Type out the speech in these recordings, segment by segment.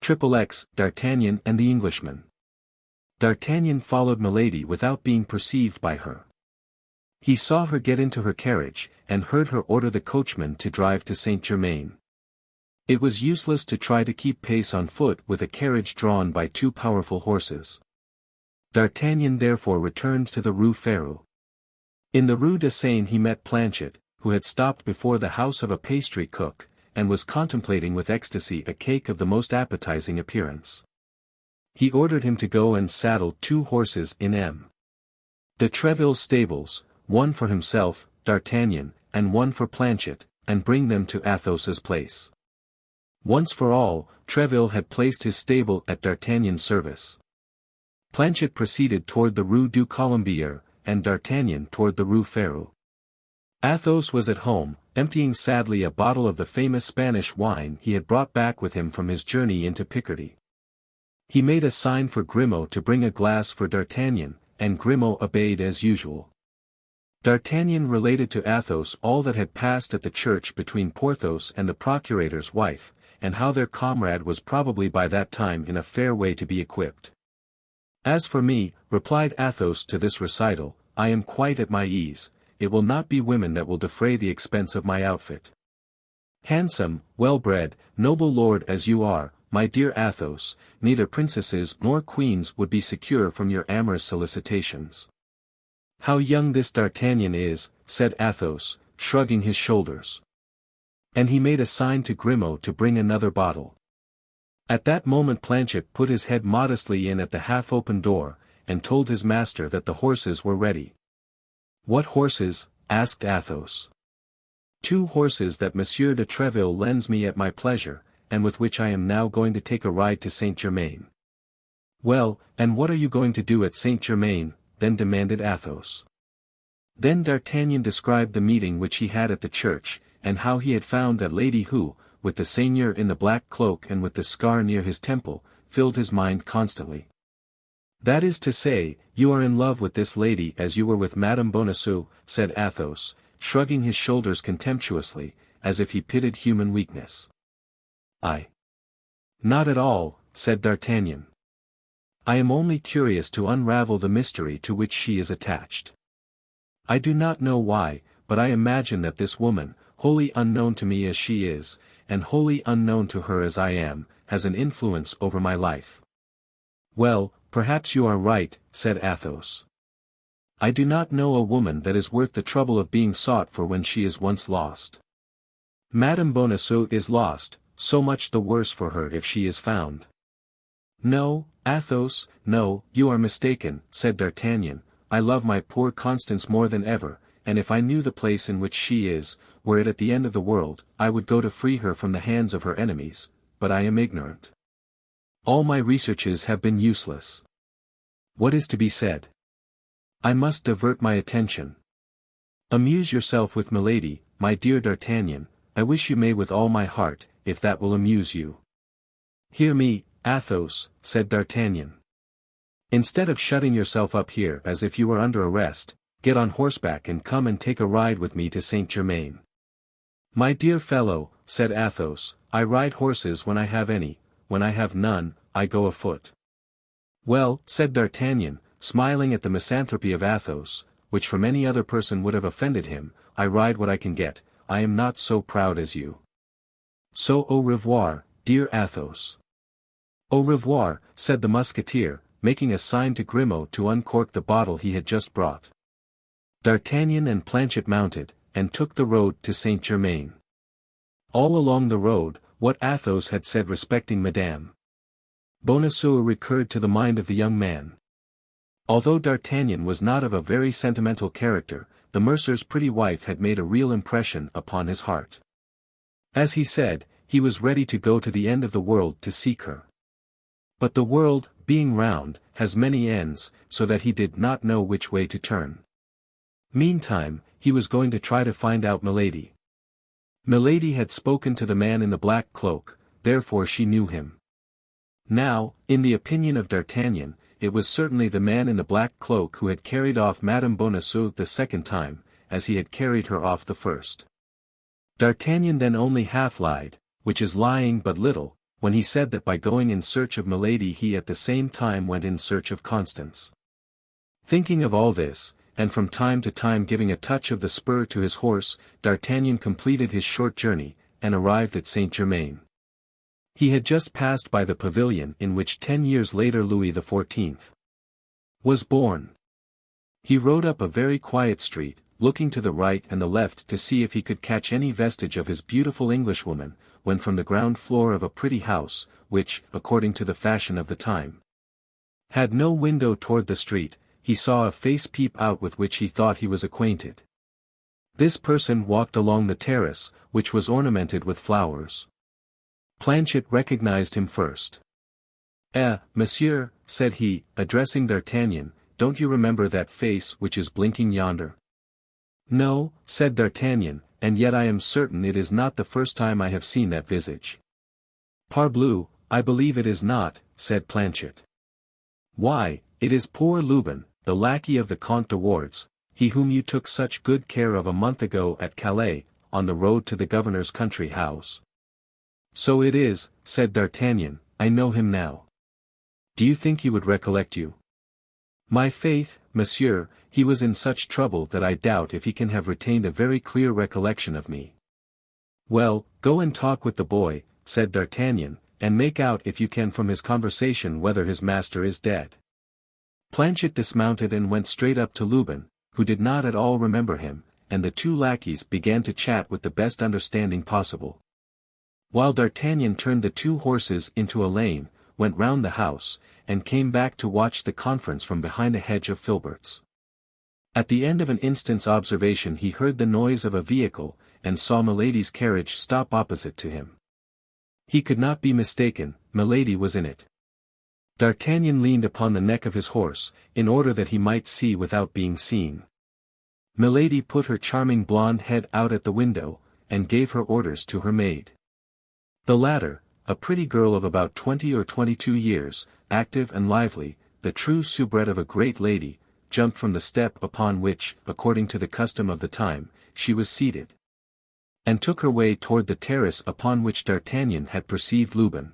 XXX, D'Artagnan and the Englishman. D'Artagnan followed Milady without being perceived by her. He saw her get into her carriage, and heard her order the coachman to drive to Saint-Germain. It was useless to try to keep pace on foot with a carriage drawn by two powerful horses. D'Artagnan therefore returned to the Rue Férou. In the Rue de Seine he met Planchet, who had stopped before the house of a pastry cook, and was contemplating with ecstasy a cake of the most appetizing appearance. He ordered him to go and saddle 2 horses in M. de Treville's stables, one for himself, D'Artagnan, and one for Planchet, and bring them to Athos's place. Once for all, Treville had placed his stable at D'Artagnan's service. Planchet proceeded toward the Rue du Colombier, and D'Artagnan toward the Rue Férou. Athos was at home, emptying sadly a bottle of the famous Spanish wine he had brought back with him from his journey into Picardy. He made a sign for Grimaud to bring a glass for D'Artagnan, and Grimaud obeyed as usual. D'Artagnan related to Athos all that had passed at the church between Porthos and the procurator's wife, and how their comrade was probably by that time in a fair way to be equipped. "As for me," replied Athos to this recital, "I am quite at my ease, it will not be women that will defray the expense of my outfit. Handsome, well-bred, noble lord as you are, my dear Athos, neither princesses nor queens would be secure from your amorous solicitations." "How young this D'Artagnan is," said Athos, shrugging his shoulders. And he made a sign to Grimaud to bring another bottle. At that moment Planchet put his head modestly in at the half-open door, and told his master that the horses were ready. "What horses?" asked Athos. "2 horses that Monsieur de Treville lends me at my pleasure, and with which I am now going to take a ride to Saint-Germain." "Well, and what are you going to do at Saint-Germain?" then demanded Athos. Then D'Artagnan described the meeting which he had at the church, and how he had found that lady who, with the seigneur in the black cloak and with the scar near his temple, filled his mind constantly. "That is to say, you are in love with this lady as you were with Madame Bonacieux," said Athos, shrugging his shoulders contemptuously, as if he pitied human weakness. "Not at all," said D'Artagnan. "I am only curious to unravel the mystery to which she is attached. I do not know why, but I imagine that this woman, wholly unknown to me as she is, and wholly unknown to her as I am, has an influence over my life." "Well, perhaps you are right," said Athos. "I do not know a woman that is worth the trouble of being sought for when she is once lost. Madame Bonacieux is lost, so much the worse for her if she is found." "No, Athos, no, you are mistaken," said D'Artagnan. "I love my poor Constance more than ever, and if I knew the place in which she is, were it at the end of the world, I would go to free her from the hands of her enemies, but I am ignorant. All my researches have been useless. What is to be said? I must divert my attention. Amuse yourself with Milady, my dear D'Artagnan, I wish you may with all my heart, if that will amuse you." "Hear me, Athos," said D'Artagnan. "Instead of shutting yourself up here as if you were under arrest, get on horseback and come and take a ride with me to Saint-Germain." "My dear fellow," said Athos, "I ride horses when I have any, when I have none, I go afoot." "Well," said D'Artagnan, smiling at the misanthropy of Athos, which from any other person would have offended him, "I ride what I can get, I am not so proud as you. So au revoir, dear Athos." "Au revoir," said the Musketeer, making a sign to Grimaud to uncork the bottle he had just brought. D'Artagnan and Planchet mounted, and took the road to Saint-Germain. All along the road, what Athos had said respecting Madame Bonacieux recurred to the mind of the young man. Although D'Artagnan was not of a very sentimental character, the mercer's pretty wife had made a real impression upon his heart. As he said, he was ready to go to the end of the world to seek her. But the world, being round, has many ends, so that he did not know which way to turn. Meantime, he was going to try to find out Milady. Milady had spoken to the man in the black cloak, therefore she knew him. Now, in the opinion of D'Artagnan, it was certainly the man in the black cloak who had carried off Madame Bonacieux the second time, as he had carried her off the first. D'Artagnan then only half lied, which is lying but little, when he said that by going in search of Milady he at the same time went in search of Constance. Thinking of all this, and from time to time giving a touch of the spur to his horse, D'Artagnan completed his short journey, and arrived at Saint-Germain. He had just passed by the pavilion in which 10 years later Louis XIV was born. He rode up a very quiet street, looking to the right and the left to see if he could catch any vestige of his beautiful Englishwoman, when from the ground floor of a pretty house, which, according to the fashion of the time, had no window toward the street, he saw a face peep out with which he thought he was acquainted. This person walked along the terrace, which was ornamented with flowers. Planchet recognized him first. Monsieur," said he, addressing D'Artagnan, "don't you remember that face which is blinking yonder?" "No," said D'Artagnan, "and yet I am certain it is not the first time I have seen that visage." "Parbleu, I believe it is not," said Planchet. "Why, it is poor Lubin, the lackey of the Comte de Wardes, he whom you took such good care of a month ago at Calais, on the road to the governor's country house." "So it is," said D'Artagnan, "I know him now." "Do you think he would recollect you?" "My faith, monsieur, he was in such trouble that I doubt if he can have retained a very clear recollection of me." "Well, go and talk with the boy," said D'Artagnan, "and make out if you can from his conversation whether his master is dead." Planchet dismounted and went straight up to Lubin, who did not at all remember him, and the two lackeys began to chat with the best understanding possible. While D'Artagnan turned the two horses into a lane, went round the house, and came back to watch the conference from behind a hedge of filberts. At the end of an instant's observation he heard the noise of a vehicle, and saw Milady's carriage stop opposite to him. He could not be mistaken, Milady was in it. D'Artagnan leaned upon the neck of his horse, in order that he might see without being seen. Milady put her charming blonde head out at the window, and gave her orders to her maid. The latter, a pretty girl of about 20 or 22 years, active and lively, the true soubrette of a great lady, jumped from the step upon which, according to the custom of the time, she was seated, and took her way toward the terrace upon which D'Artagnan had perceived Lubin.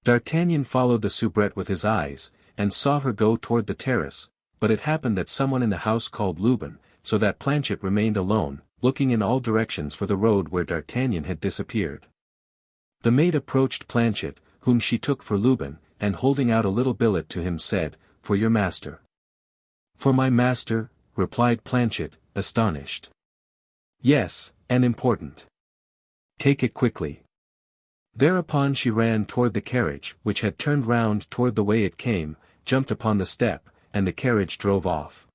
D'Artagnan followed the soubrette with his eyes, and saw her go toward the terrace, but it happened that someone in the house called Lubin, so that Planchet remained alone, looking in all directions for the road where D'Artagnan had disappeared. The maid approached Planchet, whom she took for Lubin, and holding out a little billet to him said, "For your master." "For my master?" replied Planchet, astonished. "Yes, and important. Take it quickly." Thereupon she ran toward the carriage, which had turned round toward the way it came, jumped upon the step, and the carriage drove off.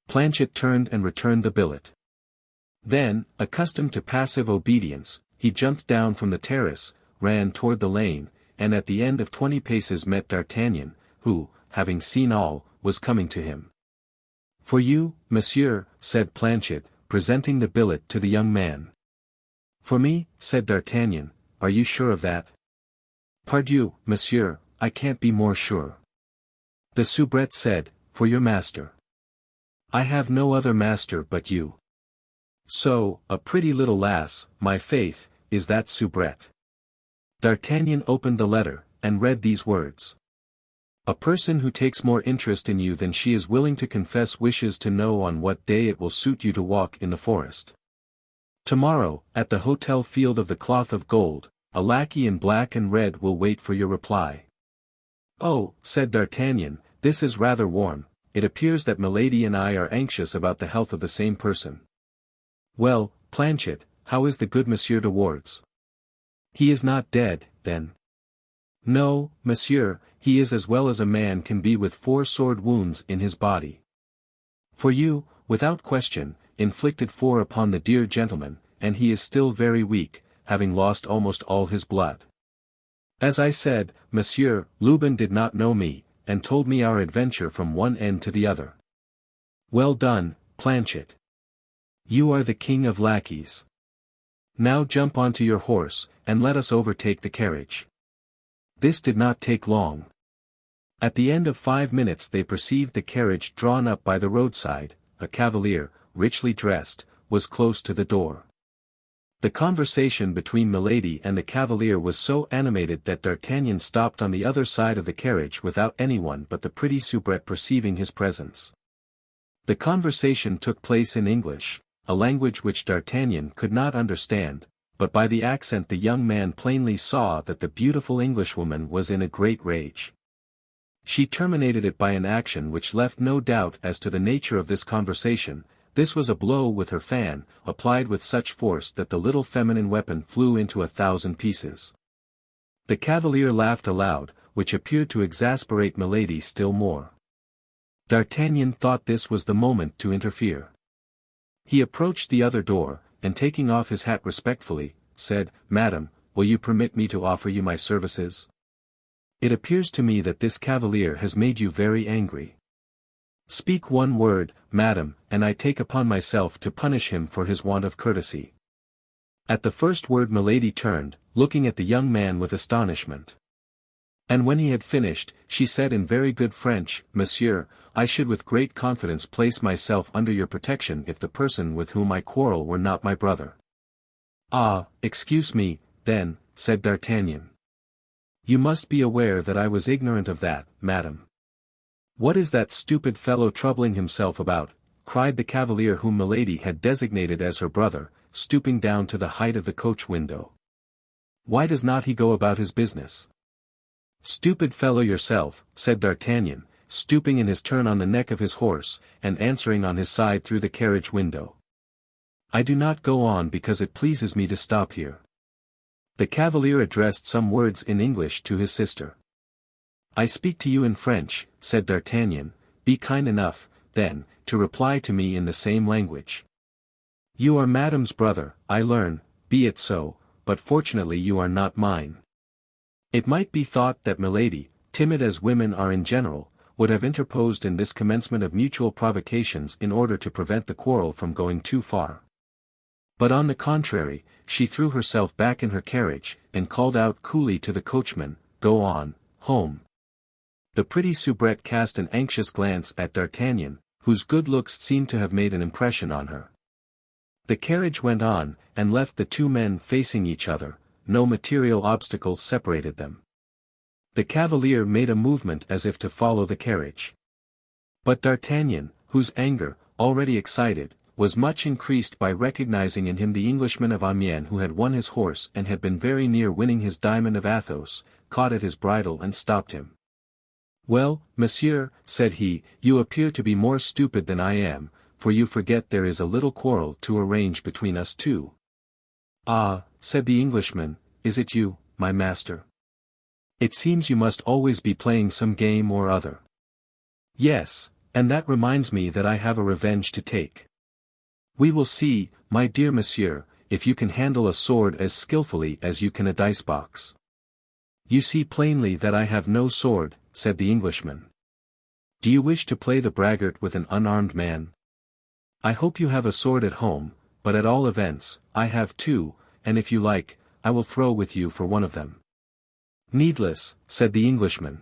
Planchet turned and returned the billet. Then, accustomed to passive obedience, he jumped down from the terrace, ran toward the lane, and at the end of 20 paces met D'Artagnan, who, having seen all, was coming to him. "For you, monsieur," said Planchet, presenting the billet to the young man. "For me," said D'Artagnan, "are you sure of that?" "Pardieu, monsieur, I can't be more sure." The soubrette said, "For your master." "I have no other master but you." "So, a pretty little lass, my faith, is that soubrette." D'Artagnan opened the letter, and read these words. "A person who takes more interest in you than she is willing to confess wishes to know on what day it will suit you to walk in the forest. Tomorrow, at the Hotel Field of the Cloth of Gold, a lackey in black and red will wait for your reply." "Oh," said D'Artagnan, "this is rather warm. It appears that Milady and I are anxious about the health of the same person." "Well, Planchet, how is the good Monsieur de Wardes?" "He is not dead, then?" "No, monsieur, he is as well as a man can be with 4 sword wounds in his body. For you, without question, inflicted 4 upon the dear gentleman, and he is still very weak, having lost almost all his blood. As I said, monsieur, Lubin did not know me, and told me our adventure from one end to the other." "Well done, Planchet. You are the king of lackeys. Now jump onto your horse, and let us overtake the carriage." This did not take long. At the end of 5 minutes they perceived the carriage drawn up by the roadside. A cavalier, richly dressed, was close to the door. The conversation between Milady and the cavalier was so animated that D'Artagnan stopped on the other side of the carriage without anyone but the pretty soubrette perceiving his presence. The conversation took place in English, a language which D'Artagnan could not understand, but by the accent the young man plainly saw that the beautiful Englishwoman was in a great rage. She terminated it by an action which left no doubt as to the nature of this conversation. This was a blow with her fan, applied with such force that the little feminine weapon flew into 1,000 pieces. The cavalier laughed aloud, which appeared to exasperate Milady still more. D'Artagnan thought this was the moment to interfere. He approached the other door, and taking off his hat respectfully, said, "Madam, will you permit me to offer you my services? It appears to me that this cavalier has made you very angry. Speak one word, madam, and I take upon myself to punish him for his want of courtesy." At the first word Milady turned, looking at the young man with astonishment. And when he had finished, she said in very good French, "Monsieur, I should with great confidence place myself under your protection if the person with whom I quarrel were not my brother." "Ah, excuse me, then," said D'Artagnan. "You must be aware that I was ignorant of that, madam." "What is that stupid fellow troubling himself about?" cried the cavalier whom Milady had designated as her brother, stooping down to the height of the coach window. "Why does not he go about his business?" "Stupid fellow yourself," said D'Artagnan, stooping in his turn on the neck of his horse, and answering on his side through the carriage window. "I do not go on because it pleases me to stop here." The cavalier addressed some words in English to his sister. "I speak to you in French," said D'Artagnan. "Be kind enough, then, to reply to me in the same language. You are Madame's brother, I learn, be it so, but fortunately you are not mine." It might be thought that Milady, timid as women are in general, would have interposed in this commencement of mutual provocations in order to prevent the quarrel from going too far. But on the contrary, she threw herself back in her carriage, and called out coolly to the coachman, "Go on, home." The pretty soubrette cast an anxious glance at D'Artagnan, whose good looks seemed to have made an impression on her. The carriage went on, and left the two men facing each other. No material obstacle separated them. The cavalier made a movement as if to follow the carriage. But D'Artagnan, whose anger, already excited, was much increased by recognizing in him the Englishman of Amiens who had won his horse and had been very near winning his diamond of Athos, caught at his bridle and stopped him. "Well, monsieur," said he, "you appear to be more stupid than I am, for you forget there is a little quarrel to arrange between us two." "Ah," said the Englishman, "is it you, my master? It seems you must always be playing some game or other." "Yes, and that reminds me that I have a revenge to take. We will see, my dear monsieur, if you can handle a sword as skillfully as you can a dice-box." "You see plainly that I have no sword," said the Englishman. "Do you wish to play the braggart with an unarmed man? I hope you have a sword at home, but at all events, I have two, and if you like, I will throw with you for one of them." "Needless," said the Englishman.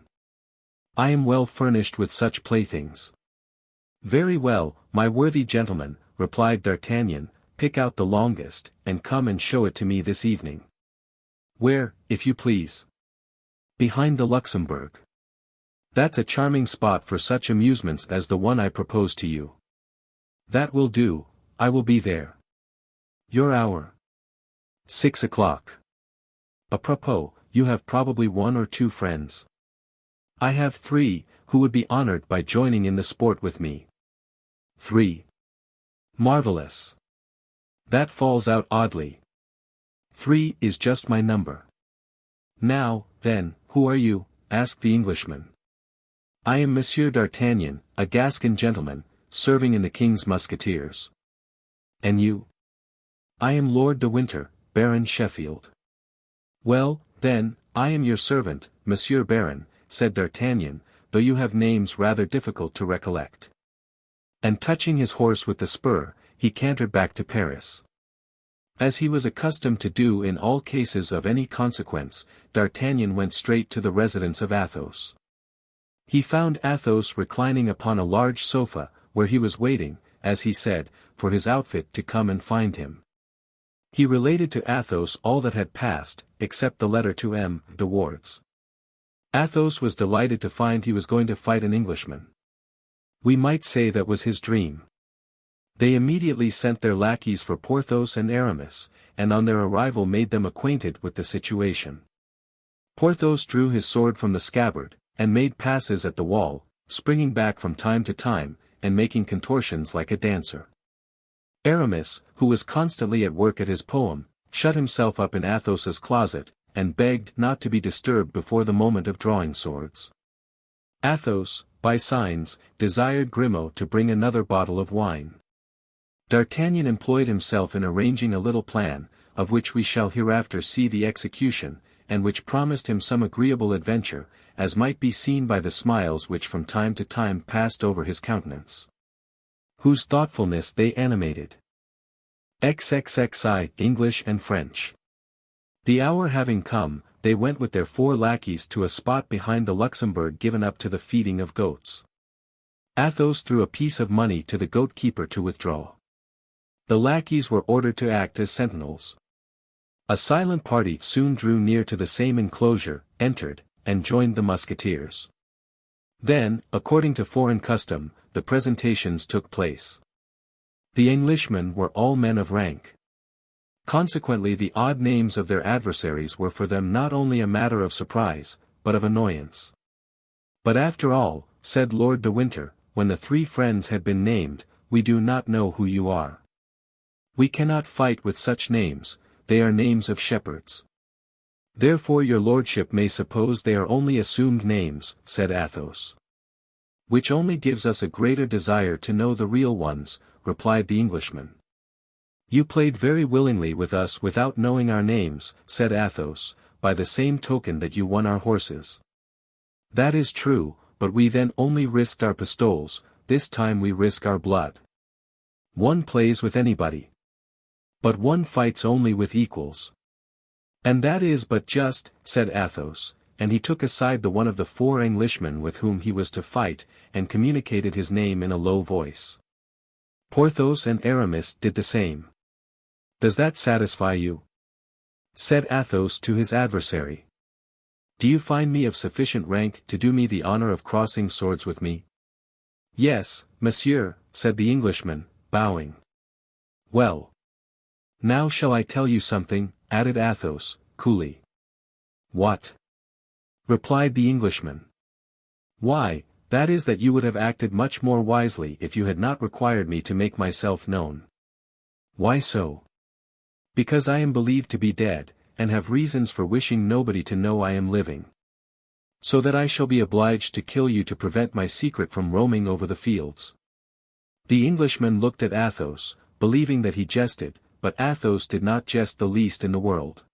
"I am well furnished with such playthings." "Very well, my worthy gentleman," replied D'Artagnan, "pick out the longest, and come and show it to me this evening." "Where, if you please?" "Behind the Luxembourg. That's a charming spot for such amusements as the one I propose to you." "That will do, I will be there." "Your hour?" 6 o'clock. "Apropos, you have probably one or two friends." "I have 3, who would be honored by joining in the sport with me." 3. "Marvelous. That falls out oddly. 3 is just my number." "Now, then, who are you?" asked the Englishman. "I am Monsieur D'Artagnan, a Gascon gentleman, serving in the King's Musketeers." "And you?" "I am Lord de Winter, Baron Sheffield." "Well, then, I am your servant, Monsieur Baron," said D'Artagnan, "though you have names rather difficult to recollect." And touching his horse with the spur, he cantered back to Paris. As he was accustomed to do in all cases of any consequence, D'Artagnan went straight to the residence of Athos. He found Athos reclining upon a large sofa, where he was waiting, as he said, for his outfit to come and find him. He related to Athos all that had passed, except the letter to M. de Wardes. Athos was delighted to find he was going to fight an Englishman. We might say that was his dream. They immediately sent their lackeys for Porthos and Aramis, and on their arrival made them acquainted with the situation. Porthos drew his sword from the scabbard, and made passes at the wall, springing back from time to time, and making contortions like a dancer. Aramis, who was constantly at work at his poem, shut himself up in Athos's closet, and begged not to be disturbed before the moment of drawing swords. Athos, by signs, desired Grimaud to bring another bottle of wine. D'Artagnan employed himself in arranging a little plan, of which we shall hereafter see the execution, and which promised him some agreeable adventure, as might be seen by the smiles which from time to time passed over his countenance, whose thoughtfulness they animated. XXXI, English and French. The hour having come, they went with their 4 lackeys to a spot behind the Luxembourg given up to the feeding of goats. Athos threw a piece of money to the goat-keeper to withdraw. The lackeys were ordered to act as sentinels. A silent party soon drew near to the same enclosure, entered, and joined the musketeers. Then, according to foreign custom, the presentations took place. The Englishmen were all men of rank. Consequently the odd names of their adversaries were for them not only a matter of surprise, but of annoyance. But after all, said Lord de Winter, when the 3 friends had been named, we do not know who you are. We cannot fight with such names, they are names of shepherds. Therefore your lordship may suppose they are only assumed names, said Athos. Which only gives us a greater desire to know the real ones, replied the Englishman. You played very willingly with us without knowing our names, said Athos, by the same token that you won our horses. That is true, but we then only risked our pistoles, this time we risk our blood. One plays with anybody. But one fights only with equals. And that is but just, said Athos, and he took aside the one of the 4 Englishmen with whom he was to fight, and communicated his name in a low voice. Porthos and Aramis did the same. Does that satisfy you? Said Athos to his adversary. Do you find me of sufficient rank to do me the honor of crossing swords with me? Yes, monsieur, said the Englishman, bowing. Well. Now shall I tell you something, added Athos, coolly. What? Replied the Englishman. Why, that is that you would have acted much more wisely if you had not required me to make myself known. Why so? Because I am believed to be dead, and have reasons for wishing nobody to know I am living. So that I shall be obliged to kill you to prevent my secret from roaming over the fields. The Englishman looked at Athos, believing that he jested, but Athos did not jest the least in the world.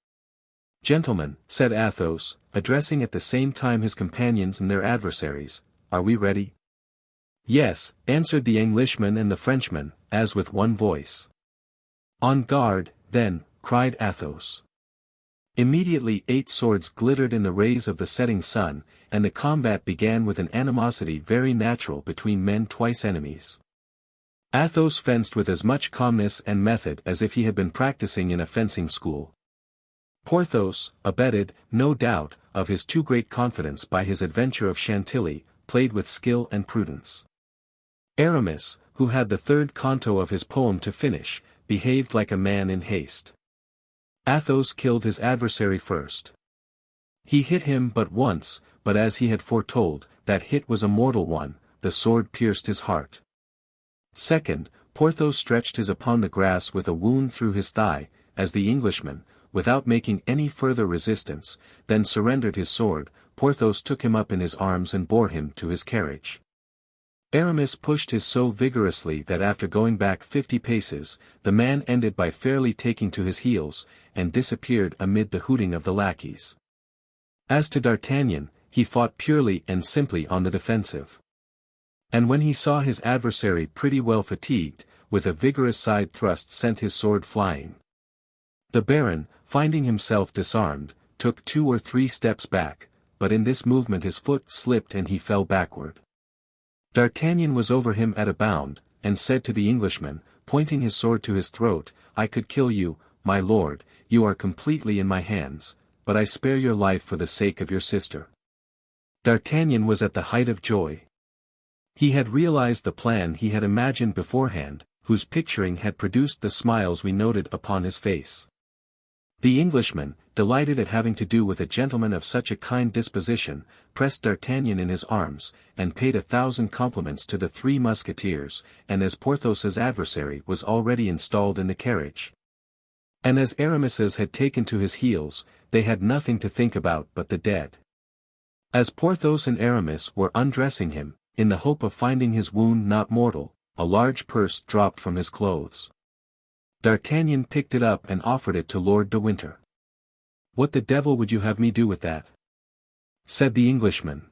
Gentlemen, said Athos, addressing at the same time his companions and their adversaries, are we ready? Yes, answered the Englishman and the Frenchman, as with one voice. On guard, then, cried Athos. Immediately 8 swords glittered in the rays of the setting sun, and the combat began with an animosity very natural between men twice enemies. Athos fenced with as much calmness and method as if he had been practicing in a fencing school. Porthos, abetted, no doubt, of his too great confidence by his adventure of Chantilly, played with skill and prudence. Aramis, who had the 3rd canto of his poem to finish, behaved like a man in haste. Athos killed his adversary first. He hit him but once, but as he had foretold, that hit was a mortal one, the sword pierced his heart. Second, Porthos stretched his upon the grass with a wound through his thigh, as the Englishman, without making any further resistance, then surrendered his sword. Porthos took him up in his arms and bore him to his carriage. Aramis pushed his so vigorously that after going back 50 paces, the man ended by fairly taking to his heels, and disappeared amid the hooting of the lackeys. As to D'Artagnan, he fought purely and simply on the defensive. And when he saw his adversary pretty well fatigued, with a vigorous side thrust sent his sword flying. The Baron, finding himself disarmed, took 2 or 3 steps back, but in this movement his foot slipped and he fell backward. D'Artagnan was over him at a bound, and said to the Englishman, pointing his sword to his throat, I could kill you, my lord, you are completely in my hands, but I spare your life for the sake of your sister." D'Artagnan was at the height of joy. He had realized the plan he had imagined beforehand, whose picturing had produced the smiles we noted upon his face. The Englishman, delighted at having to do with a gentleman of such a kind disposition, pressed D'Artagnan in his arms, and paid 1,000 compliments to the Three Musketeers, and as Porthos's adversary was already installed in the carriage, and as Aramis's had taken to his heels, they had nothing to think about but the dead. As Porthos and Aramis were undressing him, in the hope of finding his wound not mortal, a large purse dropped from his clothes. D'Artagnan picked it up and offered it to Lord de Winter. "What the devil would you have me do with that?" said the Englishman.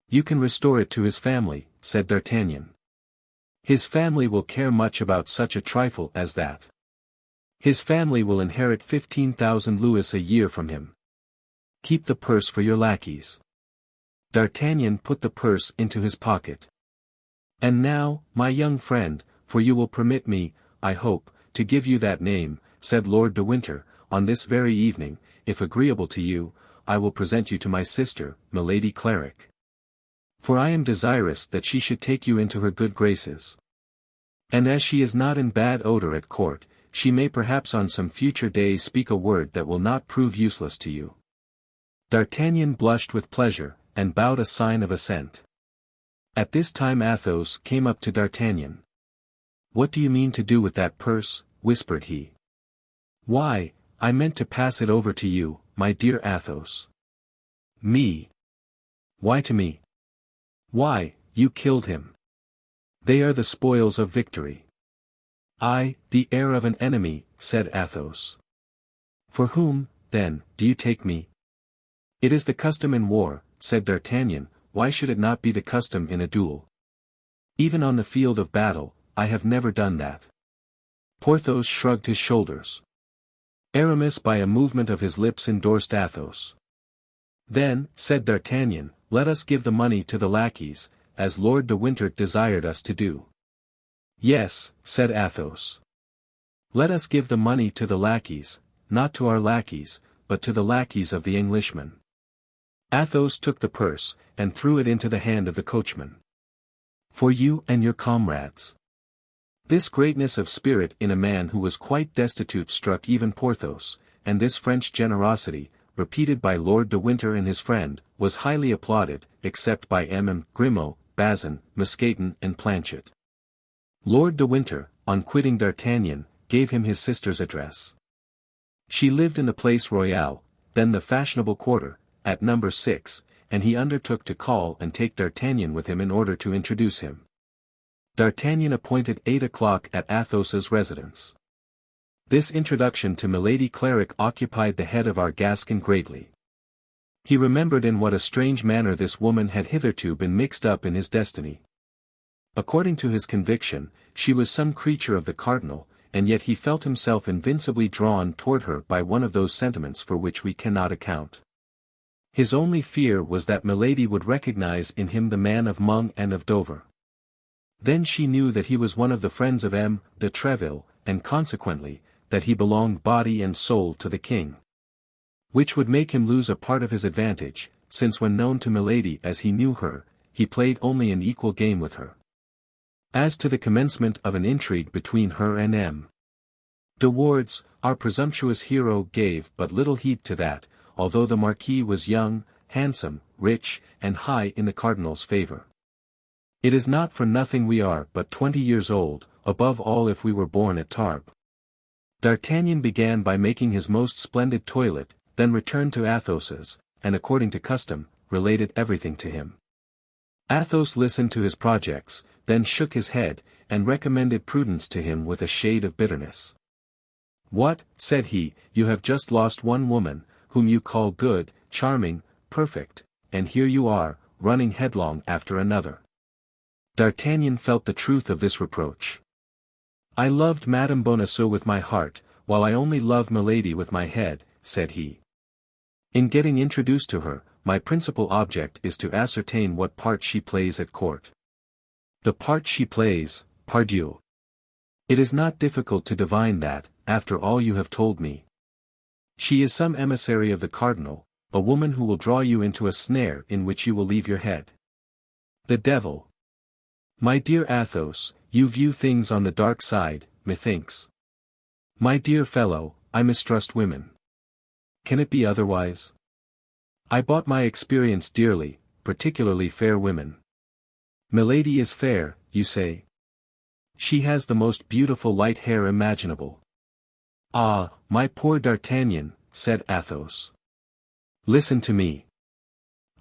"You can restore it to his family," said D'Artagnan. "His family will care much about such a trifle as that. His family will inherit 15,000 louis a year from him. Keep the purse for your lackeys." D'Artagnan put the purse into his pocket. "And now, my young friend, for you will permit me, I hope, to give you that name," said Lord de Winter, "on this very evening, if agreeable to you, I will present you to my sister, Milady Cleric. For I am desirous that she should take you into her good graces. And as she is not in bad odor at court, she may perhaps on some future day speak a word that will not prove useless to you." D'Artagnan blushed with pleasure, and bowed a sign of assent. At this time Athos came up to D'Artagnan. "What do you mean to do with that purse?" whispered he. "Why, I meant to pass it over to you, my dear Athos." "Me? Why to me?" "Why, you killed him. They are the spoils of victory." "I, the heir of an enemy," said Athos. "For whom, then, do you take me?" "It is the custom in war," said D'Artagnan. "Why should it not be the custom in a duel? Even on the field of battle, I have never done that." Porthos shrugged his shoulders. Aramis by a movement of his lips endorsed Athos. "Then," said D'Artagnan, "let us give the money to the lackeys, as Lord de Winter desired us to do." "Yes," said Athos. "Let us give the money to the lackeys, not to our lackeys, but to the lackeys of the Englishman." Athos took the purse, and threw it into the hand of the coachman. "For you and your comrades." This greatness of spirit in a man who was quite destitute struck even Porthos, and this French generosity, repeated by Lord de Winter and his friend, was highly applauded, except by M. Grimaud, Bazin, Mousqueton and Planchet. Lord de Winter, on quitting D'Artagnan, gave him his sister's address. She lived in the Place Royale, then the fashionable quarter, at number 6, and he undertook to call and take D'Artagnan with him in order to introduce him. D'Artagnan appointed 8 o'clock at Athos's residence. This introduction to Milady Cleric occupied the head of our Gascon greatly. He remembered in what a strange manner this woman had hitherto been mixed up in his destiny. According to his conviction, she was some creature of the cardinal, and yet he felt himself invincibly drawn toward her by one of those sentiments for which we cannot account. His only fear was that Milady would recognize in him the man of Meung and of Dover. Then she knew that he was one of the friends of M. de Treville, and consequently, that he belonged body and soul to the king. Which would make him lose a part of his advantage, since when known to Milady as he knew her, he played only an equal game with her. As to the commencement of an intrigue between her and M. de Wardes, our presumptuous hero gave but little heed to that, although the Marquis was young, handsome, rich, and high in the cardinal's favor. It is not for nothing we are but 20 years old, above all if we were born at Tarbes. D'Artagnan began by making his most splendid toilet, then returned to Athos's, and according to custom, related everything to him. Athos listened to his projects, then shook his head, and recommended prudence to him with a shade of bitterness. "What," said he, "you have just lost one woman, whom you call good, charming, perfect, and here you are, running headlong after another." D'Artagnan felt the truth of this reproach. "I loved Madame Bonacieux with my heart, while I only love Milady with my head," said he. "In getting introduced to her, my principal object is to ascertain what part she plays at court." "The part she plays, pardieu! It is not difficult to divine that," after all you have told me. She is some emissary of the cardinal, a woman who will draw you into a snare in which you will leave your head. The devil! My dear Athos, you view things on the dark side, methinks. My dear fellow, I mistrust women. Can it be otherwise? I bought my experience dearly, particularly fair women. Milady is fair, you say? She has the most beautiful light hair imaginable. Ah, my poor D'Artagnan, said Athos. Listen to me.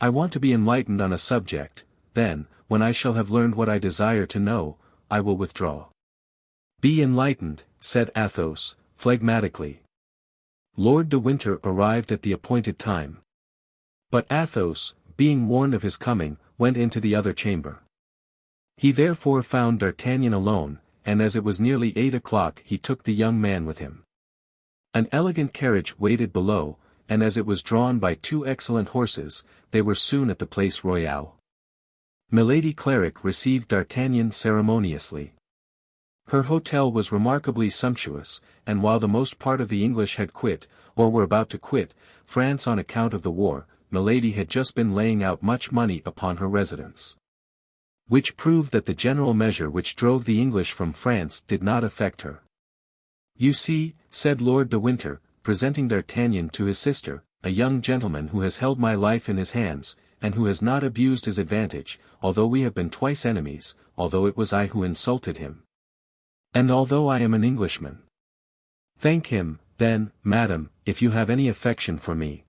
I want to be enlightened on a subject, then, when I shall have learned what I desire to know, I will withdraw. Be enlightened, said Athos, phlegmatically. Lord de Winter arrived at the appointed time. But Athos, being warned of his coming, went into the other chamber. He therefore found D'Artagnan alone, and as it was nearly 8 o'clock he took the young man with him. An elegant carriage waited below, and as it was drawn by 2 excellent horses, they were soon at the Place Royale. Milady Cleric received D'Artagnan ceremoniously. Her hotel was remarkably sumptuous, and while the most part of the English had quit, or were about to quit, France on account of the war, Milady had just been laying out much money upon her residence. Which proved that the general measure which drove the English from France did not affect her. You see, said Lord de Winter, presenting D'Artagnan to his sister, a young gentleman who has held my life in his hands, and who has not abused his advantage, although we have been twice enemies, although it was I who insulted him. And although I am an Englishman. Thank him, then, madam, if you have any affection for me.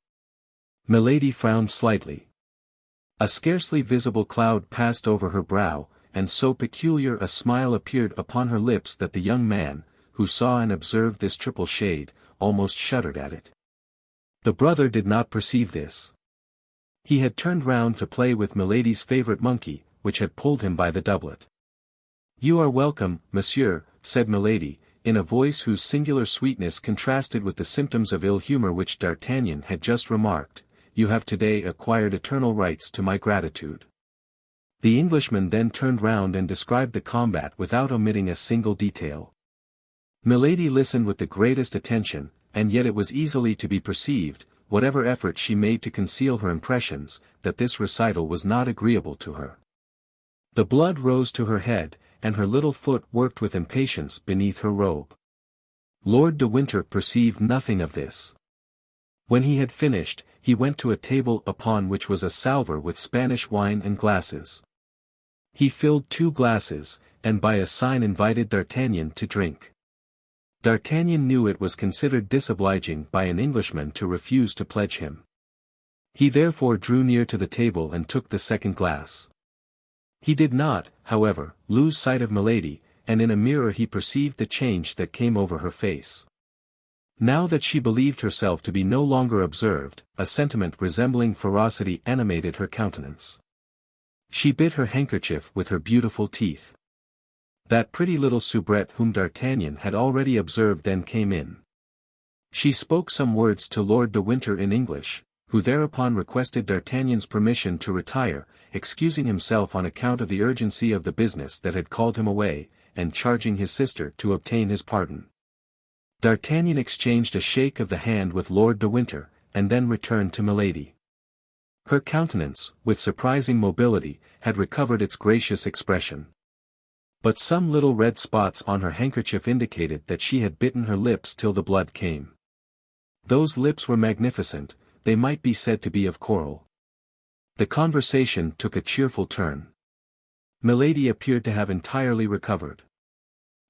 Milady frowned slightly. A scarcely visible cloud passed over her brow, and so peculiar a smile appeared upon her lips that the young man, who saw and observed this triple shade, almost shuddered at it. The brother did not perceive this. He had turned round to play with Milady's favourite monkey, which had pulled him by the doublet. You are welcome, monsieur, said Milady, in a voice whose singular sweetness contrasted with the symptoms of ill humour which D'Artagnan had just remarked. You have today acquired eternal rights to my gratitude. The Englishman then turned round and described the combat without omitting a single detail. Milady listened with the greatest attention, and yet it was easily to be perceived, whatever effort she made to conceal her impressions, that this recital was not agreeable to her. The blood rose to her head, and her little foot worked with impatience beneath her robe. Lord de Winter perceived nothing of this. When he had finished, he went to a table upon which was a salver with Spanish wine and glasses. He filled 2 glasses, and by a sign invited D'Artagnan to drink. D'Artagnan knew it was considered disobliging by an Englishman to refuse to pledge him. He therefore drew near to the table and took the second glass. He did not, however, lose sight of Milady, and in a mirror he perceived the change that came over her face. Now that she believed herself to be no longer observed, a sentiment resembling ferocity animated her countenance. She bit her handkerchief with her beautiful teeth. That pretty little soubrette whom D'Artagnan had already observed then came in. She spoke some words to Lord de Winter in English, who thereupon requested D'Artagnan's permission to retire, excusing himself on account of the urgency of the business that had called him away, and charging his sister to obtain his pardon. D'Artagnan exchanged a shake of the hand with Lord de Winter, and then returned to Milady. Her countenance, with surprising mobility, had recovered its gracious expression. But some little red spots on her handkerchief indicated that she had bitten her lips till the blood came. Those lips were magnificent, they might be said to be of coral. The conversation took a cheerful turn. Milady appeared to have entirely recovered.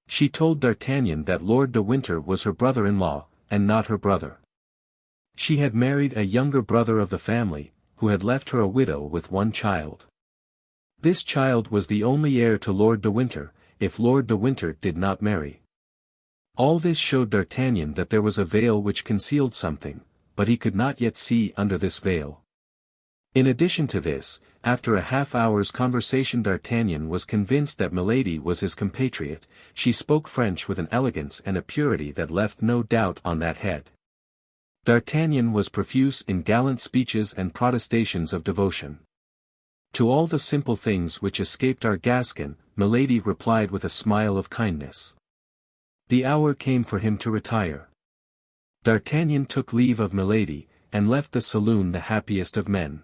She told D'Artagnan that Lord de Winter was her brother-in-law, and not her brother. She had married a younger brother of the family, who had left her a widow with 1 child. This child was the only heir to Lord de Winter, if Lord de Winter did not marry. All this showed D'Artagnan that there was a veil which concealed something, but he could not yet see under this veil. In addition to this, after a half-hour's conversation D'Artagnan was convinced that Milady was his compatriot. She spoke French with an elegance and a purity that left no doubt on that head. D'Artagnan was profuse in gallant speeches and protestations of devotion. To all the simple things which escaped our Gascon, Milady replied with a smile of kindness. The hour came for him to retire. D'Artagnan took leave of Milady, and left the saloon the happiest of men.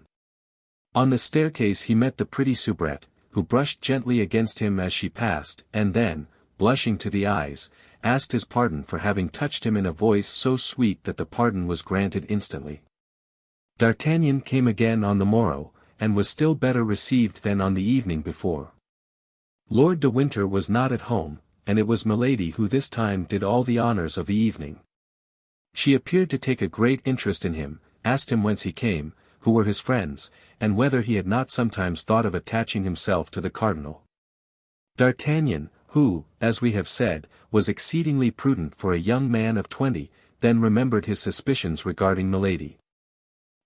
On the staircase he met the pretty Soubrette, who brushed gently against him as she passed, and then, blushing to the eyes, asked his pardon for having touched him in a voice so sweet that the pardon was granted instantly. D'Artagnan came again on the morrow, and was still better received than on the evening before. Lord de Winter was not at home, and it was Milady who this time did all the honours of the evening. She appeared to take a great interest in him, asked him whence he came, who were his friends, and whether he had not sometimes thought of attaching himself to the cardinal. D'Artagnan, who, as we have said, was exceedingly prudent for a young man of 20, then remembered his suspicions regarding Milady.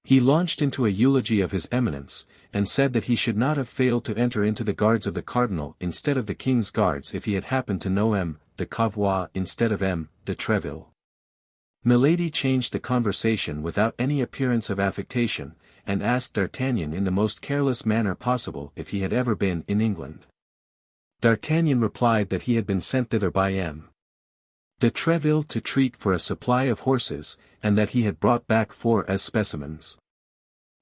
He launched into a eulogy of his eminence, and said that he should not have failed to enter into the guards of the cardinal instead of the king's guards if he had happened to know M. de Cavois instead of M. de Treville. Milady changed the conversation without any appearance of affectation, and asked D'Artagnan in the most careless manner possible if he had ever been in England. D'Artagnan replied that he had been sent thither by M. de Treville to treat for a supply of horses, and that he had brought back 4 as specimens.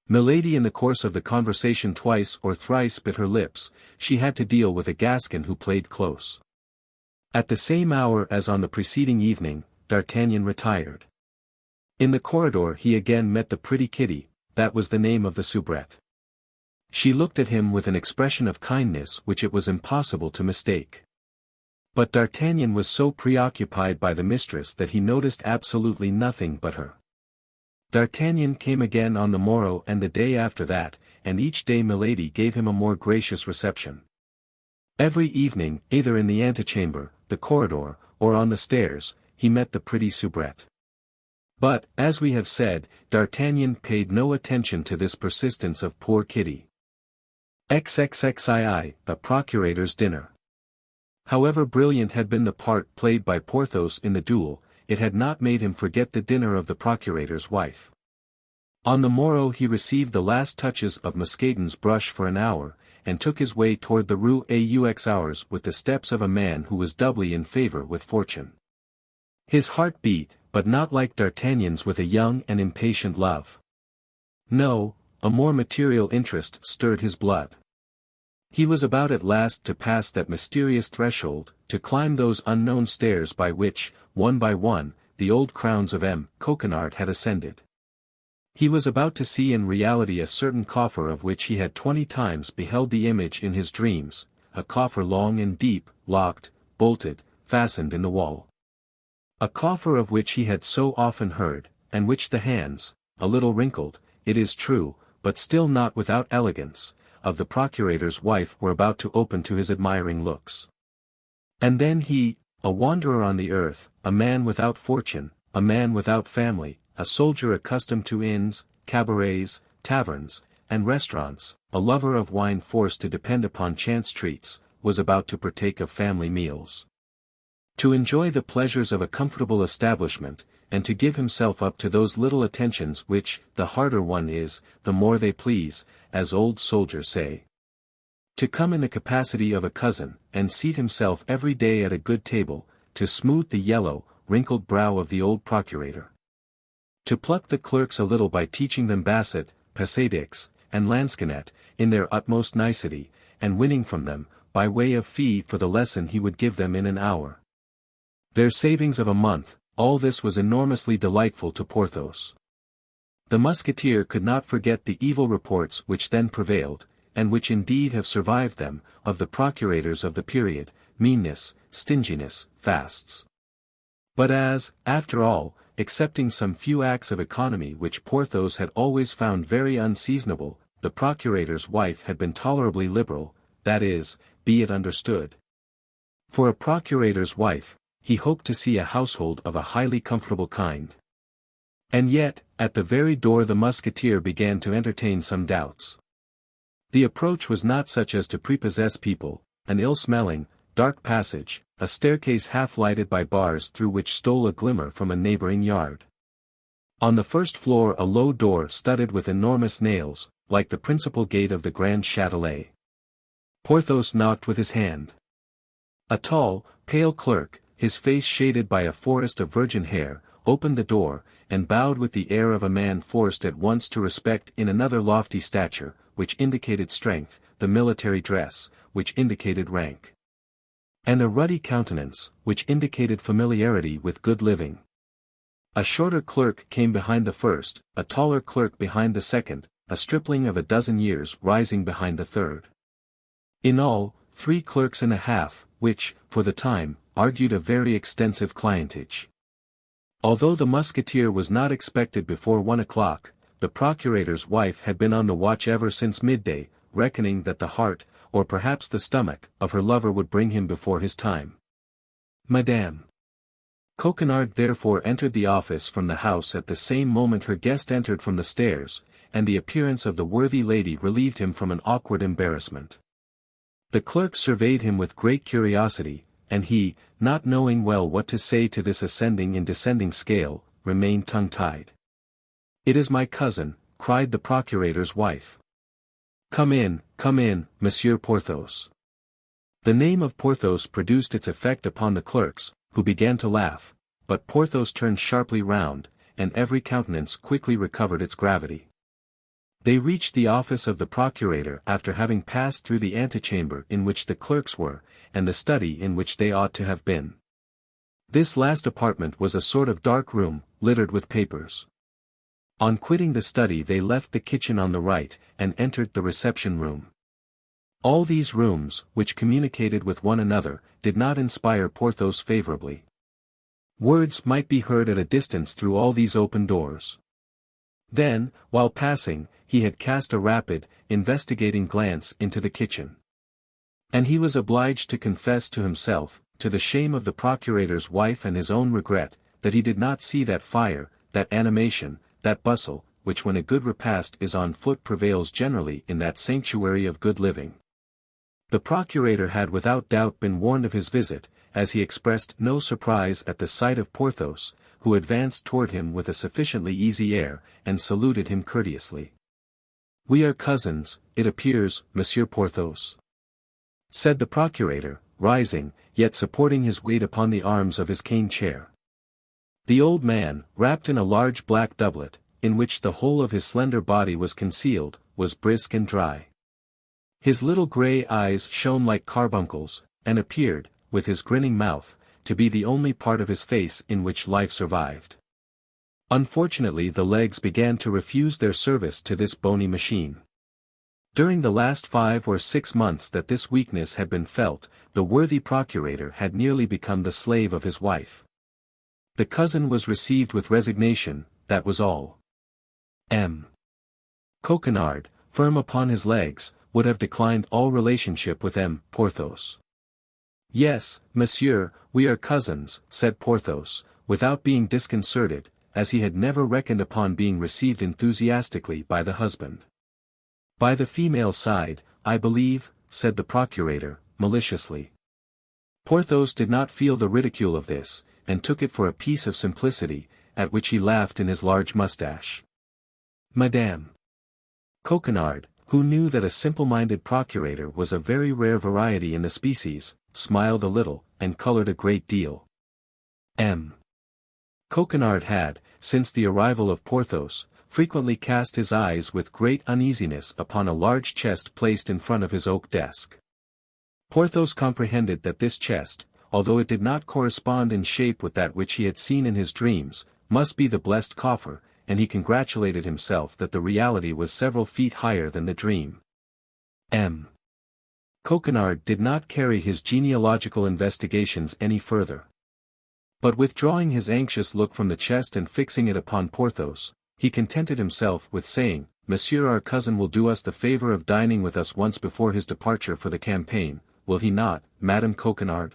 Milady in the course of the conversation twice or thrice bit her lips. She had to deal with a Gascon who played close. At the same hour as on the preceding evening, D'Artagnan retired. In the corridor he again met the pretty Kitty, that was the name of the soubrette. She looked at him with an expression of kindness which it was impossible to mistake. But D'Artagnan was so preoccupied by the mistress that he noticed absolutely nothing but her. D'Artagnan came again on the morrow and the day after that, and each day Milady gave him a more gracious reception. Every evening, either in the antechamber, the corridor, or on the stairs, he met the pretty soubrette. But, as we have said, D'Artagnan paid no attention to this persistence of poor Kitty. XXXII, a procurator's dinner. However brilliant had been the part played by Porthos in the duel, it had not made him forget the dinner of the procurator's wife. On the morrow he received the last touches of Muscaden's brush for an hour, and took his way toward the Rue aux with the steps of a man who was doubly in favour with fortune. His heart beat, but not like D'Artagnan's with a young and impatient love. No, a more material interest stirred his blood. He was about at last to pass that mysterious threshold, to climb those unknown stairs by which, one by one, the old crowns of M. Coquenard had ascended. He was about to see in reality a certain coffer of which he had 20 times beheld the image in his dreams, a coffer long and deep, locked, bolted, fastened in the wall. A coffer of which he had so often heard, and which the hands, a little wrinkled, it is true, but still not without elegance, of the procurator's wife were about to open to his admiring looks. And then he, a wanderer on the earth, a man without fortune, a man without family, a soldier accustomed to inns, cabarets, taverns, and restaurants, a lover of wine forced to depend upon chance treats, was about to partake of family meals. To enjoy the pleasures of a comfortable establishment, and to give himself up to those little attentions which, the harder one is, the more they please, as old soldiers say. To come in the capacity of a cousin, and seat himself every day at a good table, to smooth the yellow, wrinkled brow of the old procurator. To pluck the clerks a little by teaching them Basset, Passadix, and Lansquenet, in their utmost nicety, and winning from them, by way of fee for the lesson he would give them in an hour, their savings of a month, all this was enormously delightful to Porthos. The Musketeer could not forget the evil reports which then prevailed, and which indeed have survived them, of the procurators of the period, meanness, stinginess, fasts. But as, after all, excepting some few acts of economy which Porthos had always found very unseasonable, the procurator's wife had been tolerably liberal, that is, be it understood. For a procurator's wife, he hoped to see a household of a highly comfortable kind. And yet, at the very door the Musketeer began to entertain some doubts. The approach was not such as to prepossess people, an ill-smelling, dark passage, a staircase half-lighted by bars through which stole a glimmer from a neighboring yard. On the first floor a low door studded with enormous nails, like the principal gate of the Grand Châtelet. Porthos knocked with his hand. A tall, pale clerk, his face shaded by a forest of virgin hair, opened the door, and bowed with the air of a man forced at once to respect in another lofty stature, which indicated strength, the military dress, which indicated rank, and a ruddy countenance, which indicated familiarity with good living. A shorter clerk came behind the first, a taller clerk behind the second, a stripling of a dozen years rising behind the third. In all, 3 clerks and a half, which, for the time, argued a very extensive clientage. Although the musketeer was not expected before 1 o'clock, the procurator's wife had been on the watch ever since midday, reckoning that the heart, or perhaps the stomach, of her lover would bring him before his time. Madame Coquenard therefore entered the office from the house at the same moment her guest entered from the stairs, and the appearance of the worthy lady relieved him from an awkward embarrassment. The clerk surveyed him with great curiosity, and he, not knowing well what to say to this ascending and descending scale, remained tongue-tied. "It is my cousin," cried the procurator's wife. Come in, Monsieur Porthos." The name of Porthos produced its effect upon the clerks, who began to laugh, but Porthos turned sharply round, and every countenance quickly recovered its gravity. They reached the office of the procurator after having passed through the antechamber in which the clerks were, and the study in which they ought to have been. This last apartment was a sort of dark room, littered with papers. On quitting the study they left the kitchen on the right, and entered the reception room. All these rooms, which communicated with one another, did not inspire Porthos favorably. Words might be heard at a distance through all these open doors. Then, while passing, he had cast a rapid, investigating glance into the kitchen. And he was obliged to confess to himself, to the shame of the procurator's wife and his own regret, that he did not see that fire, that animation, that bustle, which when a good repast is on foot prevails generally in that sanctuary of good living. The procurator had without doubt been warned of his visit, as he expressed no surprise at the sight of Porthos, who advanced toward him with a sufficiently easy air, and saluted him courteously. "We are cousins, it appears, Monsieur Porthos," said the procurator, rising, yet supporting his weight upon the arms of his cane chair. The old man, wrapped in a large black doublet, in which the whole of his slender body was concealed, was brisk and dry. His little grey eyes shone like carbuncles, and appeared, with his grinning mouth, to be the only part of his face in which life survived. Unfortunately the legs began to refuse their service to this bony machine. During the last 5 or 6 months that this weakness had been felt, the worthy procurator had nearly become the slave of his wife. The cousin was received with resignation, that was all. Coquenard, firm upon his legs, would have declined all relationship with Porthos. "Yes, monsieur, we are cousins," said Porthos, without being disconcerted, as he had never reckoned upon being received enthusiastically by the husband. "By the female side, I believe," said the procurator, maliciously. Porthos did not feel the ridicule of this, and took it for a piece of simplicity, at which he laughed in his large moustache. Madame Coquenard, who knew that a simple-minded procurator was a very rare variety in the species, smiled a little, and colored a great deal. Coquenard had, since the arrival of Porthos, frequently cast his eyes with great uneasiness upon a large chest placed in front of his oak desk. Porthos comprehended that this chest, although it did not correspond in shape with that which he had seen in his dreams, must be the blessed coffer, and he congratulated himself that the reality was several feet higher than the dream. Coquenard did not carry his genealogical investigations any further. But withdrawing his anxious look from the chest and fixing it upon Porthos, he contented himself with saying, "Monsieur, our cousin will do us the favor of dining with us once before his departure for the campaign, will he not, Madame Coquenard?"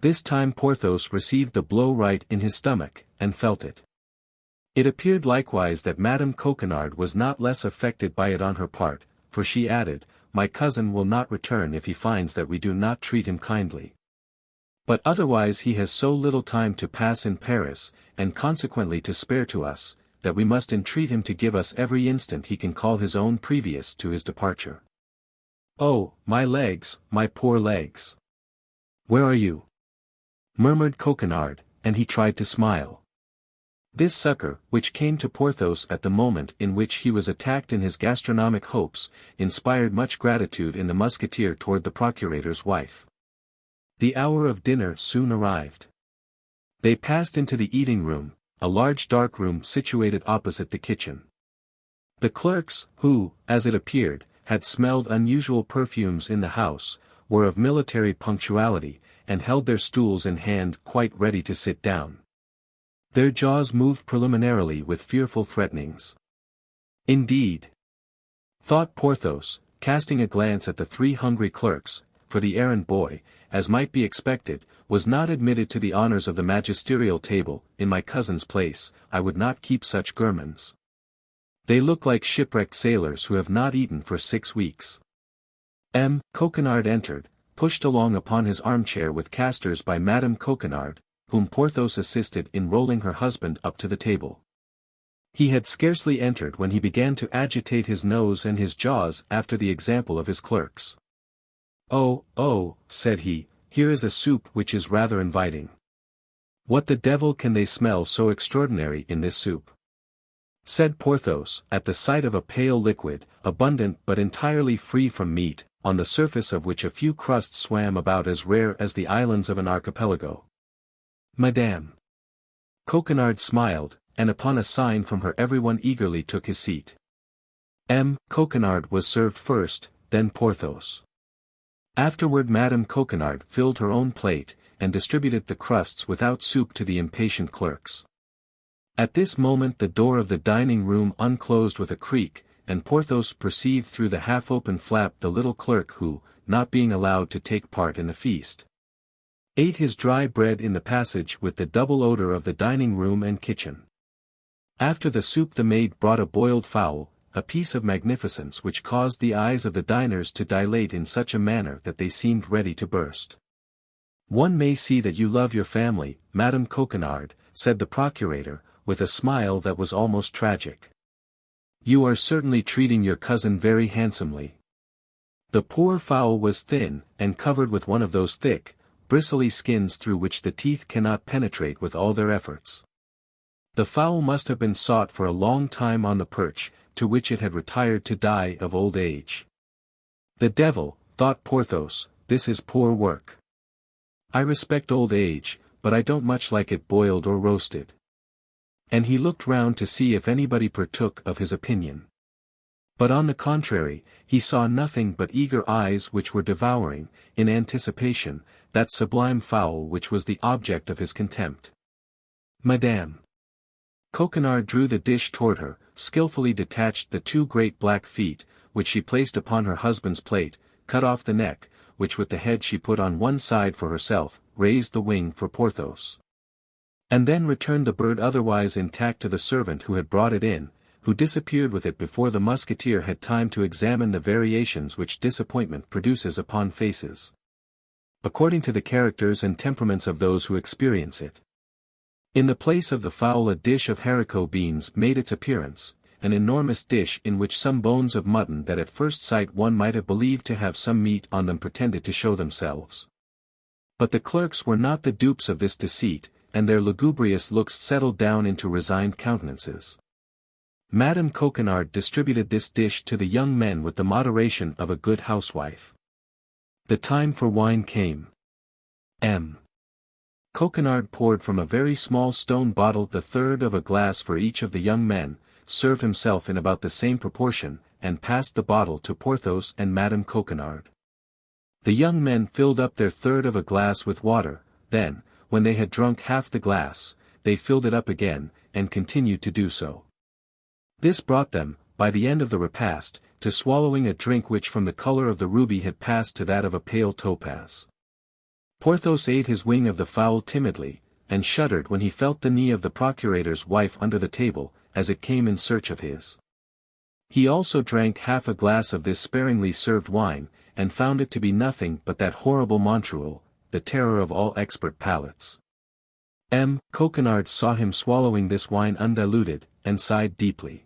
This time Porthos received the blow right in his stomach, and felt it. It appeared likewise that Madame Coquenard was not less affected by it on her part, for she added, "My cousin will not return if he finds that we do not treat him kindly. But otherwise he has so little time to pass in Paris, and consequently to spare to us, that we must entreat him to give us every instant he can call his own previous to his departure. Oh, my legs, my poor legs! Where are you? murmured Coquenard, and he tried to smile. This succor, which came to Porthos at the moment in which he was attacked in his gastronomic hopes, inspired much gratitude in the musketeer toward the procurator's wife. The hour of dinner soon arrived. They passed into the eating room, a large dark room situated opposite the kitchen. The clerks, who, as it appeared, had smelled unusual perfumes in the house, were of military punctuality, and held their stools in hand quite ready to sit down. Their jaws moved preliminarily with fearful threatenings. Indeed, thought Porthos, casting a glance at the 3 hungry clerks, for the errand boy, as might be expected, was not admitted to the honors of the magisterial table. In my cousin's place, I would not keep such gourmands. They look like shipwrecked sailors who have not eaten for 6 weeks. Coquenard entered, pushed along upon his armchair with casters by Madame Coquenard, whom Porthos assisted in rolling her husband up to the table. He had scarcely entered when he began to agitate his nose and his jaws after the example of his clerks. "Oh," said he, "here is a soup which is rather inviting. What the devil can they smell so extraordinary in this soup?" said Porthos, at the sight of a pale liquid, abundant but entirely free from meat, on the surface of which a few crusts swam about as rare as the islands of an archipelago. "Madame." Coquenard smiled, and upon a sign from her everyone eagerly took his seat. Coquenard was served first, then Porthos. Afterward Madame Coquenard filled her own plate, and distributed the crusts without soup to the impatient clerks. At this moment the door of the dining room unclosed with a creak, and Porthos perceived through the half-open flap the little clerk who, not being allowed to take part in the feast, ate his dry bread in the passage with the double odor of the dining room and kitchen. After the soup the maid brought a boiled fowl, a piece of magnificence which caused the eyes of the diners to dilate in such a manner that they seemed ready to burst. "One may see that you love your family, Madame Coquenard," said the procurator, with a smile that was almost tragic. "You are certainly treating your cousin very handsomely." The poor fowl was thin, and covered with one of those thick, bristly skins through which the teeth cannot penetrate with all their efforts. The fowl must have been sought for a long time on the perch, to which it had retired to die of old age. "The devil," thought Porthos, "this is poor work. I respect old age, but I don't much like it boiled or roasted." And he looked round to see if anybody partook of his opinion. But on the contrary, he saw nothing but eager eyes which were devouring, in anticipation, that sublime fowl which was the object of his contempt. "Madame." Coquenard drew the dish toward her, skillfully detached the 2 great black feet, which she placed upon her husband's plate, cut off the neck, which with the head she put on one side for herself, raised the wing for Porthos, and then returned the bird otherwise intact to the servant who had brought it in, who disappeared with it before the musketeer had time to examine the variations which disappointment produces upon faces, according to the characters and temperaments of those who experience it. In the place of the fowl a dish of haricot beans made its appearance, an enormous dish in which some bones of mutton that at first sight one might have believed to have some meat on them pretended to show themselves. But the clerks were not the dupes of this deceit, and their lugubrious looks settled down into resigned countenances. Madame Coquenard distributed this dish to the young men with the moderation of a good housewife. The time for wine came. Coquenard poured from a very small stone bottle the third of a glass for each of the young men, served himself in about the same proportion, and passed the bottle to Porthos and Madame Coquenard. The young men filled up their third of a glass with water, then, when they had drunk half the glass, they filled it up again, and continued to do so. This brought them, by the end of the repast, to swallowing a drink which from the color of the ruby had passed to that of a pale topaz. Porthos ate his wing of the fowl timidly, and shuddered when he felt the knee of the procurator's wife under the table, as it came in search of his. He also drank half a glass of this sparingly served wine, and found it to be nothing but that horrible Montreal, the terror of all expert palates. Coquenard saw him swallowing this wine undiluted, and sighed deeply.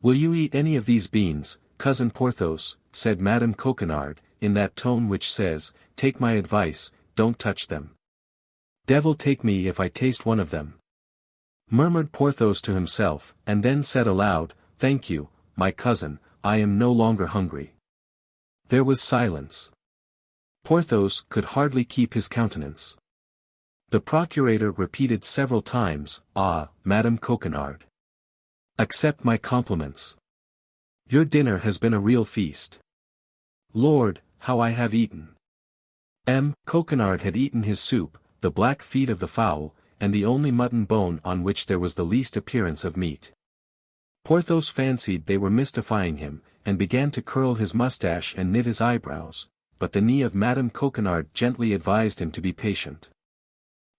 "Will you eat any of these beans, cousin Porthos?" said Madame Coquenard, in that tone which says, "Take my advice, don't touch them." Devil take me if I taste one of them. Murmured Porthos to himself, and then said aloud, "Thank you, my cousin, I am no longer hungry." There was silence. Porthos could hardly keep his countenance. The procurator repeated several times, "Ah, Madame Coquenard. Accept my compliments. Your dinner has been a real feast. Lord, how I have eaten." Coquenard had eaten his soup, the black feet of the fowl, and the only mutton bone on which there was the least appearance of meat. Porthos fancied they were mystifying him, and began to curl his mustache and knit his eyebrows, but the knee of Madame Coquenard gently advised him to be patient.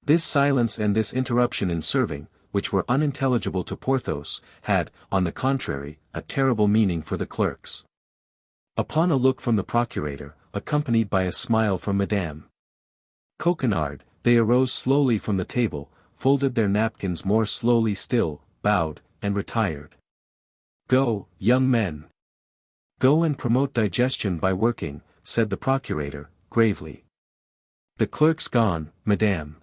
This silence and this interruption in serving, which were unintelligible to Porthos, had, on the contrary, a terrible meaning for the clerks. Upon a look from the procurator, accompanied by a smile from Madame Coquenard, they arose slowly from the table, folded their napkins more slowly still, bowed, and retired. "Go, young men. Go and promote digestion by working," said the procurator, gravely. "The clerk's gone, Madame."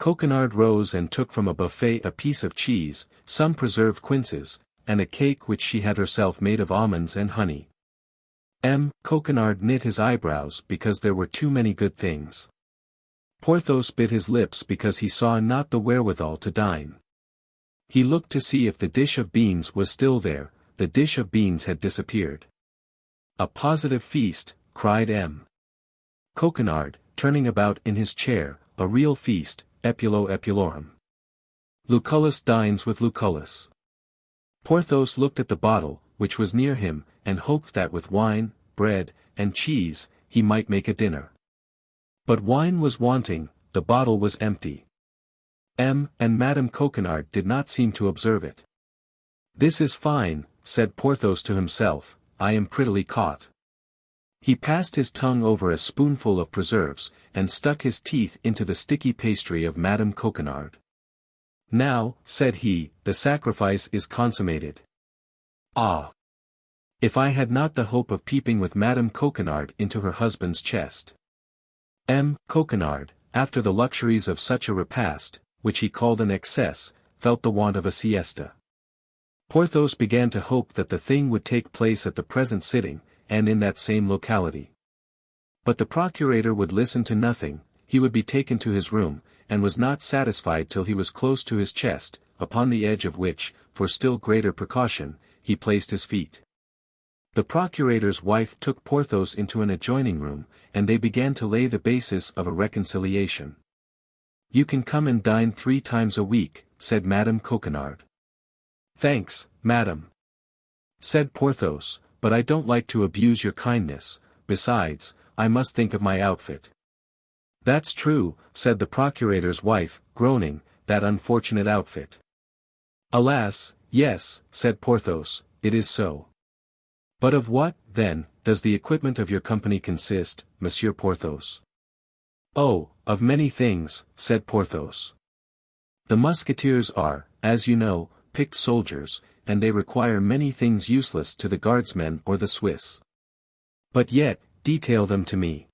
Coquenard rose and took from a buffet a piece of cheese, some preserved quinces, and a cake which she had herself made of almonds and honey. Coquenard knit his eyebrows because there were too many good things. Porthos bit his lips because he saw not the wherewithal to dine. He looked to see if the dish of beans was still there, the dish of beans had disappeared. "A positive feast," cried Coquenard, turning about in his chair, "a real feast, epulo epulorum. Lucullus dines with Lucullus." Porthos looked at the bottle, which was near him, and hoped that with wine, bread, and cheese, he might make a dinner. But wine was wanting, the bottle was empty. And Madame Coquenard did not seem to observe it. "This is fine," said Porthos to himself, "I am prettily caught." He passed his tongue over a spoonful of preserves, and stuck his teeth into the sticky pastry of Madame Coquenard. "Now," said he, "the sacrifice is consummated. Ah! If I had not the hope of peeping with Madame Coquenard into her husband's chest." Coquenard, after the luxuries of such a repast, which he called an excess, felt the want of a siesta. Porthos began to hope that the thing would take place at the present sitting, and in that same locality. But the procurator would listen to nothing, he would be taken to his room, and was not satisfied till he was close to his chest, upon the edge of which, for still greater precaution, he placed his feet. The procurator's wife took Porthos into an adjoining room, and they began to lay the basis of a reconciliation. "You can come and dine 3 times a week," said Madame Coquenard. "Thanks, madame," said Porthos, "but I don't like to abuse your kindness, besides, I must think of my outfit." "That's true," said the procurator's wife, groaning, "that unfortunate outfit." "Alas, yes," said Porthos, "it is so." "But of what, then, does the equipment of your company consist, Monsieur Porthos?" "Oh, of many things," said Porthos. "The Musketeers are, as you know, picked soldiers, and they require many things useless to the Guardsmen or the Swiss. But yet, detail them to me."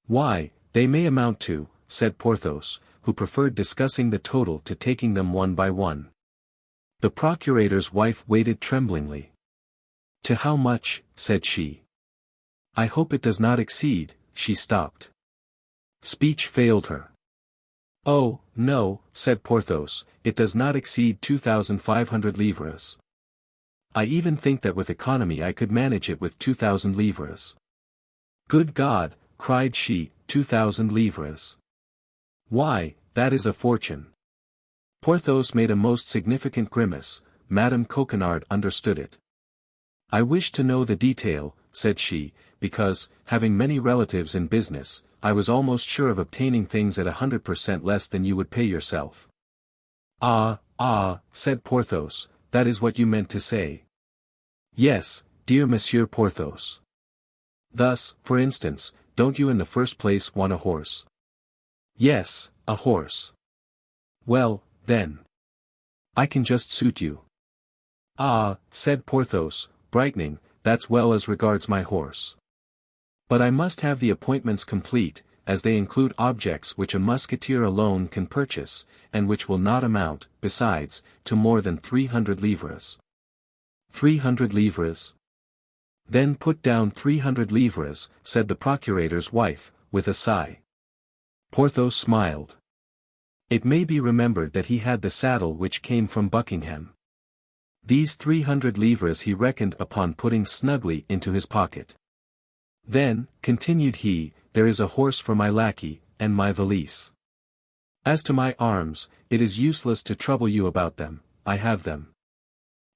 "Why, they may amount to," said Porthos, who preferred discussing the total to taking them one by one. The procurator's wife waited tremblingly. "To how much?" said she. "I hope it does not exceed," she stopped. Speech failed her. "Oh, no," said Porthos, "it does not exceed 2,500 livres. I even think that with economy I could manage it with 2,000 livres." "Good God," cried she, 2,000 livres. "Why, that is a fortune." Porthos made a most significant grimace. Madame Coquenard understood it. "I wish to know the detail," said she, "because, having many relatives in business, I was almost sure of obtaining things at 100% less than you would pay yourself." Ah, said Porthos, "that is what you meant to say." "Yes, dear Monsieur Porthos. Thus, for instance, don't you in the first place want a horse?" "Yes, a horse." "Well, then. I can just suit you." "Ah," said Porthos, brightening, "that's well as regards my horse. But I must have the appointments complete, as they include objects which a musketeer alone can purchase, and which will not amount, besides, to more than 300 livres. 300 livres? Then put down 300 livres, said the procurator's wife, with a sigh. Porthos smiled. It may be remembered that he had the saddle which came from Buckingham. These 300 livres he reckoned upon putting snugly into his pocket. Then, continued he, there is a horse for my lackey, and my valise. As to my arms, it is useless to trouble you about them, I have them.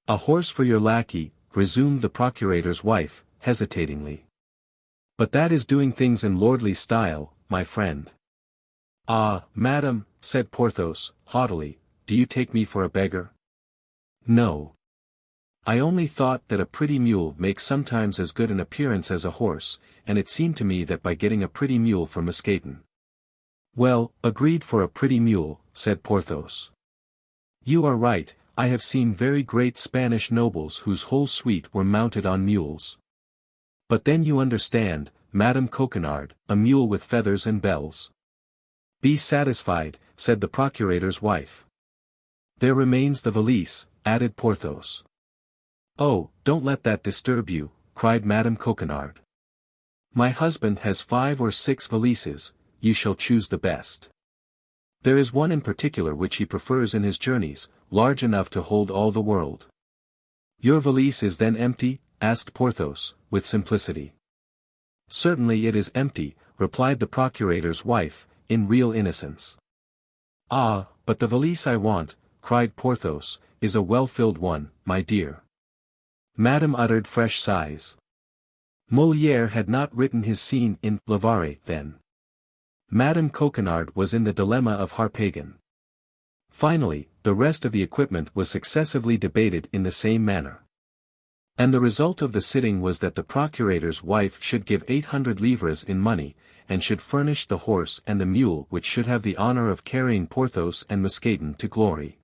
A horse for your lackey, resumed the procurator's wife, hesitatingly. But that is doing things in lordly style, my friend. Ah, madam, said Porthos, haughtily, do you take me for a beggar? No. I only thought that a pretty mule makes sometimes as good an appearance as a horse, and it seemed to me that by getting a pretty mule for Mousqueton. Well, agreed for a pretty mule, said Porthos. You are right, I have seen very great Spanish nobles whose whole suite were mounted on mules. But then you understand, Madame Coquenard, a mule with feathers and bells. Be satisfied, said the procurator's wife. There remains the valise, added Porthos. Oh, don't let that disturb you, cried Madame Coquenard. My husband has 5 or 6 valises, you shall choose the best. There is one in particular which he prefers in his journeys, large enough to hold all the world. Your valise is then empty? Asked Porthos, with simplicity. Certainly it is empty, replied the procurator's wife, in real innocence. Ah, but the valise I want, cried Porthos, is a well-filled one, my dear. Madame uttered fresh sighs. Molière had not written his scene in L'Avare then. Madame Coquenard was in the dilemma of Harpagon. Finally, the rest of the equipment was successively debated in the same manner. And the result of the sitting was that the procurator's wife should give 800 livres in money, and should furnish the horse and the mule which should have the honor of carrying Porthos and Mousqueton to glory.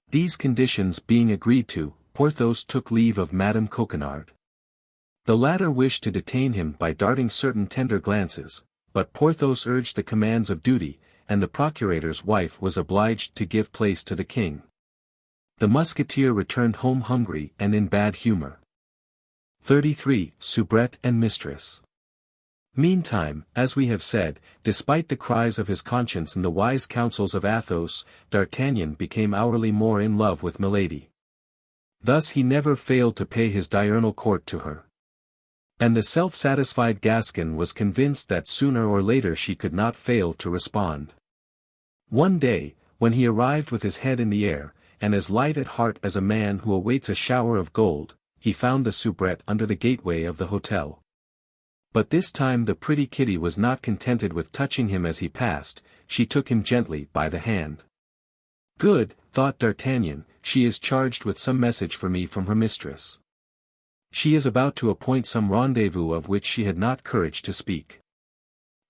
These conditions being agreed to, Porthos took leave of Madame Coquenard. The latter wished to detain him by darting certain tender glances, but Porthos urged the commands of duty, and the procurator's wife was obliged to give place to the king. The musketeer returned home hungry and in bad humor. 33. Soubrette and Mistress. Meantime, as we have said, despite the cries of his conscience and the wise counsels of Athos, D'Artagnan became hourly more in love with Milady. Thus he never failed to pay his diurnal court to her. And the self-satisfied Gascon was convinced that sooner or later she could not fail to respond. One day, when he arrived with his head in the air, and as light at heart as a man who awaits a shower of gold, he found the soubrette under the gateway of the hotel. But this time the pretty Kitty was not contented with touching him as he passed, she took him gently by the hand. Good, thought D'Artagnan, she is charged with some message for me from her mistress. She is about to appoint some rendezvous of which she had not courage to speak.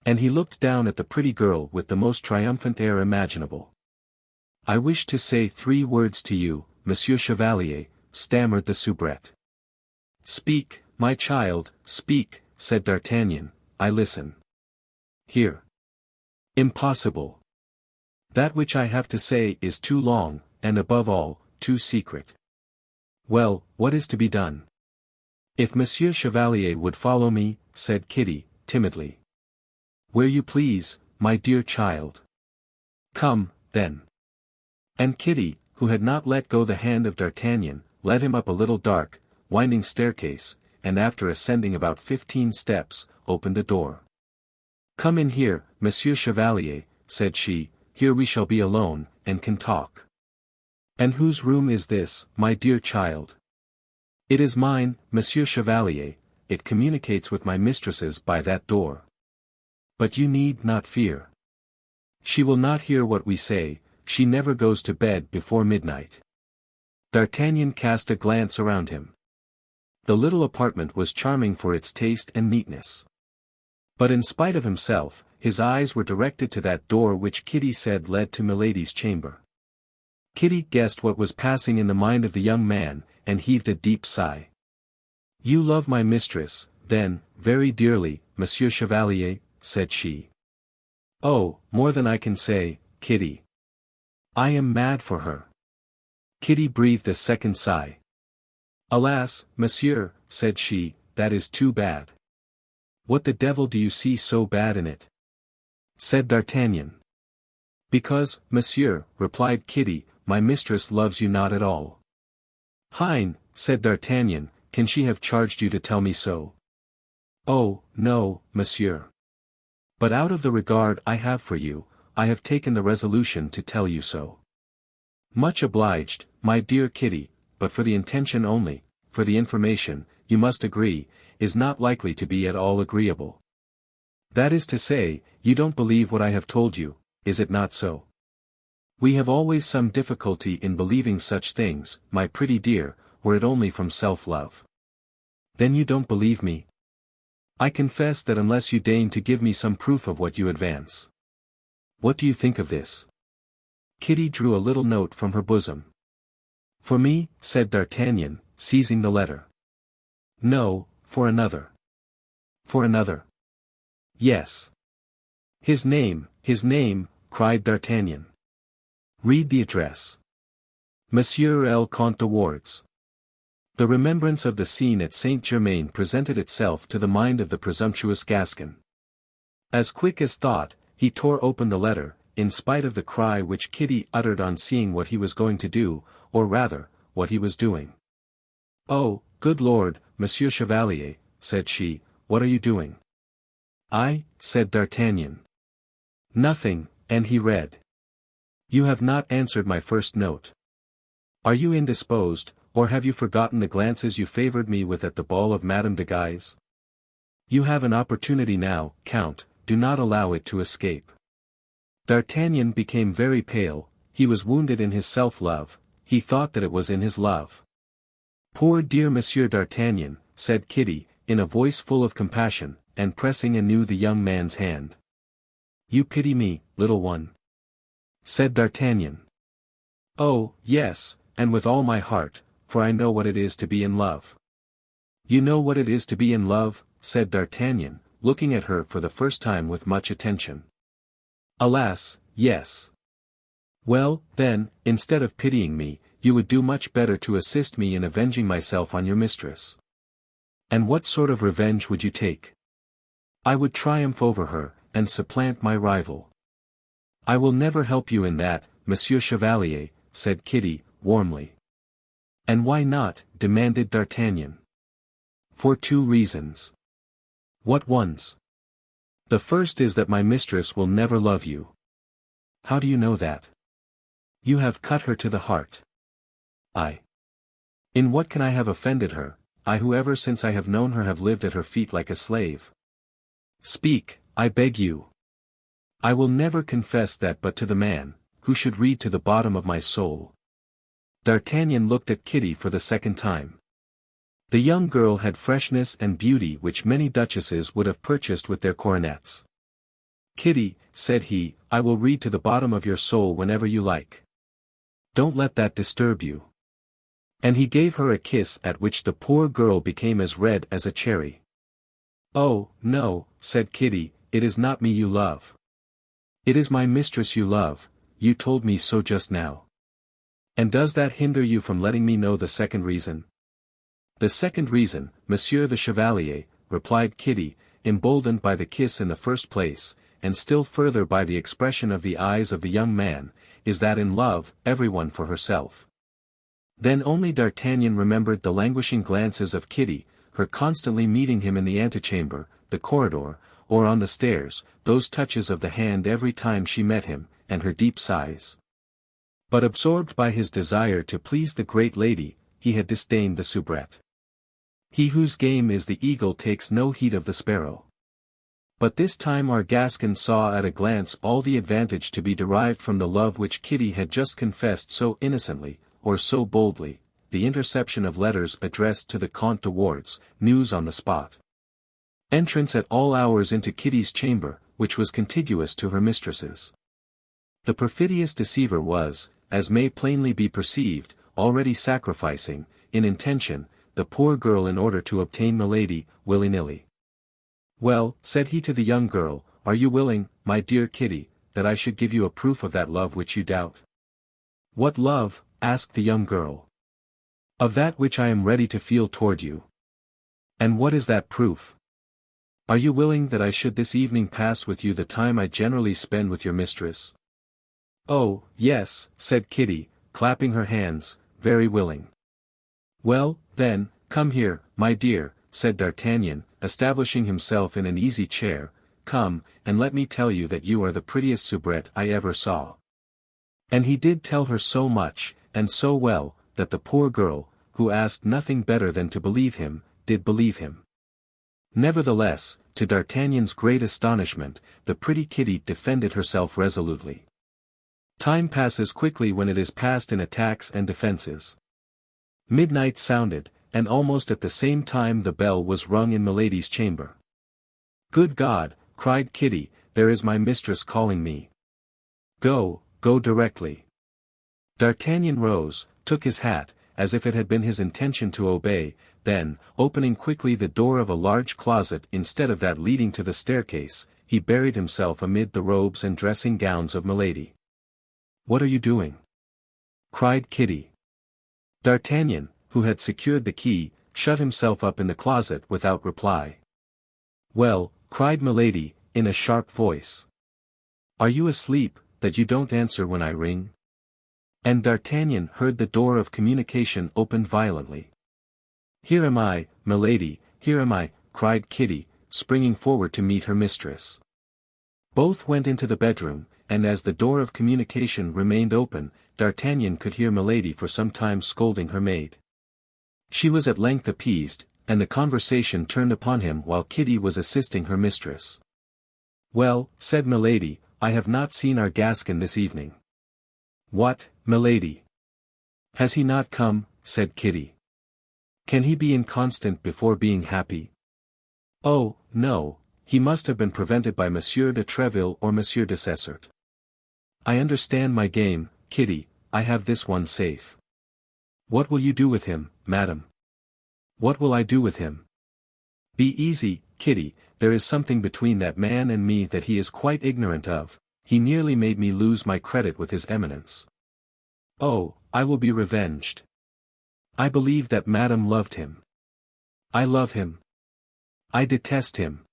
And he looked down at the pretty girl with the most triumphant air imaginable. I wish to say 3 words to you, Monsieur Chevalier, stammered the soubrette. Speak, my child, speak, said D'Artagnan, I listen. Here. Impossible. That which I have to say is too long, and above all, too secret. Well, what is to be done? If Monsieur Chevalier would follow me, said Kitty, timidly. Where you please, my dear child. Come, then. And Kitty, who had not let go the hand of D'Artagnan, led him up a little dark, winding staircase, and after ascending about 15 steps, opened a door. Come in here, Monsieur Chevalier, said she, here we shall be alone, and can talk. And whose room is this, my dear child? It is mine, Monsieur Chevalier, it communicates with my mistress's by that door. But you need not fear. She will not hear what we say, she never goes to bed before midnight. D'Artagnan cast a glance around him. The little apartment was charming for its taste and neatness. But in spite of himself, his eyes were directed to that door which Kitty said led to Milady's chamber. Kitty guessed what was passing in the mind of the young man, and heaved a deep sigh. You love my mistress, then, very dearly, Monsieur Chevalier, said she. Oh, more than I can say, Kitty. I am mad for her. Kitty breathed a second sigh. Alas, monsieur, said she, that is too bad. What the devil do you see so bad in it? Said D'Artagnan. Because, monsieur, replied Kitty, my mistress loves you not at all. Hein, said D'Artagnan, can she have charged you to tell me so? Oh, no, monsieur. But out of the regard I have for you, I have taken the resolution to tell you so. Much obliged, my dear Kitty, but for the intention only, for the information, you must agree, is not likely to be at all agreeable. That is to say, you don't believe what I have told you, is it not so? We have always some difficulty in believing such things, my pretty dear, were it only from self-love. Then you don't believe me? I confess that unless you deign to give me some proof of what you advance. What do you think of this? Kitty drew a little note from her bosom. For me, said D'Artagnan, seizing the letter. No, for another. For another. Yes. His name, cried D'Artagnan. Read the address. Monsieur le Comte de Wardes. The remembrance of the scene at Saint-Germain presented itself to the mind of the presumptuous Gascon. As quick as thought, he tore open the letter, in spite of the cry which Kitty uttered on seeing what he was going to do, or rather, what he was doing. Oh, good Lord, Monsieur Chevalier, said she, what are you doing? I, said D'Artagnan. Nothing, and he read. You have not answered my first note. Are you indisposed, or have you forgotten the glances you favored me with at the ball of Madame de Guise? You have an opportunity now, Count, do not allow it to escape. D'Artagnan became very pale, he was wounded in his self-love, he thought that it was in his love. Poor dear Monsieur D'Artagnan, said Kitty, in a voice full of compassion, and pressing anew the young man's hand. You pity me, little one? Said D'Artagnan. Oh, yes, and with all my heart, for I know what it is to be in love. You know what it is to be in love, said D'Artagnan, looking at her for the first time with much attention. Alas, yes. Well, then, instead of pitying me, you would do much better to assist me in avenging myself on your mistress. And what sort of revenge would you take? I would triumph over her, and supplant my rival. I will never help you in that, Monsieur Chevalier, said Kitty, warmly. And why not? Demanded D'Artagnan. For two reasons. What ones? The first is that my mistress will never love you. How do you know that? You have cut her to the heart. In what can I have offended her, I who ever since I have known her have lived at her feet like a slave? Speak, I beg you. I will never confess that but to the man, who should read to the bottom of my soul. D'Artagnan looked at Kitty for the second time. The young girl had freshness and beauty which many duchesses would have purchased with their coronets. Kitty, said he, I will read to the bottom of your soul whenever you like. Don't let that disturb you. And he gave her a kiss at which the poor girl became as red as a cherry. Oh, no, said Kitty, it is not me you love. It is my mistress you love, you told me so just now. And does that hinder you from letting me know the second reason? The second reason, Monsieur the Chevalier, replied Kitty, emboldened by the kiss in the first place, and still further by the expression of the eyes of the young man, is that in love, everyone for herself. Then only D'Artagnan remembered the languishing glances of Kitty, her constantly meeting him in the antechamber, the corridor, or on the stairs, those touches of the hand every time she met him, and her deep sighs. But absorbed by his desire to please the great lady, he had disdained the soubrette. He whose game is the eagle takes no heed of the sparrow. But this time our Gascon saw at a glance all the advantage to be derived from the love which Kitty had just confessed so innocently, or so boldly, the interception of letters addressed to the Comte de Wardes, news on the spot. Entrance at all hours into Kitty's chamber, which was contiguous to her mistress's. The perfidious deceiver was, as may plainly be perceived, already sacrificing, in intention, the poor girl in order to obtain Milady, willy-nilly. Well, said he to the young girl, are you willing, my dear Kitty, that I should give you a proof of that love which you doubt?" "What love?" asked the young girl. "Of that which I am ready to feel toward you." "And what is that proof? Are you willing that I should this evening pass with you the time I generally spend with your mistress?" "Oh, yes," said Kitty, clapping her hands, "very willing." "Well, then, come here, my dear," said D'Artagnan, establishing himself in an easy chair, "come, and let me tell you that you are the prettiest soubrette I ever saw." And he did tell her so much, and so well, that the poor girl, who asked nothing better than to believe him, did believe him. Nevertheless, to D'Artagnan's great astonishment, the pretty Kitty defended herself resolutely. Time passes quickly when it is passed in attacks and defenses. Midnight sounded, and almost at the same time the bell was rung in Milady's chamber. "Good God!" cried Kitty, "there is my mistress calling me. Go directly." D'Artagnan rose, took his hat, as if it had been his intention to obey, then, opening quickly the door of a large closet instead of that leading to the staircase, he buried himself amid the robes and dressing gowns of Milady. "What are you doing?" cried Kitty. D'Artagnan, who had secured the key, shut himself up in the closet without reply. "Well," cried Milady, in a sharp voice. "Are you asleep, that you don't answer when I ring?" And D'Artagnan heard the door of communication opened violently. "Here am I, Milady, here am I," cried Kitty, springing forward to meet her mistress. Both went into the bedroom, and as the door of communication remained open, D'Artagnan could hear Milady for some time scolding her maid. She was at length appeased, and the conversation turned upon him while Kitty was assisting her mistress. "Well," said Milady, "I have not seen our Gascon this evening." "What, Milady? Has he not come?" said Kitty. "Can he be inconstant before being happy?" "Oh, no, he must have been prevented by Monsieur de Treville or Monsieur de Cessert." "I understand my game, Kitty, I have this one safe." "What will you do with him, madam?" "What will I do with him? Be easy, Kitty, there is something between that man and me that he is quite ignorant of. He nearly made me lose my credit with his eminence. Oh, I will be revenged. I believe that madam loved him. I love him. I detest him.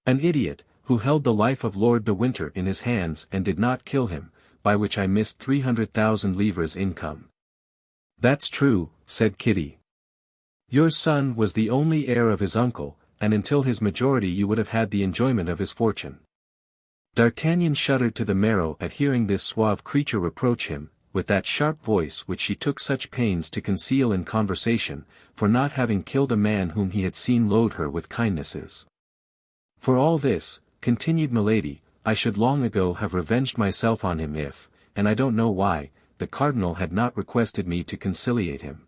An idiot, who held the life of Lord de Winter in his hands and did not kill him, by which I missed 300,000 livres income." "That's true," said Kitty. "Your son was the only heir of his uncle, and until his majority you would have had the enjoyment of his fortune." D'Artagnan shuddered to the marrow at hearing this suave creature reproach him, with that sharp voice which she took such pains to conceal in conversation, for not having killed a man whom he had seen load her with kindnesses. "For all this," continued Milady, "I should long ago have revenged myself on him if, and I don't know why, the cardinal had not requested me to conciliate him."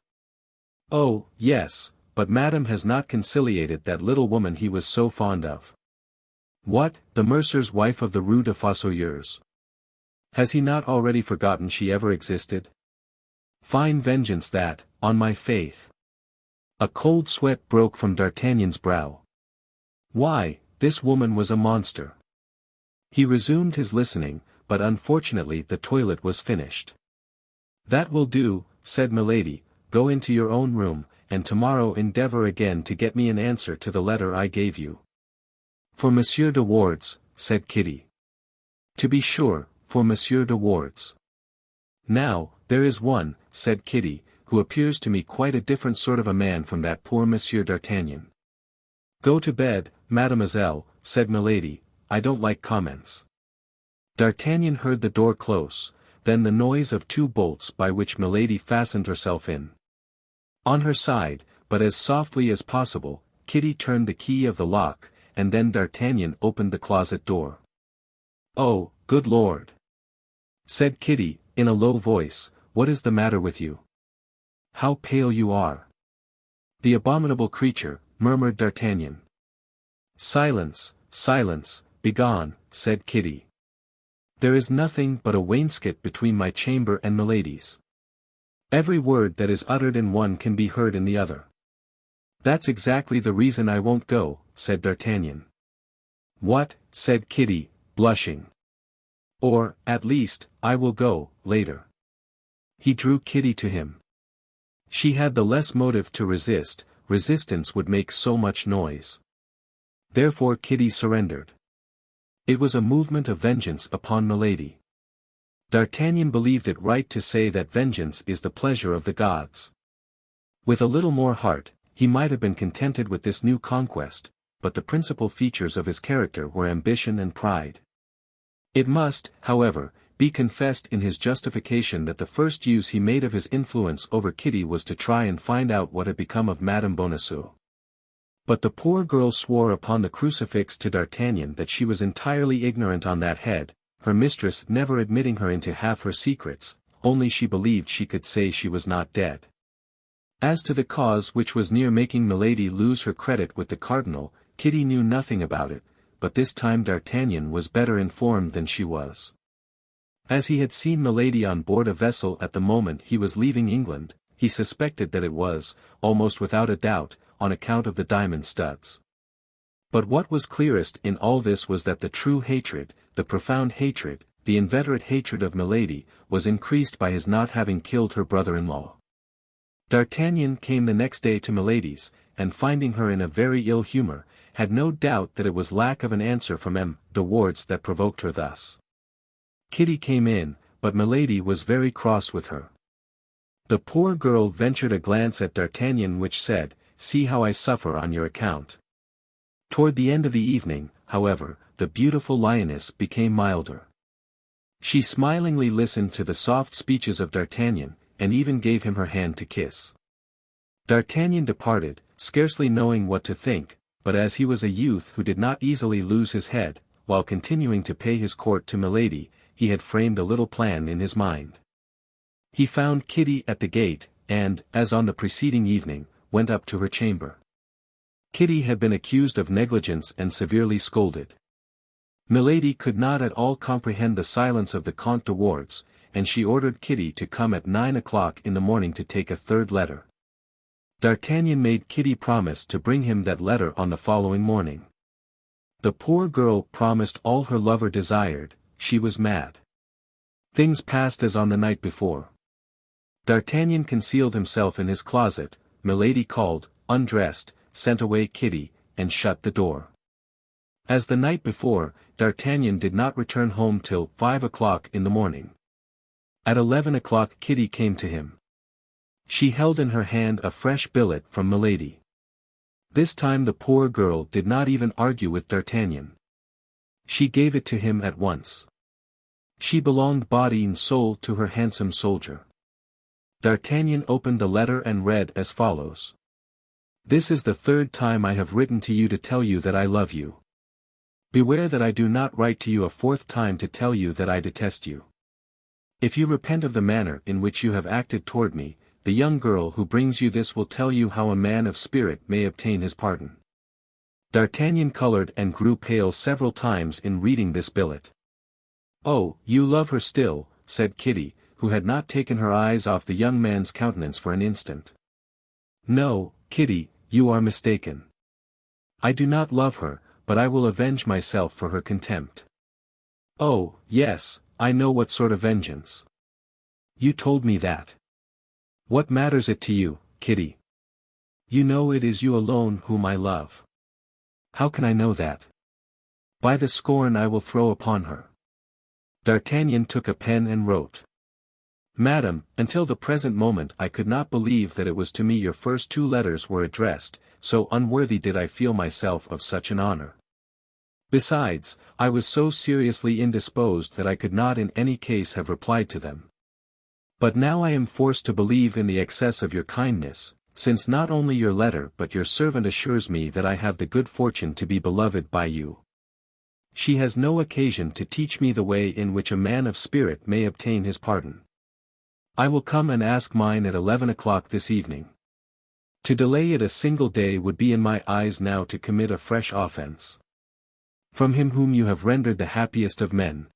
"Oh, yes, but madame has not conciliated that little woman he was so fond of." "What, the mercer's wife of the Rue de Fossoyeurs? Has he not already forgotten she ever existed? Fine vengeance that, on my faith." A cold sweat broke from D'Artagnan's brow. Why, this woman was a monster. He resumed his listening, but unfortunately the toilet was finished. "That will do," said Milady, "go into your own room, and tomorrow endeavour again to get me an answer to the letter I gave you." "For Monsieur de Wardes," said Kitty. "To be sure, for Monsieur de Wardes." "Now, there is one," said Kitty, "who appears to me quite a different sort of a man from that poor Monsieur d'Artagnan." "Go to bed, mademoiselle," said Milady, "I don't like comments." D'Artagnan heard the door close, then the noise of two bolts by which Milady fastened herself in. On her side, but as softly as possible, Kitty turned the key of the lock, and then D'Artagnan opened the closet door. "Oh, good Lord!" said Kitty, in a low voice, "what is the matter with you? How pale you are!" "The abominable creature," murmured D'Artagnan. "Silence, silence, begone," said Kitty. "There is nothing but a wainscot between my chamber and Milady's. Every word that is uttered in one can be heard in the other." "That's exactly the reason I won't go," said D'Artagnan. "What?" said Kitty, blushing. "Or, at least, I will go, later." He drew Kitty to him. She had the less motive to resist, resistance would make so much noise. Therefore Kitty surrendered. It was a movement of vengeance upon Milady. D'Artagnan believed it right to say that vengeance is the pleasure of the gods. With a little more heart, he might have been contented with this new conquest, but the principal features of his character were ambition and pride. It must, however, be confessed in his justification that the first use he made of his influence over Kitty was to try and find out what had become of Madame Bonacieux. But the poor girl swore upon the crucifix to D'Artagnan that she was entirely ignorant on that head, her mistress never admitting her into half her secrets, only she believed she could say she was not dead. As to the cause which was near making Milady lose her credit with the cardinal, Kitty knew nothing about it, but this time D'Artagnan was better informed than she was. As he had seen Milady on board a vessel at the moment he was leaving England, he suspected that it was, almost without a doubt, on account of the diamond studs. But what was clearest in all this was that the true hatred, the profound hatred, the inveterate hatred of Milady, was increased by his not having killed her brother-in-law. D'Artagnan came the next day to Milady's, and finding her in a very ill humor, had no doubt that it was lack of an answer from de Wardes that provoked her thus. Kitty came in, but Milady was very cross with her. The poor girl ventured a glance at D'Artagnan which said, "See how I suffer on your account." Toward the end of the evening, however, the beautiful lioness became milder. She smilingly listened to the soft speeches of D'Artagnan, and even gave him her hand to kiss. D'Artagnan departed, scarcely knowing what to think, but as he was a youth who did not easily lose his head, while continuing to pay his court to Milady, he had framed a little plan in his mind. He found Kitty at the gate, and, as on the preceding evening, went up to her chamber. Kitty had been accused of negligence and severely scolded. Milady could not at all comprehend the silence of the Comte de Wardes, and she ordered Kitty to come at 9 o'clock in the morning to take a third letter. D'Artagnan made Kitty promise to bring him that letter on the following morning. The poor girl promised all her lover desired, she was mad. Things passed as on the night before. D'Artagnan concealed himself in his closet, Milady called, undressed, sent away Kitty, and shut the door. As the night before, D'Artagnan did not return home till 5 o'clock in the morning. At 11 o'clock Kitty came to him. She held in her hand a fresh billet from Milady. This time the poor girl did not even argue with D'Artagnan. She gave it to him at once. She belonged body and soul to her handsome soldier. D'Artagnan opened the letter and read as follows. "This is the third time I have written to you to tell you that I love you. Beware that I do not write to you a fourth time to tell you that I detest you. If you repent of the manner in which you have acted toward me, the young girl who brings you this will tell you how a man of spirit may obtain his pardon." D'Artagnan colored and grew pale several times in reading this billet. "Oh, you love her still," said Kitty, who had not taken her eyes off the young man's countenance for an instant. "No, Kitty, you are mistaken. I do not love her, but I will avenge myself for her contempt." "Oh, yes, I know what sort of vengeance. You told me that. What matters it to you, Kitty? You know it is you alone whom I love." "How can I know that?" "By the scorn I will throw upon her." D'Artagnan took a pen and wrote. "Madam, until the present moment I could not believe that it was to me your first two letters were addressed, so unworthy did I feel myself of such an honor. Besides, I was so seriously indisposed that I could not in any case have replied to them. But now I am forced to believe in the excess of your kindness, since not only your letter but your servant assures me that I have the good fortune to be beloved by you. She has no occasion to teach me the way in which a man of spirit may obtain his pardon. I will come and ask mine at 11 o'clock this evening. To delay it a single day would be in my eyes now to commit a fresh offense. From him whom you have rendered the happiest of men.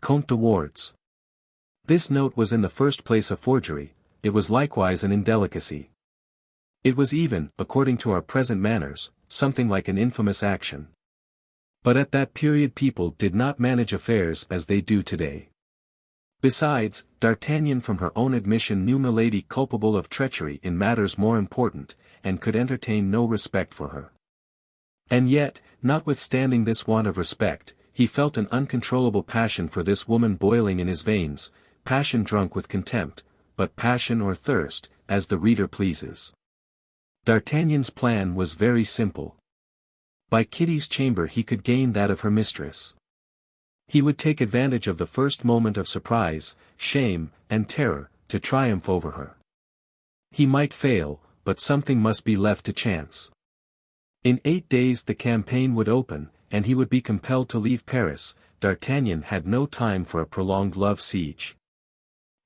Comte de Wardes." This note was in the first place a forgery, it was likewise an indelicacy. It was even, according to our present manners, something like an infamous action. But at that period people did not manage affairs as they do today. Besides, D'Artagnan from her own admission knew Milady culpable of treachery in matters more important, and could entertain no respect for her. And yet, notwithstanding this want of respect, he felt an uncontrollable passion for this woman boiling in his veins, passion drunk with contempt, but passion or thirst, as the reader pleases. D'Artagnan's plan was very simple. By Kitty's chamber he could gain that of her mistress. He would take advantage of the first moment of surprise, shame, and terror, to triumph over her. He might fail, but something must be left to chance. In 8 days the campaign would open, and he would be compelled to leave Paris. D'Artagnan had no time for a prolonged love siege.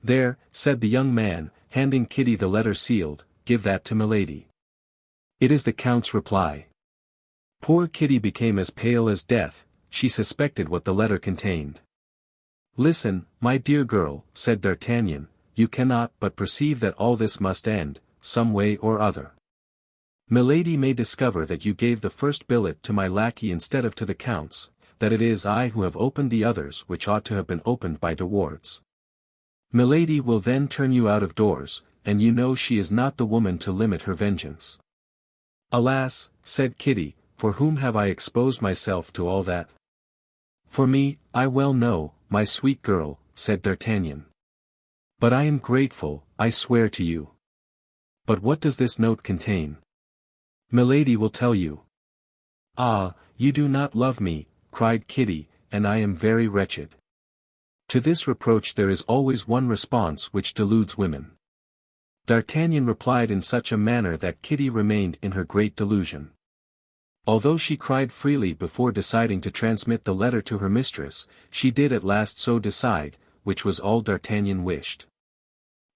"There," said the young man, handing Kitty the letter sealed, "give that to Milady." "It is the Count's reply." Poor Kitty became as pale as death. She suspected what the letter contained. "Listen, my dear girl," said D'Artagnan, "you cannot but perceive that all this must end, some way or other. Milady may discover that you gave the first billet to my lackey instead of to the Count's, that it is I who have opened the others which ought to have been opened by De Wardes. Milady will then turn you out of doors, and you know she is not the woman to limit her vengeance." "Alas," said Kitty, "for whom have I exposed myself to all that?" "For me, I well know, my sweet girl," said D'Artagnan. "But I am grateful, I swear to you. But what does this note contain?" "Milady will tell you." "Ah, you do not love me," cried Kitty, "and I am very wretched." To this reproach there is always one response which deludes women. D'Artagnan replied in such a manner that Kitty remained in her great delusion. Although she cried freely before deciding to transmit the letter to her mistress, she did at last so decide, which was all D'Artagnan wished.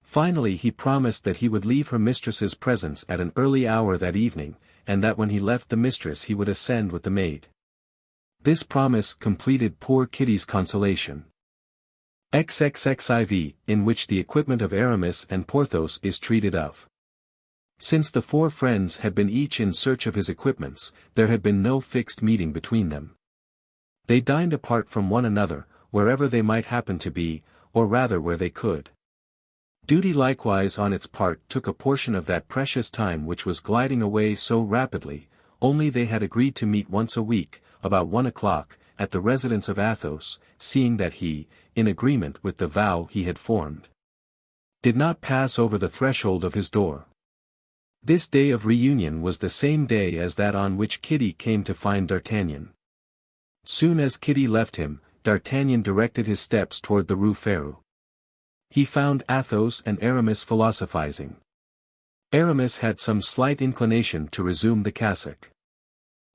Finally he promised that he would leave her mistress's presence at an early hour that evening, and that when he left the mistress he would ascend with the maid. This promise completed poor Kitty's consolation. XXXIV, in which the equipment of Aramis and Porthos is treated of. Since the four friends had been each in search of his equipments, there had been no fixed meeting between them. They dined apart from one another, wherever they might happen to be, or rather where they could. Duty likewise on its part took a portion of that precious time which was gliding away so rapidly, only they had agreed to meet once a week, about 1 o'clock, at the residence of Athos, seeing that he, in agreement with the vow he had formed, did not pass over the threshold of his door. This day of reunion was the same day as that on which Kitty came to find D'Artagnan. Soon as Kitty left him, D'Artagnan directed his steps toward the Rue Férou. He found Athos and Aramis philosophizing. Aramis had some slight inclination to resume the cassock.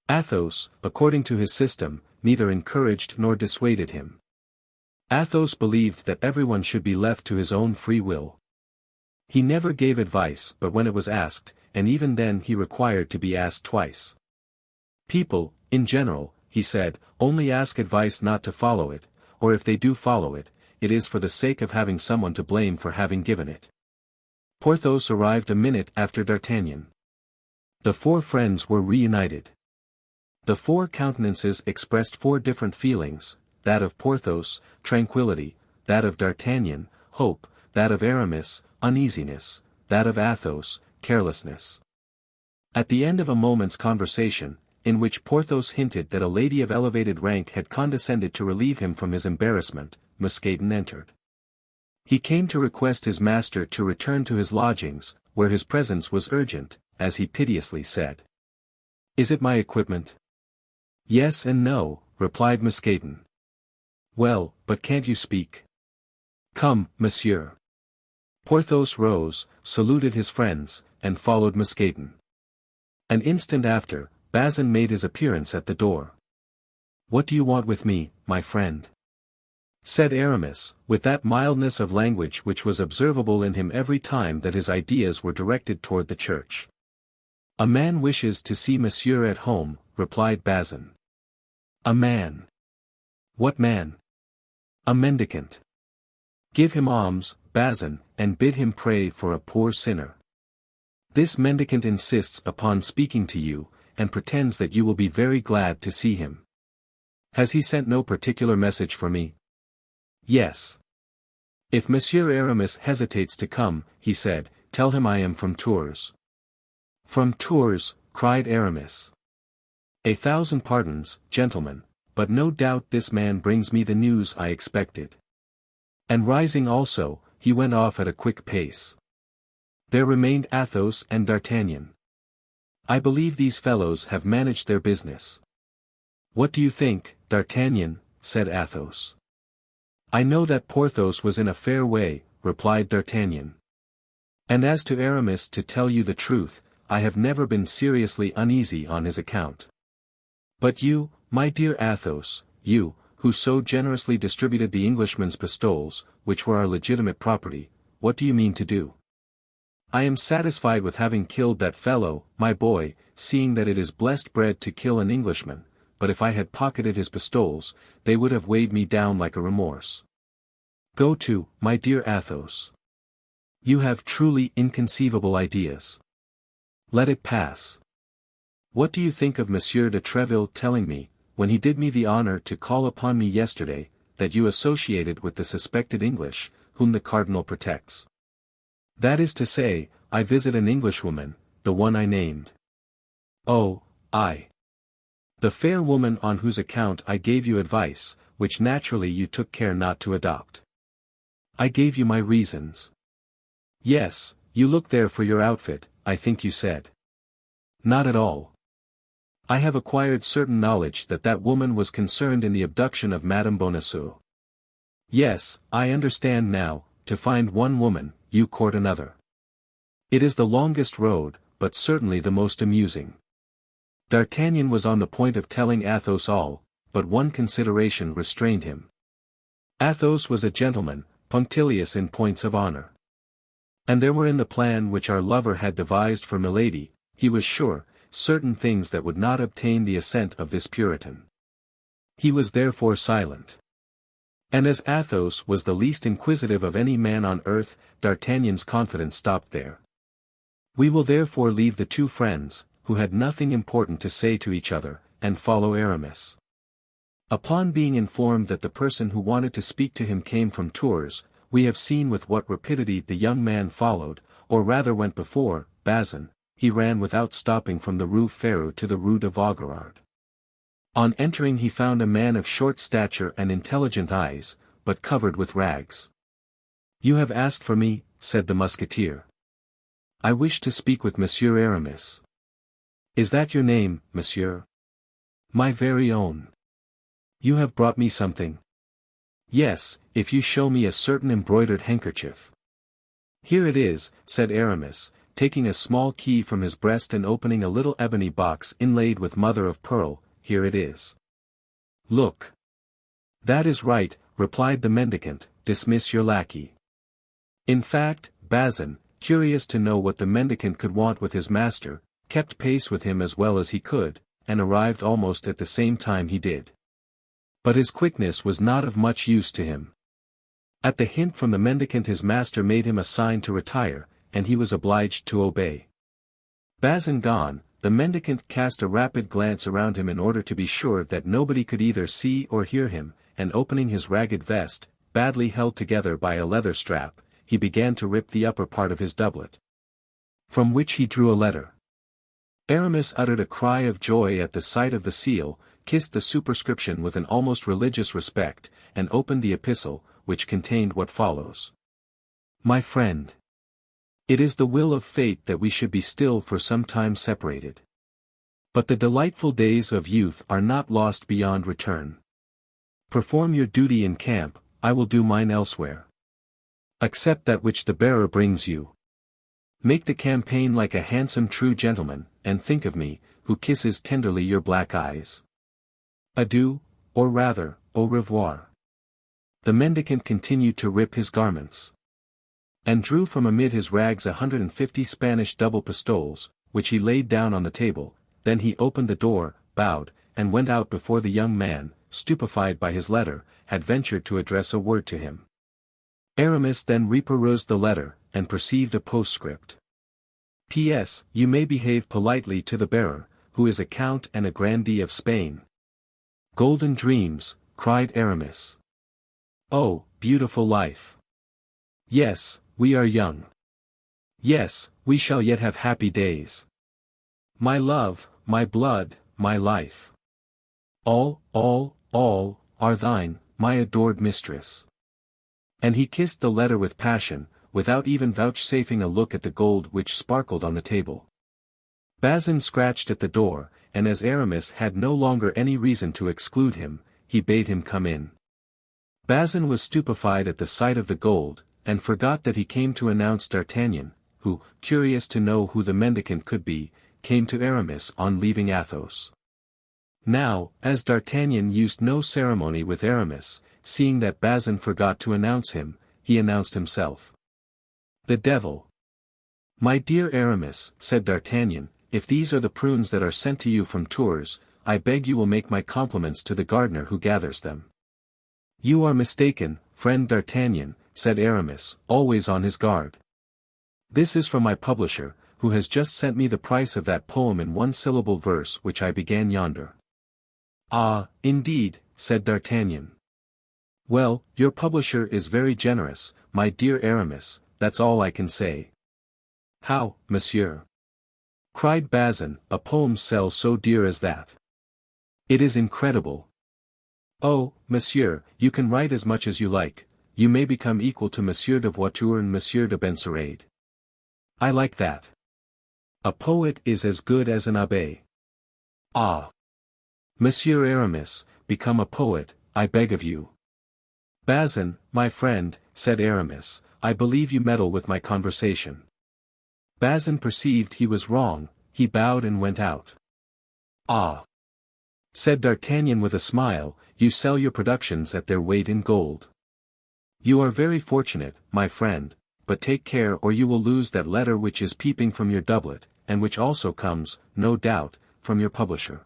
Athos, according to his system, neither encouraged nor dissuaded him. Athos believed that everyone should be left to his own free will. He never gave advice but when it was asked, and even then he required to be asked twice. People, in general, he said, only ask advice not to follow it, or if they do follow it, it is for the sake of having someone to blame for having given it. Porthos arrived a minute after D'Artagnan. The four friends were reunited. The four countenances expressed four different feelings, that of Porthos, tranquillity, that of D'Artagnan, hope, that of Aramis, uneasiness, that of Athos, carelessness. At the end of a moment's conversation, in which Porthos hinted that a lady of elevated rank had condescended to relieve him from his embarrassment, Mousqueton entered. He came to request his master to return to his lodgings, where his presence was urgent, as he piteously said. "Is it my equipment?" "Yes and no," replied Mousqueton. "Well, but can't you speak?" "Come, monsieur." Porthos rose, saluted his friends, and followed Mousqueton. An instant after, Bazin made his appearance at the door. "What do you want with me, my friend?" said Aramis, with that mildness of language which was observable in him every time that his ideas were directed toward the church. "A man wishes to see monsieur at home," replied Bazin. "A man? What man?" "A mendicant. Give him alms, Bazin, and bid him pray for a poor sinner. This mendicant insists upon speaking to you, and pretends that you will be very glad to see him." Has he sent no particular message for me? Yes. If Monsieur Aramis hesitates to come, he said, tell him I am from Tours. From Tours, cried Aramis. 1,000 pardons, gentlemen, but no doubt this man brings me the news I expected. And rising also, he went off at a quick pace. There remained Athos and D'Artagnan. I believe these fellows have managed their business. What do you think, D'Artagnan? Said Athos. I know that Porthos was in a fair way, replied D'Artagnan. And as to Aramis, to tell you the truth, I have never been seriously uneasy on his account. But you, my dear Athos, you, who so generously distributed the Englishman's pistoles, which were our legitimate property, what do you mean to do? I am satisfied with having killed that fellow, my boy, seeing that it is blessed bread to kill an Englishman, but if I had pocketed his pistoles, they would have weighed me down like a remorse. Go to, my dear Athos. You have truly inconceivable ideas. Let it pass. What do you think of Monsieur de Treville telling me, when he did me the honor to call upon me yesterday, that you associated with the suspected English, whom the cardinal protects? That is to say, I visit an Englishwoman, the one I named. Oh, I. The fair woman on whose account I gave you advice, which naturally you took care not to adopt. I gave you my reasons. Yes, you looked there for your outfit, I think you said. Not at all. I have acquired certain knowledge that that woman was concerned in the abduction of Madame Bonacieux. Yes, I understand now, to find one woman, you court another. It is the longest road, but certainly the most amusing. D'Artagnan was on the point of telling Athos all, but one consideration restrained him. Athos was a gentleman, punctilious in points of honor. And there were in the plan which our lover had devised for Milady, he was sure, certain things that would not obtain the assent of this Puritan. He was therefore silent. And as Athos was the least inquisitive of any man on earth, D'Artagnan's confidence stopped there. We will therefore leave the two friends, who had nothing important to say to each other, and follow Aramis. Upon being informed that the person who wanted to speak to him came from Tours, we have seen with what rapidity the young man followed, or rather went before, Bazin. He ran without stopping from the Rue Férou to the Rue de Vaugirard. On entering he found a man of short stature and intelligent eyes, but covered with rags. You have asked for me, said the musketeer. I wish to speak with Monsieur Aramis. Is that your name, monsieur? My very own. You have brought me something. Yes, if you show me a certain embroidered handkerchief. Here it is, said Aramis, taking a small key from his breast and opening a little ebony box inlaid with mother of pearl. Here it is. Look. That is right, replied the mendicant, dismiss your lackey. In fact, Bazin, curious to know what the mendicant could want with his master, kept pace with him as well as he could, and arrived almost at the same time he did. But his quickness was not of much use to him. At the hint from the mendicant his master made him a sign to retire, and he was obliged to obey. Bazin gone, the mendicant cast a rapid glance around him in order to be sure that nobody could either see or hear him, and opening his ragged vest, badly held together by a leather strap, he began to rip the upper part of his doublet, from which he drew a letter. Aramis uttered a cry of joy at the sight of the seal, kissed the superscription with an almost religious respect, and opened the epistle, which contained what follows. My friend. It is the will of fate that we should be still for some time separated. But the delightful days of youth are not lost beyond return. Perform your duty in camp, I will do mine elsewhere. Accept that which the bearer brings you. Make the campaign like a handsome true gentleman, and think of me, who kisses tenderly your black eyes. Adieu, or rather, au revoir. The mendicant continued to rip his garments, and drew from amid his rags 150 Spanish double pistoles, which he laid down on the table. Then he opened the door, bowed, and went out before the young man, stupefied by his letter, had ventured to address a word to him. Aramis then reperused the letter, and perceived a postscript. P.S. You may behave politely to the bearer, who is a count and a grandee of Spain. Golden dreams, cried Aramis. Oh, beautiful life. Yes, we are young. Yes, we shall yet have happy days. My love, my blood, my life. All, are thine, my adored mistress. And he kissed the letter with passion, without even vouchsafing a look at the gold which sparkled on the table. Bazin scratched at the door, and as Aramis had no longer any reason to exclude him, he bade him come in. Bazin was stupefied at the sight of the gold, and forgot that he came to announce D'Artagnan, who, curious to know who the mendicant could be, came to Aramis on leaving Athos. Now, as D'Artagnan used no ceremony with Aramis, seeing that Bazin forgot to announce him, he announced himself. The devil! My dear Aramis, said D'Artagnan, if these are the prunes that are sent to you from Tours, I beg you will make my compliments to the gardener who gathers them. You are mistaken, friend D'Artagnan, said Aramis, always on his guard. This is from my publisher, who has just sent me the price of that poem in one-syllable verse which I began yonder. Ah, indeed, said D'Artagnan. Well, your publisher is very generous, my dear Aramis, that's all I can say. How, monsieur? Cried Bazin, a poem sells so dear as that? It is incredible. Oh, monsieur, you can write as much as you like, you may become equal to Monsieur de Voiture and Monsieur de Benserade. I like that. A poet is as good as an abbé. Ah! Monsieur Aramis, become a poet, I beg of you. Bazin, my friend, said Aramis, I believe you meddle with my conversation. Bazin perceived he was wrong, he bowed and went out. Ah! Said D'Artagnan with a smile, you sell your productions at their weight in gold. You are very fortunate, my friend, but take care or you will lose that letter which is peeping from your doublet, and which also comes, no doubt, from your publisher.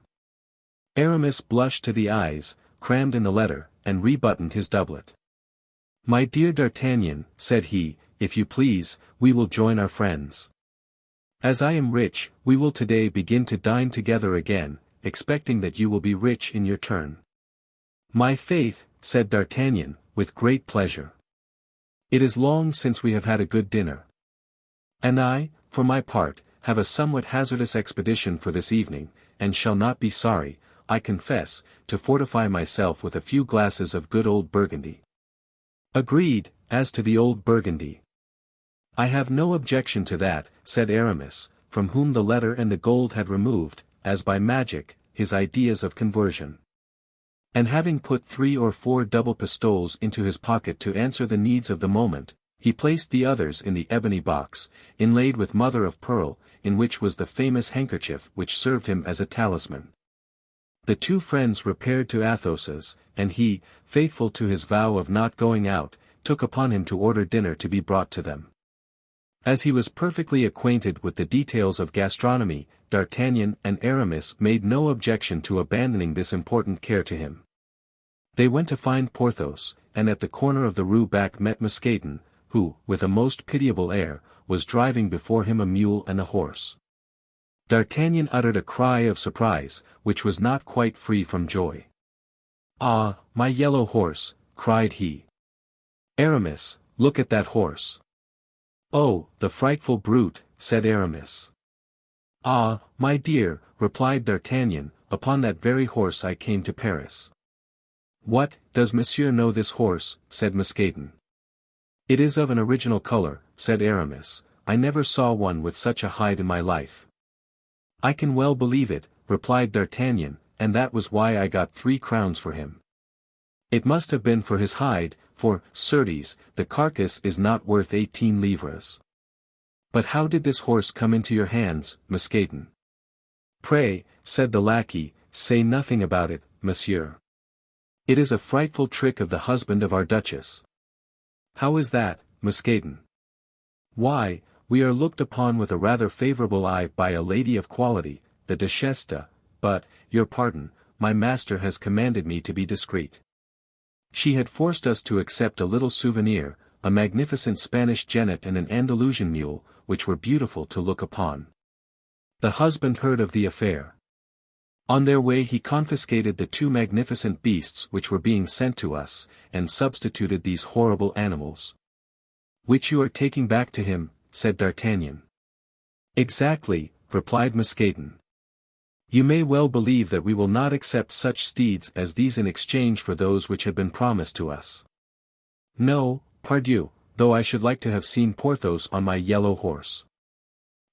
Aramis blushed to the eyes, crammed in the letter, and rebuttoned his doublet. My dear D'Artagnan, said he, if you please, we will join our friends. As I am rich, we will today begin to dine together again, expecting that you will be rich in your turn. My faith, said D'Artagnan, with great pleasure. It is long since we have had a good dinner. And I, for my part, have a somewhat hazardous expedition for this evening, and shall not be sorry, I confess, to fortify myself with a few glasses of good old Burgundy. Agreed, as to the old Burgundy. I have no objection to that, said Aramis, from whom the letter and the gold had removed, as by magic, his ideas of conversion. And having put 3 or 4 double pistoles into his pocket to answer the needs of the moment, he placed the others in the ebony box, inlaid with mother of pearl, in which was the famous handkerchief which served him as a talisman. The two friends repaired to Athos's, and he, faithful to his vow of not going out, took upon him to order dinner to be brought to them. As he was perfectly acquainted with the details of gastronomy, D'Artagnan and Aramis made no objection to abandoning this important care to him. They went to find Porthos, and at the corner of the Rue Bac met Mousqueton, who, with a most pitiable air, was driving before him a mule and a horse. D'Artagnan uttered a cry of surprise, which was not quite free from joy. Ah, my yellow horse, cried he. Aramis, look at that horse. Oh, the frightful brute, said Aramis. Ah, my dear, replied D'Artagnan, upon that very horse I came to Paris. What, does monsieur know this horse, said Mousqueton. It is of an original color, said Aramis, I never saw one with such a hide in my life. I can well believe it, replied D'Artagnan, and that was why I got 3 crowns for him. It must have been for his hide, for, certes, the carcass is not worth 18 livres. But how did this horse come into your hands, Mousqueton? Pray, said the lackey, say nothing about it, monsieur. It is a frightful trick of the husband of our Duchess. How is that, Mousqueton? Why, we are looked upon with a rather favourable eye by a lady of quality, the Duchesse de, but, your pardon, my master has commanded me to be discreet. She had forced us to accept a little souvenir, a magnificent Spanish jennet and an Andalusian mule, which were beautiful to look upon. The husband heard of the affair. On their way he confiscated the 2 magnificent beasts which were being sent to us, and substituted these horrible animals. Which you are taking back to him, said D'Artagnan. Exactly, replied Mousqueton. You may well believe that we will not accept such steeds as these in exchange for those which have been promised to us. No, pardieu, though I should like to have seen Porthos on my yellow horse.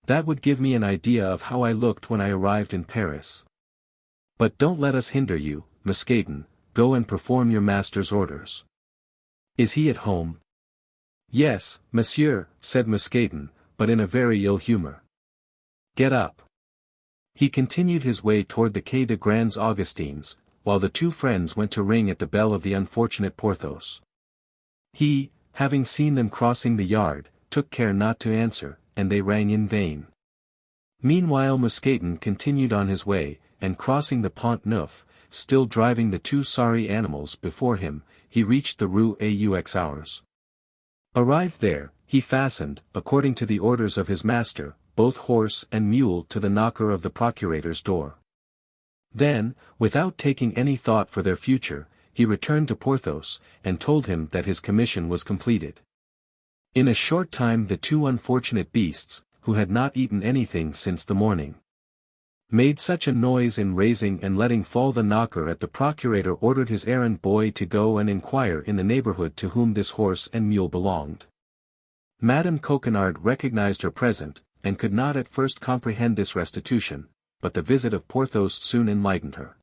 That would give me an idea of how I looked when I arrived in Paris. But don't let us hinder you, Mousqueton, go and perform your master's orders. Is he at home? Yes, monsieur, said Mousqueton, but in a very ill humor. Get up. He continued his way toward the Quai des Grands Augustins, while the 2 friends went to ring at the bell of the unfortunate Porthos. He, having seen them crossing the yard, took care not to answer, and they rang in vain. Meanwhile Mousqueton continued on his way, and crossing the Pont Neuf, still driving the 2 sorry animals before him, he reached the Rue aux. Arrived there, he fastened, according to the orders of his master, both horse and mule to the knocker of the procurator's door. Then, without taking any thought for their future, he returned to Porthos, and told him that his commission was completed. In a short time the 2 unfortunate beasts, who had not eaten anything since the morning, made such a noise in raising and letting fall the knocker that the procurator ordered his errand boy to go and inquire in the neighborhood to whom this horse and mule belonged. Madame Coquenard recognized her present, and could not at first comprehend this restitution, but the visit of Porthos soon enlightened her.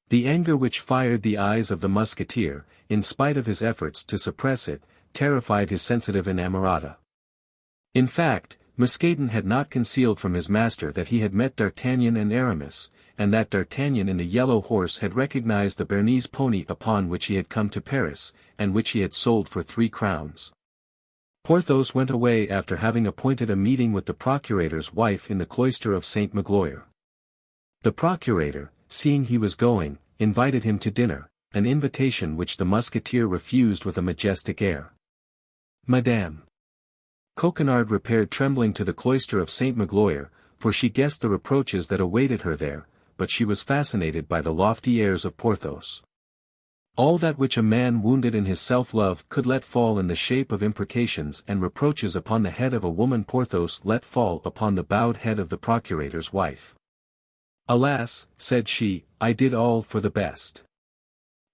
The anger which fired the eyes of the musketeer, in spite of his efforts to suppress it, terrified his sensitive inamorata. In fact, Mousqueton had not concealed from his master that he had met D'Artagnan and Aramis, and that D'Artagnan in the yellow horse had recognized the Bernese pony upon which he had come to Paris, and which he had sold for 3 crowns. Porthos went away after having appointed a meeting with the procurator's wife in the cloister of Saint Magloire. The procurator, seeing he was going, invited him to dinner, an invitation which the musketeer refused with a majestic air. Madame Coquenard repaired trembling to the cloister of Saint Magloire, for she guessed the reproaches that awaited her there, but she was fascinated by the lofty airs of Porthos. All that which a man wounded in his self-love could let fall in the shape of imprecations and reproaches upon the head of a woman Porthos let fall upon the bowed head of the procurator's wife. Alas, said she, I did all for the best.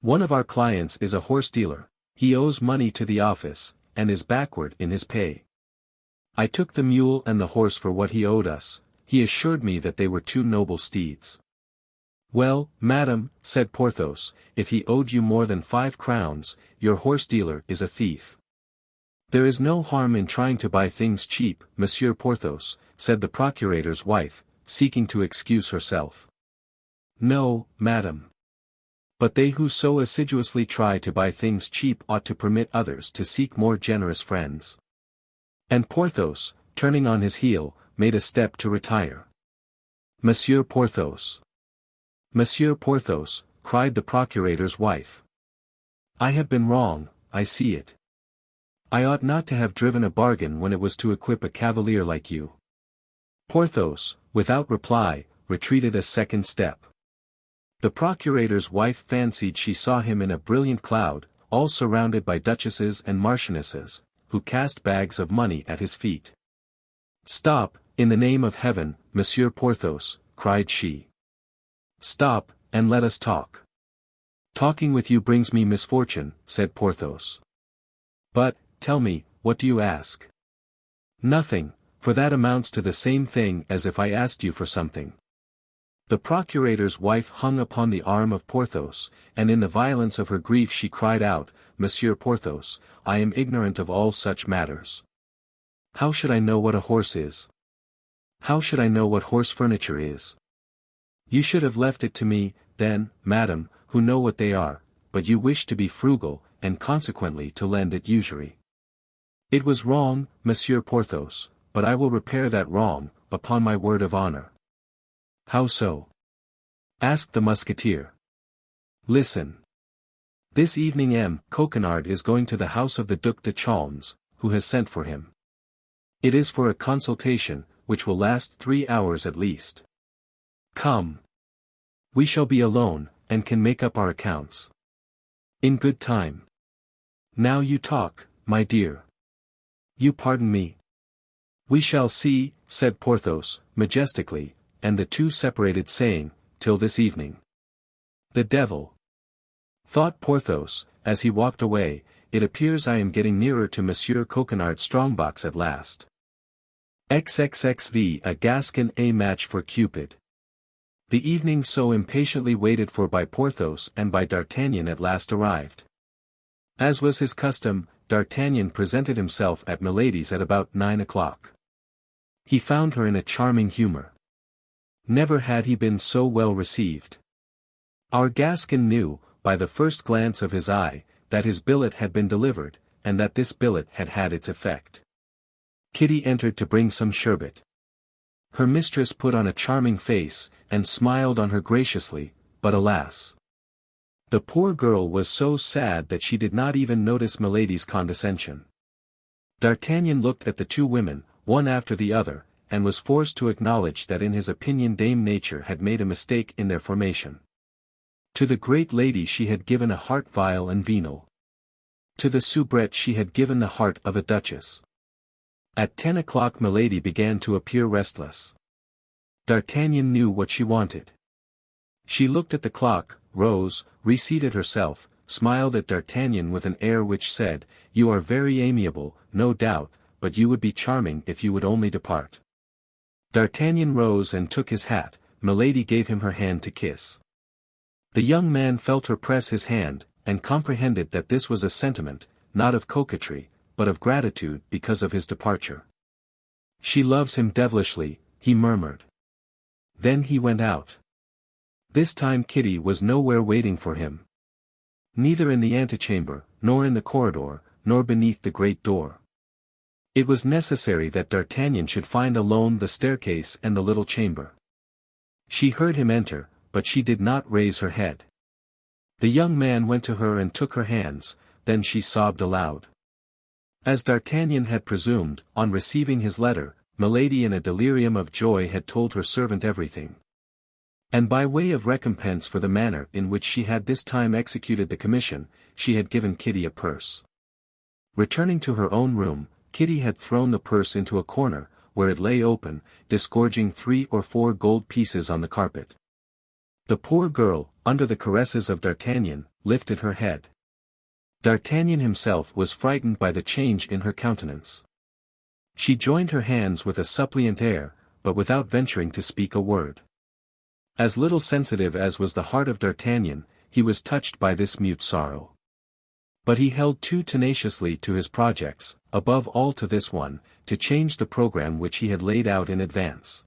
One of our clients is a horse-dealer, he owes money to the office, and is backward in his pay. I took the mule and the horse for what he owed us, he assured me that they were 2 noble steeds. Well, madam, said Porthos, if he owed you more than 5 crowns, your horse-dealer is a thief. There is no harm in trying to buy things cheap, Monsieur Porthos, said the procurator's wife, seeking to excuse herself. No, madam. But they who so assiduously try to buy things cheap ought to permit others to seek more generous friends. And Porthos, turning on his heel, made a step to retire. Monsieur Porthos! Monsieur Porthos, cried the procurator's wife. I have been wrong, I see it. I ought not to have driven a bargain when it was to equip a cavalier like you. Porthos, without reply, retreated a second step. The procurator's wife fancied she saw him in a brilliant cloud, all surrounded by duchesses and marchionesses, who cast bags of money at his feet. Stop, in the name of heaven, Monsieur Porthos, cried she. Stop, and let us talk. Talking with you brings me misfortune, said Porthos. But, tell me, what do you ask? Nothing, for that amounts to the same thing as if I asked you for something. The procurator's wife hung upon the arm of Porthos, and in the violence of her grief she cried out, Monsieur Porthos, I am ignorant of all such matters. How should I know what a horse is? How should I know what horse furniture is? You should have left it to me, then, madam, who know what they are, but you wish to be frugal, and consequently to lend at usury. It was wrong, Monsieur Porthos, but I will repair that wrong, upon my word of honor. How so? Asked the musketeer. Listen. This evening M. Coquenard is going to the house of the Duc de Chalons, who has sent for him. It is for a consultation, which will last 3 hours at least. Come. We shall be alone, and can make up our accounts in good time. Now you talk, my dear. You pardon me? We shall see, said Porthos, majestically, and the two separated saying, till this evening. The devil! Thought Porthos, as he walked away, it appears I am getting nearer to Monsieur Coquenard Strongbox at last. XXXV a Gascon a match for Cupid. The evening so impatiently waited for by Porthos and by D'Artagnan at last arrived. As was his custom, D'Artagnan presented himself at Milady's at about 9 o'clock. He found her in a charming humor. Never had he been so well received. Our Gascon knew, by the first glance of his eye, that his billet had been delivered, and that this billet had had its effect. Kitty entered to bring some sherbet. Her mistress put on a charming face, and smiled on her graciously, but alas! The poor girl was so sad that she did not even notice Milady's condescension. D'Artagnan looked at the two women, one after the other, and was forced to acknowledge that in his opinion Dame Nature had made a mistake in their formation. To the great lady she had given a heart vile and venal. To the soubrette she had given the heart of a duchess. At 10 o'clock Milady began to appear restless. D'Artagnan knew what she wanted. She looked at the clock, rose, reseated herself, smiled at D'Artagnan with an air which said, "You are very amiable, no doubt, but you would be charming if you would only depart." D'Artagnan rose and took his hat. Milady gave him her hand to kiss. The young man felt her press his hand, and comprehended that this was a sentiment, not of coquetry, but of gratitude because of his departure. "She loves him devilishly," he murmured. Then he went out. This time Kitty was nowhere waiting for him. Neither in the antechamber, nor in the corridor, nor beneath the great door. It was necessary that D'Artagnan should find alone the staircase and the little chamber. She heard him enter, but she did not raise her head. The young man went to her and took her hands, then she sobbed aloud. As D'Artagnan had presumed, on receiving his letter, Milady in a delirium of joy had told her servant everything. And by way of recompense for the manner in which she had this time executed the commission, she had given Kitty a purse. Returning to her own room, Kitty had thrown the purse into a corner, where it lay open, disgorging 3 or 4 gold pieces on the carpet. The poor girl, under the caresses of D'Artagnan, lifted her head. D'Artagnan himself was frightened by the change in her countenance. She joined her hands with a suppliant air, but without venturing to speak a word. As little sensitive as was the heart of D'Artagnan, he was touched by this mute sorrow. But he held too tenaciously to his projects, above all to this one, to change the program which he had laid out in advance.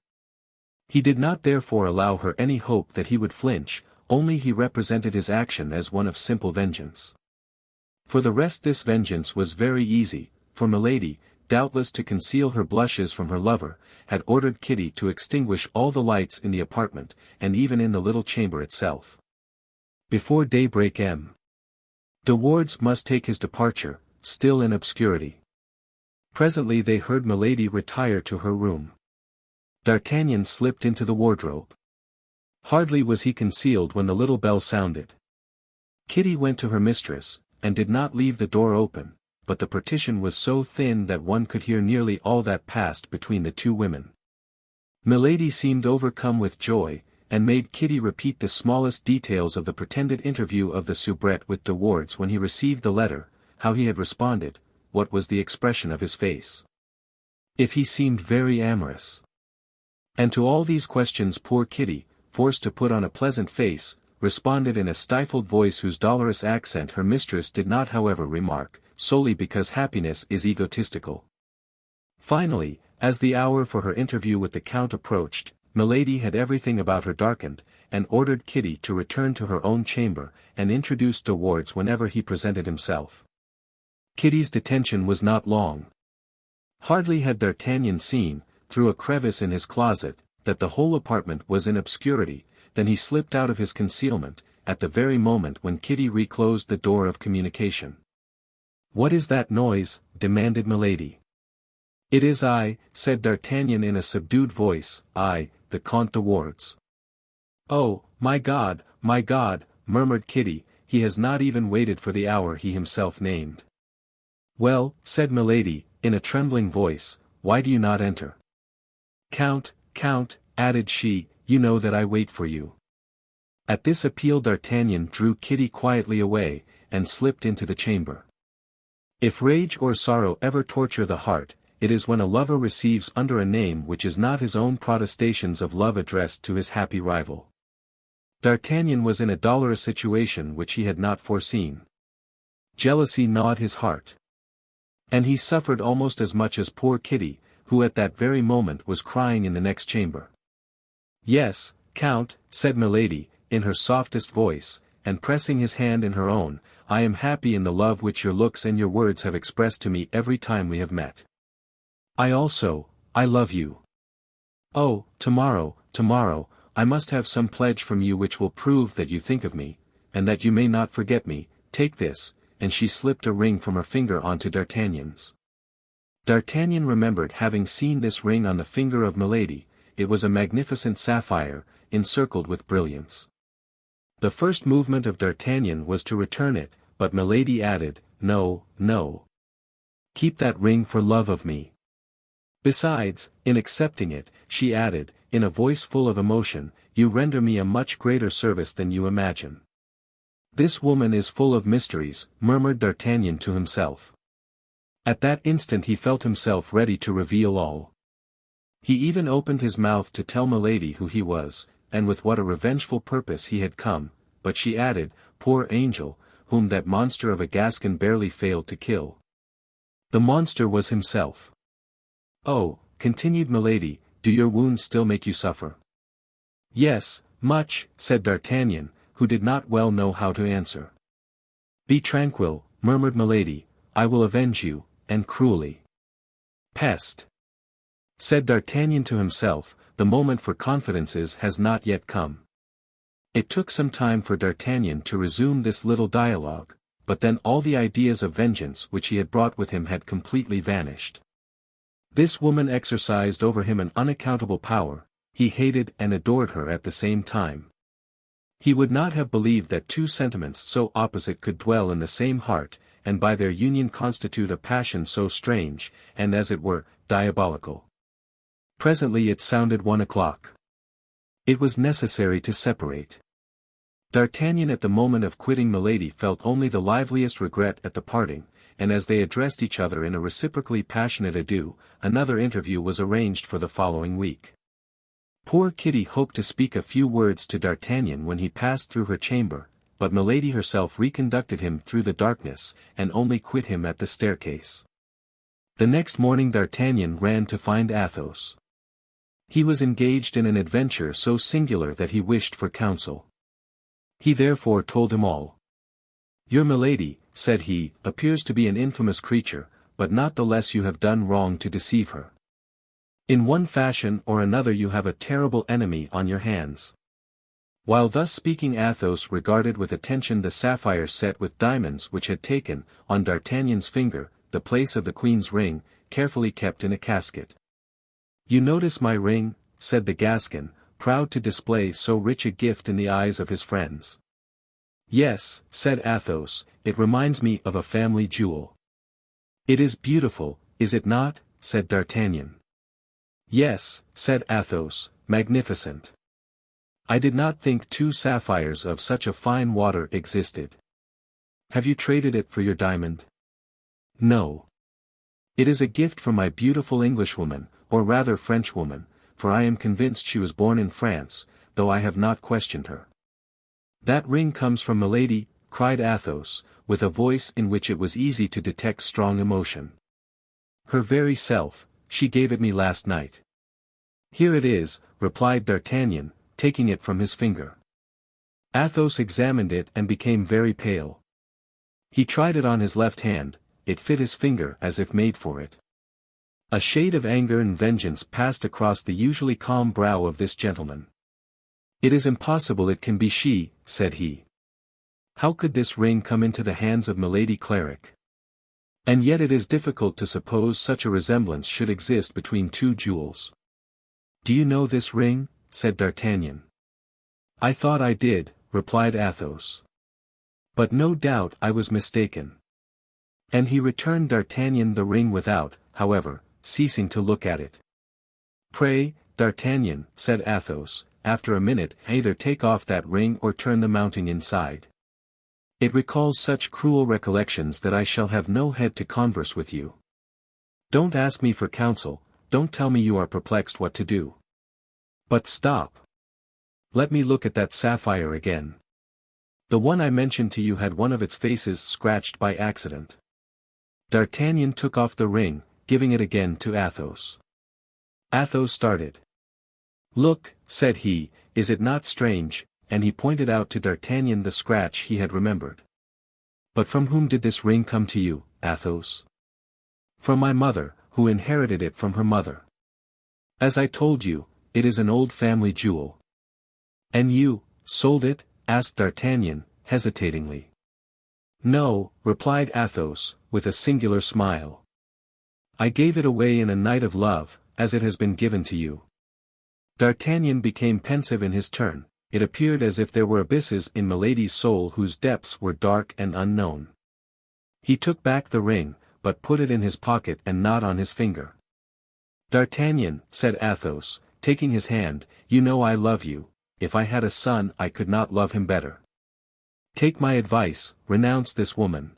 He did not therefore allow her any hope that he would flinch, only he represented his action as one of simple vengeance. For the rest this vengeance was very easy, for Milady, doubtless to conceal her blushes from her lover, had ordered Kitty to extinguish all the lights in the apartment, and even in the little chamber itself. Before daybreak De Wardes must take his departure, still in obscurity. Presently they heard Milady retire to her room. D'Artagnan slipped into the wardrobe. Hardly was he concealed when the little bell sounded. Kitty went to her mistress, and did not leave the door open, but the partition was so thin that one could hear nearly all that passed between the two women. Milady seemed overcome with joy, and made Kitty repeat the smallest details of the pretended interview of the soubrette with De Wardes when he received the letter, how he had responded, what was the expression of his face. If he seemed very amorous. And to all these questions poor Kitty, forced to put on a pleasant face, responded in a stifled voice whose dolorous accent her mistress did not however remark, solely because happiness is egotistical. Finally, as the hour for her interview with the Count approached, Milady had everything about her darkened, and ordered Kitty to return to her own chamber, and introduce De Wardes whenever he presented himself. Kitty's detention was not long. Hardly had D'Artagnan seen, through a crevice in his closet, that the whole apartment was in obscurity, then he slipped out of his concealment, at the very moment when Kitty reclosed the door of communication. "What is that noise?" demanded Milady. "It is I," said D'Artagnan in a subdued voice, "I, the Comte de Wardes." Oh, my God, murmured Kitty, he has not even waited for the hour he himself named. Well, said Milady, in a trembling voice, why do you not enter? Count, added she, you know that I wait for you. At this appeal D'Artagnan drew Kitty quietly away, and slipped into the chamber. If rage or sorrow ever torture the heart, it is when a lover receives under a name which is not his own protestations of love addressed to his happy rival. D'Artagnan was in a dolorous situation which he had not foreseen. Jealousy gnawed his heart. And he suffered almost as much as poor Kitty, who at that very moment was crying in the next chamber. Yes, Count, said Milady, in her softest voice, and pressing his hand in her own, I am happy in the love which your looks and your words have expressed to me every time we have met. I love you. Oh, tomorrow, I must have some pledge from you which will prove that you think of me, and that you may not forget me. Take this, and she slipped a ring from her finger onto D'Artagnan's. D'Artagnan remembered having seen this ring on the finger of Milady. It was a magnificent sapphire, encircled with brilliants. The first movement of D'Artagnan was to return it, but Milady added, No. Keep that ring for love of me. Besides, in accepting it, she added, in a voice full of emotion, you render me a much greater service than you imagine. This woman is full of mysteries, murmured D'Artagnan to himself. At that instant he felt himself ready to reveal all. He even opened his mouth to tell Milady who he was, and with what a revengeful purpose he had come, but she added, poor angel, whom that monster of a Gascon barely failed to kill. The monster was himself. Oh, continued Milady, do your wounds still make you suffer? Yes, much, said D'Artagnan, who did not well know how to answer. Be tranquil, murmured Milady, I will avenge you, and cruelly. Peste! Said D'Artagnan to himself, the moment for confidences has not yet come. It took some time for D'Artagnan to resume this little dialogue, but then all the ideas of vengeance which he had brought with him had completely vanished. This woman exercised over him an unaccountable power, he hated and adored her at the same time. He would not have believed that two sentiments so opposite could dwell in the same heart, and by their union constitute a passion so strange, and as it were, diabolical. Presently it sounded 1 o'clock. It was necessary to separate. D'Artagnan at the moment of quitting Milady felt only the liveliest regret at the parting, and as they addressed each other in a reciprocally passionate adieu, another interview was arranged for the following week. Poor Kitty hoped to speak a few words to D'Artagnan when he passed through her chamber, but Milady herself reconducted him through the darkness, and only quit him at the staircase. The next morning D'Artagnan ran to find Athos. He was engaged in an adventure so singular that he wished for counsel. He therefore told him all. Your Milady, said he, appears to be an infamous creature, but not the less you have done wrong to deceive her. In one fashion or another you have a terrible enemy on your hands. While thus speaking Athos regarded with attention the sapphire set with diamonds which had taken, on D'Artagnan's finger, the place of the Queen's ring, carefully kept in a casket. You notice my ring, said the Gascon, proud to display so rich a gift in the eyes of his friends. Yes, said Athos, it reminds me of a family jewel. It is beautiful, is it not? Said D'Artagnan. Yes, said Athos, magnificent. I did not think two sapphires of such a fine water existed. Have you traded it for your diamond? No. It is a gift from my beautiful Englishwoman, or rather Frenchwoman, for I am convinced she was born in France, though I have not questioned her. That ring comes from Milady, cried Athos, with a voice in which it was easy to detect strong emotion. Her very self, she gave it me last night. Here it is, replied D'Artagnan, taking it from his finger. Athos examined it and became very pale. He tried it on his left hand, it fit his finger as if made for it. A shade of anger and vengeance passed across the usually calm brow of this gentleman. It is impossible it can be she, said he. How could this ring come into the hands of Milady Cleric? And yet it is difficult to suppose such a resemblance should exist between two jewels. Do you know this ring? Said D'Artagnan. "I thought I did," replied Athos. "But no doubt I was mistaken." And he returned D'Artagnan the ring without, however, ceasing to look at it. "Pray, D'Artagnan," said Athos, after a minute, "either take off that ring or turn the mounting inside. It recalls such cruel recollections that I shall have no head to converse with you. Don't ask me for counsel, don't tell me you are perplexed what to do. But stop. Let me look at that sapphire again. The one I mentioned to you had one of its faces scratched by accident." D'Artagnan took off the ring, giving it again to Athos. Athos started. "Look," said he, "is it not strange?" and he pointed out to D'Artagnan the scratch he had remembered. "But from whom did this ring come to you, Athos?" "From my mother, who inherited it from her mother. As I told you, it is an old family jewel." "And you, sold it?" asked D'Artagnan, hesitatingly. "No," replied Athos, with a singular smile. "I gave it away in a night of love, as it has been given to you." D'Artagnan became pensive in his turn. It appeared as if there were abysses in Milady's soul whose depths were dark and unknown. He took back the ring, but put it in his pocket and not on his finger. "D'Artagnan," said Athos, taking his hand, "you know I love you. If I had a son I could not love him better. Take my advice, renounce this woman.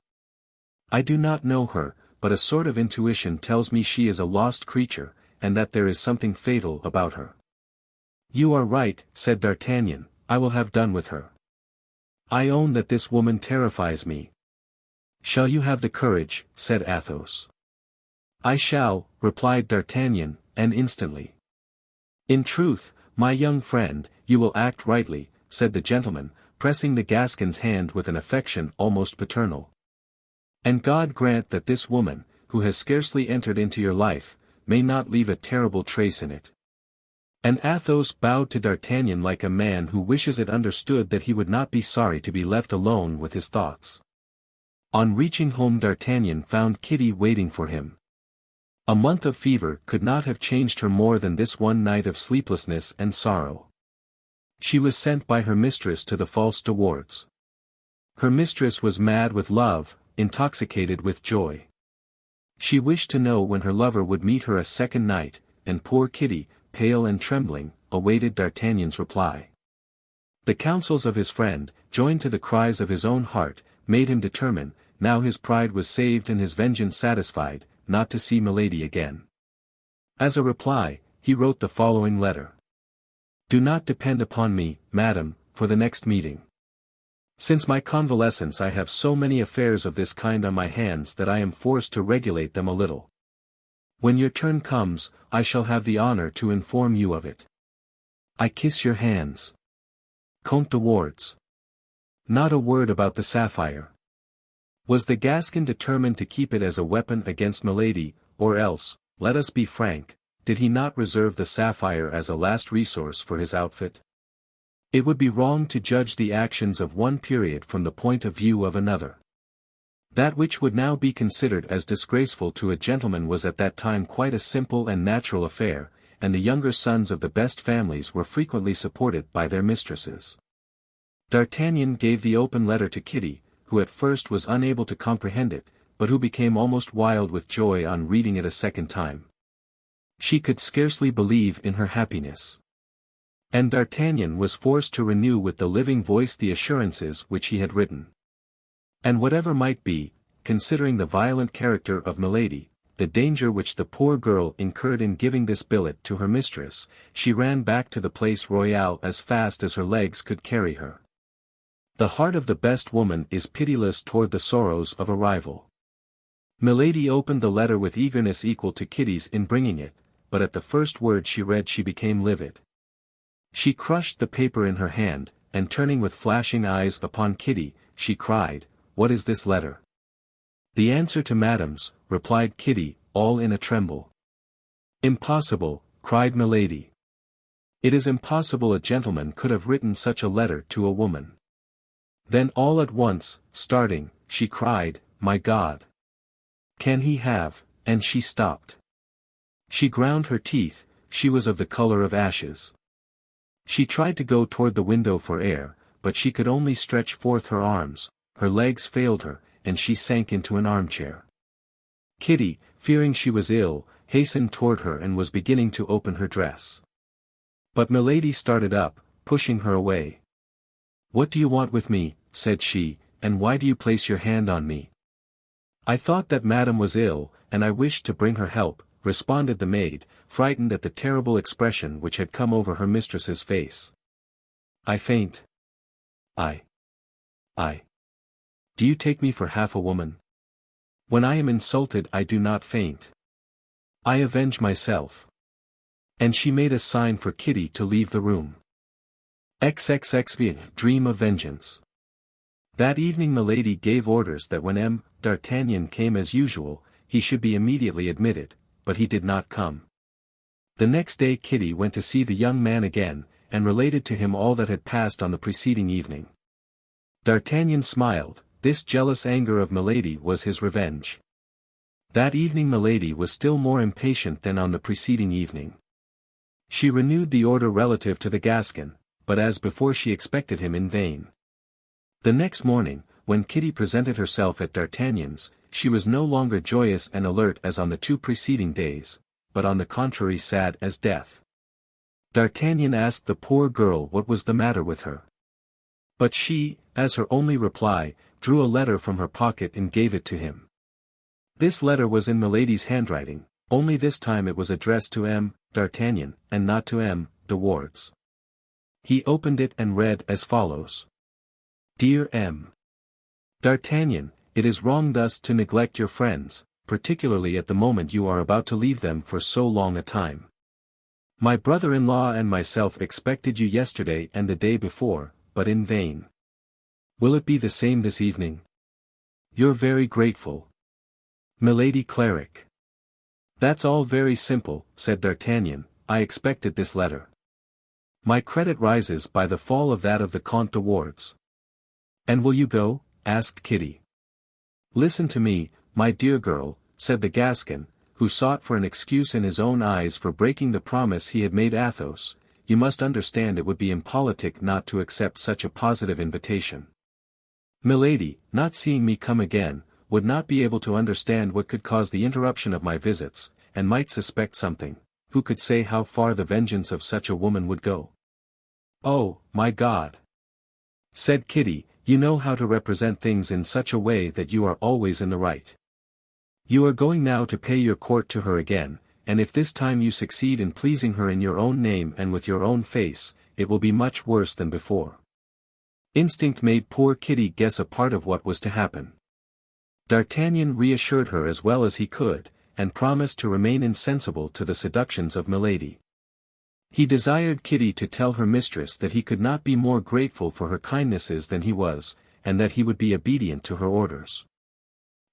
I do not know her, but a sort of intuition tells me she is a lost creature, and that there is something fatal about her." "You are right," said D'Artagnan, "I will have done with her. I own that this woman terrifies me." "Shall you have the courage?" said Athos. "I shall," replied D'Artagnan, and instantly. "In truth, my young friend, you will act rightly," said the gentleman, pressing the Gascon's hand with an affection almost paternal. "And God grant that this woman, who has scarcely entered into your life, may not leave a terrible trace in it." And Athos bowed to D'Artagnan like a man who wishes it understood that he would not be sorry to be left alone with his thoughts. On reaching home D'Artagnan found Kitty waiting for him. A month of fever could not have changed her more than this one night of sleeplessness and sorrow. She was sent by her mistress to the false de Wardes. Her mistress was mad with love, intoxicated with joy. She wished to know when her lover would meet her a second night, and poor Kitty, pale and trembling, awaited D'Artagnan's reply. The counsels of his friend, joined to the cries of his own heart, made him determine, now his pride was saved and his vengeance satisfied, not to see Milady again. As a reply, he wrote the following letter. "Do not depend upon me, madam, for the next meeting. Since my convalescence I have so many affairs of this kind on my hands that I am forced to regulate them a little. When your turn comes, I shall have the honor to inform you of it. I kiss your hands. Comte de Wardes." Not a word about the sapphire. Was the Gascon determined to keep it as a weapon against Milady, or else, let us be frank, did he not reserve the sapphire as a last resource for his outfit? It would be wrong to judge the actions of one period from the point of view of another. That which would now be considered as disgraceful to a gentleman was at that time quite a simple and natural affair, and the younger sons of the best families were frequently supported by their mistresses. D'Artagnan gave the open letter to Kitty, who at first was unable to comprehend it, but who became almost wild with joy on reading it a second time. She could scarcely believe in her happiness. And D'Artagnan was forced to renew with the living voice the assurances which he had written. And whatever might be, considering the violent character of Milady, the danger which the poor girl incurred in giving this billet to her mistress, she ran back to the Place Royale as fast as her legs could carry her. The heart of the best woman is pitiless toward the sorrows of a rival. Milady opened the letter with eagerness equal to Kitty's in bringing it, but at the first word she read she became livid. She crushed the paper in her hand, and turning with flashing eyes upon Kitty, she cried, "What is this letter?" "The answer to Madame's," replied Kitty, all in a tremble. "Impossible," cried Milady. "It is impossible a gentleman could have written such a letter to a woman." Then all at once, starting, she cried, "My God! Can he have—" and she stopped. She ground her teeth, she was of the color of ashes. She tried to go toward the window for air, but she could only stretch forth her arms, her legs failed her, and she sank into an armchair. Kitty, fearing she was ill, hastened toward her and was beginning to open her dress. But Milady started up, pushing her away. "What do you want with me?" said she, "and why do you place your hand on me?" "I thought that Madame was ill, and I wished to bring her help," responded the maid, frightened at the terrible expression which had come over her mistress's face. "I faint. I. Do you take me for half a woman? When I am insulted I do not faint. I avenge myself." And she made a sign for Kitty to leave the room. XXXV Dream of Vengeance. That evening Milady gave orders that when D'Artagnan came as usual, he should be immediately admitted, but he did not come. The next day Kitty went to see the young man again, and related to him all that had passed on the preceding evening. D'Artagnan smiled. This jealous anger of Milady was his revenge. That evening Milady was still more impatient than on the preceding evening. She renewed the order relative to the Gascon, but as before she expected him in vain. The next morning, when Kitty presented herself at D'Artagnan's, she was no longer joyous and alert as on the 2 preceding days, but on the contrary sad as death. D'Artagnan asked the poor girl what was the matter with her. But she, as her only reply, drew a letter from her pocket and gave it to him. This letter was in Milady's handwriting, only this time it was addressed to D'Artagnan, and not to de Wardes. He opened it and read as follows. Dear D'Artagnan, it is wrong thus to neglect your friends, particularly at the moment you are about to leave them for so long a time. My brother-in-law and myself expected you yesterday and the day before, but in vain. Will it be the same this evening? You're very grateful. Milady Cleric. That's all very simple, said D'Artagnan, I expected this letter. My credit rises by the fall of that of the Comte de Wardes. And will you go? Asked Kitty. Listen to me, my dear girl, said the Gascon, who sought for an excuse in his own eyes for breaking the promise he had made Athos. You must understand it would be impolitic not to accept such a positive invitation. Milady, not seeing me come again, would not be able to understand what could cause the interruption of my visits, and might suspect something. Who could say how far the vengeance of such a woman would go? Oh, my God! Said Kitty, you know how to represent things in such a way that you are always in the right. You are going now to pay your court to her again, and if this time you succeed in pleasing her in your own name and with your own face, it will be much worse than before. Instinct made poor Kitty guess a part of what was to happen. D'Artagnan reassured her as well as he could, and promised to remain insensible to the seductions of Milady. He desired Kitty to tell her mistress that he could not be more grateful for her kindnesses than he was, and that he would be obedient to her orders.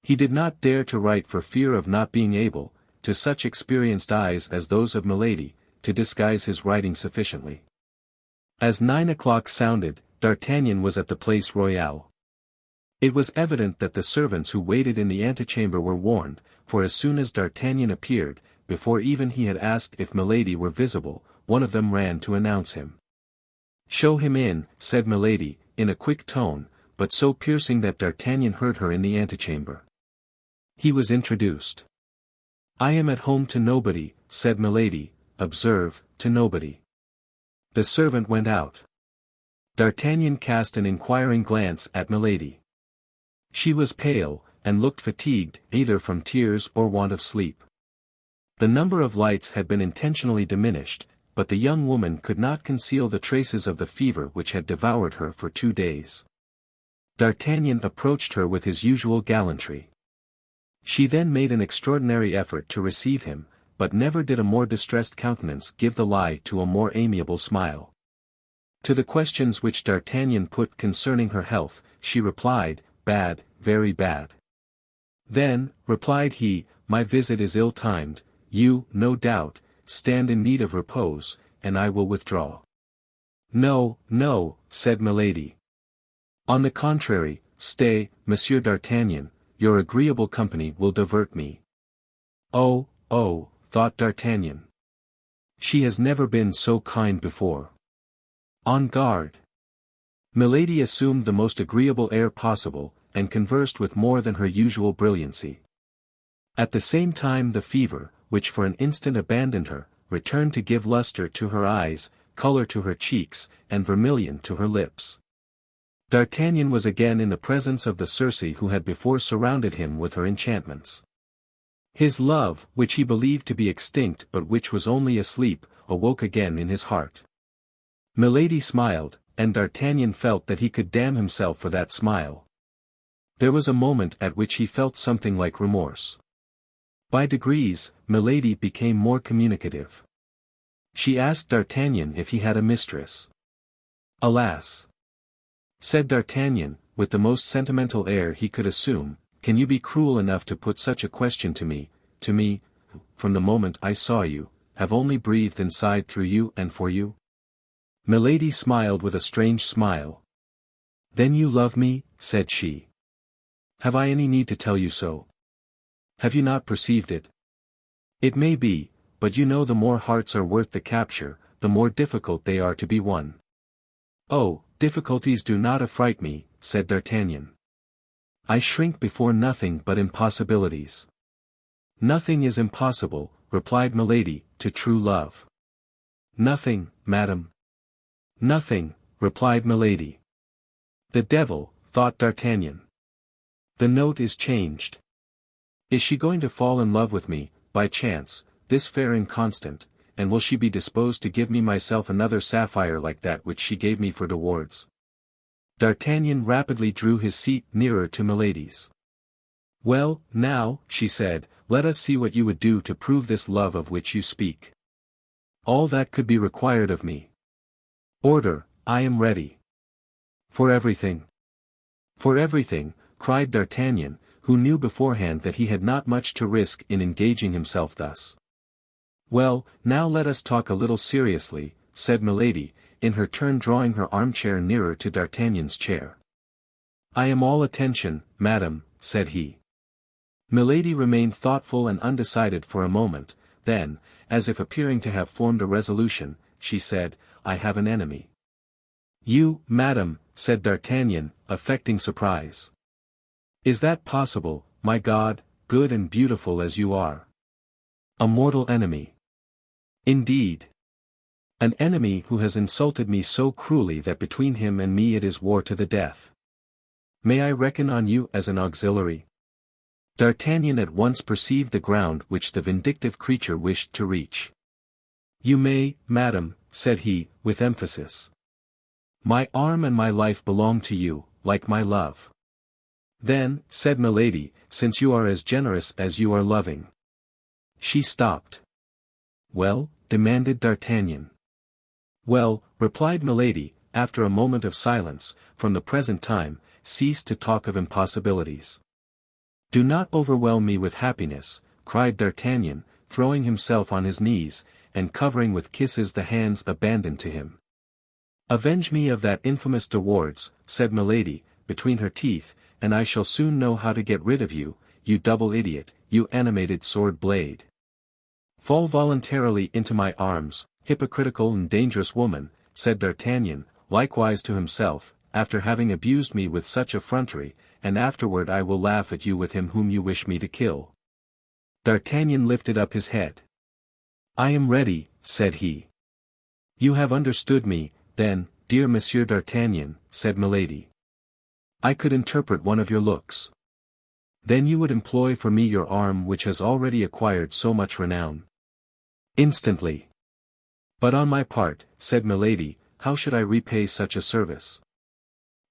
He did not dare to write for fear of not being able, to such experienced eyes as those of Milady, to disguise his writing sufficiently. As 9 o'clock sounded, D'Artagnan was at the Place Royale. It was evident that the servants who waited in the antechamber were warned, for as soon as D'Artagnan appeared, before even he had asked if Milady were visible, one of them ran to announce him. "Show him in," said Milady, in a quick tone, but so piercing that D'Artagnan heard her in the antechamber. He was introduced. "I am at home to nobody," said Milady, observe, to nobody. The servant went out. D'Artagnan cast an inquiring glance at Milady. She was pale, and looked fatigued, either from tears or want of sleep. The number of lights had been intentionally diminished, but the young woman could not conceal the traces of the fever which had devoured her for 2 days. D'Artagnan approached her with his usual gallantry. She then made an extraordinary effort to receive him, but never did a more distressed countenance give the lie to a more amiable smile. To the questions which D'Artagnan put concerning her health, she replied, "Bad, very bad." "Then," replied he, "my visit is ill-timed, you, no doubt, stand in need of repose, and I will withdraw." "No, no," said Milady. "On the contrary, stay, Monsieur D'Artagnan, your agreeable company will divert me." Oh, thought D'Artagnan. She has never been so kind before. On guard. Milady assumed the most agreeable air possible, and conversed with more than her usual brilliancy. At the same time the fever, which for an instant abandoned her, returned to give luster to her eyes, color to her cheeks, and vermilion to her lips. D'Artagnan was again in the presence of the Circe who had before surrounded him with her enchantments. His love, which he believed to be extinct but which was only asleep, awoke again in his heart. Milady smiled, and D'Artagnan felt that he could damn himself for that smile. There was a moment at which he felt something like remorse. By degrees, Milady became more communicative. She asked D'Artagnan if he had a mistress. "Alas!" said D'Artagnan, with the most sentimental air he could assume, "can you be cruel enough to put such a question to me, who, from the moment I saw you, have only breathed and sighed through you and for you?" Milady smiled with a strange smile. "Then you love me?" said she. "Have I any need to tell you so? Have you not perceived it? It may be, but you know the more hearts are worth the capture, the more difficult they are to be won." "Oh, difficulties do not affright me," said D'Artagnan. "I shrink before nothing but impossibilities." "Nothing is impossible," replied Milady, "to true love." "Nothing, madam." "Nothing," replied Milady. "The devil," thought D'Artagnan. "The note is changed. Is she going to fall in love with me, by chance, this fair inconstant, and will she be disposed to give me myself another sapphire like that which she gave me for de Wardes?" D'Artagnan rapidly drew his seat nearer to Milady's. "Well, now," she said, "let us see what you would do to prove this love of which you speak." "All that could be required of me." "Order, I am ready." "For everything." "For everything," cried D'Artagnan, who knew beforehand that he had not much to risk in engaging himself thus. "Well, now let us talk a little seriously," said Milady, in her turn drawing her armchair nearer to D'Artagnan's chair. "I am all attention, madam," said he. Milady remained thoughtful and undecided for a moment, then, as if appearing to have formed a resolution, she said, "I have an enemy." "You, madam," said D'Artagnan, affecting surprise. "Is that possible, my God, good and beautiful as you are? A mortal enemy?" "Indeed. An enemy who has insulted me so cruelly that between him and me it is war to the death. May I reckon on you as an auxiliary?" D'Artagnan at once perceived the ground which the vindictive creature wished to reach. "You may, madam," said he, with emphasis. "My arm and my life belong to you, like my love." "Then," said Milady, "since you are as generous as you are loving." She stopped. "Well?" demanded D'Artagnan. "Well," replied Milady, after a moment of silence, "from the present time, cease to talk of impossibilities." "Do not overwhelm me with happiness," cried D'Artagnan, throwing himself on his knees, and covering with kisses the hands abandoned to him. "Avenge me of that infamous de Wardes," said Milady, between her teeth, "and I shall soon know how to get rid of you, you double idiot, you animated sword blade. Fall voluntarily into my arms, hypocritical and dangerous woman," said D'Artagnan, likewise to himself, "after having abused me with such effrontery, and afterward I will laugh at you with him whom you wish me to kill." D'Artagnan lifted up his head. "I am ready," said he. "You have understood me, then, dear Monsieur D'Artagnan," said Milady. "I could interpret one of your looks. Then you would employ for me your arm which has already acquired so much renown." "Instantly." "But on my part," said Milady, "how should I repay such a service?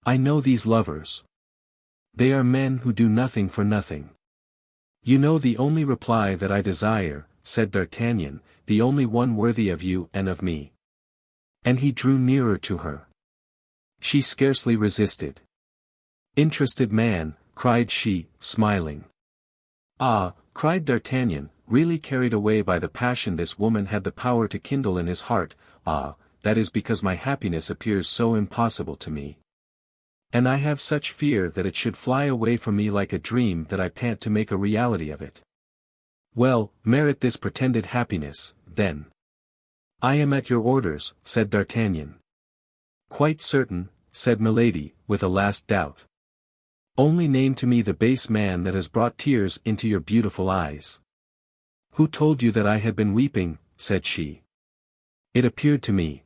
I know these lovers. They are men who do nothing for nothing." "You know the only reply that I desire," said D'Artagnan, "the only one worthy of you and of me." And he drew nearer to her. She scarcely resisted. "Interested man," cried she, smiling. "Ah," cried D'Artagnan, really carried away by the passion this woman had the power to kindle in his heart, "ah, that is because my happiness appears so impossible to me. And I have such fear that it should fly away from me like a dream that I pant to make a reality of it." "Well, merit this pretended happiness, then." "I am at your orders," said D'Artagnan. Quite certain, said Milady, with a last doubt. Only name to me the base man that has brought tears into your beautiful eyes. Who told you that I had been weeping, said she. It appeared to me.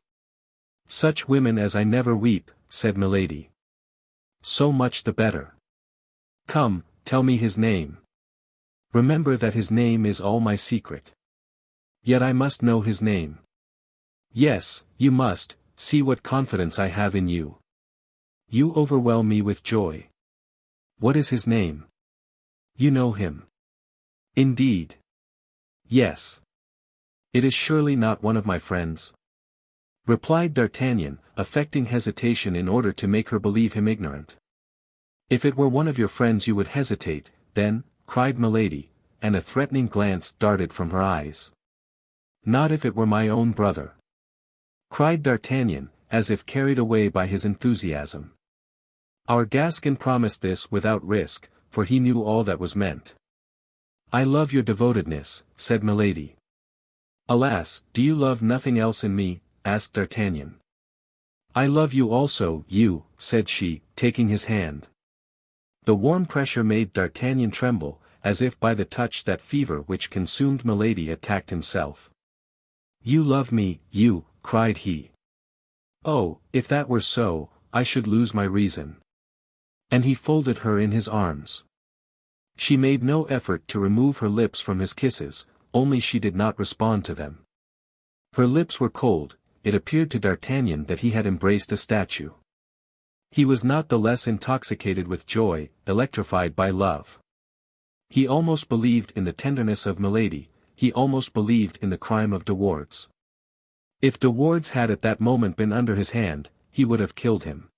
Such women as I never weep, said Milady. So much the better. Come, tell me his name. Remember that his name is all my secret. Yet I must know his name. Yes, you must, see what confidence I have in you. You overwhelm me with joy. What is his name? You know him. Indeed. Yes. It is surely not one of my friends? Replied D'Artagnan, affecting hesitation in order to make her believe him ignorant. If it were one of your friends you would hesitate, then, cried Milady, and a threatening glance darted from her eyes. Not if it were my own brother. Cried D'Artagnan, as if carried away by his enthusiasm. Our Gascon promised this without risk, for he knew all that was meant. I love your devotedness, said Milady. Alas, do you love nothing else in me? Asked D'Artagnan. I love you also, you, said she, taking his hand. The warm pressure made D'Artagnan tremble, as if by the touch that fever which consumed Milady attacked himself. You love me, you, cried he. Oh, if that were so, I should lose my reason. And he folded her in his arms. She made no effort to remove her lips from his kisses, only she did not respond to them. Her lips were cold. It appeared to D'Artagnan that he had embraced a statue. He was not the less intoxicated with joy, electrified by love. He almost believed in the tenderness of Milady, he almost believed in the crime of De Wardes. If De Wardes had at that moment been under his hand, he would have killed him.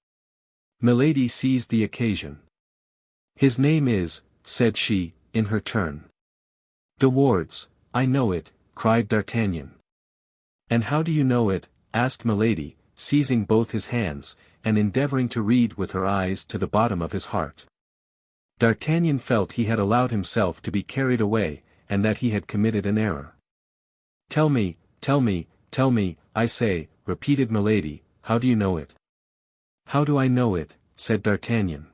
Milady seized the occasion. His name is, said she, in her turn. De Wardes, I know it, cried D'Artagnan. And how do you know it? Asked Milady, seizing both his hands, and endeavoring to read with her eyes to the bottom of his heart. D'Artagnan felt he had allowed himself to be carried away, and that he had committed an error. Tell me, I say, repeated Milady, how do you know it? How do I know it? Said D'Artagnan.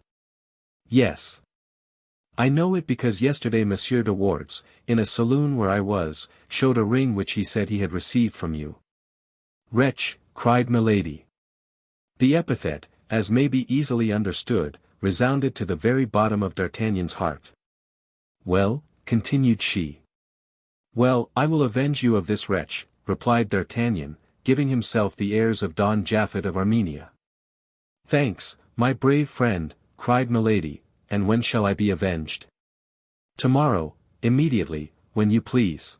Yes. I know it because yesterday Monsieur de Wardes, in a saloon where I was, showed a ring which he said he had received from you. Wretch, cried Milady. The epithet, as may be easily understood, resounded to the very bottom of D'Artagnan's heart. Well, continued she. Well, I will avenge you of this wretch, replied D'Artagnan, giving himself the airs of Don Japhet of Armenia. Thanks, my brave friend, cried Milady, and when shall I be avenged? Tomorrow, immediately, when you please.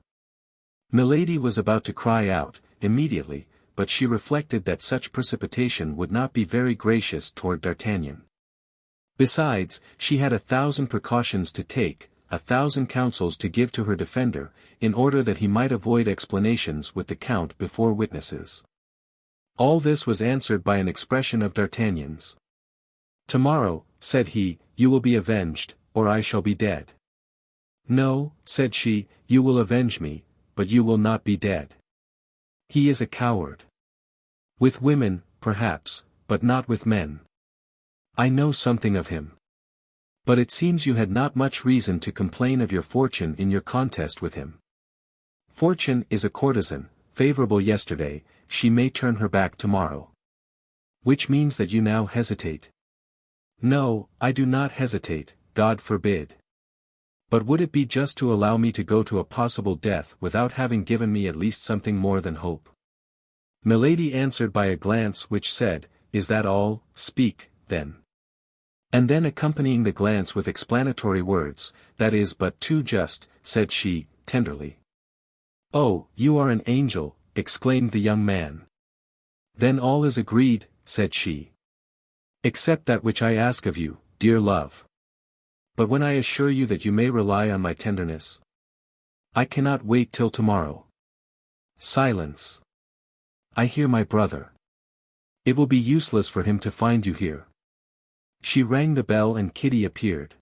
Milady was about to cry out, immediately, but she reflected that such precipitation would not be very gracious toward D'Artagnan. Besides, she had 1,000 precautions to take, 1,000 counsels to give to her defender, in order that he might avoid explanations with the Count before witnesses. All this was answered by an expression of D'Artagnan's. Tomorrow, said he, you will be avenged, or I shall be dead. No, said she, you will avenge me, but you will not be dead. He is a coward. With women, perhaps, but not with men. I know something of him. But it seems you had not much reason to complain of your fortune in your contest with him. Fortune is a courtesan, favorable yesterday, she may turn her back tomorrow. Which means that you now hesitate. No, I do not hesitate, God forbid. But would it be just to allow me to go to a possible death without having given me at least something more than hope? Milady answered by a glance which said, Is that all? Speak, then. And then accompanying the glance with explanatory words, That is but too just, said she, tenderly. Oh, you are an angel, exclaimed the young man. Then all is agreed, said she. Except that which I ask of you, dear love. But when I assure you that you may rely on my tenderness, I cannot wait till tomorrow. Silence. I hear my brother. It will be useless for him to find you here. She rang the bell and Kitty appeared.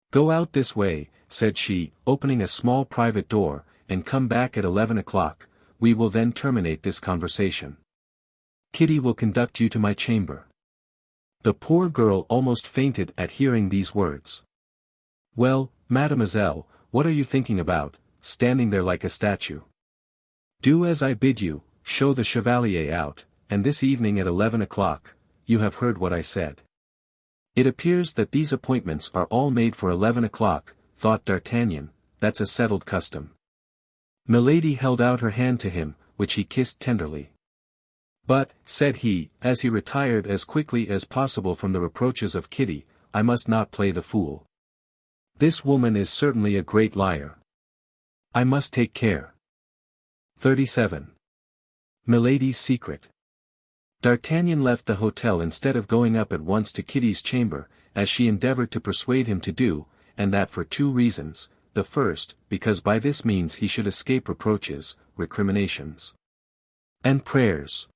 Go out this way, said she, opening a small private door, and come back at 11 o'clock, we will then terminate this conversation. Kitty will conduct you to my chamber." The poor girl almost fainted at hearing these words. "Well, mademoiselle, what are you thinking about, standing there like a statue? Do as I bid you, show the chevalier out, and this evening at 11 o'clock, you have heard what I said." "It appears that these appointments are all made for 11 o'clock, thought D'Artagnan, that's a settled custom." Milady held out her hand to him, which he kissed tenderly. "But," said he, as he retired as quickly as possible from the reproaches of Kitty, "I must not play the fool. This woman is certainly a great liar. I must take care." 37. Milady's secret. D'Artagnan left the hotel instead of going up at once to Kitty's chamber, as she endeavored to persuade him to do, and that for two reasons: the first, because by this means he should escape reproaches, recriminations, and prayers.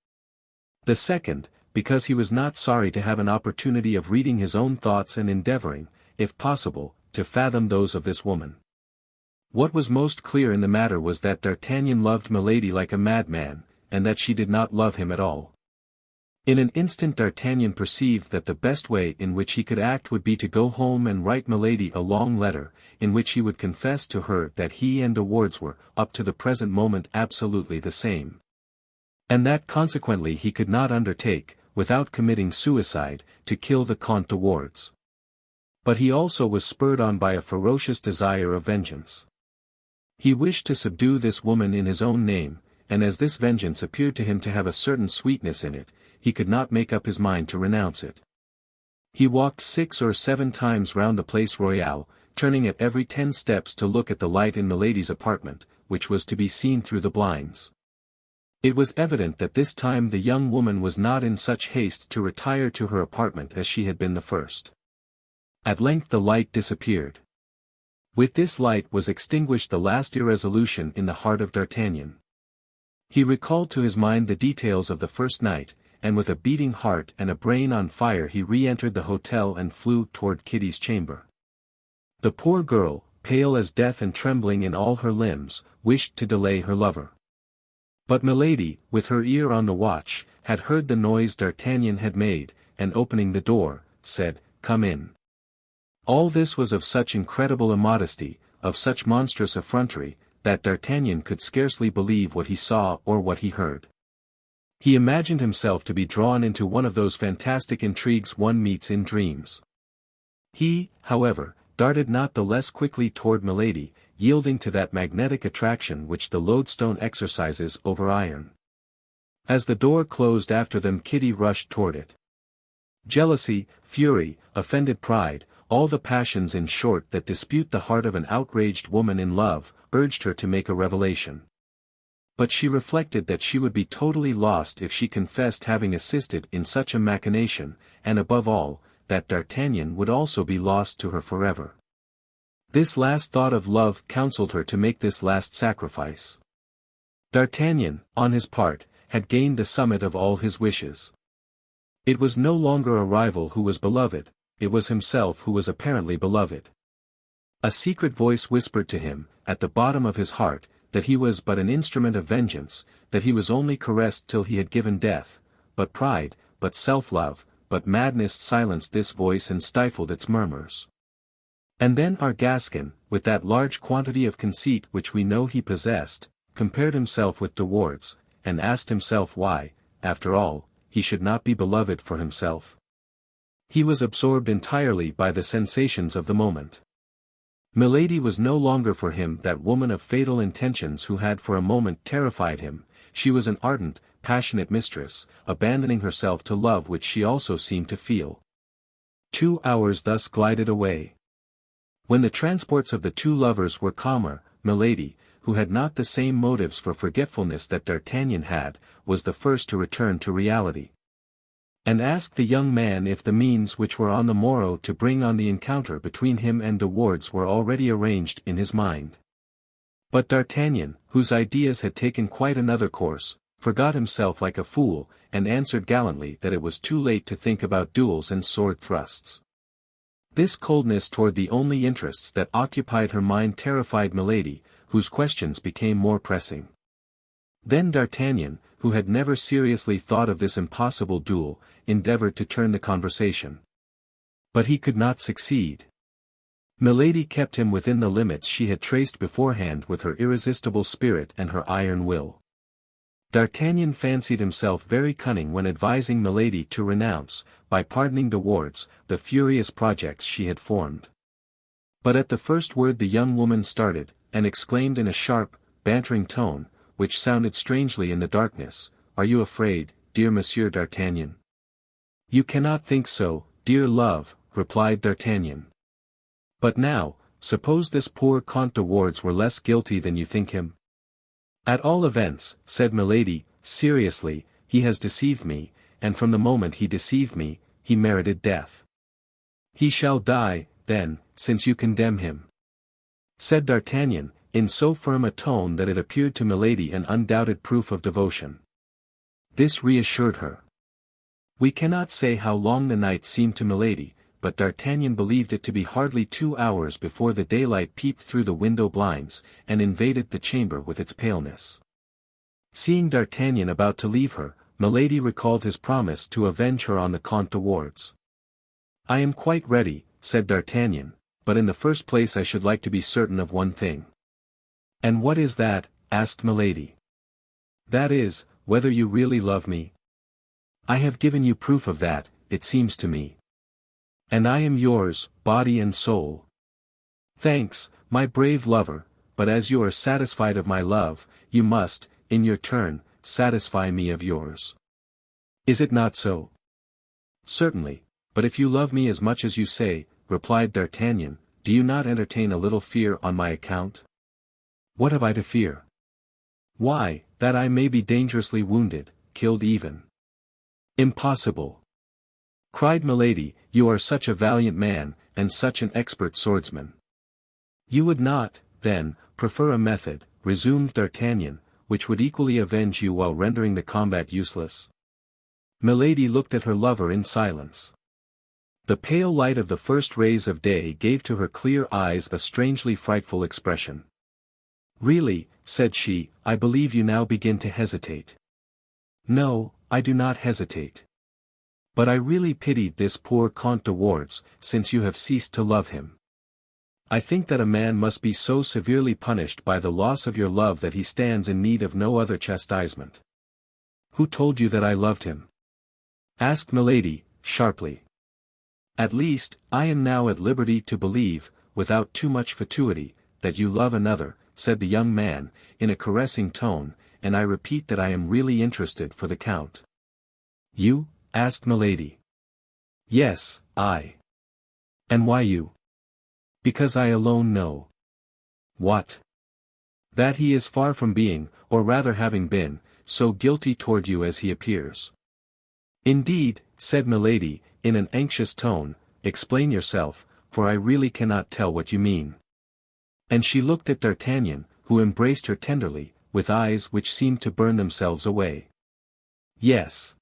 The second, because he was not sorry to have an opportunity of reading his own thoughts and endeavoring, if possible, to fathom those of this woman. What was most clear in the matter was that D'Artagnan loved Milady like a madman, and that she did not love him at all. In an instant D'Artagnan perceived that the best way in which he could act would be to go home and write Milady a long letter, in which he would confess to her that he and de Wardes were, up to the present moment, absolutely the same. And that consequently he could not undertake, without committing suicide, to kill the Comte de Wardes. But he also was spurred on by a ferocious desire of vengeance. He wished to subdue this woman in his own name, and as this vengeance appeared to him to have a certain sweetness in it, he could not make up his mind to renounce it. He walked 6 or 7 times round the Place Royale, turning at every 10 steps to look at the light in Milady's apartment, which was to be seen through the blinds. It was evident that this time the young woman was not in such haste to retire to her apartment as she had been the first. At length the light disappeared. With this light was extinguished the last irresolution in the heart of D'Artagnan. He recalled to his mind the details of the first night, and with a beating heart and a brain on fire he re-entered the hotel and flew toward Kitty's chamber. The poor girl, pale as death and trembling in all her limbs, wished to delay her lover. But Milady, with her ear on the watch, had heard the noise D'Artagnan had made, and opening the door, said, "Come in." All this was of such incredible immodesty, of such monstrous effrontery, that D'Artagnan could scarcely believe what he saw or what he heard. He imagined himself to be drawn into one of those fantastic intrigues one meets in dreams. He, however, darted not the less quickly toward Milady, yielding to that magnetic attraction which the lodestone exercises over iron. As the door closed after them Kitty rushed toward it. Jealousy, fury, offended pride, all the passions in short that dispute the heart of an outraged woman in love, urged her to make a revelation. But she reflected that she would be totally lost if she confessed having assisted in such a machination, and above all, that D'Artagnan would also be lost to her forever. This last thought of love counseled her to make this last sacrifice. D'Artagnan, on his part, had gained the summit of all his wishes. It was no longer a rival who was beloved, it was himself who was apparently beloved. A secret voice whispered to him, at the bottom of his heart, that he was but an instrument of vengeance, that he was only caressed till he had given death, but pride, but self-love, but madness silenced this voice and stifled its murmurs. And then our Gascon, with that large quantity of conceit which we know he possessed, compared himself with de Wardes, and asked himself why, after all, he should not be beloved for himself. He was absorbed entirely by the sensations of the moment. Milady was no longer for him that woman of fatal intentions who had for a moment terrified him, she was an ardent, passionate mistress, abandoning herself to love which she also seemed to feel. 2 hours thus glided away. When the transports of the two lovers were calmer, Milady, who had not the same motives for forgetfulness that D'Artagnan had, was the first to return to reality, and asked the young man if the means which were on the morrow to bring on the encounter between him and de Wardes were already arranged in his mind. But D'Artagnan, whose ideas had taken quite another course, forgot himself like a fool, and answered gallantly that it was too late to think about duels and sword thrusts. This coldness toward the only interests that occupied her mind terrified Milady, whose questions became more pressing. Then D'Artagnan, who had never seriously thought of this impossible duel, endeavored to turn the conversation. But he could not succeed. Milady kept him within the limits she had traced beforehand with her irresistible spirit and her iron will. D'Artagnan fancied himself very cunning when advising Milady to renounce, by pardoning De Wardes, the furious projects she had formed. But at the first word the young woman started, and exclaimed in a sharp, bantering tone, which sounded strangely in the darkness, "Are you afraid, dear Monsieur d'Artagnan?" "You cannot think so, dear love," replied D'Artagnan. "But now, suppose this poor Comte de Wardes were less guilty than you think him?" "At all events," said Milady, seriously, "he has deceived me, and from the moment he deceived me, he merited death." "He shall die, then, since you condemn him," said D'Artagnan, in so firm a tone that it appeared to Milady an undoubted proof of devotion. This reassured her. We cannot say how long the night seemed to Milady, but D'Artagnan believed it to be hardly 2 hours before the daylight peeped through the window blinds, and invaded the chamber with its paleness. Seeing D'Artagnan about to leave her, Milady recalled his promise to avenge her on the Comte de Wardes. "I am quite ready," said D'Artagnan, "but in the first place I should like to be certain of one thing." "And what is that?" asked Milady. "That is, whether you really love me." "I have given you proof of that, it seems to me. And I am yours, body and soul." "Thanks, my brave lover, but as you are satisfied of my love, you must, in your turn, satisfy me of yours. Is it not so?" "Certainly, but if you love me as much as you say," replied D'Artagnan, "do you not entertain a little fear on my account?" "What have I to fear?" "Why, that I may be dangerously wounded, killed even." "Impossible!" cried Milady, "you are such a valiant man, and such an expert swordsman." "You would not, then, prefer a method," resumed D'Artagnan, "which would equally avenge you while rendering the combat useless?" Milady looked at her lover in silence. The pale light of the first rays of day gave to her clear eyes a strangely frightful expression. "Really," said she, "I believe you now begin to hesitate." "No, I do not hesitate. But I really pitied this poor Comte de Wardes, since you have ceased to love him. I think that a man must be so severely punished by the loss of your love that he stands in need of no other chastisement." "Who told you that I loved him?" asked Milady, sharply. "At least, I am now at liberty to believe, without too much fatuity, that you love another," said the young man, in a caressing tone, "and I repeat that I am really interested for the Count." "You?" asked Milady. "Yes, I." "And why you?" "Because I alone know." "What?" "That he is far from being, or rather having been, so guilty toward you as he appears." "Indeed," said Milady, in an anxious tone, "explain yourself, for I really cannot tell what you mean." And she looked at D'Artagnan, who embraced her tenderly, with eyes which seemed to burn themselves away. "Yes.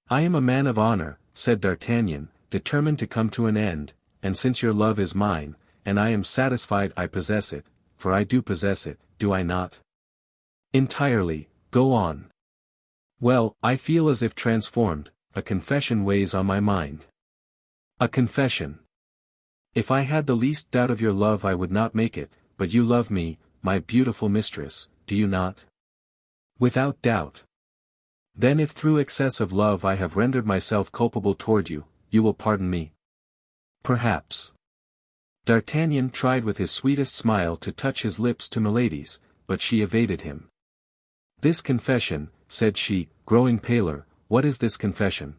I am a man of honor," said D'Artagnan, "determined to come to an end, and since your love is mine, and I am satisfied I possess it, for I do possess it, do I not?" "Entirely, go on." "Well, I feel as if transformed, a confession weighs on my mind." "A confession?" "If I had the least doubt of your love I would not make it, but you love me, my beautiful mistress, do you not?" "Without doubt." "Then if through excess of love I have rendered myself culpable toward you, you will pardon me?" "Perhaps." D'Artagnan tried with his sweetest smile to touch his lips to Milady's, but she evaded him. "This confession," said she, growing paler, "what is this confession?"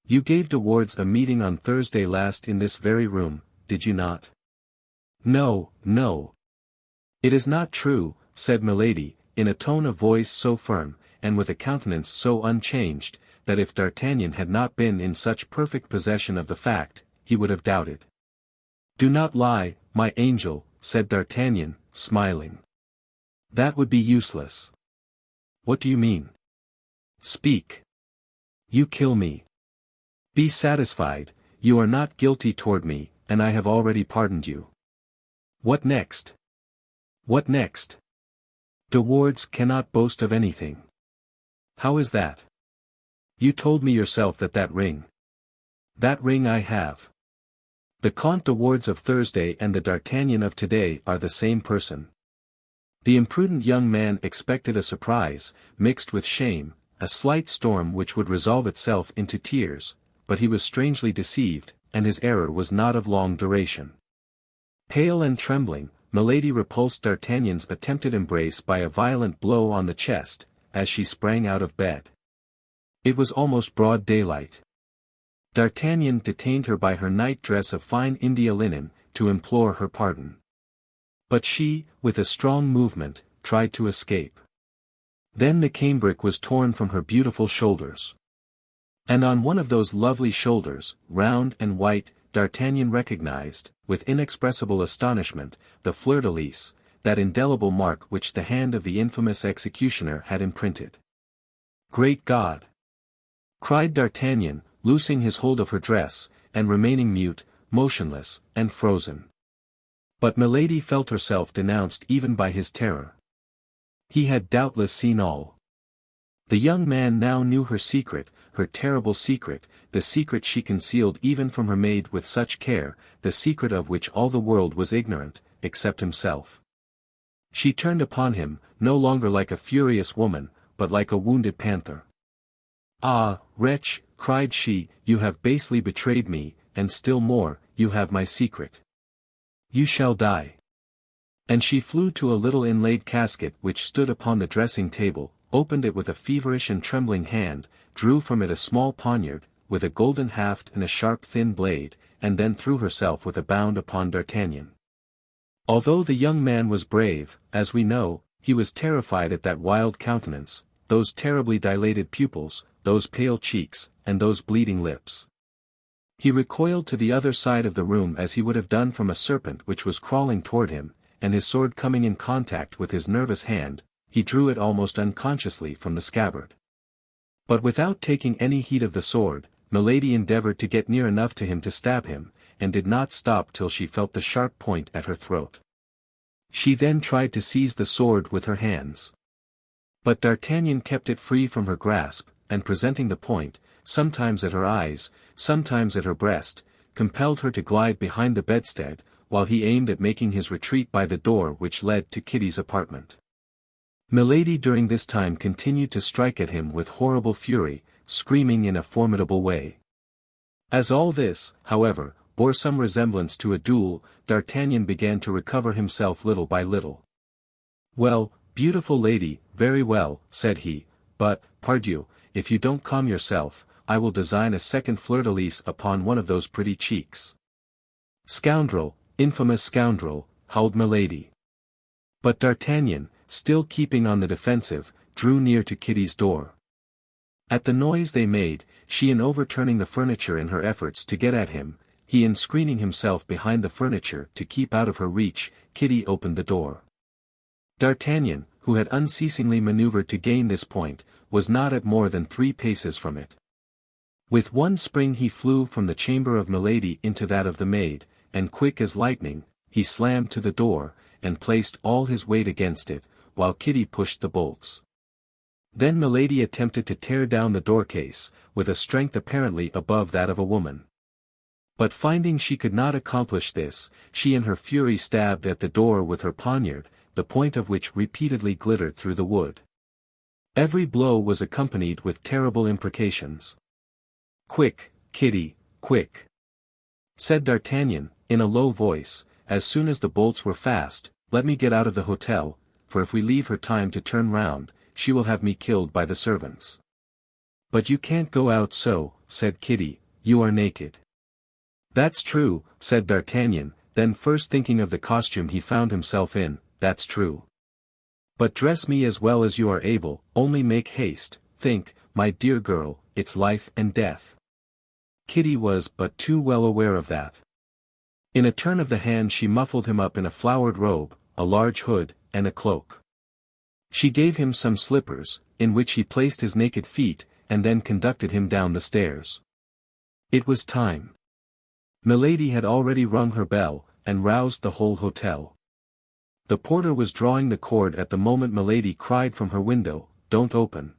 "You gave De Wardes a meeting on Thursday last in this very room, did you not?" "No, no." "It is not true," said Milady, in a tone of voice so firm, and with a countenance so unchanged, that if D'Artagnan had not been in such perfect possession of the fact, he would have doubted. "Do not lie, my angel," said D'Artagnan, smiling. "That would be useless." "What do you mean? Speak." "You kill me. Be satisfied, you are not guilty toward me, and I have already pardoned you." "What next? What next?" De Wardes cannot boast of anything. How is that? You told me yourself that ring. That ring I have. The Comte de Wardes of Thursday and the D'Artagnan of today are the same person. The imprudent young man expected a surprise, mixed with shame, a slight storm which would resolve itself into tears, but he was strangely deceived, and his error was not of long duration. Pale and trembling, Milady repulsed D'Artagnan's attempted embrace by a violent blow on the chest, as she sprang out of bed. It was almost broad daylight. D'Artagnan detained her by her night dress of fine India linen, to implore her pardon. But she, with a strong movement, tried to escape. Then the cambric was torn from her beautiful shoulders. And on one of those lovely shoulders, round and white, D'Artagnan recognized, with inexpressible astonishment, the fleur-de-lis, that indelible mark which the hand of the infamous executioner had imprinted. "Great God!" cried D'Artagnan, loosing his hold of her dress, and remaining mute, motionless, and frozen. But Milady felt herself denounced even by his terror. He had doubtless seen all. The young man now knew her secret, her terrible secret, the secret she concealed even from her maid with such care, the secret of which all the world was ignorant, except himself. She turned upon him, no longer like a furious woman, but like a wounded panther. "Ah, wretch," cried she, "you have basely betrayed me, and still more, you have my secret. You shall die." And she flew to a little inlaid casket which stood upon the dressing table, opened it with a feverish and trembling hand, drew from it a small poniard, with a golden haft and a sharp thin blade, and then threw herself with a bound upon D'Artagnan. Although the young man was brave, as we know, he was terrified at that wild countenance, those terribly dilated pupils, those pale cheeks, and those bleeding lips. He recoiled to the other side of the room as he would have done from a serpent which was crawling toward him, and his sword coming in contact with his nervous hand, he drew it almost unconsciously from the scabbard. But without taking any heed of the sword, Milady endeavored to get near enough to him to stab him, and did not stop till she felt the sharp point at her throat. She then tried to seize the sword with her hands. But D'Artagnan kept it free from her grasp, and presenting the point, sometimes at her eyes, sometimes at her breast, compelled her to glide behind the bedstead, while he aimed at making his retreat by the door which led to Kitty's apartment. Milady during this time continued to strike at him with horrible fury, screaming in a formidable way. As all this, however, bore some resemblance to a duel, D'Artagnan began to recover himself little by little. "Well, beautiful lady, very well," said he, "but, pardieu, if you don't calm yourself, I will design a second fleur-de-lis upon one of those pretty cheeks." "Scoundrel, infamous scoundrel," howled Milady. But D'Artagnan, still keeping on the defensive, drew near to Kitty's door. At the noise they made, she in overturning the furniture in her efforts to get at him, he in screening himself behind the furniture to keep out of her reach, Kitty opened the door. D'Artagnan, who had unceasingly maneuvered to gain this point, was not at more than 3 paces from it. With one spring he flew from the chamber of Milady into that of the maid, and quick as lightning, he slammed to the door, and placed all his weight against it, while Kitty pushed the bolts. Then Milady attempted to tear down the doorcase, with a strength apparently above that of a woman. But finding she could not accomplish this, she in her fury stabbed at the door with her poniard, the point of which repeatedly glittered through the wood. Every blow was accompanied with terrible imprecations. "Quick, Kitty, quick!" said D'Artagnan, in a low voice, "as soon as the bolts were fast, let me get out of the hotel, for if we leave her time to turn round, she will have me killed by the servants." "But you can't go out so," said Kitty, "you are naked." "That's true," said D'Artagnan, then first thinking of the costume he found himself in, "that's true. But dress me as well as you are able, only make haste, think, my dear girl, it's life and death." Kitty was but too well aware of that. In a turn of the hand she muffled him up in a flowered robe, a large hood, and a cloak. She gave him some slippers, in which he placed his naked feet, and then conducted him down the stairs. It was time. Milady had already rung her bell, and roused the whole hotel. The porter was drawing the cord at the moment Milady cried from her window, "Don't open."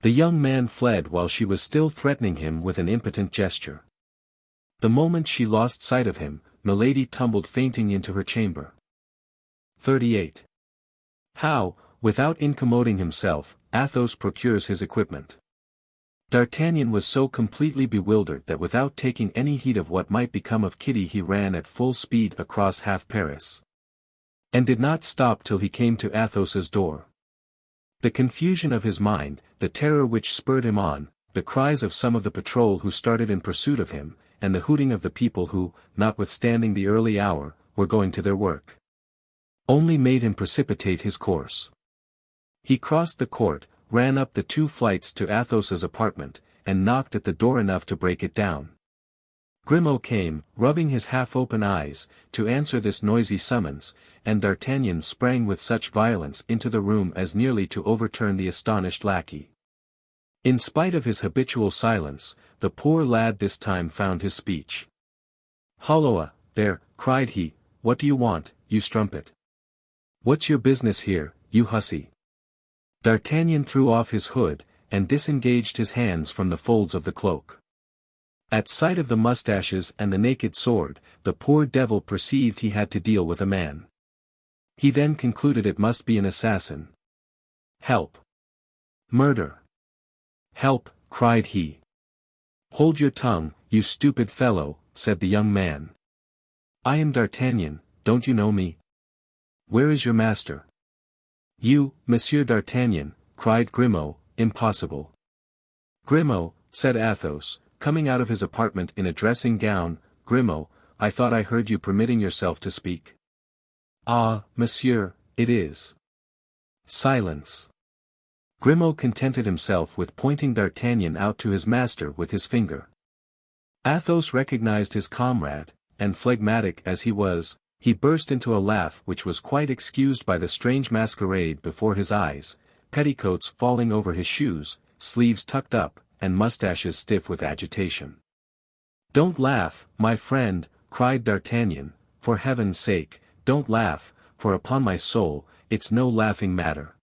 The young man fled while she was still threatening him with an impotent gesture. The moment she lost sight of him, Milady tumbled fainting into her chamber. 38. How, without incommoding himself, Athos procures his equipment. D'Artagnan was so completely bewildered that without taking any heed of what might become of Kitty he ran at full speed across half Paris. And did not stop till he came to Athos's door. The confusion of his mind, the terror which spurred him on, the cries of some of the patrol who started in pursuit of him, and the hooting of the people who, notwithstanding the early hour, were going to their work, only made him precipitate his course. He crossed the court, ran up the 2 flights to Athos's apartment, and knocked at the door enough to break it down. Grimaud came, rubbing his half-open eyes, to answer this noisy summons, and D'Artagnan sprang with such violence into the room as nearly to overturn the astonished lackey. In spite of his habitual silence, the poor lad this time found his speech. "Holloa, there," cried he, "what do you want, you strumpet? What's your business here, you hussy?" D'Artagnan threw off his hood, and disengaged his hands from the folds of the cloak. At sight of the mustaches and the naked sword, the poor devil perceived he had to deal with a man. He then concluded it must be an assassin. "Help! Murder! Help!" cried he. "Hold your tongue, you stupid fellow," said the young man. "I am D'Artagnan, don't you know me? Where is your master?" "You, Monsieur D'Artagnan," cried Grimaud, "impossible." "Grimaud," said Athos, coming out of his apartment in a dressing gown, "Grimaud, I thought I heard you permitting yourself to speak." "Ah, monsieur, it is." "Silence." Grimaud contented himself with pointing D'Artagnan out to his master with his finger. Athos recognized his comrade, and phlegmatic as he was, he burst into a laugh which was quite excused by the strange masquerade before his eyes, petticoats falling over his shoes, sleeves tucked up, and mustaches stiff with agitation. "Don't laugh, my friend," cried D'Artagnan, "for heaven's sake, don't laugh, for upon my soul, it's no laughing matter."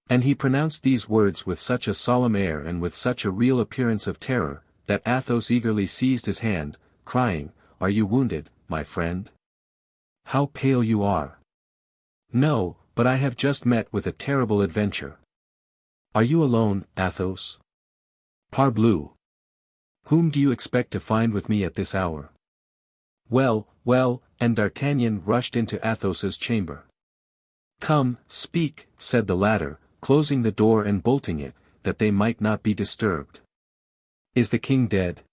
And he pronounced these words with such a solemn air and with such a real appearance of terror, that Athos eagerly seized his hand, crying, "Are you wounded, my friend? How pale you are!" "No, but I have just met with a terrible adventure." "Are you alone, Athos?" "Parbleu! Whom do you expect to find with me at this hour?" "Well, well," and D'Artagnan rushed into Athos's chamber. "Come, speak," said the latter, closing the door and bolting it, that they might not be disturbed. "Is the king dead?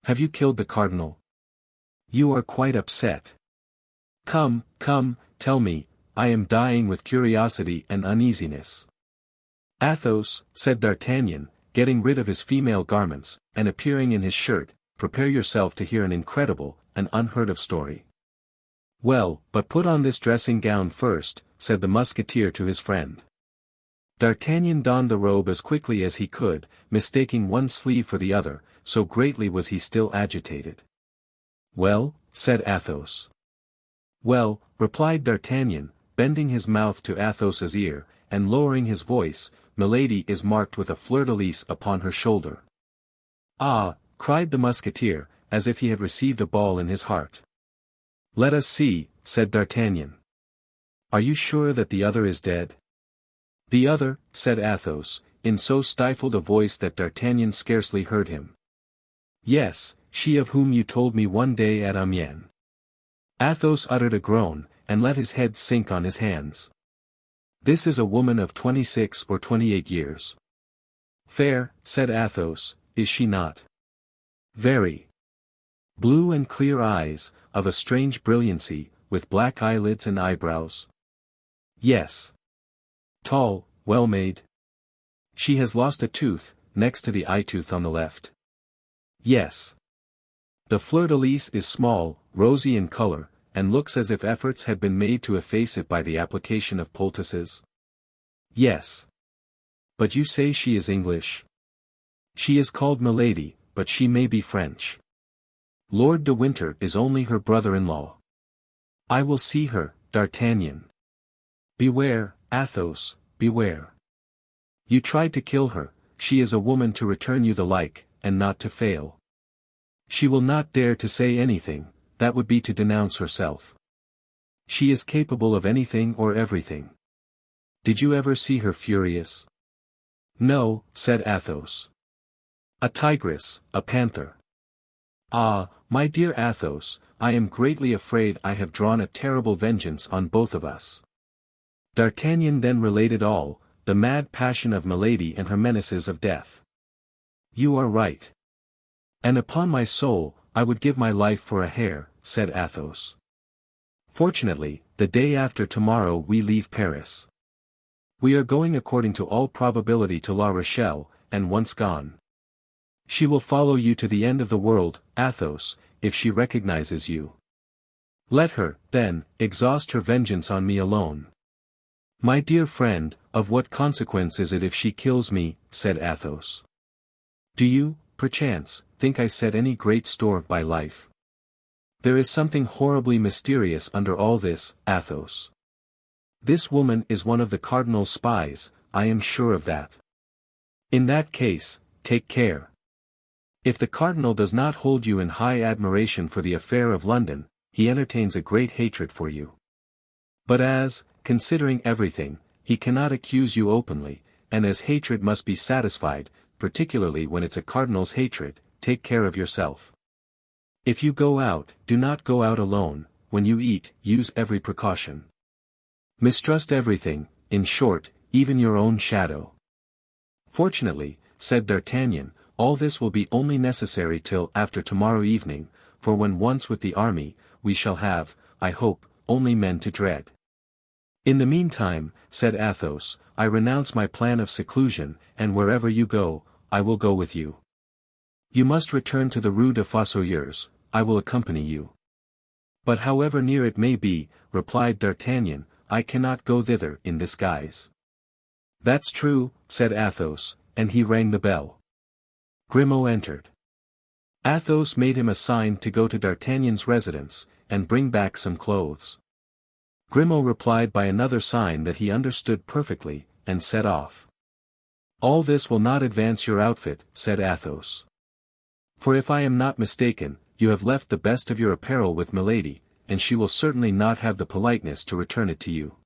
Have you killed the cardinal? You are quite upset. Come, come, tell me, I am dying with curiosity and uneasiness." "Athos," said D'Artagnan, getting rid of his female garments, and appearing in his shirt, "prepare yourself to hear an incredible, an unheard-of story." "Well, but put on this dressing gown first," said the musketeer to his friend. D'Artagnan donned the robe as quickly as he could, mistaking one sleeve for the other, so greatly was he still agitated. "Well?" said Athos. "Well," replied D'Artagnan, bending his mouth to Athos's ear, and lowering his voice, "Milady is marked with a fleur-de-lis upon her shoulder." "Ah!" cried the musketeer, as if he had received a ball in his heart. "Let us see," said D'Artagnan. "Are you sure that the other is dead?" "The other," said Athos, in so stifled a voice that D'Artagnan scarcely heard him. "Yes, she of whom you told me one day at Amiens." Athos uttered a groan, and let his head sink on his hands. "This is a woman of 26 or 28 years. Fair," said Athos, "is she not?" "Very. Blue and clear eyes, of a strange brilliancy, with black eyelids and eyebrows." "Yes." "Tall, well-made?" "She has lost a tooth, next to the eye-tooth on the left." "Yes." "The fleur-de-lis is small, rosy in color, and looks as if efforts had been made to efface it by the application of poultices." "Yes." "But you say she is English?" "She is called Milady, but she may be French. Lord de Winter is only her brother-in-law." "I will see her," D'Artagnan. Beware, Athos, beware. You tried to kill her, she is a woman to return you the like, and not to fail. She will not dare to say anything, that would be to denounce herself. She is capable of anything or everything. Did you ever see her furious? No, said Athos. A tigress, a panther. Ah, my dear Athos, I am greatly afraid I have drawn a terrible vengeance on both of us. D'Artagnan then related all, the mad passion of Milady and her menaces of death. You are right. And upon my soul, I would give my life for a hare, said Athos. Fortunately, the day after tomorrow we leave Paris. We are going according to all probability to La Rochelle, and once gone. She will follow you to the end of the world, Athos, if she recognizes you. Let her, then, exhaust her vengeance on me alone. My dear friend, of what consequence is it if she kills me, said Athos. Do you, perchance, think I set any great store by life? There is something horribly mysterious under all this, Athos. This woman is one of the cardinal's spies, I am sure of that. In that case, take care. If the cardinal does not hold you in high admiration for the affair of London, he entertains a great hatred for you. But as, considering everything, he cannot accuse you openly, and as hatred must be satisfied, particularly when it's a cardinal's hatred, take care of yourself. If you go out, do not go out alone, when you eat, use every precaution. Mistrust everything, in short, even your own shadow. Fortunately, said D'Artagnan, all this will be only necessary till after tomorrow evening, for when once with the army, we shall have, I hope, only men to dread. In the meantime, said Athos, I renounce my plan of seclusion, and wherever you go, I will go with you. You must return to the Rue des Fossoyeurs, I will accompany you. But however near it may be, replied D'Artagnan, I cannot go thither in disguise. That's true, said Athos, and he rang the bell. Grimaud entered. Athos made him a sign to go to D'Artagnan's residence, and bring back some clothes. Grimaud replied by another sign that he understood perfectly, and set off. All this will not advance your outfit, said Athos. For if I am not mistaken, you have left the best of your apparel with Milady, and she will certainly not have the politeness to return it to you.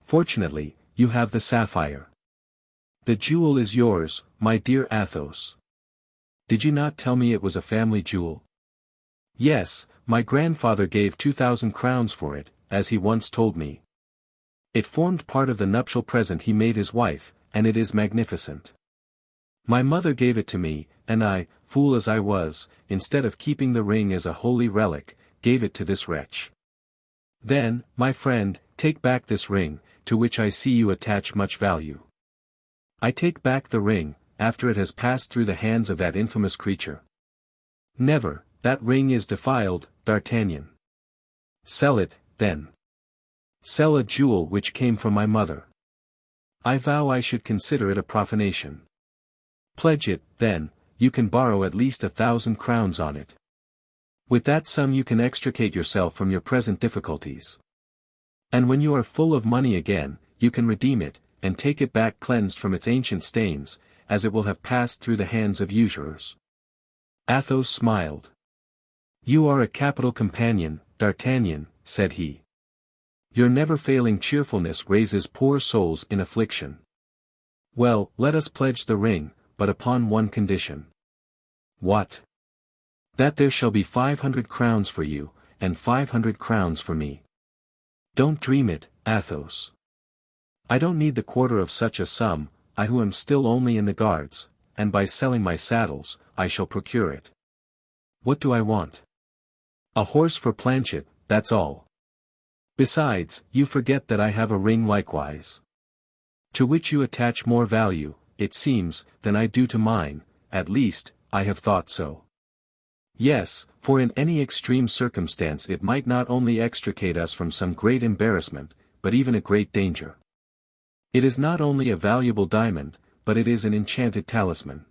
Fortunately, you have the sapphire. The jewel is yours, my dear Athos. Did you not tell me it was a family jewel? Yes, my grandfather gave 2,000 crowns for it, as he once told me. It formed part of the nuptial present he made his wife, and it is magnificent. My mother gave it to me, and I, fool as I was, instead of keeping the ring as a holy relic, gave it to this wretch. Then, my friend, take back this ring, to which I see you attach much value. I take back the ring, after it has passed through the hands of that infamous creature. Never, that ring is defiled, D'Artagnan. Sell it, then. Sell a jewel which came from my mother. I vow I should consider it a profanation. Pledge it, then, you can borrow at least 1,000 crowns on it. With that sum you can extricate yourself from your present difficulties. And when you are full of money again, you can redeem it, and take it back cleansed from its ancient stains, as it will have passed through the hands of usurers. Athos smiled. You are a capital companion, D'Artagnan, said he. Your never-failing cheerfulness raises poor souls in affliction. Well, let us pledge the ring, but upon one condition. What? That there shall be 500 crowns for you, and 500 crowns for me. Don't dream it, Athos. I don't need the quarter of such a sum, I who am still only in the guards, and by selling my saddles, I shall procure it. What do I want? A horse for Planchet, that's all. Besides, you forget that I have a ring likewise. To which you attach more value, it seems, than I do to mine, at least, I have thought so. Yes, for in any extreme circumstance it might not only extricate us from some great embarrassment, but even a great danger. It is not only a valuable diamond, but it is an enchanted talisman.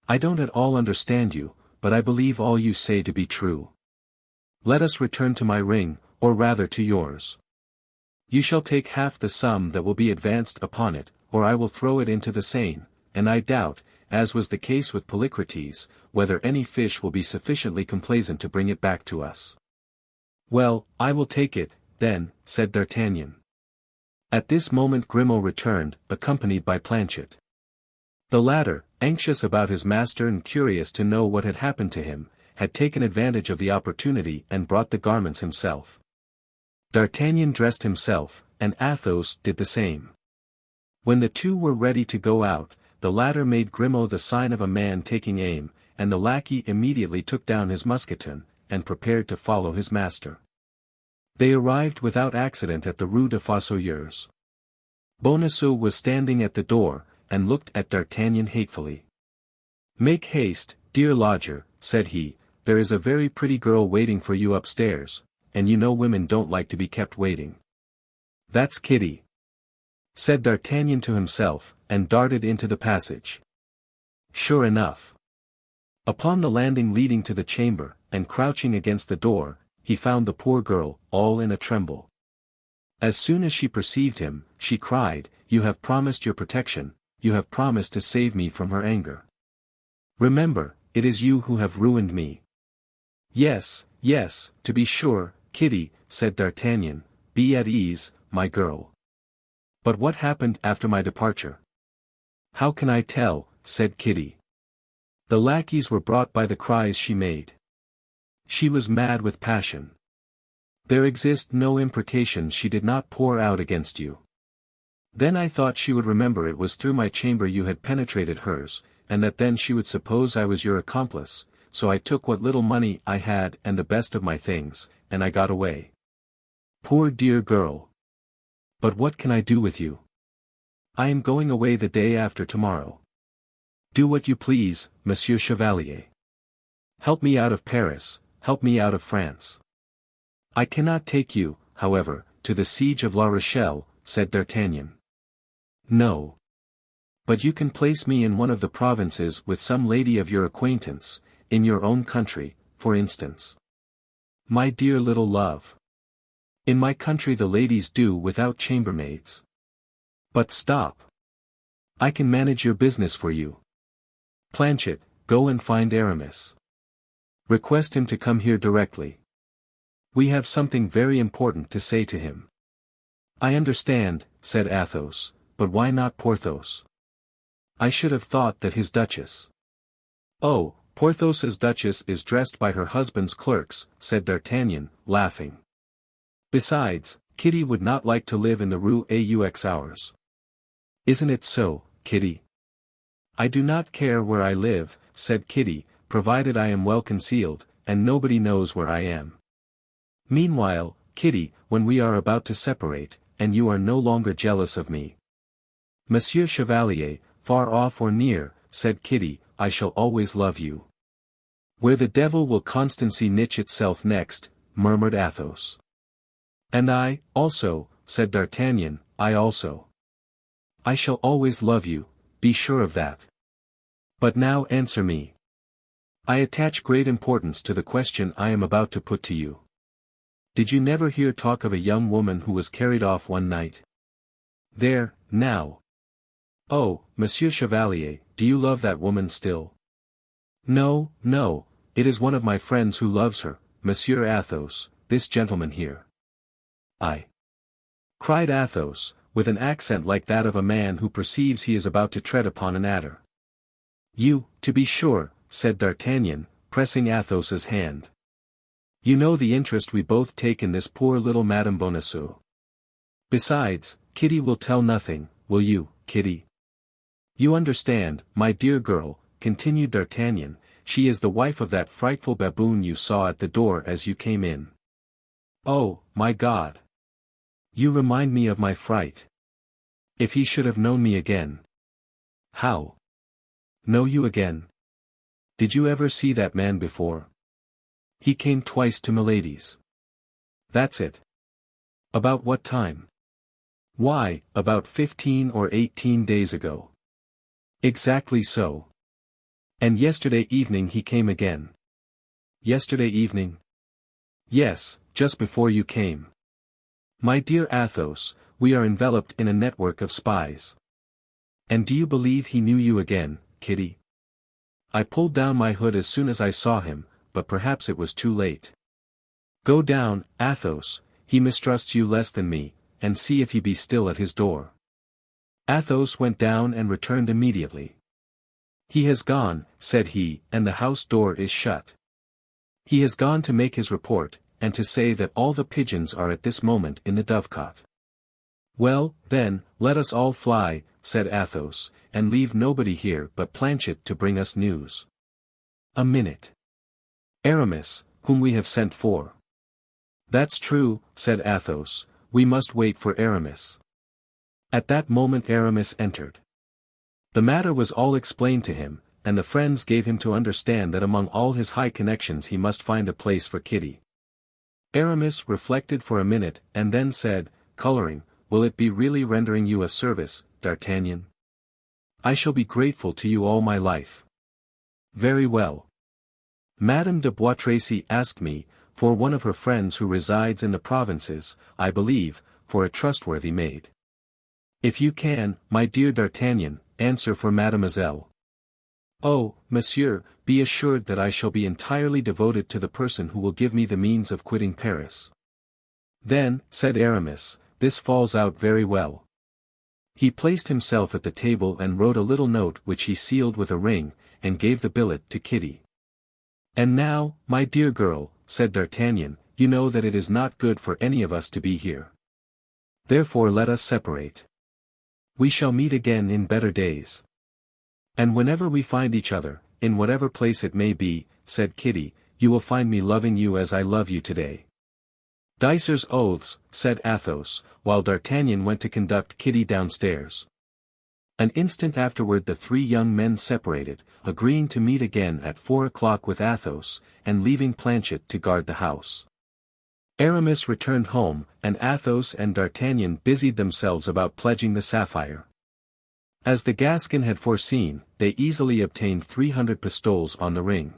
I don't at all understand you, but I believe all you say to be true. Let us return to my ring, or rather to yours. You shall take half the sum that will be advanced upon it, or I will throw it into the Seine, and I doubt, as was the case with Polycrates, whether any fish will be sufficiently complaisant to bring it back to us. Well, I will take it, then, said D'Artagnan. At this moment Grimaud returned, accompanied by Planchet. The latter, anxious about his master and curious to know what had happened to him, had taken advantage of the opportunity and brought the garments himself. D'Artagnan dressed himself, and Athos did the same. When the two were ready to go out, the latter made Grimaud the sign of a man taking aim, and the lackey immediately took down his musketon, and prepared to follow his master. They arrived without accident at the Rue des Fossoyeurs. Bonacieux was standing at the door, and looked at D'Artagnan hatefully. "Make haste, dear lodger," said he, "there is a very pretty girl waiting for you upstairs, and you know women don't like to be kept waiting." "That's Kitty," said D'Artagnan to himself, and darted into the passage. Sure enough. Upon the landing leading to the chamber, and crouching against the door, he found the poor girl, all in a tremble. As soon as she perceived him, she cried, "You have promised your protection, you have promised to save me from her anger. Remember, it is you who have ruined me." "Yes, yes, to be sure, Kitty," said D'Artagnan, "be at ease, my girl." "But what happened after my departure?" "How can I tell?" said Kitty. "The lackeys were brought by the cries she made. She was mad with passion. There exist no imprecations she did not pour out against you. Then I thought she would remember it was through my chamber you had penetrated hers, and that then she would suppose I was your accomplice, so I took what little money I had and the best of my things, and I got away. Poor dear girl! But what can I do with you? I am going away the day after tomorrow. Do what you please, Monsieur Chevalier. Help me out of Paris, help me out of France. I cannot take you, however, to the Siege of La Rochelle," said D'Artagnan. "No. But you can place me in one of the provinces with some lady of your acquaintance, in your own country, for instance." "My dear little love. In my country the ladies do without chambermaids. But stop. I can manage your business for you. Planchet, go and find Aramis. Request him to come here directly. We have something very important to say to him." "I understand," said Athos, "but why not Porthos? I should have thought that his duchess—" "Oh, Porthos's duchess is dressed by her husband's clerks," said D'Artagnan, laughing. "Besides, Kitty would not like to live in the Rue aux. Isn't it so, Kitty?" "I do not care where I live," said Kitty, "provided I am well concealed, and nobody knows where I am. Meanwhile, Kitty, when we are about to separate, and you are no longer jealous of me." "Monsieur Chevalier, far off or near," said Kitty, "I shall always love you." "Where the devil will constancy niche itself next," murmured Athos. "And I, also," said D'Artagnan, "I also. I shall always love you, be sure of that. But now answer me. I attach great importance to the question I am about to put to you. Did you never hear talk of a young woman who was carried off one night? There, now. Oh, Monsieur Chevalier, do you love that woman still?" "No, no, it is one of my friends who loves her, Monsieur Athos, this gentleman here." "I!" cried Athos, with an accent like that of a man who perceives he is about to tread upon an adder. "You, to be sure," said D'Artagnan, pressing Athos's hand. "You know the interest we both take in this poor little Madame Bonacieux. Besides, Kitty will tell nothing, will you, Kitty? You understand, my dear girl," continued D'Artagnan, "she is the wife of that frightful baboon you saw at the door as you came in. Oh, my God! You remind me of my fright. If he should have known me again." "How? Know you again? Did you ever see that man before?" "He came twice to Milady's." "That's it. About what time?" "Why, about 15 or 18 days ago." "Exactly so. And yesterday evening he came again." "Yesterday evening?" "Yes, just before you came. My dear Athos, we are enveloped in a network of spies. And do you believe he knew you again, Kitty? I pulled down my hood as soon as I saw him, but perhaps it was too late. Go down, Athos, he mistrusts you less than me, and see if he be still at his door. Athos went down and returned immediately. He has gone, said he, and the house door is shut. He has gone to make his report, and to say that all the pigeons are at this moment in the dovecot. Well, then, let us all fly, said Athos, and leave nobody here but Planchet to bring us news. A minute. Aramis, whom we have sent for. That's true, said Athos, we must wait for Aramis. At that moment Aramis entered. The matter was all explained to him, and the friends gave him to understand that among all his high connections he must find a place for Kitty. Aramis reflected for a minute and then said, coloring, will it be really rendering you a service, D'Artagnan? I shall be grateful to you all my life. Very well. Madame de Bois Tracy asked me, for one of her friends who resides in the provinces, I believe, for a trustworthy maid. If you can, my dear D'Artagnan, answer for Mademoiselle. Oh, monsieur, be assured that I shall be entirely devoted to the person who will give me the means of quitting Paris. Then, said Aramis, this falls out very well. He placed himself at the table and wrote a little note which he sealed with a ring, and gave the billet to Kitty. And now, my dear girl, said D'Artagnan, you know that it is not good for any of us to be here. Therefore let us separate. We shall meet again in better days. And whenever we find each other, in whatever place it may be, said Kitty, you will find me loving you as I love you today. Dicer's oaths, said Athos, while D'Artagnan went to conduct Kitty downstairs. An instant afterward the three young men separated, agreeing to meet again at 4 o'clock with Athos, and leaving Planchet to guard the house. Aramis returned home, and Athos and D'Artagnan busied themselves about pledging the sapphire. As the Gascon had foreseen, they easily obtained 300 pistoles on the ring.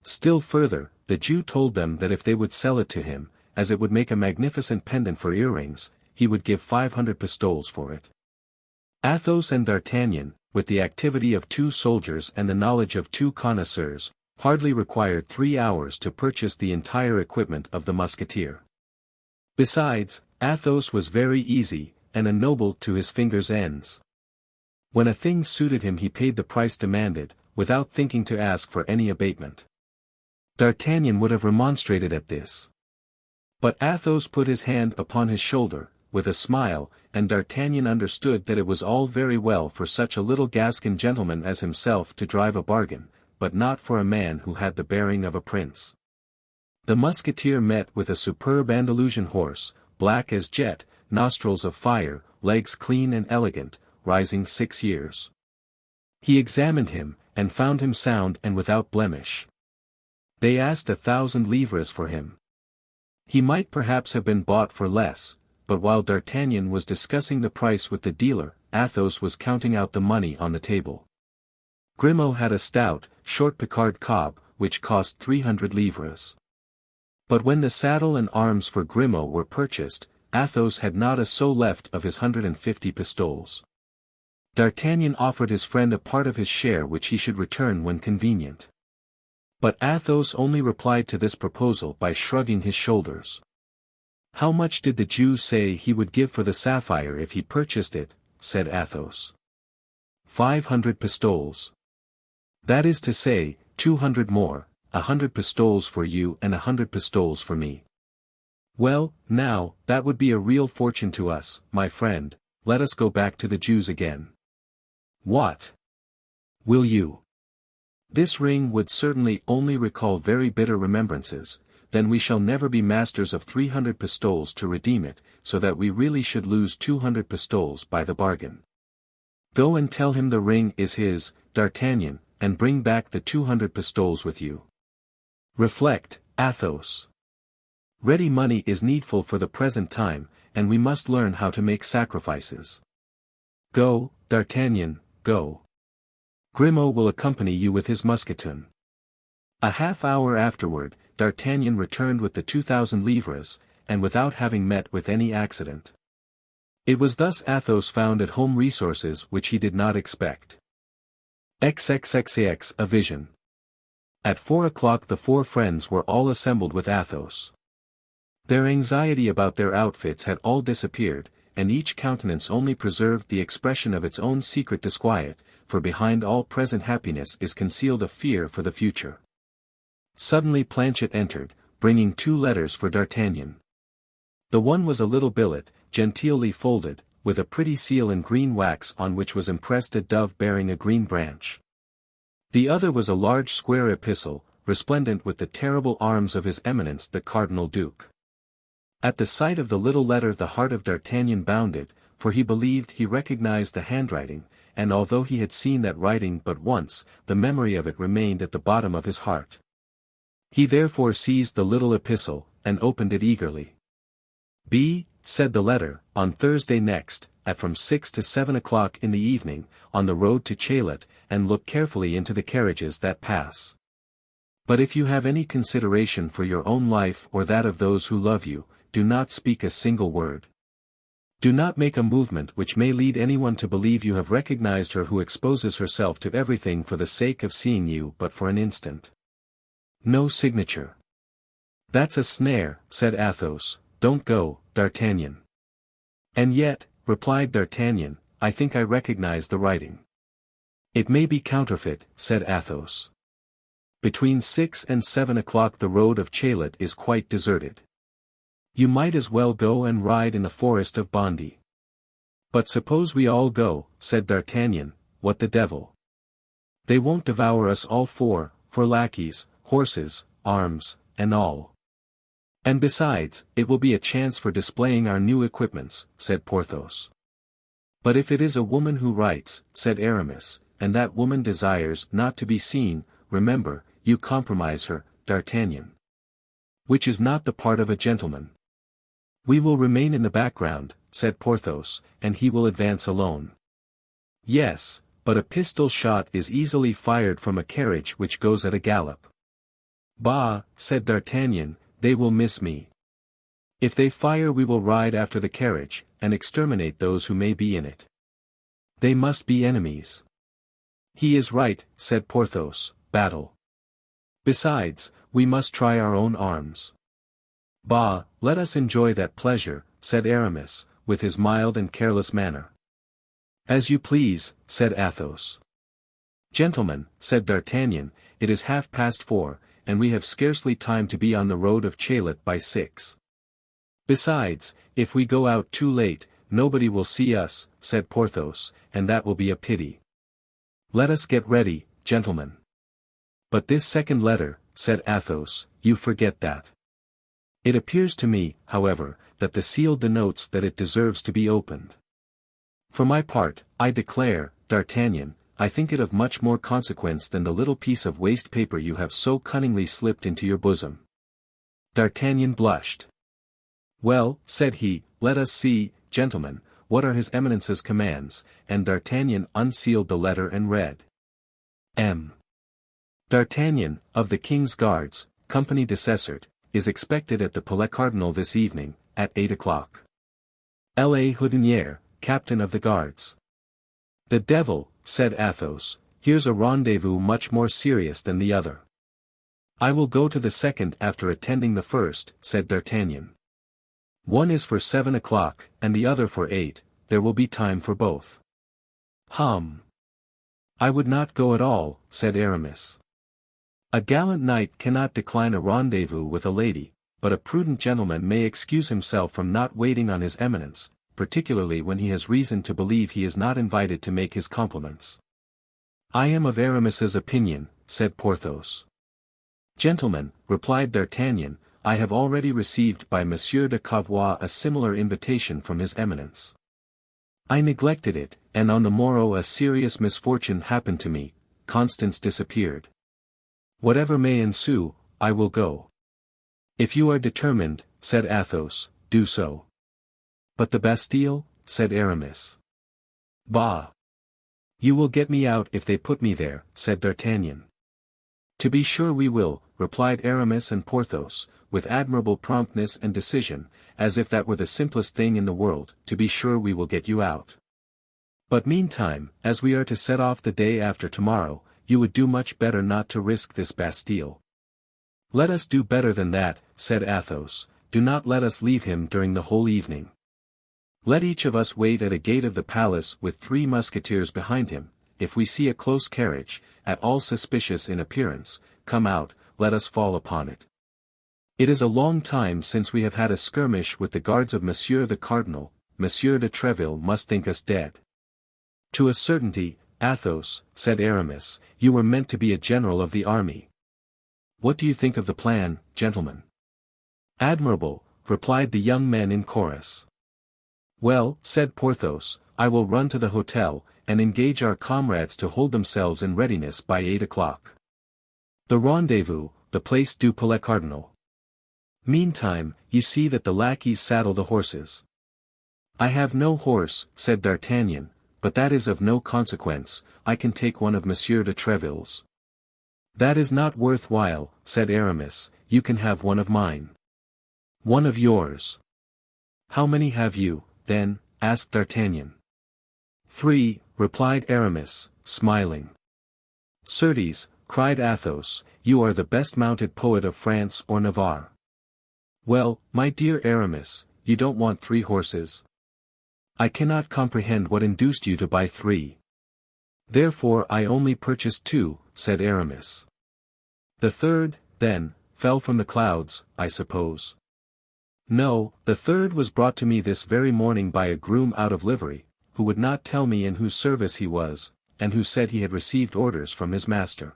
Still further, the Jew told them that if they would sell it to him, as it would make a magnificent pendant for earrings, he would give 500 pistoles for it. Athos and D'Artagnan, with the activity of 2 soldiers and the knowledge of 2 connoisseurs, hardly required 3 hours to purchase the entire equipment of the musketeer. Besides, Athos was very easy, and a noble to his fingers' ends. When a thing suited him he paid the price demanded, without thinking to ask for any abatement. D'Artagnan would have remonstrated at this. But Athos put his hand upon his shoulder, with a smile, and D'Artagnan understood that it was all very well for such a little Gascon gentleman as himself to drive a bargain, but not for a man who had the bearing of a prince. The musketeer met with a superb Andalusian horse, black as jet, nostrils of fire, legs clean and elegant, rising 6 years. He examined him, and found him sound and without blemish. They asked 1,000 livres for him. He might perhaps have been bought for less, but while D'Artagnan was discussing the price with the dealer, Athos was counting out the money on the table. Grimaud had a stout, short Picard cob, which cost 300 livres. But when the saddle and arms for Grimaud were purchased, Athos had not a sou left of his 150 pistoles. D'Artagnan offered his friend a part of his share which he should return when convenient. But Athos only replied to this proposal by shrugging his shoulders. How much did the Jew say he would give for the sapphire if he purchased it? Said Athos. 500 pistoles. That is to say, 200 more, 100 pistoles for you and 100 pistoles for me. Well, now, that would be a real fortune to us, my friend. Let us go back to the Jews again. What? Will you? This ring would certainly only recall very bitter remembrances. Then we shall never be masters of 300 pistoles to redeem it, so that we really should lose 200 pistoles by the bargain. Go and tell him the ring is his, D'Artagnan, and bring back the 200 pistoles with you. Reflect, Athos. Ready money is needful for the present time, and we must learn how to make sacrifices. Go, D'Artagnan, go. Grimaud will accompany you with his musketoon. A half hour afterward, D'Artagnan returned with the 2,000 livres, and without having met with any accident. It was thus Athos found at home resources which he did not expect. XXXIX A Vision. At 4 o'clock the four friends were all assembled with Athos. Their anxiety about their outfits had all disappeared, and each countenance only preserved the expression of its own secret disquiet, for behind all present happiness is concealed a fear for the future. Suddenly Planchet entered, bringing 2 letters for D'Artagnan. The one was a little billet, genteelly folded, with a pretty seal in green wax on which was impressed a dove bearing a green branch. The other was a large square epistle, resplendent with the terrible arms of his Eminence the Cardinal Duke. At the sight of the little letter the heart of D'Artagnan bounded, for he believed he recognized the handwriting, and although he had seen that writing but once, the memory of it remained at the bottom of his heart. He therefore seized the little epistle, and opened it eagerly. "Be," said the letter, "on Thursday next, at from 6 to 7 o'clock in the evening, on the road to Chaillet, and look carefully into the carriages that pass. But if you have any consideration for your own life or that of those who love you, do not speak a single word. Do not make a movement which may lead anyone to believe you have recognized her who exposes herself to everything for the sake of seeing you but for an instant. No signature." "That's a snare," said Athos. "Don't go, D'Artagnan." "And yet," replied D'Artagnan, "I think I recognize the writing." "It may be counterfeit," said Athos. "Between 6 and 7 o'clock the road of Chaillet is quite deserted. You might as well go and ride in the forest of Bondy." "But suppose we all go," said D'Artagnan, "what the devil? They won't devour us all four, for lackeys, horses, arms, and all. And besides, it will be a chance for displaying our new equipments," said Porthos. "But if it is a woman who writes," said Aramis, "and that woman desires not to be seen, remember, you compromise her, D'Artagnan. Which is not the part of a gentleman." "We will remain in the background," said Porthos, "and he will advance alone." "Yes, but a pistol shot is easily fired from a carriage which goes at a gallop." "Bah," said D'Artagnan, "they will miss me. If they fire we will ride after the carriage, and exterminate those who may be in it. They must be enemies." "He is right," said Porthos, "battle. Besides, we must try our own arms." "Bah, let us enjoy that pleasure," said Aramis, with his mild and careless manner. "As you please," said Athos. "Gentlemen," said D'Artagnan, "it is 4:30, and we have scarcely time to be on the road of Chaillet by 6. Besides, if we go out too late, nobody will see us," said Porthos, "and that will be a pity. Let us get ready, gentlemen." "But this second letter," said Athos, "you forget that. It appears to me, however, that the seal denotes that it deserves to be opened. For my part, I declare, D'Artagnan, I think it of much more consequence than the little piece of waste paper you have so cunningly slipped into your bosom." D'Artagnan blushed. "Well," said he, "let us see, gentlemen, what are his Eminence's commands," and D'Artagnan unsealed the letter and read. M. D'Artagnan, of the King's Guards, Company de Cessert, is expected at the Palais Cardinal this evening, at 8 o'clock. L.A. Houdinière, Captain of the Guards. "The devil," said Athos, "here's a rendezvous much more serious than the other." "I will go to the second after attending the first," said D'Artagnan. "One is for 7 o'clock, and the other for 8, there will be time for both." "Hum! I would not go at all," said Aramis. "A gallant knight cannot decline a rendezvous with a lady, but a prudent gentleman may excuse himself from not waiting on his Eminence, particularly when he has reason to believe he is not invited to make his compliments." "I am of Aramis's opinion," said Porthos. "Gentlemen," replied D'Artagnan, "I have already received by Monsieur de Cavois a similar invitation from his Eminence. I neglected it, and on the morrow a serious misfortune happened to me, Constance disappeared. Whatever may ensue, I will go." "If you are determined," said Athos, "do so." "But the Bastille?" said Aramis. "Bah! You will get me out if they put me there," said D'Artagnan. "To be sure we will," replied Aramis and Porthos, with admirable promptness and decision, as if that were the simplest thing in the world. "To be sure we will get you out. But meantime, as we are to set off the day after tomorrow, you would do much better not to risk this Bastille." "Let us do better than that," said Athos. "Do not let us leave him during the whole evening. Let each of us wait at a gate of the palace with 3 musketeers behind him. If we see a close carriage, at all suspicious in appearance, come out, let us fall upon it. It is a long time since we have had a skirmish with the guards of Monsieur the Cardinal. Monsieur de Treville must think us dead." "To a certainty, Athos," said Aramis, "you were meant to be a general of the army. What do you think of the plan, gentlemen?" "Admirable," replied the young men in chorus. "Well," said Porthos, "I will run to the hotel, and engage our comrades to hold themselves in readiness by 8 o'clock. The rendezvous, the Place du Palais Cardinal. Meantime, you see that the lackeys saddle the horses." "I have no horse," said D'Artagnan, "but that is of no consequence, I can take one of Monsieur de Treville's." "That is not worth while," said Aramis, "you can have one of mine." "One of yours." "How many have you, then?" asked D'Artagnan. "3," replied Aramis, smiling. "Certes," cried Athos, "you are the best mounted poet of France or Navarre." "Well, my dear Aramis, you don't want 3 horses? I cannot comprehend what induced you to buy 3. "Therefore I only purchased 2, said Aramis. "The third, then, fell from the clouds, I suppose." "No, the third was brought to me this very morning by a groom out of livery, who would not tell me in whose service he was, and who said he had received orders from his master."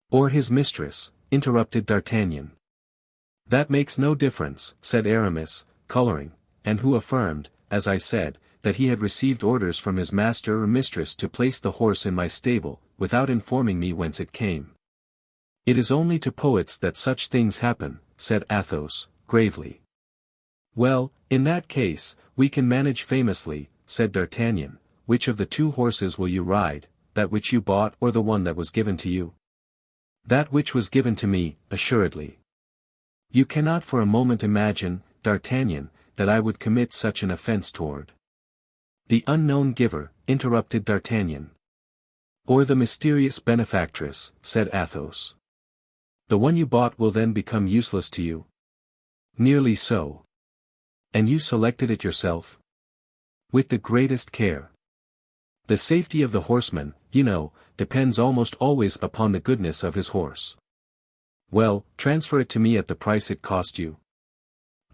"Or his mistress," interrupted D'Artagnan. "That makes no difference," said Aramis, coloring, "and who affirmed, as I said, that he had received orders from his master or mistress to place the horse in my stable, without informing me whence it came." "It is only to poets that such things happen," said Athos, gravely. "Well, in that case, we can manage famously," said D'Artagnan. "Which of the 2 horses will you ride, that which you bought or the one that was given to you?" "That which was given to me, assuredly." "You cannot for a moment imagine, D'Artagnan, that I would commit such an offense toward the unknown giver," interrupted D'Artagnan. "Or the mysterious benefactress," said Athos. "The one you bought will then become useless to you?" "Nearly so." "And you selected it yourself?" "With the greatest care. The safety of the horseman, you know, depends almost always upon the goodness of his horse." "Well, transfer it to me at the price it cost you."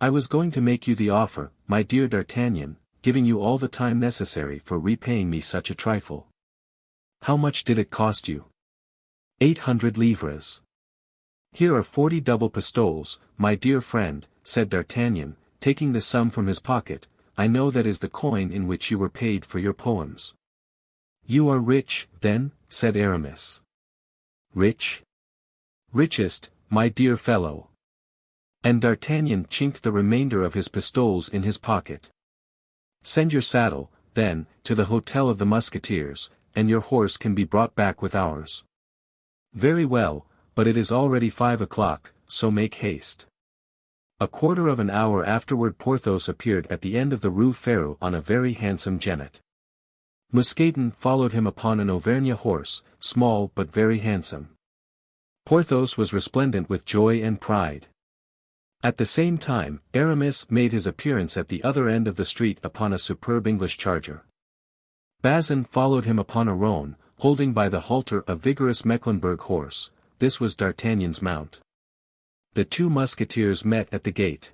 "I was going to make you the offer, my dear D'Artagnan, giving you all the time necessary for repaying me such a trifle." "How much did it cost you?" 800 livres. "Here are 40 double pistoles, my dear friend," said D'Artagnan, taking the sum from his pocket. "I know that is the coin in which you were paid for your poems." "You are rich, then?" said Aramis. "Rich? Richest, my dear fellow." And D'Artagnan chinked the remainder of his pistoles in his pocket. "Send your saddle, then, to the Hotel of the Musketeers, and your horse can be brought back with ours." "Very well, but it is already 5 o'clock, so make haste." A quarter of an hour afterward Porthos appeared at the end of the Rue Férou on a very handsome jennet. Mousqueton followed him upon an Auvergne horse, small but very handsome. Porthos was resplendent with joy and pride. At the same time, Aramis made his appearance at the other end of the street upon a superb English charger. Bazin followed him upon a roan, holding by the halter a vigorous Mecklenburg horse. This was D'Artagnan's mount. The 2 musketeers met at the gate.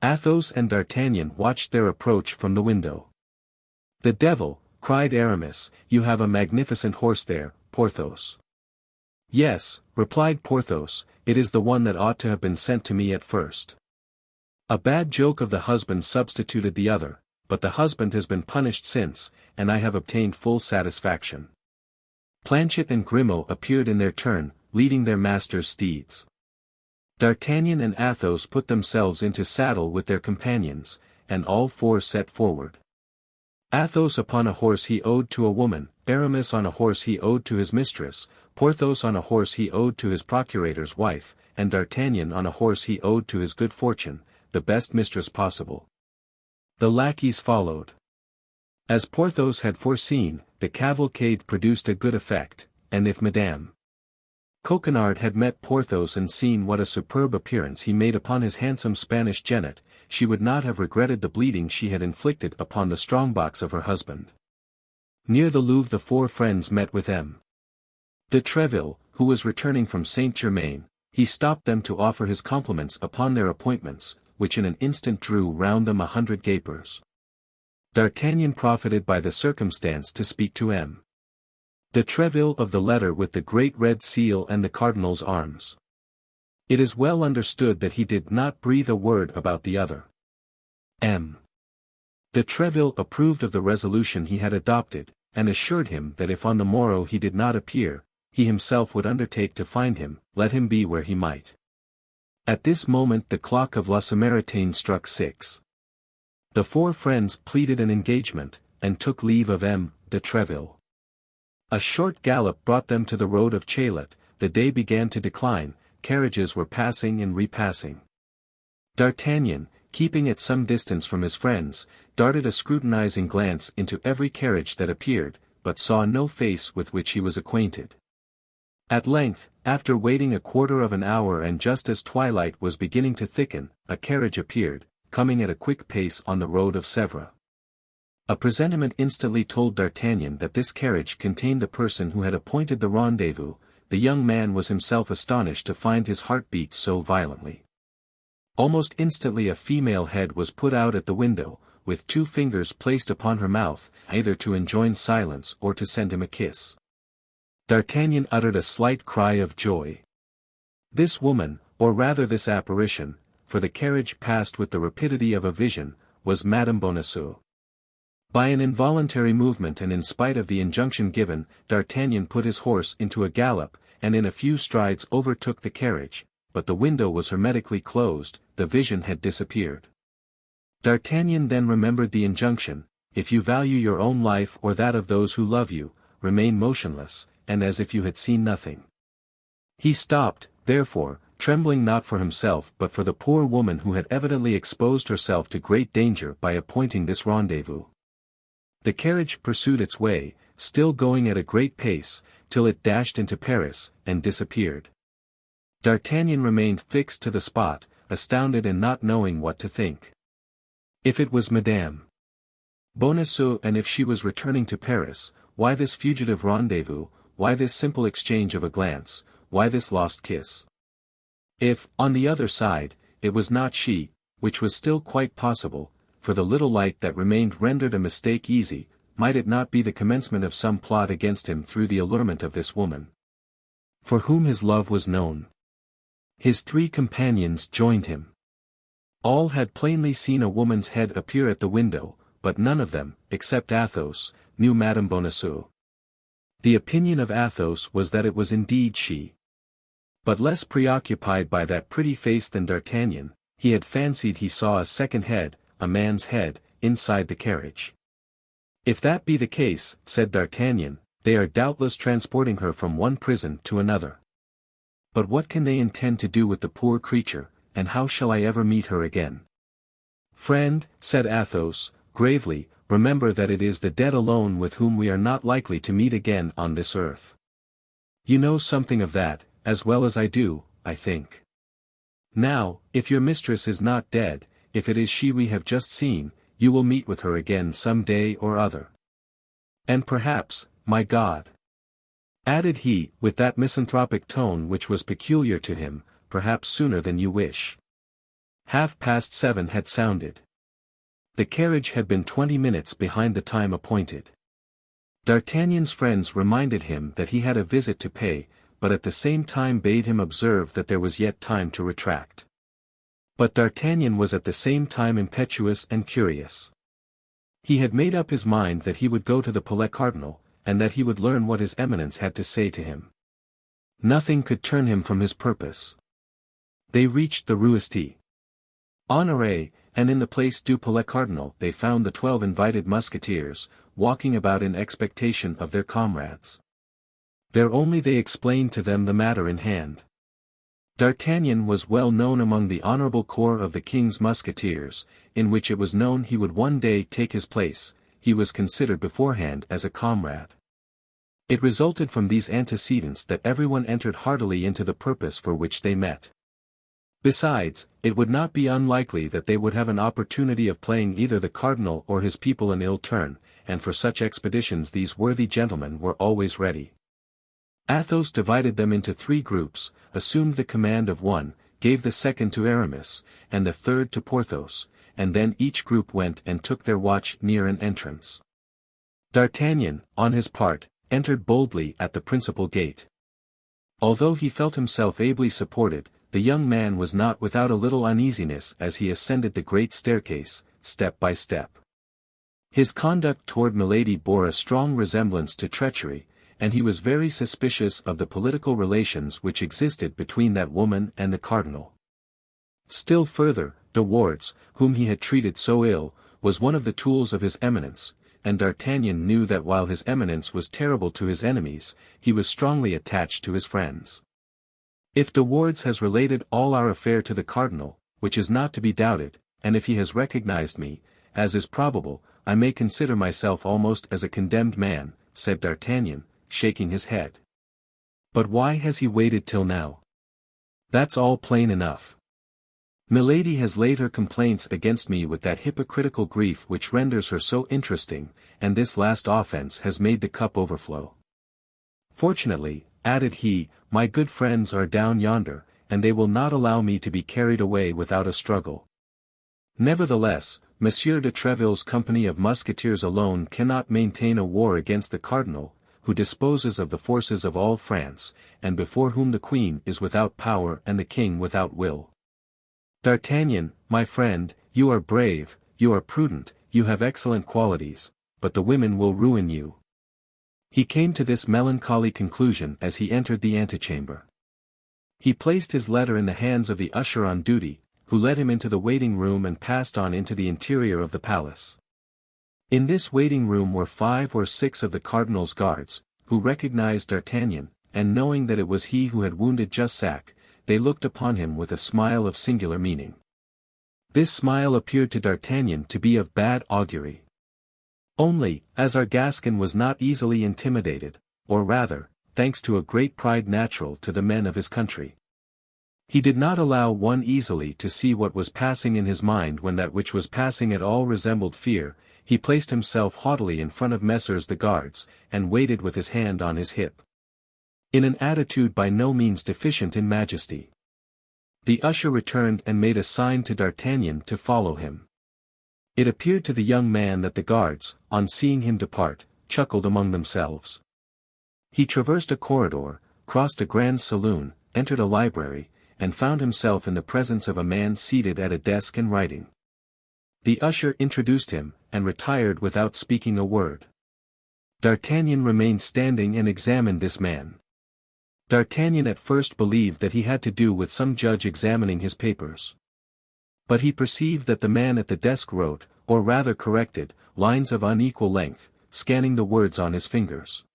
Athos and D'Artagnan watched their approach from the window. "The devil!" cried Aramis, "you have a magnificent horse there, Porthos." "Yes," replied Porthos, "it is the one that ought to have been sent to me at first. A bad joke of the husband substituted the other, but the husband has been punished since, and I have obtained full satisfaction." Planchet and Grimaud appeared in their turn, leading their master's steeds. D'Artagnan and Athos put themselves into saddle with their companions, and all 4 set forward. Athos upon a horse he owed to a woman, Aramis on a horse he owed to his mistress, Porthos on a horse he owed to his procurator's wife, and D'Artagnan on a horse he owed to his good fortune, the best mistress possible. The lackeys followed. As Porthos had foreseen, the cavalcade produced a good effect, and if Madame Coquenard had met Porthos and seen what a superb appearance he made upon his handsome Spanish jennet, she would not have regretted the bleeding she had inflicted upon the strongbox of her husband. Near the Louvre the four friends met with M. de Treville, who was returning from Saint-Germain. He stopped them to offer his compliments upon their appointments, which in an instant drew round them 100 gapers. D'Artagnan profited by the circumstance to speak to M. de Treville of the letter with the great red seal and the cardinal's arms. It is well understood that he did not breathe a word about the other. M. de Treville approved of the resolution he had adopted, and assured him that if on the morrow he did not appear, he himself would undertake to find him, let him be where he might. At this moment the clock of La Samaritaine struck 6. The four friends pleaded an engagement, and took leave of M. de Treville. A short gallop brought them to the road of Chaillot. The day began to decline, carriages were passing and repassing. D'Artagnan, keeping at some distance from his friends, darted a scrutinizing glance into every carriage that appeared, but saw no face with which he was acquainted. At length, after waiting a quarter of an hour and just as twilight was beginning to thicken, a carriage appeared, coming at a quick pace on the road of Sèvres. A presentiment instantly told D'Artagnan that this carriage contained the person who had appointed the rendezvous. The young man was himself astonished to find his heart beat so violently. Almost instantly a female head was put out at the window, with 2 fingers placed upon her mouth, either to enjoin silence or to send him a kiss. D'Artagnan uttered a slight cry of joy. This woman, or rather this apparition, for the carriage passed with the rapidity of a vision, was Madame Bonacieux. By an involuntary movement and in spite of the injunction given, D'Artagnan put his horse into a gallop, and in a few strides overtook the carriage, but the window was hermetically closed, the vision had disappeared. D'Artagnan then remembered the injunction, if you value your own life or that of those who love you, remain motionless, and as if you had seen nothing. He stopped, therefore, trembling not for himself but for the poor woman who had evidently exposed herself to great danger by appointing this rendezvous. The carriage pursued its way, still going at a great pace, till it dashed into Paris, and disappeared. D'Artagnan remained fixed to the spot, astounded and not knowing what to think. If it was Madame Bonacieux and if she was returning to Paris, why this fugitive rendezvous, why this simple exchange of a glance, why this lost kiss? If, on the other side, it was not she, which was still quite possible, for the little light that remained rendered a mistake easy, might it not be the commencement of some plot against him through the allurement of this woman, for whom his love was known? His 3 companions joined him. All had plainly seen a woman's head appear at the window, but none of them, except Athos, knew Madame Bonacieux. The opinion of Athos was that it was indeed she. But less preoccupied by that pretty face than D'Artagnan, he had fancied he saw a second head, a man's head, inside the carriage. If that be the case, said D'Artagnan, they are doubtless transporting her from one prison to another. But what can they intend to do with the poor creature, and how shall I ever meet her again? Friend, said Athos, gravely, remember that it is the dead alone with whom we are not likely to meet again on this earth. You know something of that, as well as I do, I think. Now, if your mistress is not dead, if it is she we have just seen, you will meet with her again some day or other. And perhaps, my God, added he, with that misanthropic tone which was peculiar to him, perhaps sooner than you wish. 7:30 had sounded. The carriage had been 20 minutes behind the time appointed. D'Artagnan's friends reminded him that he had a visit to pay, but at the same time bade him observe that there was yet time to retract. But D'Artagnan was at the same time impetuous and curious. He had made up his mind that he would go to the Palais Cardinal, and that he would learn what his Eminence had to say to him. Nothing could turn him from his purpose. They reached the Rue St. Honoré, and in the Place du Palais Cardinal they found the 12 invited musketeers, walking about in expectation of their comrades. There only they explained to them the matter in hand. D'Artagnan was well known among the honorable corps of the king's musketeers, in which it was known he would one day take his place. He was considered beforehand as a comrade. It resulted from these antecedents that everyone entered heartily into the purpose for which they met. Besides, it would not be unlikely that they would have an opportunity of playing either the cardinal or his people an ill turn, and for such expeditions these worthy gentlemen were always ready. Athos divided them into 3 groups, assumed the command of one, gave the second to Aramis, and the third to Porthos, and then each group went and took their watch near an entrance. D'Artagnan, on his part, entered boldly at the principal gate. Although he felt himself ably supported, the young man was not without a little uneasiness as he ascended the great staircase, step by step. His conduct toward Milady bore a strong resemblance to treachery, and he was very suspicious of the political relations which existed between that woman and the cardinal. Still further, De Wardes, whom he had treated so ill, was one of the tools of his eminence, and D'Artagnan knew that while his eminence was terrible to his enemies, he was strongly attached to his friends. If De Wardes has related all our affair to the cardinal, which is not to be doubted, and if he has recognized me, as is probable, I may consider myself almost as a condemned man, said D'Artagnan, shaking his head. But why has he waited till now? That's all plain enough. Milady has laid her complaints against me with that hypocritical grief which renders her so interesting, and this last offense has made the cup overflow. Fortunately, added he, my good friends are down yonder, and they will not allow me to be carried away without a struggle. Nevertheless, Monsieur de Treville's company of musketeers alone cannot maintain a war against the cardinal, who disposes of the forces of all France, and before whom the queen is without power and the king without will. D'Artagnan, my friend, you are brave, you are prudent, you have excellent qualities, but the women will ruin you. He came to this melancholy conclusion as he entered the antechamber. He placed his letter in the hands of the usher on duty, who led him into the waiting room and passed on into the interior of the palace. In this waiting room were 5 or 6 of the cardinal's guards, who recognized D'Artagnan, and knowing that it was he who had wounded Jussac, they looked upon him with a smile of singular meaning. This smile appeared to D'Artagnan to be of bad augury. Only, as our Gascon was not easily intimidated, or rather, thanks to a great pride natural to the men of his country, he did not allow one easily to see what was passing in his mind when that which was passing at all resembled fear. He placed himself haughtily in front of Messrs the guards, and waited with his hand on his hip, in an attitude by no means deficient in majesty. The usher returned and made a sign to D'Artagnan to follow him. It appeared to the young man that the guards, on seeing him depart, chuckled among themselves. He traversed a corridor, crossed a grand saloon, entered a library, and found himself in the presence of a man seated at a desk and writing. The usher introduced him, and retired without speaking a word. D'Artagnan remained standing and examined this man. D'Artagnan at first believed that he had to do with some judge examining his papers. But he perceived that the man at the desk wrote, or rather corrected, lines of unequal length, scanning the words on his fingers.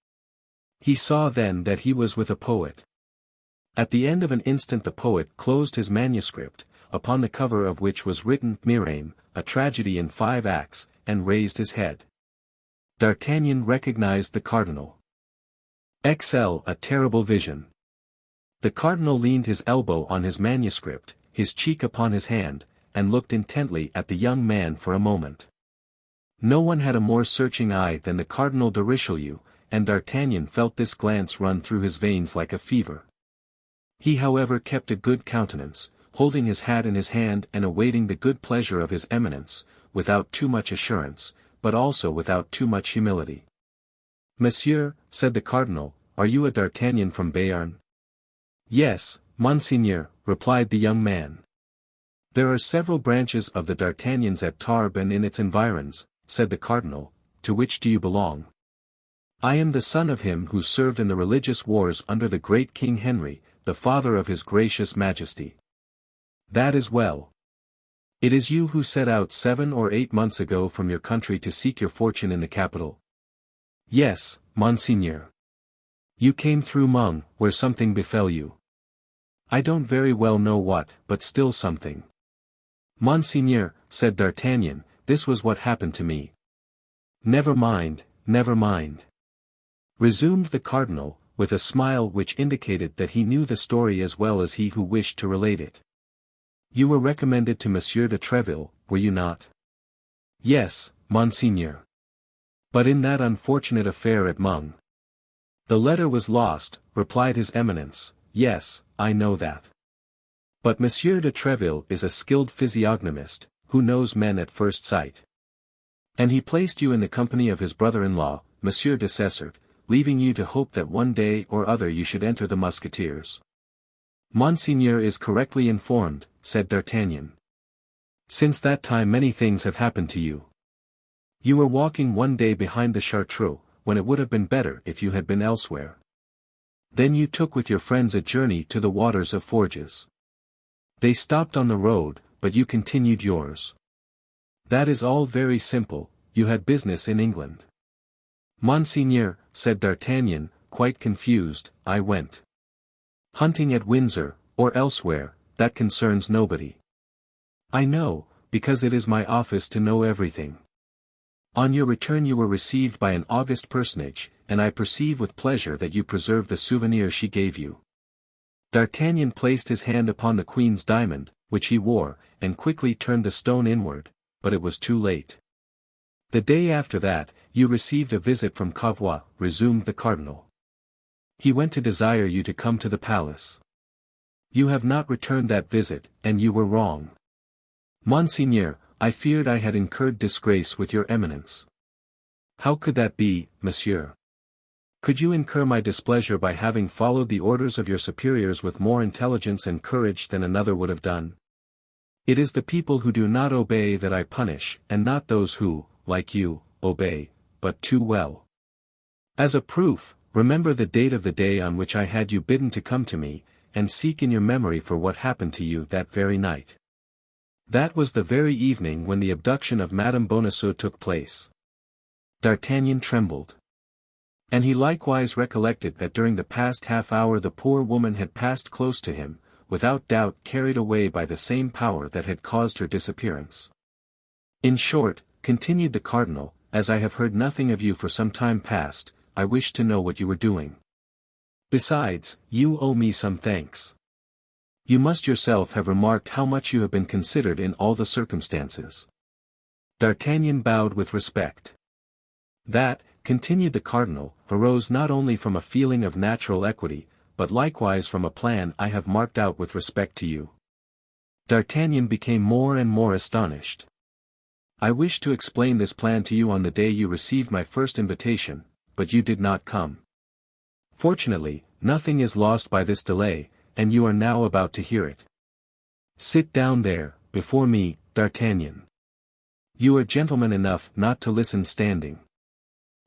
He saw then that he was with a poet. At the end of an instant the poet closed his manuscript, upon the cover of which was written Mirame, a tragedy in 5 acts, and raised his head. D'Artagnan recognized the cardinal. XL, a terrible vision. The cardinal leaned his elbow on his manuscript, his cheek upon his hand, and looked intently at the young man for a moment. No one had a more searching eye than the Cardinal de Richelieu, and D'Artagnan felt this glance run through his veins like a fever. He however kept a good countenance, holding his hat in his hand and awaiting the good pleasure of his eminence, without too much assurance, but also without too much humility. Monsieur, said the cardinal, are you a D'Artagnan from Béarn? Yes, Monseigneur, replied the young man. There are several branches of the D'Artagnans at Tarbes and in its environs, said the cardinal. To which do you belong? I am the son of him who served in the religious wars under the great King Henry, the father of his gracious majesty. That is well. It is you who set out 7 or 8 months ago from your country to seek your fortune in the capital. Yes, Monseigneur. You came through Mung, where something befell you. I don't very well know what, but still something. Monseigneur, said D'Artagnan, this was what happened to me. Never mind, never mind. Resumed the cardinal, with a smile which indicated that he knew the story as well as he who wished to relate it. You were recommended to Monsieur de Treville, were you not? Yes, Monseigneur. But in that unfortunate affair at Mung. The letter was lost, replied his Eminence. Yes, I know that. But Monsieur de Treville is a skilled physiognomist, who knows men at first sight. And he placed you in the company of his brother-in-law, Monsieur de Cessert, leaving you to hope that one day or other you should enter the Musketeers. Monseigneur is correctly informed, said D'Artagnan. Since that time many things have happened to you. You were walking one day behind the Chartreux, when it would have been better if you had been elsewhere. Then you took with your friends a journey to the waters of Forges. They stopped on the road, but you continued yours. That is all very simple, you had business in England. Monseigneur, said D'Artagnan, quite confused, I went hunting at Windsor, or elsewhere, that concerns nobody. I know, because it is my office to know everything. On your return you were received by an august personage, and I perceive with pleasure that you preserve the souvenir she gave you. D'Artagnan placed his hand upon the Queen's diamond, which he wore, and quickly turned the stone inward, but it was too late. The day after that, you received a visit from Cavois, resumed the cardinal. He went to desire you to come to the palace. You have not returned that visit, and you were wrong. Monseigneur, I feared I had incurred disgrace with your Eminence. How could that be, monsieur? Could you incur my displeasure by having followed the orders of your superiors with more intelligence and courage than another would have done? It is the people who do not obey that I punish, and not those who, like you, obey, but too well. As a proof, remember the date of the day on which I had you bidden to come to me, and seek in your memory for what happened to you that very night. That was the very evening when the abduction of Madame Bonacieux took place. D'Artagnan trembled. And he likewise recollected that during the past half-hour the poor woman had passed close to him, without doubt carried away by the same power that had caused her disappearance. In short, continued the cardinal, as I have heard nothing of you for some time past, I wished to know what you were doing. Besides, you owe me some thanks. You must yourself have remarked how much you have been considered in all the circumstances. D'Artagnan bowed with respect. That, continued the cardinal, arose not only from a feeling of natural equity, but likewise from a plan I have marked out with respect to you. D'Artagnan became more and more astonished. I wished to explain this plan to you on the day you received my first invitation, but you did not come. Fortunately, nothing is lost by this delay, and you are now about to hear it. Sit down there, before me, D'Artagnan. You are gentleman enough not to listen standing.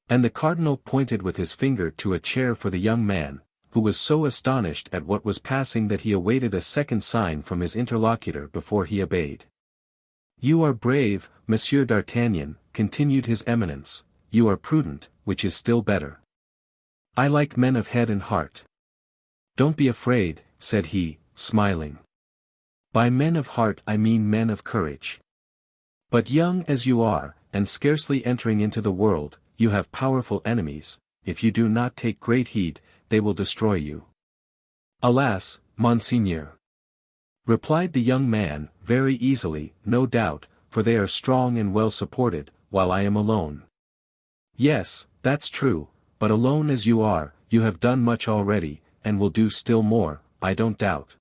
And the cardinal pointed with his finger to a chair for the young man, who was so astonished at what was passing that he awaited a second sign from his interlocutor before he obeyed. You are brave, Monsieur D'Artagnan, continued his Eminence, you are prudent, which is still better. I like men of head and heart. Don't be afraid, said he, smiling. By men of heart I mean men of courage. But young as you are, and scarcely entering into the world, you have powerful enemies, if you do not take great heed, they will destroy you. Alas, Monseigneur! Replied the young man, very easily, no doubt, for they are strong and well supported, while I am alone. Yes, that's true, but alone as you are, you have done much already, and will do still more, I don't doubt.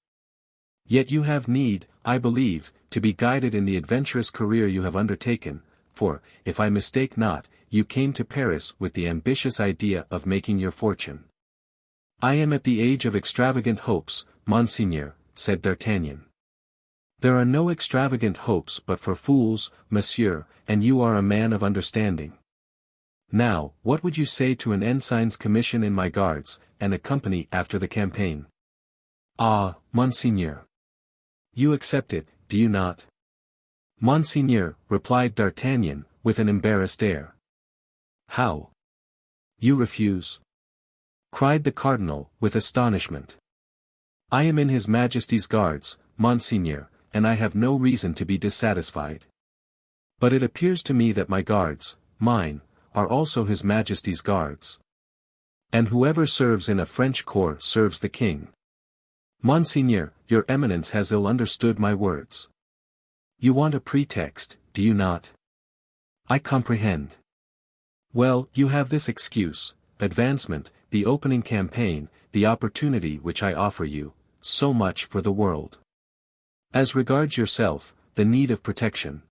Yet you have need, I believe, to be guided in the adventurous career you have undertaken, for, if I mistake not, you came to Paris with the ambitious idea of making your fortune. I am at the age of extravagant hopes, Monseigneur, said D'Artagnan. There are no extravagant hopes but for fools, monsieur, and you are a man of understanding. Now, what would you say to an ensign's commission in my guards, and a company after the campaign? Ah, Monseigneur! You accept it, do you not? Monseigneur, replied D'Artagnan, with an embarrassed air. How? You refuse? Cried the cardinal, with astonishment. I am in His Majesty's guards, Monseigneur, and I have no reason to be dissatisfied. But it appears to me that my guards, mine, are also His Majesty's guards. And whoever serves in a French corps serves the king. Monseigneur, your eminence has ill understood my words. You want a pretext, do you not? I comprehend. Well, you have this excuse: advancement, the opening campaign, the opportunity which I offer you, so much for the world. As regards yourself, the need of protection.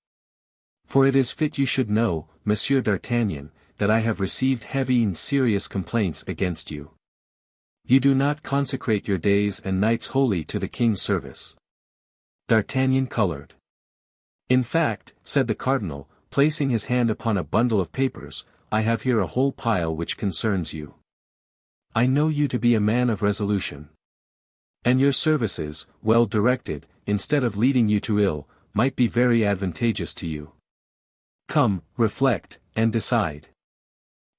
For it is fit you should know, Monsieur d'Artagnan, that I have received heavy and serious complaints against you. You do not consecrate your days and nights wholly to the king's service. D'Artagnan colored. In fact, said the cardinal, placing his hand upon a bundle of papers, I have here a whole pile which concerns you. I know you to be a man of resolution. And your services, well directed, instead of leading you to ill, might be very advantageous to you. Come, reflect, and decide.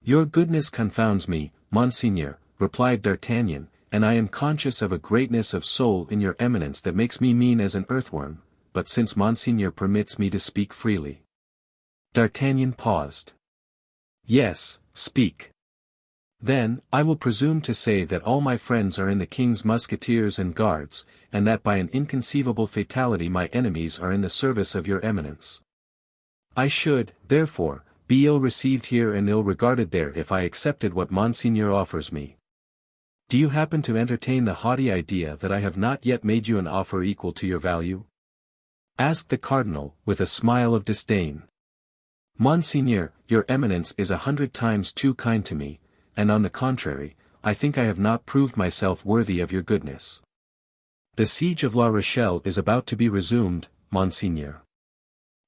Your goodness confounds me, Monseigneur, replied D'Artagnan, and I am conscious of a greatness of soul in your eminence that makes me mean as an earthworm, but since Monseigneur permits me to speak freely. D'Artagnan paused. Yes, speak. Then, I will presume to say that all my friends are in the king's musketeers and guards, and that by an inconceivable fatality my enemies are in the service of your eminence. I should, therefore, be ill received here and ill regarded there if I accepted what Monseigneur offers me. Do you happen to entertain the haughty idea that I have not yet made you an offer equal to your value? Asked the cardinal, with a smile of disdain. Monseigneur, your eminence is 100 times too kind to me, and on the contrary, I think I have not proved myself worthy of your goodness. The siege of La Rochelle is about to be resumed, Monseigneur.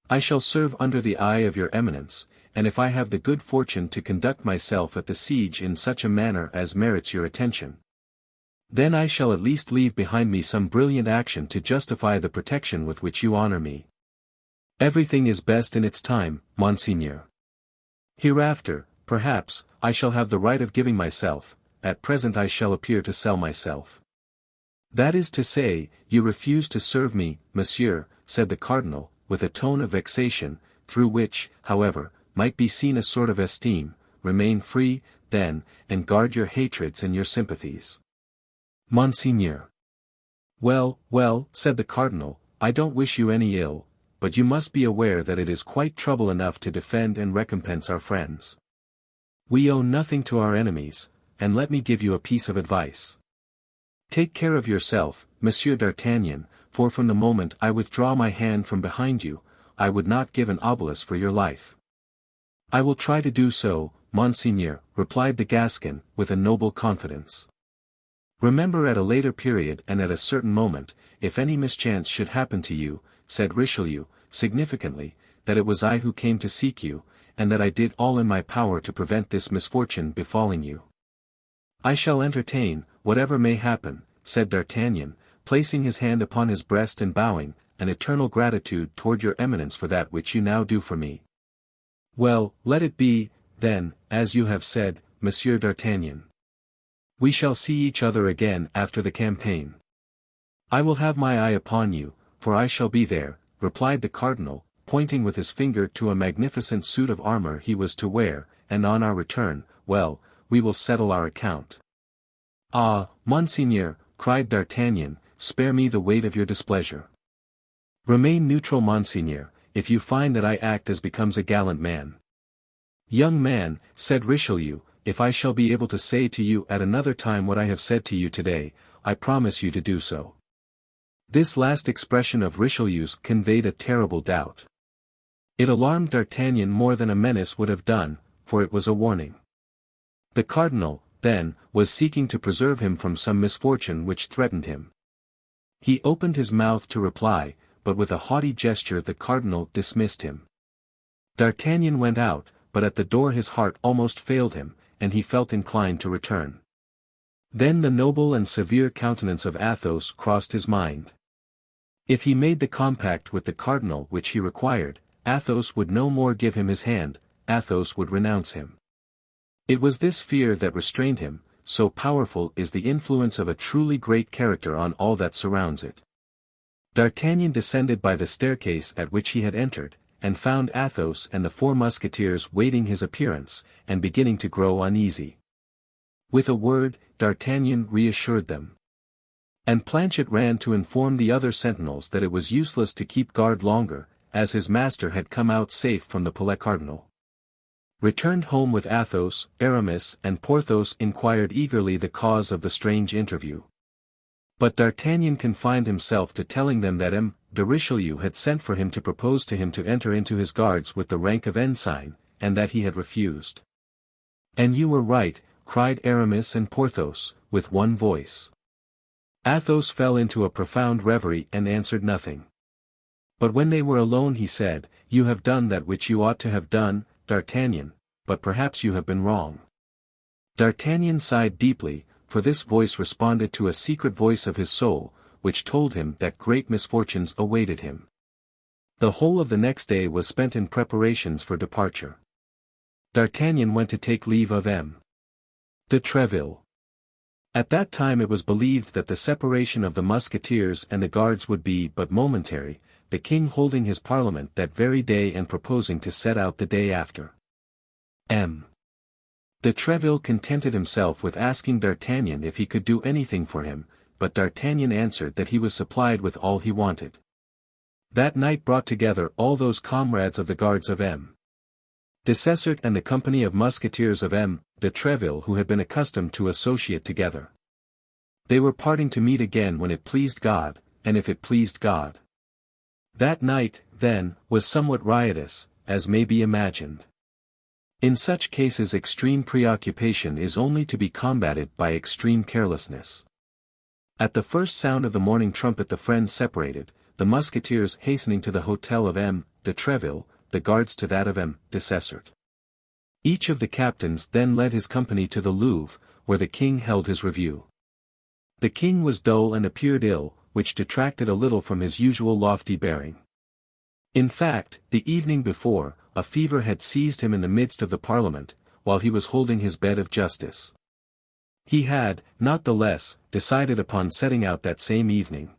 I shall serve under the eye of your eminence, and if I have the good fortune to conduct myself at the siege in such a manner as merits your attention, then I shall at least leave behind me some brilliant action to justify the protection with which you honor me. Everything is best in its time, Monseigneur. Hereafter, perhaps, I shall have the right of giving myself, at present I shall appear to sell myself. That is to say, you refuse to serve me, monsieur, said the cardinal, with a tone of vexation, through which, however, might be seen a sort of esteem. Remain free, then, and guard your hatreds and your sympathies. Monseigneur. Well, well, said the cardinal, I don't wish you any ill, but you must be aware that it is quite trouble enough to defend and recompense our friends. We owe nothing to our enemies, and let me give you a piece of advice. Take care of yourself, Monsieur d'Artagnan, for from the moment I withdraw my hand from behind you, I would not give an obelisk for your life. I will try to do so, Monseigneur, replied the Gascon, with a noble confidence. Remember at a later period and at a certain moment, if any mischance should happen to you, said Richelieu, significantly, that it was I who came to seek you, and that I did all in my power to prevent this misfortune befalling you. I shall entertain, whatever may happen, said D'Artagnan, placing his hand upon his breast and bowing, an eternal gratitude toward your eminence for that which you now do for me. Well, let it be, then, as you have said, Monsieur d'Artagnan. We shall see each other again after the campaign. I will have my eye upon you, for I shall be there, replied the cardinal, pointing with his finger to a magnificent suit of armor he was to wear, and on our return, well, we will settle our account. Ah, Monseigneur, cried D'Artagnan, spare me the weight of your displeasure. Remain neutral, Monseigneur, if you find that I act as becomes a gallant man. Young man, said Richelieu, if I shall be able to say to you at another time what I have said to you today, I promise you to do so. This last expression of Richelieu's conveyed a terrible doubt. It alarmed D'Artagnan more than a menace would have done, for it was a warning. The cardinal, then, was seeking to preserve him from some misfortune which threatened him. He opened his mouth to reply, but with a haughty gesture the cardinal dismissed him. D'Artagnan went out, but at the door his heart almost failed him, and he felt inclined to return. Then the noble and severe countenance of Athos crossed his mind. If he made the compact with the cardinal which he required, Athos would no more give him his hand, Athos would renounce him. It was this fear that restrained him, so powerful is the influence of a truly great character on all that surrounds it. D'Artagnan descended by the staircase at which he had entered, and found Athos and the 4 Musketeers waiting his appearance, and beginning to grow uneasy. With a word, D'Artagnan reassured them. And Planchet ran to inform the other sentinels that it was useless to keep guard longer, as his master had come out safe from the Palais Cardinal. Returned home with Athos, Aramis and Porthos inquired eagerly the cause of the strange interview. But D'Artagnan confined himself to telling them that M. de Richelieu had sent for him to propose to him to enter into his guards with the rank of ensign, and that he had refused. "And you were right," cried Aramis and Porthos, with one voice. Athos fell into a profound reverie and answered nothing. But when they were alone he said, "You have done that which you ought to have done, D'Artagnan, but perhaps you have been wrong." D'Artagnan sighed deeply, for this voice responded to a secret voice of his soul, which told him that great misfortunes awaited him. The whole of the next day was spent in preparations for departure. D'Artagnan went to take leave of M. de Treville. At that time it was believed that the separation of the Musketeers and the Guards would be but momentary, the king holding his parliament that very day and proposing to set out the day after. M. de Treville contented himself with asking D'Artagnan if he could do anything for him, but D'Artagnan answered that he was supplied with all he wanted. That night brought together all those comrades of the Guards of M. de Cessert and the company of Musketeers of M. de Treville who had been accustomed to associate together. They were parting to meet again when it pleased God, and if it pleased God. That night, then, was somewhat riotous, as may be imagined. In such cases extreme preoccupation is only to be combated by extreme carelessness. At the first sound of the morning trumpet the friends separated, the Musketeers hastening to the hotel of M. de Treville, the Guards to that of M. de Cessert. Each of the captains then led his company to the Louvre, where the king held his review. The king was dull and appeared ill, which detracted a little from his usual lofty bearing. In fact, the evening before, a fever had seized him in the midst of the Parliament, while he was holding his bed of justice. He had, not the less, decided upon setting out that same evening.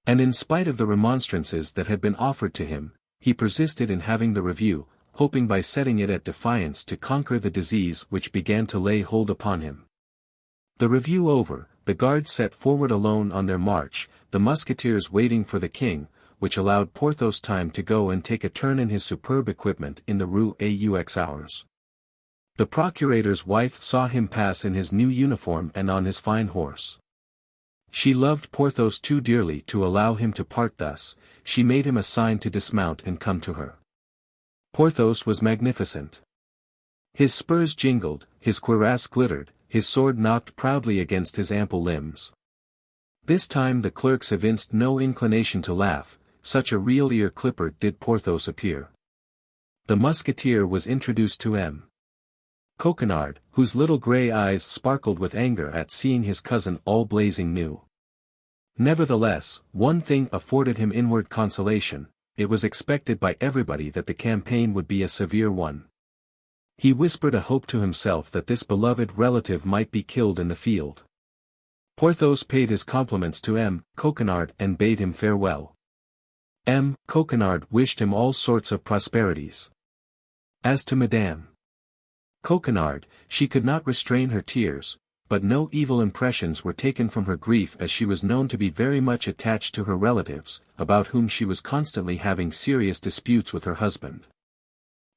And in spite of the remonstrances that had been offered to him, he persisted in having the review, hoping by setting it at defiance to conquer the disease which began to lay hold upon him. The review over, the Guards set forward alone on their march, the Musketeers waiting for the king, which allowed Porthos time to go and take a turn in his superb equipment in the Rue aux. The Procurator's wife saw him pass in his new uniform and on his fine horse. She loved Porthos too dearly to allow him to part thus, she made him a sign to dismount and come to her. Porthos was magnificent. His spurs jingled, his cuirass glittered, his sword knocked proudly against his ample limbs. This time the clerks evinced no inclination to laugh, such a real ear-clipper did Porthos appear. The Musketeer was introduced to M. Coquenard, whose little grey eyes sparkled with anger at seeing his cousin all blazing new. Nevertheless, one thing afforded him inward consolation, it was expected by everybody that the campaign would be a severe one. He whispered a hope to himself that this beloved relative might be killed in the field. Porthos paid his compliments to M. Coquenard and bade him farewell. M. Coquenard wished him all sorts of prosperities. As to Madame Coquenard, she could not restrain her tears, but no evil impressions were taken from her grief as she was known to be very much attached to her relatives, about whom she was constantly having serious disputes with her husband.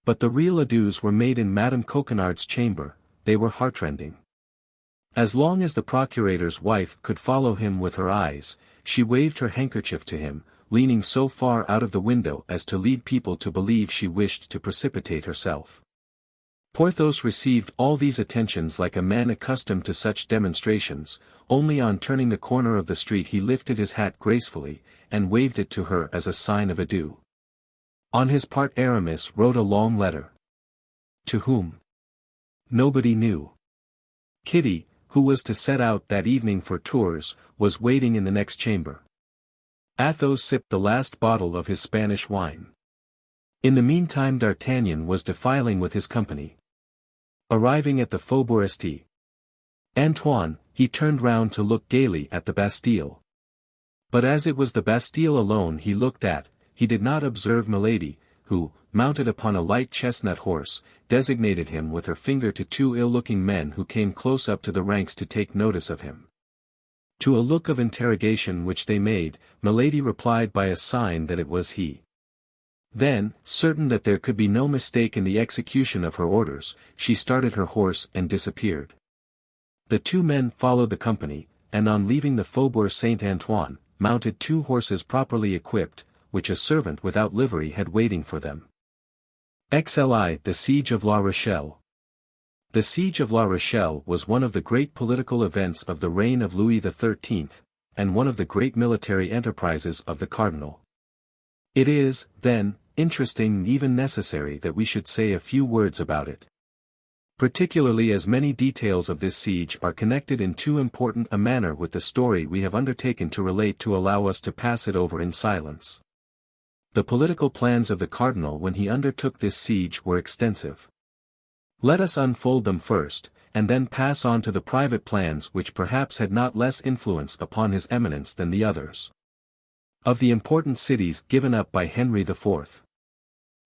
But the real adieus were made in Madame Coquenard's chamber, they were heartrending. As long as the Procurator's wife could follow him with her eyes, she waved her handkerchief to him, leaning so far out of the window as to lead people to believe she wished to precipitate herself. Porthos received all these attentions like a man accustomed to such demonstrations, only on turning the corner of the street he lifted his hat gracefully, and waved it to her as a sign of adieu. On his part Aramis wrote a long letter. To whom? Nobody knew. Kitty, who was to set out that evening for Tours, was waiting in the next chamber. Athos sipped the last bottle of his Spanish wine. In the meantime D'Artagnan was defiling with his company. Arriving at the Faubourg St. Antoine, he turned round to look gaily at the Bastille. But as it was the Bastille alone he looked at, he did not observe Milady, who, mounted upon a light chestnut horse, designated him with her finger to two ill-looking men who came close up to the ranks to take notice of him. To a look of interrogation which they made, Milady replied by a sign that it was he. Then, certain that there could be no mistake in the execution of her orders, she started her horse and disappeared. The two men followed the company, and on leaving the Faubourg Saint-Antoine, mounted two horses properly equipped, which a servant without livery had waiting for them. XXXII. The Siege of La Rochelle. The Siege of La Rochelle was one of the great political events of the reign of Louis XIII, and one of the great military enterprises of the cardinal. It is, then, interesting and even necessary that we should say a few words about it. Particularly as many details of this siege are connected in too important a manner with the story we have undertaken to relate to allow us to pass it over in silence. The political plans of the cardinal when he undertook this siege were extensive. Let us unfold them first, and then pass on to the private plans which perhaps had not less influence upon his eminence than the others. Of the important cities given up by Henry IV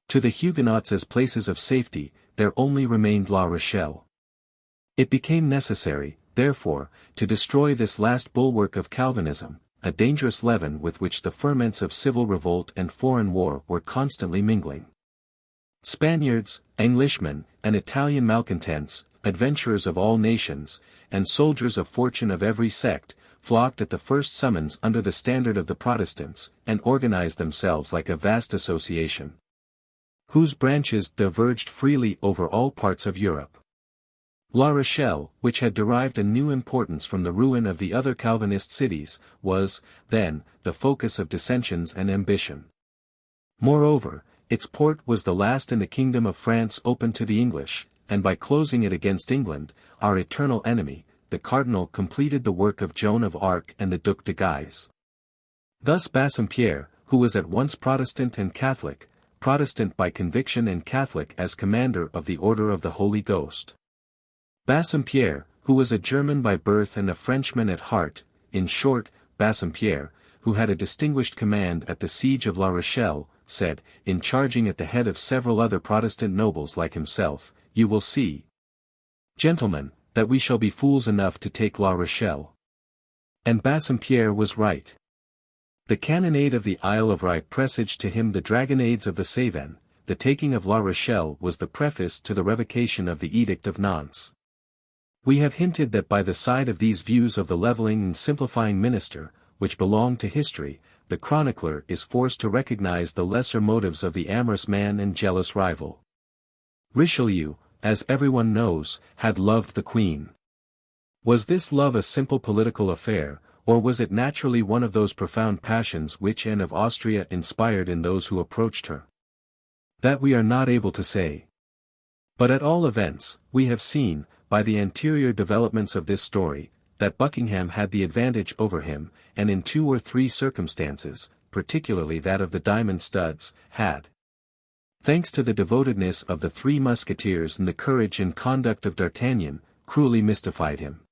to the Huguenots as places of safety, there only remained La Rochelle. It became necessary, therefore, to destroy this last bulwark of Calvinism, a dangerous leaven with which the ferments of civil revolt and foreign war were constantly mingling. Spaniards, Englishmen, and Italian malcontents, adventurers of all nations, and soldiers of fortune of every sect, flocked at the first summons under the standard of the Protestants, and organized themselves like a vast association, whose branches diverged freely over all parts of Europe. La Rochelle, which had derived a new importance from the ruin of the other Calvinist cities, was, then, the focus of dissensions and ambition. Moreover, its port was the last in the kingdom of France open to the English, and by closing it against England, our eternal enemy, the cardinal completed the work of Joan of Arc and the Duc de Guise. Thus Bassompierre, who was at once Protestant and Catholic, Protestant by conviction and Catholic as commander of the Order of the Holy Ghost. Bassompierre, who was a German by birth and a Frenchman at heart, in short, Bassompierre, who had a distinguished command at the Siege of La Rochelle, said, in charging at the head of several other Protestant nobles like himself, "You will see, gentlemen, that we shall be fools enough to take La Rochelle." And Bassompierre was right. The cannonade of the Isle of Rye presaged to him the dragonnades of the Cévennes. The taking of La Rochelle was the preface to the revocation of the Edict of Nantes. We have hinted that by the side of these views of the levelling and simplifying minister, which belong to history, the chronicler is forced to recognize the lesser motives of the amorous man and jealous rival. Richelieu, as everyone knows, had loved the Queen. Was this love a simple political affair, or was it naturally one of those profound passions which Anne of Austria inspired in those who approached her? That we are not able to say. But at all events, we have seen, by the anterior developments of this story, that Buckingham had the advantage over him, and in 2 or 3 circumstances, particularly that of the diamond studs, had. Thanks to the devotedness of the Three Musketeers and the courage and conduct of D'Artagnan, cruelly mystified him.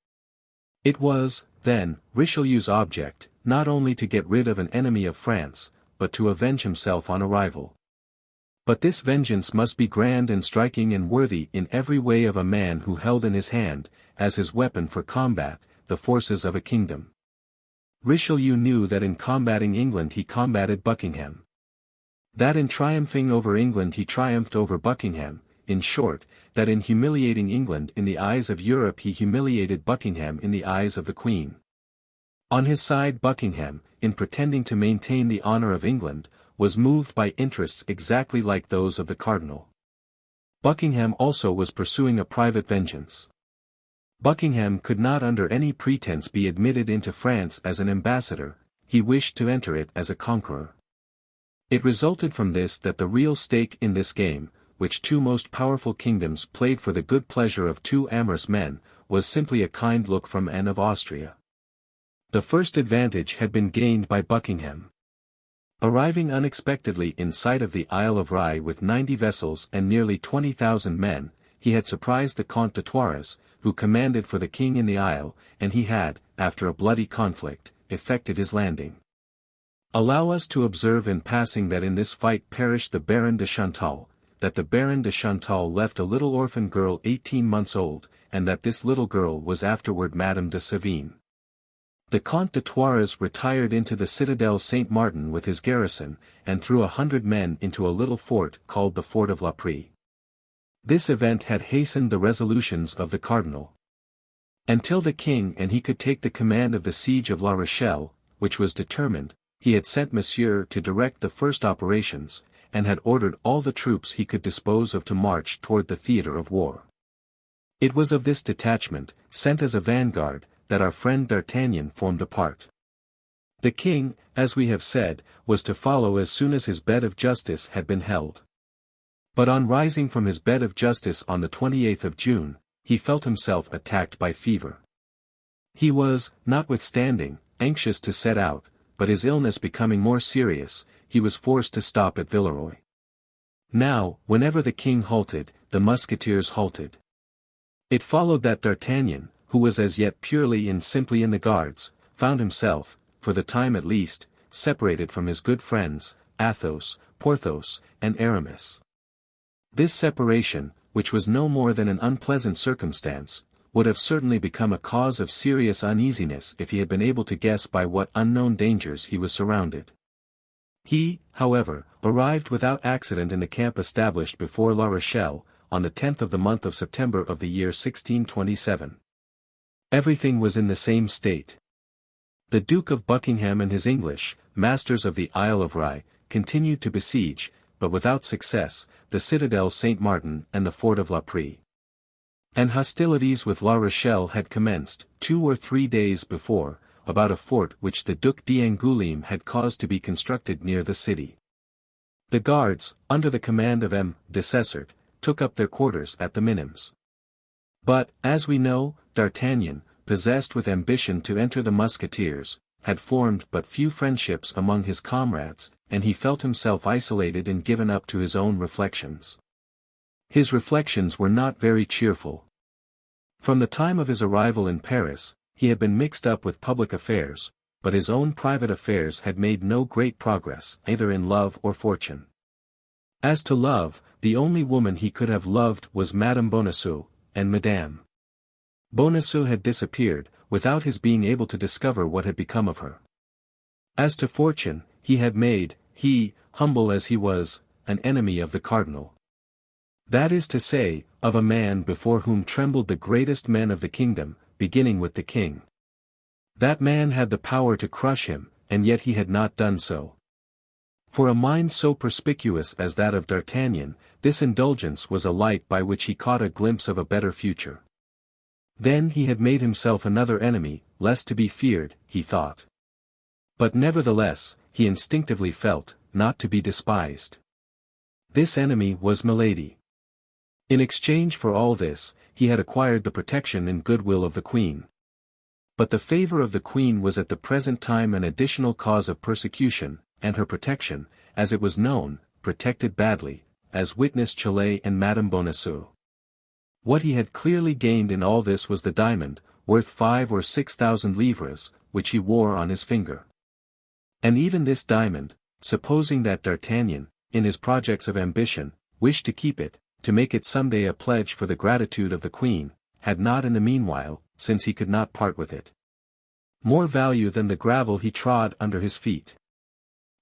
It was, then, Richelieu's object, not only to get rid of an enemy of France, but to avenge himself on a rival. But this vengeance must be grand and striking and worthy in every way of a man who held in his hand, as his weapon for combat, the forces of a kingdom. Richelieu knew that in combating England he combated Buckingham. That in triumphing over England he triumphed over Buckingham, in short, that in humiliating England in the eyes of Europe he humiliated Buckingham in the eyes of the Queen. On his side Buckingham, in pretending to maintain the honor of England, was moved by interests exactly like those of the cardinal. Buckingham also was pursuing a private vengeance. Buckingham could not under any pretense be admitted into France as an ambassador, he wished to enter it as a conqueror. It resulted from this that the real stake in this game, which 2 most powerful kingdoms played for the good pleasure of 2 amorous men, was simply a kind look from Anne of Austria. The first advantage had been gained by Buckingham. Arriving unexpectedly in sight of the Isle of Rye with 90 vessels and nearly 20,000 men, he had surprised the Comte de Rochefort, who commanded for the king in the isle, and he had, after a bloody conflict, effected his landing. Allow us to observe in passing that in this fight perished the Baron de Chantal, that the Baron de Chantal left a little orphan girl 18 months old, and that this little girl was afterward Madame de Sévigné. The Comte de Rochefort retired into the citadel Saint-Martin with his garrison, and threw 100 men into a little fort called the Fort of La Prée. This event had hastened the resolutions of the cardinal. Until the king and he could take the command of the Siege of La Rochelle, which was determined, he had sent Monsieur to direct the first operations, and had ordered all the troops he could dispose of to march toward the theatre of war. It was of this detachment, sent as a vanguard, that our friend D'Artagnan formed a part. The king, as we have said, was to follow as soon as his bed of justice had been held. But on rising from his bed of justice on the 28th of June, he felt himself attacked by fever. He was, notwithstanding, anxious to set out, but his illness becoming more serious, he was forced to stop at Villeroy. Now, whenever the king halted, the musketeers halted. It followed that D'Artagnan, who was as yet purely and simply in the guards, found himself, for the time at least, separated from his good friends, Athos, Porthos, and Aramis. This separation, which was no more than an unpleasant circumstance, would have certainly become a cause of serious uneasiness if he had been able to guess by what unknown dangers he was surrounded. He, however, arrived without accident in the camp established before La Rochelle, on the 10th of the month of September of the year 1627. Everything was in the same state. The Duke of Buckingham and his English, masters of the Isle of Rye, continued to besiege, but without success, the citadel Saint-Martin and the fort of La Prée. And hostilities with La Rochelle had commenced, 2 or 3 days before, about a fort which the Duc d'Angoulême had caused to be constructed near the city. The guards, under the command of M. de Cessert, took up their quarters at the Minims. But, as we know, D'Artagnan, possessed with ambition to enter the musketeers, had formed but few friendships among his comrades, and he felt himself isolated and given up to his own reflections. His reflections were not very cheerful. From the time of his arrival in Paris, he had been mixed up with public affairs, but his own private affairs had made no great progress either in love or fortune. As to love, the only woman he could have loved was Madame Bonacieux, and Madame Bonacieux had disappeared, without his being able to discover what had become of her. As to fortune, he had made, humble as he was, an enemy of the cardinal. That is to say, of a man before whom trembled the greatest men of the kingdom, beginning with the king. That man had the power to crush him, and yet he had not done so. For a mind so perspicuous as that of D'Artagnan, this indulgence was a light by which he caught a glimpse of a better future. Then he had made himself another enemy, less to be feared, he thought. But nevertheless, he instinctively felt, not to be despised. This enemy was Milady. In exchange for all this, he had acquired the protection and goodwill of the Queen. But the favor of the Queen was at the present time an additional cause of persecution, and her protection, as it was known, protected badly, as witness Chalais and Madame Bonacieux. What he had clearly gained in all this was the diamond, worth 5 or 6,000 livres, which he wore on his finger. And even this diamond, supposing that D'Artagnan, in his projects of ambition, wished to keep it, to make it some day a pledge for the gratitude of the Queen, had not in the meanwhile, since he could not part with it, more value than the gravel he trod under his feet.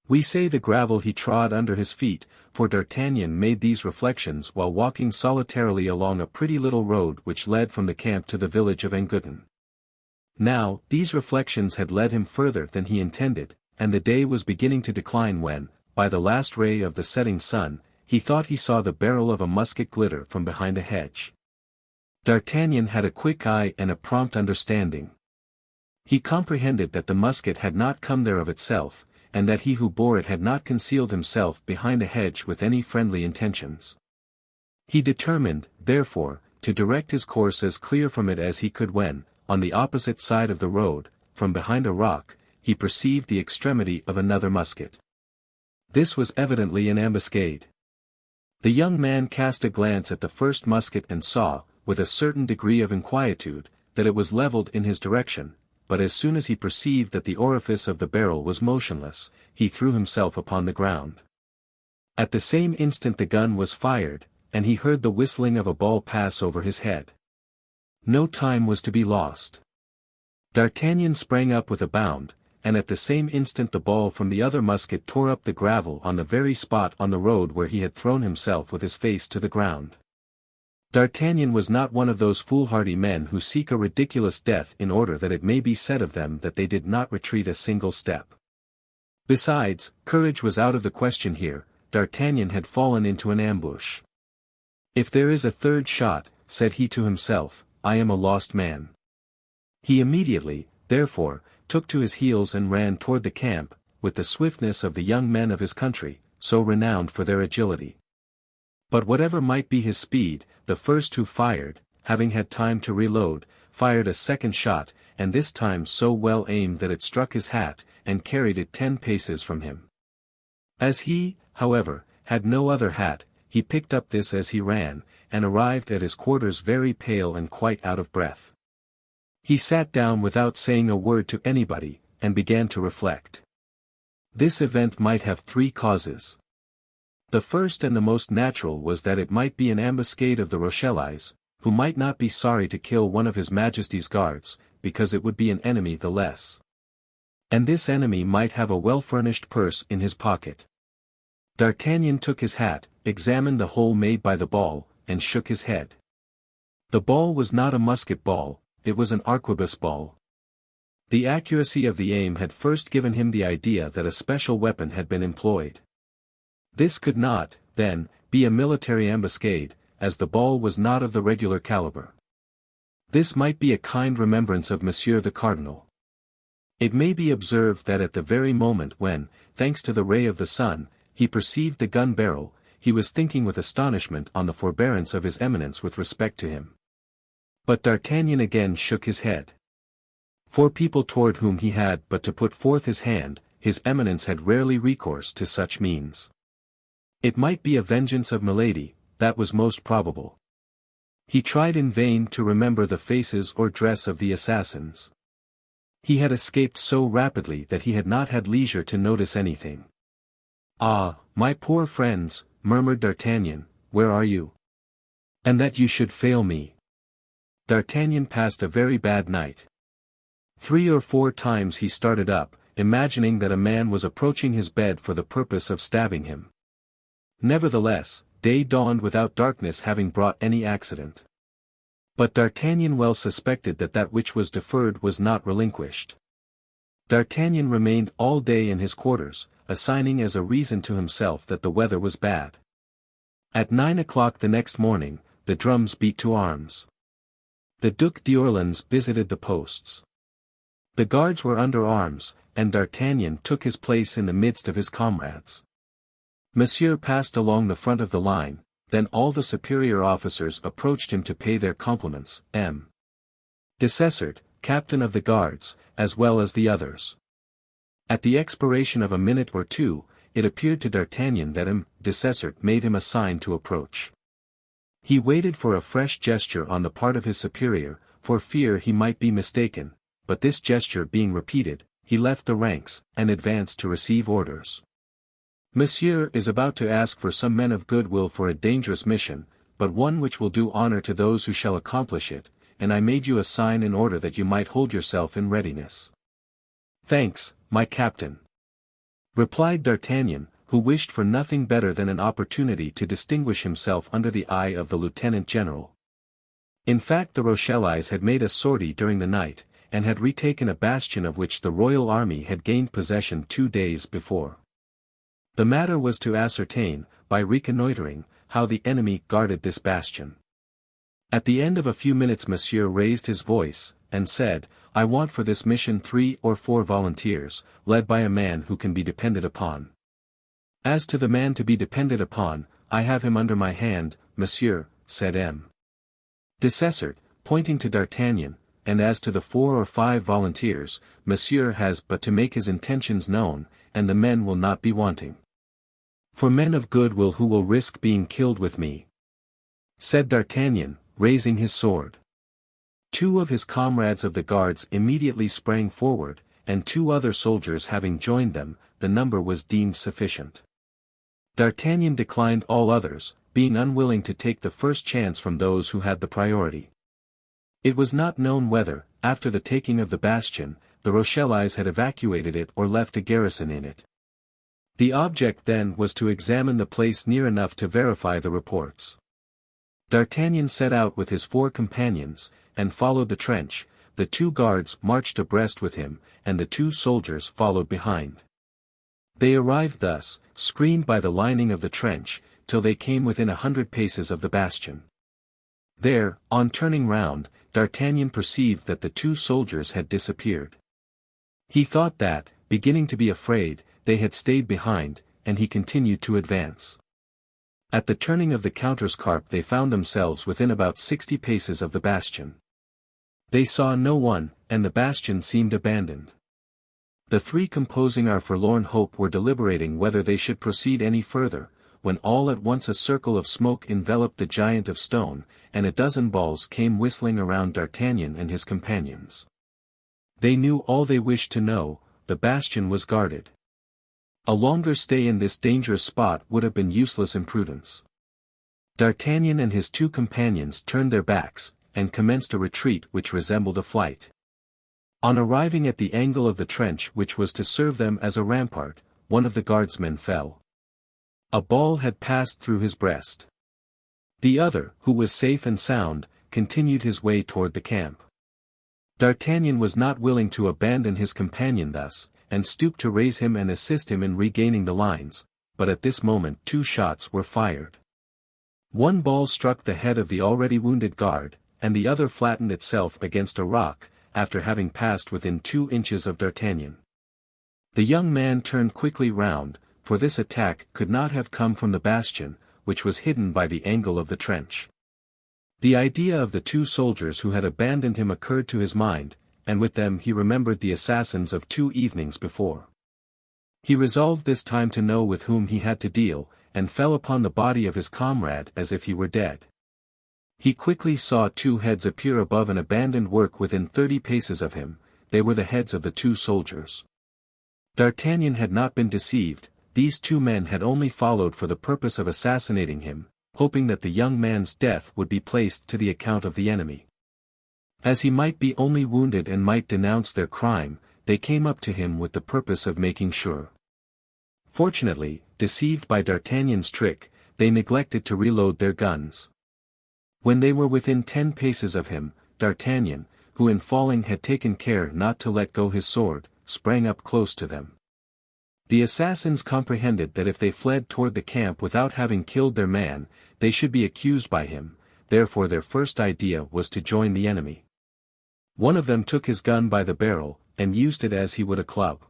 We say the gravel he trod under his feet, for D'Artagnan made these reflections while walking solitarily along a pretty little road which led from the camp to the village of Engouten. Now, these reflections had led him further than he intended, and the day was beginning to decline when, by the last ray of the setting sun, he thought he saw the barrel of a musket glitter from behind a hedge. D'Artagnan had a quick eye and a prompt understanding. He comprehended that the musket had not come there of itself, and that he who bore it had not concealed himself behind a hedge with any friendly intentions. He determined, therefore, to direct his course as clear from it as he could when, on the opposite side of the road, from behind a rock, he perceived the extremity of another musket. This was evidently an ambuscade. The young man cast a glance at the first musket and saw, with a certain degree of inquietude, that it was levelled in his direction, but as soon as he perceived that the orifice of the barrel was motionless, he threw himself upon the ground. At the same instant the gun was fired, and he heard the whistling of a ball pass over his head. No time was to be lost. D'Artagnan sprang up with a bound, and at the same instant the ball from the other musket tore up the gravel on the very spot on the road where he had thrown himself with his face to the ground. D'Artagnan was not one of those foolhardy men who seek a ridiculous death in order that it may be said of them that they did not retreat a single step. Besides, courage was out of the question here. D'Artagnan had fallen into an ambush. "If there is a third shot," said he to himself, "I am a lost man." He immediately, therefore, took to his heels and ran toward the camp, with the swiftness of the young men of his country, so renowned for their agility. But whatever might be his speed, the first who fired, having had time to reload, fired a second shot, and this time so well aimed that it struck his hat, and carried it 10 paces from him. As he, however, had no other hat, he picked up this as he ran, and arrived at his quarters very pale and quite out of breath. He sat down without saying a word to anybody, and began to reflect. This event might have 3 causes. The first and the most natural was that it might be an ambuscade of the Rochellais, who might not be sorry to kill one of His Majesty's guards, because it would be an enemy the less. And this enemy might have a well-furnished purse in his pocket. D'Artagnan took his hat, examined the hole made by the ball, and shook his head. The ball was not a musket ball, it was an arquebus ball. The accuracy of the aim had first given him the idea that a special weapon had been employed. This could not, then, be a military ambuscade, as the ball was not of the regular caliber. This might be a kind remembrance of Monsieur the Cardinal. It may be observed that at the very moment when, thanks to the ray of the sun, he perceived the gun barrel, he was thinking with astonishment on the forbearance of his Eminence with respect to him. But D'Artagnan again shook his head. For people toward whom he had but to put forth his hand, his Eminence had rarely recourse to such means. It might be a vengeance of Milady, that was most probable. He tried in vain to remember the faces or dress of the assassins. He had escaped so rapidly that he had not had leisure to notice anything. "Ah, my poor friends," murmured D'Artagnan, "where are you? And that you should fail me." D'Artagnan passed a very bad night. 3 or 4 times he started up, imagining that a man was approaching his bed for the purpose of stabbing him. Nevertheless, day dawned without darkness having brought any accident. But D'Artagnan well suspected that that which was deferred was not relinquished. D'Artagnan remained all day in his quarters, assigning as a reason to himself that the weather was bad. At 9 o'clock the next morning, the drums beat to arms. The Duc d'Orléans visited the posts. The guards were under arms, and D'Artagnan took his place in the midst of his comrades. Monsieur passed along the front of the line, then all the superior officers approached him to pay their compliments, M. Dessessart, captain of the guards, as well as the others. At the expiration of a minute or 2, it appeared to D'Artagnan that M. Dessessart made him a sign to approach. He waited for a fresh gesture on the part of his superior, for fear he might be mistaken, but this gesture being repeated, he left the ranks, and advanced to receive orders. "Monsieur is about to ask for some men of good will for a dangerous mission, but one which will do honor to those who shall accomplish it, and I made you a sign in order that you might hold yourself in readiness." "Thanks, my captain," replied D'Artagnan, who wished for nothing better than an opportunity to distinguish himself under the eye of the lieutenant general. In fact the Rochellais had made a sortie during the night, and had retaken a bastion of which the royal army had gained possession 2 days before. The matter was to ascertain, by reconnoitering, how the enemy guarded this bastion. At the end of a few minutes Monsieur raised his voice, and said, "I want for this mission 3 or 4 volunteers, led by a man who can be depended upon." "As to the man to be depended upon, I have him under my hand, Monsieur," said M. Dessessart, pointing to D'Artagnan, "and as to the 4 or 5 volunteers, Monsieur has but to make his intentions known, and the men will not be wanting." For men of good will who will risk being killed with me," said D'Artagnan, raising his sword. Two of his comrades of the guards immediately sprang forward, and two other soldiers having joined them, the number was deemed sufficient. D'Artagnan declined all others, being unwilling to take the first chance from those who had the priority. It was not known whether, after the taking of the bastion, the Rochellais had evacuated it or left a garrison in it. The object then was to examine the place near enough to verify the reports. D'Artagnan set out with his 4 companions, and followed the trench. The 2 guards marched abreast with him, and the 2 soldiers followed behind. They arrived thus, screened by the lining of the trench, till they came within 100 paces of the bastion. There, on turning round, D'Artagnan perceived that the 2 soldiers had disappeared. He thought that, beginning to be afraid, they had stayed behind, and he continued to advance. At the turning of the counterscarp they found themselves within about 60 paces of the bastion. They saw no one, and the bastion seemed abandoned. The 3 composing our forlorn hope were deliberating whether they should proceed any further, when all at once a circle of smoke enveloped the giant of stone, and a dozen balls came whistling around D'Artagnan and his companions. They knew all they wished to know: the bastion was guarded. A longer stay in this dangerous spot would have been useless imprudence. D'Artagnan and his 2 companions turned their backs, and commenced a retreat which resembled a flight. On arriving at the angle of the trench which was to serve them as a rampart, one of the guardsmen fell. A ball had passed through his breast. The other, who was safe and sound, continued his way toward the camp. D'Artagnan was not willing to abandon his companion thus, and stooped to raise him and assist him in regaining the lines, but at this moment 2 shots were fired. One ball struck the head of the already wounded guard, and the other flattened itself against a rock, after having passed within 2 inches of D'Artagnan. The young man turned quickly round, for this attack could not have come from the bastion, which was hidden by the angle of the trench. The idea of the 2 soldiers who had abandoned him occurred to his mind, and with them he remembered the assassins of 2 evenings before. He resolved this time to know with whom he had to deal, and fell upon the body of his comrade as if he were dead. He quickly saw 2 heads appear above an abandoned work within 30 paces of him. They were the heads of the 2 soldiers. D'Artagnan had not been deceived. These 2 men had only followed for the purpose of assassinating him, hoping that the young man's death would be placed to the account of the enemy. As he might be only wounded and might denounce their crime, they came up to him with the purpose of making sure. Fortunately, deceived by D'Artagnan's trick, they neglected to reload their guns. When they were within 10 paces of him, D'Artagnan, who in falling had taken care not to let go his sword, sprang up close to them. The assassins comprehended that if they fled toward the camp without having killed their man, they should be accused by him, therefore their first idea was to join the enemy. One of them took his gun by the barrel, and used it as he would a club.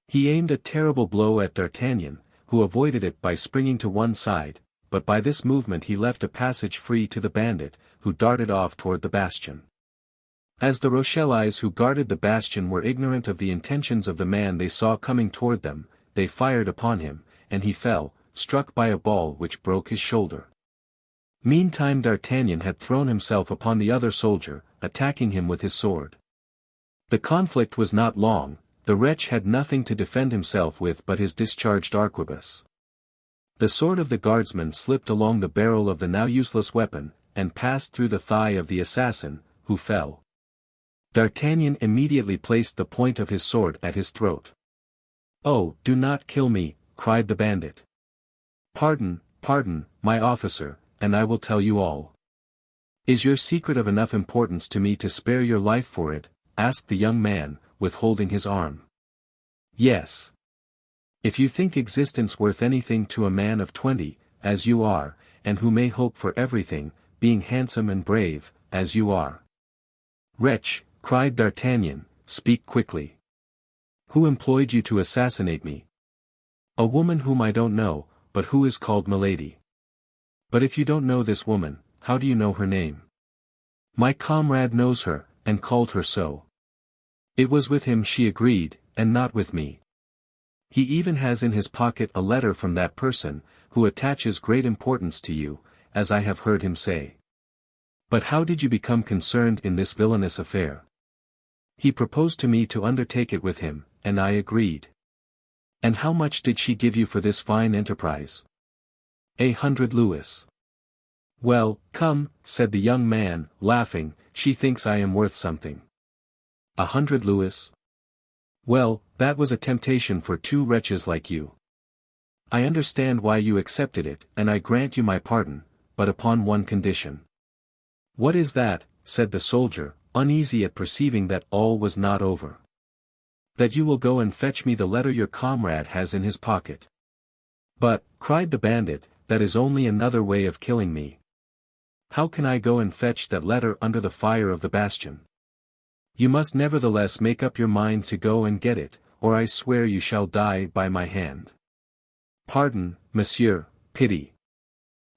He aimed a terrible blow at D'Artagnan, who avoided it by springing to one side, but by this movement he left a passage free to the bandit, who darted off toward the bastion. As the Rochellais who guarded the bastion were ignorant of the intentions of the man they saw coming toward them, they fired upon him, and he fell, struck by a ball which broke his shoulder. Meantime D'Artagnan had thrown himself upon the other soldier, attacking him with his sword. The conflict was not long. The wretch had nothing to defend himself with but his discharged arquebus. The sword of the guardsman slipped along the barrel of the now useless weapon, and passed through the thigh of the assassin, who fell. D'Artagnan immediately placed the point of his sword at his throat. "Oh, do not kill me," cried the bandit. "Pardon, pardon, my officer, and I will tell you all." "Is your secret of enough importance to me to spare your life for it?" asked the young man, withholding his arm. "Yes. If you think existence worth anything to a man of 20, as you are, and who may hope for everything, being handsome and brave, as you are." "Wretch," cried D'Artagnan, "speak quickly. Who employed you to assassinate me?" "A woman whom I don't know, but who is called Milady." "But if you don't know this woman, how do you know her name?" "My comrade knows her, and called her so. It was with him she agreed, and not with me." He even has in his pocket a letter from that person, who attaches great importance to you, as I have heard him say. But how did you become concerned in this villainous affair? He proposed to me to undertake it with him, and I agreed. And how much did she give you for this fine enterprise? 100 louis. Well, come, said the young man, laughing, she thinks I am worth something. 100 louis? Well, that was a temptation for two wretches like you. I understand why you accepted it, and I grant you my pardon, but upon one condition. What is that? Said the soldier, uneasy at perceiving that all was not over. That you will go and fetch me the letter your comrade has in his pocket. But, cried the bandit, that is only another way of killing me. How can I go and fetch that letter under the fire of the bastion? You must nevertheless make up your mind to go and get it, or I swear you shall die by my hand. Pardon, monsieur, pity.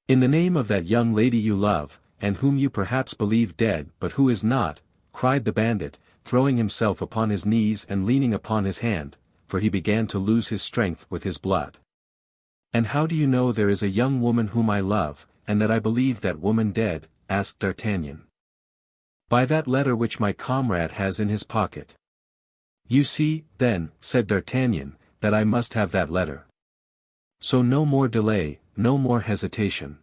In the name of that young lady you love, and whom you perhaps believe dead but who is not, cried the bandit, throwing himself upon his knees and leaning upon his hand, for he began to lose his strength with his blood. And how do you know there is a young woman whom I love, and that I believe that woman dead? Asked D'Artagnan. By that letter which my comrade has in his pocket. You see, then, said D'Artagnan, that I must have that letter. So no more delay, no more hesitation.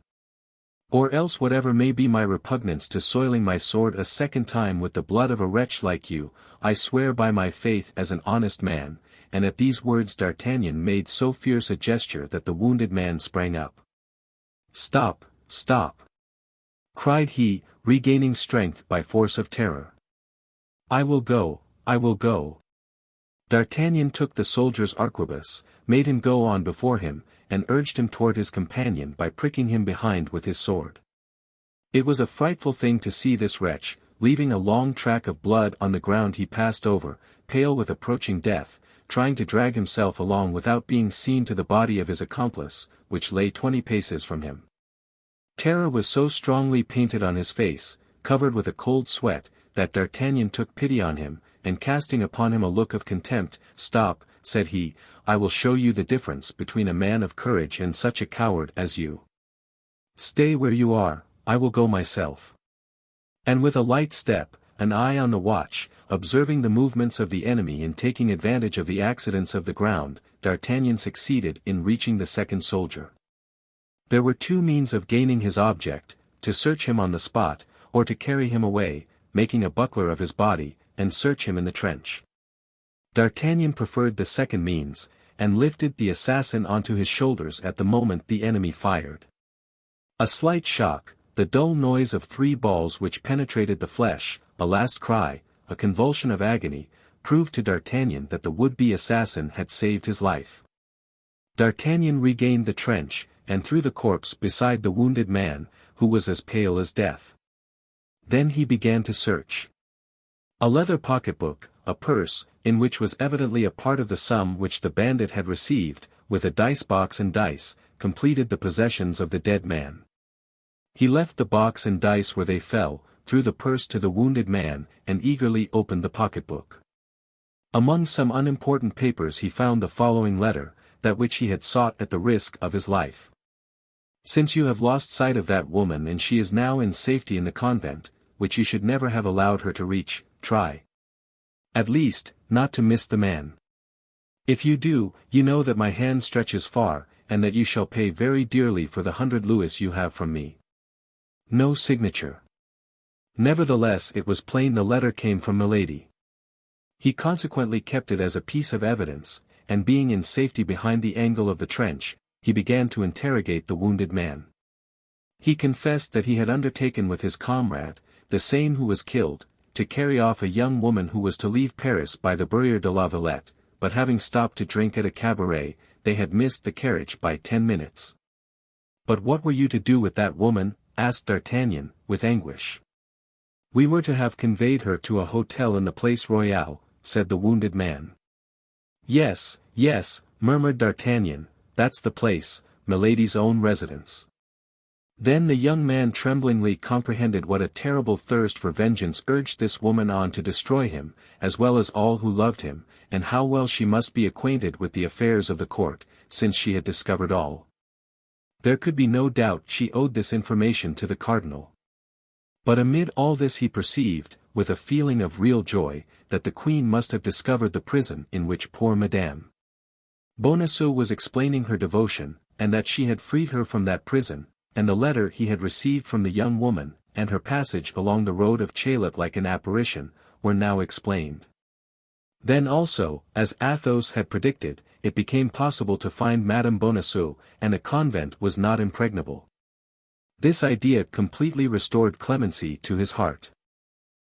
Or else whatever may be my repugnance to soiling my sword a second time with the blood of a wretch like you, I swear by my faith as an honest man, and at these words D'Artagnan made so fierce a gesture that the wounded man sprang up. Stop, stop! Cried he, regaining strength by force of terror. I will go, I will go. D'Artagnan took the soldier's arquebus, made him go on before him, and urged him toward his companion by pricking him behind with his sword. It was a frightful thing to see this wretch, leaving a long track of blood on the ground he passed over, pale with approaching death, trying to drag himself along without being seen to the body of his accomplice, which lay 20 paces from him. Terror was so strongly painted on his face, covered with a cold sweat, that D'Artagnan took pity on him, and casting upon him a look of contempt, "Stop," said he, "I will show you the difference between a man of courage and such a coward as you. Stay where you are, I will go myself." And with a light step, an eye on the watch, observing the movements of the enemy and taking advantage of the accidents of the ground, D'Artagnan succeeded in reaching the second soldier. There were two means of gaining his object, to search him on the spot, or to carry him away, making a buckler of his body, and search him in the trench. D'Artagnan preferred the second means, and lifted the assassin onto his shoulders at the moment the enemy fired. A slight shock, the dull noise of 3 balls which penetrated the flesh, a last cry, a convulsion of agony, proved to D'Artagnan that the would-be assassin had saved his life. D'Artagnan regained the trench, and threw the corpse beside the wounded man, who was as pale as death. Then he began to search. A leather pocketbook, a purse, in which was evidently a part of the sum which the bandit had received, with a dice box and dice, completed the possessions of the dead man. He left the box and dice where they fell, threw the purse to the wounded man, and eagerly opened the pocketbook. Among some unimportant papers he found the following letter, that which he had sought at the risk of his life. Since you have lost sight of that woman and she is now in safety in the convent, which you should never have allowed her to reach, try, at least, not to miss the man. If you do, you know that my hand stretches far, and that you shall pay very dearly for the 100 louis you have from me. No signature. Nevertheless it was plain the letter came from Milady. He consequently kept it as a piece of evidence, and being in safety behind the angle of the trench, he began to interrogate the wounded man. He confessed that he had undertaken with his comrade, the same who was killed, to carry off a young woman who was to leave Paris by the Barrière de la Villette, but having stopped to drink at a cabaret, they had missed the carriage by 10 minutes. "But what were you to do with that woman?" asked D'Artagnan, with anguish. "We were to have conveyed her to a hotel in the Place Royale," said the wounded man. "Yes, yes," murmured D'Artagnan, "that's the place, Milady's own residence." Then the young man tremblingly comprehended what a terrible thirst for vengeance urged this woman on to destroy him, as well as all who loved him, and how well she must be acquainted with the affairs of the court, since she had discovered all. There could be no doubt she owed this information to the cardinal. But amid all this he perceived, with a feeling of real joy, that the queen must have discovered the prison in which poor Madame Bonacieux was explaining her devotion, and that she had freed her from that prison, and the letter he had received from the young woman, and her passage along the road of Chaillot like an apparition, were now explained. Then also, as Athos had predicted, it became possible to find Madame Bonacieux, and a convent was not impregnable. This idea completely restored clemency to his heart.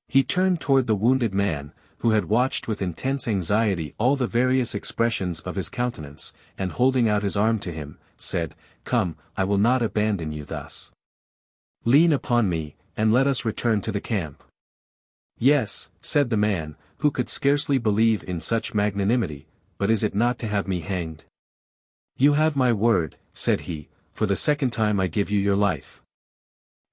He turned toward the wounded man, who had watched with intense anxiety all the various expressions of his countenance, and holding out his arm to him, said, "Come, I will not abandon you thus. Lean upon me, and let us return to the camp." "Yes," said the man, who could scarcely believe in such magnanimity, "but is it not to have me hanged?" "You have my word," said he, "for the second time I give you your life."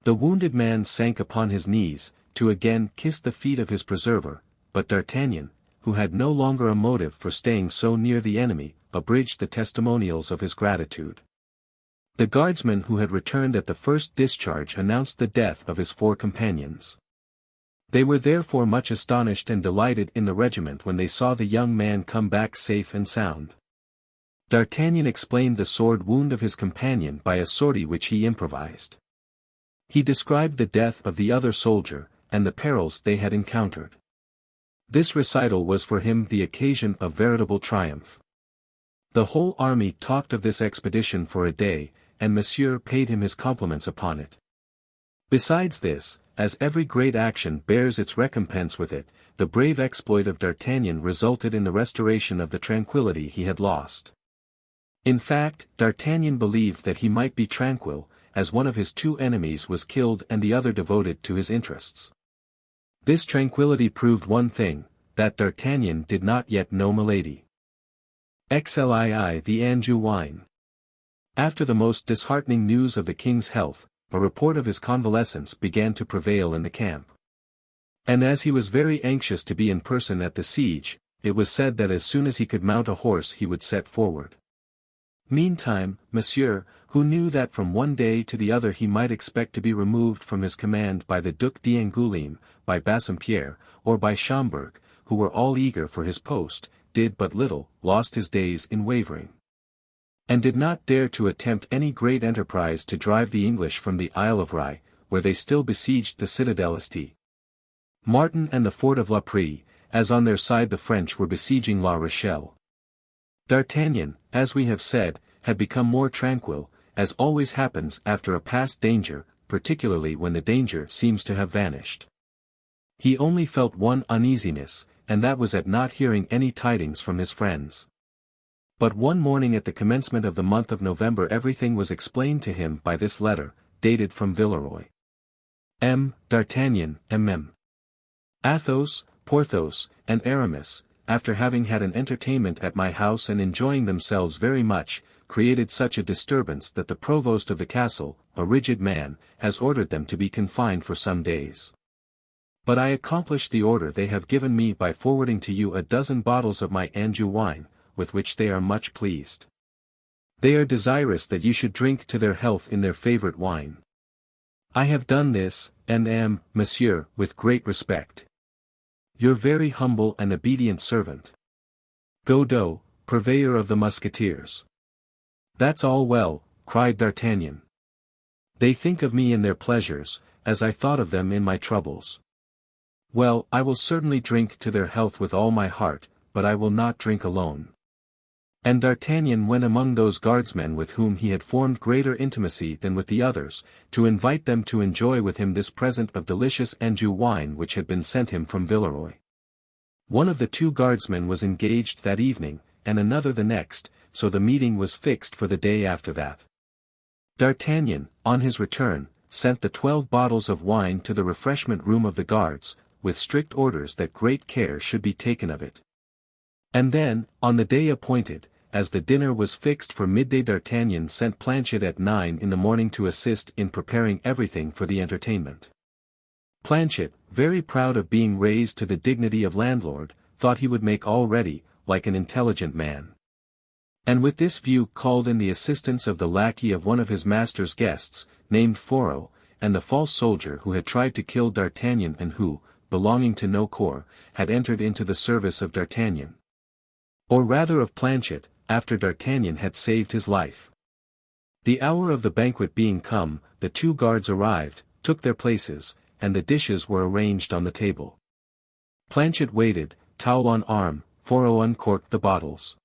The wounded man sank upon his knees, to again kiss the feet of his preserver, but D'Artagnan, who had no longer a motive for staying so near the enemy, abridged the testimonials of his gratitude. The guardsman who had returned at the first discharge announced the death of his 4 companions. They were therefore much astonished and delighted in the regiment when they saw the young man come back safe and sound. D'Artagnan explained the sword wound of his companion by a sortie which he improvised. He described the death of the other soldier, and the perils they had encountered. This recital was for him the occasion of veritable triumph. The whole army talked of this expedition for a day, and Monsieur paid him his compliments upon it. Besides this, as every great action bears its recompense with it, the brave exploit of D'Artagnan resulted in the restoration of the tranquillity he had lost. In fact, D'Artagnan believed that he might be tranquil, as one of his 2 enemies was killed and the other devoted to his interests. This tranquillity proved one thing, that D'Artagnan did not yet know Milady. XXXII The Anjou wine. After the most disheartening news of the king's health, a report of his convalescence began to prevail in the camp. And as he was very anxious to be in person at the siege, it was said that as soon as he could mount a horse he would set forward. Meantime, Monsieur, who knew that from one day to the other he might expect to be removed from his command by the Duc d'Angoulême, by Bassompierre, or by Schomberg, who were all eager for his post, did but little, lost his days in wavering, and did not dare to attempt any great enterprise to drive the English from the Isle of Rye, where they still besieged the citadel St. Martin and the fort of La Prée, as on their side the French were besieging La Rochelle. D'Artagnan, as we have said, had become more tranquil, as always happens after a past danger, particularly when the danger seems to have vanished. He only felt one uneasiness, and that was at not hearing any tidings from his friends. But one morning at the commencement of the month of November everything was explained to him by this letter, dated from Villeroy. D'Artagnan, Athos, Porthos, and Aramis, after having had an entertainment at my house and enjoying themselves very much, created such a disturbance that the provost of the castle, a rigid man, has ordered them to be confined for some days. But I accomplished the order they have given me by forwarding to you a dozen bottles of my Anjou wine, with which they are much pleased. They are desirous that you should drink to their health in their favorite wine. I have done this, and am, Monsieur, with great respect, your very humble and obedient servant, Godot, purveyor of the Musketeers. That's all well, cried D'Artagnan. They think of me in their pleasures, as I thought of them in my troubles. Well, I will certainly drink to their health with all my heart, but I will not drink alone. And D'Artagnan went among those guardsmen with whom he had formed greater intimacy than with the others, to invite them to enjoy with him this present of delicious Anjou wine which had been sent him from Villeroy. One of the 2 guardsmen was engaged that evening, and another the next, so the meeting was fixed for the day after that. D'Artagnan, on his return, sent the 12 bottles of wine to the refreshment room of the guards, with strict orders that great care should be taken of it. And then, on the day appointed, as the dinner was fixed for midday. D'Artagnan sent Planchet at 9 in the morning to assist in preparing everything for the entertainment. Planchet, very proud of being raised to the dignity of landlord, thought he would make all ready, like an intelligent man. And with this view called in the assistance of the lackey of one of his master's guests, named Fourreau, and the false soldier who had tried to kill D'Artagnan and who, belonging to no corps, had entered into the service of D'Artagnan. Or rather of Planchet, after D'Artagnan had saved his life. The hour of the banquet being come, the 2 guards arrived, took their places, and the dishes were arranged on the table. Planchet waited, towel on arm, Fourreau uncorked the bottles.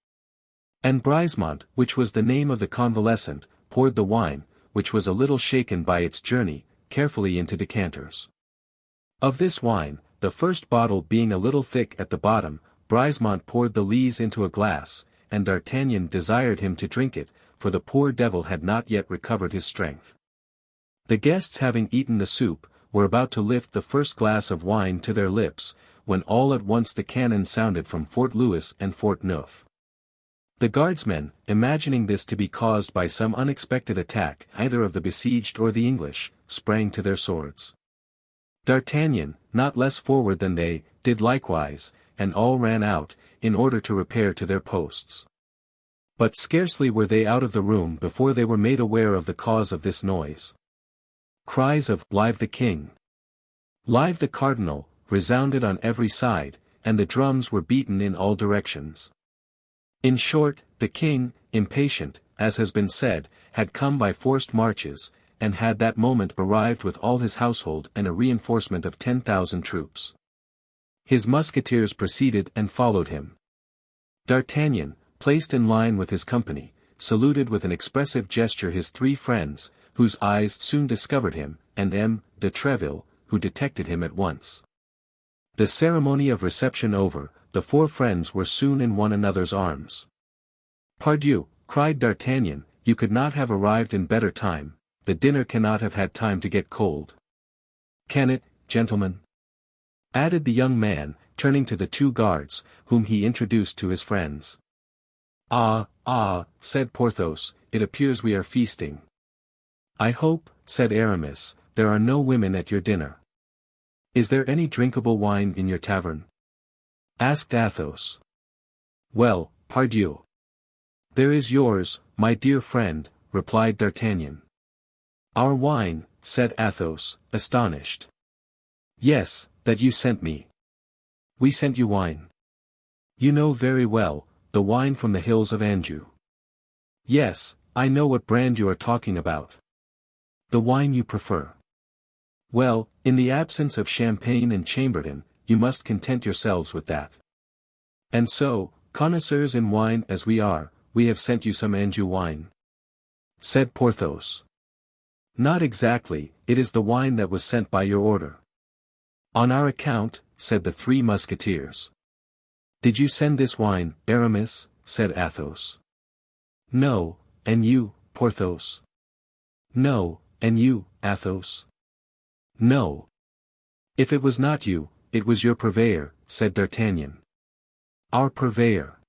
And Brisemont, which was the name of the convalescent, poured the wine, which was a little shaken by its journey, carefully into decanters. Of this wine, the first bottle being a little thick at the bottom, Brisemont poured the lees into a glass, and D'Artagnan desired him to drink it, for the poor devil had not yet recovered his strength. The guests having eaten the soup, were about to lift the first glass of wine to their lips, when all at once the cannon sounded from Fort Louis and Fort Neuf. The guardsmen, imagining this to be caused by some unexpected attack either of the besieged or the English, sprang to their swords. D'Artagnan, not less forward than they, did likewise, and all ran out, in order to repair to their posts. But scarcely were they out of the room before they were made aware of the cause of this noise. Cries of "Live the King! Live the Cardinal!" resounded on every side, and the drums were beaten in all directions. In short, the king, impatient, as has been said, had come by forced marches, and had that moment arrived with all his household and a reinforcement of 10,000 troops. His musketeers preceded and followed him. D'Artagnan, placed in line with his company, saluted with an expressive gesture his 3 friends, whose eyes soon discovered him, and M. de Treville, who detected him at once. The ceremony of reception over, the 4 friends were soon in one another's arms. "Pardieu," cried D'Artagnan, "you could not have arrived in better time, the dinner cannot have had time to get cold." "Can it, gentlemen?" added the young man, turning to the 2 guards, whom he introduced to his friends. Ah, said Porthos, "it appears we are feasting." "I hope," said Aramis, "there are no women at your dinner." "Is there any drinkable wine in your tavern?" asked Athos. "Well, pardieu. There is yours, my dear friend," replied D'Artagnan. "Our wine," said Athos, astonished. "Yes, that you sent me." "We sent you wine. You know very well, the wine from the hills of Anjou." "Yes, I know what brand you are talking about." "The wine you prefer." "Well, in the absence of champagne and Chambertin, you must content yourselves with that. And so, connoisseurs in wine as we are, we have sent you some Anjou wine," said Porthos. "Not exactly, it is the wine that was sent by your order." "On our account," said the 3 Musketeers. "Did you send this wine, Aramis?" said Athos. "No, and you, Porthos?" "No, and you, Athos?" "No. If it was not you, it was your purveyor," said D'Artagnan. "Our purveyor?"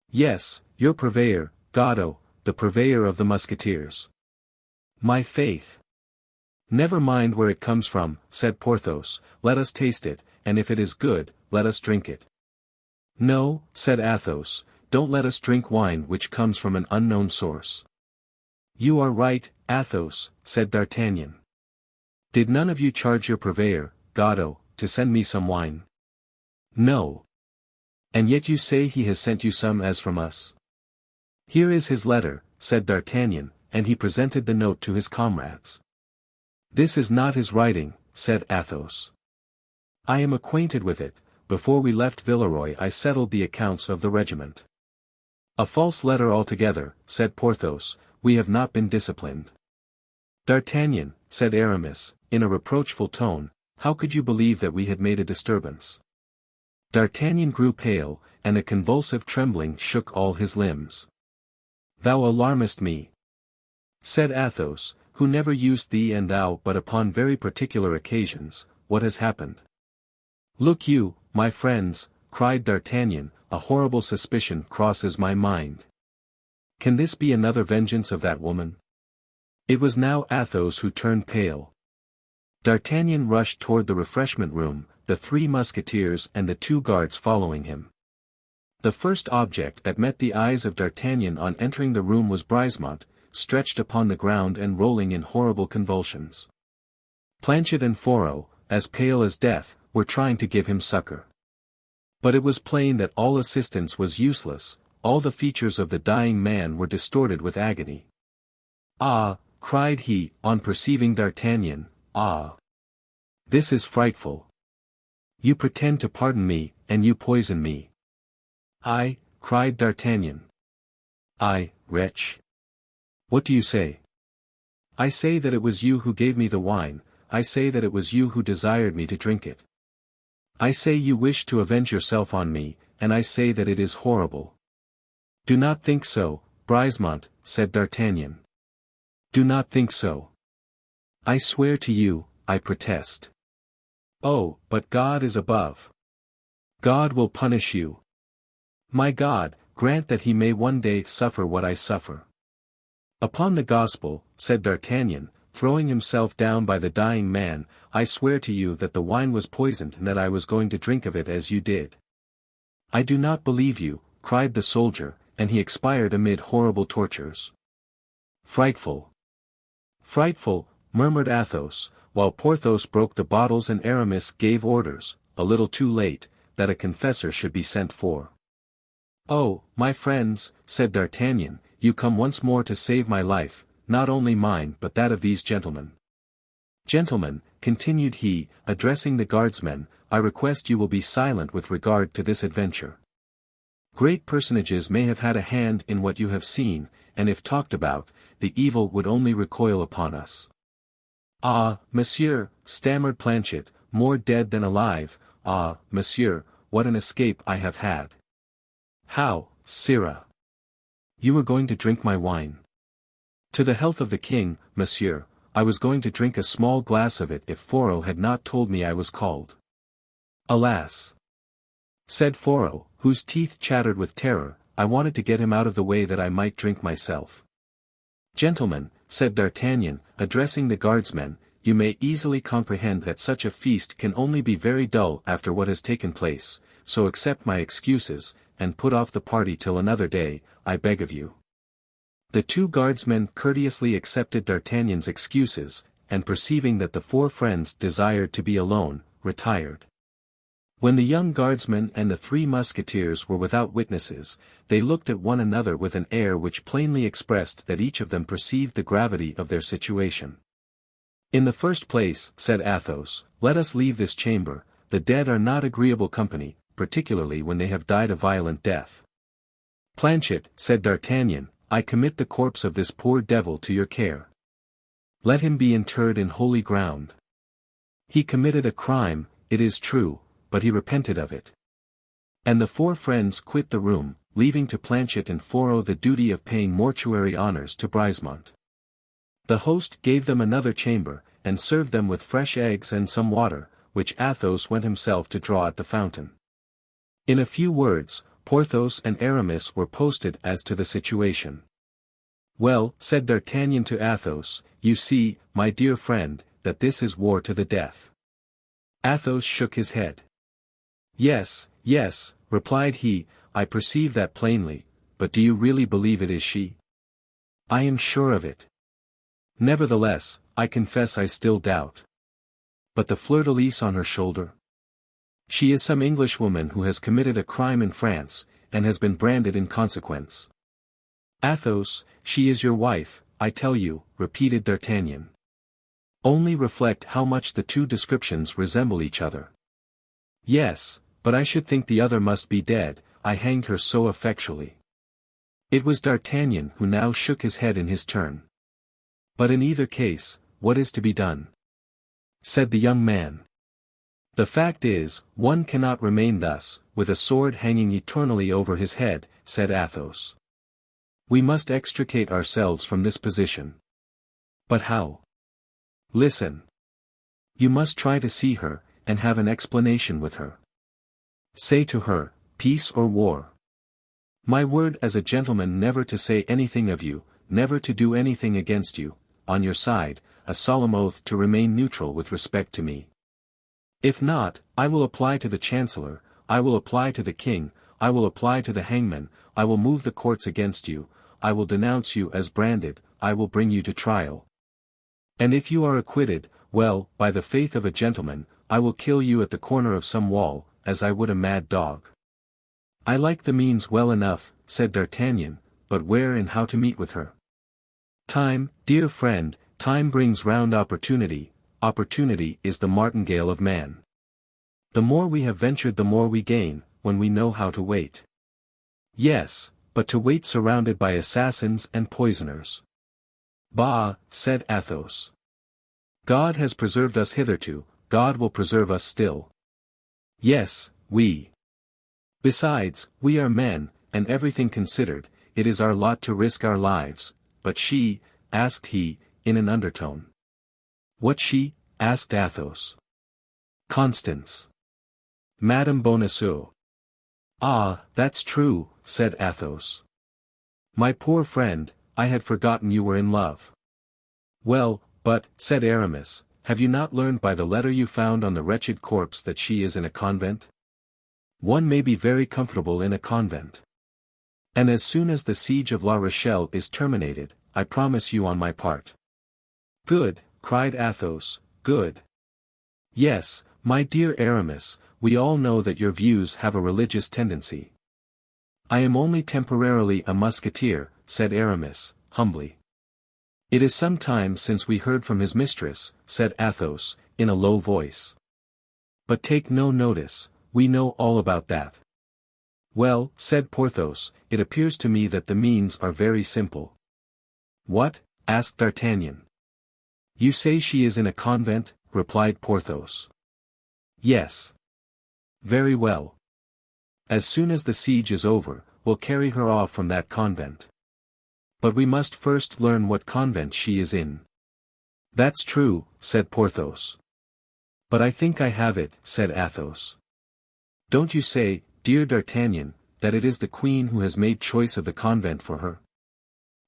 "Yes, your purveyor, Godot, the purveyor of the Musketeers." "My faith! Never mind where it comes from," said Porthos, "let us taste it, and if it is good, let us drink it." "No," said Athos, "don't let us drink wine which comes from an unknown source." "You are right, Athos," said D'Artagnan. "Did none of you charge your purveyor, Godot, to send me some wine?" "No. And yet you say he has sent you some as from us?" "Here is his letter," said D'Artagnan, and he presented the note to his comrades. "This is not his writing," said Athos. "I am acquainted with it, before we left Villeroy I settled the accounts of the regiment." "A false letter altogether," said Porthos, "we have not been disciplined." "D'Artagnan," said Aramis, in a reproachful tone, "how could you believe that we had made a disturbance?" D'Artagnan grew pale, and a convulsive trembling shook all his limbs. "Thou alarmest me," said Athos, who never used thee and thou but upon very particular occasions. "What has happened?" "Look you, my friends," cried D'Artagnan, "a horrible suspicion crosses my mind." Can this be another vengeance of that woman? It was now Athos who turned pale. D'Artagnan rushed toward the refreshment room, the three Musketeers and the two guards following him. The first object that met the eyes of D'Artagnan on entering the room was Brisemont, stretched upon the ground and rolling in horrible convulsions. Planchet and Fourreau, as pale as death, were trying to give him succor. But it was plain that all assistance was useless, all the features of the dying man were distorted with agony. "Ah!" cried he, on perceiving D'Artagnan, "ah! This is frightful. You pretend to pardon me, and you poison me." "I," cried D'Artagnan. "I, wretch. What do you say?" "I say that it was you who gave me the wine, I say that it was you who desired me to drink it. I say you wished to avenge yourself on me, and I say that it is horrible." "Do not think so, Brisemont," said D'Artagnan. "Do not think so. I swear to you, I protest." "Oh, but God is above. God will punish you. My God, grant that he may one day suffer what I suffer." "Upon the Gospel," said D'Artagnan, throwing himself down by the dying man, "I swear to you that the wine was poisoned and that I was going to drink of it as you did." "I do not believe you," cried the soldier, and he expired amid horrible tortures. "Frightful! Frightful!" murmured Athos, while Porthos broke the bottles and Aramis gave orders, a little too late, that a confessor should be sent for. "Oh, my friends," said D'Artagnan, "you come once more to save my life, not only mine but that of these gentlemen. Gentlemen," continued he, addressing the guardsmen, "I request you will be silent with regard to this adventure. Great personages may have had a hand in what you have seen, and if talked about, the evil would only recoil upon us." "Ah, monsieur," stammered Planchet, "more dead than alive, ah, monsieur, what an escape I have had." "How, sirrah? You were going to drink my wine?" "To the health of the king, monsieur, I was going to drink a small glass of it if Fourreau had not told me I was called." "Alas!" said Fourreau, whose teeth chattered with terror, "I wanted to get him out of the way that I might drink myself." "Gentlemen," said D'Artagnan, addressing the guardsmen, "you may easily comprehend that such a feast can only be very dull after what has taken place, so accept my excuses, and put off the party till another day, I beg of you." The two guardsmen courteously accepted D'Artagnan's excuses, and perceiving that the four friends desired to be alone, retired. When the young guardsmen and the three Musketeers were without witnesses, they looked at one another with an air which plainly expressed that each of them perceived the gravity of their situation. "In the first place," said Athos, "let us leave this chamber, the dead are not agreeable company, particularly when they have died a violent death." "Planchet," said D'Artagnan, "I commit the corpse of this poor devil to your care. Let him be interred in holy ground. He committed a crime, it is true, but he repented of it." And the four friends quit the room, leaving to Planchet and Fourreau the duty of paying mortuary honors to Brisemont. The host gave them another chamber, and served them with fresh eggs and some water, which Athos went himself to draw at the fountain. In a few words, Porthos and Aramis were posted as to the situation. "Well," said D'Artagnan to Athos, "you see, my dear friend, that this is war to the death." Athos shook his head. "Yes, yes," replied he, "I perceive that plainly, but do you really believe it is she?" "I am sure of it. Nevertheless, I confess I still doubt." "But the fleur-de-lis on her shoulder?" "She is some Englishwoman who has committed a crime in France, and has been branded in consequence." "Athos, she is your wife, I tell you," repeated D'Artagnan. "Only reflect how much the two descriptions resemble each other." "Yes, but I should think the other must be dead, I hanged her so effectually." It was D'Artagnan who now shook his head in his turn. "But in either case, what is to be done?" said the young man. "The fact is, one cannot remain thus, with a sword hanging eternally over his head," said Athos. "We must extricate ourselves from this position." "But how?" "Listen. You must try to see her, and have an explanation with her. Say to her, peace or war. My word as a gentleman never to say anything of you, never to do anything against you, on your side, a solemn oath to remain neutral with respect to me. If not, I will apply to the Chancellor, I will apply to the King, I will apply to the hangman, I will move the courts against you, I will denounce you as branded, I will bring you to trial. And if you are acquitted, well, by the faith of a gentleman, I will kill you at the corner of some wall, as I would a mad dog. I like the means well enough, said D'Artagnan, but where and how to meet with her? Time, dear friend, time brings round opportunity, opportunity is the martingale of man. The more we have ventured the more we gain, when we know how to wait. Yes, but to wait surrounded by assassins and poisoners. Bah, said Athos. God has preserved us hitherto, God will preserve us still. Yes, we. Besides, we are men, and everything considered, it is our lot to risk our lives, but she, asked he, in an undertone. What she? Asked Athos. Constance. Madame Bonacieux. Ah, that's true, said Athos. My poor friend, I had forgotten you were in love. Well, but, said Aramis, have you not learned by the letter you found on the wretched corpse that she is in a convent? One may be very comfortable in a convent. And as soon as the siege of La Rochelle is terminated, I promise you on my part. Good, cried Athos, good. Yes, my dear Aramis, we all know that your views have a religious tendency. I am only temporarily a musketeer, said Aramis, humbly. It is some time since we heard from his mistress, said Athos, in a low voice. But take no notice, we know all about that. Well, said Porthos, it appears to me that the means are very simple. What? Asked D'Artagnan. You say she is in a convent, replied Porthos. Yes. Very well. As soon as the siege is over, we'll carry her off from that convent. But we must first learn what convent she is in. That's true, said Porthos. But I think I have it, said Athos. Don't you say, dear D'Artagnan, that it is the Queen who has made choice of the convent for her?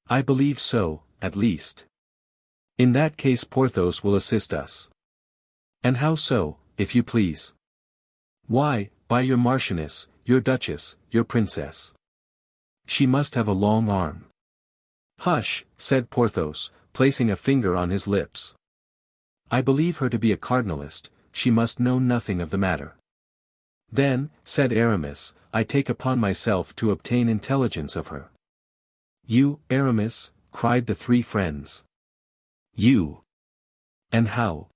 I believe so, at least. In that case Porthos will assist us. And how so, if you please? Why, by your Marchioness, your Duchess, your Princess. She must have a long arm. Hush, said Porthos, placing a finger on his lips. I believe her to be a cardinalist, she must know nothing of the matter. Then, said Aramis, I take upon myself to obtain intelligence of her. You, Aramis, cried the three friends. You. And how?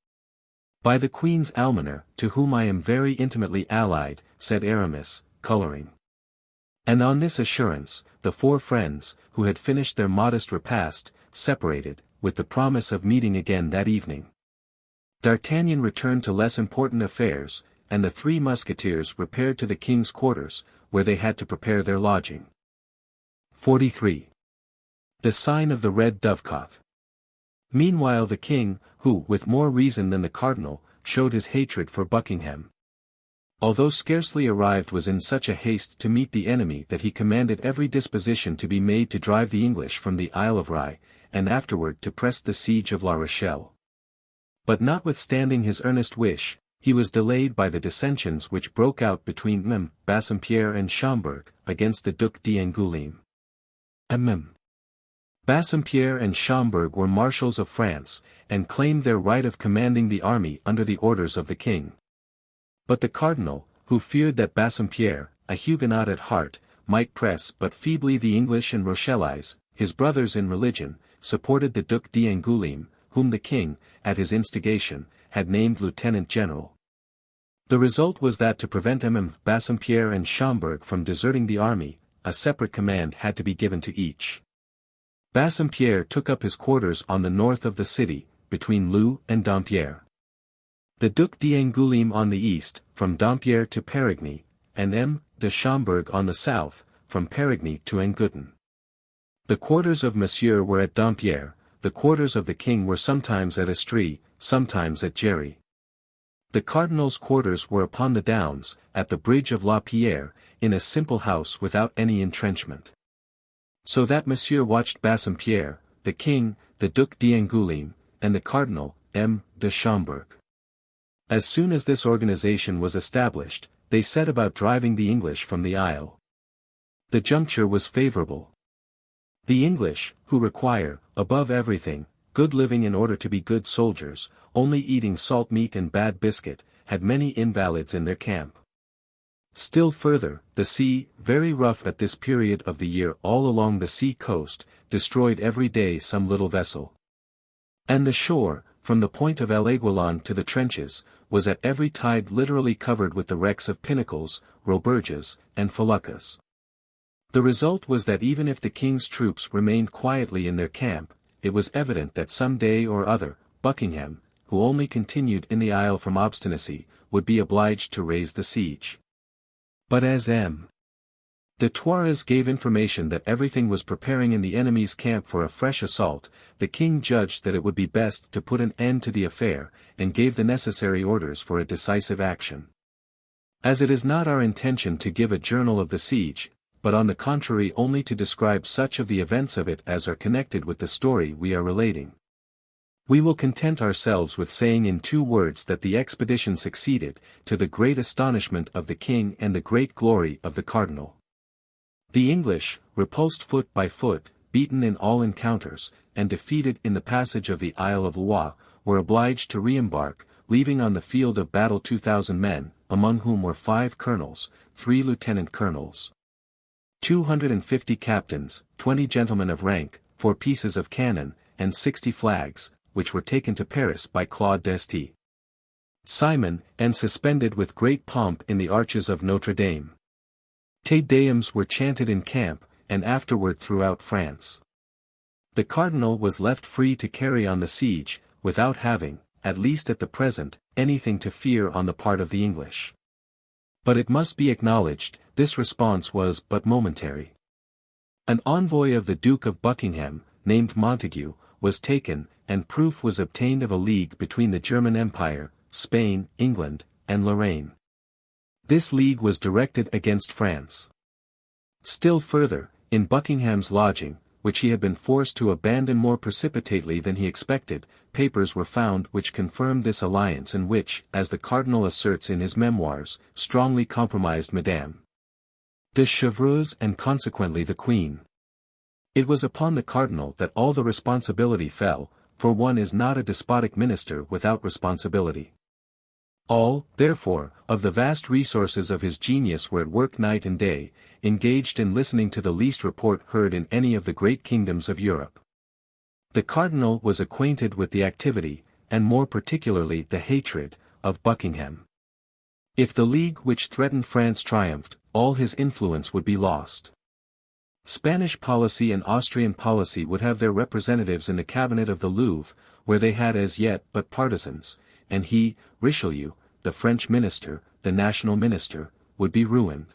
By the Queen's almoner, to whom I am very intimately allied, said Aramis, coloring. And on this assurance, the four friends, who had finished their modest repast, separated, with the promise of meeting again that evening. D'Artagnan returned to less important affairs, and the Three Musketeers repaired to the king's quarters, where they had to prepare their lodging. 43. The sign of the red dovecot. Meanwhile the king, who, with more reason than the cardinal, showed his hatred for Buckingham. Although scarcely arrived was in such a haste to meet the enemy that he commanded every disposition to be made to drive the English from the Isle of Rye, and afterward to press the siege of La Rochelle. But notwithstanding his earnest wish, he was delayed by the dissensions which broke out between Bassompierre and Schomberg, against the Duc d'Angoulême. Bassompierre and Schomberg were marshals of France, and claimed their right of commanding the army under the orders of the king. But the cardinal, who feared that Bassompierre, a Huguenot at heart, might press but feebly the English and Rochellese, his brothers in religion, supported the Duc d'Angoulême, whom the king, at his instigation, had named lieutenant general. The result was that to prevent Bassompierre and Schomberg from deserting the army, a separate command had to be given to each. Bassompierre took up his quarters on the north of the city, between Leu and Dampierre. The Duc d'Angoulême on the east, from Dampierre to Périgny, and de Schomberg on the south, from Périgny to Angoutin. The quarters of Monsieur were at Dampierre, the quarters of the king were sometimes at Estrees, sometimes at Géry. The cardinal's quarters were upon the downs, at the bridge of La Pierre, in a simple house without any entrenchment. So that Monsieur watched Bassompierre, the king, the Duc d'Angoulême, and the Cardinal, M. de Schomberg. As soon as this organization was established, they set about driving the English from the Isle. The juncture was favorable. The English, who require, above everything, good living in order to be good soldiers, only eating salt meat and bad biscuit, had many invalids in their camp. Still further, the sea, very rough at this period of the year all along the sea coast, destroyed every day some little vessel. And the shore, from the point of L'Aiguillon to the trenches, was at every tide literally covered with the wrecks of pinnacles, roberges, and feluccas. The result was that even if the king's troops remained quietly in their camp, it was evident that some day or other, Buckingham, who only continued in the Isle from obstinacy, would be obliged to raise the siege. But as M. de Thouars gave information that everything was preparing in the enemy's camp for a fresh assault, the king judged that it would be best to put an end to the affair, and gave the necessary orders for a decisive action. As it is not our intention to give a journal of the siege, but on the contrary only to describe such of the events of it as are connected with the story we are relating, we will content ourselves with saying in 2 words that the expedition succeeded, to the great astonishment of the king and the great glory of the cardinal. The English, repulsed foot by foot, beaten in all encounters, and defeated in the passage of the Isle of Loire, were obliged to re-embark, leaving on the field of battle 2,000 men, among whom were 5 colonels, 3 lieutenant colonels, 250 captains, 20 gentlemen of rank, 4 pieces of cannon, and 60 flags, which were taken to Paris by Claude d'Esti, Simon, and suspended with great pomp in the arches of Notre Dame. Te Deums were chanted in camp, and afterward throughout France. The cardinal was left free to carry on the siege, without having, at least at the present, anything to fear on the part of the English. But it must be acknowledged, this response was but momentary. An envoy of the Duke of Buckingham, named Montague, was taken, and proof was obtained of a league between the German Empire, Spain, England, and Lorraine. This league was directed against France. Still further, in Buckingham's lodging, which he had been forced to abandon more precipitately than he expected, papers were found which confirmed this alliance and which, as the cardinal asserts in his memoirs, strongly compromised Madame de Chevreuse and consequently the Queen. It was upon the cardinal that all the responsibility fell, for one is not a despotic minister without responsibility. All, therefore, of the vast resources of his genius were at work night and day, engaged in listening to the least report heard in any of the great kingdoms of Europe. The cardinal was acquainted with the activity, and more particularly the hatred, of Buckingham. If the league which threatened France triumphed, all his influence would be lost. Spanish policy and Austrian policy would have their representatives in the cabinet of the Louvre, where they had as yet but partisans, and he, Richelieu, the French minister, the national minister, would be ruined.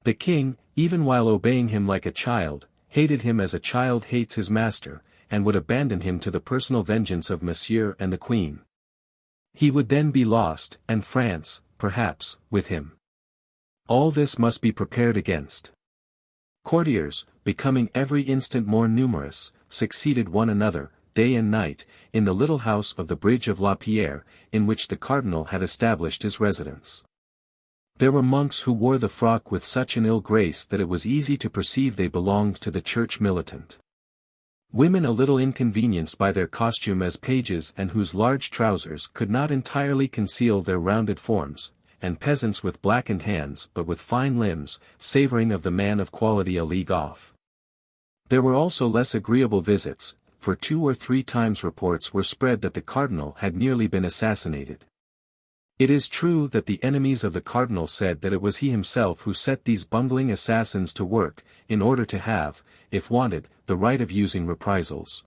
The king, even while obeying him like a child, hated him as a child hates his master, and would abandon him to the personal vengeance of Monsieur and the Queen. He would then be lost, and France, perhaps, with him. All this must be prepared against. Courtiers, becoming every instant more numerous, succeeded one another, day and night, in the little house of the bridge of La Pierre, in which the cardinal had established his residence. There were monks who wore the frock with such an ill grace that it was easy to perceive they belonged to the church militant. Women a little inconvenienced by their costume as pages and whose large trousers could not entirely conceal their rounded forms, and peasants with blackened hands but with fine limbs, savouring of the man of quality a league off. There were also less agreeable visits, for 2 or 3 times reports were spread that the cardinal had nearly been assassinated. It is true that the enemies of the cardinal said that it was he himself who set these bungling assassins to work, in order to have, if wanted, the right of using reprisals.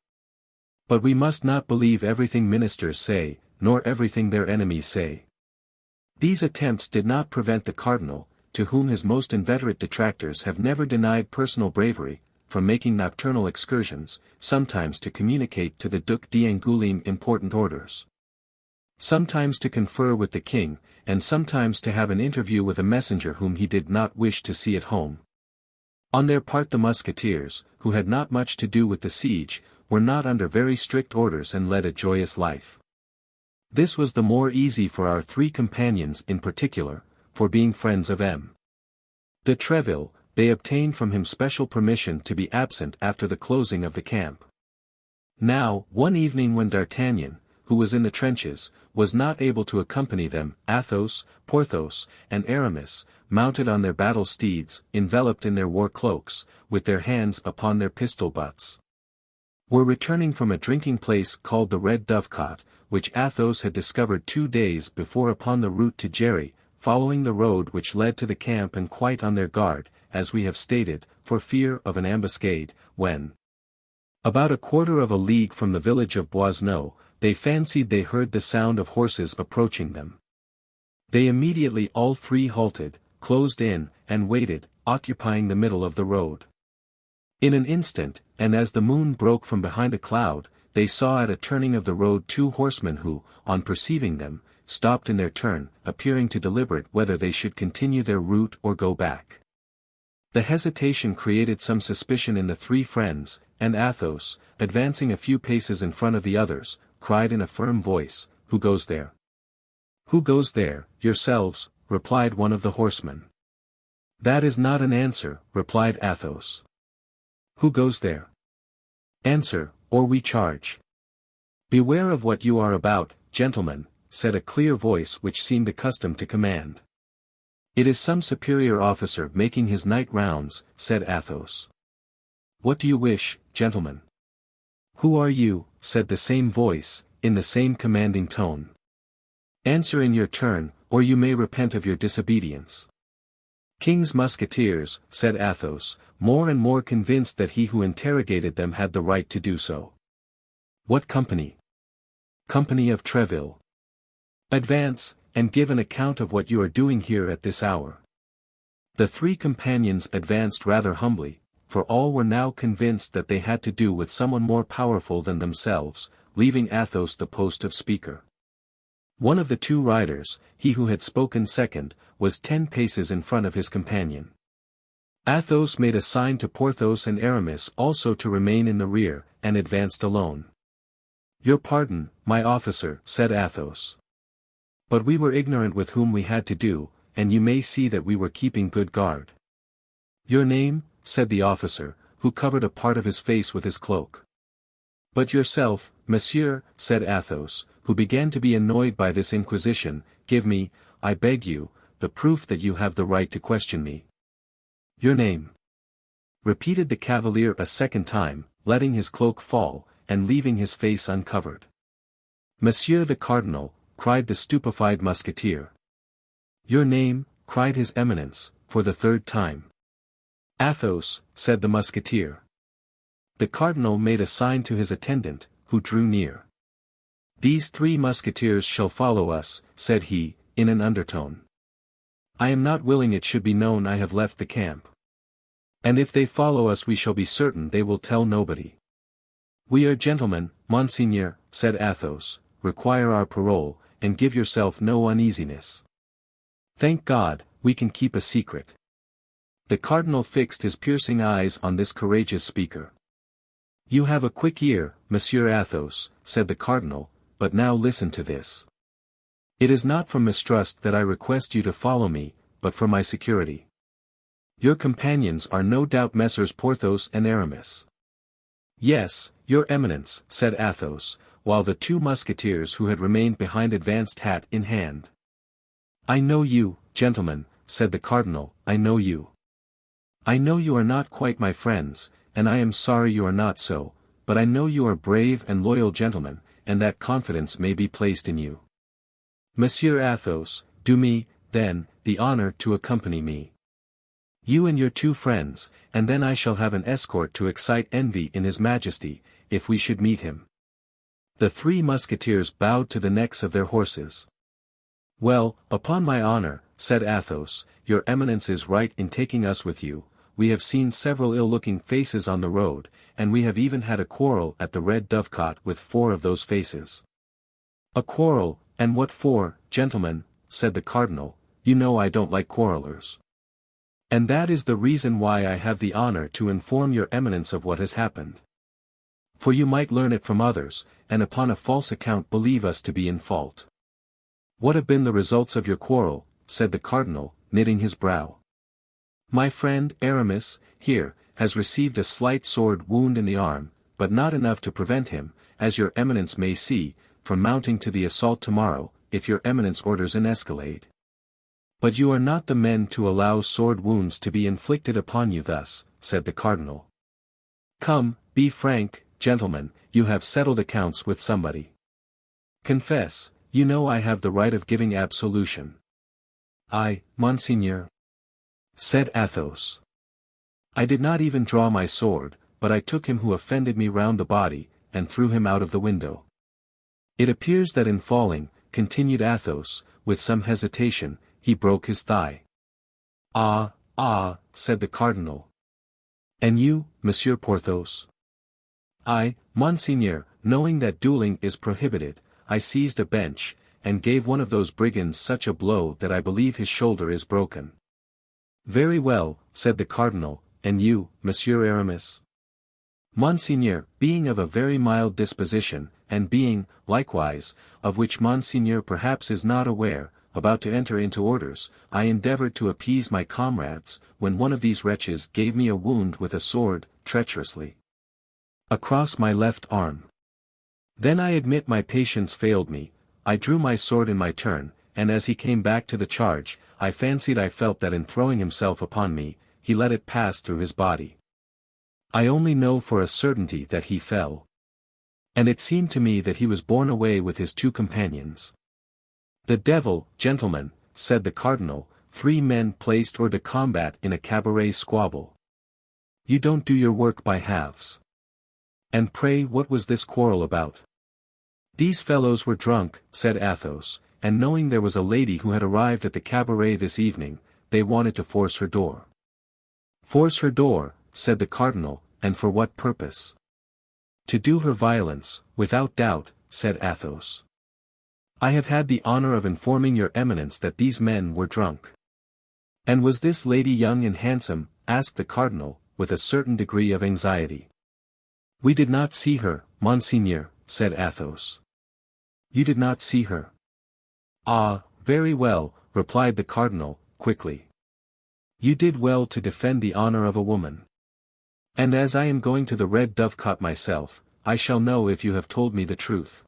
But we must not believe everything ministers say, nor everything their enemies say. These attempts did not prevent the cardinal, to whom his most inveterate detractors have never denied personal bravery, from making nocturnal excursions, sometimes to communicate to the Duc d'Angoulême important orders. Sometimes to confer with the king, and sometimes to have an interview with a messenger whom he did not wish to see at home. On their part the musketeers, who had not much to do with the siege, were not under very strict orders and led a joyous life. This was the more easy for our three companions in particular, for being friends of M. de Treville, they obtained from him special permission to be absent after the closing of the camp. Now, one evening when D'Artagnan, who was in the trenches, was not able to accompany them, Athos, Porthos, and Aramis, mounted on their battle steeds, enveloped in their war cloaks, with their hands upon their pistol butts, were returning from a drinking place called the Red Dovecot, which Athos had discovered 2 days before upon the route to Jerry, following the road which led to the camp and quite on their guard, as we have stated, for fear of an ambuscade, when, about a quarter of a league from the village of Boisneau, they fancied they heard the sound of horses approaching them. They immediately all three halted, closed in, and waited, occupying the middle of the road. In an instant, and as the moon broke from behind a cloud, they saw at a turning of the road 2 horsemen who, on perceiving them, stopped in their turn, appearing to deliberate whether they should continue their route or go back. The hesitation created some suspicion in the three friends, and Athos, advancing a few paces in front of the others, cried in a firm voice, "Who goes there?" "Who goes there, yourselves," replied one of the horsemen. "That is not an answer," replied Athos. "Who goes there? Answer, or we charge." "Beware of what you are about, gentlemen," said a clear voice which seemed accustomed to command. "It is some superior officer making his night rounds," said Athos. "What do you wish, gentlemen?" "Who are you?" said the same voice, in the same commanding tone. "Answer in your turn, or you may repent of your disobedience." "King's Musketeers," said Athos, more and more convinced that he who interrogated them had the right to do so. "What company?" "Company of Treville." "Advance, and give an account of what you are doing here at this hour." The three companions advanced rather humbly, for all were now convinced that they had to do with someone more powerful than themselves, leaving Athos the post of speaker. One of the two riders, he who had spoken second, was 10 paces in front of his companion. Athos made a sign to Porthos and Aramis also to remain in the rear, and advanced alone. "Your pardon, my officer," said Athos. "But we were ignorant with whom we had to do, and you may see that we were keeping good guard." "Your name?" said the officer, who covered a part of his face with his cloak. "But yourself, monsieur," said Athos, who began to be annoyed by this inquisition, "give me, I beg you, the proof that you have the right to question me." "Your name?" repeated the cavalier a second time, letting his cloak fall, and leaving his face uncovered. "Monsieur the Cardinal," cried the stupefied musketeer. "Your name?" cried his eminence, for the 3rd time. "Athos," said the musketeer. The cardinal made a sign to his attendant, who drew near. "These 3 musketeers shall follow us," said he, in an undertone. "I am not willing it should be known I have left the camp. And if they follow us we shall be certain they will tell nobody." "We are gentlemen, monseigneur," said Athos, "require our parole, and give yourself no uneasiness. Thank God, we can keep a secret." The cardinal fixed his piercing eyes on this courageous speaker. "You have a quick ear, Monsieur Athos," said the cardinal, "but now listen to this. It is not from mistrust that I request you to follow me, but for my security. Your companions are no doubt Messrs. Porthos and Aramis." "Yes, your eminence," said Athos, while the 2 musketeers who had remained behind advanced hat in hand. "I know you, gentlemen," said the cardinal, "I know you. I know you are not quite my friends, and I am sorry you are not so, but I know you are brave and loyal gentlemen, and that confidence may be placed in you. Monsieur Athos, do me, then, the honor to accompany me. You and your 2 friends, and then I shall have an escort to excite envy in his majesty, if we should meet him." The 3 musketeers bowed to the necks of their horses. "Well, upon my honor," said Athos, "your eminence is right in taking us with you. We have seen several ill-looking faces on the road, and we have even had a quarrel at the Red Dovecot with 4 of those faces." "A quarrel, "And what for, gentlemen?" said the cardinal. "You know I don't like quarrellers. And that is the reason why I have the honor to inform your eminence of what has happened. For you might learn it from others, and upon a false account believe us to be in fault." "What have been the results of your quarrel?" said the cardinal, knitting his brow. "My friend Aramis, here, has received a slight sword wound in the arm, but not enough to prevent him, as your eminence may see, from mounting to the assault tomorrow, if your eminence orders an escalade. But you are not the men to allow sword wounds to be inflicted upon you thus," said the cardinal. "Come, be frank, gentlemen, you have settled accounts with somebody. Confess, you know I have the right of giving absolution." "I, monseigneur," said Athos. "I did not even draw my sword, but I took him who offended me round the body, and threw him out of the window. It appears that in falling," continued Athos, with some hesitation, "he broke his thigh." "Ah, said the cardinal. "And you, Monsieur Porthos?" "I, monseigneur, knowing that dueling is prohibited, I seized a bench, and gave one of those brigands such a blow that I believe his shoulder is broken." "Very well," said the cardinal, "and you, Monsieur Aramis?" "Monseigneur, being of a very mild disposition, and being, likewise, of which Monseigneur perhaps is not aware, about to enter into orders, I endeavored to appease my comrades, when one of these wretches gave me a wound with a sword, treacherously, across my left arm. Then I admit my patience failed me, I drew my sword in my turn, and as he came back to the charge, I fancied I felt that in throwing himself upon me, he let it pass through his body. I only know for a certainty that he fell. And it seemed to me that he was borne away with his two companions." "The devil, gentlemen," said the cardinal, "3 men placed hors de combat in a cabaret squabble. You don't do your work by halves. And pray what was this quarrel about?" "These fellows were drunk," said Athos, "and knowing there was a lady who had arrived at the cabaret this evening, they wanted to force her door." "Force her door," said the cardinal, "and for what purpose?" "To do her violence, without doubt," said Athos. "I have had the honor of informing your eminence that these men were drunk." "And was this lady young and handsome?" asked the cardinal, with a certain degree of anxiety. "We did not see her, monseigneur," said Athos. "You did not see her?" "Ah, very well," replied the cardinal, quickly. "You did well to defend the honor of a woman. And as I am going to the Red Dovecot myself, I shall know if you have told me the truth."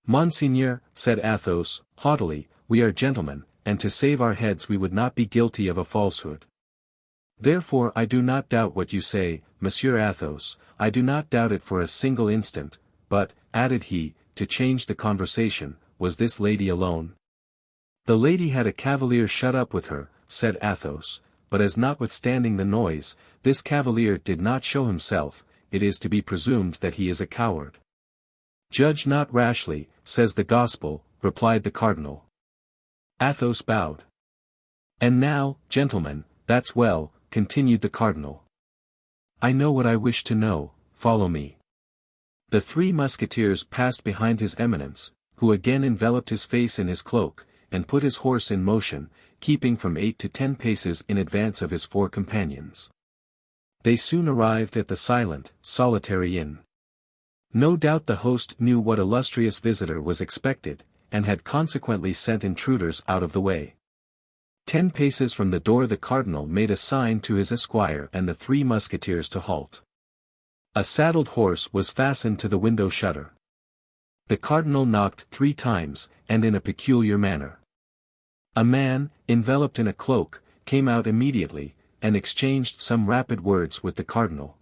"Monseigneur," said Athos, haughtily, "we are gentlemen, and to save our heads we would not be guilty of a falsehood. Therefore I do not doubt what you say, Monsieur Athos, I do not doubt it for a single instant, but," added he, to change the conversation, "was this lady alone?" "The lady had a cavalier shut up with her," said Athos, "but as notwithstanding the noise, this cavalier did not show himself, it is to be presumed that he is a coward." "Judge not rashly, says the Gospel," replied the cardinal. Athos bowed. "And now, gentlemen, that's well," continued the cardinal. "I know what I wish to know, follow me." The 3 musketeers passed behind his eminence, who again enveloped his face in his cloak, and put his horse in motion, keeping from 8 to 10 paces in advance of his 4 companions. They soon arrived at the silent, solitary inn. No doubt the host knew what illustrious visitor was expected, and had consequently sent intruders out of the way. 10 paces from the door the cardinal made a sign to his esquire and the 3 musketeers to halt. A saddled horse was fastened to the window shutter. The cardinal knocked 3 times, and in a peculiar manner. A man, enveloped in a cloak, came out immediately, and exchanged some rapid words with the cardinal.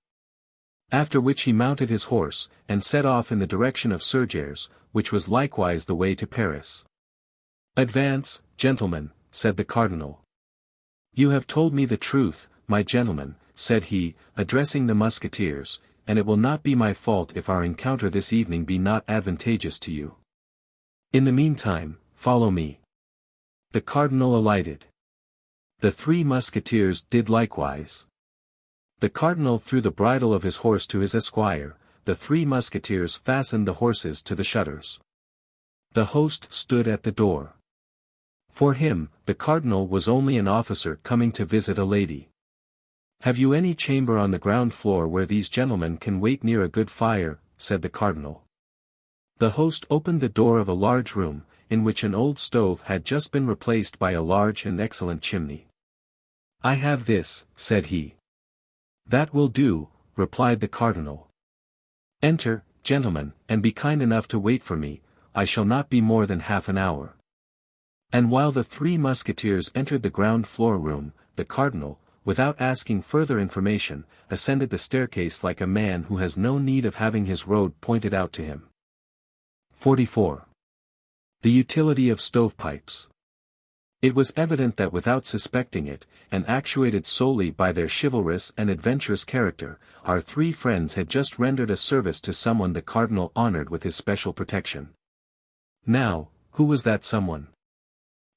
After which he mounted his horse, and set off in the direction of Saint-Gervais, which was likewise the way to Paris. "Advance, gentlemen," said the cardinal. "You have told me the truth, my gentlemen," said he, addressing the musketeers, "and it will not be my fault if our encounter this evening be not advantageous to you. In the meantime, follow me." The cardinal alighted. The 3 musketeers did likewise. The cardinal threw the bridle of his horse to his esquire, the 3 musketeers fastened the horses to the shutters. The host stood at the door. For him, the cardinal was only an officer coming to visit a lady. "Have you any chamber on the ground floor where these gentlemen can wait near a good fire?" said the cardinal. The host opened the door of a large room, in which an old stove had just been replaced by a large and excellent chimney. "I have this," said he. "That will do," replied the cardinal. "Enter, gentlemen, and be kind enough to wait for me, I shall not be more than half an hour." And while the three musketeers entered the ground floor room, the cardinal, without asking further information, ascended the staircase like a man who has no need of having his road pointed out to him. 44. The utility of stovepipes. It was evident that without suspecting it, and actuated solely by their chivalrous and adventurous character, our three friends had just rendered a service to someone the cardinal honored with his special protection. Now, who was that someone?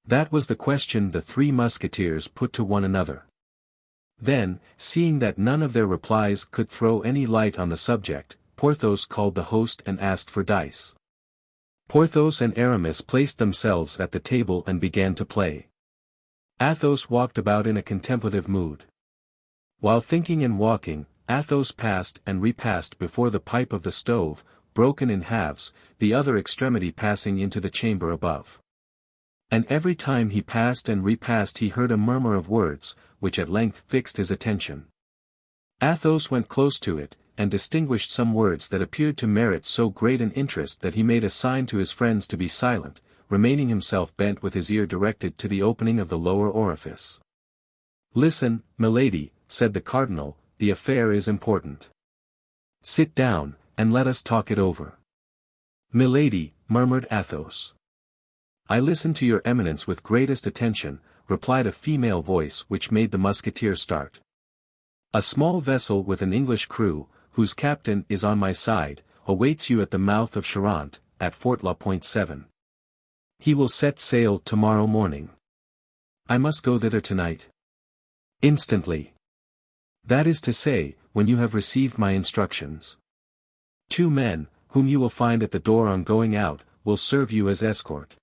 That was the question the three musketeers put to one another. Then, seeing that none of their replies could throw any light on the subject, Porthos called the host and asked for dice. Porthos and Aramis placed themselves at the table and began to play. Athos walked about in a contemplative mood. While thinking and walking, Athos passed and repassed before the pipe of the stove, broken in halves, the other extremity passing into the chamber above. And every time he passed and repassed he heard a murmur of words, which at length fixed his attention. Athos went close to it, and distinguished some words that appeared to merit so great an interest that he made a sign to his friends to be silent, remaining himself bent with his ear directed to the opening of the lower orifice. "Listen, Milady," said the cardinal, "the affair is important. Sit down, and let us talk it over." "Milady," murmured Athos. "I listen to your eminence with greatest attention," replied a female voice which made the musketeer start. "A small vessel with an English crew, whose captain is on my side, awaits you at the mouth of Charente, at Fort La Pointe 7. He will set sail tomorrow morning. I must go thither tonight." "Instantly." "That is to say, when you have received my instructions. 2 men, whom you will find at the door on going out, will serve you as escort.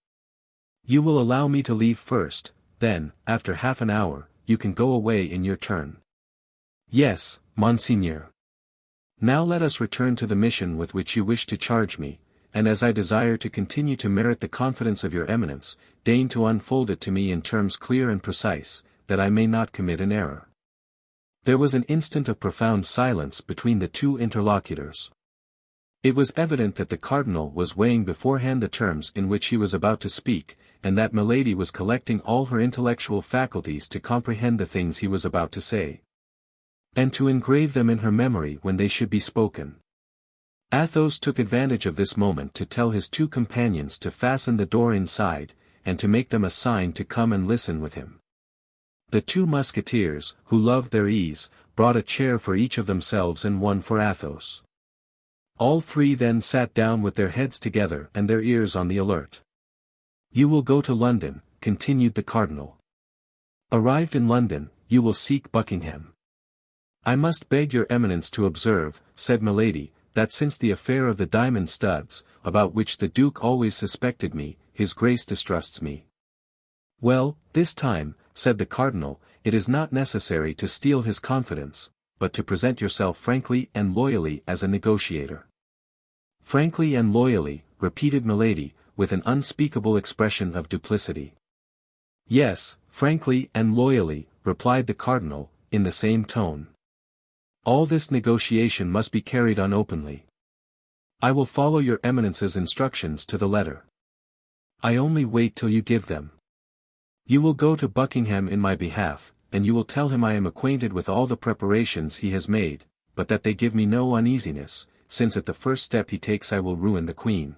You will allow me to leave first, then, after half an hour, you can go away in your turn." "Yes, Monseigneur." "Now let us return to the mission with which you wish to charge me, and as I desire to continue to merit the confidence of your eminence, deign to unfold it to me in terms clear and precise, that I may not commit an error." There was an instant of profound silence between the two interlocutors. It was evident that the cardinal was weighing beforehand the terms in which he was about to speak, and that Milady was collecting all her intellectual faculties to comprehend the things he was about to say, and to engrave them in her memory when they should be spoken. Athos took advantage of this moment to tell his 2 companions to fasten the door inside, and to make them a sign to come and listen with him. The 2 musketeers, who loved their ease, brought a chair for each of themselves and one for Athos. All 3 then sat down with their heads together and their ears on the alert. "You will go to London," continued the cardinal. "Arrived in London, you will seek Buckingham. I must beg your eminence to observe," said Milady, "that since the affair of the diamond studs, about which the duke always suspected me, his grace distrusts me." "Well, this time," said the cardinal, "it is not necessary to steal his confidence, but to present yourself frankly and loyally as a negotiator." "Frankly and loyally," repeated Milady, with an unspeakable expression of duplicity. "Yes, frankly and loyally," replied the cardinal, in the same tone. "All this negotiation must be carried on openly. I will follow your eminence's instructions to the letter. I only wait till you give them. You will go to Buckingham in my behalf, and you will tell him I am acquainted with all the preparations he has made, but that they give me no uneasiness, since at the first step he takes I will ruin the Queen.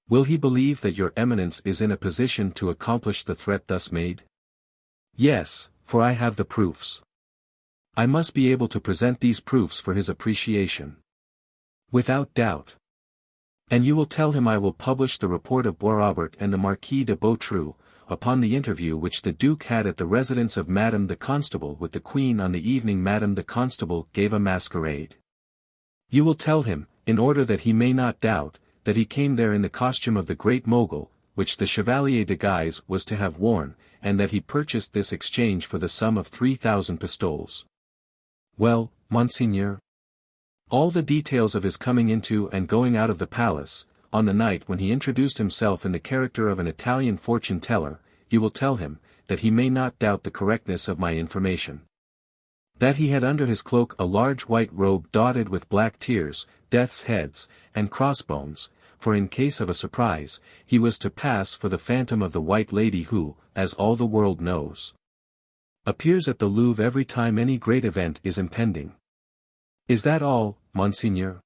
Will he believe that your eminence is in a position to accomplish the threat thus made?" "Yes, for I have the proofs. I must be able to present these proofs for his appreciation." "Without doubt." "And you will tell him I will publish the report of Boisrobert and the Marquis de Beautru, upon the interview which the Duke had at the residence of Madame the Constable with the Queen on the evening Madame the Constable gave a masquerade. You will tell him, in order that he may not doubt, that he came there in the costume of the Great Mogul, which the Chevalier de Guise was to have worn, and that he purchased this exchange for the sum of 3,000 pistoles. Well, Monseigneur? All the details of his coming into and going out of the palace, on the night when he introduced himself in the character of an Italian fortune-teller, you will tell him, that he may not doubt the correctness of my information. That he had under his cloak a large white robe dotted with black tears, death's heads, and crossbones, for in case of a surprise, he was to pass for the phantom of the White Lady who, as all the world knows, appears at the Louvre every time any great event is impending. Is that all, Monseigneur?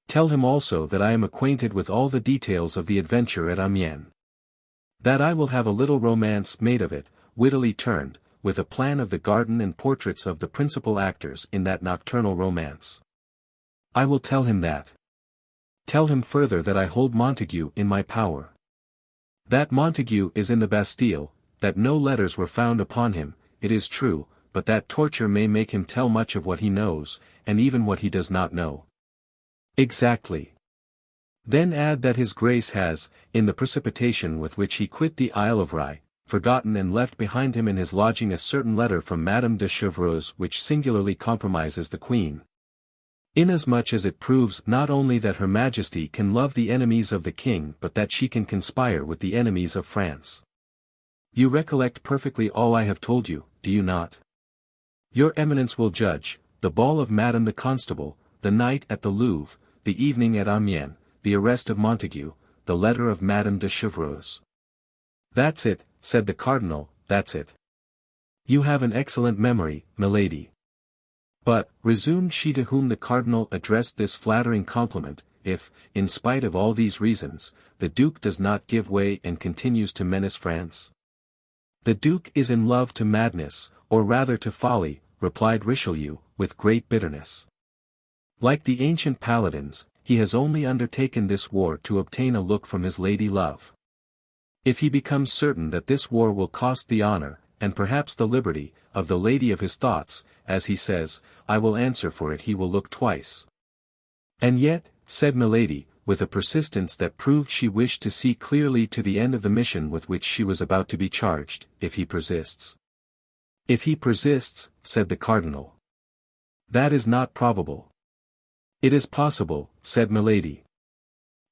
Tell him also that I am acquainted with all the details of the adventure at Amiens. That I will have a little romance made of it, wittily turned, with a plan of the garden and portraits of the principal actors in that nocturnal romance. I will tell him that. Tell him further that I hold Montague in my power. That Montague is in the Bastille, that no letters were found upon him, it is true, but that torture may make him tell much of what he knows, and even what he does not know. Exactly. Then add that his Grace has, in the precipitation with which he quit the Isle of Rye, forgotten and left behind him in his lodging a certain letter from Madame de Chevreuse which singularly compromises the Queen. Inasmuch as it proves not only that Her Majesty can love the enemies of the King but that she can conspire with the enemies of France. You recollect perfectly all I have told you, do you not? Your Eminence will judge, the ball of Madame the Constable, the night at the Louvre, the evening at Amiens, the arrest of Montague, the letter of Madame de Chevreuse. That's it, said the Cardinal, that's it. You have an excellent memory, Milady. But, resumed she to whom the Cardinal addressed this flattering compliment, if, in spite of all these reasons, the Duke does not give way and continues to menace France? The Duke is in love to madness, or rather to folly, replied Richelieu, with great bitterness. Like the ancient paladins, he has only undertaken this war to obtain a look from his lady love. If he becomes certain that this war will cost the honor, and perhaps the liberty, of the lady of his thoughts, as he says, I will answer for it he will look twice. And yet, said Milady, with a persistence that proved she wished to see clearly to the end of the mission with which she was about to be charged, if he persists. If he persists, said the Cardinal. That is not probable. It is possible, said Milady.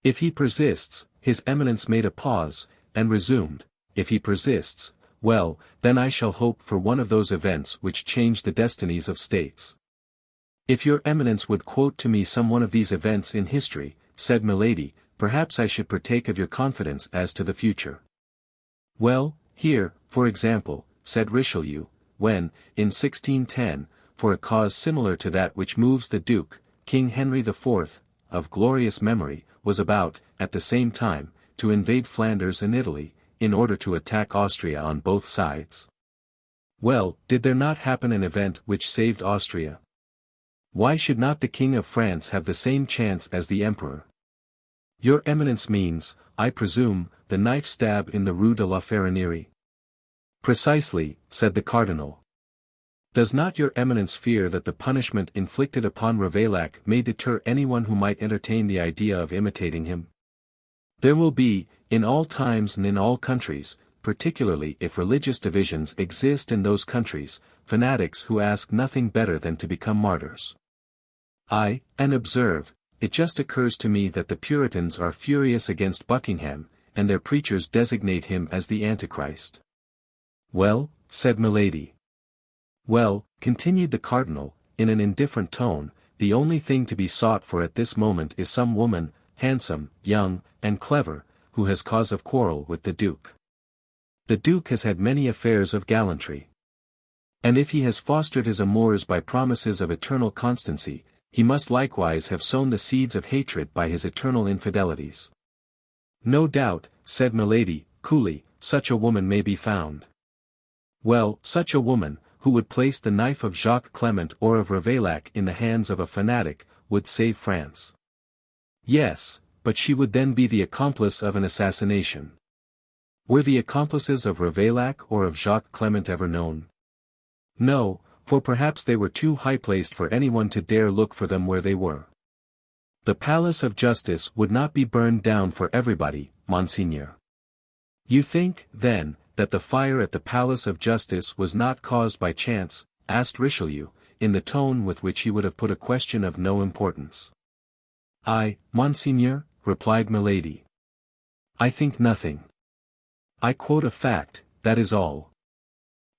If he persists, His Eminence made a pause, and resumed, if he persists, well, then I shall hope for one of those events which change the destinies of states. If your Eminence would quote to me some one of these events in history, said Milady, perhaps I should partake of your confidence as to the future. Well, here, for example, said Richelieu, when, in 1610, for a cause similar to that which moves the Duke, King Henry IV, of glorious memory, was about, at the same time, to invade Flanders and Italy, in order to attack Austria on both sides. Well, did there not happen an event which saved Austria? Why should not the King of France have the same chance as the Emperor? Your Eminence means, I presume, the knife stab in the Rue de la Ferronnerie. Precisely, said the Cardinal. Does not your Eminence fear that the punishment inflicted upon Ravaillac may deter anyone who might entertain the idea of imitating him? There will be, in all times and in all countries, particularly if religious divisions exist in those countries, fanatics who ask nothing better than to become martyrs. And observe, it just occurs to me that the Puritans are furious against Buckingham, and their preachers designate him as the Antichrist. Well, said Milady. Well, continued the Cardinal, in an indifferent tone, the only thing to be sought for at this moment is some woman, handsome, young, and clever, who has cause of quarrel with the Duke. The Duke has had many affairs of gallantry. And if he has fostered his amours by promises of eternal constancy, he must likewise have sown the seeds of hatred by his eternal infidelities. No doubt, said Milady, coolly, such a woman may be found. Well, such a woman, who would place the knife of Jacques Clement or of Ravaillac in the hands of a fanatic, would save France. Yes, but she would then be the accomplice of an assassination. Were the accomplices of Ravaillac or of Jacques Clement ever known? No, for perhaps they were too high-placed for anyone to dare look for them where they were. The Palace of Justice would not be burned down for everybody, Monseigneur. You think, then, that the fire at the Palace of Justice was not caused by chance? Asked Richelieu, in the tone with which he would have put a question of no importance. Monseigneur, replied Milady. I think nothing. I quote a fact, that is all.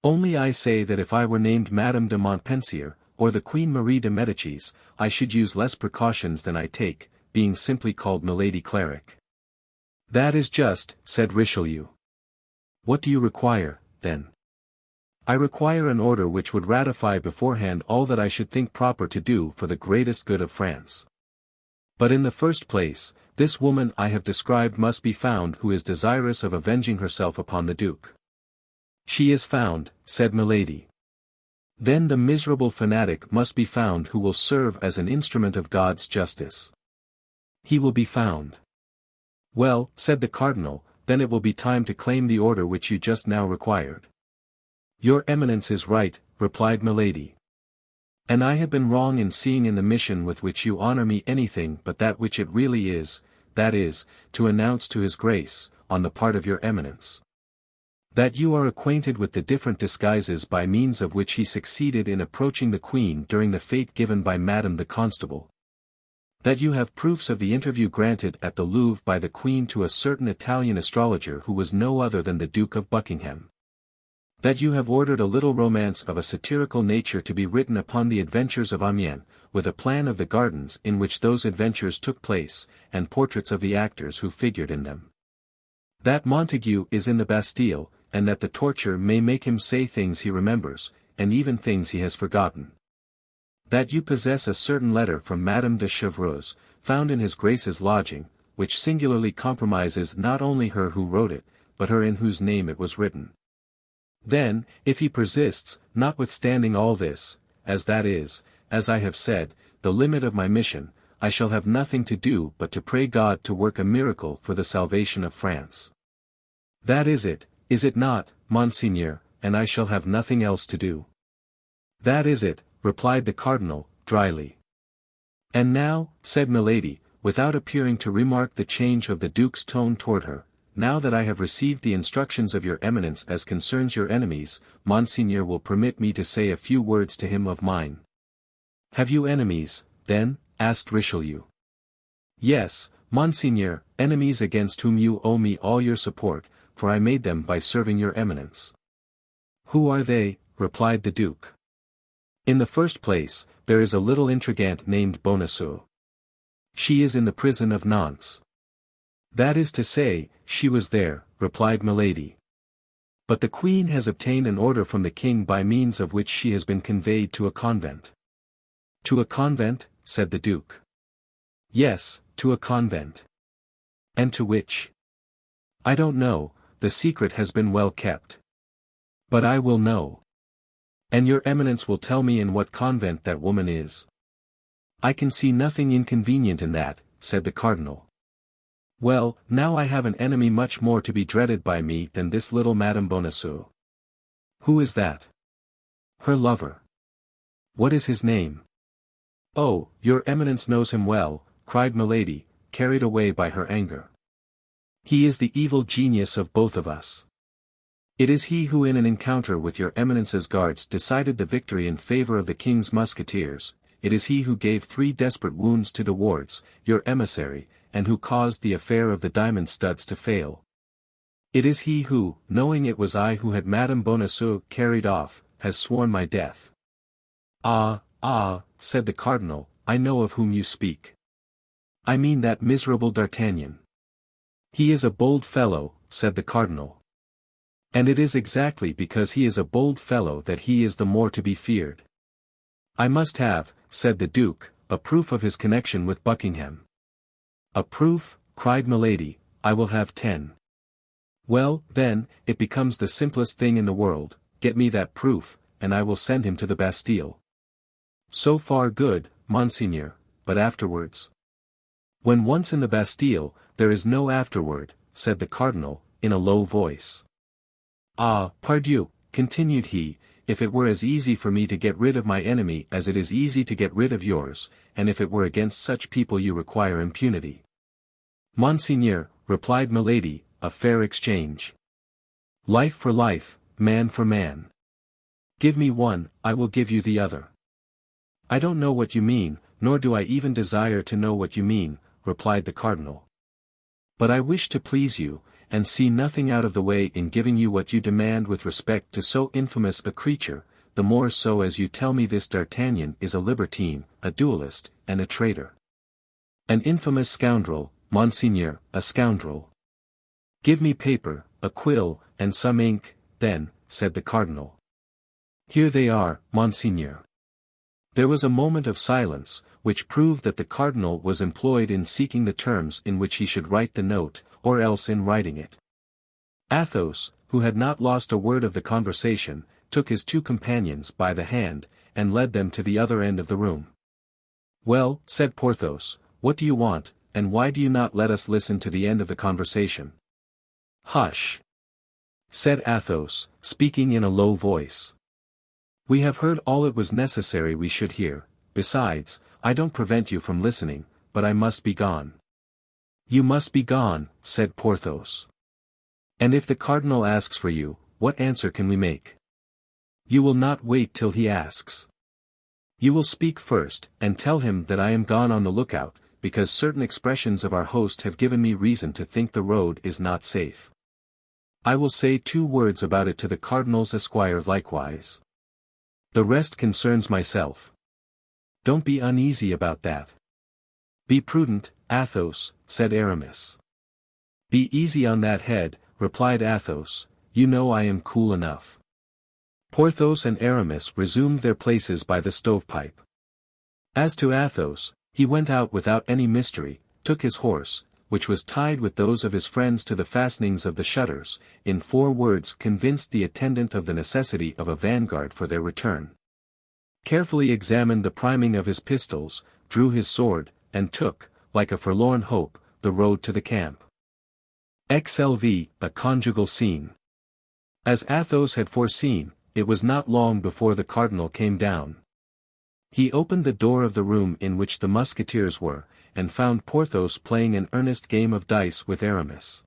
Only I say that if I were named Madame de Montpensier, or the Queen Marie de Médicis, I should use less precautions than I take, being simply called Milady Cleric. That is just, said Richelieu. What do you require, then? I require an order which would ratify beforehand all that I should think proper to do for the greatest good of France. But in the first place, this woman I have described must be found who is desirous of avenging herself upon the Duke. She is found, said Milady. Then the miserable fanatic must be found who will serve as an instrument of God's justice. He will be found. Well, said the Cardinal, then it will be time to claim the order which you just now required. Your Eminence is right, replied Milady. And I have been wrong in seeing in the mission with which you honor me anything but that which it really is, that is, to announce to His Grace, on the part of your Eminence, that you are acquainted with the different disguises by means of which he succeeded in approaching the Queen during the fête given by Madame the Constable. That you have proofs of the interview granted at the Louvre by the Queen to a certain Italian astrologer who was no other than the Duke of Buckingham. That you have ordered a little romance of a satirical nature to be written upon the adventures of Amiens, with a plan of the gardens in which those adventures took place, and portraits of the actors who figured in them. That Montague is in the Bastille, and that the torture may make him say things he remembers, and even things he has forgotten. That you possess a certain letter from Madame de Chevreuse, found in His Grace's lodging, which singularly compromises not only her who wrote it, but her in whose name it was written. Then, if he persists, notwithstanding all this, as that is, as I have said, the limit of my mission, I shall have nothing to do but to pray God to work a miracle for the salvation of France. That is it not, Monseigneur, and I shall have nothing else to do. That is it, replied the Cardinal, dryly. And now, said Milady, without appearing to remark the change of the Duke's tone toward her, now that I have received the instructions of your Eminence as concerns your enemies, Monseigneur will permit me to say a few words to him of mine. Have you enemies, then? Asked Richelieu. Yes, Monseigneur, enemies against whom you owe me all your support, for I made them by serving your Eminence. Who are they? Replied the Duke. In the first place, there is a little intrigante named Bonacieux. She is in the prison of Nantes. That is to say, she was there, replied Milady. But the Queen has obtained an order from the King by means of which she has been conveyed to a convent. To a convent? Said the Duke. Yes, to a convent. And to which? I don't know, the secret has been well kept. But I will know. And your Eminence will tell me in what convent that woman is. I can see nothing inconvenient in that, said the Cardinal. Well, now I have an enemy much more to be dreaded by me than this little Madame Bonacieux. Who is that? Her lover. What is his name? Oh, your Eminence knows him well, cried Milady, carried away by her anger. He is the evil genius of both of us. It is he who in an encounter with your Eminence's guards decided the victory in favor of the King's Musketeers, it is he who gave 3 desperate wounds to De Wardes, your emissary, and who caused the affair of the diamond studs to fail. It is he who, knowing it was I who had Madame Bonacieux carried off, has sworn my death. Ah, said the Cardinal, I know of whom you speak. I mean that miserable D'Artagnan. He is a bold fellow, said the Cardinal. And it is exactly because he is a bold fellow that he is the more to be feared. I must have, said the Duke, a proof of his connection with Buckingham. A proof, cried Milady, I will have 10. Well, then, it becomes the simplest thing in the world, get me that proof, and I will send him to the Bastille. So far good, Monseigneur, but afterwards? When once in the Bastille, there is no afterward, said the Cardinal, in a low voice. Ah, pardieu, continued he, if it were as easy for me to get rid of my enemy as it is easy to get rid of yours, and if it were against such people you require impunity. Monseigneur, replied Milady, a fair exchange. Life for life, man for man. Give me one, I will give you the other. I don't know what you mean, nor do I even desire to know what you mean, replied the cardinal. But I wish to please you, and see nothing out of the way in giving you what you demand with respect to so infamous a creature, the more so as you tell me this D'Artagnan is a libertine, a duellist, and a traitor. An infamous scoundrel, Monseigneur, a scoundrel. Give me paper, a quill, and some ink, then, said the cardinal. Here they are, Monseigneur. There was a moment of silence, which proved that the cardinal was employed in seeking the terms in which he should write the note, or else in writing it. Athos, who had not lost a word of the conversation, took his two companions by the hand, and led them to the other end of the room. Well, said Porthos, what do you want, and why do you not let us listen to the end of the conversation? Hush! Said Athos, speaking in a low voice. We have heard all it was necessary we should hear. Besides, I don't prevent you from listening, but I must be gone. You must be gone, said Porthos. And if the cardinal asks for you, what answer can we make? You will not wait till he asks. You will speak first, and tell him that I am gone on the lookout, because certain expressions of our host have given me reason to think the road is not safe. I will say 2 words about it to the cardinal's esquire likewise. The rest concerns myself. Don't be uneasy about that. Be prudent, Athos, said Aramis. Be easy on that head, replied Athos, you know I am cool enough. Porthos and Aramis resumed their places by the stovepipe. As to Athos, he went out without any mystery, took his horse, which was tied with those of his friends to the fastenings of the shutters, in 4 words convinced the attendant of the necessity of a vanguard for their return. Carefully examined the priming of his pistols, drew his sword, and took, like a forlorn hope, the road to the camp. XXXV, a conjugal scene. As Athos had foreseen, it was not long before the cardinal came down. He opened the door of the room in which the musketeers were, and found Porthos playing an earnest game of dice with Aramis.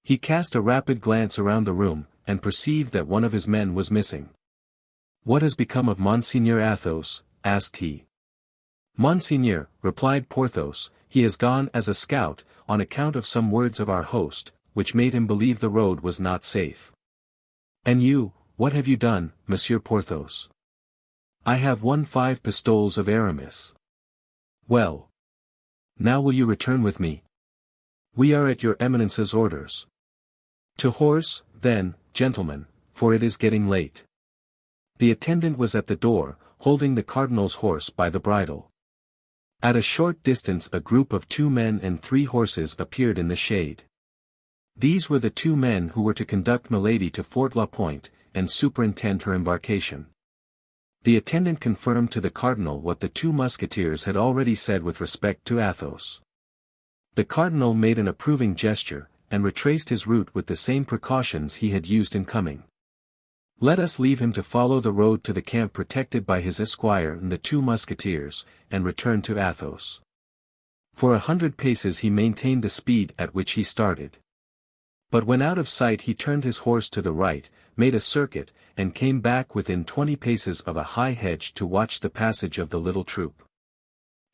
He cast a rapid glance around the room, and perceived that one of his men was missing. What has become of Monseigneur Athos? Asked he. Monseigneur, replied Porthos, he has gone as a scout, on account of some words of our host, which made him believe the road was not safe. And you, what have you done, Monsieur Porthos? I have won 5 pistoles of Aramis. Well. Now will you return with me? We are at your Eminence's orders. To horse, then, gentlemen, for it is getting late. The attendant was at the door, holding the cardinal's horse by the bridle. At a short distance a group of 2 men and 3 horses appeared in the shade. These were the 2 men who were to conduct Milady to Fort La Pointe, and superintend her embarkation. The attendant confirmed to the cardinal what the 2 musketeers had already said with respect to Athos. The cardinal made an approving gesture, and retraced his route with the same precautions he had used in coming. Let us leave him to follow the road to the camp protected by his esquire and the 2 musketeers, and return to Athos. For 100 paces he maintained the speed at which he started. But when out of sight he turned his horse to the right, made a circuit, and came back within 20 paces of a high hedge to watch the passage of the little troop.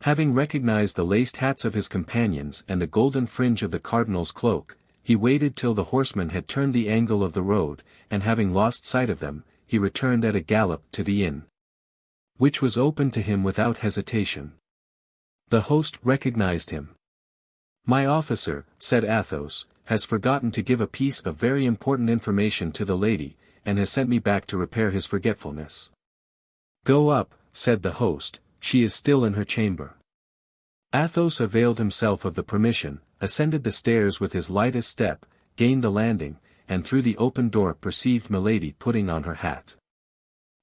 Having recognized the laced hats of his companions and the golden fringe of the cardinal's cloak, he waited till the horsemen had turned the angle of the road, and having lost sight of them, he returned at a gallop to the inn, which was opened to him without hesitation. The host recognized him. My officer, said Athos, has forgotten to give a piece of very important information to the lady, and has sent me back to repair his forgetfulness. Go up, said the host, she is still in her chamber. Athos availed himself of the permission, ascended the stairs with his lightest step, gained the landing, and through the open door perceived Milady putting on her hat.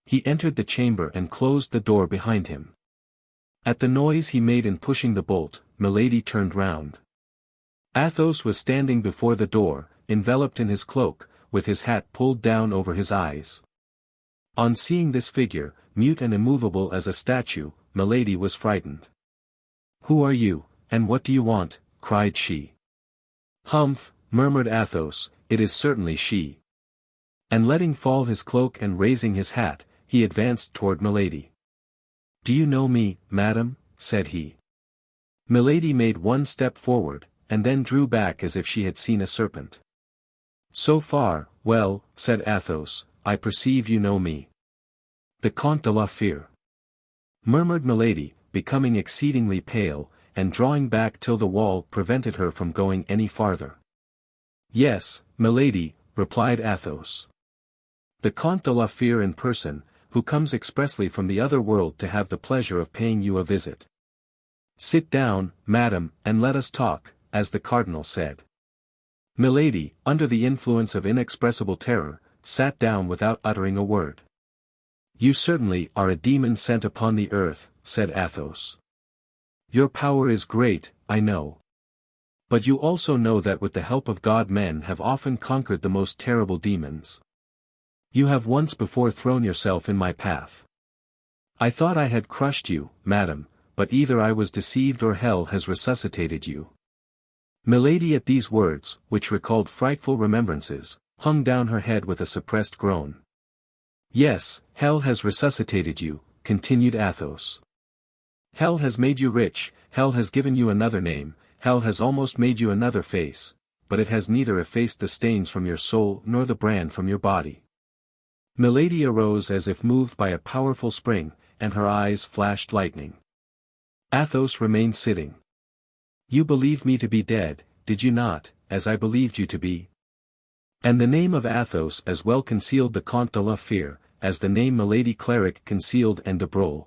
He entered the chamber and closed the door behind him. At the noise he made in pushing the bolt, Milady turned round. Athos was standing before the door, enveloped in his cloak, with his hat pulled down over his eyes. On seeing this figure, mute and immovable as a statue, Milady was frightened. "Who are you, and what do you want?" cried she. "Humph," murmured Athos, "it is certainly she." And letting fall his cloak and raising his hat, he advanced toward Milady. "Do you know me, madam?" said he. Milady made one step forward, and then drew back as if she had seen a serpent. "So far, well," said Athos, "I perceive you know me." "The Comte de Rochefort," murmured Milady, becoming exceedingly pale, and drawing back till the wall prevented her from going any farther. "Yes, Milady," replied Athos. "The Comte de Rochefort in person, who comes expressly from the other world to have the pleasure of paying you a visit. Sit down, madam, and let us talk," as the cardinal said. Milady, under the influence of inexpressible terror, sat down without uttering a word. "You certainly are a demon sent upon the earth," said Athos. "Your power is great, I know. But you also know that with the help of God men have often conquered the most terrible demons. You have once before thrown yourself in my path. I thought I had crushed you, madam, but either I was deceived or hell has resuscitated you." Milady at these words, which recalled frightful remembrances, hung down her head with a suppressed groan. "Yes, hell has resuscitated you," continued Athos. "Hell has made you rich, hell has given you another name, hell has almost made you another face, but it has neither effaced the stains from your soul nor the brand from your body." Milady arose as if moved by a powerful spring, and her eyes flashed lightning. Athos remained sitting. "You believed me to be dead, did you not, as I believed you to be?" And the name of Athos as well concealed the Comte de Rochefort, as the name Milady Cleric concealed and de Broglie.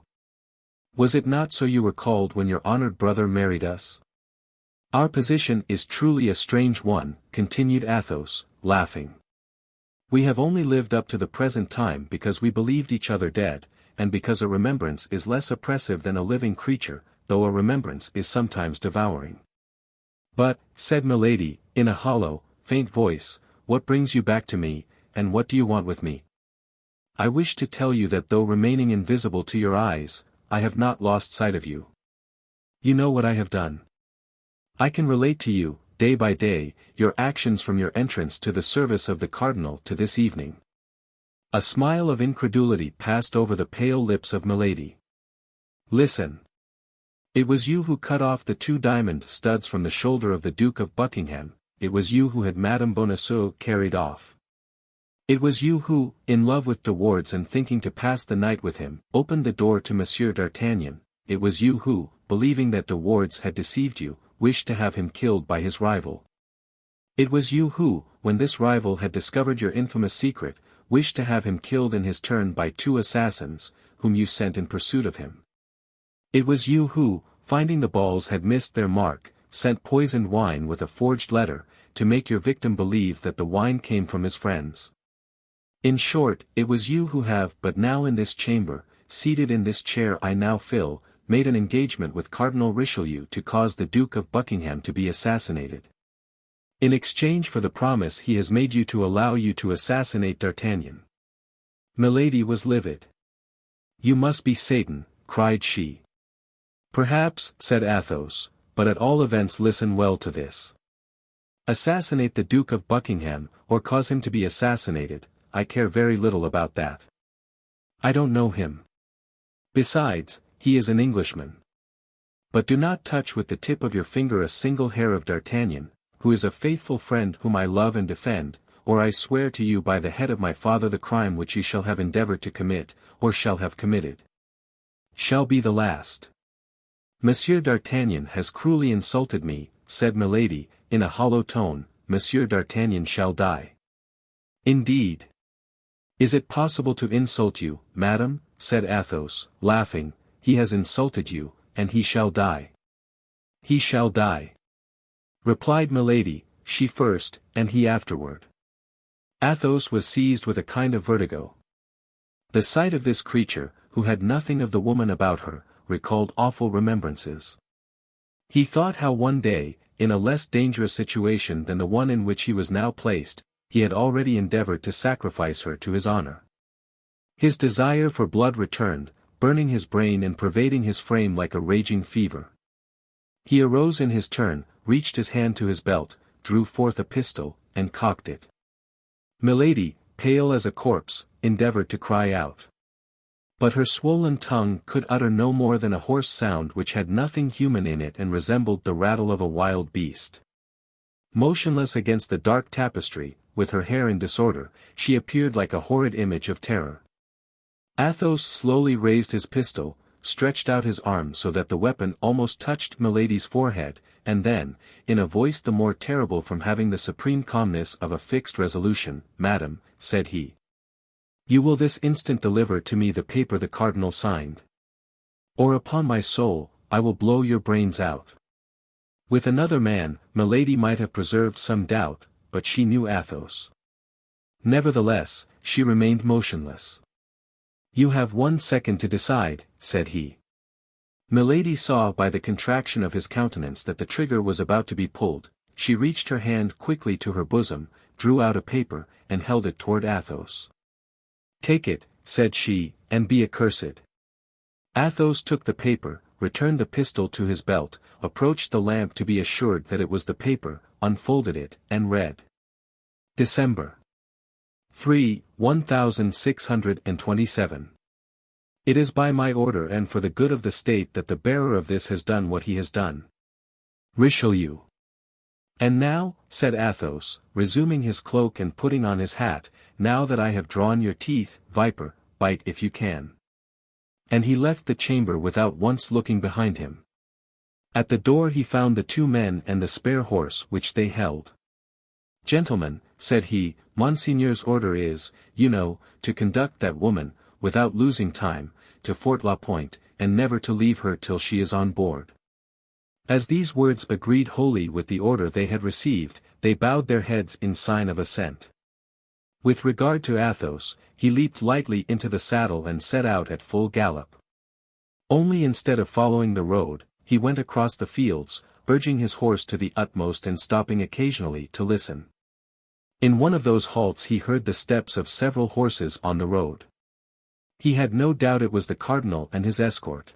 "Was it not so you were called when your honored brother married us? Our position is truly a strange one," continued Athos, laughing. "We have only lived up to the present time because we believed each other dead, and because a remembrance is less oppressive than a living creature, though a remembrance is sometimes devouring." "But," said Milady, in a hollow, faint voice, "what brings you back to me, and what do you want with me?" "I wish to tell you that though remaining invisible to your eyes, I have not lost sight of you. You know what I have done. I can relate to you, day by day, your actions from your entrance to the service of the cardinal to this evening." A smile of incredulity passed over the pale lips of Milady. "Listen. It was you who cut off the 2 diamond studs from the shoulder of the Duke of Buckingham, it was you who had Madame Bonacieux carried off. It was you who, in love with De Wardes and thinking to pass the night with him, opened the door to Monsieur d'Artagnan, it was you who, believing that De Wardes had deceived you, wished to have him killed by his rival. It was you who, when this rival had discovered your infamous secret, wished to have him killed in his turn by 2 assassins, whom you sent in pursuit of him. It was you who, finding the balls had missed their mark, sent poisoned wine with a forged letter, to make your victim believe that the wine came from his friends. In short, it was you who have but now in this chamber, seated in this chair I now fill, made an engagement with Cardinal Richelieu to cause the Duke of Buckingham to be assassinated. In exchange for the promise he has made you to allow you to assassinate d'Artagnan." Milady was livid. "You must be Satan," cried she. "Perhaps," said Athos, "but at all events listen well to this. Assassinate the Duke of Buckingham, or cause him to be assassinated, I care very little about that. I don't know him. Besides, he is an Englishman. But do not touch with the tip of your finger a single hair of d'Artagnan, who is a faithful friend whom I love and defend, or I swear to you by the head of my father the crime which you shall have endeavored to commit, or shall have committed, shall be the last." "Monsieur d'Artagnan has cruelly insulted me," said Milady, in a hollow tone. "Monsieur d'Artagnan shall die." "Indeed. Is it possible to insult you, madam?" said Athos, laughing. "He has insulted you, and he shall die." "He shall die," replied Milady, "she first, and he afterward." Athos was seized with a kind of vertigo. The sight of this creature, who had nothing of the woman about her, recalled awful remembrances. He thought how one day, in a less dangerous situation than the one in which he was now placed, he had already endeavored to sacrifice her to his honor. His desire for blood returned, burning his brain and pervading his frame like a raging fever. He arose in his turn, reached his hand to his belt, drew forth a pistol, and cocked it. Milady, pale as a corpse, endeavored to cry out. But her swollen tongue could utter no more than a hoarse sound which had nothing human in it and resembled the rattle of a wild beast. Motionless against the dark tapestry, with her hair in disorder, she appeared like a horrid image of terror. Athos slowly raised his pistol, stretched out his arm so that the weapon almost touched Milady's forehead, and then, in a voice the more terrible from having the supreme calmness of a fixed resolution, "Madam," said he, "you will this instant deliver to me the paper the cardinal signed. Or upon my soul, I will blow your brains out." With another man, Milady might have preserved some doubt, but she knew Athos. Nevertheless, she remained motionless. "You have 1 second to decide," said he. Milady saw by the contraction of his countenance that the trigger was about to be pulled. She reached her hand quickly to her bosom, drew out a paper, and held it toward Athos. "Take it," said she, "and be accursed." Athos took the paper, returned the pistol to his belt, approached the lamp to be assured that it was the paper, unfolded it, and read. December 3, 1627. It is by my order and for the good of the state that the bearer of this has done what he has done. Richelieu. And now, said Athos, resuming his cloak and putting on his hat, now that I have drawn your teeth, viper, bite if you can. And he left the chamber without once looking behind him. At the door he found the 2 men and the spare horse which they held. Gentlemen, said he, Monseigneur's order is, you know, to conduct that woman, without losing time, to Fort La Pointe, and never to leave her till she is on board. As these words agreed wholly with the order they had received, they bowed their heads in sign of assent. With regard to Athos, he leaped lightly into the saddle and set out at full gallop. Only instead of following the road, he went across the fields, urging his horse to the utmost and stopping occasionally to listen. In one of those halts he heard the steps of several horses on the road. He had no doubt it was the cardinal and his escort.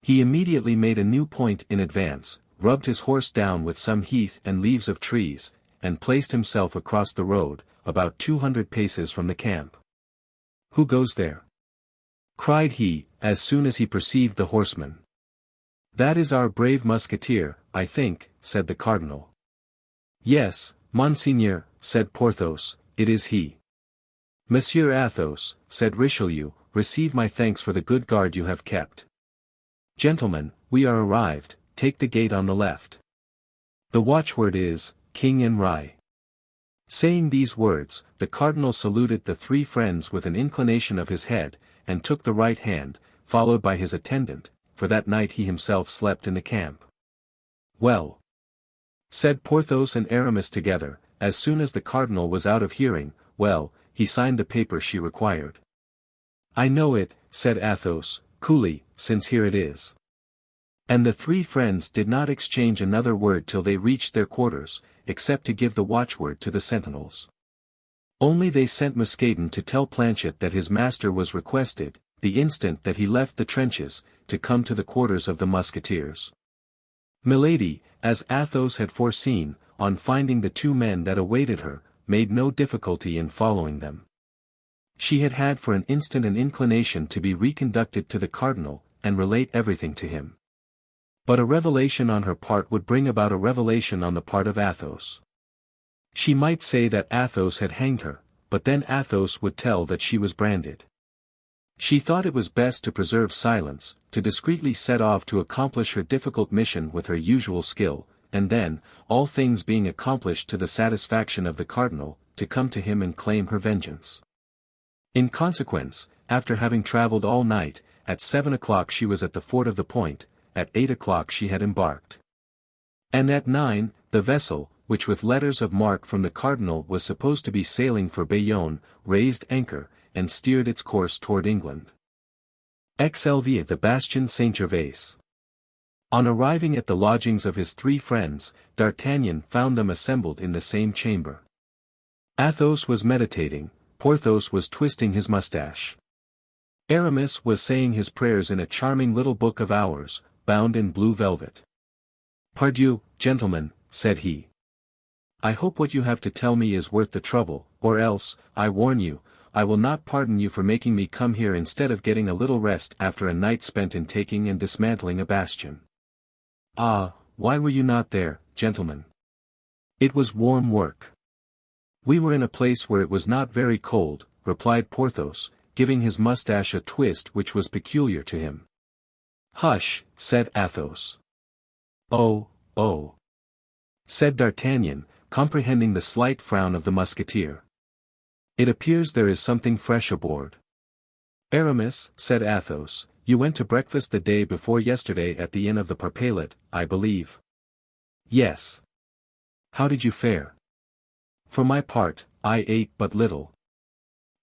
He immediately made a new point in advance, rubbed his horse down with some heath and leaves of trees, and placed himself across the road, about 200 paces from the camp. "Who goes there?" cried he, as soon as he perceived the horseman. "That is our brave musketeer, I think," said the cardinal. "Yes, Monseigneur," said Porthos, "it is he." "Monsieur Athos," said Richelieu, "receive my thanks for the good guard you have kept. Gentlemen, we are arrived, take the gate on the left. The watchword is, King and Rye." Saying these words, the cardinal saluted the 3 friends with an inclination of his head, and took the right hand, followed by his attendant, for that night he himself slept in the camp. "Well," said Porthos and Aramis together, as soon as the cardinal was out of hearing, "well, he signed the paper she required." "I know it," said Athos, coolly, "since here it is." And the 3 friends did not exchange another word till they reached their quarters, except to give the watchword to the sentinels. Only they sent Mousqueton to tell Planchet that his master was requested, the instant that he left the trenches, to come to the quarters of the musketeers. Milady, as Athos had foreseen, on finding the 2 men that awaited her, made no difficulty in following them. She had had for an instant an inclination to be reconducted to the cardinal, and relate everything to him. But a revelation on her part would bring about a revelation on the part of Athos. She might say that Athos had hanged her, but then Athos would tell that she was branded. She thought it was best to preserve silence, to discreetly set off to accomplish her difficult mission with her usual skill, and then, all things being accomplished to the satisfaction of the cardinal, to come to him and claim her vengeance. In consequence, after having travelled all night, at 7 o'clock she was at the fort of the Point, at 8 o'clock she had embarked. And at 9, the vessel, which with letters of marque from the cardinal was supposed to be sailing for Bayonne, raised anchor, and steered its course toward England. XXXIV the bastion Saint-Gervais. On arriving at the lodgings of his 3 friends, D'Artagnan found them assembled in the same chamber. Athos was meditating, Porthos was twisting his moustache. Aramis was saying his prayers in a charming little book of hours, bound in blue velvet. "Pardieu, gentlemen," said he. "I hope what you have to tell me is worth the trouble, or else, I warn you, I will not pardon you for making me come here instead of getting a little rest after a night spent in taking and dismantling a bastion." "Ah, why were you not there, gentlemen?" "It was warm work." "We were in a place where it was not very cold," replied Porthos, giving his mustache a twist which was peculiar to him. "Hush," said Athos. "Oh, oh," said D'Artagnan, comprehending the slight frown of the musketeer. "It appears there is something fresh aboard." "Aramis," said Athos, "you went to breakfast the day before yesterday at the inn of the Parpaillot, I believe." "Yes." "How did you fare?" "For my part, I ate but little.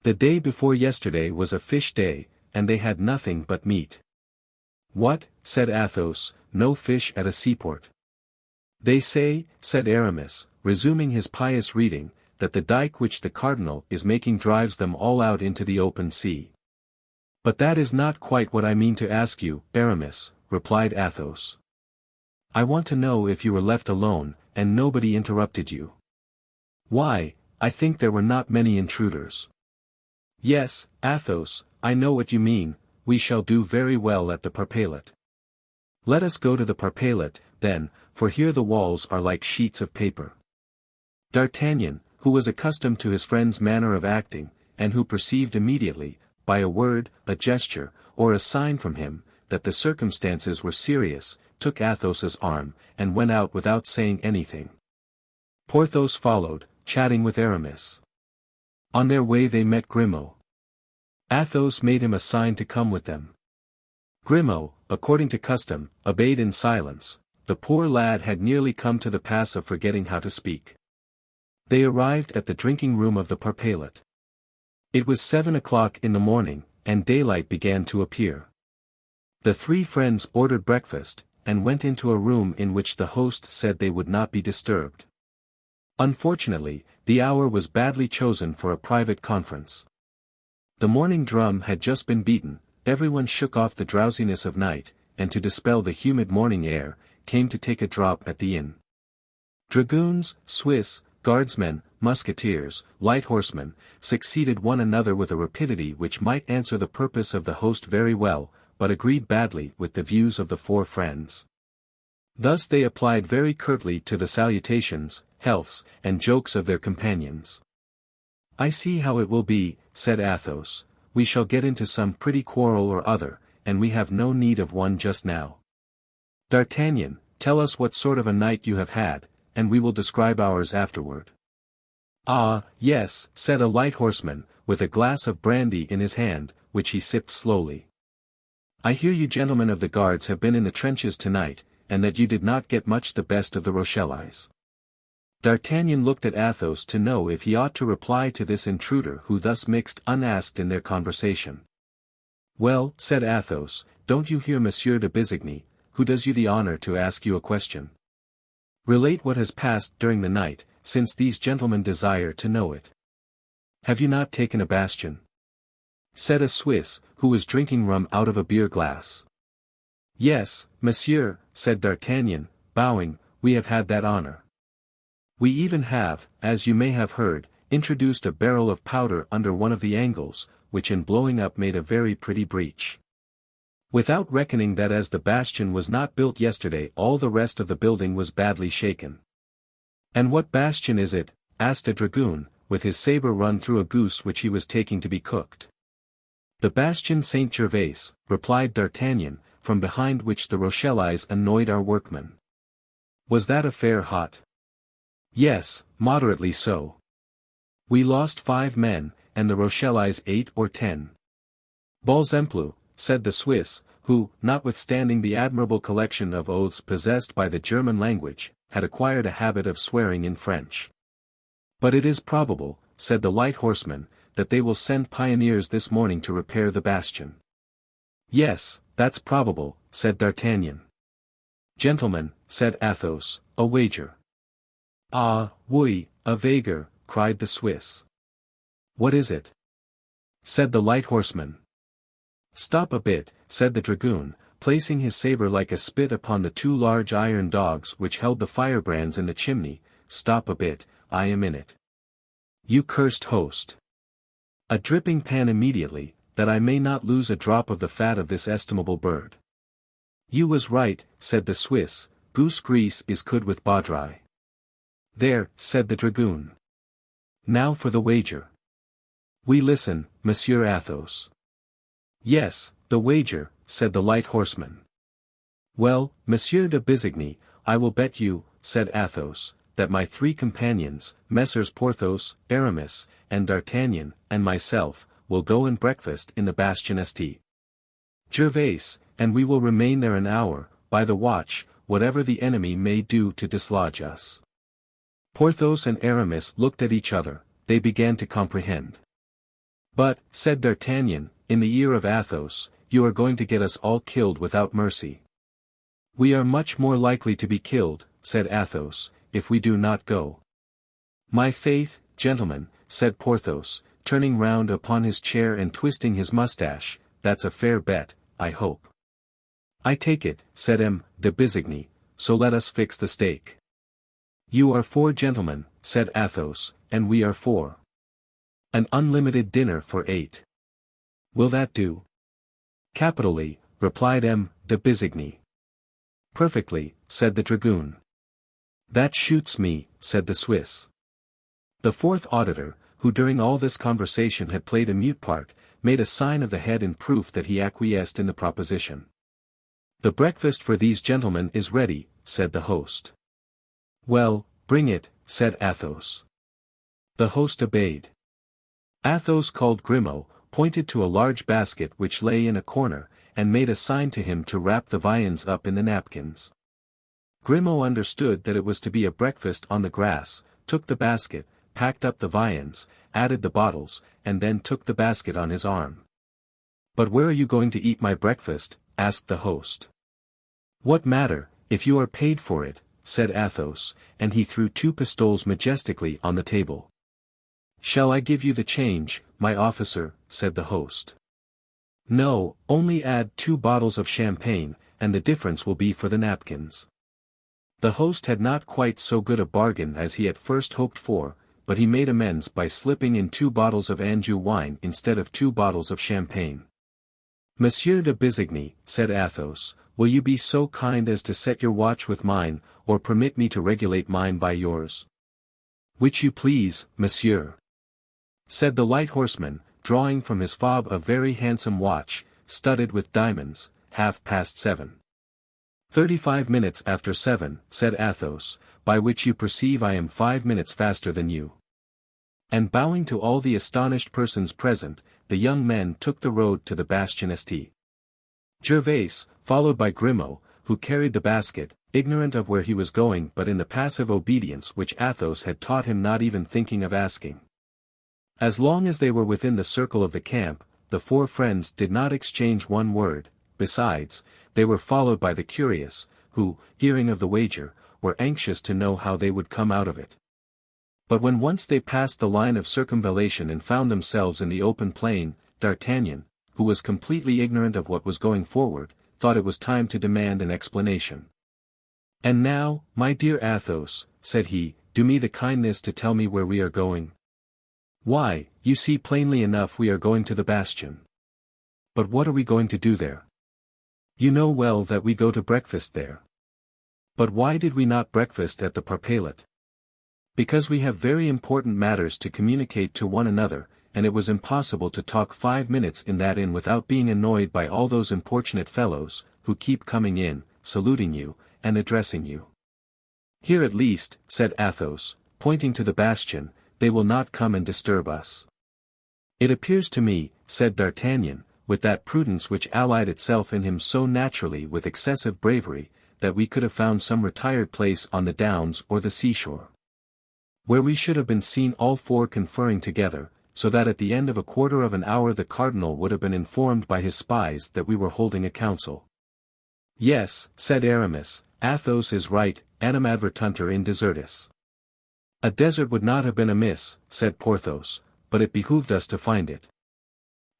The day before yesterday was a fish day, and they had nothing but meat." "What?" said Athos, "no fish at a seaport?" "They say," said Aramis, resuming his pious reading, "that the dike which the cardinal is making drives them all out into the open sea." "But that is not quite what I mean to ask you, Aramis," replied Athos. "I want to know if you were left alone, and nobody interrupted you." "Why, I think there were not many intruders." "Yes, Athos, I know what you mean, we shall do very well at the Parpaillot." "Let us go to the Parpaillot, then, for here the walls are like sheets of paper." D'Artagnan, who was accustomed to his friend's manner of acting, and who perceived immediately, by a word, a gesture, or a sign from him, that the circumstances were serious, took Athos's arm, and went out without saying anything. Porthos followed, chatting with Aramis. On their way they met Grimaud. Athos made him a sign to come with them. Grimaud, according to custom, obeyed in silence. The poor lad had nearly come to the pass of forgetting how to speak. They arrived at the drinking room of the Parpaillot. It was 7 o'clock in the morning, and daylight began to appear. The three friends ordered breakfast, and went into a room in which the host said they would not be disturbed. Unfortunately, the hour was badly chosen for a private conference. The morning drum had just been beaten, everyone shook off the drowsiness of night, and to dispel the humid morning air, came to take a drop at the inn. Dragoons, Swiss, guardsmen, musketeers, light horsemen, succeeded one another with a rapidity which might answer the purpose of the host very well, but agreed badly with the views of the four friends. Thus they applied very curtly to the salutations, healths, and jokes of their companions. "I see how it will be," said Athos, "we shall get into some pretty quarrel or other, and we have no need of one just now. D'Artagnan, tell us what sort of a night you have had, and we will describe ours afterward." "Ah, yes," said a light horseman, with a glass of brandy in his hand, which he sipped slowly. "I hear you gentlemen of the guards have been in the trenches tonight, and that you did not get much the best of the Rochellais." D'Artagnan looked at Athos to know if he ought to reply to this intruder who thus mixed unasked in their conversation. "Well," said Athos, "don't you hear Monsieur de Bissigny, who does you the honor to ask you a question? Relate what has passed during the night, since these gentlemen desire to know it." "Have you not taken a bastion?" said a Swiss, who was drinking rum out of a beer glass. "Yes, monsieur," said D'Artagnan, bowing, "we have had that honor. We even have, as you may have heard, introduced a barrel of powder under one of the angles, which in blowing up made a very pretty breach. Without reckoning that as the bastion was not built yesterday all the rest of the building was badly shaken." "And what bastion is it?" asked a dragoon, with his saber run through a goose which he was taking to be cooked. "The bastion Saint-Gervais," replied D'Artagnan, "from behind which the Rochellais annoyed our workmen." "Was that affair hot?" "Yes, moderately so. We lost 5 men, and the Rochellais 8 or 10. "Balzemplu," said the Swiss, who, notwithstanding the admirable collection of oaths possessed by the German language, had acquired a habit of swearing in French. "But it is probable," said the light horseman, "that they will send pioneers this morning to repair the bastion." "Yes, that's probable," said D'Artagnan. "Gentlemen," said Athos, "a wager." "Ah, oui, a wager," cried the Swiss. "What is it?" said the light horseman. Stop a bit, said the dragoon, placing his saber like a spit upon the two large iron dogs which held the firebrands in the chimney. Stop a bit, I am in it. You cursed host. A dripping pan immediately, that I may not lose a drop of the fat of this estimable bird. You was right, said the Swiss, goose grease is good with baudry. There, said the dragoon. Now for the wager. We listen, Monsieur Athos. Yes, the wager, said the light horseman. Well, Monsieur de Busigny, I will bet you, said Athos, that my three companions, Messrs. Porthos, Aramis, and D'Artagnan, and myself, will go and breakfast in the Bastion St. Gervais, and we will remain there an hour, by the watch, whatever the enemy may do to dislodge us. Porthos and Aramis looked at each other, they began to comprehend. But, said D'Artagnan, in the ear of Athos, you are going to get us all killed without mercy. We are much more likely to be killed, said Athos, if we do not go. My faith, gentlemen, said Porthos, turning round upon his chair and twisting his moustache, that's a fair bet, I hope. I take it, said M. de Busigny, so let us fix the stake. You are 4 gentlemen, said Athos, and we are 4. An unlimited dinner for 8. Will that do? Capitally, replied M. de Busigny. Perfectly, said the dragoon. That shoots me, said the Swiss. The fourth auditor, who during all this conversation had played a mute part, made a sign of the head in proof that he acquiesced in the proposition. The breakfast for these gentlemen is ready, said the host. Well, bring it, said Athos. The host obeyed. Athos called Grimaud, pointed to a large basket which lay in a corner, and made a sign to him to wrap the viands up in the napkins. Grimaud understood that it was to be a breakfast on the grass, took the basket, packed up the viands, added the bottles, and then took the basket on his arm. But where are you going to eat my breakfast? Asked the host. What matter, if you are paid for it, said Athos, and he threw 2 pistoles majestically on the table. Shall I give you the change, my officer? Said the host. No, only add 2 bottles of champagne, and the difference will be for the napkins. The host had not quite so good a bargain as he at first hoped for, but he made amends by slipping in 2 bottles of Anjou wine instead of 2 bottles of champagne. Monsieur de Busigny, said Athos, will you be so kind as to set your watch with mine, or permit me to regulate mine by yours? Which you please, monsieur. Said the light horseman, drawing from his fob a very handsome watch, studded with diamonds, 7:30. 35 minutes after 7, said Athos, by which you perceive I am 5 minutes faster than you. And bowing to all the astonished persons present, the young men took the road to the Bastion St. Gervais, followed by Grimaud, who carried the basket, ignorant of where he was going but in the passive obedience which Athos had taught him, not even thinking of asking. As long as they were within the circle of the camp, the 4 friends did not exchange one word. Besides, they were followed by the curious, who, hearing of the wager, were anxious to know how they would come out of it. But when once they passed the line of circumvallation and found themselves in the open plain, D'Artagnan, who was completely ignorant of what was going forward, thought it was time to demand an explanation. And now, my dear Athos, said he, do me the kindness to tell me where we are going. Why, you see plainly enough we are going to the bastion. But what are we going to do there? You know well that we go to breakfast there. But why did we not breakfast at the Parpaillot? Because we have very important matters to communicate to one another, and it was impossible to talk 5 minutes in that inn without being annoyed by all those importunate fellows, who keep coming in, saluting you, and addressing you. Here at least, said Athos, pointing to the bastion, they will not come and disturb us. It appears to me, said D'Artagnan, with that prudence which allied itself in him so naturally with excessive bravery, that we could have found some retired place on the downs or the seashore, where we should have been seen all 4 conferring together, so that at the end of a quarter of an hour the cardinal would have been informed by his spies that we were holding a council. Yes, said Aramis, Athos is right, animadvertuntur in desertis. A desert would not have been amiss, said Porthos, but it behooved us to find it.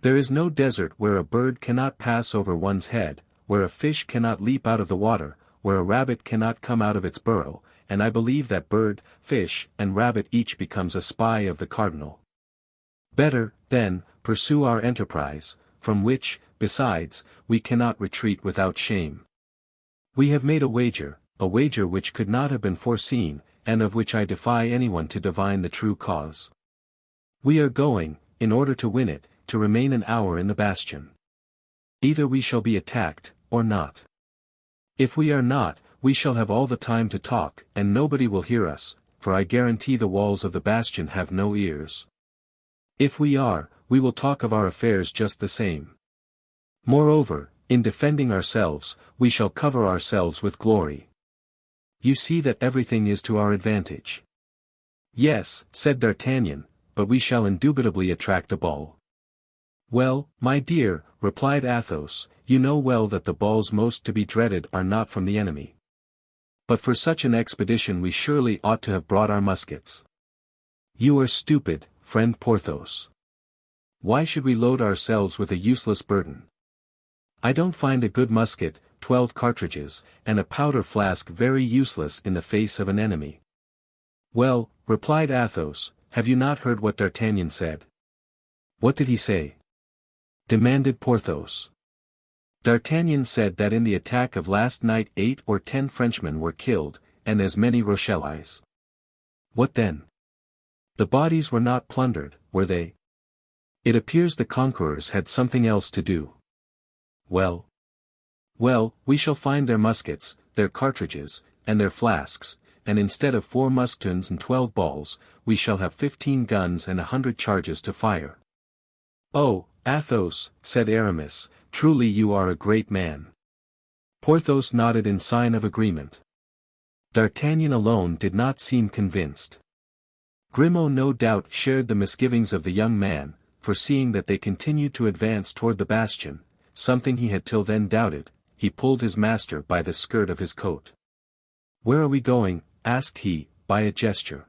There is no desert where a bird cannot pass over one's head, where a fish cannot leap out of the water, where a rabbit cannot come out of its burrow, and I believe that bird, fish, and rabbit each becomes a spy of the cardinal. Better, then, pursue our enterprise, from which, besides, we cannot retreat without shame. We have made a wager which could not have been foreseen, and of which I defy anyone to divine the true cause. We are going, in order to win it, to remain an hour in the bastion. Either we shall be attacked, or not. If we are not, we shall have all the time to talk, and nobody will hear us, for I guarantee the walls of the bastion have no ears. If we are, we will talk of our affairs just the same. Moreover, in defending ourselves, we shall cover ourselves with glory. You see that everything is to our advantage. Yes, said D'Artagnan, but we shall indubitably attract a ball. Well, my dear, replied Athos, you know well that the balls most to be dreaded are not from the enemy. But for such an expedition we surely ought to have brought our muskets. You are stupid, friend Porthos. Why should we load ourselves with a useless burden? I don't find a good musket, 12 cartridges, and a powder flask very useless in the face of an enemy. Well, replied Athos, have you not heard what D'Artagnan said? What did he say? Demanded Porthos. D'Artagnan said that in the attack of last night 8 or 10 Frenchmen were killed, and as many Rochellais. What then? The bodies were not plundered, were they? It appears the conquerors had something else to do. Well, we shall find their muskets, their cartridges, and their flasks, and instead of 4 musketons and 12 balls, we shall have 15 guns and 100 charges to fire. Oh, Athos, said Aramis, truly you are a great man. Porthos nodded in sign of agreement. D'Artagnan alone did not seem convinced. Grimaud no doubt shared the misgivings of the young man, foreseeing that they continued to advance toward the bastion, something he had till then doubted. He pulled his master by the skirt of his coat. Where are we going? Asked he, by a gesture.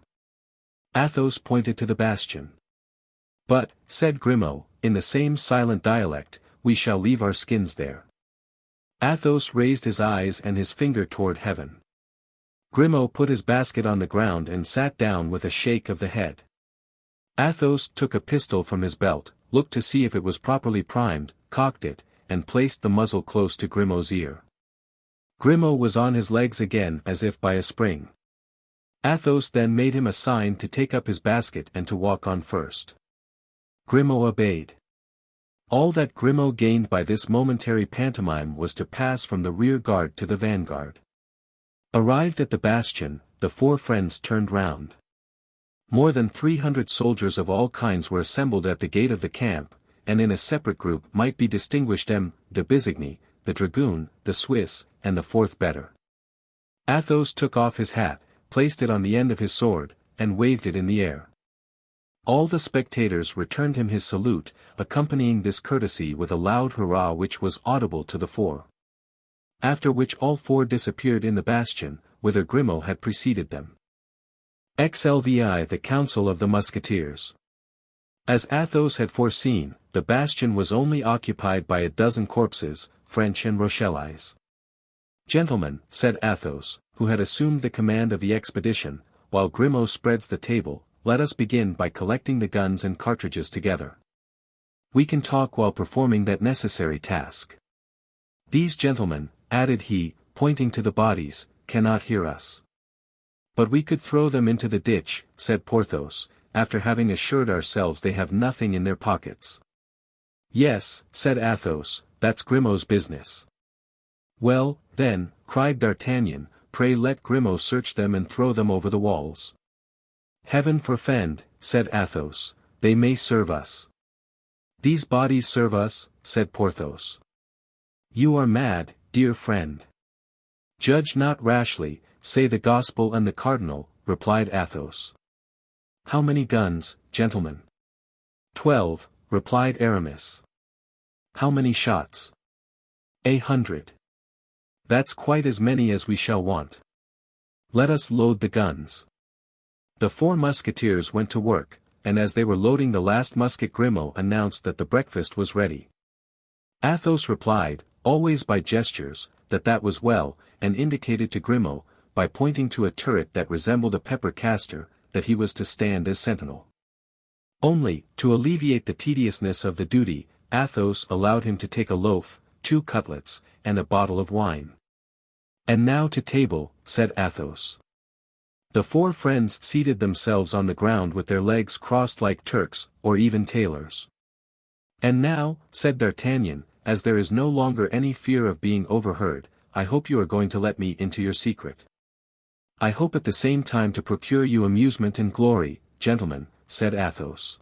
Athos pointed to the bastion. But, said Grimaud, in the same silent dialect, we shall leave our skins there. Athos raised his eyes and his finger toward heaven. Grimaud put his basket on the ground and sat down with a shake of the head. Athos took a pistol from his belt, looked to see if it was properly primed, cocked it, and placed the muzzle close to Grimaud's ear. Grimaud was on his legs again as if by a spring. Athos then made him a sign to take up his basket and to walk on first. Grimaud obeyed. All that Grimaud gained by this momentary pantomime was to pass from the rear guard to the vanguard. Arrived at the bastion, the 4 friends turned round. More than 300 soldiers of all kinds were assembled at the gate of the camp, and in a separate group might be distinguished M. de Bissigny, the dragoon, the Swiss, and the 4th better. Athos took off his hat, placed it on the end of his sword, and waved it in the air. All the spectators returned him his salute, accompanying this courtesy with a loud hurrah which was audible to the 4. After which all 4 disappeared in the bastion, whither Grimaud had preceded them. XXXVI The Council of the Musketeers. As Athos had foreseen, the bastion was only occupied by a dozen corpses, French and Rochellais. Gentlemen, said Athos, who had assumed the command of the expedition, while Grimaud spreads the table, let us begin by collecting the guns and cartridges together. We can talk while performing that necessary task. These gentlemen, added he, pointing to the bodies, cannot hear us. But we could throw them into the ditch, said Porthos, after having assured ourselves they have nothing in their pockets. Yes, said Athos, that's Grimaud's business. Well, then, cried D'Artagnan, pray let Grimaud search them and throw them over the walls. Heaven forfend, said Athos, they may serve us. These bodies serve us, said Porthos. You are mad, dear friend. Judge not rashly, say the gospel and the cardinal, replied Athos. How many guns, gentlemen? 12, replied Aramis. How many shots? 100. That's quite as many as we shall want. Let us load the guns. The 4 musketeers went to work, and as they were loading the last musket Grimaud announced that the breakfast was ready. Athos replied, always by gestures, that was well, and indicated to Grimaud, by pointing to a turret that resembled a pepper caster, that he was to stand as sentinel. Only, to alleviate the tediousness of the duty, Athos allowed him to take a loaf, 2 cutlets, and a bottle of wine. "And now to table," said Athos. The 4 friends seated themselves on the ground with their legs crossed like Turks, or even tailors. "And now," said D'Artagnan, "as there is no longer any fear of being overheard, I hope you are going to let me into your secret. I hope at the same time to procure you amusement and glory, gentlemen," said Athos.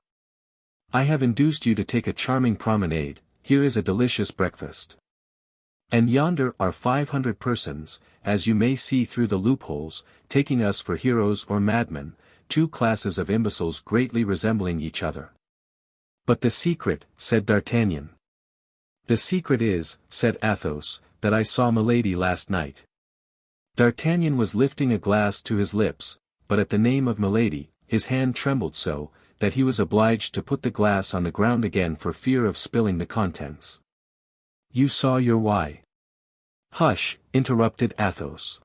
"I have induced you to take a charming promenade, here is a delicious breakfast. And yonder are 500 persons, as you may see through the loopholes, taking us for heroes or madmen, 2 classes of imbeciles greatly resembling each other." "But the secret," said D'Artagnan. "The secret is," said Athos, "that I saw Milady last night." D'Artagnan was lifting a glass to his lips, but at the name of Milady, his hand trembled so, that he was obliged to put the glass on the ground again for fear of spilling the contents. "You saw your why?" "Hush," interrupted Athos.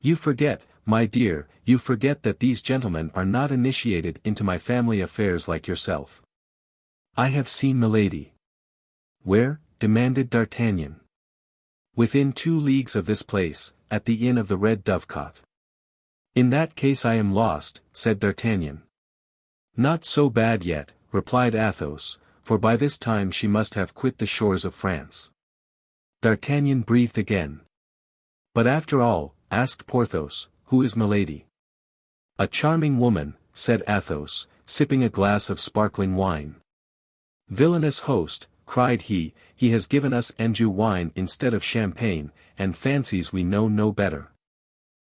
"You forget, my dear, you forget that these gentlemen are not initiated into my family affairs like yourself." "I have seen Milady." "Where?" demanded D'Artagnan. "Within 2 leagues of this place, at the inn of the Red Dovecot." "In that case I am lost," said D'Artagnan. "Not so bad yet," replied Athos, "for by this time she must have quit the shores of France." D'Artagnan breathed again. "But after all," asked Porthos, "who is Milady?" "A charming woman," said Athos, sipping a glass of sparkling wine. "Villainous host," cried he has given us Anjou wine instead of champagne, and fancies we know no better.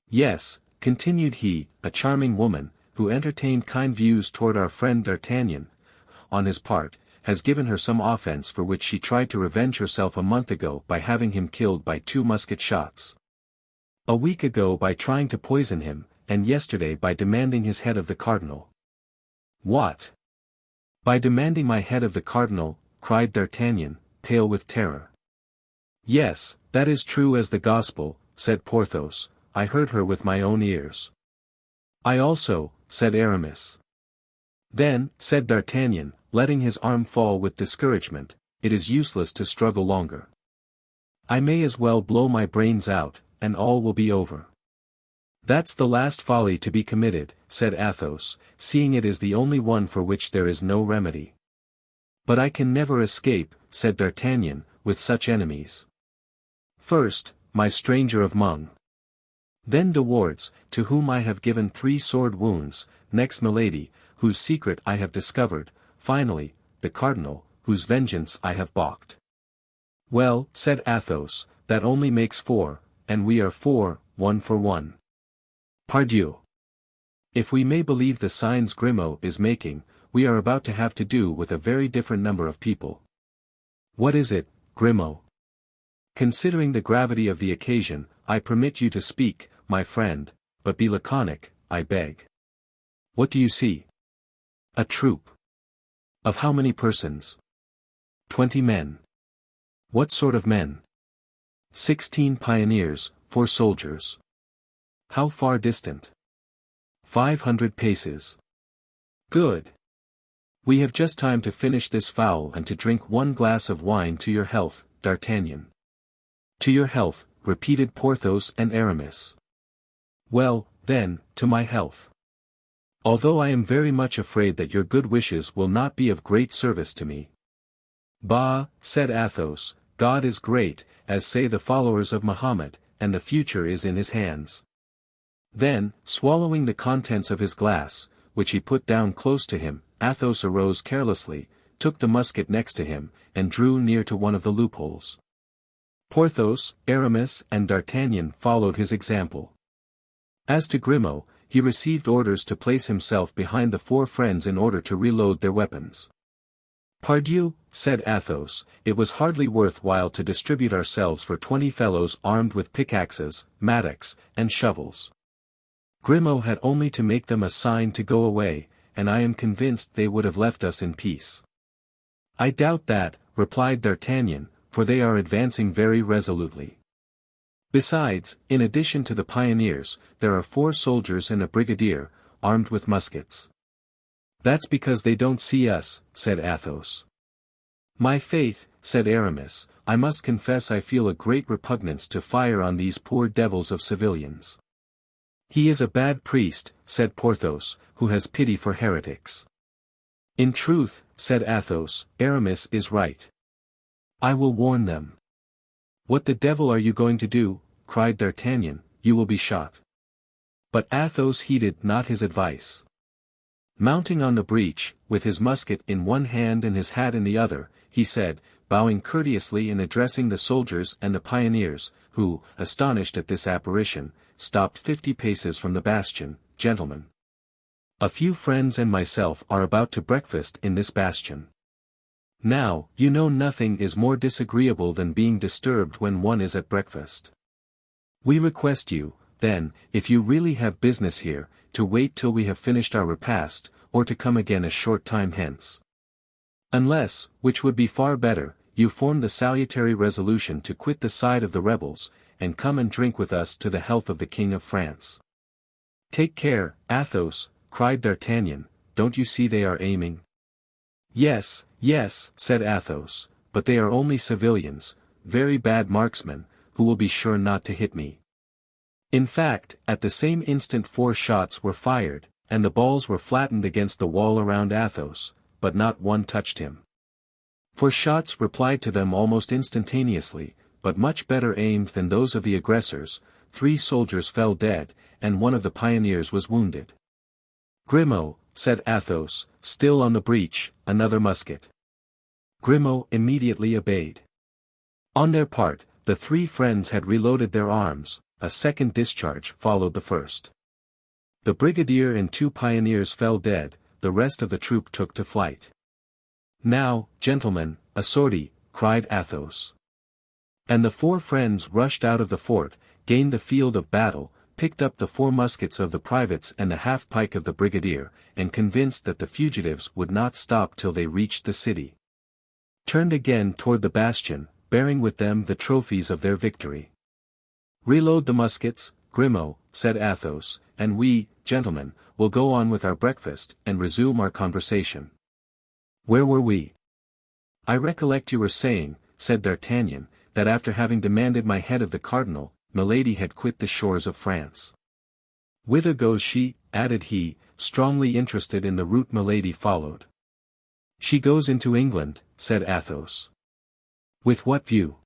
"Yes," continued he, "a charming woman, who entertained kind views toward our friend D'Artagnan, on his part, has given her some offense for which she tried to revenge herself a month ago by having him killed by 2 musket shots. A week ago by trying to poison him, and yesterday by demanding his head of the cardinal." "What? By demanding my head of the cardinal?" cried D'Artagnan, pale with terror. "Yes, that is true as the gospel," said Porthos, "I heard her with my own ears." "I also," said Aramis. "Then," said D'Artagnan, letting his arm fall with discouragement, "it is useless to struggle longer. I may as well blow my brains out, and all will be over." "That's the last folly to be committed," said Athos, "seeing it is the only one for which there is no remedy." "But I can never escape," said D'Artagnan, "with such enemies. First, my stranger of Meung. Then De Wardes, to whom I have given 3 sword wounds, next Milady, whose secret I have discovered, finally, the cardinal, whose vengeance I have balked." "Well," said Athos, "that only makes 4, and we are 4, 1 for 1. Pardieu! If we may believe the signs Grimaud is making, we are about to have to do with a very different number of people." "What is it, Grimaud?" "Considering the gravity of the occasion, I permit you to speak, my friend, but be laconic, I beg." "What do you see?" "A troop." "Of how many persons?" 20 men. "What sort of men?" 16 pioneers, 4 soldiers. "How far distant?" 500 paces. "Good. We have just time to finish this fowl and to drink 1 glass of wine to your health, D'Artagnan." "To your health," repeated Porthos and Aramis. "Well, then, to my health. Although I am very much afraid that your good wishes will not be of great service to me." "Bah," said Athos, "God is great, as say the followers of Mohammed, and the future is in his hands." Then, swallowing the contents of his glass, which he put down close to him, Athos arose carelessly, took the musket next to him, and drew near to one of the loopholes. Porthos, Aramis and D'Artagnan followed his example. As to Grimaud, he received orders to place himself behind the 4 friends in order to reload their weapons. "Pardieu," said Athos, "it was hardly worth while to distribute ourselves for 20 fellows armed with pickaxes, mattocks, and shovels. Grimaud had only to make them a sign to go away, and I am convinced they would have left us in peace. I doubt that, replied D'Artagnan, for they are advancing very resolutely. Besides, in addition to the pioneers, there are 4 soldiers and a brigadier, armed with muskets. That's because they don't see us, said Athos. My faith, said Aramis, I must confess I feel a great repugnance to fire on these poor devils of civilians. He is a bad priest, said Porthos, who has pity for heretics. In truth, said Athos, Aramis is right. I will warn them. What the devil are you going to do? Cried D'Artagnan, you will be shot. But Athos heeded not his advice. Mounting on the breach, with his musket in one hand and his hat in the other, he said, bowing courteously and addressing the soldiers and the pioneers, who, astonished at this apparition, stopped 50 paces from the bastion, Gentlemen, a few friends and myself are about to breakfast in this bastion. Now, you know nothing is more disagreeable than being disturbed when one is at breakfast. We request you, then, if you really have business here, to wait till we have finished our repast, or to come again a short time hence. Unless, which would be far better, you form the salutary resolution to quit the side of the rebels, and come and drink with us to the health of the King of France. Take care, Athos, cried D'Artagnan, don't you see they are aiming? Yes, yes, said Athos, but they are only civilians, very bad marksmen, who will be sure not to hit me. In fact, at the same instant 4 shots were fired, and the balls were flattened against the wall around Athos, but not one touched him. 4 shots replied to them almost instantaneously, but much better aimed than those of the aggressors. 3 soldiers fell dead, and one of the pioneers was wounded. Grimaud, said Athos, still on the breach, another musket. Grimaud immediately obeyed. On their part, the 3 friends had reloaded their arms, a second discharge followed the first. The brigadier and 2 pioneers fell dead, the rest of the troop took to flight. Now, gentlemen, a sortie, cried Athos. And the 4 friends rushed out of the fort, gained the field of battle, picked up the 4 muskets of the privates and the half-pike of the brigadier, and convinced that the fugitives would not stop till they reached the city, turned again toward the bastion, bearing with them the trophies of their victory. Reload the muskets, Grimaud, said Athos, and we, gentlemen, will go on with our breakfast and resume our conversation. Where were we? I recollect you were saying, said D'Artagnan, that after having demanded my head of the cardinal, Milady had quit the shores of France. Whither goes she? Added he, strongly interested in the route Milady followed. She goes into England, said Athos. With what view?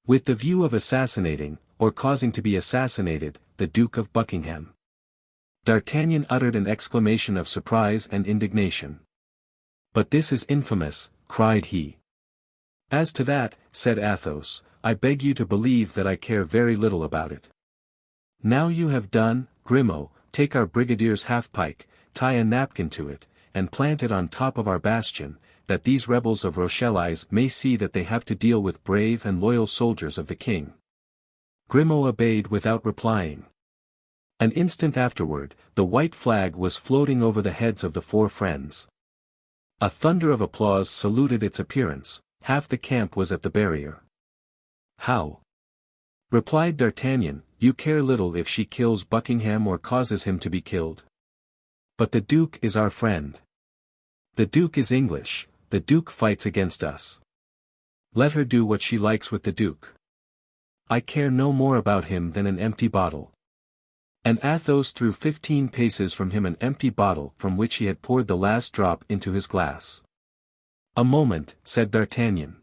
With the view of assassinating, or causing to be assassinated, the Duke of Buckingham. D'Artagnan uttered an exclamation of surprise and indignation. But this is infamous, cried he. As to that, said Athos, I beg you to believe that I care very little about it. Now you have done, Grimaud, take our brigadier's half-pike, tie a napkin to it, and plant it on top of our bastion, that these rebels of Rochellese may see that they have to deal with brave and loyal soldiers of the king. Grimaud obeyed without replying. An instant afterward, the white flag was floating over the heads of the 4 friends. A thunder of applause saluted its appearance, half the camp was at the barrier. How? Replied D'Artagnan, you care little if she kills Buckingham or causes him to be killed. But the Duke is our friend. The Duke is English, the Duke fights against us. Let her do what she likes with the Duke. I care no more about him than an empty bottle. And Athos threw 15 paces from him an empty bottle from which he had poured the last drop into his glass. A moment, said D'Artagnan.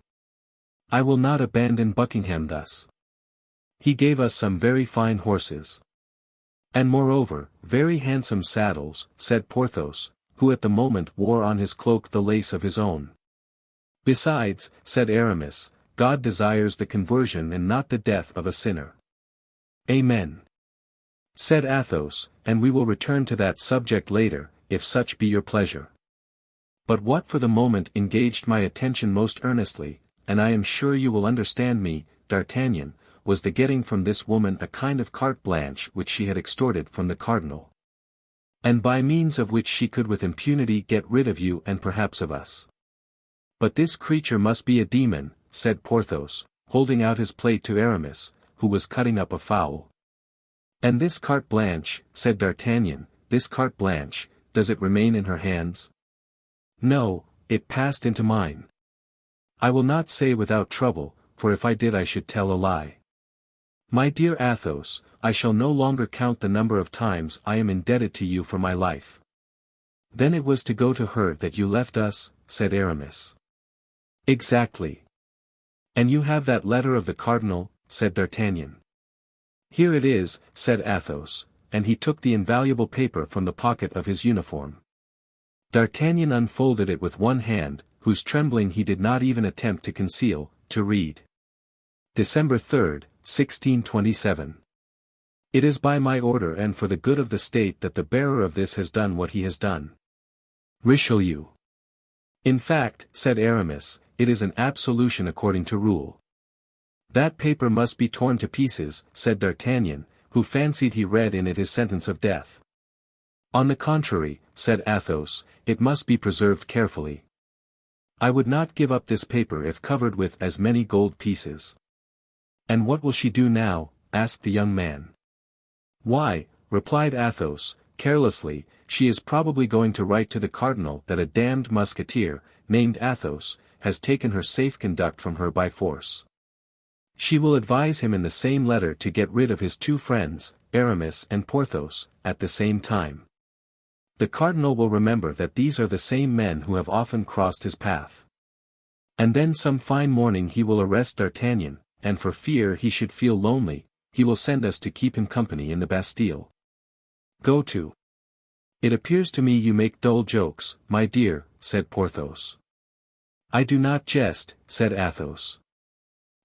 I will not abandon Buckingham thus. He gave us some very fine horses. And moreover, very handsome saddles, said Porthos, who at the moment wore on his cloak the lace of his own. Besides, said Aramis, God desires the conversion and not the death of a sinner. Amen. Said Athos, and we will return to that subject later, if such be your pleasure. But what for the moment engaged my attention most earnestly, and I am sure you will understand me, D'Artagnan, was the getting from this woman a kind of carte blanche which she had extorted from the cardinal. and by means of which she could with impunity get rid of you and perhaps of us. But this creature must be a demon, said Porthos, holding out his plate to Aramis, who was cutting up a fowl. And this carte blanche, said D'Artagnan, this carte blanche, does it remain in her hands? No, it passed into mine. I will not say without trouble, for if I did I should tell a lie. My dear Athos, I shall no longer count the number of times I am indebted to you for my life. Then it was to go to her that you left us, said Aramis. Exactly. And you have that letter of the cardinal, said D'Artagnan. Here it is, said Athos, and he took the invaluable paper from the pocket of his uniform. D'Artagnan unfolded it with one hand, whose trembling he did not even attempt to conceal, to read. December 3rd, 1627. It is by my order and for the good of the state that the bearer of this has done what he has done. Richelieu. In fact, said Aramis, it is an absolution according to rule. That paper must be torn to pieces, said D'Artagnan, who fancied he read in it his sentence of death. On the contrary, said Athos, it must be preserved carefully. I would not give up this paper if covered with as many gold pieces. And what will she do now? Asked the young man. Why, replied Athos, carelessly, she is probably going to write to the cardinal that a damned musketeer, named Athos, has taken her safe conduct from her by force. She will advise him in the same letter to get rid of his two friends, Aramis and Porthos, at the same time. The cardinal will remember that these are the same men who have often crossed his path. And then some fine morning he will arrest D'Artagnan, and for fear he should feel lonely, he will send us to keep him company in the Bastille. Go to. It appears to me you make dull jokes, my dear, said Porthos. I do not jest, said Athos.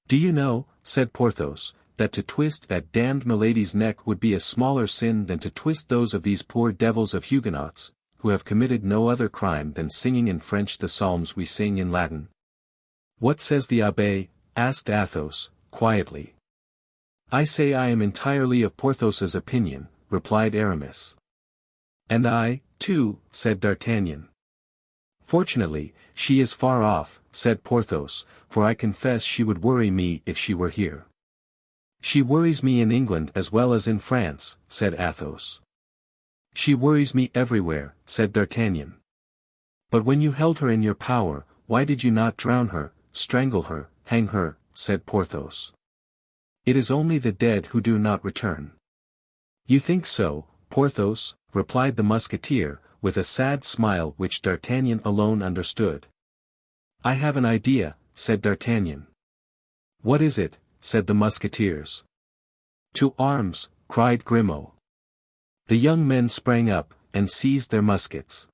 Do you know, said Porthos, that to twist that damned Milady's neck would be a smaller sin than to twist those of these poor devils of Huguenots, who have committed no other crime than singing in French the psalms we sing in Latin. What says the abbé? Asked Athos, quietly. I say I am entirely of Porthos's opinion, replied Aramis. And I, too, said D'Artagnan. Fortunately, she is far off, said Porthos, for I confess she would worry me if she were here. She worries me in England as well as in France, said Athos. She worries me everywhere, said D'Artagnan. But when you held her in your power, why did you not drown her, strangle her, hang her, said Porthos. It is only the dead who do not return. You think so, Porthos, replied the musketeer, with a sad smile which D'Artagnan alone understood. I have an idea, said D'Artagnan. What is it? Said the musketeers. To arms, cried Grimaud. The young men sprang up, and seized their muskets.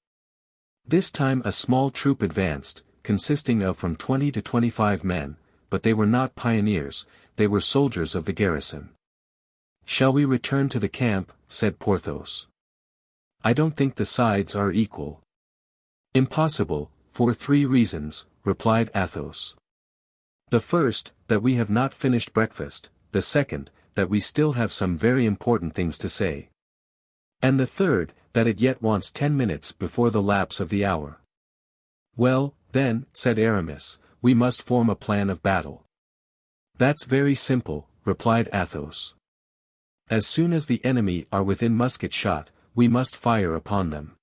This time a small troop advanced, consisting of from 20 to 25 men, but they were not pioneers, they were soldiers of the garrison. Shall we return to the camp? Said Porthos. I don't think the sides are equal. Impossible, for 3 reasons, replied Athos. The first, that we have not finished breakfast, the second, that we still have some very important things to say. And the third, that it yet wants 10 minutes before the lapse of the hour. Well, then, said Aramis, we must form a plan of battle. That's very simple, replied Athos. As soon as the enemy are within musket shot, we must fire upon them.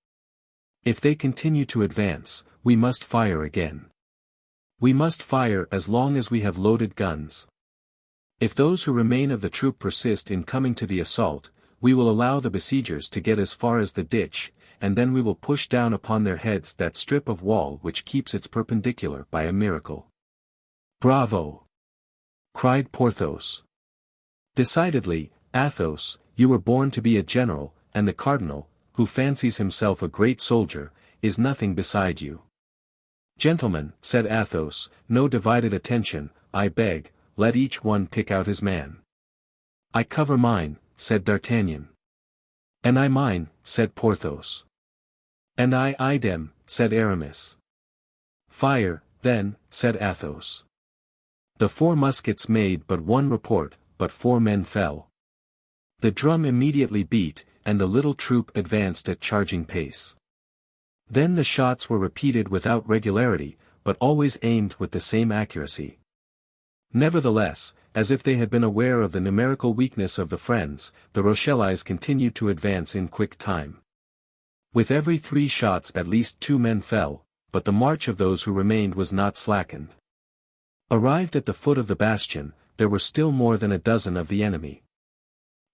If they continue to advance, we must fire again. We must fire as long as we have loaded guns. If those who remain of the troop persist in coming to the assault, we will allow the besiegers to get as far as the ditch, and then we will push down upon their heads that strip of wall which keeps its perpendicular by a miracle. Bravo! Cried Porthos. Decidedly, Athos, you were born to be a general, and the cardinal, who fancies himself a great soldier, is nothing beside you. Gentlemen, said Athos, no divided attention, I beg, let each one pick out his man. I cover mine, said D'Artagnan. And I mine, said Porthos. And I idem, said Aramis. Fire, then, said Athos. The 4 muskets made but one report, but 4 men fell. The drum immediately beat, and the little troop advanced at charging pace. Then the shots were repeated without regularity, but always aimed with the same accuracy. Nevertheless, as if they had been aware of the numerical weakness of the friends, the Rochellais continued to advance in quick time. With every 3 shots at least 2 men fell, but the march of those who remained was not slackened. Arrived at the foot of the bastion, there were still more than a dozen of the enemy.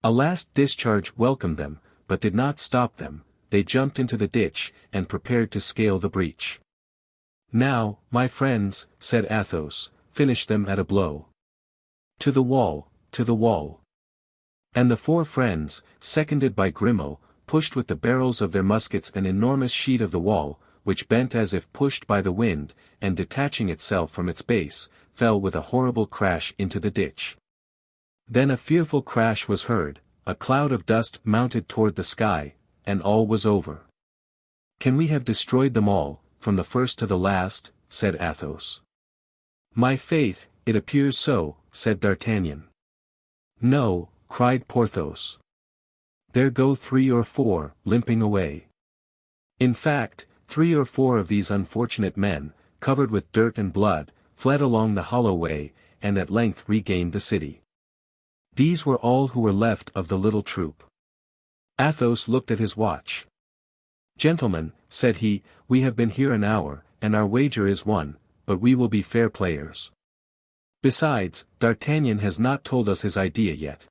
A last discharge welcomed them, but did not stop them. They jumped into the ditch, and prepared to scale the breach. "Now, my friends," said Athos, "finish them at a blow. To the wall, to the wall." And the 4 friends, seconded by Grimaud, pushed with the barrels of their muskets an enormous sheet of the wall, which bent as if pushed by the wind, and detaching itself from its base, fell with a horrible crash into the ditch. Then a fearful crash was heard, a cloud of dust mounted toward the sky, and all was over. "Can we have destroyed them all, from the first to the last?" said Athos. "My faith, it appears so," said D'Artagnan. "No," cried Porthos. "There go 3 or 4, limping away." In fact, 3 or 4 of these unfortunate men, covered with dirt and blood, fled along the hollow way, and at length regained the city. These were all who were left of the little troop. Athos looked at his watch. "Gentlemen," said he, "we have been here an hour, and our wager is won, but we will be fair players. Besides, D'Artagnan has not told us his idea yet."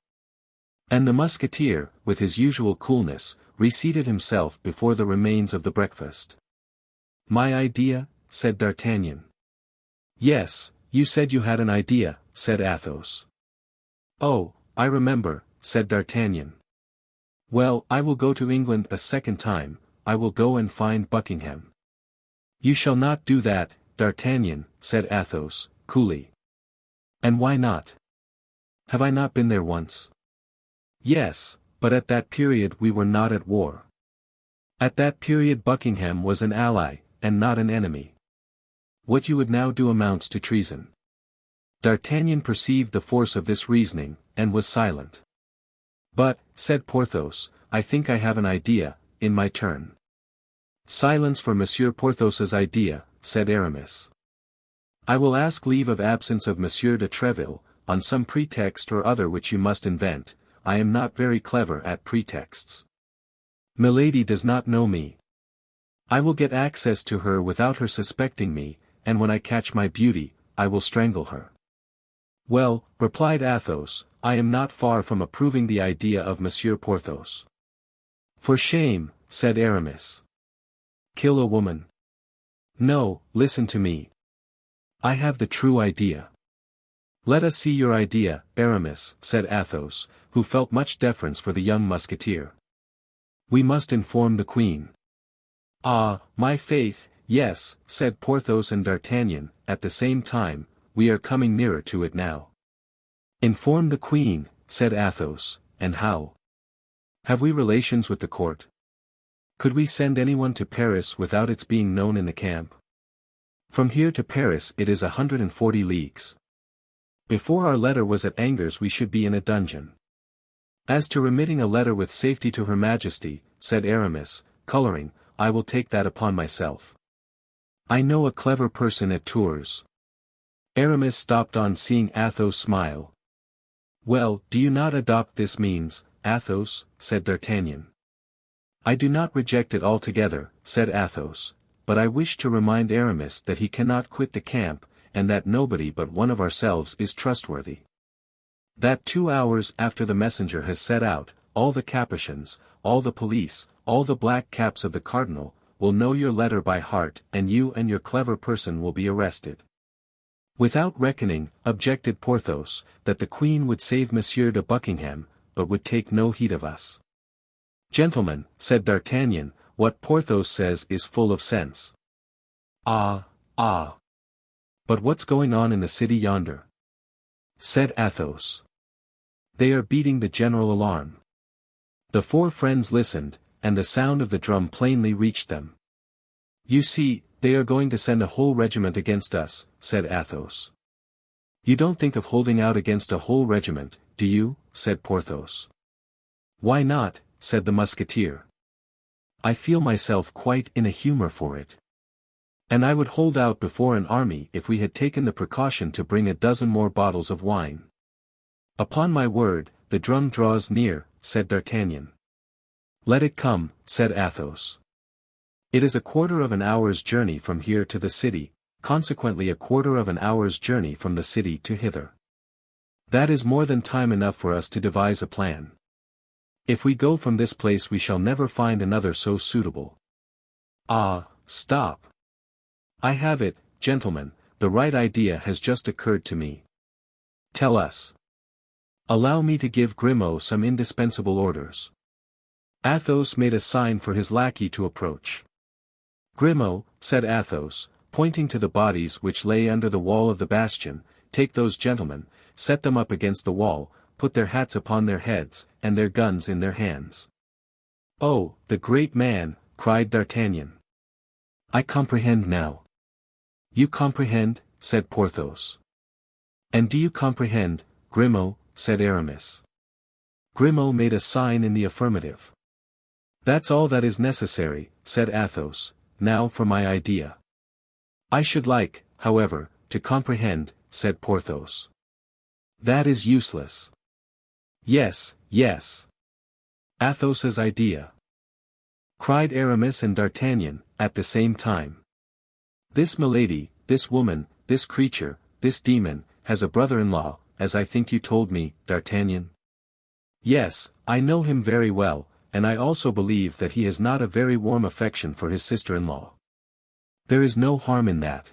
And the Musketeer, with his usual coolness, reseated himself before the remains of the breakfast. "My idea?" said D'Artagnan. "Yes, you said you had an idea," said Athos. "Oh, I remember," said D'Artagnan. "Well, I will go to England a second time, I will go and find Buckingham." "You shall not do that, D'Artagnan," said Athos, coolly. "And why not? Have I not been there once?" "Yes, but at that period we were not at war. At that period Buckingham was an ally, and not an enemy. What you would now do amounts to treason." D'Artagnan perceived the force of this reasoning, and was silent. "But," said Porthos, "I think I have an idea, in my turn." "Silence for Monsieur Porthos's idea," said Aramis. "I will ask leave of absence of Monsieur de Treville, on some pretext or other which you must invent. I am not very clever at pretexts. Milady does not know me. I will get access to her without her suspecting me, and when I catch my beauty, I will strangle her." "Well," replied Athos, "I am not far from approving the idea of Monsieur Porthos." "For shame," said Aramis. "Kill a woman?" "No, listen to me. I have the true idea." "Let us see your idea, Aramis," said Athos, who felt much deference for the young musketeer. "We must inform the queen." "Ah, my faith, yes," said Porthos and D'Artagnan, at the same time, "we are coming nearer to it now." "Inform the queen," said Athos, "and how? Have we relations with the court? Could we send anyone to Paris without its being known in the camp? From here to Paris it is 140 leagues. Before our letter was at Angers we should be in a dungeon. As to remitting a letter with safety to Her Majesty," said Aramis, coloring, "I will take that upon myself. I know a clever person at Tours." Aramis stopped on seeing Athos smile. "Well, do you not adopt this means, Athos?" said D'Artagnan. "I do not reject it altogether," said Athos, "but I wish to remind Aramis that he cannot quit the camp, and that nobody but one of ourselves is trustworthy. That 2 hours after the messenger has set out, all the Capuchins, all the police, all the black caps of the cardinal, will know your letter by heart, and you and your clever person will be arrested." "Without reckoning," objected Porthos, "that the queen would save Monsieur de Buckingham, but would take no heed of us." "Gentlemen," said D'Artagnan, "what Porthos says is full of sense." "Ah, ah. But what's going on in the city yonder?" said Athos. "They are beating the general alarm." The 4 friends listened, and the sound of the drum plainly reached them. "You see, they are going to send a whole regiment against us," said Athos. "You don't think of holding out against a whole regiment, do you?" said Porthos. "Why not?" said the musketeer. I feel myself quite in a humor for it. And I would hold out before an army if we had taken the precaution to bring a dozen more bottles of wine. Upon my word, the drum draws near, said D'Artagnan. Let it come, said Athos. It is a quarter of an hour's journey from here to the city, consequently a quarter of an hour's journey from the city to hither. That is more than time enough for us to devise a plan. If we go from this place we shall never find another so suitable. Ah, stop. I have it, gentlemen, the right idea has just occurred to me. Tell us. Allow me to give Grimaud some indispensable orders. Athos made a sign for his lackey to approach. Grimaud, said Athos, pointing to the bodies which lay under the wall of the bastion, take those gentlemen, set them up against the wall, put their hats upon their heads, and their guns in their hands. Oh, the great man, cried D'Artagnan. I comprehend now. You comprehend, said Porthos. And do you comprehend, Grimaud, said Aramis. Grimaud made a sign in the affirmative. That's all that is necessary, said Athos, now for my idea. I should like, however, to comprehend, said Porthos. That is useless. Yes, yes. Athos's idea. Cried Aramis and D'Artagnan, at the same time. This Milady, this woman, this creature, this demon, has a brother-in-law, as I think you told me, D'Artagnan. Yes, I know him very well, and I also believe that he has not a very warm affection for his sister-in-law. There is no harm in that.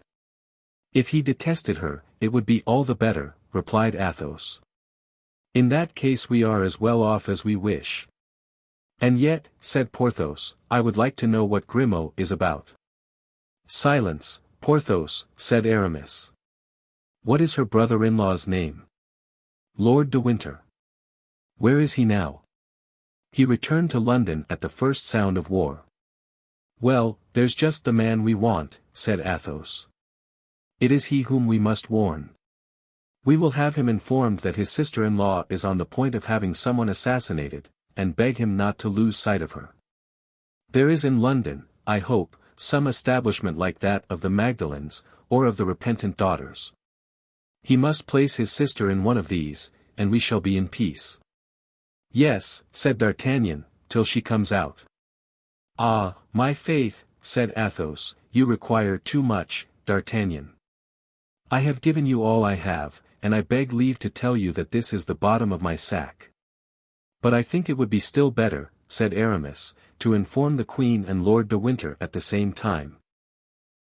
If he detested her, it would be all the better, replied Athos. In that case we are as well off as we wish. And yet, said Porthos, I would like to know what Grimaud is about. Silence, Porthos, said Aramis. What is her brother-in-law's name? Lord de Winter. Where is he now? He returned to London at the first sound of war. Well, there's just the man we want, said Athos. It is he whom we must warn. We will have him informed that his sister-in-law is on the point of having someone assassinated, and beg him not to lose sight of her. There is in London, I hope, some establishment like that of the Magdalens, or of the Repentant Daughters. He must place his sister in one of these, and we shall be in peace. Yes, said D'Artagnan, till she comes out. Ah, my faith, said Athos, you require too much, D'Artagnan. I have given you all I have, and I beg leave to tell you that this is the bottom of my sack. But I think it would be still better, said Aramis, to inform the Queen and Lord de Winter at the same time.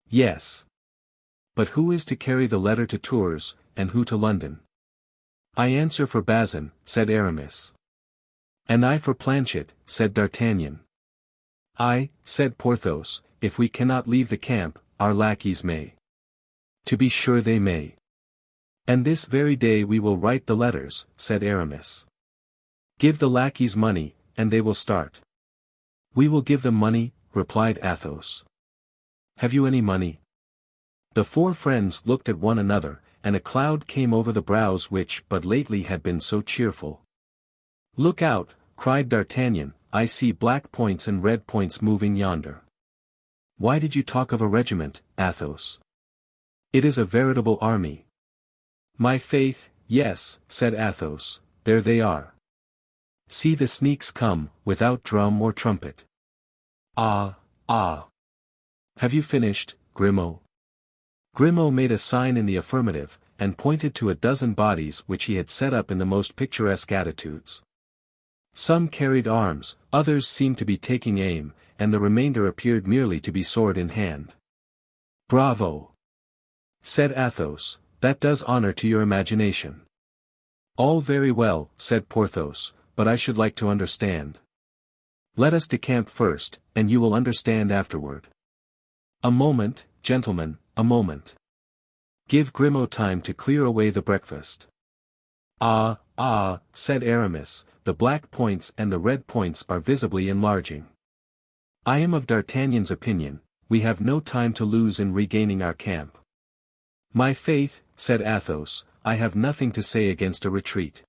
Yes. But who is to carry the letter to Tours, and who to London? I answer for Bazin, said Aramis. And I for Planchet, said D'Artagnan. I, said Porthos, if we cannot leave the camp, our lackeys may. To be sure they may. And this very day we will write the letters, said Aramis. Give the lackeys money, and they will start. We will give them money, replied Athos. Have you any money? The four friends looked at one another, and a cloud came over the brows which but lately had been so cheerful. Look out, cried D'Artagnan, I see black points and red points moving yonder. Why did you talk of a regiment, Athos? It is a veritable army. My faith, yes, said Athos, there they are. See the sneaks come, without drum or trumpet. Ah, ah. Have you finished, Grimaud? Grimaud made a sign in the affirmative, and pointed to a dozen bodies which he had set up in the most picturesque attitudes. Some carried arms, others seemed to be taking aim, and the remainder appeared merely to be sword in hand. Bravo! Said Athos, that does honor to your imagination. All very well, said Porthos, but I should like to understand. Let us decamp first, and you will understand afterward. A moment, gentlemen, a moment. Give Grimaud time to clear away the breakfast. Ah, ah, said Aramis, the black points and the red points are visibly enlarging. I am of D'Artagnan's opinion, we have no time to lose in regaining our camp. My faith, said Athos, I have nothing to say against a retreat.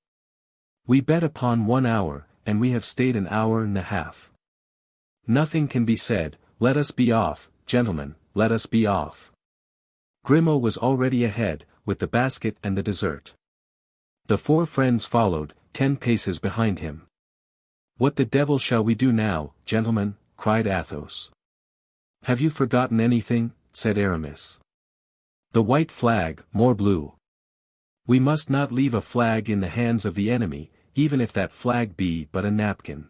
We bet upon 1 hour, and we have stayed an hour and a half. Nothing can be said, let us be off, gentlemen, let us be off. Grimaud was already ahead, with the basket and the dessert. The four friends followed, 10 paces behind him. What the devil shall we do now, gentlemen? Cried Athos. Have you forgotten anything? Said Aramis. The white flag, morbleu. We must not leave a flag in the hands of the enemy, even if that flag be but a napkin.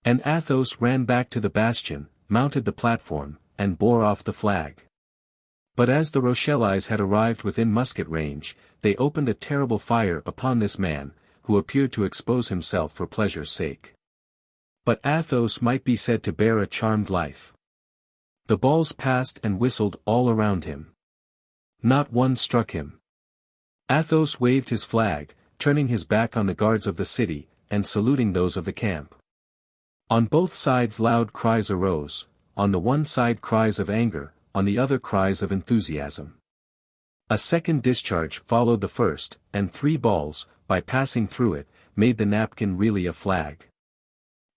And Athos ran back to the bastion, mounted the platform, and bore off the flag. But as the Rochellais had arrived within musket range, they opened a terrible fire upon this man, who appeared to expose himself for pleasure's sake. But Athos might be said to bear a charmed life. The balls passed and whistled all around him. Not one struck him. Athos waved his flag, turning his back on the guards of the city, and saluting those of the camp. On both sides loud cries arose, on the one side cries of anger, on the other cries of enthusiasm. A second discharge followed the first, and 3 balls, by passing through it, made the napkin really a flag.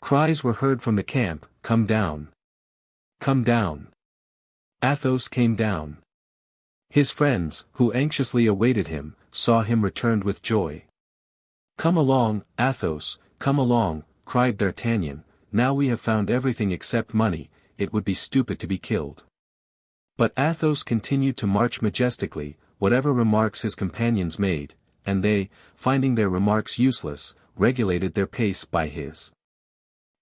Cries were heard from the camp, "Come down! Come down!" Athos came down. His friends, who anxiously awaited him, saw him returned with joy. "Come along, Athos, come along," cried D'Artagnan, "now we have found everything except money, it would be stupid to be killed." But Athos continued to march majestically, whatever remarks his companions made, and they, finding their remarks useless, regulated their pace by his.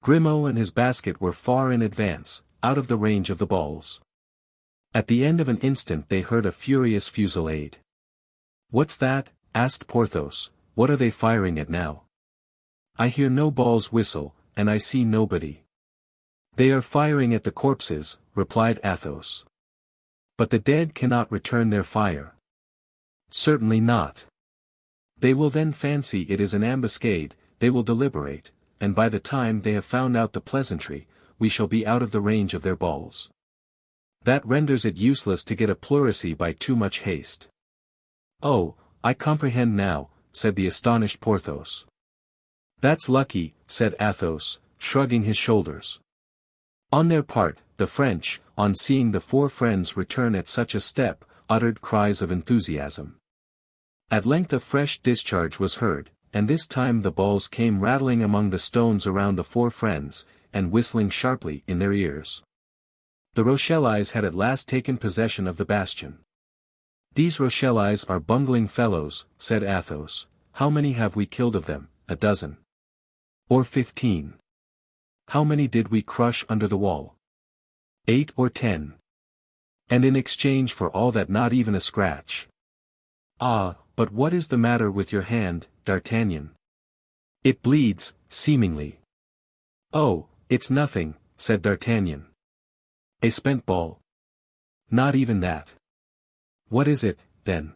Grimaud and his basket were far in advance, out of the range of the balls. At the end of an instant they heard a furious fusillade. "What's that?" asked Porthos, "what are they firing at now?" "I hear no balls whistle, and I see nobody." "They are firing at the corpses," replied Athos. "But the dead cannot return their fire." "Certainly not. They will then fancy it is an ambuscade, they will deliberate, and by the time they have found out the pleasantry, we shall be out of the range of their balls. That renders it useless to get a pleurisy by too much haste." "Oh, I comprehend now," said the astonished Porthos. "That's lucky," said Athos, shrugging his shoulders. On their part, the French, on seeing the four friends return at such a step, uttered cries of enthusiasm. At length a fresh discharge was heard, and this time the balls came rattling among the stones around the four friends, and whistling sharply in their ears. The Rochellais had at last taken possession of the bastion. "These Rochellais are bungling fellows," said Athos. "How many have we killed of them? A dozen? Or 15? How many did we crush under the wall? 8 or 10? And in exchange for all that not even a scratch. Ah, but what is the matter with your hand, D'Artagnan? It bleeds, seemingly." "Oh, it's nothing," said D'Artagnan. "A spent ball?" "Not even that." "What is it, then?"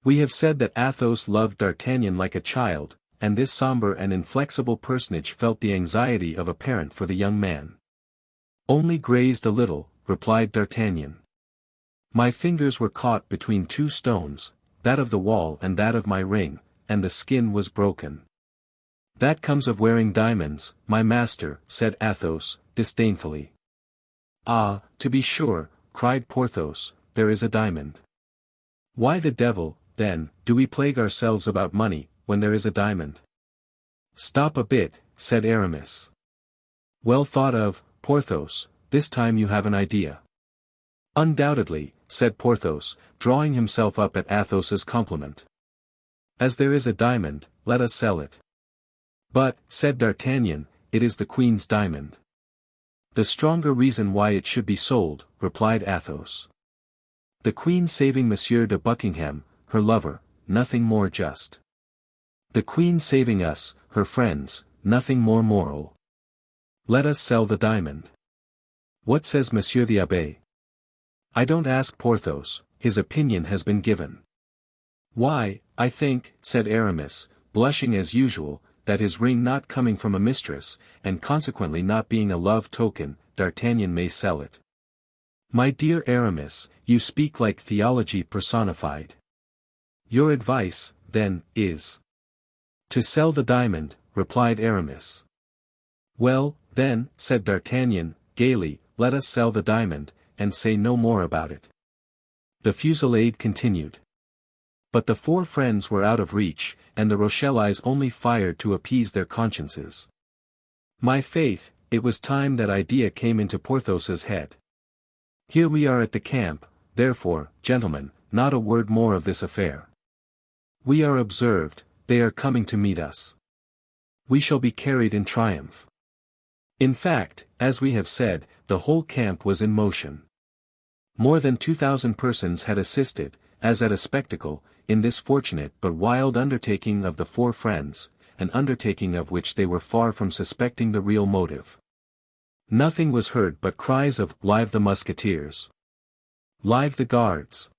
We have said that Athos loved D'Artagnan like a child, and this sombre and inflexible personage felt the anxiety of a parent for the young man. "Only grazed a little," replied D'Artagnan. "My fingers were caught between 2 stones, that of the wall and that of my ring, and the skin was broken." "That comes of wearing diamonds, my master," said Athos, disdainfully. "Ah, to be sure," cried Porthos, "there is a diamond. Why the devil, then, do we plague ourselves about money, when there is a diamond?" "Stop a bit," said Aramis. "Well thought of, Porthos, this time you have an idea." "Undoubtedly," said Porthos, drawing himself up at Athos's compliment. "As there is a diamond, let us sell it." "But," said D'Artagnan, "it is the Queen's diamond." "The stronger reason why it should be sold," replied Athos. "The Queen saving Monsieur de Buckingham, her lover, nothing more just. The Queen saving us, her friends, nothing more moral. Let us sell the diamond. What says Monsieur the Abbé?" "I don't ask Porthos, his opinion has been given." "Why, I think," said Aramis, blushing as usual, "that his ring not coming from a mistress, and consequently not being a love token, D'Artagnan may sell it." "My dear Aramis, you speak like theology personified. Your advice, then, is to sell the diamond," replied Aramis. Well, then, said D'Artagnan, gaily, let us sell the diamond, and say no more about it. The fusillade continued. But the four friends were out of reach, and the Rochellais only fired to appease their consciences. My faith, it was time that idea came into Porthos's head. Here we are at the camp, therefore, gentlemen, not a word more of this affair. We are observed, they are coming to meet us. We shall be carried in triumph. In fact, as we have said, the whole camp was in motion. More than 2,000 persons had assisted, as at a spectacle, in this fortunate but wild undertaking of the four friends, an undertaking of which they were far from suspecting the real motive. Nothing was heard but cries of "Live the Musketeers! Live the Guards!"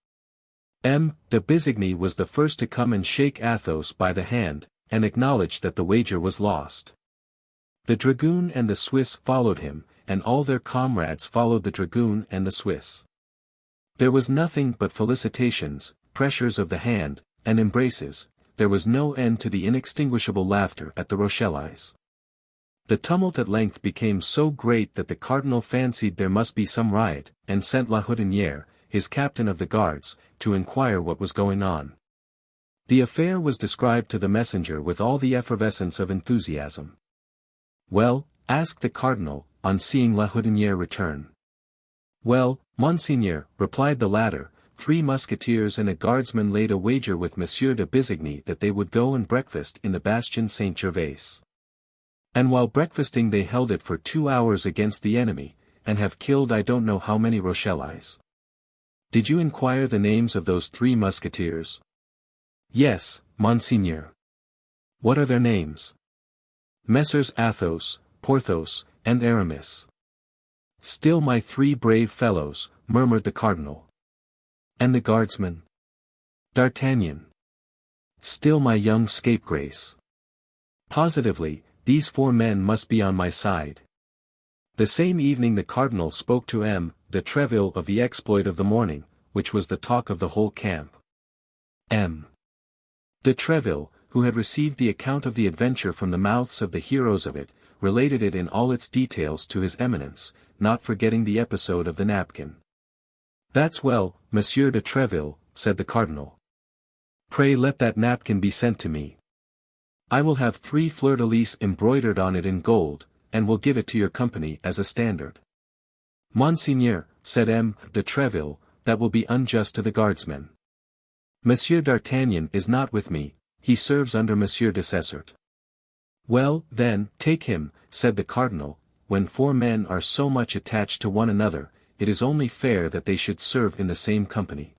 De Busigny was the first to come and shake Athos by the hand, and acknowledge that the wager was lost. The dragoon and the Swiss followed him, and all their comrades followed the dragoon and the Swiss. There was nothing but felicitations, pressures of the hand, and embraces. There was no end to the inextinguishable laughter at the Rochellais. The tumult at length became so great that the cardinal fancied there must be some riot, and sent La Houdinière, his captain of the guards, to inquire what was going on. The affair was described to the messenger with all the effervescence of enthusiasm. Well, asked the cardinal, on seeing La Houdinière return. Well, Monseigneur, replied the latter, 3 musketeers and a guardsman laid a wager with Monsieur de Busigny that they would go and breakfast in the bastion Saint-Gervais. And while breakfasting they held it for 2 hours against the enemy, and have killed I don't know how many Rochellais. Did you inquire the names of those 3 musketeers? Yes, Monseigneur. What are their names? Messrs. Athos, Porthos, and Aramis. Still my 3 brave fellows, murmured the cardinal. And the guardsman? D'Artagnan. Still my young scapegrace. Positively, these 4 men must be on my side. The same evening the cardinal spoke to de Treville of the exploit of the morning, which was the talk of the whole camp. De Treville, who had received the account of the adventure from the mouths of the heroes of it, related it in all its details to his eminence, not forgetting the episode of the napkin. That's well, Monsieur de Treville, said the cardinal. Pray let that napkin be sent to me. I will have 3 fleur-de-lis embroidered on it in gold, and will give it to your company as a standard. Monseigneur, said de Treville, that will be unjust to the guardsmen. Monsieur d'Artagnan is not with me, he serves under Monsieur de Cessert. Well, then, take him, said the cardinal, when 4 men are so much attached to one another, it is only fair that they should serve in the same company.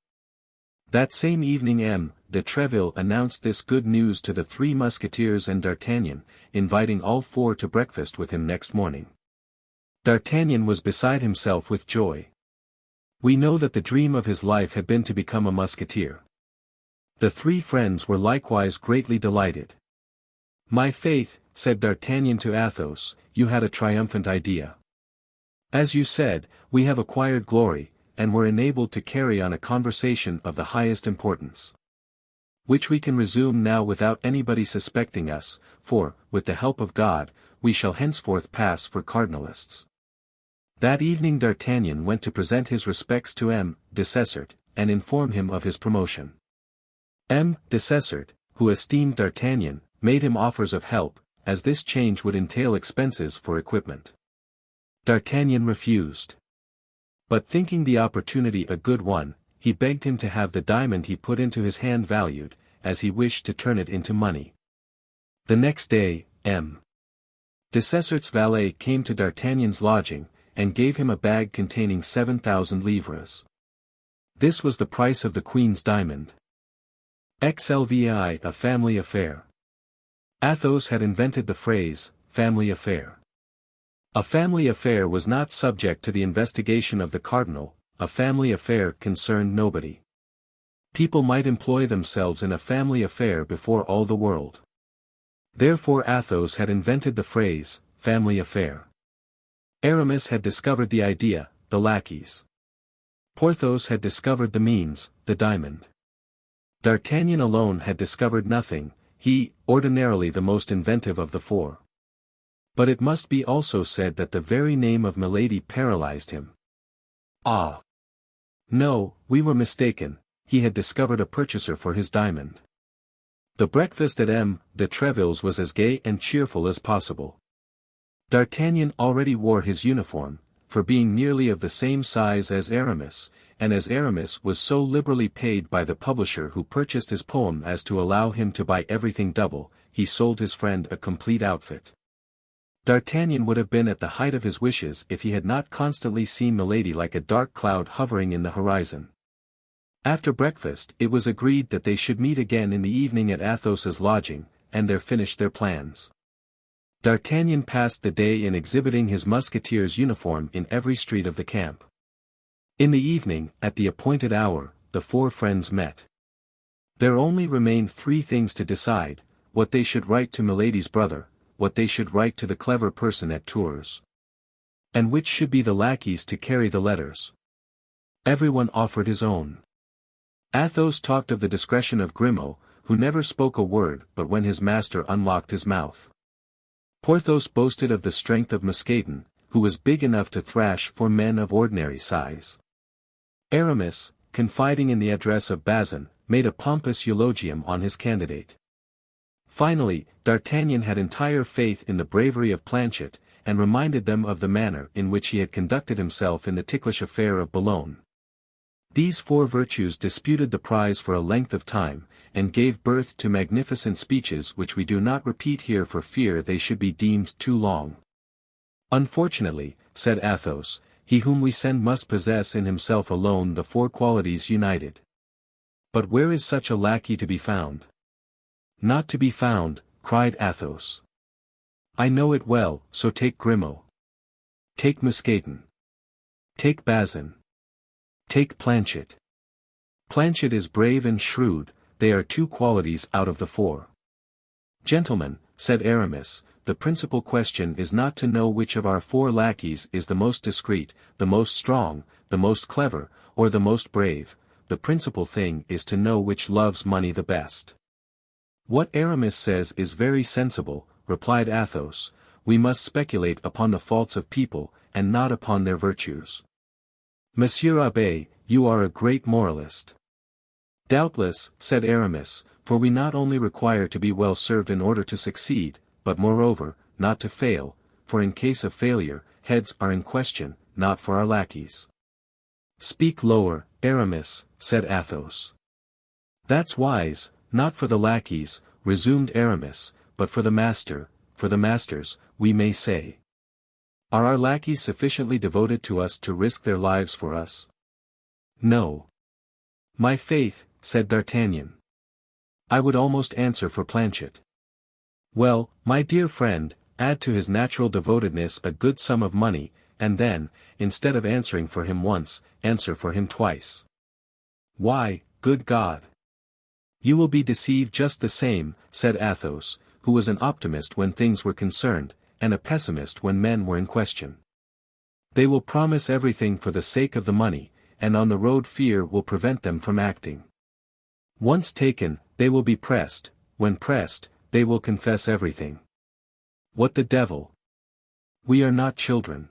That same evening de Treville announced this good news to the 3 musketeers and D'Artagnan, inviting all 4 to breakfast with him next morning. D'Artagnan was beside himself with joy. We know that the dream of his life had been to become a musketeer. The 3 friends were likewise greatly delighted. My faith, said D'Artagnan to Athos, you had a triumphant idea. As you said, we have acquired glory, and were enabled to carry on a conversation of the highest importance. Which we can resume now without anybody suspecting us, for, with the help of God, we shall henceforth pass for cardinalists. That evening D'Artagnan went to present his respects to de Cessert, and inform him of his promotion. De Cessert, who esteemed D'Artagnan, made him offers of help, as this change would entail expenses for equipment. D'Artagnan refused. But thinking the opportunity a good one, he begged him to have the diamond he put into his hand valued, as he wished to turn it into money. The next day, de Cessert's valet came to D'Artagnan's lodging, and gave him a bag containing 7,000 livres. This was the price of the Queen's diamond. XXXVI, a family affair. Athos had invented the phrase, family affair. A family affair was not subject to the investigation of the cardinal, a family affair concerned nobody. People might employ themselves in a family affair before all the world. Therefore Athos had invented the phrase, family affair. Aramis had discovered the idea, the lackeys. Porthos had discovered the means, the diamond. D'Artagnan alone had discovered nothing, he, ordinarily the most inventive of the four. But it must be also said that the very name of Milady paralyzed him. Ah! No, we were mistaken, he had discovered a purchaser for his diamond. The breakfast at M. de Treville's was as gay and cheerful as possible. D'Artagnan already wore his uniform, for being nearly of the same size as Aramis, and as Aramis was so liberally paid by the publisher who purchased his poem as to allow him to buy everything double, he sold his friend a complete outfit. D'Artagnan would have been at the height of his wishes if he had not constantly seen Milady like a dark cloud hovering in the horizon. After breakfast it was agreed that they should meet again in the evening at Athos's lodging, and there finish their plans. D'Artagnan passed the day in exhibiting his musketeer's uniform in every street of the camp. In the evening, at the appointed hour, the four friends met. There only remained three things to decide: what they should write to Milady's brother, what they should write to the clever person at Tours, and which should be the lackeys to carry the letters. Everyone offered his own. Athos talked of the discretion of Grimaud, who never spoke a word but when his master unlocked his mouth. Porthos boasted of the strength of Mousqueton, who was big enough to thrash four men of ordinary size. Aramis, confiding in the address of Bazin, made a pompous eulogium on his candidate. Finally, D'Artagnan had entire faith in the bravery of Planchet, and reminded them of the manner in which he had conducted himself in the ticklish affair of Boulogne. These four virtues disputed the prize for a length of time, and gave birth to magnificent speeches which we do not repeat here for fear they should be deemed too long. Unfortunately, said Athos, he whom we send must possess in himself alone the four qualities united. But where is such a lackey to be found? Not to be found, cried Athos. I know it well, so take Grimaud. Take Mousqueton. Take Bazin. Take Planchet. Planchet is brave and shrewd, they are two qualities out of the four. Gentlemen, said Aramis, the principal question is not to know which of our four lackeys is the most discreet, the most strong, the most clever, or the most brave, the principal thing is to know which loves money the best. What Aramis says is very sensible, replied Athos, we must speculate upon the faults of people, and not upon their virtues. Monsieur Abbé, you are a great moralist. Doubtless, said Aramis, for we not only require to be well served in order to succeed, but moreover, not to fail, for in case of failure, heads are in question, not for our lackeys. Speak lower, Aramis, said Athos. That's wise, not for the lackeys, resumed Aramis, but for the master, for the masters, we may say. Are our lackeys sufficiently devoted to us to risk their lives for us? No. My faith, said D'Artagnan. I would almost answer for Planchet. Well, my dear friend, add to his natural devotedness a good sum of money, and then, instead of answering for him once, answer for him twice. Why, good God! You will be deceived just the same, said Athos, who was an optimist when things were concerned, and a pessimist when men were in question. They will promise everything for the sake of the money, and on the road fear will prevent them from acting. Once taken, they will be pressed, when pressed, they will confess everything. What the devil? We are not children.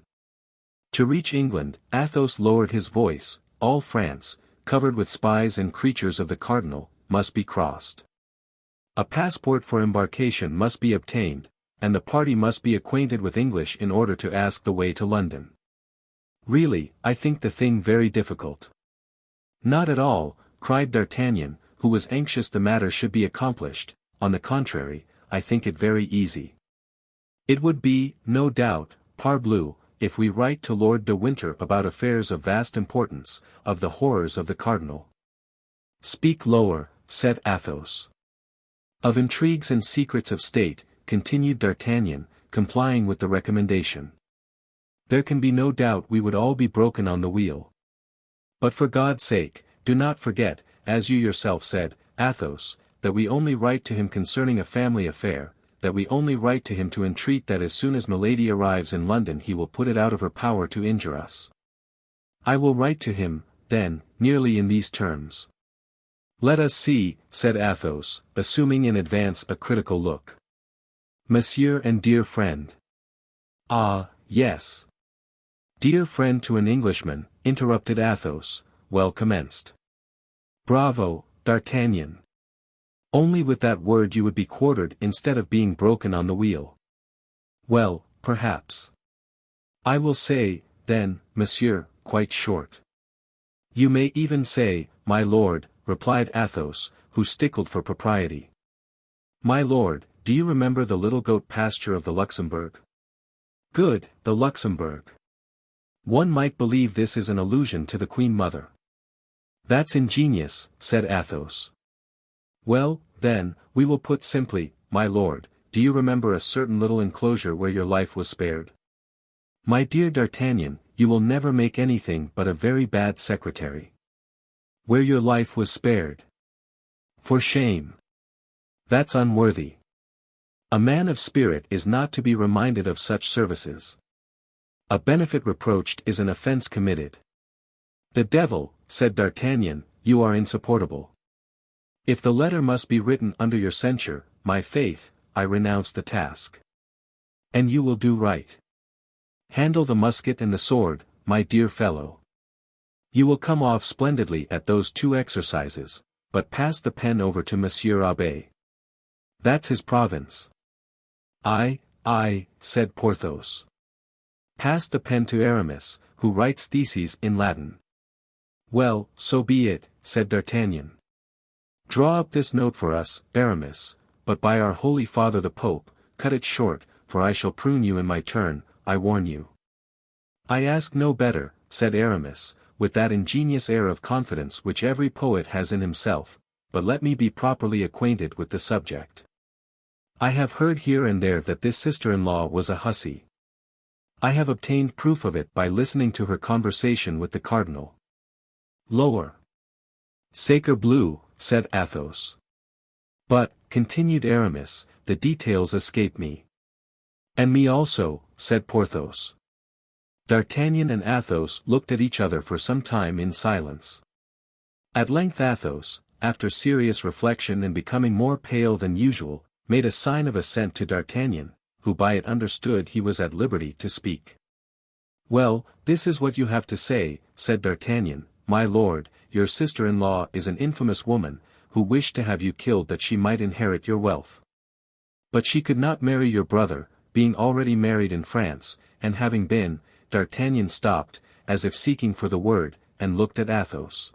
To reach England, Athos lowered his voice, all France, covered with spies and creatures of the cardinal, must be crossed. A passport for embarkation must be obtained, and the party must be acquainted with English in order to ask the way to London. Really, I think the thing very difficult. Not at all, cried D'Artagnan, who was anxious the matter should be accomplished, on the contrary, I think it very easy. It would be, no doubt, parbleu, if we write to Lord de Winter about affairs of vast importance, of the horrors of the cardinal. Speak lower, said Athos. Of intrigues and secrets of state, continued D'Artagnan, complying with the recommendation. There can be no doubt we would all be broken on the wheel. But for God's sake, do not forget, as you yourself said, Athos, that we only write to him concerning a family affair, that we only write to him to entreat that as soon as Milady arrives in London he will put it out of her power to injure us. I will write to him, then, nearly in these terms. Let us see, said Athos, assuming in advance a critical look. Monsieur and dear friend. Ah, yes. Dear friend to an Englishman, interrupted Athos, well commenced. Bravo, D'Artagnan. Only with that word you would be quartered instead of being broken on the wheel. Well, perhaps. I will say, then, monsieur, quite short. You may even say, my lord, replied Athos, who stickled for propriety. My lord, do you remember the little goat pasture of the Luxembourg? Good, the Luxembourg. One might believe this is an allusion to the Queen Mother. That's ingenious, said Athos. Well, then, we will put simply, my lord, do you remember a certain little enclosure where your life was spared? My dear D'Artagnan, you will never make anything but a very bad secretary. Where your life was spared. For shame. That's unworthy. A man of spirit is not to be reminded of such services. A benefit reproached is an offense committed. The devil, said D'Artagnan, you are insupportable. If the letter must be written under your censure, my faith, I renounce the task. And you will do right. Handle the musket and the sword, my dear fellow. You will come off splendidly at those two exercises, but pass the pen over to Monsieur Abbé. That's his province. I, said Porthos. Pass the pen to Aramis, who writes theses in Latin. Well, so be it, said D'Artagnan. Draw up this note for us, Aramis, but by our Holy Father the Pope, cut it short, for I shall prune you in my turn, I warn you. I ask no better, said Aramis, with that ingenious air of confidence which every poet has in himself, but let me be properly acquainted with the subject. I have heard here and there that this sister-in-law was a hussy. I have obtained proof of it by listening to her conversation with the cardinal. Lower. Sacre bleu, said Athos. But, continued Aramis, the details escape me. And me also, said Porthos. D'Artagnan and Athos looked at each other for some time in silence. At length Athos, after serious reflection and becoming more pale than usual, made a sign of assent to D'Artagnan, who by it understood he was at liberty to speak. Well, this is what you have to say, said D'Artagnan, my lord, your sister-in-law is an infamous woman, who wished to have you killed that she might inherit your wealth. But she could not marry your brother, being already married in France, and having been, D'Artagnan stopped, as if seeking for the word, and looked at Athos.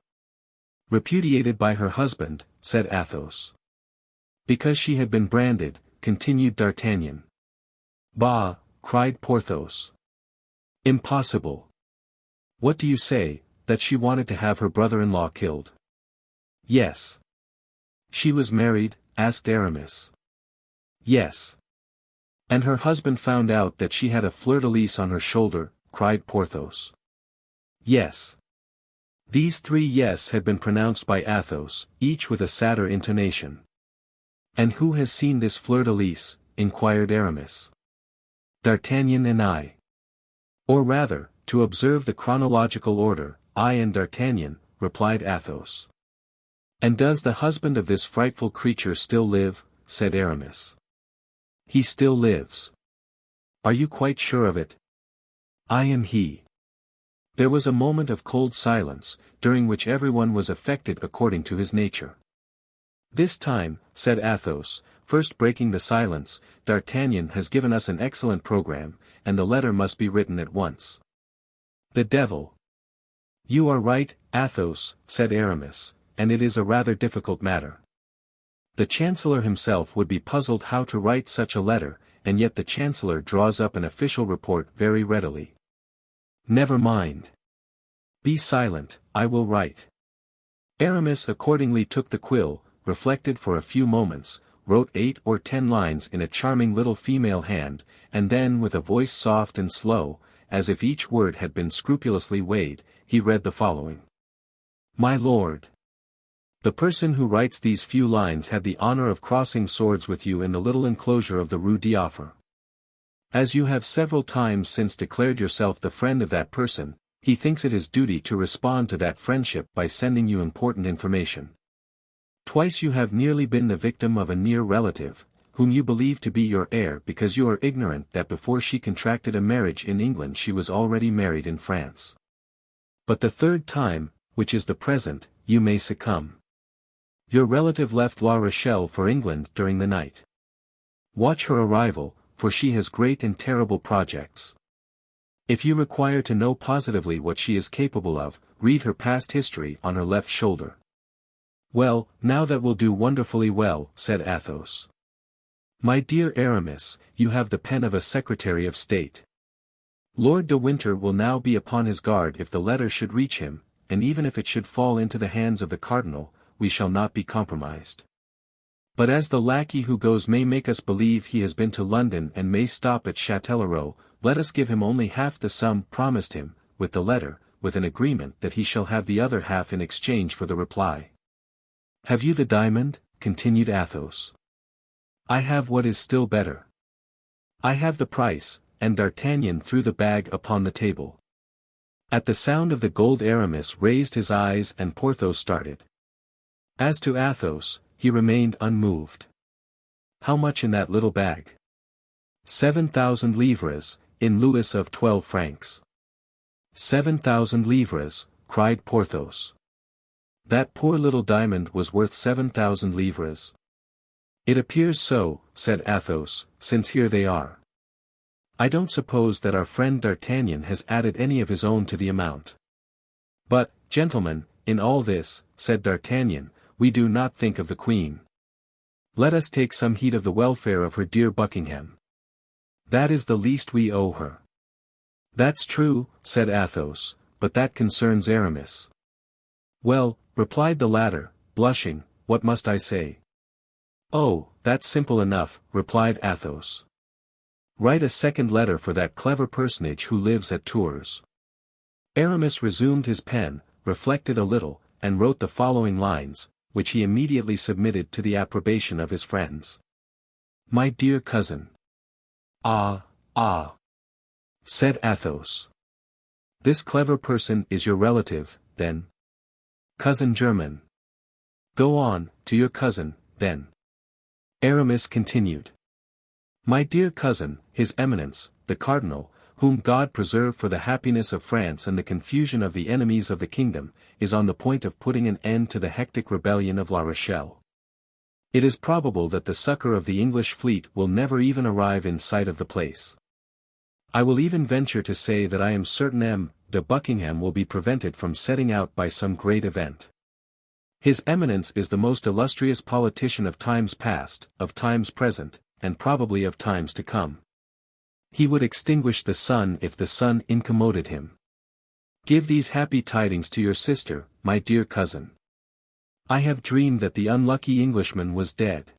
Repudiated by her husband, said Athos. Because she had been branded, continued D'Artagnan. Bah, cried Porthos. Impossible. What do you say, that she wanted to have her brother-in-law killed? Yes. She was married, asked Aramis. Yes. And her husband found out that she had a fleur-de-lis on her shoulder, cried Porthos. Yes. These three yes had been pronounced by Athos, each with a sadder intonation. And who has seen this fleur-de-lis? Inquired Aramis. D'Artagnan and I. Or rather, to observe the chronological order, I and D'Artagnan, replied Athos. And does the husband of this frightful creature still live? Said Aramis. He still lives. Are you quite sure of it? I am he. There was a moment of cold silence, during which everyone was affected according to his nature. This time, said Athos, first breaking the silence, D'Artagnan has given us an excellent program, and the letter must be written at once. The devil. You are right, Athos, said Aramis, and it is a rather difficult matter. The Chancellor himself would be puzzled how to write such a letter, and yet the Chancellor draws up an official report very readily. Never mind. Be silent, I will write. Aramis accordingly took the quill, reflected for a few moments, wrote 8 or 10 lines in a charming little female hand, and then with a voice soft and slow, as if each word had been scrupulously weighed, he read the following. My lord. The person who writes these few lines had the honor of crossing swords with you in the little enclosure of the Rue d'Offre. As you have several times since declared yourself the friend of that person, he thinks it his duty to respond to that friendship by sending you important information. Twice you have nearly been the victim of a near relative, whom you believe to be your heir because you are ignorant that before she contracted a marriage in England she was already married in France. But the third time, which is the present, you may succumb. Your relative left La Rochelle for England during the night. Watch her arrival, for she has great and terrible projects. If you require to know positively what she is capable of, read her past history on her left shoulder. Well, now that will do wonderfully well, said Athos. My dear Aramis, you have the pen of a Secretary of State. Lord de Winter will now be upon his guard if the letter should reach him, and even if it should fall into the hands of the cardinal, we shall not be compromised. But as the lackey who goes may make us believe he has been to London and may stop at Châtellerault, let us give him only half the sum promised him, with the letter, with an agreement that he shall have the other half in exchange for the reply. Have you the diamond? Continued Athos. I have what is still better. I have the price, and D'Artagnan threw the bag upon the table. At the sound of the gold Aramis raised his eyes and Porthos started. As to Athos, he remained unmoved. How much in that little bag? 7,000 livres, in Louis of 12 francs. 7,000 livres, cried Porthos. That poor little diamond was worth 7,000 livres. It appears so, said Athos, since here they are. I don't suppose that our friend D'Artagnan has added any of his own to the amount. But, gentlemen, in all this, said D'Artagnan, we do not think of the Queen. Let us take some heed of the welfare of her dear Buckingham. That is the least we owe her. That's true, said Athos, but that concerns Aramis. Well, replied the latter, blushing, what must I say? Oh, that's simple enough, replied Athos. Write a second letter for that clever personage who lives at Tours. Aramis resumed his pen, reflected a little, and wrote the following lines, which he immediately submitted to the approbation of his friends. My dear cousin. Ah, said Athos. This clever person is your relative, then? Cousin German. Go on, to your cousin, then. Aramis continued. My dear cousin, His Eminence, the Cardinal, whom God preserve for the happiness of France and the confusion of the enemies of the kingdom, is on the point of putting an end to the hectic rebellion of La Rochelle. It is probable that the succor of the English fleet will never even arrive in sight of the place. I will even venture to say that I am certain M. de Buckingham will be prevented from setting out by some great event. His Eminence is the most illustrious politician of times past, of times present, and probably of times to come. He would extinguish the sun if the sun incommoded him. Give these happy tidings to your sister, my dear cousin. I have dreamed that the unlucky Englishman was dead.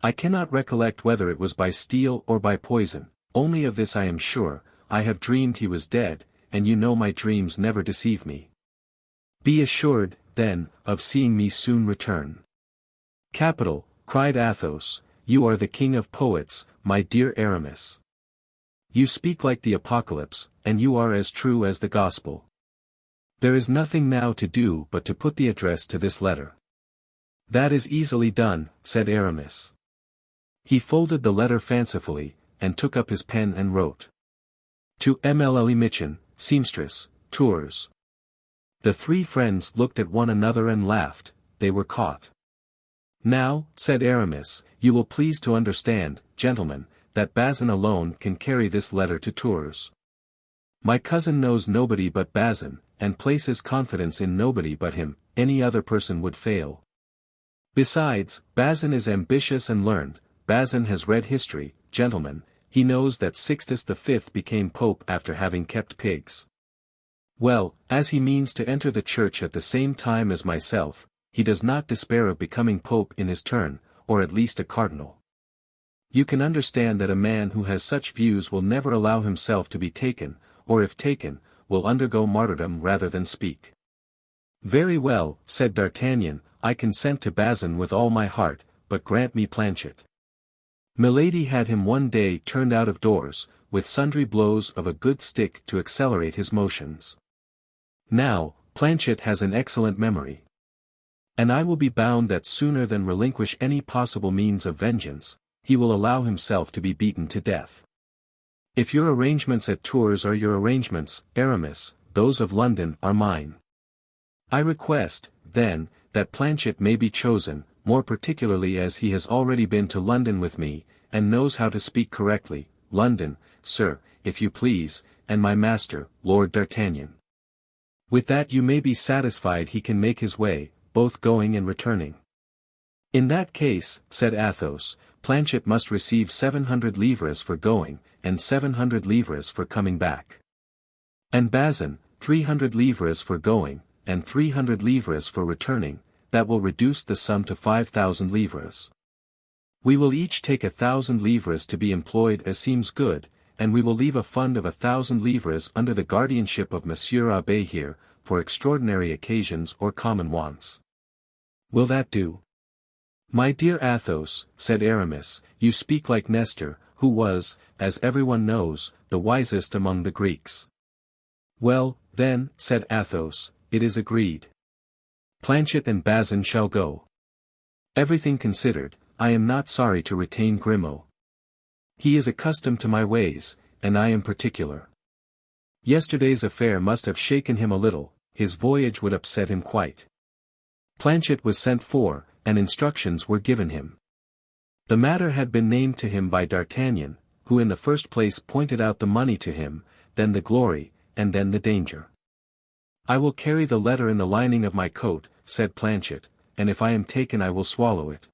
I cannot recollect whether it was by steel or by poison, only of this I am sure, I have dreamed he was dead, and you know my dreams never deceive me. Be assured, then, of seeing me soon return. Capital, cried Athos, you are the king of poets, my dear Aramis. You speak like the Apocalypse, and you are as true as the Gospel. There is nothing now to do but to put the address to this letter. That is easily done, said Aramis. He folded the letter fancifully, and took up his pen and wrote. To MLLE Mitchen, Seamstress, Tours. The three friends looked at one another and laughed, they were caught. Now, said Aramis, you will please to understand, gentlemen, that Bazin alone can carry this letter to Tours. My cousin knows nobody but Bazin, and places confidence in nobody but him, any other person would fail. Besides, Bazin is ambitious and learned, Bazin has read history, gentlemen, he knows that Sixtus V became pope after having kept pigs. Well, as he means to enter the church at the same time as myself, he does not despair of becoming pope in his turn, or at least a cardinal. You can understand that a man who has such views will never allow himself to be taken, or if taken, will undergo martyrdom rather than speak. Very well, said D'Artagnan, I consent to Bazin with all my heart, but grant me Planchet. Milady had him one day turned out of doors, with sundry blows of a good stick to accelerate his motions. Now, Planchet has an excellent memory. And I will be bound that sooner than relinquish any possible means of vengeance, he will allow himself to be beaten to death. If your arrangements at Tours are your arrangements, Aramis, those of London are mine. I request, then, that Planchet may be chosen, more particularly as he has already been to London with me, and knows how to speak correctly. London, sir, if you please, and my master, Lord D'Artagnan. With that you may be satisfied he can make his way, both going and returning. In that case, said Athos, Planchet must receive 700 livres for going, and 700 livres for coming back. And Bazin, 300 livres for going, and 300 livres for returning, that will reduce the sum to 5,000 livres. We will each take 1,000 livres to be employed as seems good, and we will leave a fund of 1,000 livres under the guardianship of Monsieur Abbé here, for extraordinary occasions or common wants. Will that do? My dear Athos, said Aramis, you speak like Nestor, who was, as everyone knows, the wisest among the Greeks. Well, then, said Athos, it is agreed. Planchet and Bazin shall go. Everything considered, I am not sorry to retain Grimaud. He is accustomed to my ways, and I am particular. Yesterday's affair must have shaken him a little, his voyage would upset him quite. Planchet was sent for, and instructions were given him. The matter had been named to him by D'Artagnan, who in the first place pointed out the money to him, then the glory, and then the danger. I will carry the letter in the lining of my coat, said Planchet, and if I am taken I will swallow it.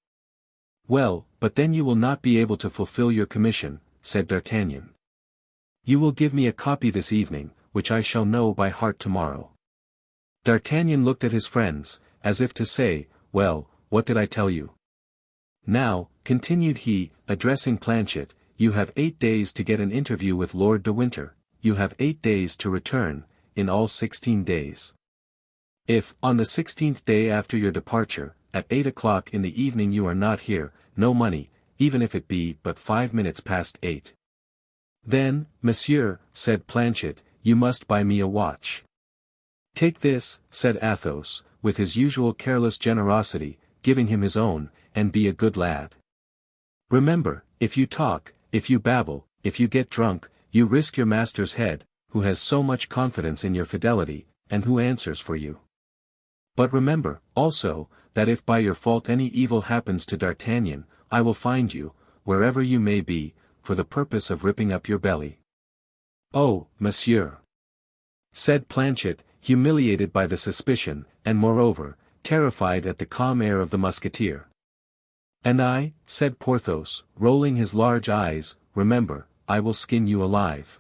Well, but then you will not be able to fulfill your commission, said D'Artagnan. You will give me a copy this evening, which I shall know by heart tomorrow. D'Artagnan looked at his friends, as if to say, well, what did I tell you? Now, continued he, addressing Planchet, you have 8 days to get an interview with Lord de Winter, you have 8 days to return, in all 16 days. If, on the 16th day after your departure, at 8 o'clock in the evening you are not here, no money, even if it be but 5 minutes past 8. Then, monsieur, said Planchet, you must buy me a watch. Take this, said Athos, with his usual careless generosity, giving him his own, and be a good lad. Remember, if you talk, if you babble, if you get drunk, you risk your master's head, who has so much confidence in your fidelity, and who answers for you. But remember, also, that if by your fault any evil happens to D'Artagnan, I will find you, wherever you may be, for the purpose of ripping up your belly. Oh, monsieur! Said Planchet, humiliated by the suspicion, and moreover, terrified at the calm air of the musketeer. And I, said Porthos, rolling his large eyes, remember, I will skin you alive.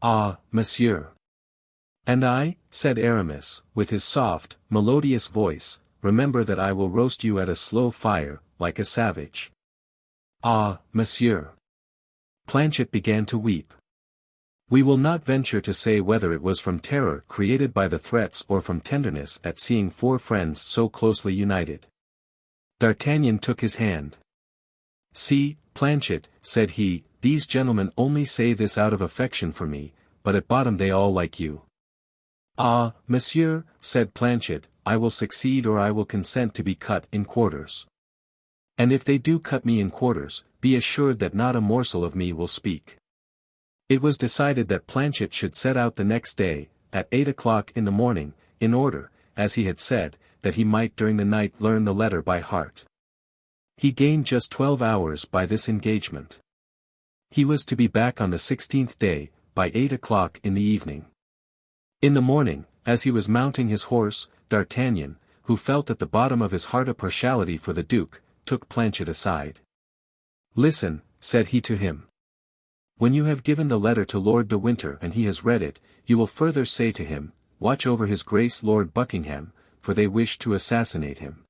Ah, monsieur! And I, said Aramis, with his soft, melodious voice, remember that I will roast you at a slow fire, like a savage. Ah, monsieur! Planchet began to weep. We will not venture to say whether it was from terror created by the threats or from tenderness at seeing 4 friends so closely united. D'Artagnan took his hand. See, Planchet, said he, these gentlemen only say this out of affection for me, but at bottom they all like you. Ah, monsieur, said Planchet, I will succeed or I will consent to be cut in quarters. And if they do cut me in quarters, be assured that not a morsel of me will speak. It was decided that Planchet should set out the next day, at 8 o'clock in the morning, in order, as he had said, that he might during the night learn the letter by heart. He gained just 12 hours by this engagement. He was to be back on the 16th day, by 8 o'clock in the evening. In the morning, as he was mounting his horse, D'Artagnan, who felt at the bottom of his heart a partiality for the duke, took Planchet aside. Listen, said he to him. When you have given the letter to Lord de Winter and he has read it, you will further say to him, watch over his grace Lord Buckingham, for they wish to assassinate him.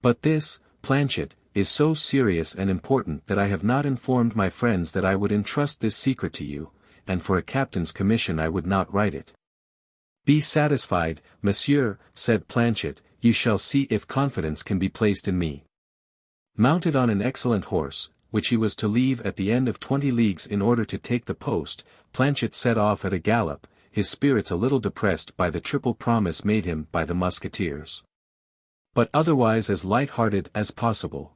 But this, Planchet, is so serious and important that I have not informed my friends that I would entrust this secret to you, and for a captain's commission I would not write it. Be satisfied, monsieur, said Planchet, you shall see if confidence can be placed in me. Mounted on an excellent horse, which he was to leave at the end of 20 leagues in order to take the post, Planchet set off at a gallop, his spirits a little depressed by the triple promise made him by the musketeers. but otherwise as light-hearted as possible.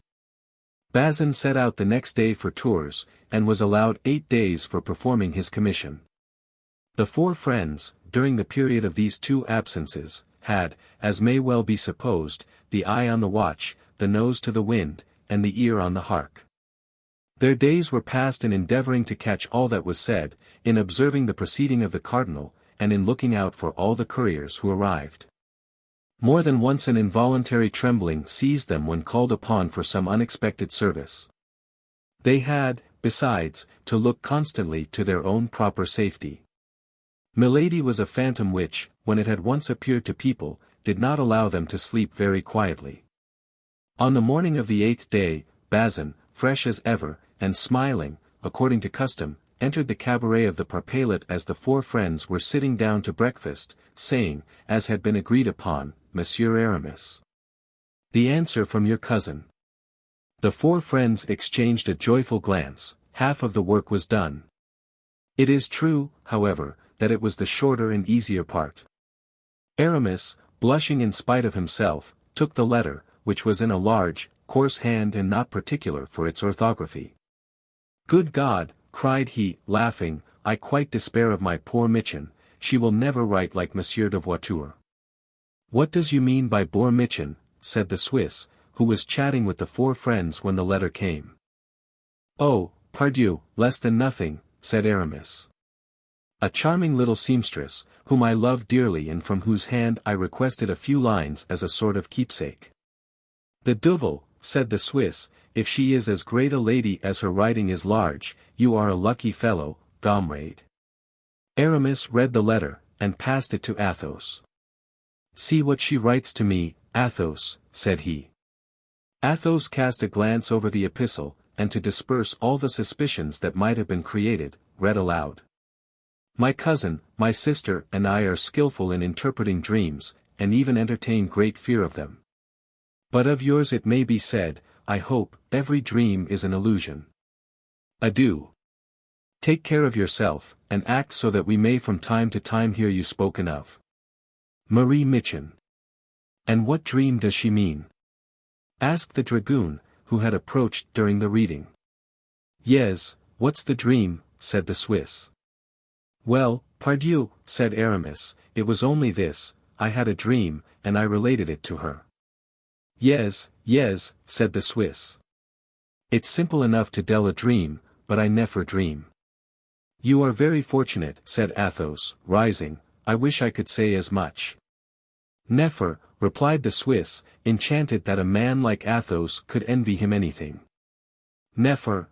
Bazin set out the next day for Tours, and was allowed 8 days for performing his commission. The four friends, during the period of these 2 absences, had, as may well be supposed, the eye on the watch, the nose to the wind, and the ear on the hark. Their days were passed in endeavouring to catch all that was said, in observing the proceeding of the cardinal, and in looking out for all the couriers who arrived. More than once an involuntary trembling seized them when called upon for some unexpected service. They had, besides, to look constantly to their own proper safety. Milady was a phantom which, when it had once appeared to people, did not allow them to sleep very quietly. On the morning of the 8th day, Bazin, fresh as ever, and smiling, according to custom, entered the cabaret of the Parpaillot as the four friends were sitting down to breakfast, saying, as had been agreed upon, Monsieur Aramis. The answer from your cousin. The four friends exchanged a joyful glance. Half of the work was done. It is true, however, that it was the shorter and easier part. Aramis, blushing in spite of himself, took the letter, which was in a large, coarse hand and not particular for its orthography. Good God, cried he, laughing, I quite despair of my poor Mitchen, she will never write like Monsieur de Voiture. What does you mean by poor Mitchen? Said the Swiss, who was chatting with the four friends when the letter came. Oh, pardieu, less than nothing, said Aramis. A charming little seamstress, whom I love dearly and from whose hand I requested a few lines as a sort of keepsake. The devil, said the Swiss, if she is as great a lady as her writing is large, you are a lucky fellow, comrade. Aramis read the letter, and passed it to Athos. See what she writes to me, Athos, said he. Athos cast a glance over the epistle, and to disperse all the suspicions that might have been created, read aloud. My cousin, my sister and I are skillful in interpreting dreams, and even entertain great fear of them. But of yours it may be said, I hope, every dream is an illusion. Adieu. Take care of yourself, and act so that we may from time to time hear you spoken of. Marie Mitchen. And what dream does she mean? Asked the dragoon, who had approached during the reading. Yes, what's the dream, said the Swiss. Well, pardieu, said Aramis, it was only this, I had a dream, and I related it to her. Yes, said the Swiss. It's simple enough to tell a dream, but I never dream. You are very fortunate, said Athos, rising, I wish I could say as much. Never, replied the Swiss, enchanted that a man like Athos could envy him anything. Never.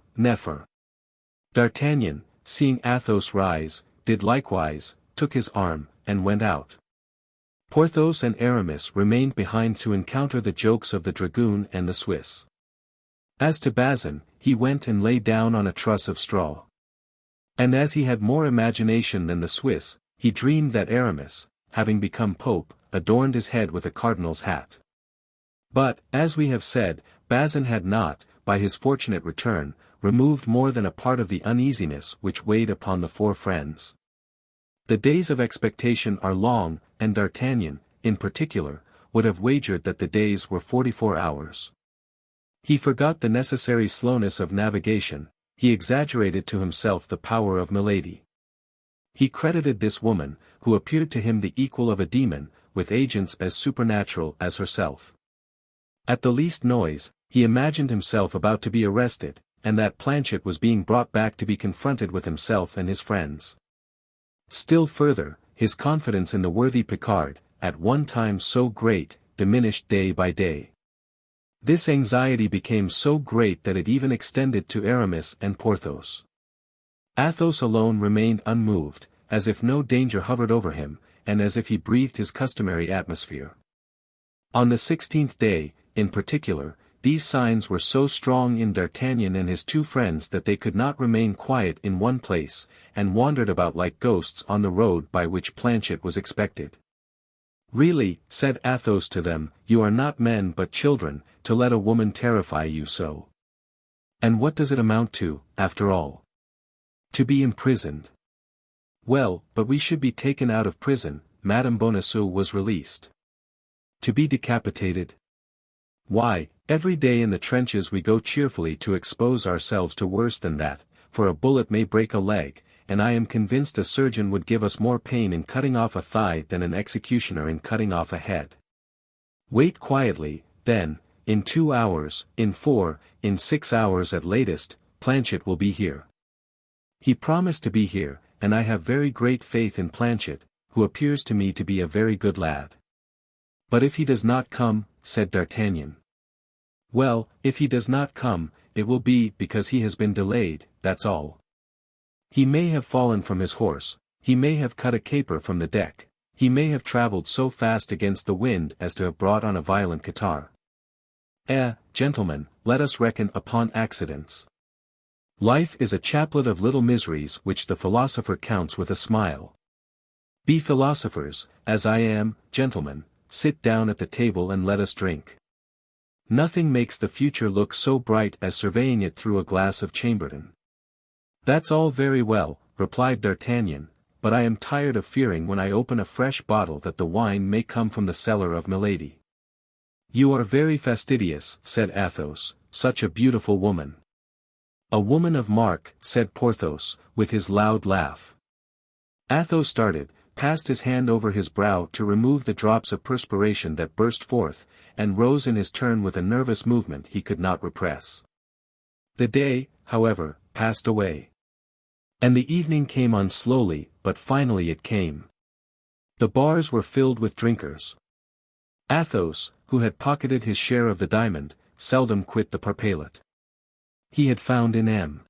D'Artagnan, seeing Athos rise, did likewise, took his arm, and went out. Porthos and Aramis remained behind to encounter the jokes of the dragoon and the Swiss. As to Bazin, he went and lay down on a truss of straw. And as he had more imagination than the Swiss, he dreamed that Aramis, having become pope, adorned his head with a cardinal's hat. But, as we have said, Bazin had not, by his fortunate return, removed more than a part of the uneasiness which weighed upon the four friends. The days of expectation are long, and D'Artagnan, in particular, would have wagered that the days were 44 hours. He forgot the necessary slowness of navigation, he exaggerated to himself the power of Milady. He credited this woman, who appeared to him the equal of a demon, with agents as supernatural as herself. At the least noise, he imagined himself about to be arrested, and that Planchet was being brought back to be confronted with himself and his friends. Still further, his confidence in the worthy Picard, at one time so great, diminished day by day. This anxiety became so great that it even extended to Aramis and Porthos. Athos alone remained unmoved, as if no danger hovered over him, and as if he breathed his customary atmosphere. On the 16th day, in particular, these signs were so strong in D'Artagnan and his two friends that they could not remain quiet in one place, and wandered about like ghosts on the road by which Planchet was expected. Really, said Athos to them, you are not men but children, to let a woman terrify you so. And what does it amount to, after all? To be imprisoned. Well, but we should be taken out of prison, Madame Bonacieux was released. To be decapitated, Why, every day in the trenches we go cheerfully to expose ourselves to worse than that, for a bullet may break a leg, and I am convinced a surgeon would give us more pain in cutting off a thigh than an executioner in cutting off a head. Wait quietly, then, in 2 hours, in 4, in 6 hours at latest, Planchet will be here. He promised to be here, and I have very great faith in Planchet, who appears to me to be a very good lad. But if he does not come, said D'Artagnan. Well, if he does not come, it will be because he has been delayed, that's all. He may have fallen from his horse, he may have cut a caper from the deck, he may have travelled so fast against the wind as to have brought on a violent catarrh. Gentlemen, let us reckon upon accidents. Life is a chaplet of little miseries which the philosopher counts with a smile. Be philosophers, as I am, gentlemen, sit down at the table and let us drink. Nothing makes the future look so bright as surveying it through a glass of Chambertin. That's all very well, replied D'Artagnan, but I am tired of fearing when I open a fresh bottle that the wine may come from the cellar of Milady. You are very fastidious, said Athos, such a beautiful woman. A woman of mark, said Porthos, with his loud laugh. Athos started, passed his hand over his brow to remove the drops of perspiration that burst forth, and rose in his turn with a nervous movement he could not repress. The day, however, passed away. And the evening came on slowly, but finally it came. The bars were filled with drinkers. Athos, who had pocketed his share of the diamond, seldom quit the parpaillet. He had found in M.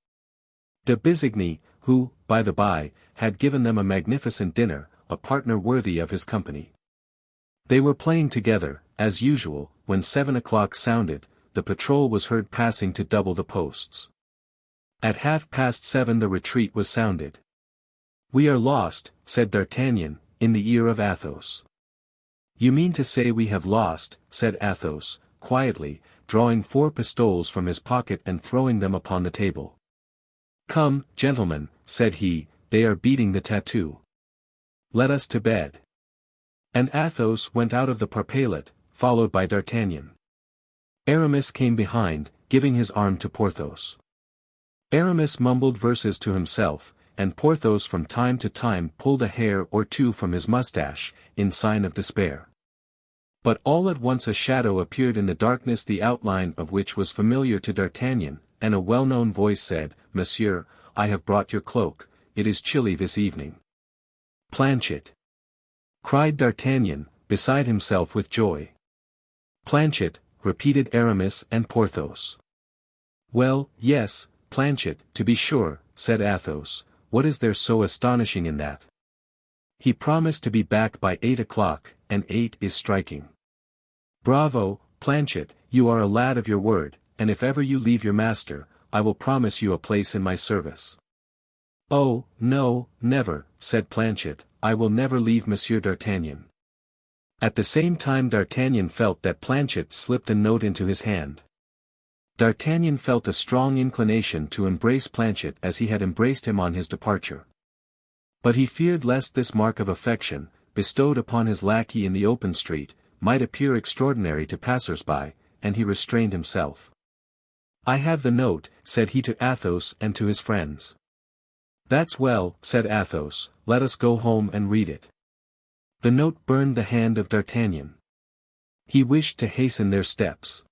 de Bissigny, who, by the by, had given them a magnificent dinner, a partner worthy of his company. They were playing together, as usual, when 7 o'clock sounded, the patrol was heard passing to double the posts. At 7:30 the retreat was sounded. We are lost, said D'Artagnan, in the ear of Athos. You mean to say we have lost, said Athos, quietly, drawing 4 pistoles from his pocket and throwing them upon the table. Come, gentlemen, said he, they are beating the tattoo. Let us to bed. And Athos went out of the parpaillet, followed by D'Artagnan. Aramis came behind, giving his arm to Porthos. Aramis mumbled verses to himself, and Porthos from time to time pulled a hair or two from his moustache, in sign of despair. But all at once a shadow appeared in the darkness, the outline of which was familiar to D'Artagnan, and a well-known voice said, Monsieur, I have brought your cloak, it is chilly this evening. Planchet! Cried D'Artagnan, beside himself with joy. Planchet, repeated Aramis and Porthos. Well, yes, Planchet, to be sure, said Athos, what is there so astonishing in that? He promised to be back by 8 o'clock, and 8 is striking. Bravo, Planchet, you are a lad of your word, and if ever you leave your master, I will promise you a place in my service. Oh, no, never, said Planchet, I will never leave Monsieur D'Artagnan. At the same time D'Artagnan felt that Planchet slipped a note into his hand. D'Artagnan felt a strong inclination to embrace Planchet as he had embraced him on his departure. But he feared lest this mark of affection, bestowed upon his lackey in the open street, might appear extraordinary to passers-by, and he restrained himself. I have the note, said he to Athos and to his friends. That's well, said Athos, let us go home and read it. The note burned the hand of D'Artagnan. He wished to hasten their steps.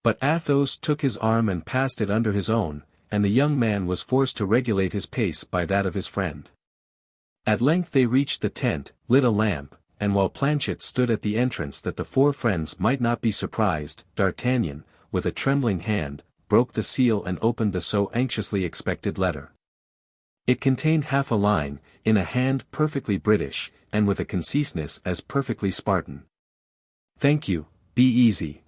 But Athos took his arm and passed it under his own, and the young man was forced to regulate his pace by that of his friend. At length they reached the tent, lit a lamp, and while Planchet stood at the entrance that the 4 friends might not be surprised, D'Artagnan, with a trembling hand, broke the seal and opened the so anxiously expected letter. It contained half a line, in a hand perfectly British, and with a conciseness as perfectly Spartan. Thank you, be easy.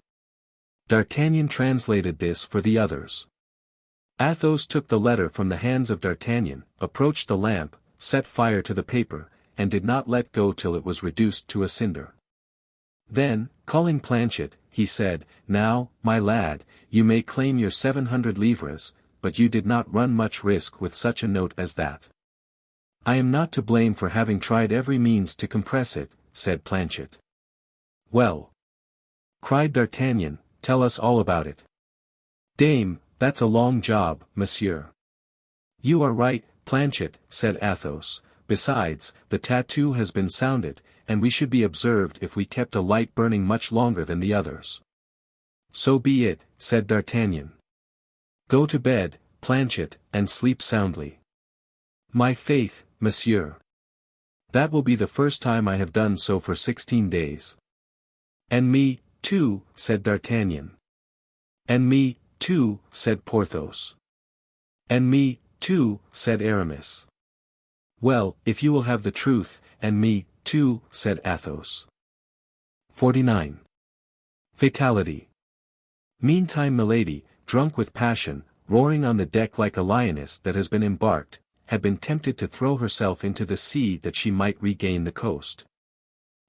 D'Artagnan translated this for the others. Athos took the letter from the hands of D'Artagnan, approached the lamp, set fire to the paper, and did not let go till it was reduced to a cinder. Then, calling Planchet, he said, Now, my lad, you may claim your 700 livres, but you did not run much risk with such a note as that. I am not to blame for having tried every means to compress it, said Planchet. Well! Cried D'Artagnan, tell us all about it. Dame, that's a long job, monsieur. You are right, Planchet, said Athos. Besides, the tattoo has been sounded, and we should be observed if we kept a light burning much longer than the others. So be it, said D'Artagnan. Go to bed, Planchet, and sleep soundly. My faith, monsieur. That will be the first time I have done so for 16 days. And me, too, said D'Artagnan. And me, too, said Porthos. And me, too, said Aramis. Well, if you will have the truth, and me, too, said Athos. 49. Fatality. Meantime Milady, drunk with passion, roaring on the deck like a lioness that has been embarked, had been tempted to throw herself into the sea that she might regain the coast.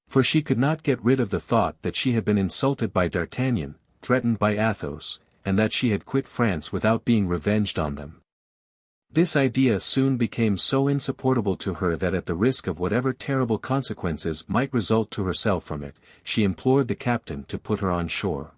For she could not get rid of the thought that she had been insulted by D'Artagnan, threatened by Athos, and that she had quit France without being revenged on them. This idea soon became so insupportable to her that at the risk of whatever terrible consequences might result to herself from it, she implored the captain to put her on shore.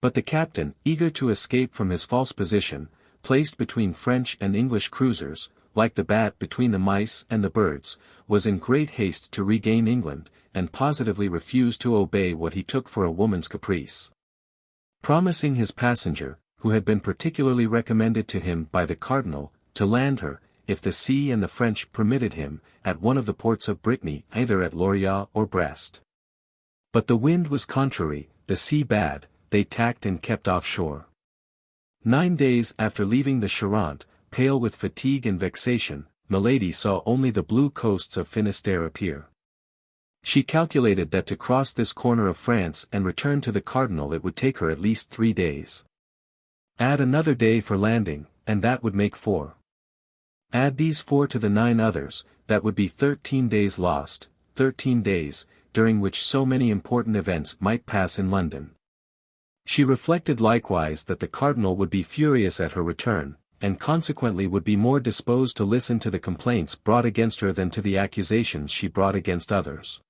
But the captain, eager to escape from his false position, placed between French and English cruisers, like the bat between the mice and the birds, was in great haste to regain England, and positively refused to obey what he took for a woman's caprice. Promising his passenger, who had been particularly recommended to him by the cardinal, to land her, if the sea and the French permitted him, at one of the ports of Brittany, either at Lorient or Brest. But the wind was contrary, the sea bad, they tacked and kept off shore. 9 days after leaving the Charente, pale with fatigue and vexation, Milady saw only the blue coasts of Finistère appear. She calculated that to cross this corner of France and return to the cardinal it would take her at least 3 days. Add another day for landing, and that would make 4. Add these 4 to the 9 others, that would be 13 days lost, 13 days, during which so many important events might pass in London. She reflected likewise that the cardinal would be furious at her return, and consequently would be more disposed to listen to the complaints brought against her than to the accusations she brought against others.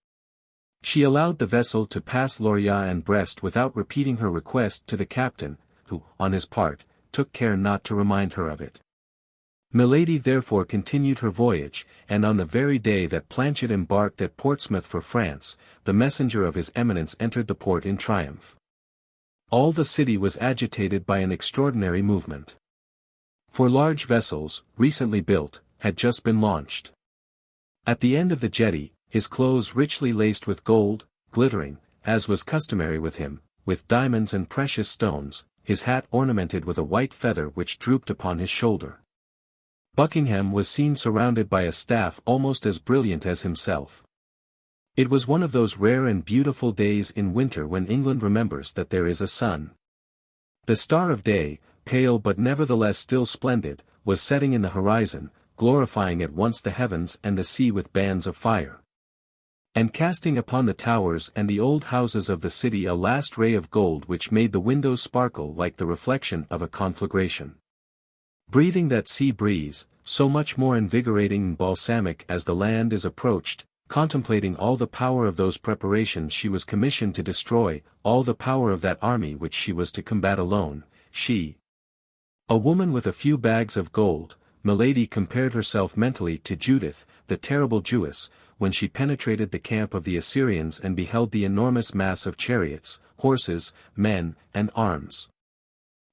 She allowed the vessel to pass Lorient and Brest without repeating her request to the captain, who, on his part, took care not to remind her of it. Milady therefore continued her voyage, and on the very day that Planchet embarked at Portsmouth for France, the messenger of his Eminence entered the port in triumph. All the city was agitated by an extraordinary movement. For large vessels, recently built, had just been launched. At the end of the jetty, his clothes richly laced with gold, glittering, as was customary with him, with diamonds and precious stones, his hat ornamented with a white feather which drooped upon his shoulder. Buckingham was seen surrounded by a staff almost as brilliant as himself. It was one of those rare and beautiful days in winter when England remembers that there is a sun. The star of day, pale but nevertheless still splendid, was setting in the horizon, glorifying at once the heavens and the sea with bands of fire, and casting upon the towers and the old houses of the city a last ray of gold which made the windows sparkle like the reflection of a conflagration. Breathing that sea breeze, so much more invigorating and balsamic as the land is approached, contemplating all the power of those preparations she was commissioned to destroy, all the power of that army which she was to combat alone, she, a woman with a few bags of gold, Milady compared herself mentally to Judith, the terrible Jewess, when she penetrated the camp of the Assyrians and beheld the enormous mass of chariots, horses, men, and arms,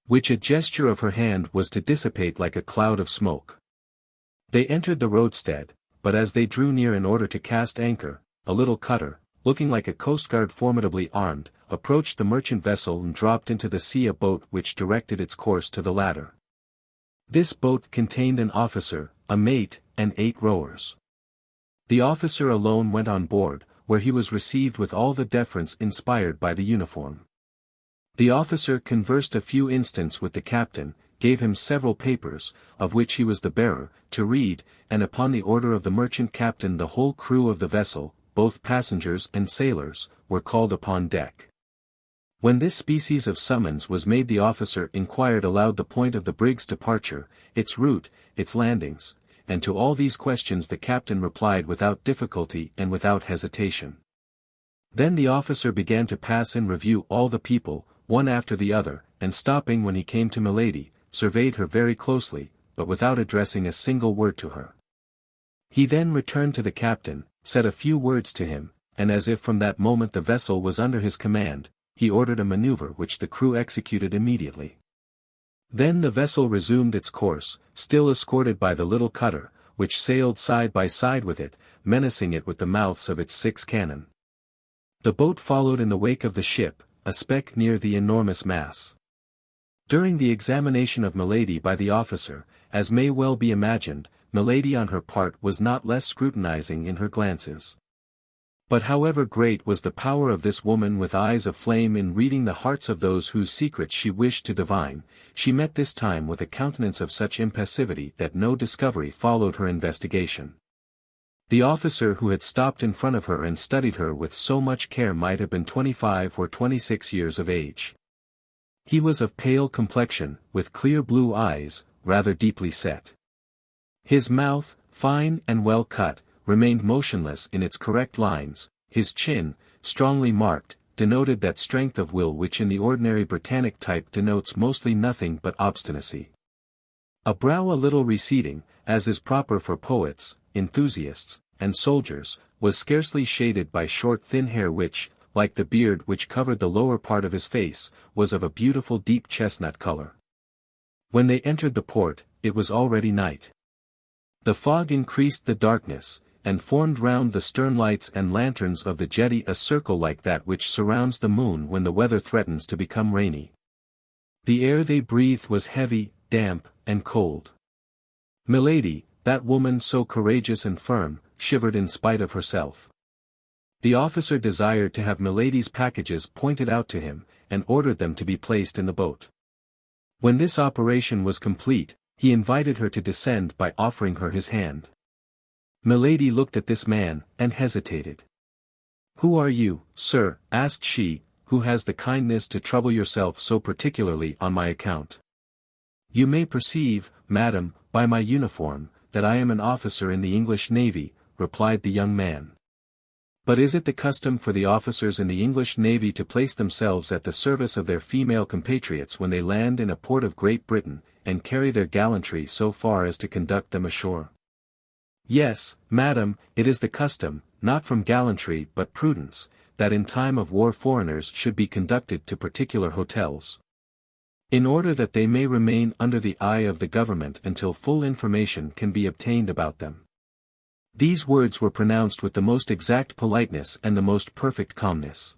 which a gesture of her hand was to dissipate like a cloud of smoke. They entered the roadstead, but as they drew near in order to cast anchor, a little cutter, looking like a coastguard formidably armed, approached the merchant vessel and dropped into the sea a boat which directed its course to the latter. This boat contained an officer, a mate, and 8 rowers. The officer alone went on board, where he was received with all the deference inspired by the uniform. The officer conversed a few instants with the captain, gave him several papers, of which he was the bearer, to read, and upon the order of the merchant captain the whole crew of the vessel, both passengers and sailors, were called upon deck. When this species of summons was made the officer inquired aloud the point of the brig's departure, its route, its landings, and to all these questions the captain replied without difficulty and without hesitation. Then the officer began to pass in review all the people, one after the other, and stopping when he came to Milady, surveyed her very closely, but without addressing a single word to her. He then returned to the captain, said a few words to him, and as if from that moment the vessel was under his command, he ordered a maneuver which the crew executed immediately. Then the vessel resumed its course, still escorted by the little cutter, which sailed side by side with it, menacing it with the mouths of its 6 cannon. The boat followed in the wake of the ship, a speck near the enormous mass. During the examination of Milady by the officer, as may well be imagined, Milady on her part was not less scrutinizing in her glances. But however great was the power of this woman with eyes of flame in reading the hearts of those whose secrets she wished to divine, she met this time with a countenance of such impassivity that no discovery followed her investigation. The officer who had stopped in front of her and studied her with so much care might have been 25 or 26 years of age. He was of pale complexion, with clear blue eyes, rather deeply set. His mouth, fine and well cut, remained motionless in its correct lines, his chin, strongly marked, denoted that strength of will which in the ordinary Britannic type denotes mostly nothing but obstinacy. A brow a little receding, as is proper for poets, enthusiasts, and soldiers, was scarcely shaded by short thin hair which, like the beard which covered the lower part of his face, was of a beautiful deep chestnut color. When they entered the port, it was already night. The fog increased the darkness, and formed round the stern lights and lanterns of the jetty a circle like that which surrounds the moon when the weather threatens to become rainy. The air they breathed was heavy, damp, and cold. Milady, that woman so courageous and firm, shivered in spite of herself. The officer desired to have Milady's packages pointed out to him, and ordered them to be placed in the boat. When this operation was complete, he invited her to descend by offering her his hand. Milady looked at this man, and hesitated. "Who are you, sir," asked she, "who has the kindness to trouble yourself so particularly on my account?" "You may perceive, madam, by my uniform, that I am an officer in the English navy," replied the young man. "But is it the custom for the officers in the English navy to place themselves at the service of their female compatriots when they land in a port of Great Britain, and carry their gallantry so far as to conduct them ashore?" "Yes, madam, it is the custom, not from gallantry but prudence, that in time of war foreigners should be conducted to particular hotels, in order that they may remain under the eye of the government until full information can be obtained about them." These words were pronounced with the most exact politeness and the most perfect calmness.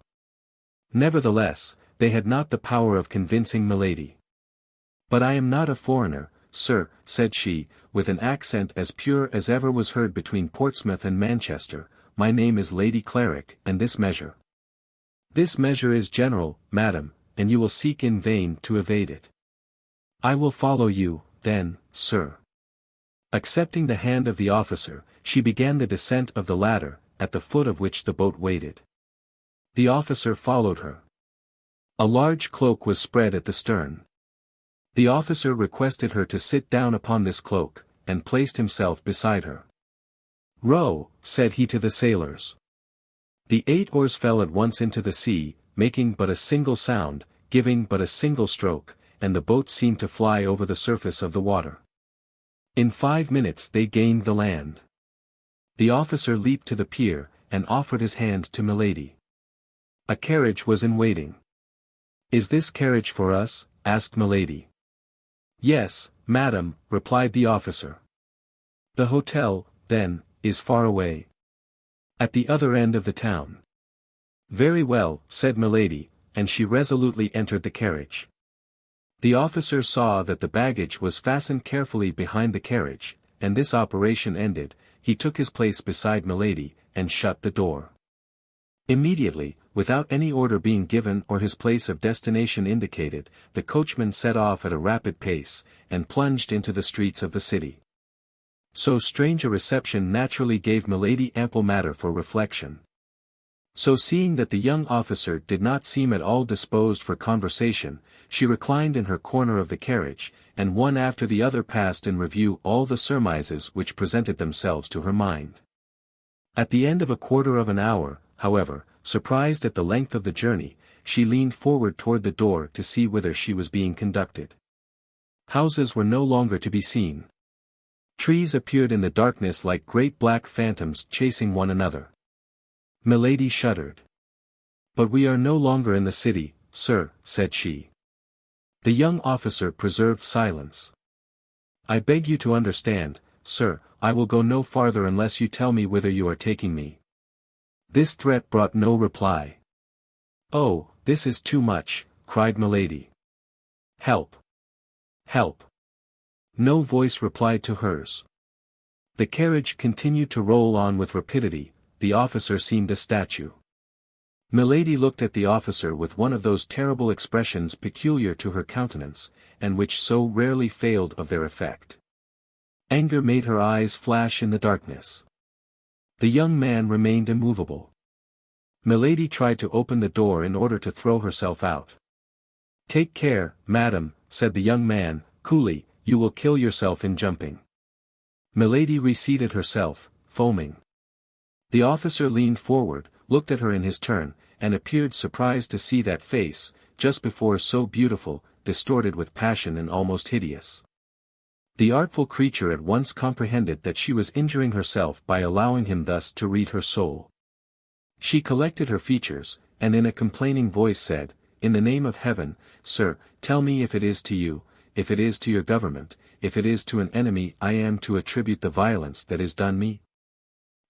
Nevertheless, they had not the power of convincing Milady. "But I am not a foreigner, sir," said she, with an accent as pure as ever was heard between Portsmouth and Manchester. "My name is Lady Cleric, and this measure." "This measure is general, madam, and you will seek in vain to evade it." "I will follow you, then, sir." Accepting the hand of the officer, she began the descent of the ladder, at the foot of which the boat waited. The officer followed her. A large cloak was spread at the stern. The officer requested her to sit down upon this cloak, and placed himself beside her. "Row," said he to the sailors. The 8 oars fell at once into the sea, making but a single sound, giving but a single stroke, and the boat seemed to fly over the surface of the water. In 5 minutes they gained the land. The officer leaped to the pier, and offered his hand to Milady. A carriage was in waiting. "Is this carriage for us?" asked Milady. "Yes, madam," replied the officer. "The hotel, then, is far away?" "At the other end of the town." "Very well," said Milady, and she resolutely entered the carriage. The officer saw that the baggage was fastened carefully behind the carriage, and this operation ended, he took his place beside Milady, and shut the door. Immediately, without any order being given or his place of destination indicated, the coachman set off at a rapid pace, and plunged into the streets of the city. So strange a reception naturally gave Milady ample matter for reflection. So seeing that the young officer did not seem at all disposed for conversation, she reclined in her corner of the carriage, and one after the other passed in review all the surmises which presented themselves to her mind. At the end of a quarter of an hour, however, surprised at the length of the journey, she leaned forward toward the door to see whither she was being conducted. Houses were no longer to be seen. Trees appeared in the darkness like great black phantoms chasing one another. Milady shuddered. "But we are no longer in the city, sir," said she. The young officer preserved silence. "I beg you to understand, sir, I will go no farther unless you tell me whither you are taking me." This threat brought no reply. "Oh, this is too much," cried Milady. "Help! Help!" No voice replied to hers. The carriage continued to roll on with rapidity, the officer seemed a statue. Milady looked at the officer with one of those terrible expressions peculiar to her countenance, and which so rarely failed of their effect. Anger made her eyes flash in the darkness. The young man remained immovable. Milady tried to open the door in order to throw herself out. "Take care, madam," said the young man, coolly, "you will kill yourself in jumping." Milady reseated herself, foaming. The officer leaned forward, looked at her in his turn, and appeared surprised to see that face, just before so beautiful, distorted with passion and almost hideous. The artful creature at once comprehended that she was injuring herself by allowing him thus to read her soul. She collected her features, and in a complaining voice said, "In the name of heaven, sir, tell me if it is to you, if it is to your government, if it is to an enemy I am to attribute the violence that is done me?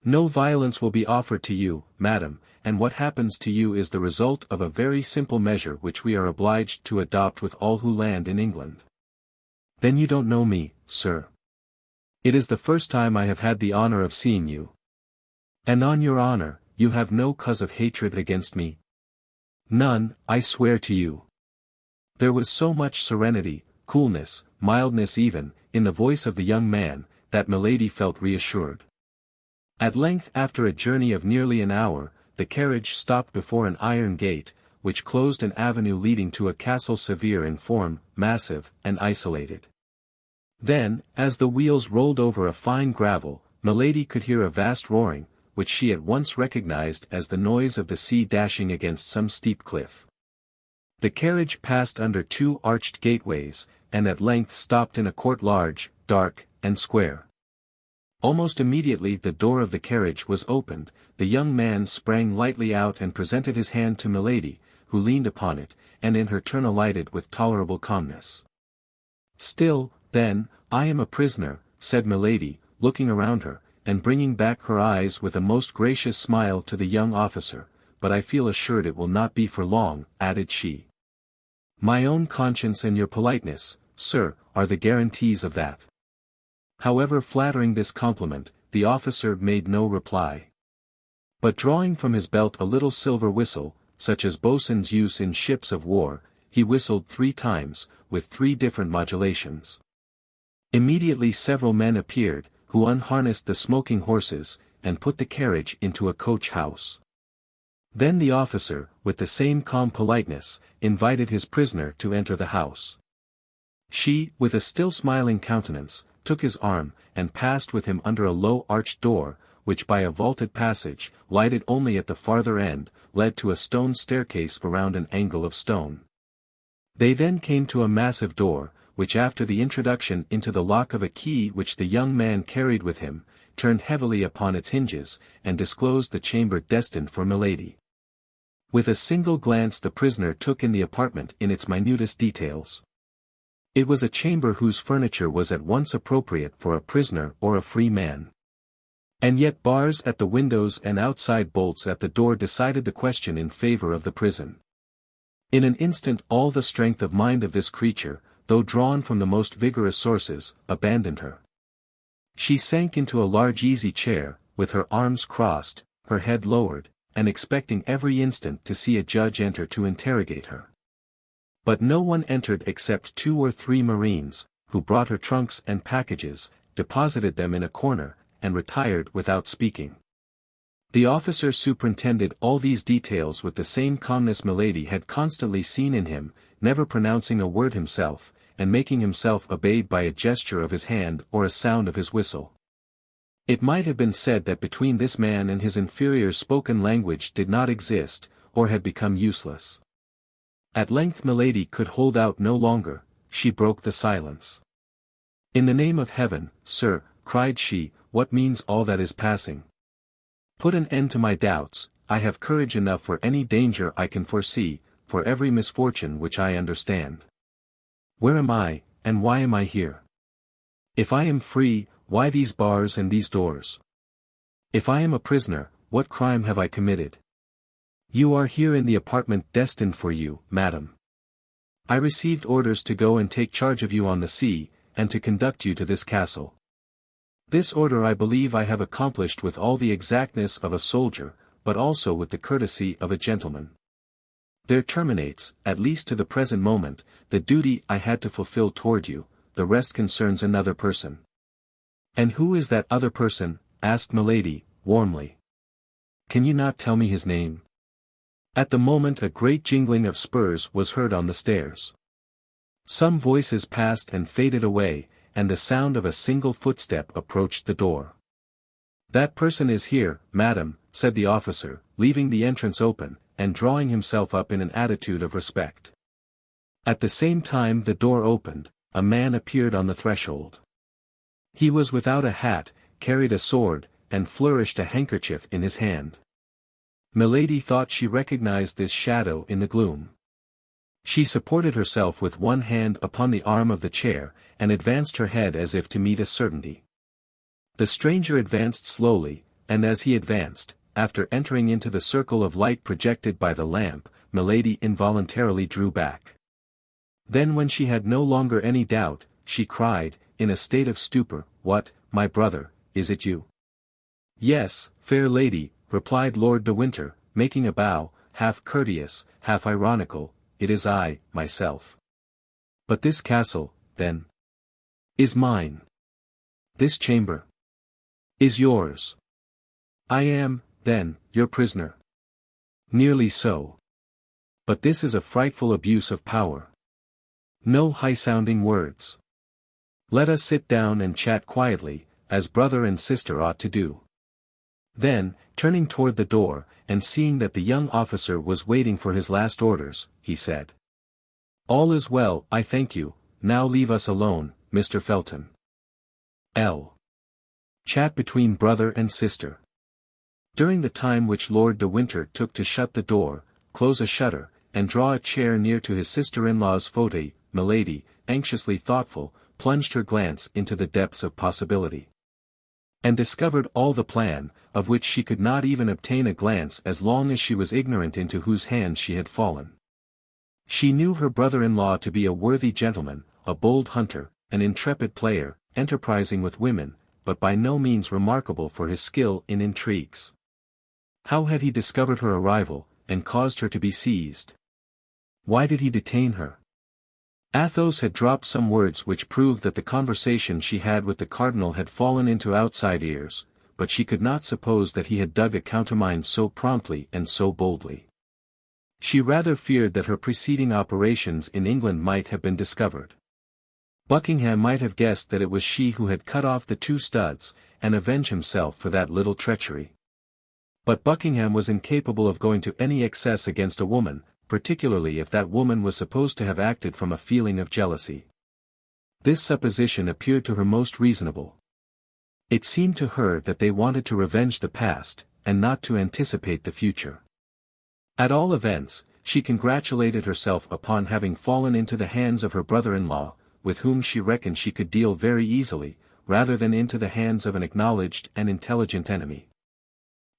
No violence will be offered to you, madam, and what happens to you is the result of a very simple measure which we are obliged to adopt with all who land in England." "Then you don't know me, sir?" "It is the first time I have had the honor of seeing you." "And on your honor, you have no cause of hatred against me?" "None, I swear to you." There was so much serenity, coolness, mildness even, in the voice of the young man, that Milady felt reassured. At length, after a journey of nearly an hour, the carriage stopped before an iron gate, which closed an avenue leading to a castle severe in form, massive, and isolated. Then, as the wheels rolled over a fine gravel, Milady could hear a vast roaring, which she at once recognized as the noise of the sea dashing against some steep cliff. The carriage passed under two arched gateways, and at length stopped in a court large, dark, and square. Almost immediately the door of the carriage was opened, the young man sprang lightly out and presented his hand to Milady, who leaned upon it, and in her turn alighted with tolerable calmness. "Still, then, I am a prisoner," said Milady, looking around her, and bringing back her eyes with a most gracious smile to the young officer, "but I feel assured it will not be for long," added she. "My own conscience and your politeness, sir, are the guarantees of that." However flattering this compliment, the officer made no reply. But drawing from his belt a little silver whistle, such as boatswains use in ships of war, he whistled 3 times, with 3 different modulations. Immediately several men appeared, who unharnessed the smoking horses, and put the carriage into a coach-house. Then the officer, with the same calm politeness, invited his prisoner to enter the house. She, with a still smiling countenance, took his arm, and passed with him under a low arched door, which by a vaulted passage, lighted only at the farther end, led to a stone staircase around an angle of stone. They then came to a massive door, which after the introduction into the lock of a key which the young man carried with him, turned heavily upon its hinges, and disclosed the chamber destined for Milady. With a single glance the prisoner took in the apartment in its minutest details. It was a chamber whose furniture was at once appropriate for a prisoner or a free man. And yet bars at the windows and outside bolts at the door decided the question in favor of the prison. In an instant all the strength of mind of this creature, though drawn from the most vigorous sources, abandoned her. She sank into a large easy chair, with her arms crossed, her head lowered, and expecting every instant to see a judge enter to interrogate her. But no one entered except 2 or 3 marines, who brought her trunks and packages, deposited them in a corner, and retired without speaking. The officer superintended all these details with the same calmness Milady had constantly seen in him, never pronouncing a word himself, and making himself obeyed by a gesture of his hand or a sound of his whistle. It might have been said that between this man and his inferiors spoken language did not exist, or had become useless. At length Milady could hold out no longer, she broke the silence. "In the name of heaven, sir," cried she, "what means all that is passing? Put an end to my doubts, I have courage enough for any danger I can foresee, for every misfortune which I understand. Where am I, and why am I here? If I am free, why these bars and these doors? If I am a prisoner, what crime have I committed? You are here in the apartment destined for you, madam. I received orders to go and take charge of you on the sea, and to conduct you to this castle. This order I believe I have accomplished with all the exactness of a soldier, but also with the courtesy of a gentleman. There terminates, at least to the present moment, the duty I had to fulfill toward you, the rest concerns another person." "And who is that other person?" asked Milady, warmly. "Can you not tell me his name?" At the moment a great jingling of spurs was heard on the stairs. Some voices passed and faded away, and the sound of a single footstep approached the door. "That person is here, madam," said the officer, leaving the entrance open, and drawing himself up in an attitude of respect. At the same time the door opened, a man appeared on the threshold. He was without a hat, carried a sword, and flourished a handkerchief in his hand. Milady thought she recognized this shadow in the gloom. She supported herself with one hand upon the arm of the chair, and advanced her head as if to meet a certainty. The stranger advanced slowly, and as he advanced, after entering into the circle of light projected by the lamp, Milady involuntarily drew back. Then when she had no longer any doubt, she cried, in a state of stupor, "What, my brother, is it you?" "Yes, fair lady," replied Lord de Winter, making a bow, half courteous, half ironical, "it is I, myself." "But this castle, then, is mine. This chamber is yours. I am, then, your prisoner." "Nearly so. But this is a frightful abuse of power. No high-sounding words. Let us sit down and chat quietly, as brother and sister ought to do." Then, turning toward the door, and seeing that the young officer was waiting for his last orders, he said, "All is well, I thank you, now leave us alone, Mr. Felton. Chat between brother and sister." During the time which Lord de Winter took to shut the door, close a shutter, and draw a chair near to his sister-in-law's fauteuil, Milady, anxiously thoughtful, plunged her glance into the depths of possibility. And discovered all the plan, of which she could not even obtain a glance as long as she was ignorant into whose hands she had fallen. She knew her brother-in-law to be a worthy gentleman, a bold hunter, an intrepid player, enterprising with women, but by no means remarkable for his skill in intrigues. How had he discovered her arrival, and caused her to be seized? Why did he detain her? Athos had dropped some words which proved that the conversation she had with the cardinal had fallen into outside ears, but she could not suppose that he had dug a countermine so promptly and so boldly. She rather feared that her preceding operations in England might have been discovered. Buckingham might have guessed that it was she who had cut off the 2 studs, and avenge himself for that little treachery. But Buckingham was incapable of going to any excess against a woman, particularly if that woman was supposed to have acted from a feeling of jealousy. This supposition appeared to her most reasonable. It seemed to her that they wanted to revenge the past, and not to anticipate the future. At all events, she congratulated herself upon having fallen into the hands of her brother-in-law, with whom she reckoned she could deal very easily, rather than into the hands of an acknowledged and intelligent enemy.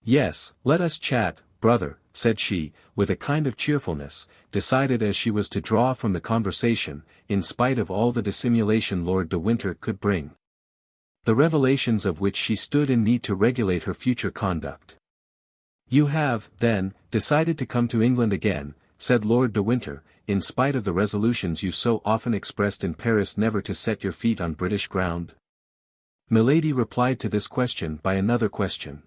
"Yes, let us chat, brother," said she, with a kind of cheerfulness, decided as she was to draw from the conversation, in spite of all the dissimulation Lord de Winter could bring. The revelations of which she stood in need to regulate her future conduct. "You have, then, decided to come to England again," said Lord de Winter, "in spite of the resolutions you so often expressed in Paris never to set your feet on British ground?" Milady replied to this question by another question.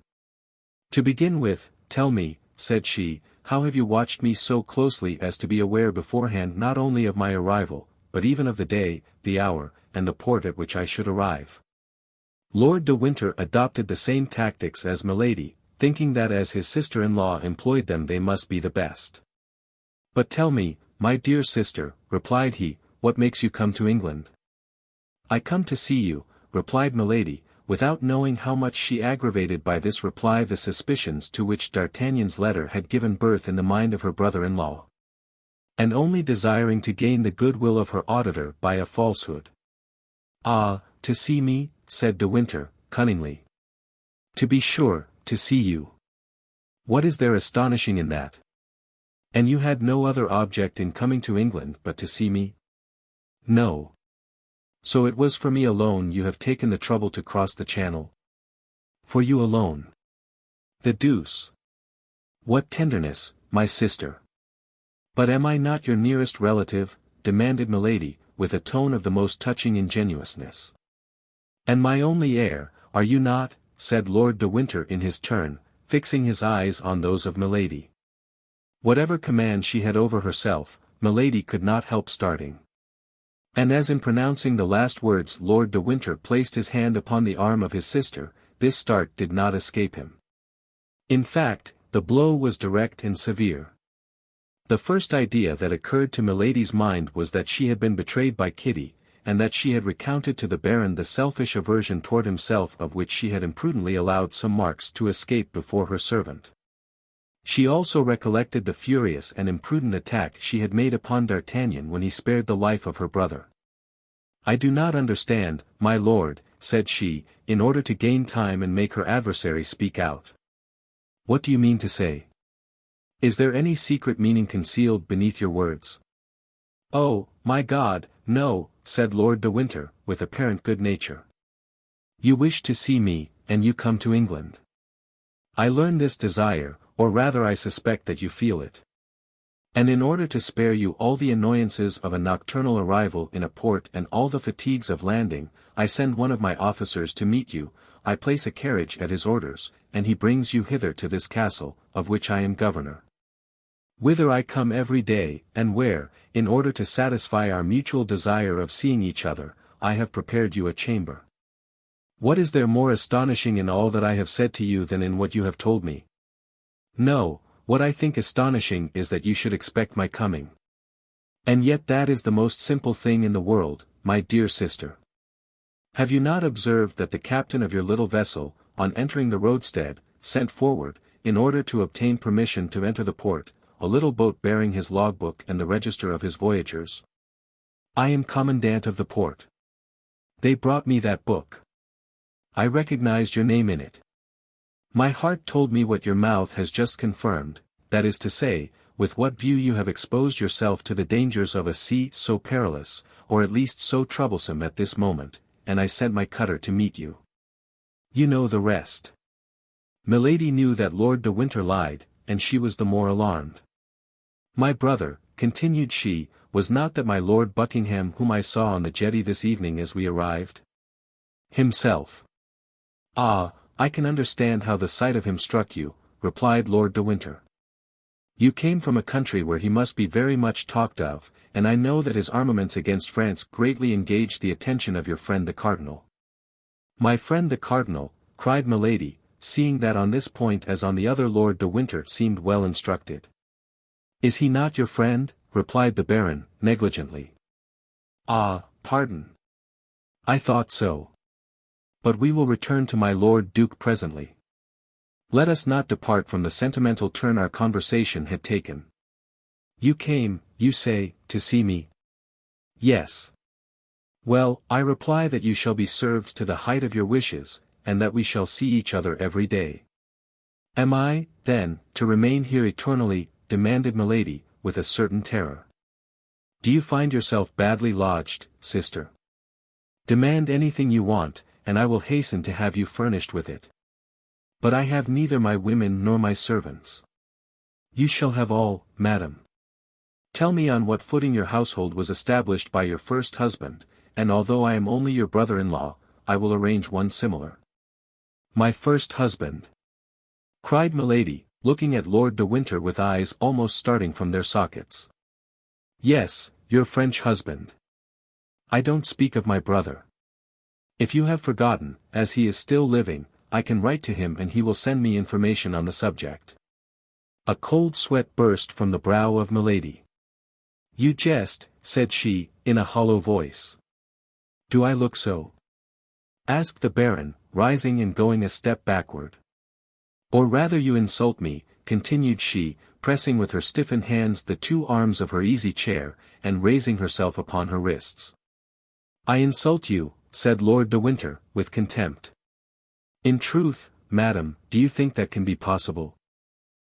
"To begin with, tell me," said she, "how have you watched me so closely as to be aware beforehand not only of my arrival, but even of the day, the hour, and the port at which I should arrive?" Lord de Winter adopted the same tactics as Milady, thinking that as his sister-in-law employed them they must be the best. "But tell me, my dear sister," replied he, "what makes you come to England?" "I come to see you," replied Milady, without knowing how much she aggravated by this reply the suspicions to which D'Artagnan's letter had given birth in the mind of her brother-in-law. And only desiring to gain the goodwill of her auditor by a falsehood. "Ah, to see me," said De Winter, cunningly. "To be sure, to see you. What is there astonishing in that? And you had no other object in coming to England but to see me?" "No. So it was for me alone you have taken the trouble to cross the Channel?" "For you alone." "The deuce! What tenderness, my sister!" "But am I not your nearest relative?" demanded Milady, with a tone of the most touching ingenuousness. "And my only heir, are you not?" said Lord de Winter in his turn, fixing his eyes on those of Milady. Whatever command she had over herself, Milady could not help starting. And as in pronouncing the last words Lord de Winter placed his hand upon the arm of his sister, this start did not escape him. In fact, the blow was direct and severe. The first idea that occurred to Milady's mind was that she had been betrayed by Kitty, and that she had recounted to the Baron the selfish aversion toward himself of which she had imprudently allowed some marks to escape before her servant. She also recollected the furious and imprudent attack she had made upon D'Artagnan when he spared the life of her brother. "I do not understand, my lord," said she, in order to gain time and make her adversary speak out. "What do you mean to say? Is there any secret meaning concealed beneath your words?" "Oh, my God, no," said Lord de Winter, with apparent good nature. "You wish to see me, and you come to England. I learn this desire, or rather I suspect that you feel it. And in order to spare you all the annoyances of a nocturnal arrival in a port and all the fatigues of landing, I send one of my officers to meet you, I place a carriage at his orders, and he brings you hither to this castle, of which I am governor. Whither I come every day, and where, in order to satisfy our mutual desire of seeing each other, I have prepared you a chamber. What is there more astonishing in all that I have said to you than in what you have told me? No, what I think astonishing is that you should expect my coming. And yet that is the most simple thing in the world, my dear sister. Have you not observed that the captain of your little vessel, on entering the roadstead, sent forward, in order to obtain permission to enter the port, a little boat bearing his logbook and the register of his voyagers? I am commandant of the port. They brought me that book. I recognized your name in it. My heart told me what your mouth has just confirmed, that is to say, with what view you have exposed yourself to the dangers of a sea so perilous, or at least so troublesome at this moment, and I sent my cutter to meet you. You know the rest." Milady knew that Lord de Winter lied, and she was the more alarmed. "My brother," continued she, "was not that my Lord Buckingham whom I saw on the jetty this evening as we arrived?" "Himself." "Ah, I can understand how the sight of him struck you," replied Lord de Winter. "You came from a country where he must be very much talked of, and I know that his armaments against France greatly engaged the attention of your friend the Cardinal." "My friend the Cardinal," cried Milady, seeing that on this point as on the other Lord de Winter seemed well instructed. "Is he not your friend?" replied the Baron, negligently. "Ah, pardon. I thought so. But we will return to my Lord Duke presently. Let us not depart from the sentimental turn our conversation had taken. You came, you say, to see me?" "Yes." "Well, I reply that you shall be served to the height of your wishes, and that we shall see each other every day." "Am I, then, to remain here eternally?" demanded Milady, with a certain terror. "Do you find yourself badly lodged, sister? Demand anything you want, and I will hasten to have you furnished with it. But I have neither my women nor my servants." "You shall have all, madam. Tell me on what footing your household was established by your first husband, and although I am only your brother-in-law, I will arrange one similar." "My first husband!" cried Milady, looking at Lord de Winter with eyes almost starting from their sockets. "Yes, your French husband. I don't speak of my brother. If you have forgotten, as he is still living, I can write to him and he will send me information on the subject." A cold sweat burst from the brow of Milady. You jest, said she, in a hollow voice. Do I look so? Asked the Baron, rising and going a step backward. Or rather you insult me, continued she, pressing with her stiffened hands the two arms of her easy chair, and raising herself upon her wrists. I insult you, said Lord de Winter, with contempt. In truth, madam, do you think that can be possible?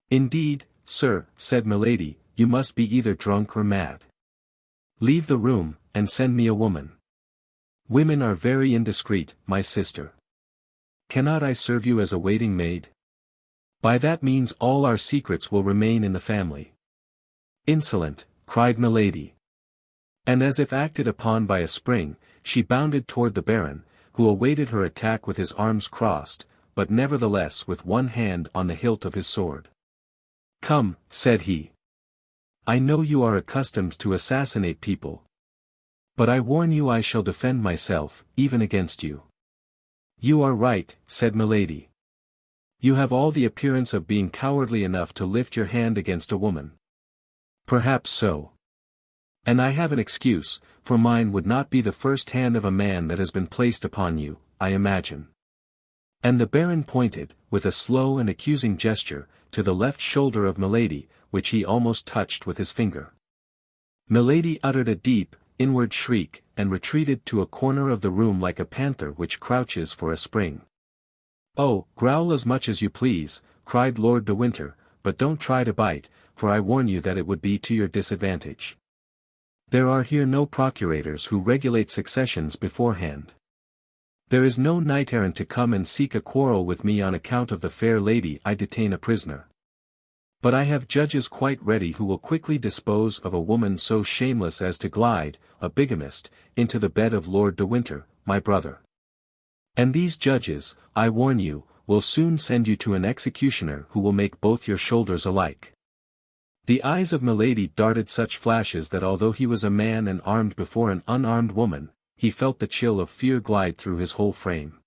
Indeed, sir, said Milady, you must be either drunk or mad. Leave the room, and send me a woman. Women are very indiscreet, my sister. Cannot I serve you as a waiting maid? By that means all our secrets will remain in the family. Insolent, cried Milady. And as if acted upon by a spring, she bounded toward the Baron, who awaited her attack with his arms crossed, but nevertheless with one hand on the hilt of his sword. Come, said he. I know you are accustomed to assassinate people. But I warn you I shall defend myself, even against you. You are right, said Milady. You have all the appearance of being cowardly enough to lift your hand against a woman. Perhaps so. And I have an excuse, for mine would not be the first hand of a man that has been placed upon you, I imagine. And the Baron pointed, with a slow and accusing gesture, to the left shoulder of Milady, which he almost touched with his finger. Milady uttered a deep, inward shriek, and retreated to a corner of the room like a panther which crouches for a spring. Oh, growl as much as you please, cried Lord de Winter, but don't try to bite, for I warn you that it would be to your disadvantage. There are here no procurators who regulate successions beforehand. There is no knight-errant to come and seek a quarrel with me on account of the fair lady I detain a prisoner. But I have judges quite ready who will quickly dispose of a woman so shameless as to glide, a bigamist, into the bed of Lord de Winter, my brother. And these judges, I warn you, will soon send you to an executioner who will make both your shoulders alike. The eyes of Milady darted such flashes that although he was a man and armed before an unarmed woman, he felt the chill of fear glide through his whole frame.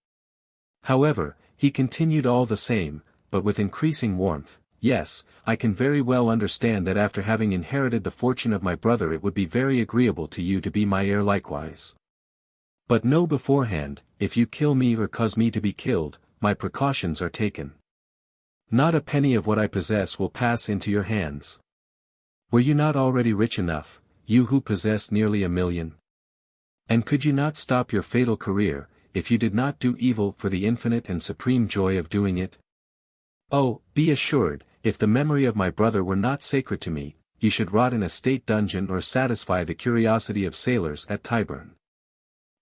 However, he continued all the same, but with increasing warmth, yes, I can very well understand that after having inherited the fortune of my brother it would be very agreeable to you to be my heir likewise. But know beforehand, if you kill me or cause me to be killed, my precautions are taken. Not a penny of what I possess will pass into your hands. Were you not already rich enough, you who possess nearly 1,000,000? And could you not stop your fatal career, if you did not do evil for the infinite and supreme joy of doing it? Oh, be assured, if the memory of my brother were not sacred to me, you should rot in a state dungeon or satisfy the curiosity of sailors at Tyburn.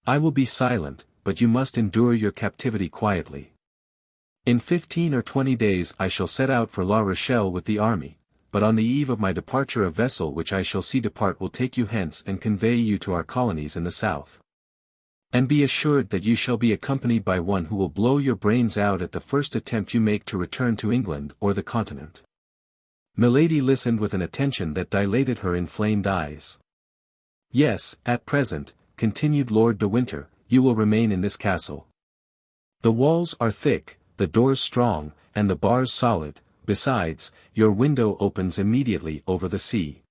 I will be silent, but you must endure your captivity quietly. In 15 or 20 days I shall set out for La Rochelle with the army, but on the eve of my departure a vessel which I shall see depart will take you hence and convey you to our colonies in the south. And be assured that you shall be accompanied by one who will blow your brains out at the first attempt you make to return to England or the continent. Milady listened with an attention that dilated her inflamed eyes. Yes, at present, continued Lord de Winter, you will remain in this castle. The walls are thick, the doors strong, and the bars solid, besides, your window opens immediately over the sea.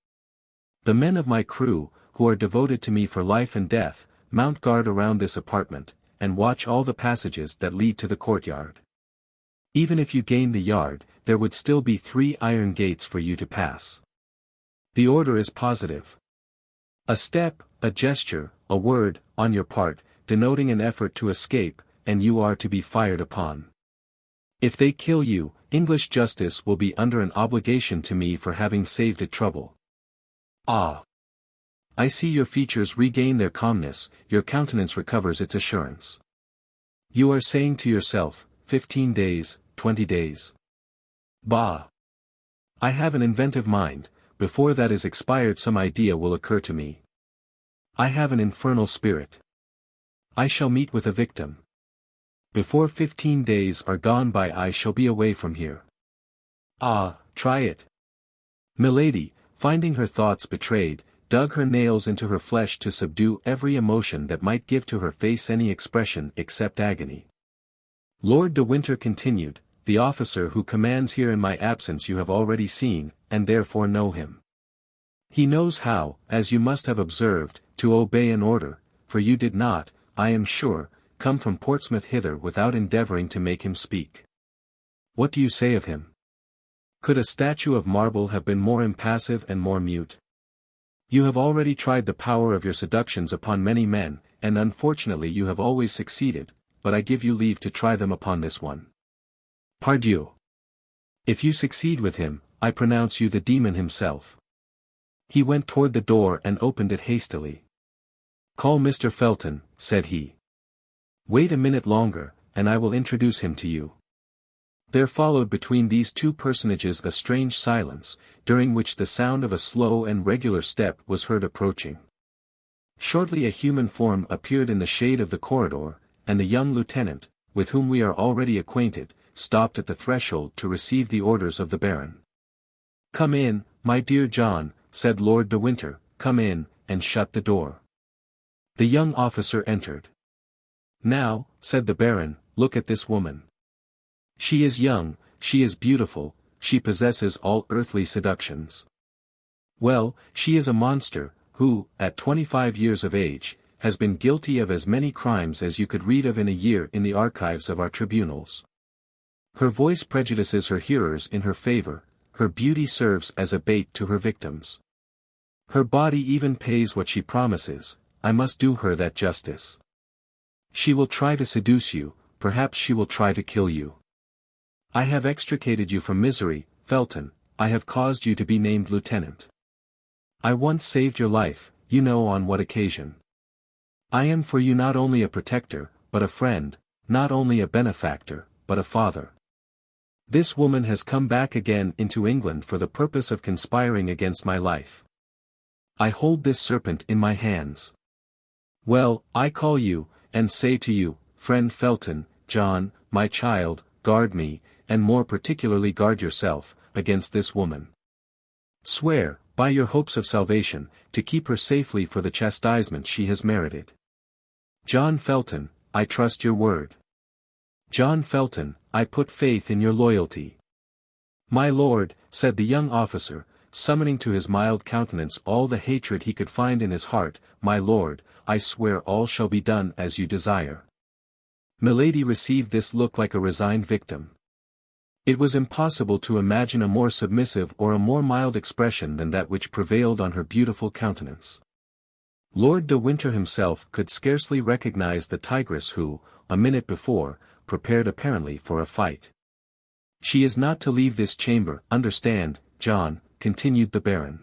The men of my crew, who are devoted to me for life and death, mount guard around this apartment, and watch all the passages that lead to the courtyard. Even if you gain the yard, there would still be 3 iron gates for you to pass. The order is positive. A step, a gesture, a word, on your part, denoting an effort to escape, and you are to be fired upon. If they kill you, English justice will be under an obligation to me for having saved it trouble. Ah! I see your features regain their calmness, your countenance recovers its assurance. You are saying to yourself, 15 days, 20 days. Bah! I have an inventive mind, before that is expired some idea will occur to me. I have an infernal spirit. I shall meet with a victim. Before 15 days are gone by I shall be away from here. Ah, try it. Milady, finding her thoughts betrayed, dug her nails into her flesh to subdue every emotion that might give to her face any expression except agony. Lord de Winter continued, the officer who commands here in my absence you have already seen, and therefore know him. He knows how, as you must have observed, to obey an order, for you did not, I am sure, come from Portsmouth hither without endeavouring to make him speak. What do you say of him? Could a statue of marble have been more impassive and more mute? You have already tried the power of your seductions upon many men, and unfortunately you have always succeeded, but I give you leave to try them upon this one. Pardieu! If you succeed with him, I pronounce you the demon himself. He went toward the door and opened it hastily. Call Mr. Felton, said he. Wait a minute longer, and I will introduce him to you. There followed between these two personages a strange silence, during which the sound of a slow and regular step was heard approaching. Shortly a human form appeared in the shade of the corridor, and the young lieutenant, with whom we are already acquainted, stopped at the threshold to receive the orders of the Baron. Come in, my dear John, said Lord de Winter, come in, and shut the door. The young officer entered. Now, said the Baron, look at this woman. She is young, she is beautiful, she possesses all earthly seductions. Well, she is a monster, who, at 25 years of age, has been guilty of as many crimes as you could read of in a year in the archives of our tribunals. Her voice prejudices her hearers in her favor, her beauty serves as a bait to her victims. Her body even pays what she promises, I must do her that justice. She will try to seduce you, perhaps she will try to kill you. I have extricated you from misery, Felton, I have caused you to be named lieutenant. I once saved your life, you know on what occasion. I am for you not only a protector, but a friend, not only a benefactor, but a father. This woman has come back again into England for the purpose of conspiring against my life. I hold this serpent in my hands. Well, I call you, and say to you, friend Felton, John, my child, guard me, and more particularly guard yourself, against this woman. Swear, by your hopes of salvation, to keep her safely for the chastisement she has merited. John Felton, I trust your word. John Felton, I put faith in your loyalty. My lord, said the young officer, summoning to his mild countenance all the hatred he could find in his heart, my lord, I swear all shall be done as you desire. Milady received this look like a resigned victim. It was impossible to imagine a more submissive or a more mild expression than that which prevailed on her beautiful countenance. Lord de Winter himself could scarcely recognize the tigress who, a minute before, prepared apparently for a fight. She is not to leave this chamber, understand, John, continued the Baron.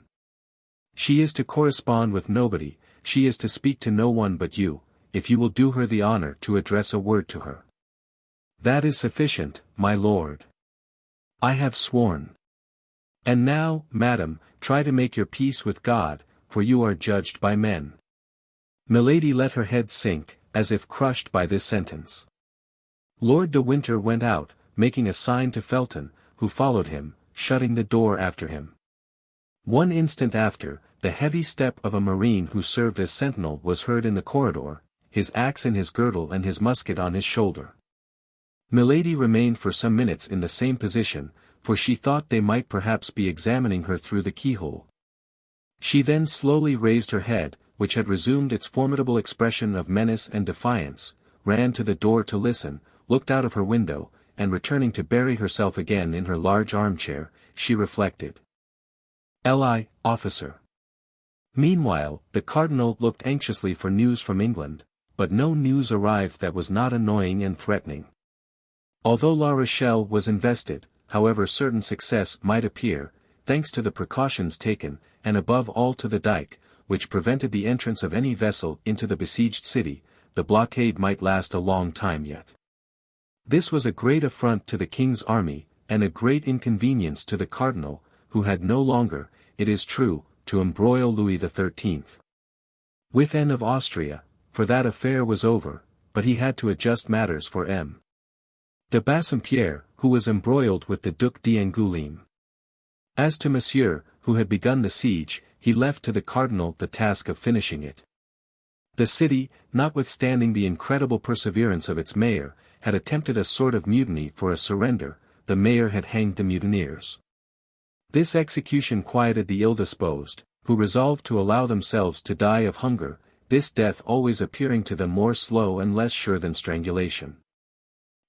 She is to correspond with nobody, she is to speak to no one but you, if you will do her the honor to address a word to her. That is sufficient, my lord. I have sworn. And now, madam, try to make your peace with God, for you are judged by men. Milady let her head sink, as if crushed by this sentence. Lord de Winter went out, making a sign to Felton, who followed him, shutting the door after him. One instant after, the heavy step of a marine who served as sentinel was heard in the corridor, his axe in his girdle and his musket on his shoulder. Milady remained for some minutes in the same position, for she thought they might perhaps be examining her through the keyhole. She then slowly raised her head, which had resumed its formidable expression of menace and defiance, ran to the door to listen, looked out of her window, and returning to bury herself again in her large armchair, she reflected. Li, officer. Meanwhile, the cardinal looked anxiously for news from England, but no news arrived that was not annoying and threatening. Although La Rochelle was invested, however certain success might appear, thanks to the precautions taken, and above all to the dike, which prevented the entrance of any vessel into the besieged city, the blockade might last a long time yet. This was a great affront to the king's army, and a great inconvenience to the cardinal, who had no longer, it is true, to embroil Louis XIII. With Anne of Austria, for that affair was over, but he had to adjust matters for M. de Bassompierre, who was embroiled with the Duc d'Angoulême. As to Monsieur, who had begun the siege, he left to the cardinal the task of finishing it. The city, notwithstanding the incredible perseverance of its mayor, had attempted a sort of mutiny for a surrender, the mayor had hanged the mutineers. This execution quieted the ill-disposed, who who resolved to allow themselves to die of hunger, this death always appearing to them more slow and less sure than strangulation.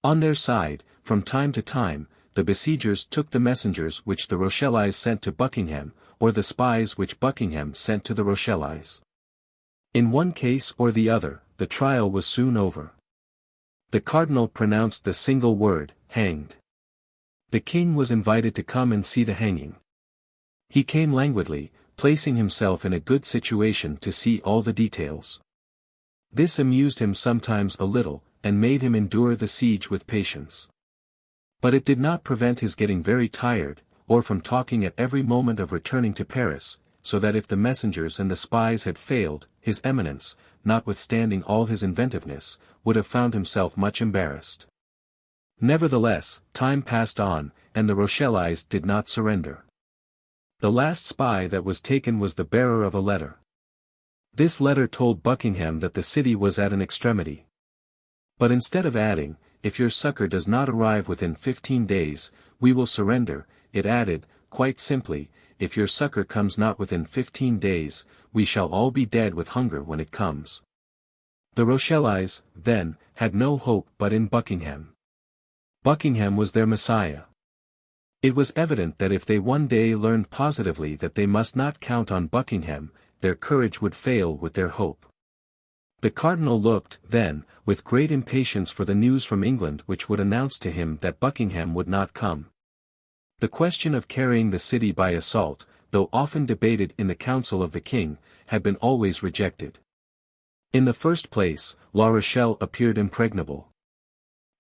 On their side, from time to time, the besiegers took the messengers which the Rochellais sent to Buckingham, or the spies which Buckingham sent to the Rochellais. In one case or the other, the trial was soon over. The cardinal pronounced the single word, hanged. The king was invited to come and see the hanging. He came languidly, placing himself in a good situation to see all the details. This amused him sometimes a little, and made him endure the siege with patience. But it did not prevent his getting very tired, or from talking at every moment of returning to Paris, so that if the messengers and the spies had failed, his Eminence, notwithstanding all his inventiveness, would have found himself much embarrassed. Nevertheless, time passed on, and the Rochellais did not surrender. The last spy that was taken was the bearer of a letter. This letter told Buckingham that the city was at an extremity. But instead of adding, "If your succor does not arrive within 15 days, we will surrender," it added, quite simply, "If your succor comes not within 15 days, we shall all be dead with hunger when it comes." The Rochellais, then, had no hope but in Buckingham. Buckingham was their Messiah. It was evident that if they one day learned positively that they must not count on Buckingham, their courage would fail with their hope. The cardinal looked, then, with great impatience for the news from England which would announce to him that Buckingham would not come. The question of carrying the city by assault, though often debated in the council of the king, had been always rejected. In the first place, La Rochelle appeared impregnable.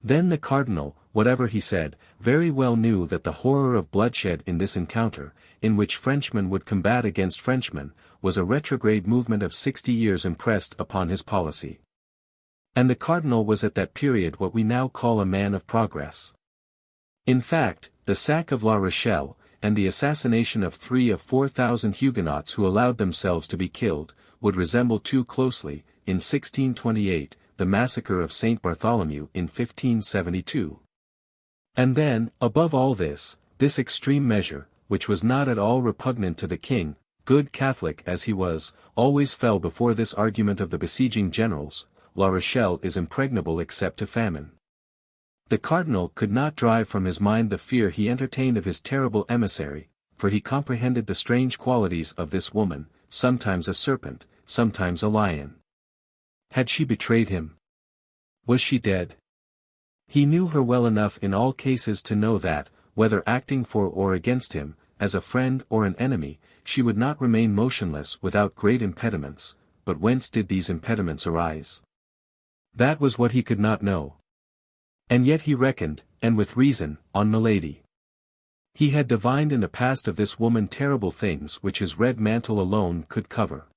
Then the cardinal, whatever he said, very well knew that the horror of bloodshed in this encounter, in which Frenchmen would combat against Frenchmen, was a retrograde movement of 60 years impressed upon his policy. And the cardinal was at that period what we now call a man of progress. In fact, the sack of La Rochelle, and the assassination of 3 of 4,000 Huguenots who allowed themselves to be killed, would resemble too closely, in 1628, the massacre of St. Bartholomew in 1572. And then, above all this extreme measure, which was not at all repugnant to the king, good Catholic as he was, always fell before this argument of the besieging generals: La Rochelle is impregnable except to famine. The cardinal could not drive from his mind the fear he entertained of his terrible emissary, for he comprehended the strange qualities of this woman, sometimes a serpent, sometimes a lion. Had she betrayed him? Was she dead? He knew her well enough in all cases to know that, whether acting for or against him, as a friend or an enemy, she would not remain motionless without great impediments. But whence did these impediments arise? That was what he could not know. And yet he reckoned, and with reason, on Milady. He had divined in the past of this woman terrible things which his red mantle alone could cover.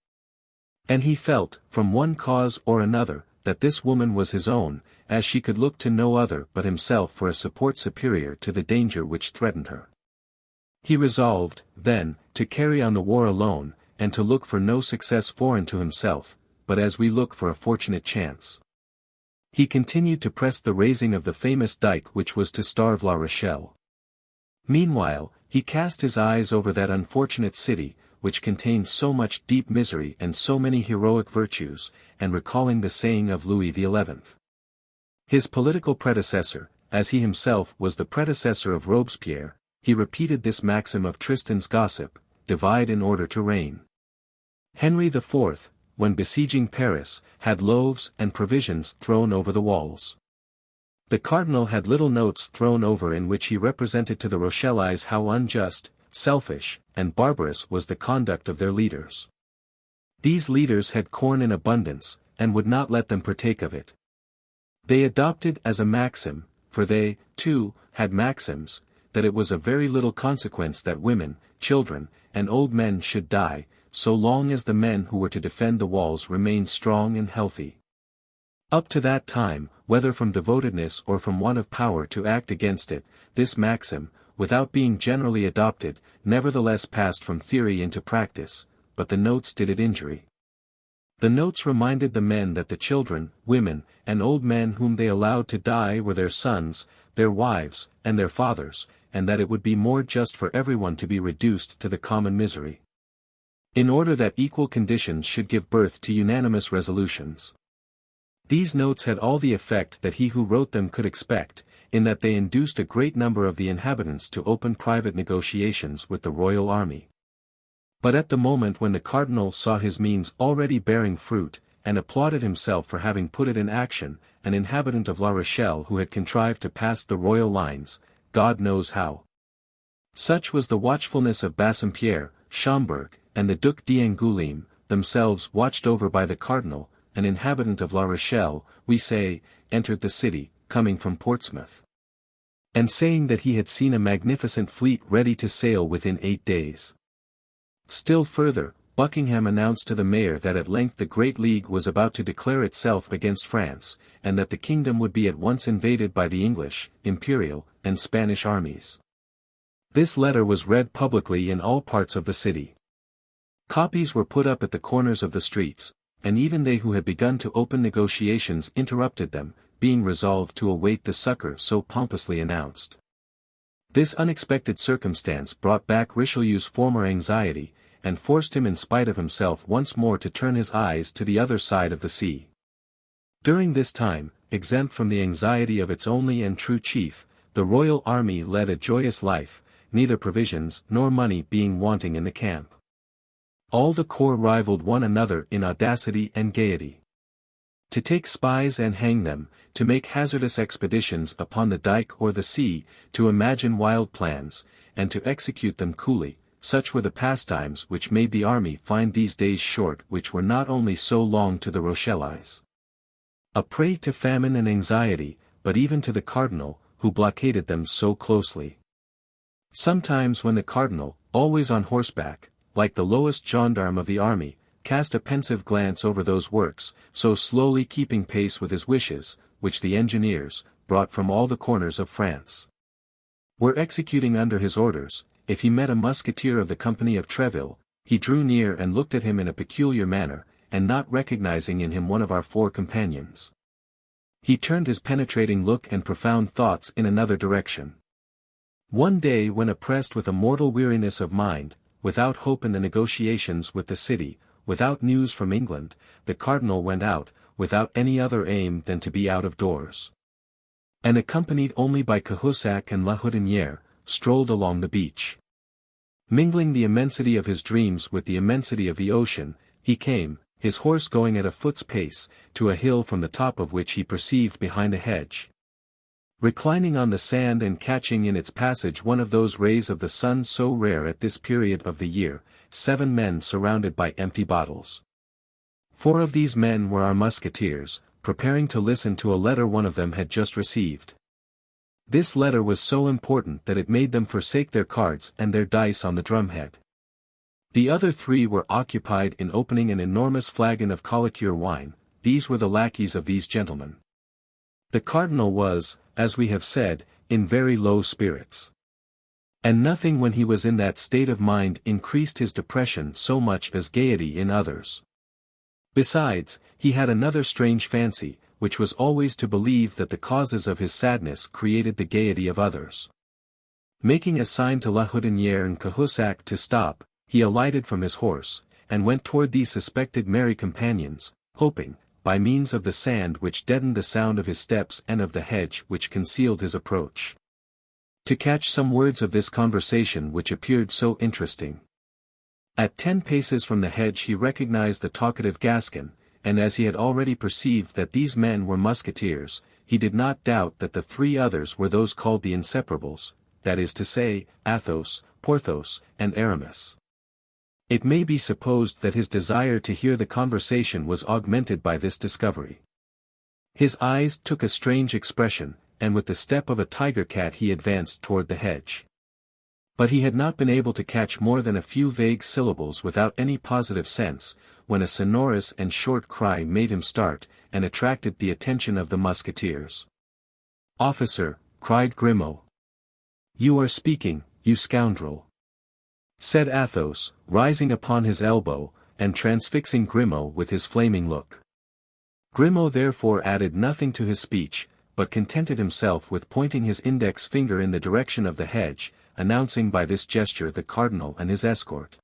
And he felt, from one cause or another, that this woman was his own, as she could look to no other but himself for a support superior to the danger which threatened her. He resolved, then, to carry on the war alone, and to look for no success foreign to himself, but as we look for a fortunate chance. He continued to press the raising of the famous dike which was to starve La Rochelle. Meanwhile, he cast his eyes over that unfortunate city, which contained so much deep misery and so many heroic virtues, and recalling the saying of Louis XI. His political predecessor, as he himself was the predecessor of Robespierre, he repeated this maxim of Tristan's gossip: divide in order to reign. Henry IV, when besieging Paris, had loaves and provisions thrown over the walls. The cardinal had little notes thrown over in which he represented to the Rochellais how unjust, selfish, and barbarous was the conduct of their leaders. These leaders had corn in abundance, and would not let them partake of it. They adopted as a maxim, for they, too, had maxims, that it was of very little consequence that women, children, and old men should die, so long as the men who were to defend the walls remained strong and healthy. Up to that time, whether from devotedness or from want of power to act against it, this maxim, without being generally adopted, nevertheless passed from theory into practice, but the notes did it injury. The notes reminded the men that the children, women, and old men whom they allowed to die were their sons, their wives, and their fathers, and that it would be more just for everyone to be reduced to the common misery. in order that equal conditions should give birth to unanimous resolutions. These notes had all the effect that he who wrote them could expect, in that they induced a great number of the inhabitants to open private negotiations with the royal army. But at the moment when the cardinal saw his means already bearing fruit, and applauded himself for having put it in action, an inhabitant of La Rochelle who had contrived to pass the royal lines, God knows how. Such was the watchfulness of Bassompierre, Schomberg, and the Duc d'Angoulême, themselves watched over by the cardinal, an inhabitant of La Rochelle, we say, entered the city, coming from Portsmouth, and saying that he had seen a magnificent fleet ready to sail within 8 days. Still further, Buckingham announced to the mayor that at length the Great League was about to declare itself against France, and that the kingdom would be at once invaded by the English, Imperial, and Spanish armies. This letter was read publicly in all parts of the city. Copies were put up at the corners of the streets, and even they who had begun to open negotiations interrupted them, being resolved to await the succor so pompously announced. This unexpected circumstance brought back Richelieu's former anxiety, and forced him in spite of himself once more to turn his eyes to the other side of the sea. During this time, exempt from the anxiety of its only and true chief, the royal army led a joyous life, neither provisions nor money being wanting in the camp. All the corps rivaled one another in audacity and gaiety. To take spies and hang them, to make hazardous expeditions upon the dike or the sea, to imagine wild plans, and to execute them coolly, such were the pastimes which made the army find these days short which were not only so long to the Rochellese, a prey to famine and anxiety, but even to the cardinal, who blockaded them so closely. Sometimes when the cardinal, always on horseback, like the lowest gendarme of the army, cast a pensive glance over those works, so slowly keeping pace with his wishes, which the engineers, brought from all the corners of France, were executing under his orders, if he met a musketeer of the company of Treville, he drew near and looked at him in a peculiar manner, and not recognizing in him one of our 4 companions, he turned his penetrating look and profound thoughts in another direction. One day when oppressed with a mortal weariness of mind, without hope in the negotiations with the city, without news from England, the cardinal went out, without any other aim than to be out of doors, and accompanied only by Cahusac and La Houdinière, strolled along the beach. Mingling the immensity of his dreams with the immensity of the ocean, he came, his horse going at a foot's pace, to a hill from the top of which he perceived behind a hedge, reclining on the sand and catching in its passage one of those rays of the sun so rare at this period of the year, 7 men surrounded by empty bottles. 4 of these men were our musketeers, preparing to listen to a letter one of them had just received. This letter was so important that it made them forsake their cards and their dice on the drumhead. The other 3 were occupied in opening an enormous flagon of collicure wine. These were the lackeys of these gentlemen. The cardinal was, as we have said, in very low spirits. And nothing when he was in that state of mind increased his depression so much as gaiety in others. Besides, he had another strange fancy, which was always to believe that the causes of his sadness created the gaiety of others. Making a sign to La Houdinière and Cahusac to stop, he alighted from his horse, and went toward these suspected merry companions, hoping, by means of the sand which deadened the sound of his steps and of the hedge which concealed his approach, to catch some words of this conversation which appeared so interesting. At 10 paces from the hedge he recognized the talkative Gascon, and as he had already perceived that these men were musketeers, he did not doubt that the 3 others were those called the Inseparables, that is to say, Athos, Porthos, and Aramis. It may be supposed that his desire to hear the conversation was augmented by this discovery. His eyes took a strange expression, and with the step of a tiger-cat he advanced toward the hedge. But he had not been able to catch more than a few vague syllables without any positive sense, when a sonorous and short cry made him start, and attracted the attention of the musketeers. "Officer," cried Grimaud. "You are speaking, you scoundrel," said Athos, rising upon his elbow, and transfixing Grimaud with his flaming look. Grimaud therefore added nothing to his speech, but contented himself with pointing his index finger in the direction of the hedge, announcing by this gesture the cardinal and his escort.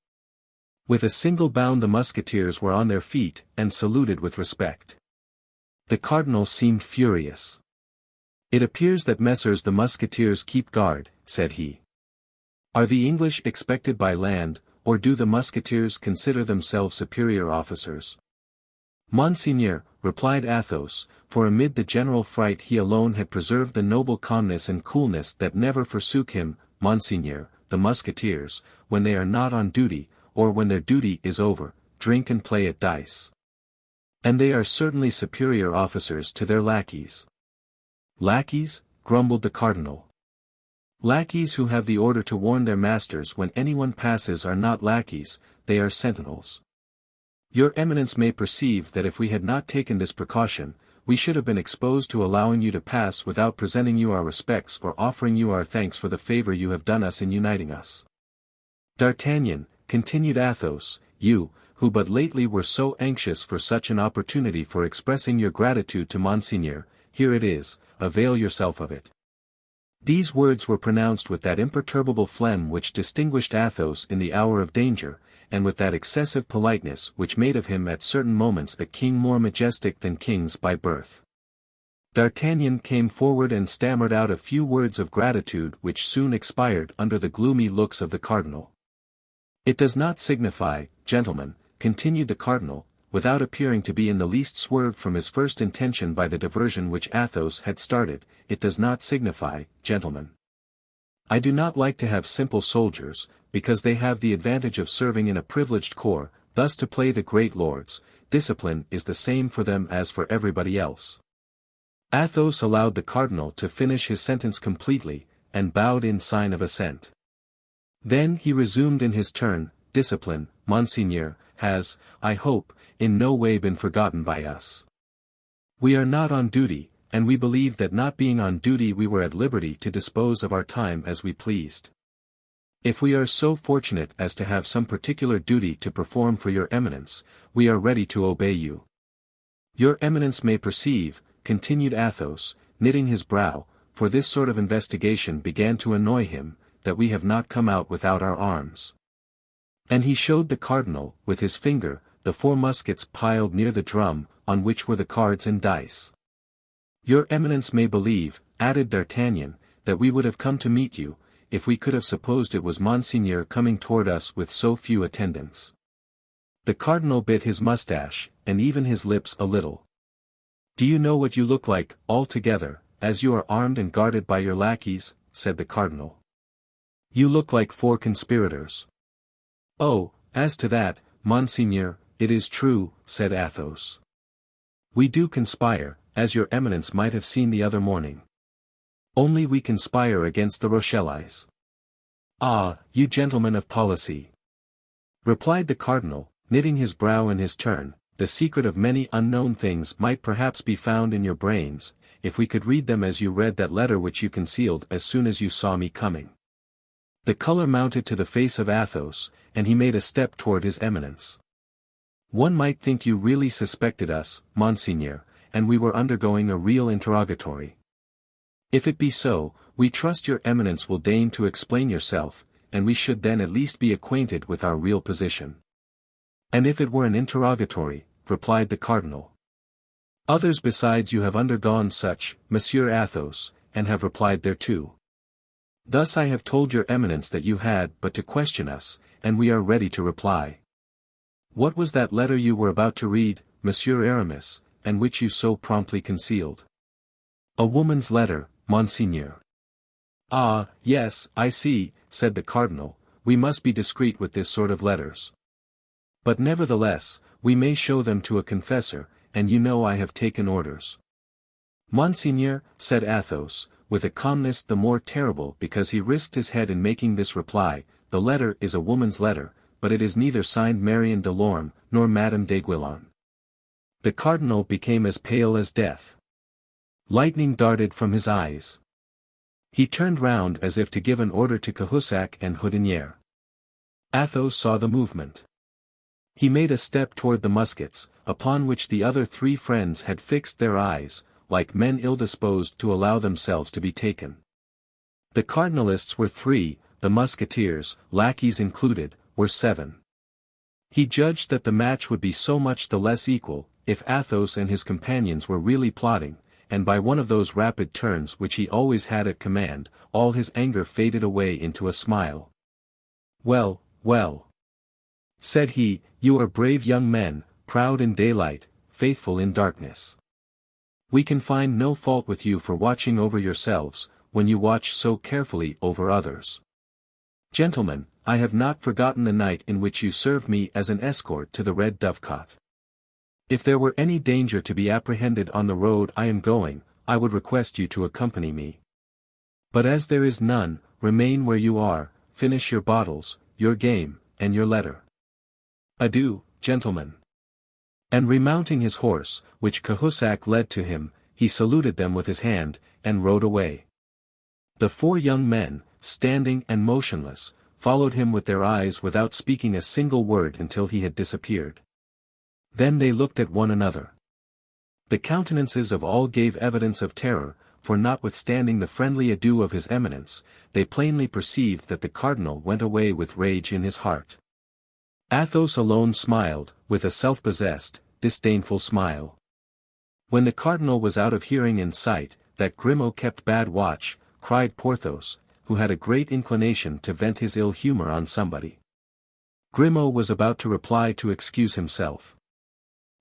With a single bound the musketeers were on their feet, and saluted with respect. The cardinal seemed furious. "It appears that Messrs the musketeers keep guard," said he. "Are the English expected by land, or do the musketeers consider themselves superior officers?" "Monseigneur," replied Athos, for amid the general fright he alone had preserved the noble calmness and coolness that never forsook him, "Monseigneur, the musketeers, when they are not on duty, or when their duty is over, drink and play at dice. And they are certainly superior officers to their lackeys." "Lackeys?" grumbled the cardinal. "Lackeys who have the order to warn their masters when anyone passes are not lackeys, they are sentinels. Your Eminence may perceive that if we had not taken this precaution, we should have been exposed to allowing you to pass without presenting you our respects or offering you our thanks for the favor you have done us in uniting us. D'Artagnan," continued Athos, "you, who but lately were so anxious for such an opportunity for expressing your gratitude to Monseigneur, here it is, avail yourself of it." These words were pronounced with that imperturbable phlegm which distinguished Athos in the hour of danger, and with that excessive politeness which made of him at certain moments a king more majestic than kings by birth. D'Artagnan came forward and stammered out a few words of gratitude which soon expired under the gloomy looks of the cardinal. "It does not signify, gentlemen," continued the cardinal, without appearing to be in the least swerved from his first intention by the diversion which Athos had started, "it does not signify, gentlemen. I do not like to have simple soldiers, because they have the advantage of serving in a privileged corps, thus to play the great lords. Discipline is the same for them as for everybody else." Athos allowed the cardinal to finish his sentence completely, and bowed in sign of assent. Then he resumed in his turn, "Discipline, Monseigneur, has, I hope, in no way been forgotten by us. We are not on duty, and we believe that not being on duty we were at liberty to dispose of our time as we pleased. If we are so fortunate as to have some particular duty to perform for your Eminence, we are ready to obey you. Your Eminence may perceive," continued Athos, knitting his brow, for this sort of investigation began to annoy him, "that we have not come out without our arms." And he showed the cardinal, with his finger, the 4 muskets piled near the drum, on which were the cards and dice. "Your Eminence may believe," added D'Artagnan, "that we would have come to meet you, if we could have supposed it was Monseigneur coming toward us with so few attendants." The cardinal bit his mustache, and even his lips a little. "Do you know what you look like, altogether, as you are armed and guarded by your lackeys?" said the cardinal. "You look like 4 conspirators." "Oh, as to that, Monseigneur, it is true," said Athos. "We do conspire, as your Eminence might have seen the other morning. Only we conspire against the Rochellais." "Ah, you gentlemen of policy!" replied the cardinal, knitting his brow in his turn, "the secret of many unknown things might perhaps be found in your brains, if we could read them as you read that letter which you concealed as soon as you saw me coming." The color mounted to the face of Athos, and he made a step toward his Eminence. "One might think you really suspected us, Monseigneur, and we were undergoing a real interrogatory. If it be so, we trust your Eminence will deign to explain yourself, and we should then at least be acquainted with our real position." "And if it were an interrogatory," replied the cardinal. "Others besides you have undergone such, Monsieur Athos, and have replied thereto. Thus I have told your Eminence that you had but to question us, and we are ready to reply. What was that letter you were about to read, Monsieur Aramis, and which you so promptly concealed?" "A woman's letter, Monseigneur." "Ah, yes, I see," said the cardinal, "we must be discreet with this sort of letters. But nevertheless, we may show them to a confessor, and you know I have taken orders." "Monseigneur," said Athos, with a calmness the more terrible because he risked his head in making this reply, "the letter is a woman's letter, but it is neither signed Marion de Lorme, nor Madame d'Aiguillon." The cardinal became as pale as death. Lightning darted from his eyes. He turned round as if to give an order to Cahusac and Houdinière. Athos saw the movement. He made a step toward the muskets, upon which the other 3 friends had fixed their eyes, like men ill-disposed to allow themselves to be taken. The cardinalists were 3, the musketeers, lackeys included, were 7. He judged that the match would be so much the less equal, if Athos and his companions were really plotting, and by one of those rapid turns which he always had at command, all his anger faded away into a smile. "Well, well," said he, "you are brave young men, proud in daylight, faithful in darkness. We can find no fault with you for watching over yourselves, when you watch so carefully over others. Gentlemen, I have not forgotten the night in which you served me as an escort to the Red Dovecot. If there were any danger to be apprehended on the road I am going, I would request you to accompany me. But as there is none, remain where you are, finish your bottles, your game, and your letter. Adieu, gentlemen." And remounting his horse, which Cahusac led to him, he saluted them with his hand, and rode away. The four young men, standing and motionless, followed him with their eyes without speaking a single word until he had disappeared. Then they looked at one another. The countenances of all gave evidence of terror, for notwithstanding the friendly adieu of his Eminence, they plainly perceived that the cardinal went away with rage in his heart. Athos alone smiled, with a self-possessed, disdainful smile. When the cardinal was out of hearing and sight, "That Grimaud kept bad watch," cried Porthos, who had a great inclination to vent his ill humor on somebody. Grimaud was about to reply to excuse himself.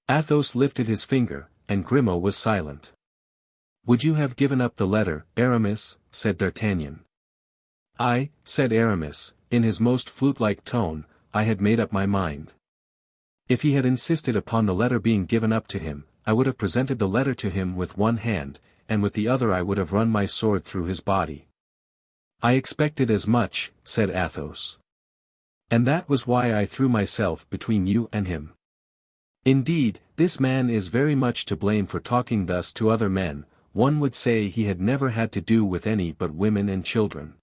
Athos lifted his finger, and Grimaud was silent. "Would you have given up the letter, Aramis?" said D'Artagnan. "I," said Aramis, in his most flute-like tone, "I had made up my mind. If he had insisted upon the letter being given up to him, I would have presented the letter to him with one hand, and with the other I would have run my sword through his body." "I expected as much," said Athos. "And that was why I threw myself between you and him. Indeed, this man is very much to blame for talking thus to other men. One would say he had never had to do with any but women and children.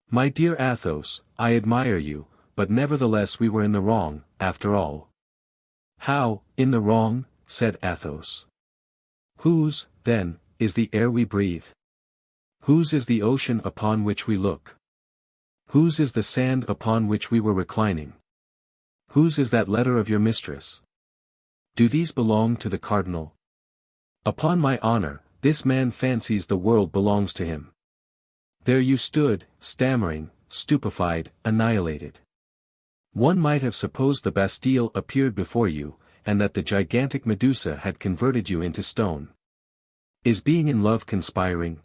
My dear Athos, I admire you, but nevertheless we were in the wrong, after all." "How, in the wrong?" said Athos. "Whose, then, is the air we breathe? Whose is the ocean upon which we look? Whose is the sand upon which we were reclining? Whose is that letter of your mistress? Do these belong to the cardinal? Upon my honor, this man fancies the world belongs to him. There you stood, stammering, stupefied, annihilated. One might have supposed the Bastille appeared before you, and that the gigantic Medusa had converted you into stone. Is being in love conspiring?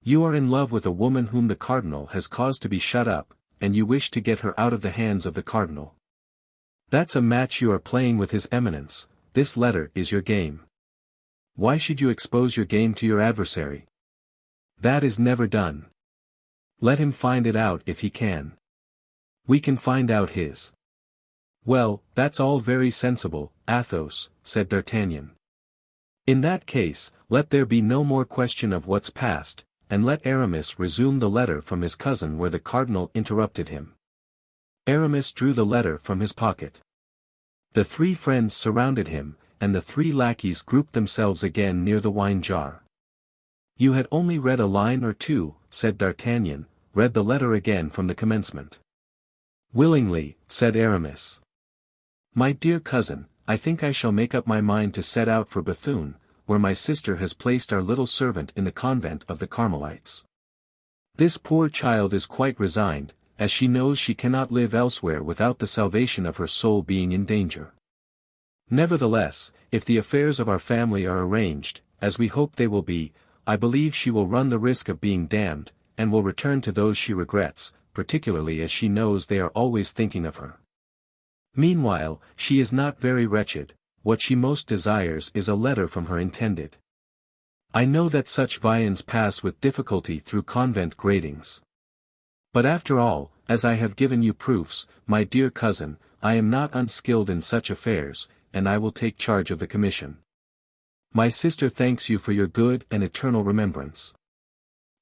You are in love with a woman whom the cardinal has caused to be shut up, and you wish to get her out of the hands of the cardinal. That's a match you are playing with his Eminence. This letter is your game. Why should you expose your game to your adversary? That is never done. Let him find it out if he can. We can find out his." "Well, that's all very sensible, Athos," said D'Artagnan. "In that case, let there be no more question of what's past, and let Aramis resume the letter from his cousin where the cardinal interrupted him." Aramis drew the letter from his pocket. The three friends surrounded him, and the three lackeys grouped themselves again near the wine jar. "You had only read a line or two," said D'Artagnan, "read the letter again from the commencement." "Willingly," said Aramis. "My dear cousin, I think I shall make up my mind to set out for Bethune, where my sister has placed our little servant in the convent of the Carmelites. This poor child is quite resigned, as she knows she cannot live elsewhere without the salvation of her soul being in danger. Nevertheless, if the affairs of our family are arranged, as we hope they will be, I believe she will run the risk of being damned, and will return to those she regrets, particularly as she knows they are always thinking of her. Meanwhile, she is not very wretched. What she most desires is a letter from her intended. I know that such viands pass with difficulty through convent gratings. But after all, as I have given you proofs, my dear cousin, I am not unskilled in such affairs, and I will take charge of the commission. My sister thanks you for your good and eternal remembrance.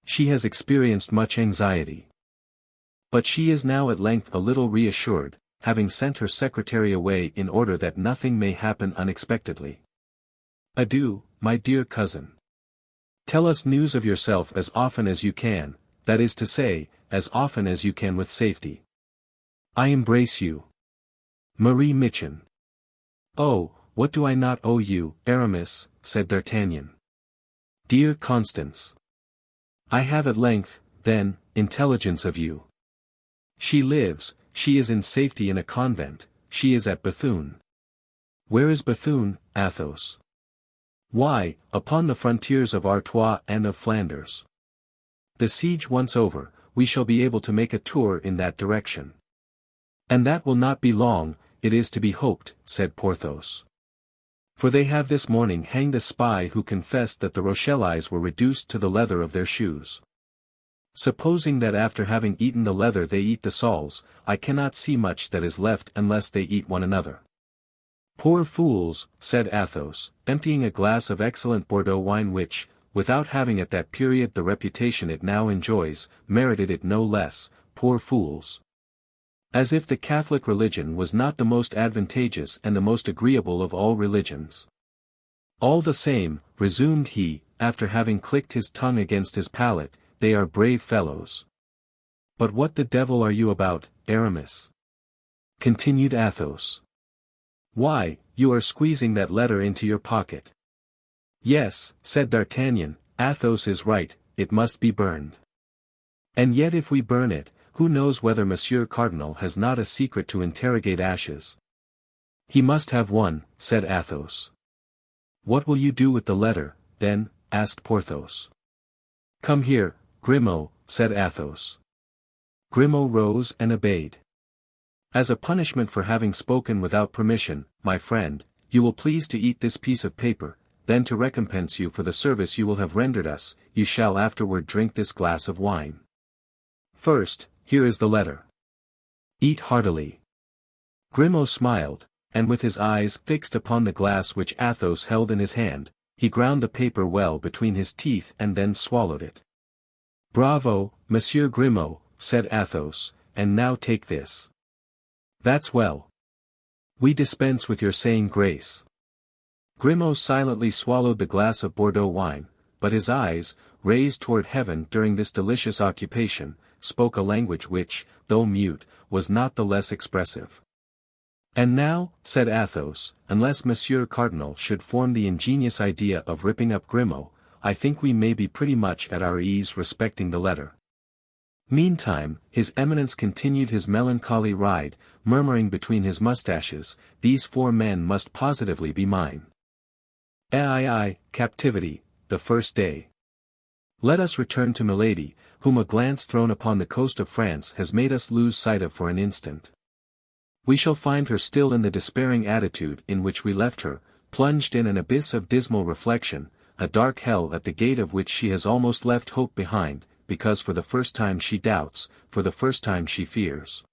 She has experienced much anxiety. But she is now at length a little reassured, having sent her secretary away in order that nothing may happen unexpectedly. Adieu, my dear cousin. Tell us news of yourself as often as you can, that is to say, as often as you can with safety. I embrace you. Marie Michon. "Oh, what do I not owe you, Aramis," said D'Artagnan. "Dear Constance. I have at length, then, intelligence of you. She lives, she is in safety in a convent, she is at Bethune." "Where is Bethune, Athos?" "Why, upon the frontiers of Artois and of Flanders. The siege once over, we shall be able to make a tour in that direction." "And that will not be long, it is to be hoped," said Porthos. "For they have this morning hanged a spy who confessed that the Rochellais were reduced to the leather of their shoes. Supposing that after having eaten the leather they eat the soles, I cannot see much that is left unless they eat one another." "Poor fools," said Athos, emptying a glass of excellent Bordeaux wine which, without having at that period the reputation it now enjoys, merited it no less, "poor fools. As if the Catholic religion was not the most advantageous and the most agreeable of all religions. All the same," resumed he, after having clicked his tongue against his palate, "they are brave fellows." "But what the devil are you about, Aramis?" continued Athos. "Why, you are squeezing that letter into your pocket." "Yes," said D'Artagnan, "Athos is right, it must be burned. And yet if we burn it, who knows whether Monsieur Cardinal has not a secret to interrogate ashes?" "He must have one," said Athos. "What will you do with the letter, then?" asked Porthos. "Come here, Grimaud," said Athos. Grimaud rose and obeyed. "As a punishment for having spoken without permission, my friend, you will please to eat this piece of paper, then to recompense you for the service you will have rendered us, you shall afterward drink this glass of wine. First, here is the letter. Eat heartily." Grimaud smiled, and with his eyes fixed upon the glass which Athos held in his hand, he ground the paper well between his teeth and then swallowed it. "Bravo, Monsieur Grimaud," said Athos, "and now take this." "That's well. We dispense with your saying grace." Grimaud silently swallowed the glass of Bordeaux wine, but his eyes, raised toward heaven during this delicious occupation, spoke a language which, though mute, was not the less expressive. "And now," said Athos, "unless Monsieur Cardinal should form the ingenious idea of ripping up Grimaud, I think we may be pretty much at our ease respecting the letter." Meantime, his Eminence continued his melancholy ride, murmuring between his mustaches, "These 4 men must positively be mine. Captivity, the first day. Let us return to Milady, whom a glance thrown upon the coast of France has made us lose sight of for an instant. We shall find her still in the despairing attitude in which we left her, plunged in an abyss of dismal reflection, a dark hell at the gate of which she has almost left hope behind, because for the first time she doubts, for the first time she fears.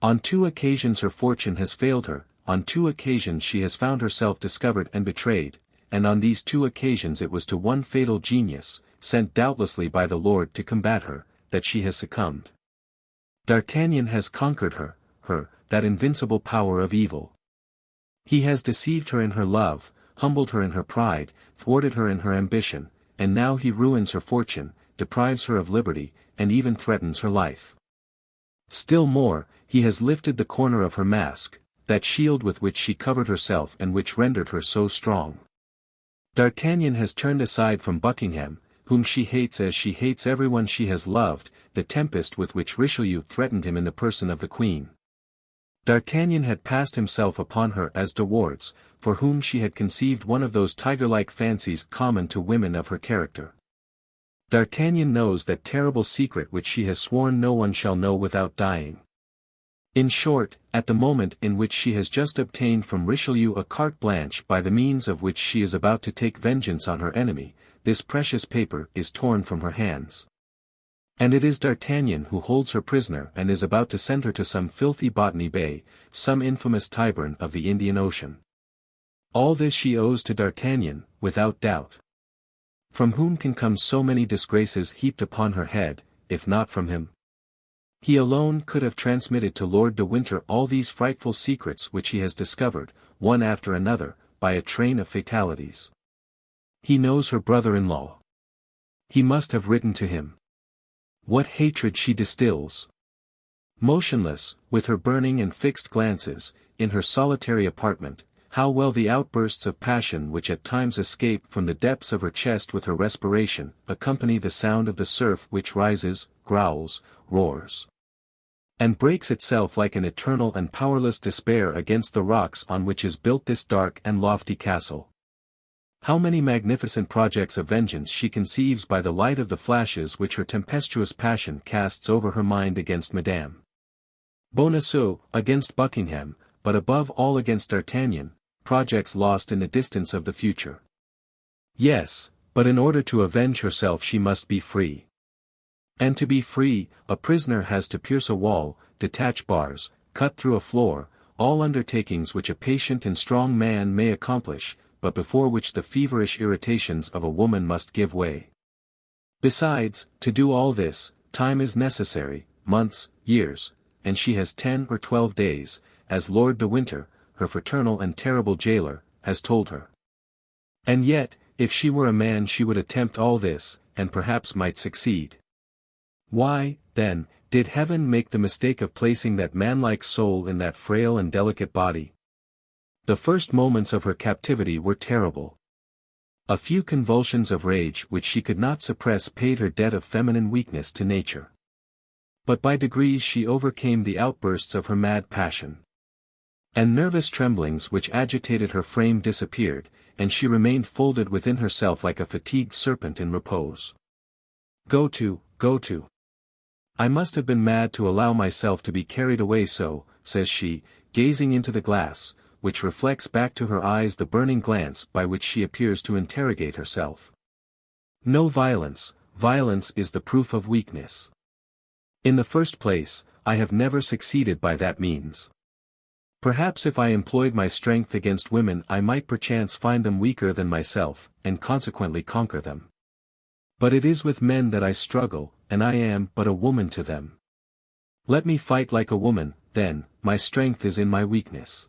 On 2 occasions her fortune has failed her, on 2 occasions she has found herself discovered and betrayed, and on these 2 occasions it was to one fatal genius, sent doubtlessly by the Lord to combat her, that she has succumbed. D'Artagnan has conquered her, that invincible power of evil. He has deceived her in her love, humbled her in her pride, thwarted her in her ambition, and now he ruins her fortune, deprives her of liberty, and even threatens her life. Still more, he has lifted the corner of her mask, that shield with which she covered herself and which rendered her so strong. D'Artagnan has turned aside from Buckingham, whom she hates as she hates everyone she has loved, the tempest with which Richelieu threatened him in the person of the Queen. D'Artagnan had passed himself upon her as De Wardes, for whom she had conceived one of those tiger-like fancies common to women of her character. D'Artagnan knows that terrible secret which she has sworn no one shall know without dying. In short, at the moment in which she has just obtained from Richelieu a carte blanche by the means of which she is about to take vengeance on her enemy, this precious paper is torn from her hands. And it is D'Artagnan who holds her prisoner and is about to send her to some filthy Botany Bay, some infamous Tyburn of the Indian Ocean. All this she owes to D'Artagnan, without doubt. From whom can come so many disgraces heaped upon her head, if not from him? He alone could have transmitted to Lord de Winter all these frightful secrets which he has discovered, one after another, by a train of fatalities. He knows her brother-in-law. He must have written to him. What hatred she distills! Motionless, with her burning and fixed glances, in her solitary apartment, how well the outbursts of passion which at times escape from the depths of her chest with her respiration, accompany the sound of the surf which rises, growls, roars, and breaks itself like an eternal and powerless despair against the rocks on which is built this dark and lofty castle. How many magnificent projects of vengeance she conceives by the light of the flashes which her tempestuous passion casts over her mind against Madame Bonacieux, against Buckingham, but above all against D'Artagnan, projects lost in the distance of the future. Yes, but in order to avenge herself she must be free. And to be free, a prisoner has to pierce a wall, detach bars, cut through a floor, all undertakings which a patient and strong man may accomplish, but before which the feverish irritations of a woman must give way. Besides, to do all this, time is necessary, months, years, and she has 10 or 12 days, as Lord de Winter, her fraternal and terrible jailer, has told her. And yet, if she were a man she would attempt all this, and perhaps might succeed. Why, then, did heaven make the mistake of placing that manlike soul in that frail and delicate body? The first moments of her captivity were terrible. A few convulsions of rage which she could not suppress paid her debt of feminine weakness to nature. But by degrees she overcame the outbursts of her mad passion. And nervous tremblings which agitated her frame disappeared, and she remained folded within herself like a fatigued serpent in repose. Go to. I must have been mad to allow myself to be carried away so, says she, gazing into the glass, which reflects back to her eyes the burning glance by which she appears to interrogate herself. No violence is the proof of weakness. In the first place, I have never succeeded by that means. Perhaps if I employed my strength against women I might perchance find them weaker than myself, and consequently conquer them. But it is with men that I struggle, and I am but a woman to them. Let me fight like a woman, then, my strength is in my weakness.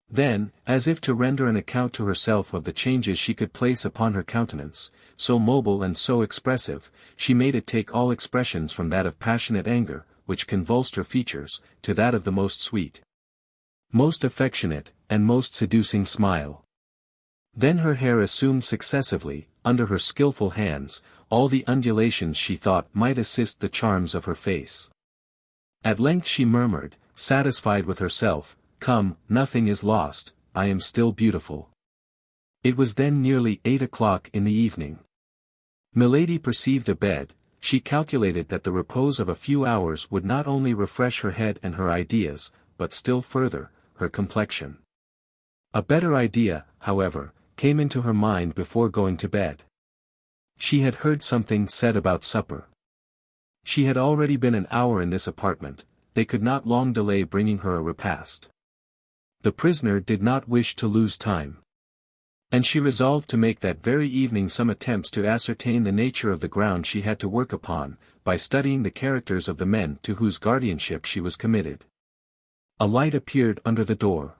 Then, as if to render an account to herself of the changes she could place upon her countenance, so mobile and so expressive, she made it take all expressions from that of passionate anger, which convulsed her features, to that of the most sweet, most affectionate, and most seducing smile. Then her hair assumed successively, under her skilful hands, all the undulations she thought might assist the charms of her face. At length she murmured, satisfied with herself, "Come, nothing is lost, I am still beautiful." It was then nearly 8 o'clock in the evening. Milady perceived a bed. She calculated that the repose of a few hours would not only refresh her head and her ideas, but still further, her complexion. A better idea, however, came into her mind before going to bed. She had heard something said about supper. She had already been an hour in this apartment, they could not long delay bringing her a repast. The prisoner did not wish to lose time. And she resolved to make that very evening some attempts to ascertain the nature of the ground she had to work upon, by studying the characters of the men to whose guardianship she was committed. A light appeared under the door.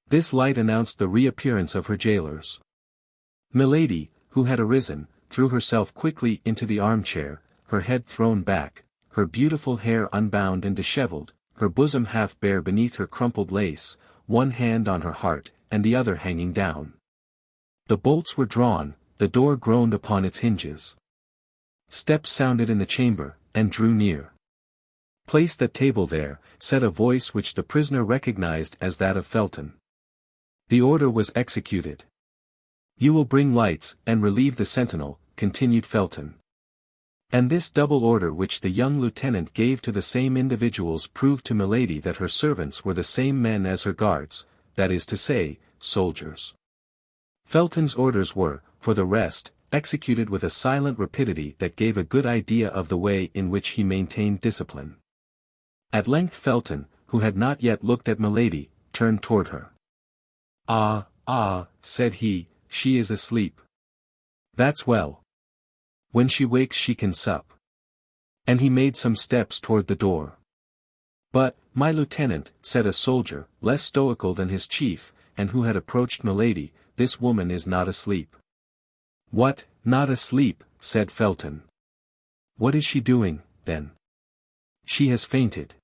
This light announced the reappearance of her jailers. Milady, who had arisen, threw herself quickly into the armchair, her head thrown back, her beautiful hair unbound and dishevelled, her bosom half bare beneath her crumpled lace, one hand on her heart, and the other hanging down. The bolts were drawn, the door groaned upon its hinges. Steps sounded in the chamber, and drew near. "Place that table there," said a voice which the prisoner recognized as that of Felton. The order was executed. "You will bring lights, and relieve the sentinel," continued Felton. And this double order which the young lieutenant gave to the same individuals proved to Milady that her servants were the same men as her guards, that is to say, soldiers. Felton's orders were, for the rest, executed with a silent rapidity that gave a good idea of the way in which he maintained discipline. At length Felton, who had not yet looked at Milady, turned toward her. Ah, said he, "she is asleep. That's well. When she wakes she can sup." And he made some steps toward the door. "But, my lieutenant," said a soldier, less stoical than his chief, and who had approached Milady, "this woman is not asleep." "What, not asleep?" said Felton. "What is she doing, then?" "She has fainted.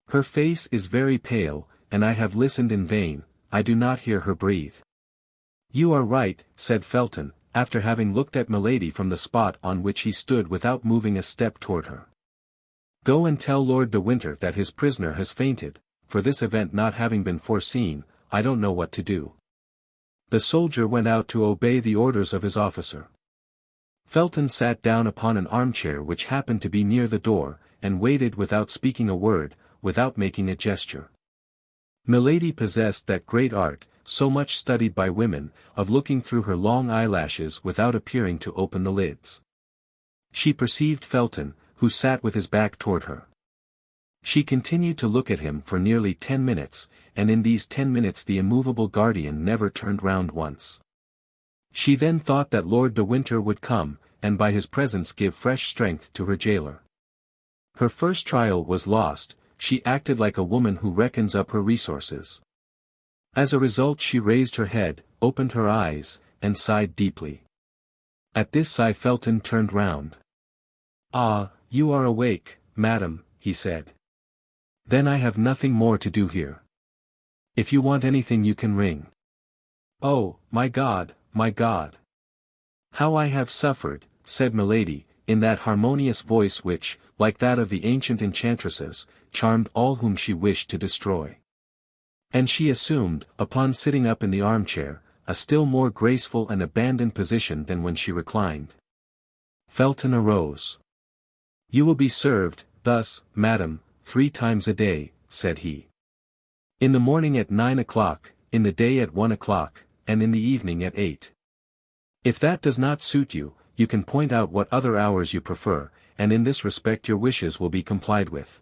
Her face is very pale, and I have listened in vain, I do not hear her breathe. You are right, said Felton, after having looked at Milady from the spot on which he stood without moving a step toward her. Go and tell Lord de Winter that his prisoner has fainted, for this event not having been foreseen, I don't know what to do. The soldier went out to obey the orders of his officer. Felton sat down upon an armchair which happened to be near the door, and waited without speaking a word, without making a gesture. Milady possessed that great art, so much studied by women, of looking through her long eyelashes without appearing to open the lids. She perceived Felton, who sat with his back toward her. She continued to look at him for nearly 10 minutes, and in these 10 minutes the immovable guardian never turned round once. She then thought that Lord de Winter would come, and by his presence give fresh strength to her jailer. Her first trial was lost, she acted like a woman who reckons up her resources. As a result she raised her head, opened her eyes, and sighed deeply. At this sigh Felton turned round. Ah, you are awake, madam, he said. Then I have nothing more to do here. If you want anything you can ring. Oh, my God, my God! How I have suffered, said Milady, in that harmonious voice which, like that of the ancient enchantresses, charmed all whom she wished to destroy. And she assumed, upon sitting up in the armchair, a still more graceful and abandoned position than when she reclined. Felton arose. You will be served, thus, madam, 3 times a day, said he. In the morning at 9 o'clock, in the day at 1 o'clock, and in the evening at 8. If that does not suit you, you can point out what other hours you prefer, and in this respect your wishes will be complied with.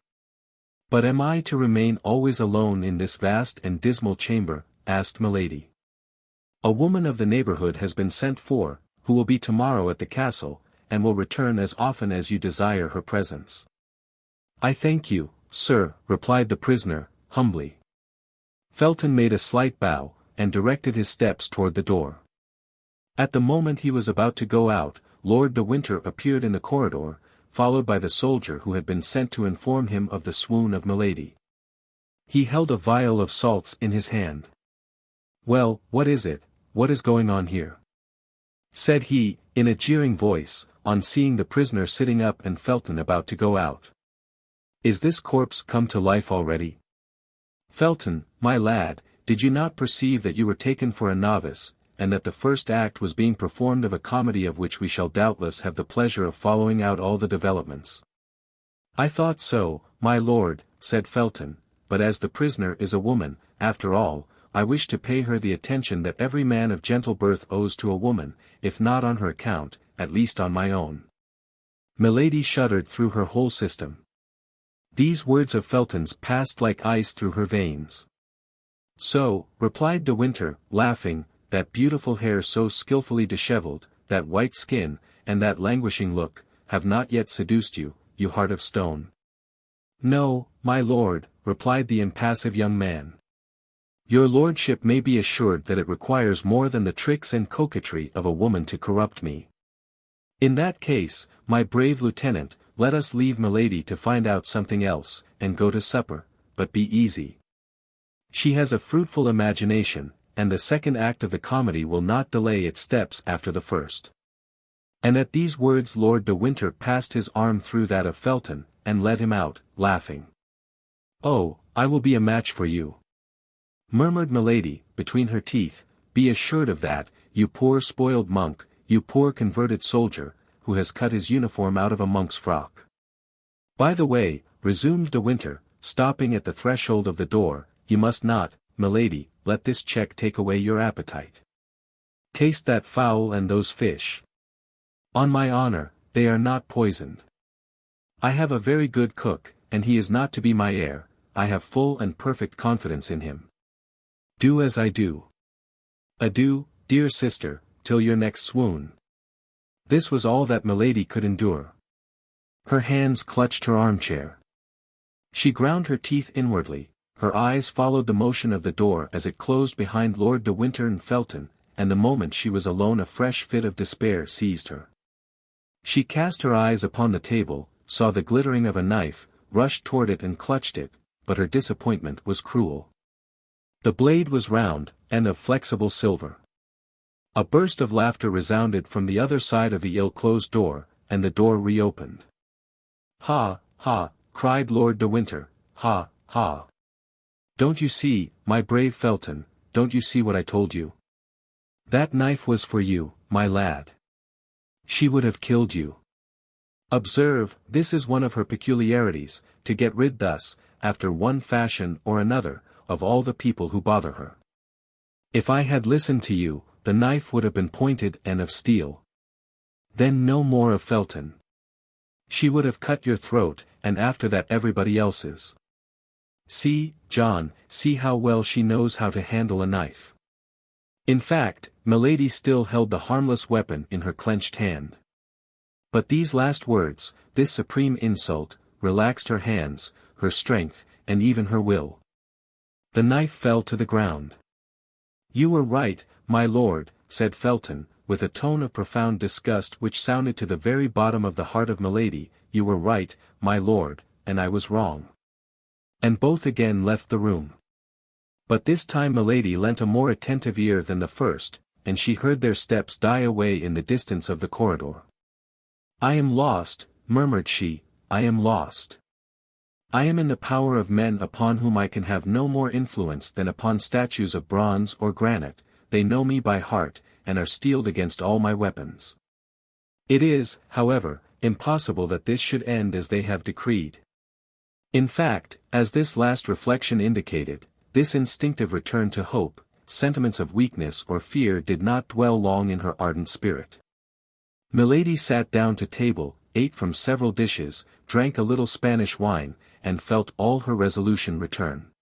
But am I to remain always alone in this vast and dismal chamber? Asked Milady. A woman of the neighborhood has been sent for, who will be tomorrow at the castle, and will return as often as you desire her presence. I thank you, sir, replied the prisoner, humbly. Felton made a slight bow, and directed his steps toward the door. At the moment he was about to go out, Lord de Winter appeared in the corridor, followed by the soldier who had been sent to inform him of the swoon of Milady. He held a vial of salts in his hand. Well, what is it? What is going on here? Said he, in a jeering voice, on seeing the prisoner sitting up and Felton about to go out. Is this corpse come to life already? Felton, my lad, did you not perceive that you were taken for a novice, and that the first act was being performed of a comedy of which we shall doubtless have the pleasure of following out all the developments? I thought so, my lord, said Felton, but as the prisoner is a woman, after all, I wish to pay her the attention that every man of gentle birth owes to a woman, if not on her account, at least on my own. Milady shuddered through her whole system. These words of Felton's passed like ice through her veins. So, replied de Winter, laughing, that beautiful hair so skilfully dishevelled, that white skin, and that languishing look, have not yet seduced you, you heart of stone. No, my lord, replied the impassive young man. Your lordship may be assured that it requires more than the tricks and coquetry of a woman to corrupt me. In that case, my brave lieutenant, let us leave Milady to find out something else, and go to supper, but be easy. She has a fruitful imagination, and the second act of the comedy will not delay its steps after the first. And at these words Lord de Winter passed his arm through that of Felton, and led him out, laughing. Oh, I will be a match for you, murmured Milady, between her teeth, be assured of that, you poor spoiled monk, you poor converted soldier, who has cut his uniform out of a monk's frock. By the way, resumed de Winter, stopping at the threshold of the door, you must not, Milady, let this check take away your appetite. Taste that fowl and those fish. On my honor, they are not poisoned. I have a very good cook, and he is not to be my heir, I have full and perfect confidence in him. Do as I do. Adieu, dear sister, till your next swoon. This was all that Milady could endure. Her hands clutched her armchair. She ground her teeth inwardly, her eyes followed the motion of the door as it closed behind Lord de Winter and Felton, and the moment she was alone a fresh fit of despair seized her. She cast her eyes upon the table, saw the glittering of a knife, rushed toward it and clutched it, but her disappointment was cruel. The blade was round, and of flexible silver. A burst of laughter resounded from the other side of the ill-closed door, and the door reopened. "Ha, ha," cried Lord de Winter, "ha, ha. Don't you see, my brave Felton, don't you see what I told you? That knife was for you, my lad. She would have killed you. Observe, this is one of her peculiarities, to get rid thus, after one fashion or another, of all the people who bother her. If I had listened to you, the knife would have been pointed and of steel. Then no more of Felton. She would have cut your throat, and after that everybody else's. See, John, see how well she knows how to handle a knife." In fact, Milady still held the harmless weapon in her clenched hand. But these last words, this supreme insult, relaxed her hands, her strength, and even her will. The knife fell to the ground. "You were right, my lord," said Felton, with a tone of profound disgust which sounded to the very bottom of the heart of Milady, "you were right, my lord, and I was wrong." And both again left the room. But this time Milady lent a more attentive ear than the first, and she heard their steps die away in the distance of the corridor. "I am lost," murmured she, "I am lost. I am in the power of men upon whom I can have no more influence than upon statues of bronze or granite. They know me by heart, and are steeled against all my weapons. It is, however, impossible that this should end as they have decreed." In fact, as this last reflection indicated, this instinctive return to hope, sentiments of weakness or fear did not dwell long in her ardent spirit. Milady sat down to table, ate from several dishes, drank a little Spanish wine, and felt all her resolution return.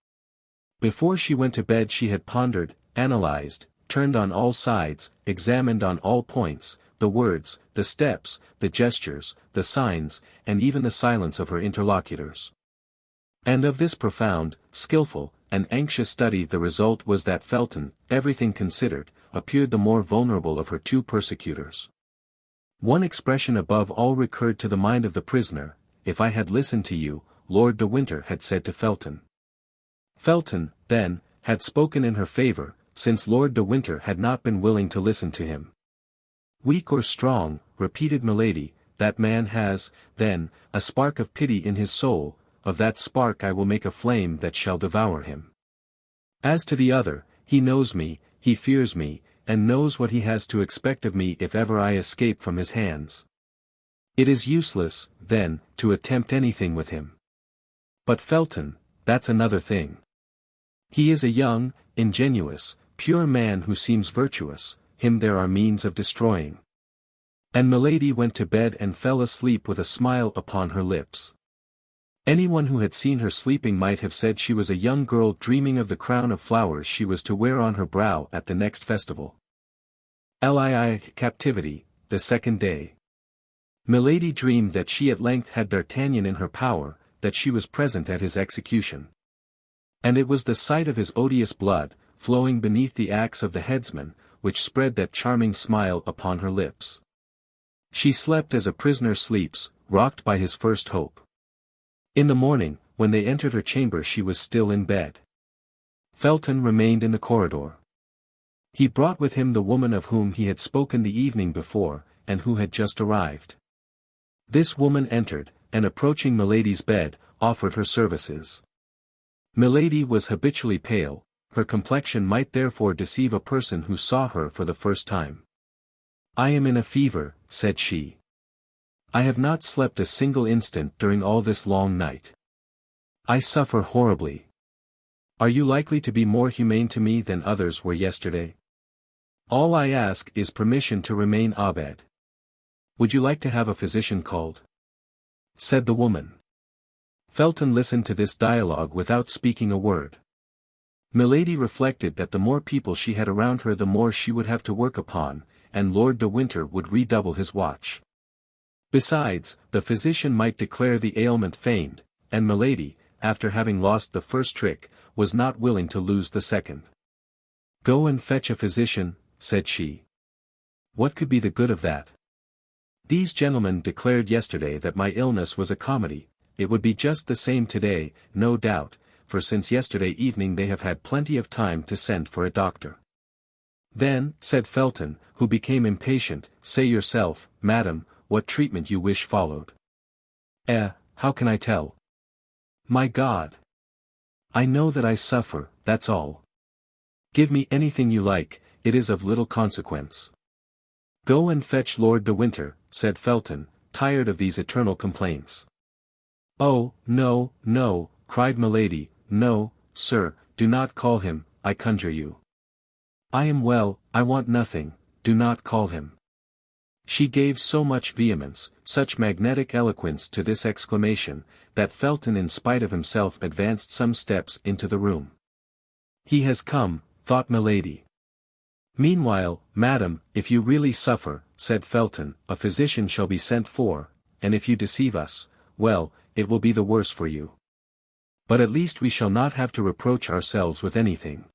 Before she went to bed she had pondered, analyzed, turned on all sides, examined on all points, the words, the steps, the gestures, the signs, and even the silence of her interlocutors. And of this profound, skillful, and anxious study the result was that Felton, everything considered, appeared the more vulnerable of her two persecutors. One expression above all recurred to the mind of the prisoner: "If I had listened to you," Lord de Winter had said to Felton. Felton, then, had spoken in her favour, since Lord de Winter had not been willing to listen to him. "Weak or strong," repeated Milady, "that man has, then, a spark of pity in his soul, of that spark I will make a flame that shall devour him. As to the other, he knows me, he fears me, and knows what he has to expect of me if ever I escape from his hands. It is useless, then, to attempt anything with him. But Felton, that's another thing. He is a young, ingenuous, pure man who seems virtuous, him there are means of destroying." And Milady went to bed and fell asleep with a smile upon her lips. Anyone who had seen her sleeping might have said she was a young girl dreaming of the crown of flowers she was to wear on her brow at the next festival. Captivity, the second day. Milady dreamed that she at length had D'Artagnan in her power, that she was present at his execution. And it was the sight of his odious blood, flowing beneath the axe of the headsman, which spread that charming smile upon her lips. She slept as a prisoner sleeps, rocked by his first hope. In the morning, when they entered her chamber she was still in bed. Felton remained in the corridor. He brought with him the woman of whom he had spoken the evening before, and who had just arrived. This woman entered, and approaching Milady's bed, offered her services. Milady was habitually pale, her complexion might therefore deceive a person who saw her for the first time. "I am in a fever," said she. "I have not slept a single instant during all this long night. I suffer horribly. Are you likely to be more humane to me than others were yesterday? All I ask is permission to remain abed. Would you like to have a physician called?" said the woman. Felton listened to this dialogue without speaking a word. Milady reflected that the more people she had around her the more she would have to work upon, and Lord de Winter would redouble his watch. Besides, the physician might declare the ailment feigned, and Milady, after having lost the first trick, was not willing to lose the second. "Go and fetch a physician," said she. "What could be the good of that? These gentlemen declared yesterday that my illness was a comedy. It would be just the same today, no doubt, for since yesterday evening they have had plenty of time to send for a doctor. Then, said Felton, who became impatient, say yourself, madam, what treatment you wish followed. How can I tell? My God! I know that I suffer, that's all. Give me anything you like, it is of little consequence. Go and fetch Lord de Winter, said Felton, tired of these eternal complaints. Oh, no, no, cried Milady, no, sir, do not call him, I conjure you. I am well, I want nothing, do not call him. She gave so much vehemence, such magnetic eloquence to this exclamation, that Felton in spite of himself advanced some steps into the room. He has come, thought Milady. Meanwhile, madam, if you really suffer, said Felton, a physician shall be sent for, and if you deceive us, well, it will be the worse for you. But at least we shall not have to reproach ourselves with anything.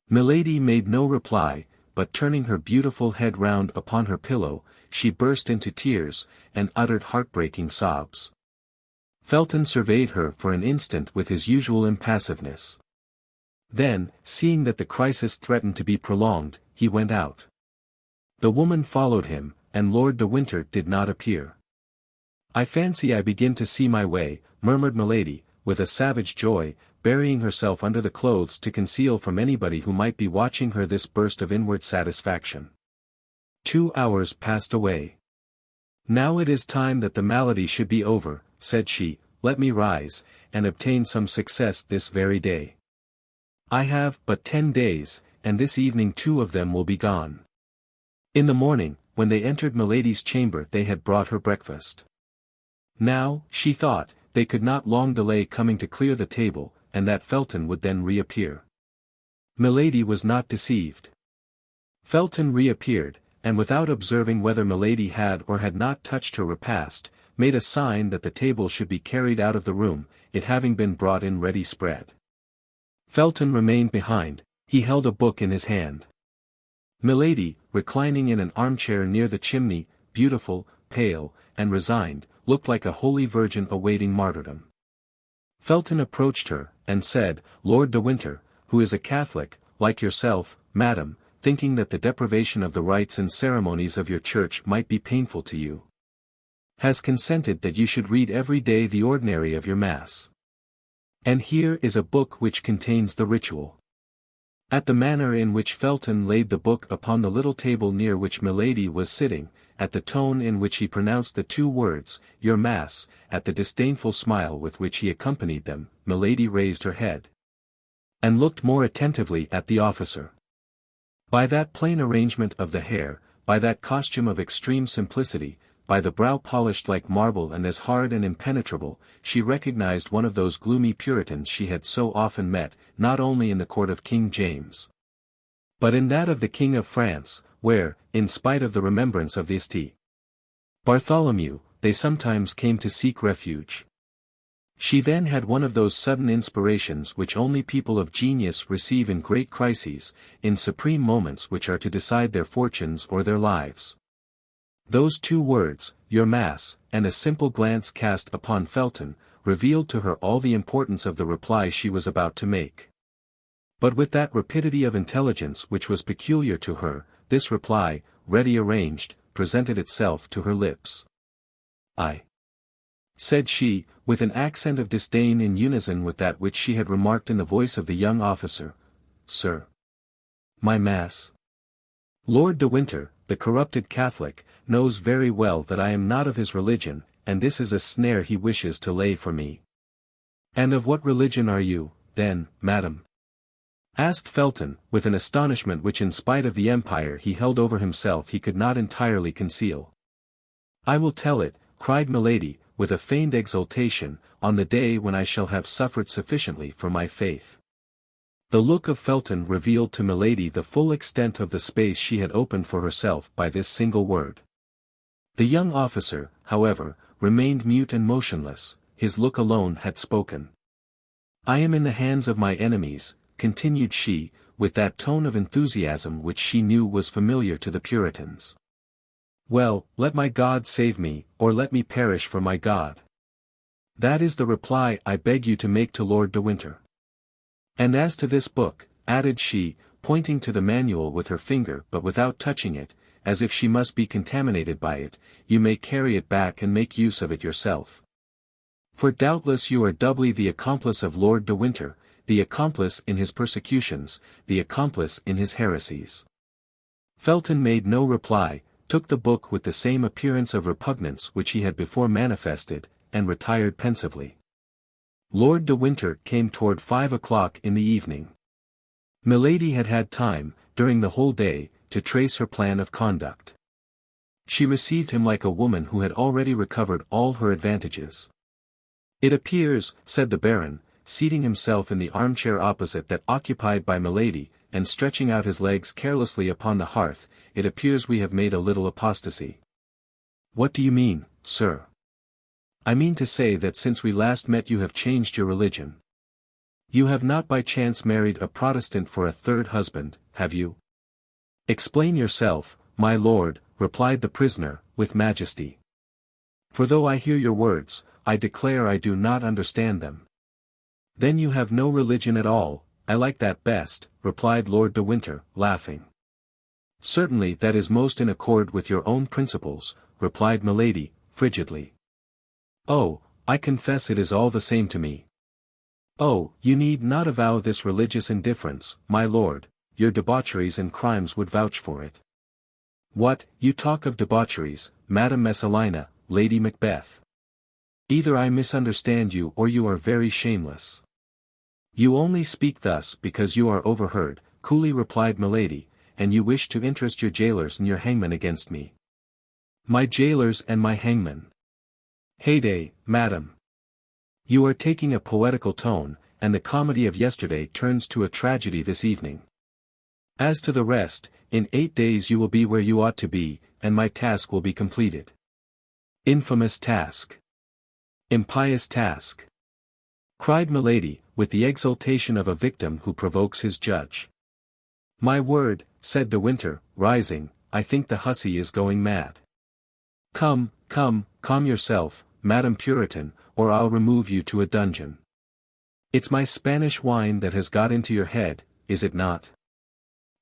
Milady made no reply, but turning her beautiful head round upon her pillow, she burst into tears, and uttered heartbreaking sobs. Felton surveyed her for an instant with his usual impassiveness. Then, seeing that the crisis threatened to be prolonged, he went out. The woman followed him, and Lord de Winter did not appear. I fancy I begin to see my way, murmured Milady, with a savage joy, burying herself under the clothes to conceal from anybody who might be watching her this burst of inward satisfaction. 2 hours passed away. Now it is time that the malady should be over, said she, let me rise, and obtain some success this very day. I have but 10 days, and this evening 2 of them will be gone. In the morning, when they entered Milady's chamber they had brought her breakfast. Now, she thought, they could not long delay coming to clear the table, and that Felton would then reappear. Milady was not deceived. Felton reappeared, and without observing whether Milady had or had not touched her repast, made a sign that the table should be carried out of the room, it having been brought in ready spread. Felton remained behind, he held a book in his hand. Milady, reclining in an armchair near the chimney, beautiful, pale, and resigned, looked like a holy virgin awaiting martyrdom. Felton approached her, and said, Lord de Winter, who is a Catholic, like yourself, madam, thinking that the deprivation of the rites and ceremonies of your church might be painful to you, has consented that you should read every day the ordinary of your Mass. And here is a book which contains the ritual. At the manner in which Felton laid the book upon the little table near which Milady was sitting, at the tone in which he pronounced the 2 words, your Mass, at the disdainful smile with which he accompanied them, Milady raised her head, and looked more attentively at the officer. By that plain arrangement of the hair, by that costume of extreme simplicity, by the brow polished like marble and as hard and impenetrable, she recognized one of those gloomy Puritans she had so often met, not only in the court of King James, but in that of the King of France, where, in spite of the remembrance of the St. Bartholomew, they sometimes came to seek refuge. She then had one of those sudden inspirations which only people of genius receive in great crises, in supreme moments which are to decide their fortunes or their lives. Those 2 words, your Mass, and a simple glance cast upon Felton, revealed to her all the importance of the reply she was about to make. But with that rapidity of intelligence which was peculiar to her, this reply, ready arranged, presented itself to her lips. I, said she, with an accent of disdain in unison with that which she had remarked in the voice of the young officer, sir. My Mass. Lord de Winter, the corrupted Catholic, knows very well that I am not of his religion, and this is a snare he wishes to lay for me. And of what religion are you, then, madam? Asked Felton, with an astonishment which in spite of the empire he held over himself he could not entirely conceal. I will tell it, cried Milady, with a feigned exultation, on the day when I shall have suffered sufficiently for my faith. The look of Felton revealed to Milady the full extent of the space she had opened for herself by this single word. The young officer, however, remained mute and motionless, his look alone had spoken. I am in the hands of my enemies, continued she, with that tone of enthusiasm which she knew was familiar to the Puritans. Well, let my God save me, or let me perish for my God. That is the reply I beg you to make to Lord de Winter. And as to this book, added she, pointing to the manual with her finger but without touching it, as if she must be contaminated by it, you may carry it back and make use of it yourself. For doubtless you are doubly the accomplice of Lord de Winter, the accomplice in his persecutions, the accomplice in his heresies. Felton made no reply, took the book with the same appearance of repugnance which he had before manifested, and retired pensively. Lord de Winter came toward 5 o'clock in the evening. Milady had had time, during the whole day, to trace her plan of conduct. She received him like a woman who had already recovered all her advantages. "It appears," said the Baron, seating himself in the armchair opposite that occupied by Milady, and stretching out his legs carelessly upon the hearth, "it appears we have made a little apostasy." "What do you mean, sir?" "I mean to say that since we last met you have changed your religion. You have not by chance married a Protestant for a third husband, have you?" "Explain yourself, my lord," replied the prisoner, with majesty. "For though I hear your words, I declare I do not understand them." "Then you have no religion at all, I like that best," replied Lord de Winter, laughing. "Certainly that is most in accord with your own principles," replied Milady, frigidly. "Oh, I confess it is all the same to me." "Oh, you need not avow this religious indifference, my lord, your debaucheries and crimes would vouch for it." "What, you talk of debaucheries, Madame Messalina, Lady Macbeth? Either I misunderstand you or you are very shameless." "You only speak thus because you are overheard," coolly replied Milady, "and you wish to interest your jailers and your hangman against me." "My jailers and my hangman? Heyday, madam! You are taking a poetical tone, and the comedy of yesterday turns to a tragedy this evening. As to the rest, in 8 days you will be where you ought to be, and my task will be completed." "Infamous task! Impious task!" cried Milady, with the exultation of a victim who provokes his judge. "My word," said de Winter, rising, "I think the hussy is going mad. Come, calm yourself, Madame Puritan, or I'll remove you to a dungeon. It's my Spanish wine that has got into your head, is it not?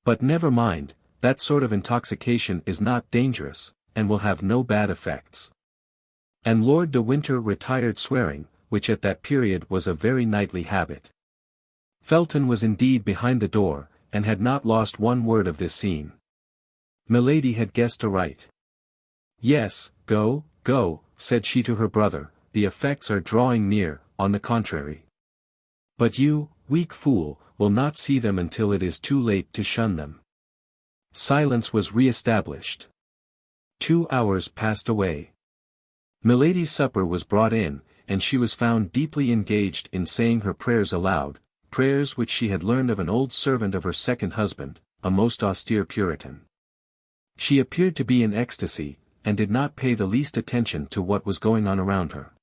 But never mind, that sort of intoxication is not dangerous, and will have no bad effects." And Lord de Winter retired swearing, which at that period was a very nightly habit. Felton was indeed behind the door, and had not lost one word of this scene. Milady had guessed aright. "Yes, go," said she to her brother, "the effects are drawing near, on the contrary. But you, weak fool, will not see them until it is too late to shun them." Silence was re-established. 2 hours passed away. Milady's supper was brought in, and she was found deeply engaged in saying her prayers aloud, prayers which she had learned of an old servant of her second husband, a most austere Puritan. She appeared to be in ecstasy, and did not pay the least attention to what was going on around her.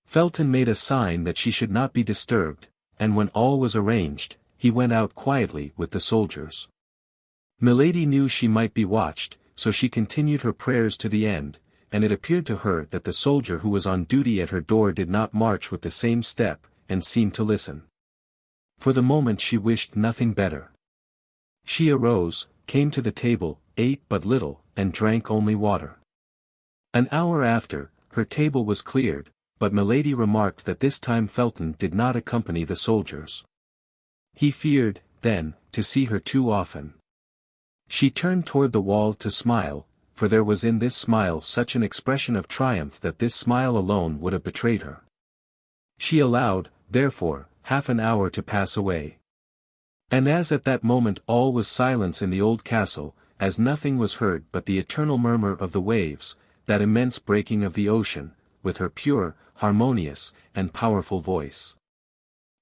Felton made a sign that she should not be disturbed, and when all was arranged, he went out quietly with the soldiers. Milady knew she might be watched, so she continued her prayers to the end, and it appeared to her that the soldier who was on duty at her door did not march with the same step, and seemed to listen. For the moment she wished nothing better. She arose, came to the table, ate but little, and drank only water. An hour after, her table was cleared, but Milady remarked that this time Felton did not accompany the soldiers. He feared, then, to see her too often. She turned toward the wall to smile, for there was in this smile such an expression of triumph that this smile alone would have betrayed her. She allowed, therefore, half an hour to pass away. And as at that moment all was silence in the old castle, as nothing was heard but the eternal murmur of the waves, that immense breaking of the ocean, with her pure, harmonious, and powerful voice.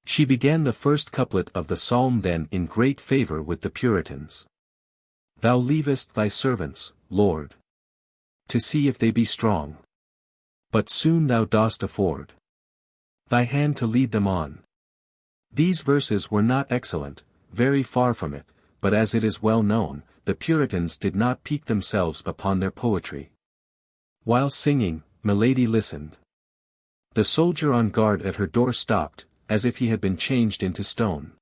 She began the first couplet of the psalm then in great favor with the Puritans. "Thou leavest thy servants, Lord, to see if they be strong. But soon thou dost afford thy hand to lead them on." These verses were not excellent, very far from it, but as it is well known, the Puritans did not pique themselves upon their poetry. While singing, Milady listened. The soldier on guard at her door stopped, as if he had been changed into stone.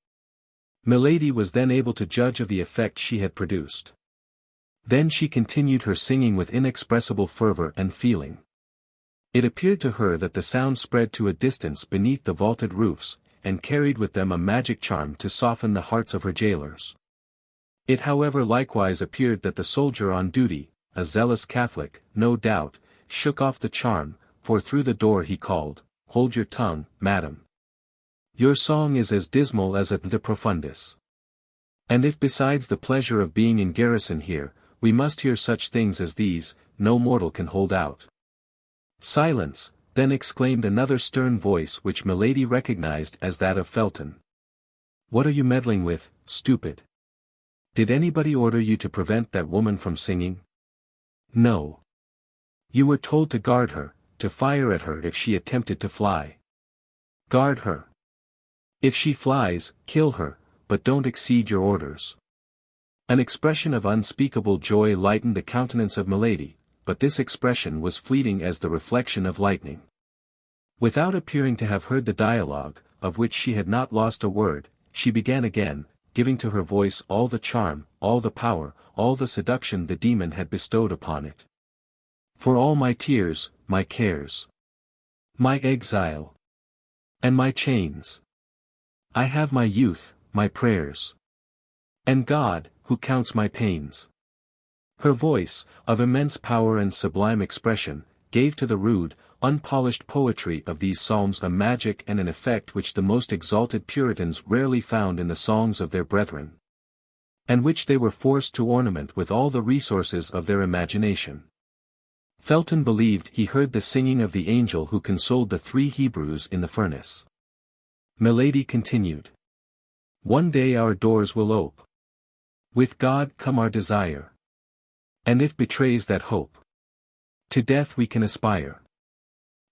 Milady was then able to judge of the effect she had produced. Then she continued her singing with inexpressible fervor and feeling. It appeared to her that the sound spread to a distance beneath the vaulted roofs, and carried with them a magic charm to soften the hearts of her jailers. It however likewise appeared that the soldier on duty, a zealous Catholic, no doubt, shook off the charm, for through the door he called, "Hold your tongue, madam. Your song is as dismal as a de profundis. And if besides the pleasure of being in garrison here, we must hear such things as these, no mortal can hold out." "Silence," then exclaimed another stern voice which Milady recognized as that of Felton. "What are you meddling with, stupid? Did anybody order you to prevent that woman from singing? No. You were told to guard her, to fire at her if she attempted to fly. Guard her. If she flies, kill her, but don't exceed your orders." An expression of unspeakable joy lightened the countenance of Milady, but this expression was fleeting as the reflection of lightning. Without appearing to have heard the dialogue, of which she had not lost a word, she began again, giving to her voice all the charm, all the power, all the seduction the demon had bestowed upon it. "For all my tears, my cares, my exile, and my chains, I have my youth, my prayers, and God, who counts my pains." Her voice, of immense power and sublime expression, gave to the rude, unpolished poetry of these psalms a magic and an effect which the most exalted Puritans rarely found in the songs of their brethren, and which they were forced to ornament with all the resources of their imagination. Felton believed he heard the singing of the angel who consoled the 3 Hebrews in the furnace. Milady continued. "One day our doors will ope. With God come our desire. And if betrays that hope, to death we can aspire."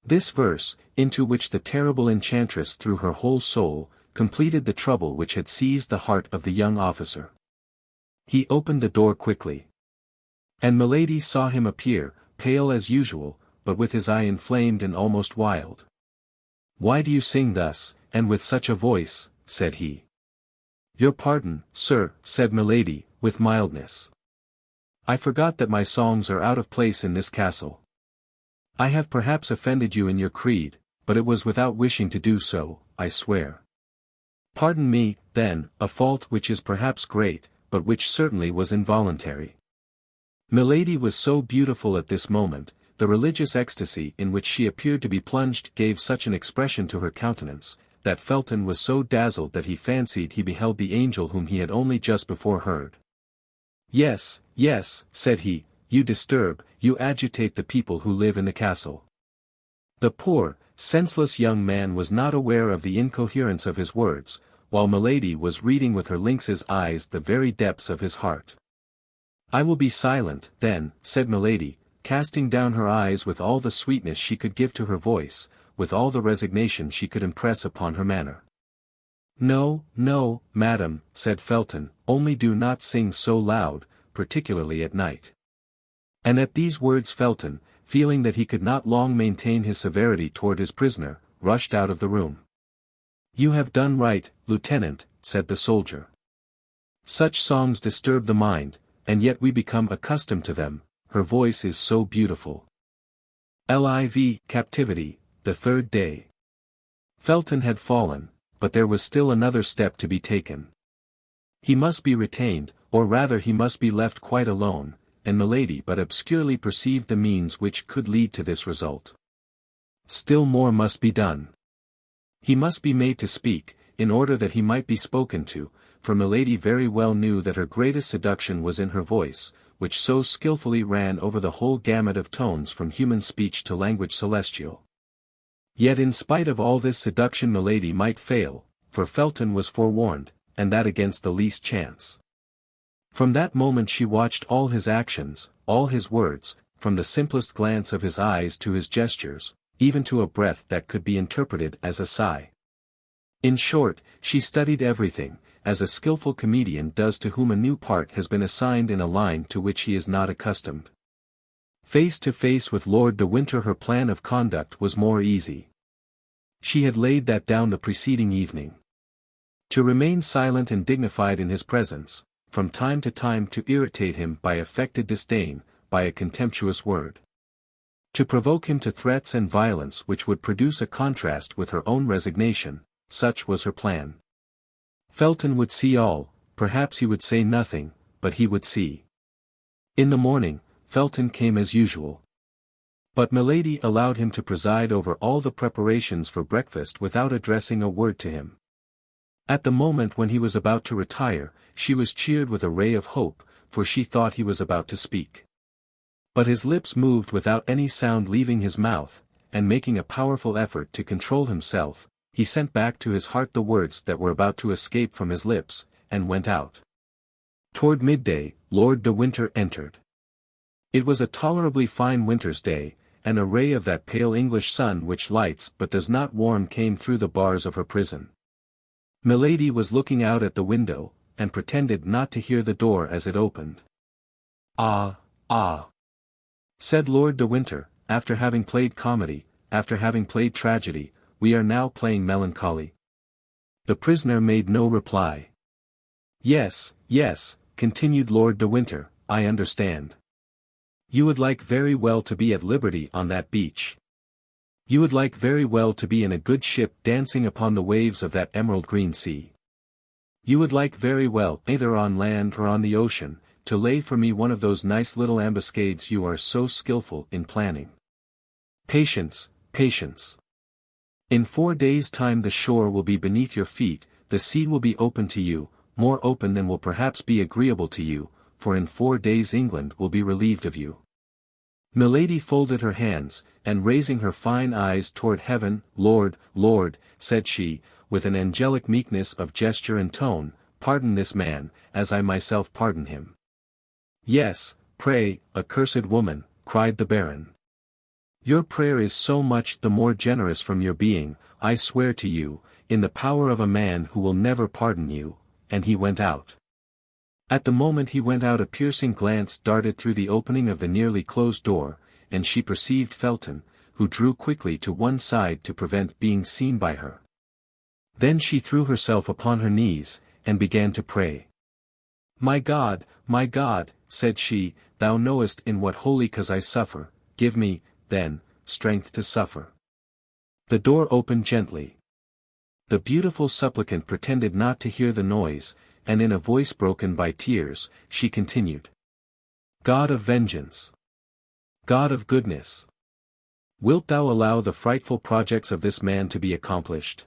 This verse, into which the terrible enchantress threw her whole soul, completed the trouble which had seized the heart of the young officer. He opened the door quickly. And Milady saw him appear, pale as usual, but with his eye inflamed and almost wild. "Why do you sing thus, and with such a voice?" said he. "Your pardon, sir," said Milady, with mildness. "I forgot that my songs are out of place in this castle. I have perhaps offended you in your creed, but it was without wishing to do so, I swear. Pardon me, then, a fault which is perhaps great, but which certainly was involuntary." Milady was so beautiful at this moment, the religious ecstasy in which she appeared to be plunged gave such an expression to her countenance, that Felton was so dazzled that he fancied he beheld the angel whom he had only just before heard. "Yes, yes," said he, "you disturb, you agitate the people who live in the castle." The poor, senseless young man was not aware of the incoherence of his words, while Milady was reading with her lynx's eyes the very depths of his heart. "I will be silent, then," said Milady, casting down her eyes with all the sweetness she could give to her voice, with all the resignation she could impress upon her manner. "No, no, madam," said Felton, "only do not sing so loud, particularly at night." And at these words Felton, feeling that he could not long maintain his severity toward his prisoner, rushed out of the room. "You have done right, lieutenant," said the soldier. "Such songs disturb the mind, and yet we become accustomed to them, her voice is so beautiful." Liv. Captivity, the 3rd day. Felton had fallen, but there was still another step to be taken. He must be retained, or rather he must be left quite alone, and Milady but obscurely perceived the means which could lead to this result. Still more must be done. He must be made to speak, in order that he might be spoken to, for Milady very well knew that her greatest seduction was in her voice, which so skillfully ran over the whole gamut of tones from human speech to language celestial. Yet in spite of all this seduction Milady might fail, for Felton was forewarned, and that against the least chance. From that moment she watched all his actions, all his words, from the simplest glance of his eyes to his gestures, even to a breath that could be interpreted as a sigh. In short, she studied everything, as a skillful comedian does to whom a new part has been assigned in a line to which he is not accustomed. Face to face with Lord de Winter her plan of conduct was more easy. She had laid that down the preceding evening. To remain silent and dignified in his presence, from time to time to irritate him by affected disdain, by a contemptuous word. To provoke him to threats and violence which would produce a contrast with her own resignation, such was her plan. Felton would see all, perhaps he would say nothing, but he would see. In the morning, Felton came as usual. But Milady allowed him to preside over all the preparations for breakfast without addressing a word to him. At the moment when he was about to retire, she was cheered with a ray of hope, for she thought he was about to speak. But his lips moved without any sound leaving his mouth, and making a powerful effort to control himself, he sent back to his heart the words that were about to escape from his lips, and went out. Toward midday, Lord de Winter entered. It was a tolerably fine winter's day, and a ray of that pale English sun which lights but does not warm came through the bars of her prison. Milady was looking out at the window, and pretended not to hear the door as it opened. "Ah, ah," said Lord de Winter, "after having played comedy, after having played tragedy, we are now playing melancholy." The prisoner made no reply. "Yes, yes," continued Lord de Winter, "I understand. You would like very well to be at liberty on that beach. You would like very well to be in a good ship dancing upon the waves of that emerald green sea. You would like very well, either on land or on the ocean, to lay for me one of those nice little ambuscades you are so skillful in planning. Patience, patience. In 4 days' time the shore will be beneath your feet, the sea will be open to you, more open than will perhaps be agreeable to you, for in 4 days England will be relieved of you." Milady folded her hands, and raising her fine eyes toward heaven, "Lord, Lord," said she, with an angelic meekness of gesture and tone, "pardon this man, as I myself pardon him." "Yes, pray, accursed woman," cried the Baron. "Your prayer is so much the more generous from your being, I swear to you, in the power of a man who will never pardon you," and he went out. At the moment he went out a piercing glance darted through the opening of the nearly closed door, and she perceived Felton, who drew quickly to one side to prevent being seen by her. Then she threw herself upon her knees, and began to pray. my God," said she, "thou knowest in what holy cause I suffer, give me, then, strength to suffer." The door opened gently. The beautiful supplicant pretended not to hear the noise, and in a voice broken by tears, she continued. "God of vengeance! God of goodness! Wilt thou allow the frightful projects of this man to be accomplished?"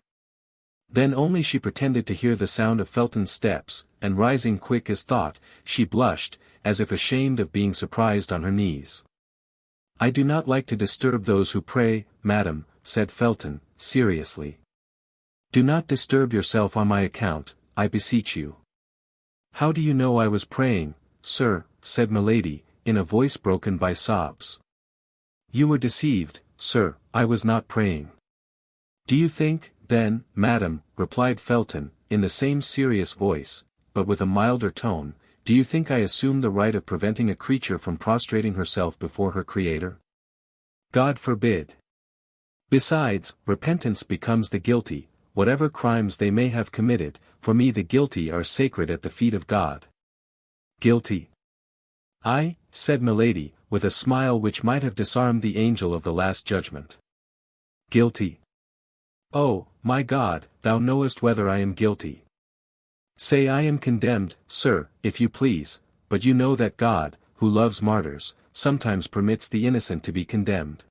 Then only she pretended to hear the sound of Felton's steps, and rising quick as thought, she blushed, as if ashamed of being surprised on her knees. "I do not like to disturb those who pray, madam," said Felton, seriously. "Do not disturb yourself on my account, I beseech you." "How do you know I was praying, sir?" said Milady, in a voice broken by sobs. "You were deceived, sir, I was not praying." "Do you think, then, madam," replied Felton, in the same serious voice, but with a milder tone, "do you think I assume the right of preventing a creature from prostrating herself before her Creator? God forbid. Besides, repentance becomes the guilty, whatever crimes they may have committed, for me the guilty are sacred at the feet of God." "Guilty? I," said Milady, with a smile which might have disarmed the angel of the Last Judgment. "Guilty? Oh, my God, thou knowest whether I am guilty. Say I am condemned, sir, if you please, but you know that God, who loves martyrs, sometimes permits the innocent to be condemned."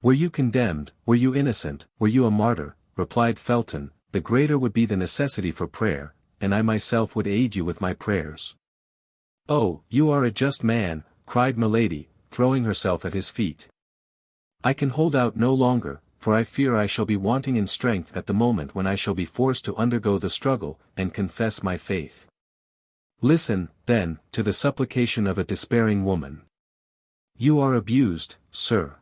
"Were you condemned, were you innocent, were you a martyr," replied Felton, "the greater would be the necessity for prayer, and I myself would aid you with my prayers." "Oh, you are a just man," cried Milady, throwing herself at his feet. "I can hold out no longer, for I fear I shall be wanting in strength at the moment when I shall be forced to undergo the struggle, and confess my faith. Listen, then, to the supplication of a despairing woman. You are abused, sir.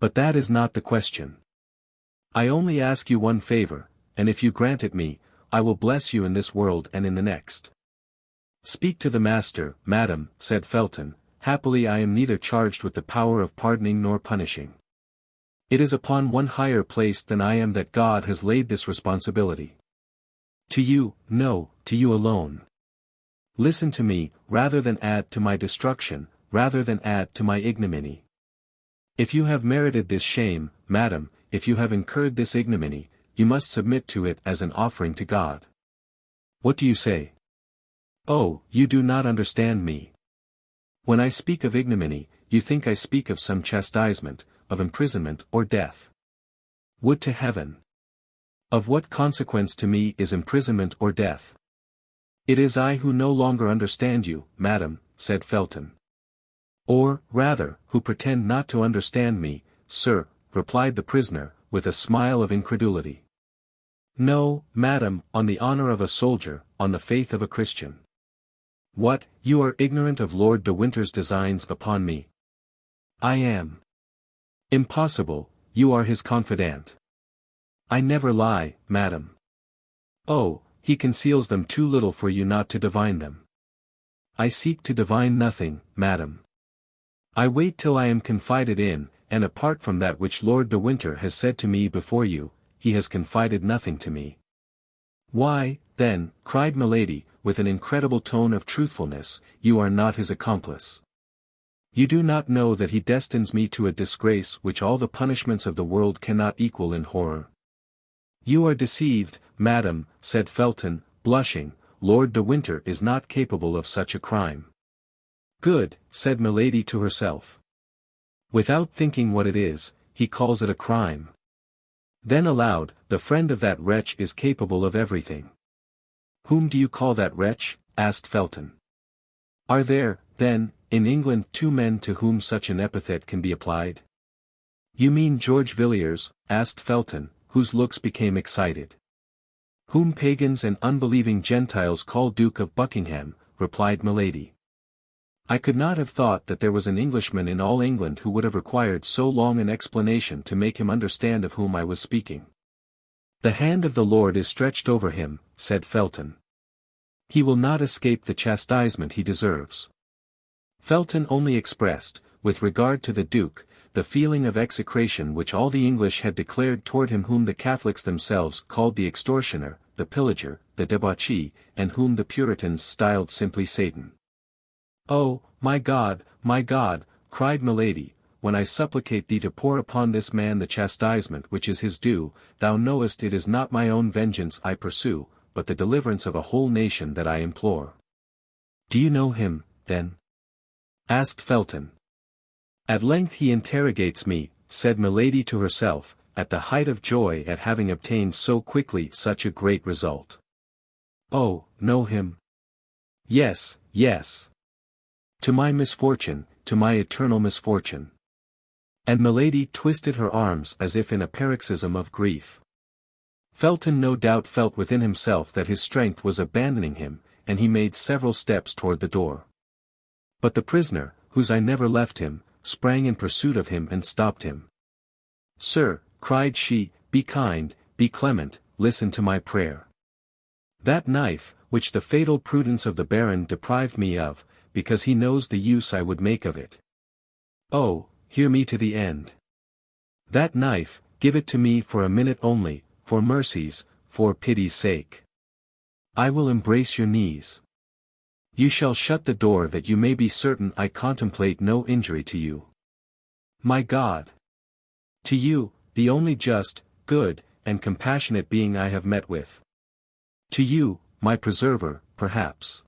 But that is not the question. I only ask you one favor, and if you grant it me, I will bless you in this world and in the next." "Speak to the master, madam," said Felton. "Happily I am neither charged with the power of pardoning nor punishing. It is upon one higher placed than I am that God has laid this responsibility. To you, no, to you alone. Listen to me, rather than add to my destruction, rather than add to my ignominy. If you have merited this shame, madam, if you have incurred this ignominy, you must submit to it as an offering to God. What do you say? Oh, you do not understand me. When I speak of ignominy, you think I speak of some chastisement, of imprisonment or death. Would to heaven! Of what consequence to me is imprisonment or death? It is I who no longer understand you, madam, said Felton. Or, rather, who pretend not to understand me, sir, replied the prisoner, with a smile of incredulity. No, madam, on the honor of a soldier, on the faith of a Christian. What, you are ignorant of Lord de Winter's designs upon me? I am. Impossible, you are his confidant. I never lie, madam. Oh, he conceals them too little for you not to divine them. I seek to divine nothing, madam. I wait till I am confided in, and apart from that which Lord de Winter has said to me before you, he has confided nothing to me. Why, then, cried Milady, with an incredible tone of truthfulness, you are not his accomplice. You do not know that he destines me to a disgrace which all the punishments of the world cannot equal in horror. You are deceived, madam, said Felton, blushing, Lord de Winter is not capable of such a crime. Good, said Milady to herself. Without thinking what it is, he calls it a crime. Then aloud, the friend of that wretch is capable of everything. Whom do you call that wretch? Asked Felton. Are there, then, in England 2 men to whom such an epithet can be applied? You mean George Villiers? Asked Felton, whose looks became excited. Whom pagans and unbelieving Gentiles call Duke of Buckingham, replied Milady. I could not have thought that there was an Englishman in all England who would have required so long an explanation to make him understand of whom I was speaking. The hand of the Lord is stretched over him, said Felton. He will not escape the chastisement he deserves. Felton only expressed, with regard to the Duke, the feeling of execration which all the English had declared toward him whom the Catholics themselves called the extortioner, the pillager, the debauchee, and whom the Puritans styled simply Satan. Oh, my God, cried Milady, when I supplicate thee to pour upon this man the chastisement which is his due, thou knowest it is not my own vengeance I pursue, but the deliverance of a whole nation that I implore. Do you know him, then? Asked Felton. At length he interrogates me, said Milady to herself, at the height of joy at having obtained so quickly such a great result. Oh, know him? Yes, yes. To my misfortune, to my eternal misfortune. And Milady twisted her arms as if in a paroxysm of grief. Felton no doubt felt within himself that his strength was abandoning him, and he made several steps toward the door. But the prisoner, whose eye never left him, sprang in pursuit of him and stopped him. Sir, cried she, be kind, be clement, listen to my prayer. That knife, which the fatal prudence of the Baron deprived me of, because he knows the use I would make of it. Oh, hear me to the end. That knife, give it to me for a minute only, for mercy's, for pity's sake. I will embrace your knees. You shall shut the door that you may be certain I contemplate no injury to you. My God! To you, the only just, good, and compassionate being I have met with. To you, my preserver, perhaps.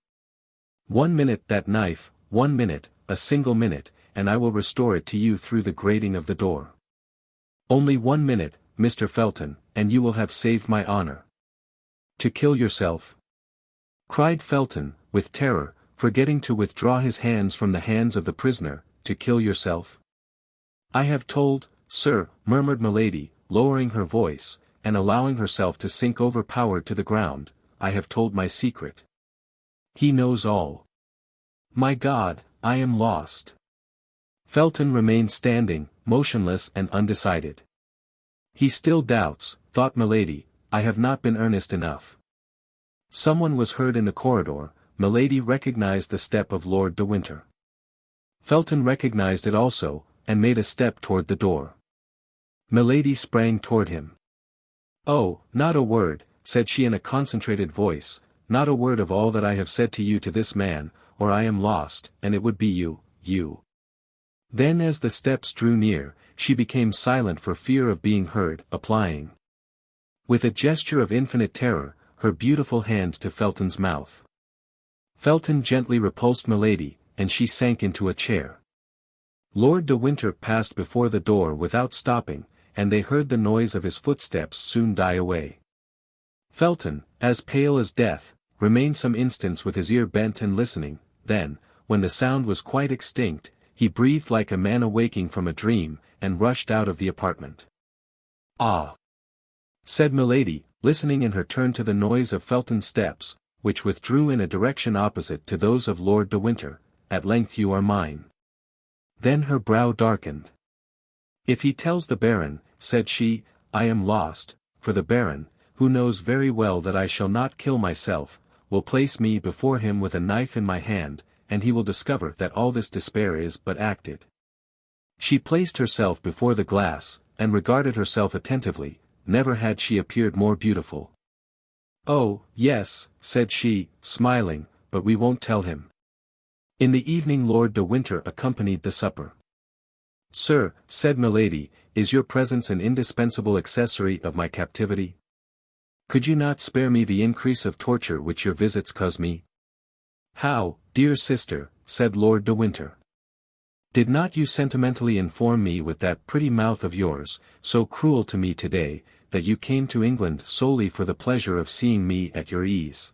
1 minute that knife, 1 minute, a single minute, and I will restore it to you through the grating of the door. Only 1 minute, Mr. Felton, and you will have saved my honor. To kill yourself? Cried Felton, with terror, forgetting to withdraw his hands from the hands of the prisoner, to kill yourself? I have told, sir, murmured Milady, lowering her voice, and allowing herself to sink overpowered to the ground, I have told my secret. He knows all. My God, I am lost. Felton remained standing, motionless and undecided. He still doubts, thought Milady, I have not been earnest enough. Someone was heard in the corridor. Milady recognized the step of Lord de Winter. Felton recognized it also, and made a step toward the door. Milady sprang toward him. Oh, not a word, said she in a concentrated voice, not a word of all that I have said to you to this man, or I am lost, and it would be you. Then as the steps drew near, she became silent for fear of being heard, applying, with a gesture of infinite terror, her beautiful hand to Felton's mouth. Felton gently repulsed Milady, and she sank into a chair. Lord de Winter passed before the door without stopping, and they heard the noise of his footsteps soon die away. Felton, as pale as death, remained some instants with his ear bent and listening, then, when the sound was quite extinct, he breathed like a man awaking from a dream, and rushed out of the apartment. "Ah!" said Milady, listening in her turn to the noise of Felton's steps, which withdrew in a direction opposite to those of Lord de Winter. "At length you are mine." Then her brow darkened. "If he tells the Baron," said she, "I am lost, for the Baron, who knows very well that I shall not kill myself, will place me before him with a knife in my hand, and he will discover that all this despair is but acted." She placed herself before the glass, and regarded herself attentively. Never had she appeared more beautiful. "Oh, yes," said she, smiling, "but we won't tell him." In the evening Lord de Winter accompanied the supper. "Sir," said Milady, "is your presence an indispensable accessory of my captivity? Could you not spare me the increase of torture which your visits cause me?" "How, dear sister," said Lord de Winter. "Did not you sentimentally inform me with that pretty mouth of yours, so cruel to me today, that you came to England solely for the pleasure of seeing me at your ease?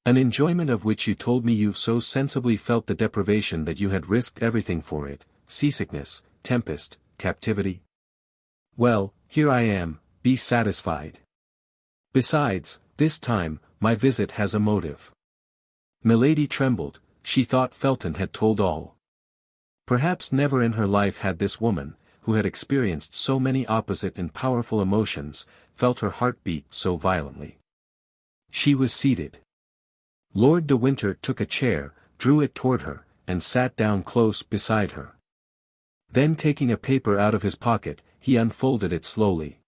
An enjoyment of which you told me you so sensibly felt the deprivation that you had risked everything for it, seasickness, tempest, captivity? Well, here I am, be satisfied. Besides, this time, my visit has a motive." Milady trembled, she thought Felton had told all. Perhaps never in her life had this woman, who had experienced so many opposite and powerful emotions, felt her heart beat so violently. She was seated. Lord de Winter took a chair, drew it toward her, and sat down close beside her. Then taking a paper out of his pocket, he unfolded it slowly.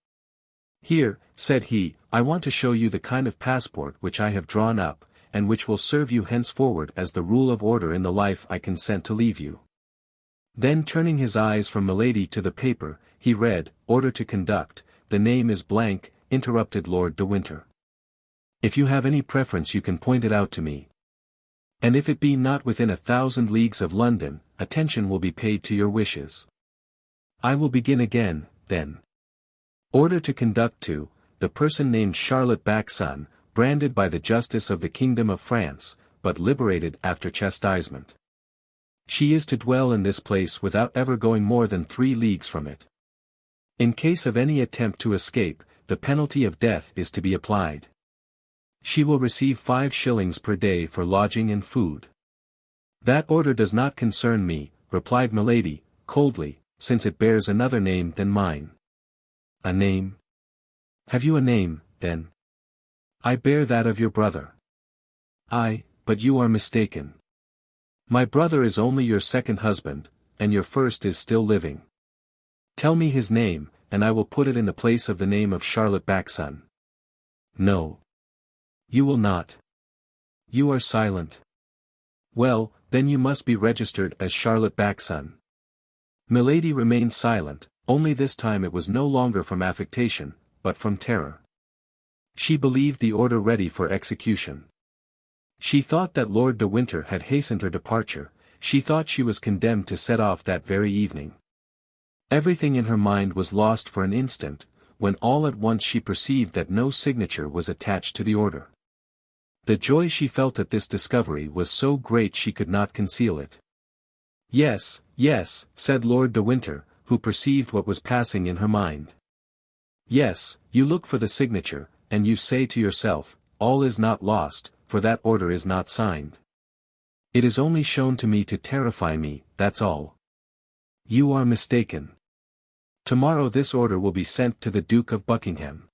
"Here," said he, "I want to show you the kind of passport which I have drawn up, and which will serve you henceforward as the rule of order in the life I consent to leave you." Then turning his eyes from Milady to the paper, he read, "Order to conduct, the name is blank," interrupted Lord de Winter. "If you have any preference you can point it out to me. And if it be not within 1,000 leagues of London, attention will be paid to your wishes. I will begin again, then. Order to conduct to, the person named Charlotte Backson, branded by the justice of the Kingdom of France, but liberated after chastisement. She is to dwell in this place without ever going more than 3 leagues from it. In case of any attempt to escape, the penalty of death is to be applied. She will receive 5 shillings per day for lodging and food." "That order does not concern me," replied Milady, coldly, "since it bears another name than mine." "A name? Have you a name, then?" "I bear that of your brother." "Aye, but you are mistaken. My brother is only your second husband, and your first is still living. Tell me his name, and I will put it in the place of the name of Charlotte Backson." "No. You will not. You are silent. Well, then you must be registered as Charlotte Backson." Milady remained silent, only this time it was no longer from affectation, but from terror. She believed the order ready for execution. She thought that Lord de Winter had hastened her departure, she thought she was condemned to set off that very evening. Everything in her mind was lost for an instant, when all at once she perceived that no signature was attached to the order. The joy she felt at this discovery was so great she could not conceal it. "Yes, yes," said Lord de Winter, who perceived what was passing in her mind. "Yes, you look for the signature, and you say to yourself, all is not lost, for that order is not signed. It is only shown to me to terrify me, that's all. You are mistaken. Tomorrow this order will be sent to the Duke of Buckingham.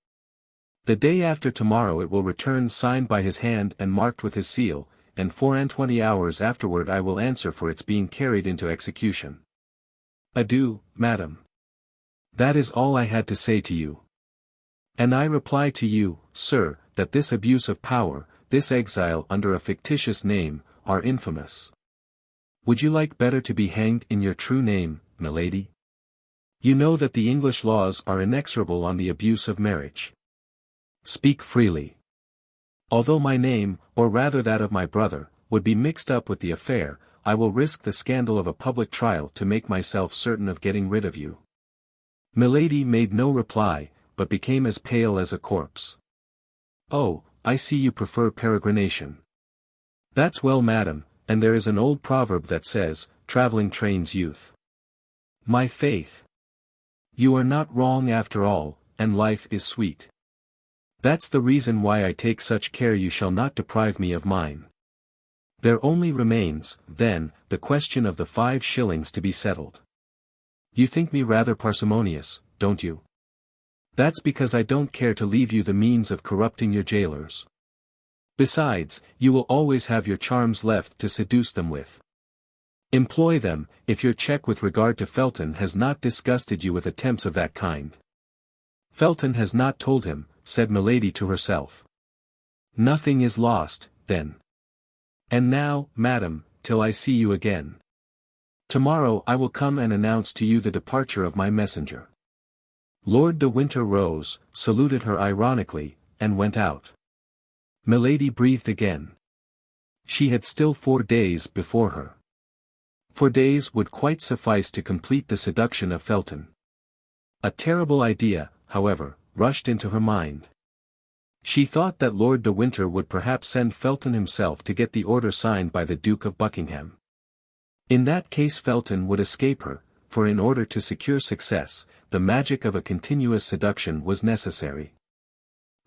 The day after tomorrow it will return signed by his hand and marked with his seal, and 24 hours afterward I will answer for its being carried into execution. Adieu, madam. That is all I had to say to you. And I reply to you, sir, that this abuse of power, this exile under a fictitious name, are infamous. Would you like better to be hanged in your true name, milady? You know that the English laws are inexorable on the abuse of marriage. Speak freely. Although my name, or rather that of my brother, would be mixed up with the affair, I will risk the scandal of a public trial to make myself certain of getting rid of you. Milady made no reply, but became as pale as a corpse. Oh, I see you prefer peregrination. That's well, madam, and there is an old proverb that says, traveling trains youth. My faith! You are not wrong after all, and life is sweet. That's the reason why I take such care you shall not deprive me of mine. There only remains, then, the question of the 5 shillings to be settled. You think me rather parsimonious, don't you? That's because I don't care to leave you the means of corrupting your jailers. Besides, you will always have your charms left to seduce them with. Employ them, if your check with regard to Felton has not disgusted you with attempts of that kind. Felton has not told him, said Milady to herself. Nothing is lost, then. And now, madam, till I see you again. Tomorrow I will come and announce to you the departure of my messenger. Lord de Winter rose, saluted her ironically, and went out. Milady breathed again. She had still 4 days before her. 4 days would quite suffice to complete the seduction of Felton. A terrible idea, however, rushed into her mind. She thought that Lord de Winter would perhaps send Felton himself to get the order signed by the Duke of Buckingham. In that case Felton would escape her, for in order to secure success, the magic of a continuous seduction was necessary.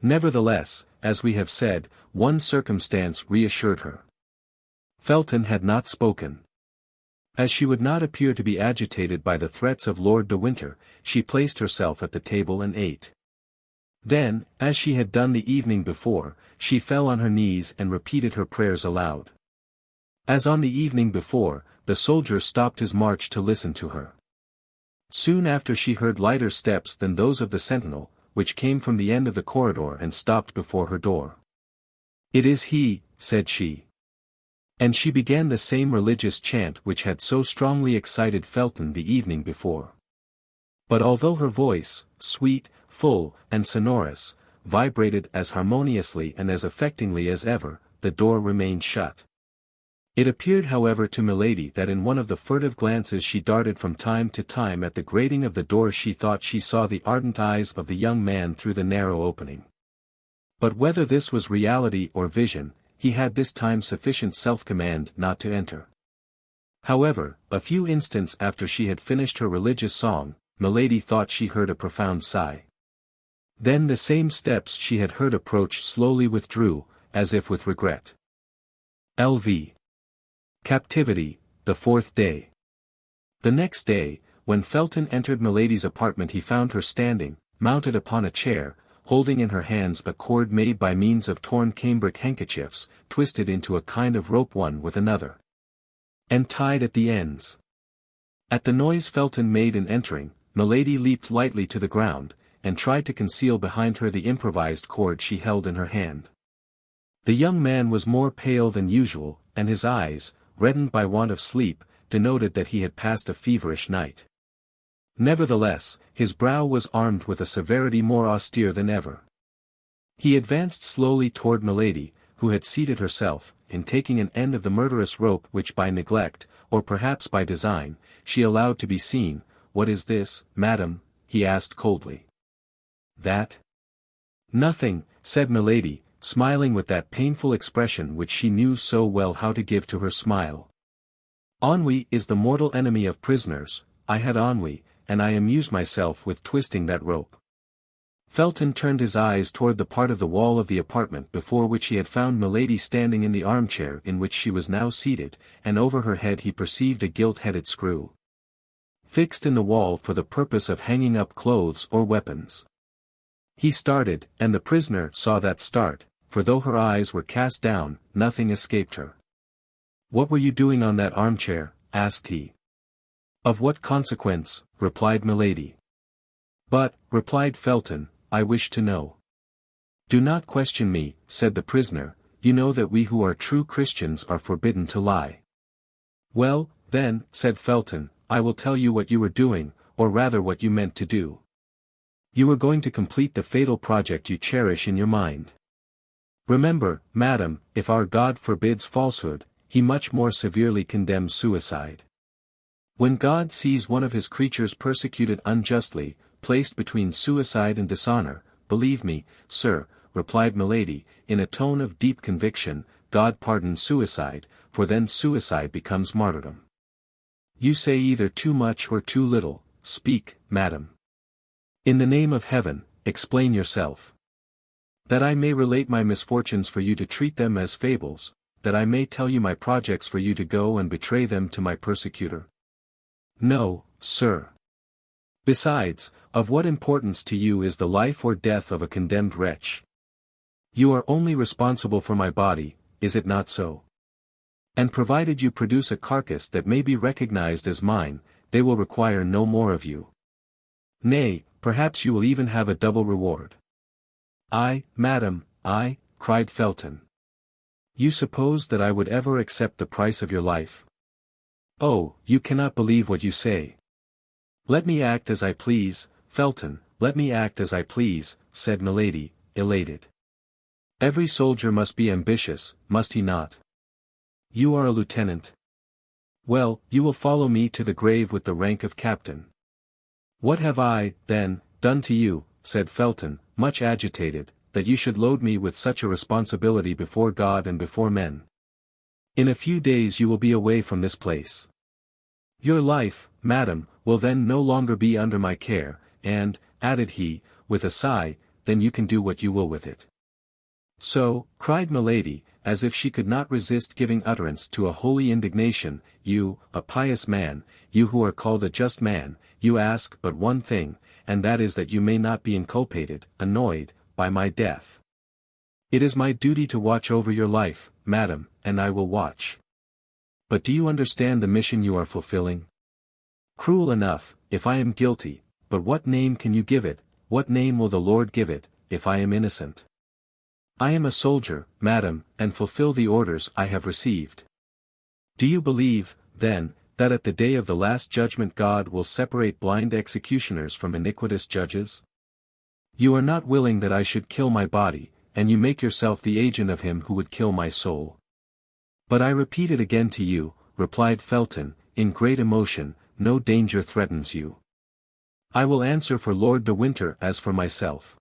Nevertheless, as we have said, one circumstance reassured her. Felton had not spoken. As she would not appear to be agitated by the threats of Lord de Winter, she placed herself at the table and ate. Then, as she had done the evening before, she fell on her knees and repeated her prayers aloud. As on the evening before, the soldier stopped his march to listen to her. Soon after she heard lighter steps than those of the sentinel, which came from the end of the corridor and stopped before her door. "It is he," said she. And she began the same religious chant which had so strongly excited Felton the evening before. But although her voice, sweet, full, and sonorous, vibrated as harmoniously and as affectingly as ever, the door remained shut. It appeared however to Milady that in one of the furtive glances she darted from time to time at the grating of the door she thought she saw the ardent eyes of the young man through the narrow opening. But whether this was reality or vision, he had this time sufficient self-command not to enter. However, a few instants after she had finished her religious song, Milady thought she heard a profound sigh. Then the same steps she had heard approach slowly withdrew, as if with regret. L.V. Captivity, the 4th day. The next day, when Felton entered Milady's apartment he found her standing, mounted upon a chair, holding in her hands a cord made by means of torn cambric handkerchiefs, twisted into a kind of rope one with another, and tied at the ends. At the noise Felton made in entering, Milady leaped lightly to the ground, and tried to conceal behind her the improvised cord she held in her hand. The young man was more pale than usual, and his eyes, reddened by want of sleep, denoted that he had passed a feverish night. Nevertheless, his brow was armed with a severity more austere than ever. He advanced slowly toward Milady, who had seated herself, and taking an end of the murderous rope which by neglect, or perhaps by design, she allowed to be seen. "What is this, madam?" he asked coldly. "That? Nothing," said Milady, smiling with that painful expression which she knew so well how to give to her smile. "Ennui is the mortal enemy of prisoners. I had ennui, and I amused myself with twisting that rope." Felton turned his eyes toward the part of the wall of the apartment before which he had found Milady standing in the armchair in which she was now seated, and over her head he perceived a gilt-headed screw, fixed in the wall for the purpose of hanging up clothes or weapons. He started, and the prisoner saw that start, for though her eyes were cast down, nothing escaped her. "What were you doing on that armchair?" asked he. "Of what consequence?" replied Milady. "But," replied Felton, "I wish to know." "Do not question me," said the prisoner, "you know that we who are true Christians are forbidden to lie." "Well, then," said Felton, "I will tell you what you were doing, or rather what you meant to do. You were going to complete the fatal project you cherish in your mind. Remember, madam, if our God forbids falsehood, he much more severely condemns suicide. When God sees one of his creatures persecuted unjustly, placed between suicide and dishonor, believe me, sir," replied Milady, in a tone of deep conviction, "God pardons suicide, for then suicide becomes martyrdom." "You say either too much or too little. Speak, madam. In the name of heaven, explain yourself. That I may relate my misfortunes for you to treat them as fables, that I may tell you my projects for you to go and betray them to my persecutor. No, sir. Besides, of what importance to you is the life or death of a condemned wretch? You are only responsible for my body, is it not so? And provided you produce a carcass that may be recognized as mine, they will require no more of you. Nay, perhaps you will even have a double reward." "I, madam, I," cried Felton. "You suppose that I would ever accept the price of your life? Oh, you cannot believe what you say." "Let me act as I please, Felton, let me act as I please," said Milady, elated. "Every soldier must be ambitious, must he not? You are a lieutenant. Well, you will follow me to the grave with the rank of captain." "What have I, then, done to you," said Felton, much agitated, "that you should load me with such a responsibility before God and before men? In a few days you will be away from this place. Your life, madam, will then no longer be under my care, and," added he, with a sigh, "then you can do what you will with it." "So," cried Milady, as if she could not resist giving utterance to a holy indignation, "you, a pious man, you who are called a just man, you ask but one thing, and that is that you may not be inculpated, annoyed, by my death. It is my duty to watch over your life, madam, and I will watch. But do you understand the mission you are fulfilling? Cruel enough, if I am guilty, but what name can you give it, what name will the Lord give it, if I am innocent? I am a soldier, madam, and fulfill the orders I have received. Do you believe, then, that at the day of the last judgment God will separate blind executioners from iniquitous judges? You are not willing that I should kill my body, and you make yourself the agent of him who would kill my soul. But I repeat it again to you," replied Felton, in great emotion, "no danger threatens you. I will answer for Lord de Winter as for myself."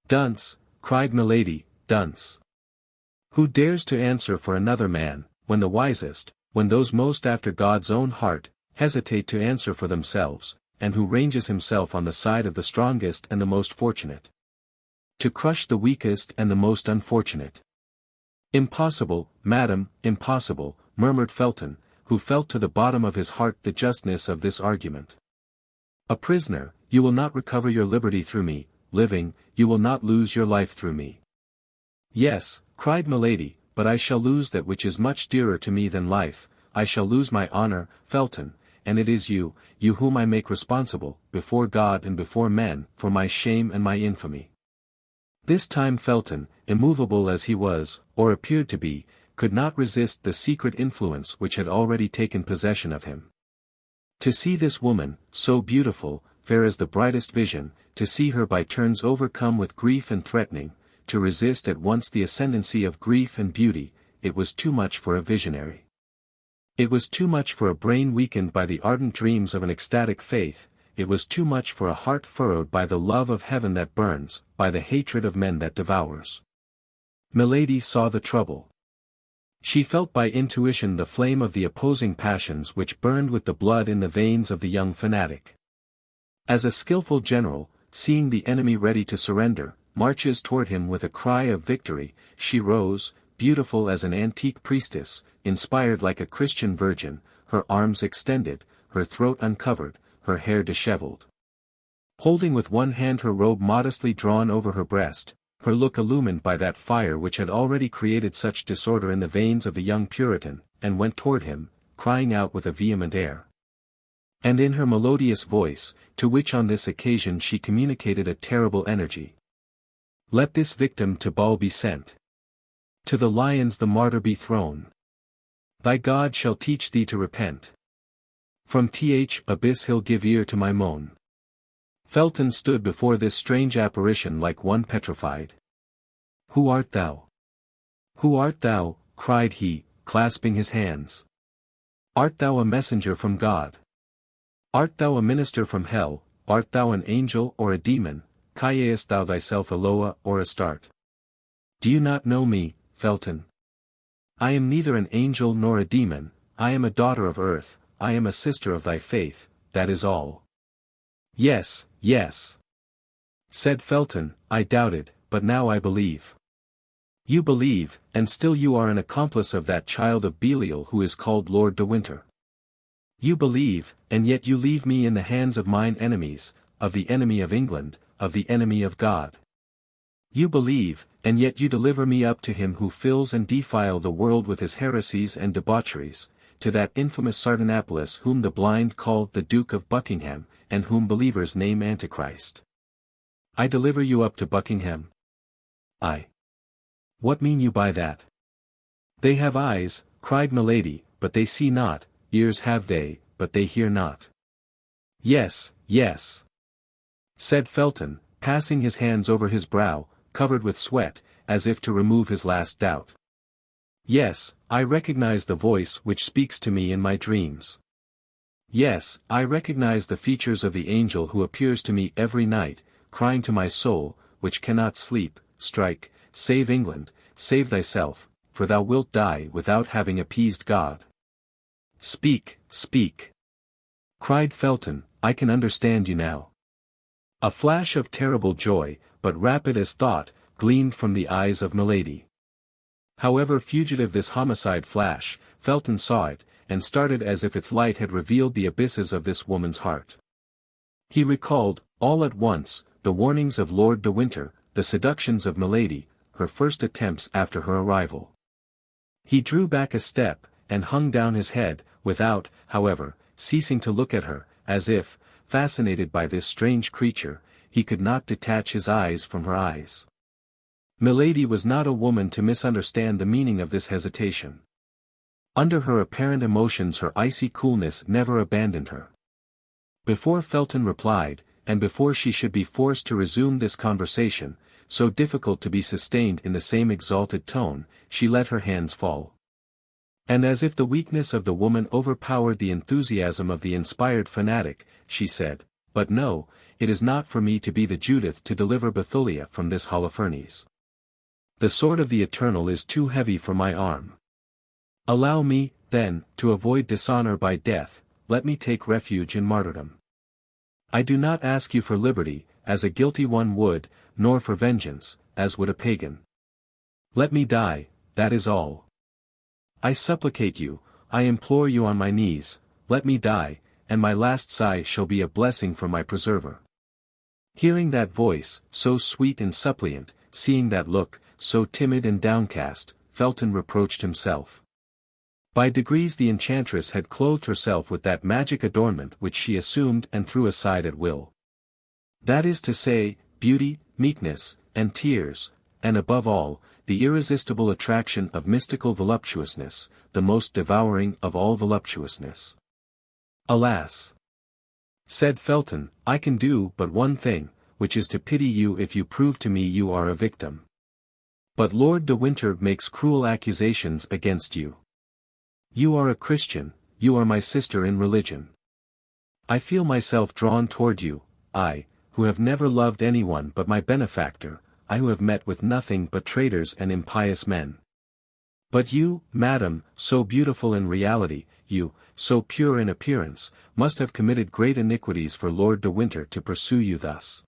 "Dunce," cried Milady, "dunce! Who dares to answer for another man, when the wisest, when those most after God's own heart, hesitate to answer for themselves, and who ranges himself on the side of the strongest and the most fortunate? To crush the weakest and the most unfortunate." "Impossible, madam, impossible," murmured Felton, who felt to the bottom of his heart the justness of this argument. "A prisoner, you will not recover your liberty through me, living, you will not lose your life through me." "Yes," cried Milady, "but I shall lose that which is much dearer to me than life, I shall lose my honor, Felton, and it is you whom I make responsible, before God and before men, for my shame and my infamy." This time Felton, immovable as he was, or appeared to be, could not resist the secret influence which had already taken possession of him. To see this woman, so beautiful, fair as the brightest vision, to see her by turns overcome with grief and threatening, to resist at once the ascendancy of grief and beauty, it was too much for a visionary. It was too much for a brain weakened by the ardent dreams of an ecstatic faith, it was too much for a heart furrowed by the love of heaven that burns, by the hatred of men that devours. Milady saw the trouble. She felt by intuition the flame of the opposing passions which burned with the blood in the veins of the young fanatic. As a skillful general, seeing the enemy ready to surrender, marches toward him with a cry of victory, she rose, beautiful as an antique priestess, inspired like a Christian virgin, her arms extended, her throat uncovered, her hair disheveled. Holding with one hand her robe modestly drawn over her breast, her look illumined by that fire which had already created such disorder in the veins of the young Puritan, and went toward him, crying out with a vehement air. And in her melodious voice, to which on this occasion she communicated a terrible energy. Let this victim to ball be sent. To the lions the martyr be thrown. Thy God shall teach thee to repent. From th abyss he'll give ear to my moan. Felton stood before this strange apparition like one petrified. Who art thou? Who art thou? Cried he, clasping his hands. Art thou a messenger from God? Art thou a minister from hell? Art thou an angel or a demon? Callest thou thyself a Loa or Astarte? Do you not know me, Felton? I am neither an angel nor a demon, I am a daughter of earth, I am a sister of thy faith, that is all. Yes, yes. Said Felton, I doubted, but now I believe. You believe, and still you are an accomplice of that child of Belial who is called Lord de Winter. You believe, and yet you leave me in the hands of mine enemies, of the enemy of England, of the enemy of God. You believe, and yet you deliver me up to him who fills and defile the world with his heresies and debaucheries, to that infamous Sardanapalus whom the blind call the Duke of Buckingham, and whom believers name Antichrist. I deliver you up to Buckingham? I. What mean you by that? They have eyes, cried Milady, but they see not, ears have they, but they hear not. Yes, yes. Said Felton, passing his hands over his brow, covered with sweat, as if to remove his last doubt. Yes, I recognize the voice which speaks to me in my dreams. Yes, I recognize the features of the angel who appears to me every night, crying to my soul, which cannot sleep, strike, save England, save thyself, for thou wilt die without having appeased God. Speak, speak. Cried Felton, I can understand you now. A flash of terrible joy, but rapid as thought, gleamed from the eyes of Milady. However fugitive this homicide flash, Felton saw it, and started as if its light had revealed the abysses of this woman's heart. He recalled, all at once, the warnings of Lord de Winter, the seductions of Milady, her first attempts after her arrival. He drew back a step, and hung down his head, without, however, ceasing to look at her, as if, fascinated by this strange creature, he could not detach his eyes from her eyes. Milady was not a woman to misunderstand the meaning of this hesitation. Under her apparent emotions her icy coolness never abandoned her. Before Felton replied, and before she should be forced to resume this conversation, so difficult to be sustained in the same exalted tone, she let her hands fall. And as if the weakness of the woman overpowered the enthusiasm of the inspired fanatic, she said, But no, it is not for me to be the Judith to deliver Bethulia from this Holofernes. The sword of the Eternal is too heavy for my arm. Allow me, then, to avoid dishonor by death, let me take refuge in martyrdom. I do not ask you for liberty, as a guilty one would, nor for vengeance, as would a pagan. Let me die, that is all. I supplicate you, I implore you on my knees, let me die, and my last sigh shall be a blessing from my preserver. Hearing that voice, so sweet and suppliant, seeing that look, so timid and downcast, Felton reproached himself. By degrees the enchantress had clothed herself with that magic adornment which she assumed and threw aside at will. That is to say, beauty, meekness, and tears, and above all, the irresistible attraction of mystical voluptuousness, the most devouring of all voluptuousness. Alas! Said Felton, I can do but one thing, which is to pity you if you prove to me you are a victim. But Lord de Winter makes cruel accusations against you. You are a Christian, you are my sister in religion. I feel myself drawn toward you, I, who have never loved anyone but my benefactor, I who have met with nothing but traitors and impious men. But you, madam, so beautiful in reality, you, so pure in appearance, must have committed great iniquities for Lord de Winter to pursue you thus.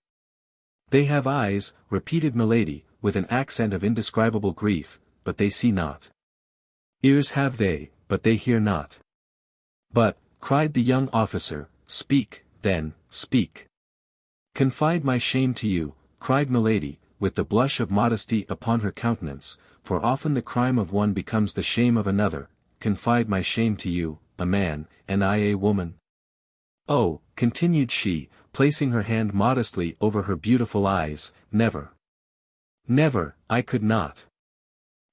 They have eyes, repeated Milady, with an accent of indescribable grief, but they see not. Ears have they, but they hear not. But, cried the young officer, speak, then, speak. Confide my shame to you, cried Milady, with the blush of modesty upon her countenance, for often the crime of one becomes the shame of another, confide my shame to you, a man, and I a woman. Oh, continued she, placing her hand modestly over her beautiful eyes, never. Never, I could not.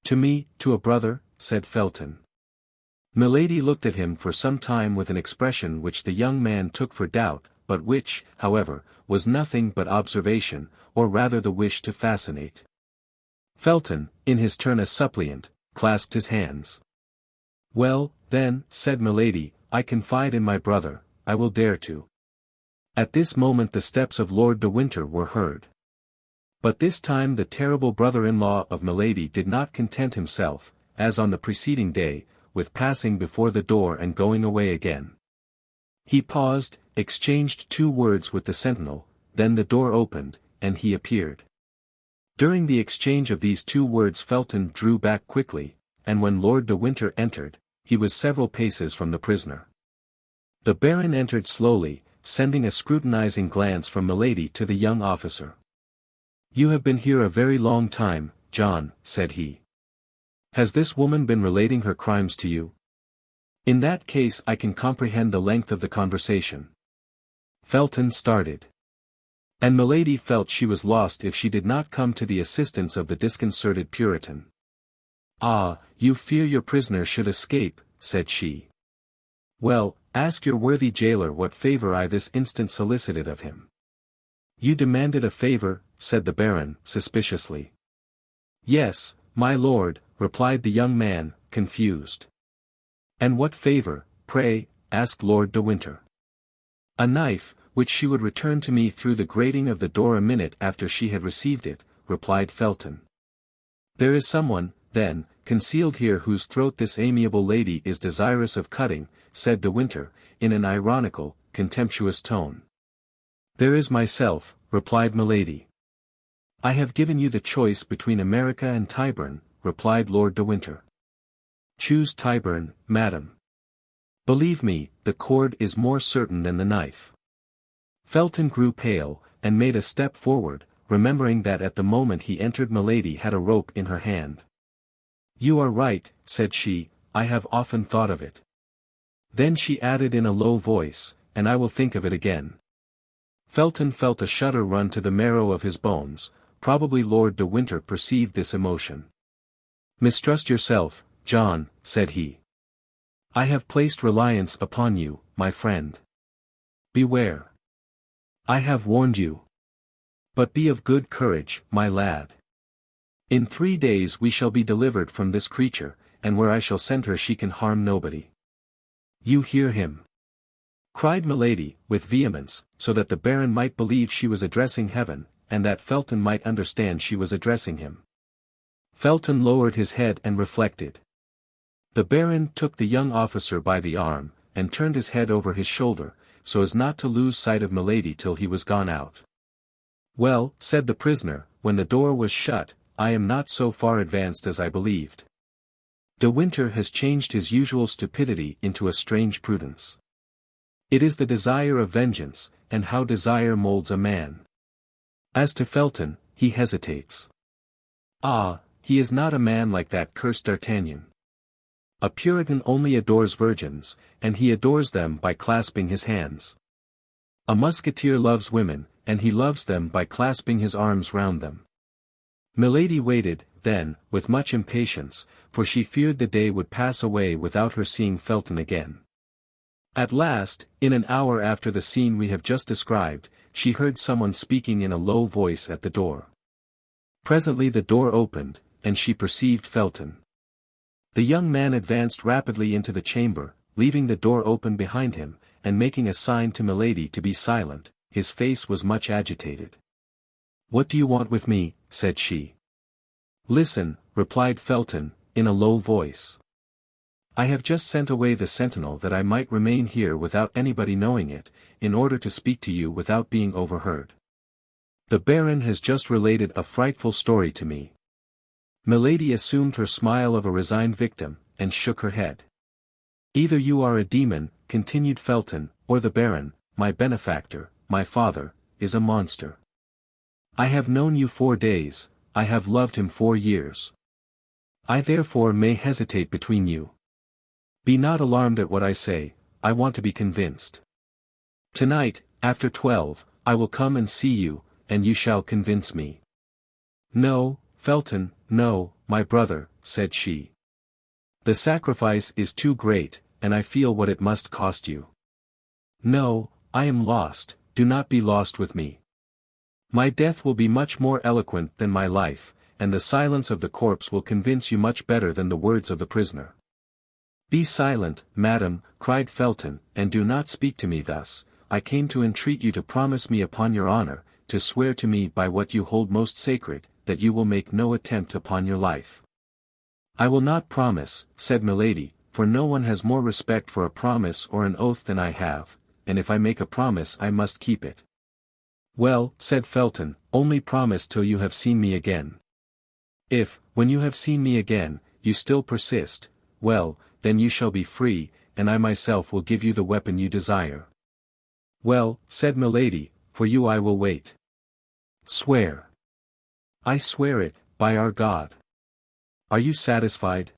To me, to a brother, said Felton. Milady looked at him for some time with an expression which the young man took for doubt, but which, however, was nothing but observation, or rather the wish to fascinate. Felton, in his turn a suppliant, clasped his hands. Well, then, said Milady, I confide in my brother, I will dare to. At this moment the steps of Lord de Winter were heard. But this time the terrible brother-in-law of Milady did not content himself, as on the preceding day, with passing before the door and going away again. He paused, exchanged 2 words with the sentinel, then the door opened, and he appeared. During the exchange of these 2 words Felton drew back quickly, and when Lord de Winter entered, he was several paces from the prisoner. The Baron entered slowly, sending a scrutinizing glance from Milady to the young officer. You have been here a very long time, John, said he. Has this woman been relating her crimes to you? In that case I can comprehend the length of the conversation. Felton started. And Milady felt she was lost if she did not come to the assistance of the disconcerted Puritan. Ah, you fear your prisoner should escape, said she. Well, ask your worthy jailer what favor I this instant solicited of him. You demanded a favor, said the Baron, suspiciously. Yes, my lord, replied the young man, confused. And what favor, pray, asked Lord de Winter. A knife, which she would return to me through the grating of the door a minute after she had received it, replied Felton. There is someone, then, concealed here whose throat this amiable lady is desirous of cutting, said de Winter, in an ironical, contemptuous tone. There is myself, replied Milady. I have given you the choice between America and Tyburn, replied Lord de Winter. Choose Tyburn, madam. Believe me, the cord is more certain than the knife. Felton grew pale, and made a step forward, remembering that at the moment he entered Milady had a rope in her hand. You are right, said she, I have often thought of it. Then she added in a low voice, and I will think of it again. Felton felt a shudder run to the marrow of his bones, probably Lord de Winter perceived this emotion. Mistrust yourself, John, said he. I have placed reliance upon you, my friend. Beware. I have warned you. But be of good courage, my lad. In 3 days we shall be delivered from this creature, and where I shall send her she can harm nobody. You hear him? Cried Milady, with vehemence, so that the Baron might believe she was addressing heaven, and that Felton might understand she was addressing him. Felton lowered his head and reflected. The Baron took the young officer by the arm, and turned his head over his shoulder, so as not to lose sight of Milady till he was gone out. Well, said the prisoner, when the door was shut, I am not so far advanced as I believed. De Winter has changed his usual stupidity into a strange prudence. It is the desire of vengeance, and how desire molds a man. As to Felton, he hesitates. Ah, he is not a man like that cursed D'Artagnan. A Puritan only adores virgins, and he adores them by clasping his hands. A musketeer loves women, and he loves them by clasping his arms round them. Milady waited, then, with much impatience, for she feared the day would pass away without her seeing Felton again. At last, in an hour after the scene we have just described, she heard someone speaking in a low voice at the door. Presently the door opened, and she perceived Felton. The young man advanced rapidly into the chamber, leaving the door open behind him, and making a sign to Milady to be silent. His face was much agitated. What do you want with me? Said she. Listen, replied Felton, in a low voice. I have just sent away the sentinel that I might remain here without anybody knowing it, in order to speak to you without being overheard. The Baron has just related a frightful story to me. Milady assumed her smile of a resigned victim, and shook her head. Either you are a demon, continued Felton, or the Baron, my benefactor, my father, is a monster. I have known you 4 days, I have loved him 4 years. I therefore may hesitate between you. Be not alarmed at what I say, I want to be convinced. Tonight, after 12, I will come and see you, and you shall convince me. No, Felton, no, my brother, said she. The sacrifice is too great, and I feel what it must cost you. No, I am lost, do not be lost with me. My death will be much more eloquent than my life, and the silence of the corpse will convince you much better than the words of the prisoner. Be silent, madam, cried Felton, and do not speak to me thus. I came to entreat you to promise me upon your honor, to swear to me by what you hold most sacred, that you will make no attempt upon your life. I will not promise, said Milady, for no one has more respect for a promise or an oath than I have, and if I make a promise I must keep it. Well, said Felton, only promise till you have seen me again. If, when you have seen me again, you still persist, well, then you shall be free, and I myself will give you the weapon you desire. Well, said Milady, for you I will wait. Swear. I swear it, by our God. Are you satisfied?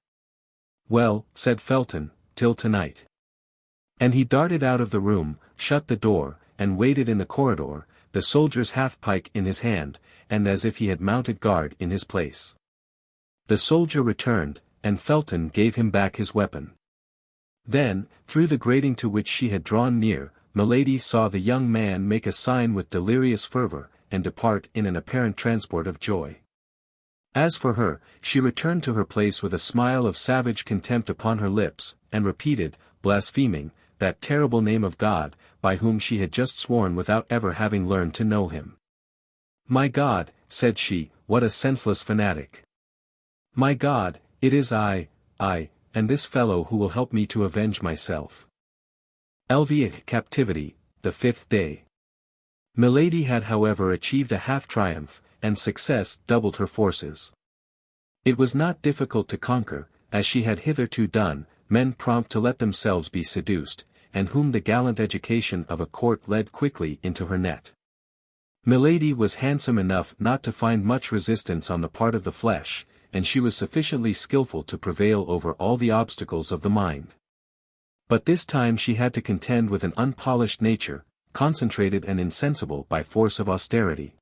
Well, said Felton, till tonight. And he darted out of the room, shut the door, and waited in the corridor, the soldier's half-pike in his hand, and as if he had mounted guard in his place. The soldier returned, and Felton gave him back his weapon. Then, through the grating to which she had drawn near, Milady saw the young man make a sign with delirious fervor, and depart in an apparent transport of joy. As for her, she returned to her place with a smile of savage contempt upon her lips, and repeated, blaspheming, that terrible name of God, by whom she had just sworn without ever having learned to know him. My God, said she, what a senseless fanatic. My God, it is I, and this fellow who will help me to avenge myself. XXXIII Captivity, the 5th day. Milady had however achieved a half-triumph, and success doubled her forces. It was not difficult to conquer, as she had hitherto done, men prompt to let themselves be seduced, and whom the gallant education of a court led quickly into her net. Milady was handsome enough not to find much resistance on the part of the flesh, and she was sufficiently skilful to prevail over all the obstacles of the mind. But this time she had to contend with an unpolished nature, concentrated and insensible by force of austerity.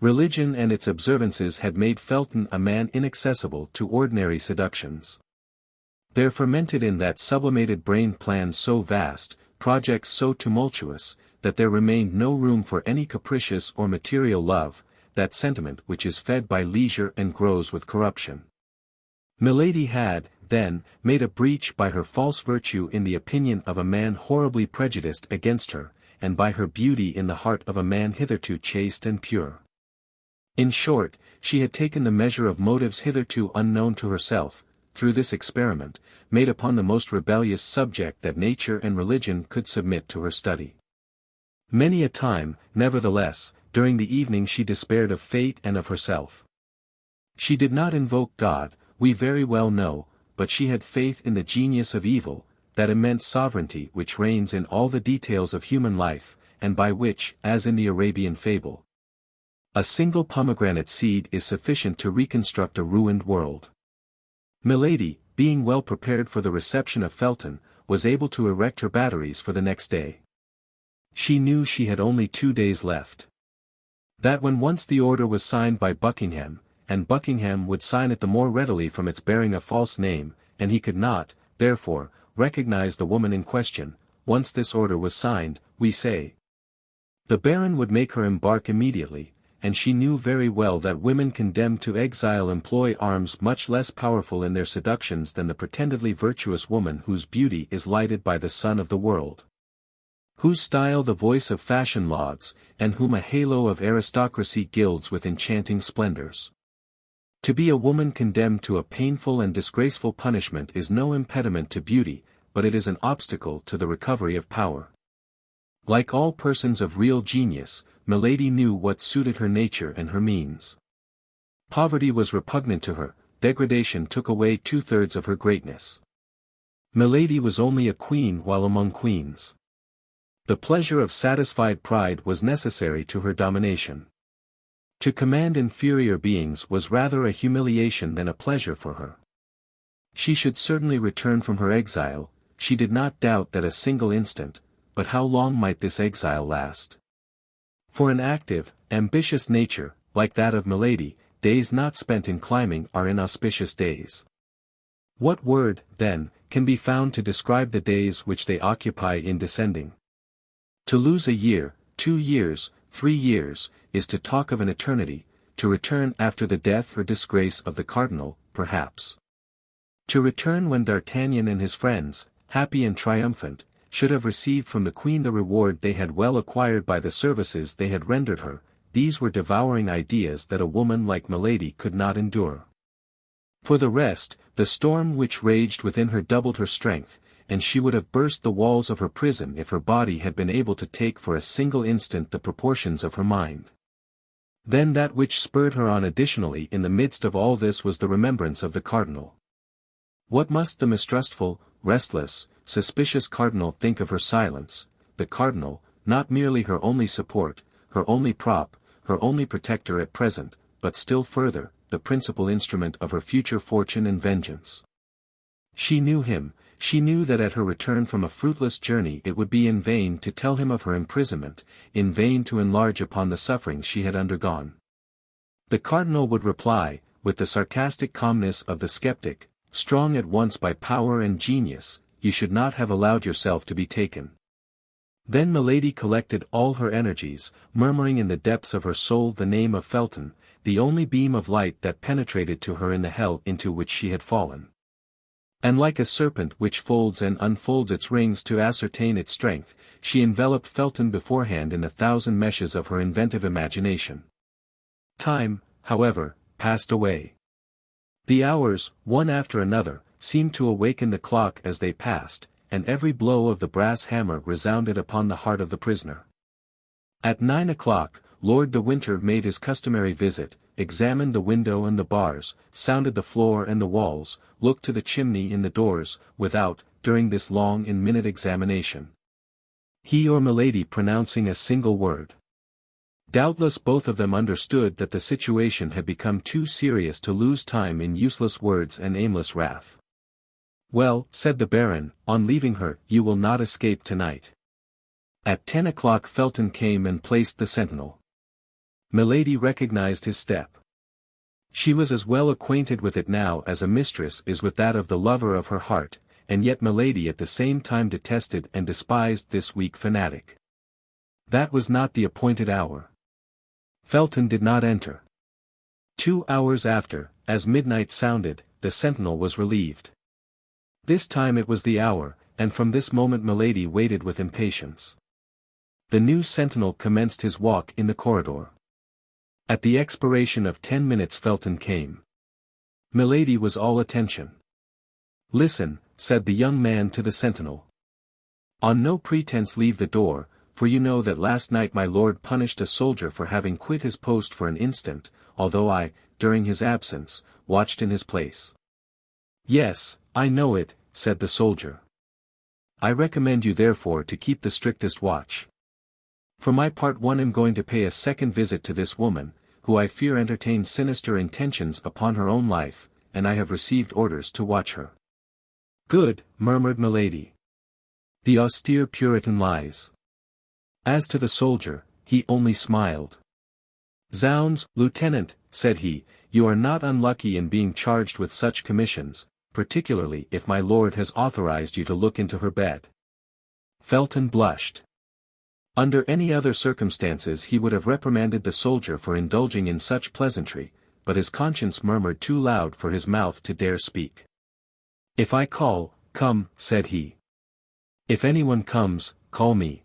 Religion and its observances had made Felton a man inaccessible to ordinary seductions. There fermented in that sublimated brain plans so vast, projects so tumultuous, that there remained no room for any capricious or material love, that sentiment which is fed by leisure and grows with corruption. Milady had, then, made a breach by her false virtue in the opinion of a man horribly prejudiced against her, and by her beauty in the heart of a man hitherto chaste and pure. In short, she had taken the measure of motives hitherto unknown to herself, through this experiment, made upon the most rebellious subject that nature and religion could submit to her study. Many a time, nevertheless, during the evening she despaired of fate and of herself. She did not invoke God, we very well know, but she had faith in the genius of evil, that immense sovereignty which reigns in all the details of human life, and by which, as in the Arabian fable, a single pomegranate seed is sufficient to reconstruct a ruined world. Milady, being well prepared for the reception of Felton, was able to erect her batteries for the next day. She knew she had only 2 days left. That when once the order was signed by Buckingham, and Buckingham would sign it the more readily from its bearing a false name, and he could not, therefore, recognize the woman in question, once this order was signed, we say. The Baron would make her embark immediately, and she knew very well that women condemned to exile employ arms much less powerful in their seductions than the pretendedly virtuous woman whose beauty is lighted by the sun of the world, whose style the voice of fashion lauds, and whom a halo of aristocracy gilds with enchanting splendors. To be a woman condemned to a painful and disgraceful punishment is no impediment to beauty, but it is an obstacle to the recovery of power. Like all persons of real genius, Milady knew what suited her nature and her means. Poverty was repugnant to her, degradation took away 2/3 of her greatness. Milady was only a queen while among queens. The pleasure of satisfied pride was necessary to her domination. To command inferior beings was rather a humiliation than a pleasure for her. She should certainly return from her exile, she did not doubt that a single instant, but how long might this exile last? For an active, ambitious nature, like that of Milady, days not spent in climbing are inauspicious days. What word, then, can be found to describe the days which they occupy in descending? To lose a year, 2 years, 3 years, is to talk of an eternity, to return after the death or disgrace of the cardinal, perhaps. To return when D'Artagnan and his friends, happy and triumphant, should have received from the queen the reward they had well acquired by the services they had rendered her, these were devouring ideas that a woman like Milady could not endure. For the rest, the storm which raged within her doubled her strength, and she would have burst the walls of her prison if her body had been able to take for a single instant the proportions of her mind. Then that which spurred her on additionally in the midst of all this was the remembrance of the cardinal. What must the mistrustful, restless, suspicious cardinal think of her silence, the cardinal, not merely her only support, her only prop, her only protector at present, but still further, the principal instrument of her future fortune and vengeance? She knew him, she knew that at her return from a fruitless journey it would be in vain to tell him of her imprisonment, in vain to enlarge upon the sufferings she had undergone. The cardinal would reply, with the sarcastic calmness of the skeptic, strong at once by power and genius, you should not have allowed yourself to be taken. Then Milady collected all her energies, murmuring in the depths of her soul the name of Felton, the only beam of light that penetrated to her in the hell into which she had fallen. And like a serpent which folds and unfolds its rings to ascertain its strength, she enveloped Felton beforehand in 1,000 meshes of her inventive imagination. Time, however, passed away. The hours, one after another, seemed to awaken the clock as they passed, and every blow of the brass hammer resounded upon the heart of the prisoner. At 9 o'clock, Lord de Winter made his customary visit, examined the window and the bars, sounded the floor and the walls, looked to the chimney in the doors, without, during this long and minute examination, he or Milady pronouncing a single word. Doubtless both of them understood that the situation had become too serious to lose time in useless words and aimless wrath. Well, said the Baron, on leaving her, you will not escape tonight. At 10 o'clock Felton came and placed the sentinel. Milady recognized his step. She was as well acquainted with it now as a mistress is with that of the lover of her heart, and yet Milady at the same time detested and despised this weak fanatic. That was not the appointed hour. Felton did not enter. 2 hours after, as midnight sounded, the sentinel was relieved. This time it was the hour, and from this moment Milady waited with impatience. The new sentinel commenced his walk in the corridor. At the expiration of 10 minutes Felton came. Milady was all attention. Listen, said the young man to the sentinel. On no pretense leave the door, for you know that last night my lord punished a soldier for having quit his post for an instant, although I, during his absence, watched in his place. Yes, I know it, said the soldier. I recommend you therefore to keep the strictest watch. For my part I am going to pay a second visit to this woman, who I fear entertains sinister intentions upon her own life, and I have received orders to watch her. Good, murmured Milady. The austere Puritan lies. As to the soldier, he only smiled. Zounds, Lieutenant, said he, you are not unlucky in being charged with such commissions, particularly if my lord has authorized you to look into her bed. Felton blushed. Under any other circumstances he would have reprimanded the soldier for indulging in such pleasantry, but his conscience murmured too loud for his mouth to dare speak. If I call, come, said he. If anyone comes, call me.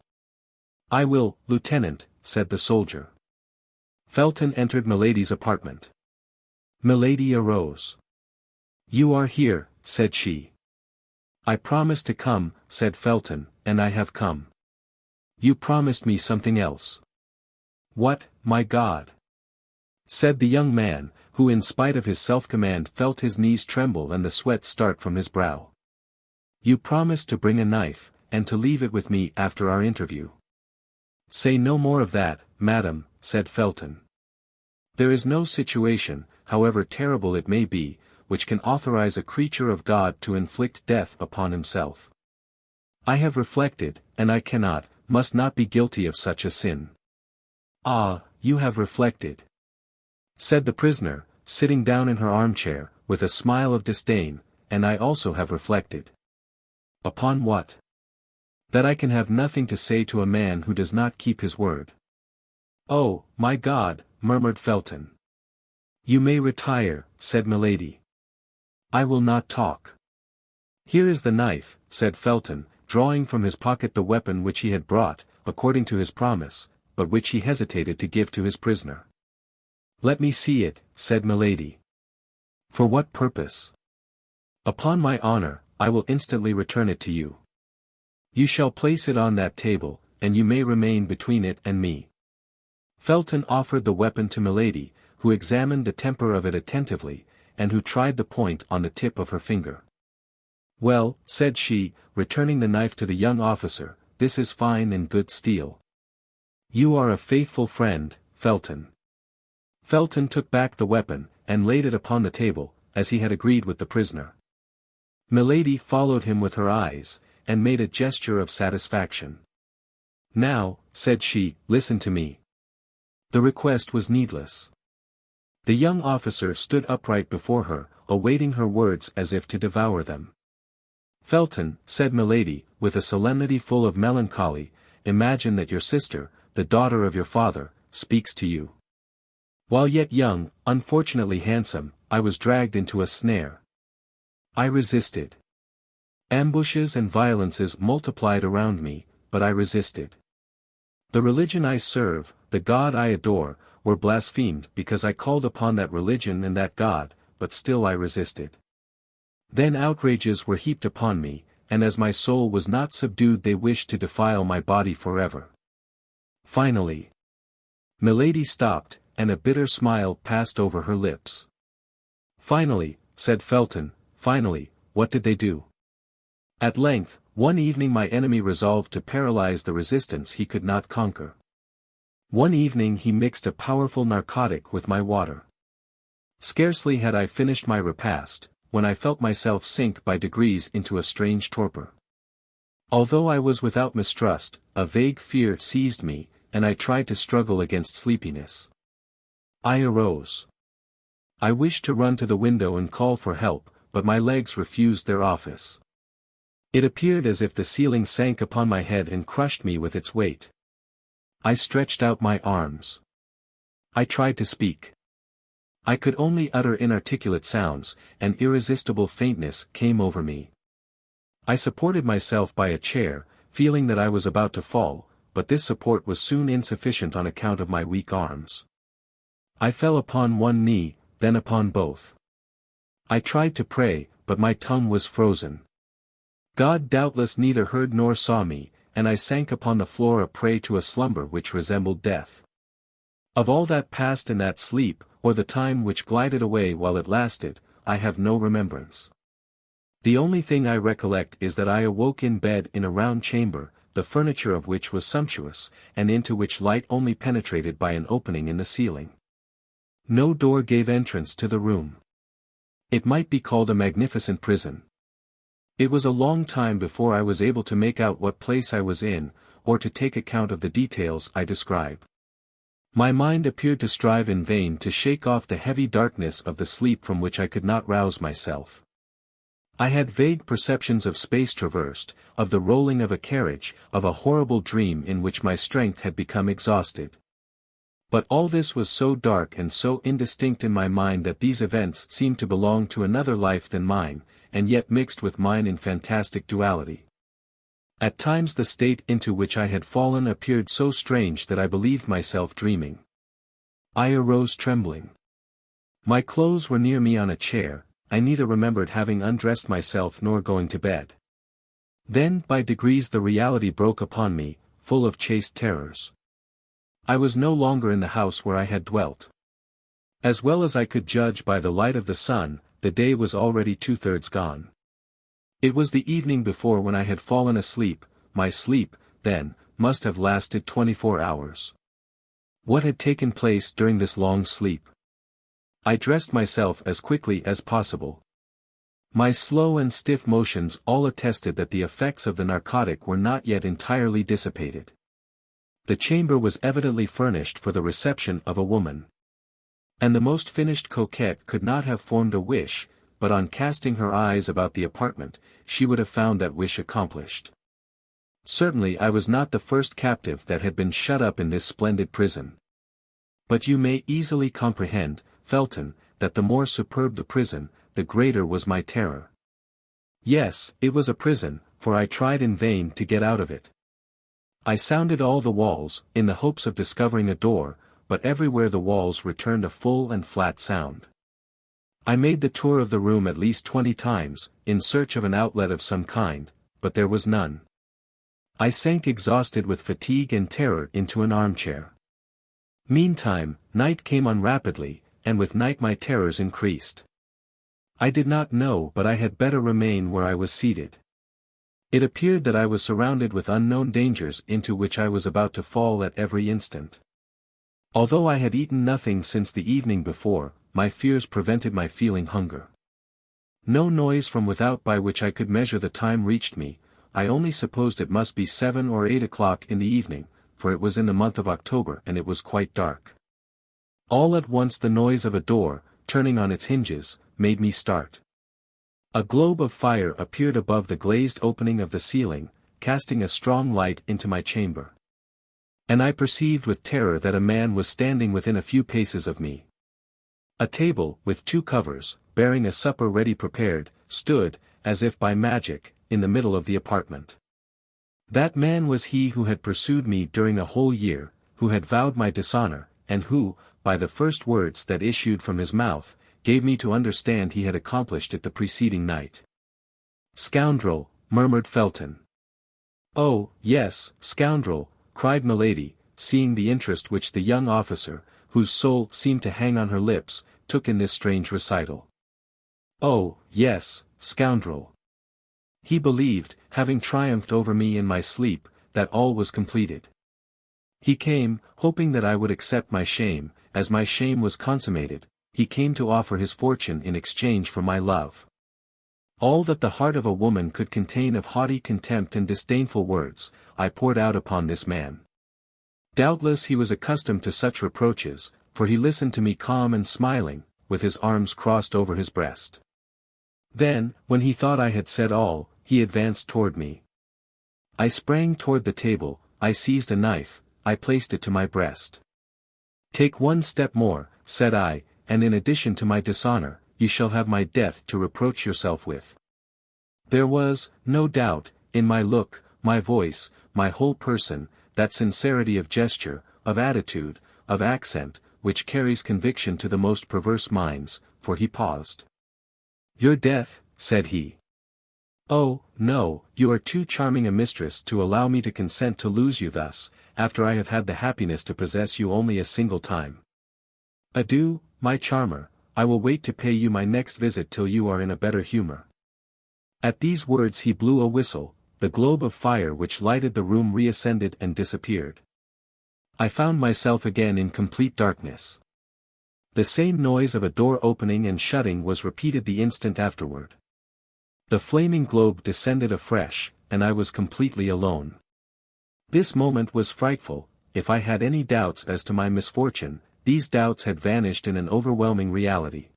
I will, Lieutenant, said the soldier. Felton entered Milady's apartment. Milady arose. You are here, said she. I promised to come, said Felton, and I have come. You promised me something else. What, my God? Said the young man, who in spite of his self-command felt his knees tremble and the sweat start from his brow. You promised to bring a knife, and to leave it with me after our interview. Say no more of that, madam, said Felton. There is no situation, however terrible it may be, which can authorize a creature of God to inflict death upon himself. I have reflected, and I cannot, must not be guilty of such a sin. Ah, you have reflected, said the prisoner, sitting down in her armchair, with a smile of disdain, and I also have reflected. Upon what? That I can have nothing to say to a man who does not keep his word. Oh, my God, murmured Felton. You may retire, said Milady. I will not talk. Here is the knife, said Felton, drawing from his pocket the weapon which he had brought, according to his promise, but which he hesitated to give to his prisoner. Let me see it, said Milady. For what purpose? Upon my honor, I will instantly return it to you. You shall place it on that table, and you may remain between it and me. Felton offered the weapon to Milady, who examined the temper of it attentively, and who tried the point on the tip of her finger. Well, said she, returning the knife to the young officer, this is fine and good steel. You are a faithful friend, Felton. Felton took back the weapon, and laid it upon the table, as he had agreed with the prisoner. Milady followed him with her eyes, and made a gesture of satisfaction. Now, said she, listen to me. The request was needless. The young officer stood upright before her, awaiting her words as if to devour them. Felton, said Milady, with a solemnity full of melancholy, imagine that your sister, the daughter of your father, speaks to you. While yet young, unfortunately handsome, I was dragged into a snare. I resisted. Ambushes and violences multiplied around me, but I resisted. The religion I serve, the God I adore, were blasphemed because I called upon that religion and that God, but still I resisted. Then outrages were heaped upon me, and as my soul was not subdued they wished to defile my body forever. Finally. Milady stopped, and a bitter smile passed over her lips. Finally, said Felton, finally, what did they do? At length, one evening my enemy resolved to paralyze the resistance he could not conquer. One evening he mixed a powerful narcotic with my water. Scarcely had I finished my repast, when I felt myself sink by degrees into a strange torpor. Although I was without mistrust, a vague fear seized me, and I tried to struggle against sleepiness. I arose. I wished to run to the window and call for help, but my legs refused their office. It appeared as if the ceiling sank upon my head and crushed me with its weight. I stretched out my arms. I tried to speak. I could only utter inarticulate sounds, and irresistible faintness came over me. I supported myself by a chair, feeling that I was about to fall, but this support was soon insufficient on account of my weak arms. I fell upon one knee, then upon both. I tried to pray, but my tongue was frozen. God doubtless neither heard nor saw me, and I sank upon the floor a prey to a slumber which resembled death. Of all that passed in that sleep, or the time which glided away while it lasted, I have no remembrance. The only thing I recollect is that I awoke in bed in a round chamber, the furniture of which was sumptuous, and into which light only penetrated by an opening in the ceiling. No door gave entrance to the room. It might be called a magnificent prison. It was a long time before I was able to make out what place I was in, or to take account of the details I describe. My mind appeared to strive in vain to shake off the heavy darkness of the sleep from which I could not rouse myself. I had vague perceptions of space traversed, of the rolling of a carriage, of a horrible dream in which my strength had become exhausted. But all this was so dark and so indistinct in my mind that these events seemed to belong to another life than mine, and yet mixed with mine in fantastic duality. At times the state into which I had fallen appeared so strange that I believed myself dreaming. I arose trembling. My clothes were near me on a chair, I neither remembered having undressed myself nor going to bed. Then by degrees the reality broke upon me, full of chaste terrors. I was no longer in the house where I had dwelt. As well as I could judge by the light of the sun, the day was already 2/3 gone. It was the evening before when I had fallen asleep. My sleep, then, must have lasted 24 hours. What had taken place during this long sleep? I dressed myself as quickly as possible. My slow and stiff motions all attested that the effects of the narcotic were not yet entirely dissipated. The chamber was evidently furnished for the reception of a woman. And the most finished coquette could not have formed a wish, but on casting her eyes about the apartment, she would have found that wish accomplished. Certainly I was not the first captive that had been shut up in this splendid prison. But you may easily comprehend, Felton, that the more superb the prison, the greater was my terror. Yes, it was a prison, for I tried in vain to get out of it. I sounded all the walls, in the hopes of discovering a door, but everywhere the walls returned a full and flat sound. I made the tour of the room at least 20 times, in search of an outlet of some kind, but there was none. I sank exhausted with fatigue and terror into an armchair. Meantime, night came on rapidly, and with night my terrors increased. I did not know but I had better remain where I was seated. It appeared that I was surrounded with unknown dangers into which I was about to fall at every instant. Although I had eaten nothing since the evening before, my fears prevented my feeling hunger. No noise from without by which I could measure the time reached me. I only supposed it must be 7 or 8 o'clock in the evening, for it was in the month of October and it was quite dark. All at once the noise of a door, turning on its hinges, made me start. A globe of fire appeared above the glazed opening of the ceiling, casting a strong light into my chamber. And I perceived with terror that a man was standing within a few paces of me. A table, with 2 covers, bearing a supper ready prepared, stood, as if by magic, in the middle of the apartment. That man was he who had pursued me during a whole year, who had vowed my dishonor, and who, by the first words that issued from his mouth, gave me to understand he had accomplished it the preceding night. "Scoundrel," murmured Felton. "Oh, yes, scoundrel," cried Milady, seeing the interest which the young officer, whose soul seemed to hang on her lips, took in this strange recital. "Oh, yes, scoundrel." He believed, having triumphed over me in my sleep, that all was completed. He came, hoping that I would accept my shame, as my shame was consummated. He came to offer his fortune in exchange for my love. All that the heart of a woman could contain of haughty contempt and disdainful words, I poured out upon this man. Doubtless he was accustomed to such reproaches, for he listened to me calm and smiling, with his arms crossed over his breast. Then, when he thought I had said all, he advanced toward me. I sprang toward the table, I seized a knife, I placed it to my breast. "Take one step more," said I, "and in addition to my dishonor, you shall have my death to reproach yourself with." There was, no doubt, in my look, my voice, my whole person, that sincerity of gesture, of attitude, of accent, which carries conviction to the most perverse minds, for he paused. "Your death," said he. "Oh, no, you are too charming a mistress to allow me to consent to lose you thus, after I have had the happiness to possess you only a single time. Adieu, my charmer, I will wait to pay you my next visit till you are in a better humor." At these words he blew a whistle, the globe of fire which lighted the room reascended and disappeared. I found myself again in complete darkness. The same noise of a door opening and shutting was repeated the instant afterward. The flaming globe descended afresh, and I was completely alone. This moment was frightful. If I had any doubts as to my misfortune, these doubts had vanished in an overwhelming reality.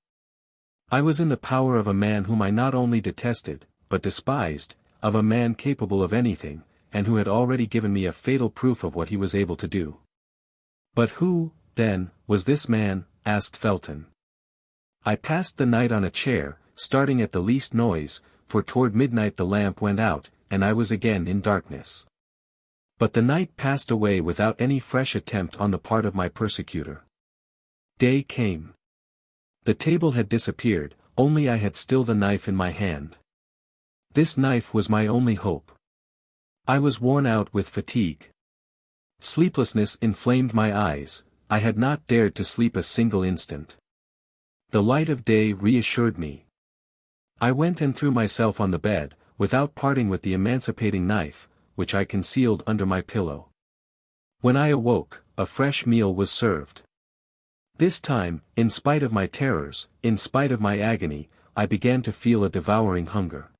I was in the power of a man whom I not only detested, but despised, of a man capable of anything, and who had already given me a fatal proof of what he was able to do. But who, then, was this man? Asked Felton. I passed the night on a chair, starting at the least noise, for toward midnight the lamp went out, and I was again in darkness. But the night passed away without any fresh attempt on the part of my persecutor. Day came. The table had disappeared, only I had still the knife in my hand. This knife was my only hope. I was worn out with fatigue. Sleeplessness inflamed my eyes, I had not dared to sleep a single instant. The light of day reassured me. I went and threw myself on the bed, without parting with the emancipating knife, which I concealed under my pillow. When I awoke, a fresh meal was served. This time, in spite of my terrors, in spite of my agony, I began to feel a devouring hunger.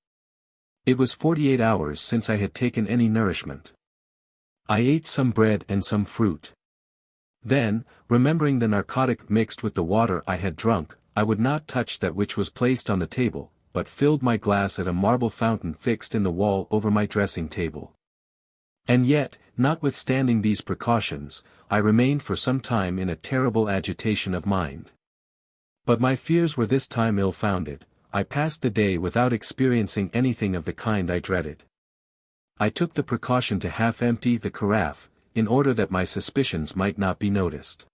It was 48 hours since I had taken any nourishment. I ate some bread and some fruit. Then, remembering the narcotic mixed with the water I had drunk, I would not touch that which was placed on the table, but filled my glass at a marble fountain fixed in the wall over my dressing table. And yet, notwithstanding these precautions, I remained for some time in a terrible agitation of mind. But my fears were this time ill-founded. I passed the day without experiencing anything of the kind I dreaded. I took the precaution to half-empty the carafe, in order that my suspicions might not be noticed.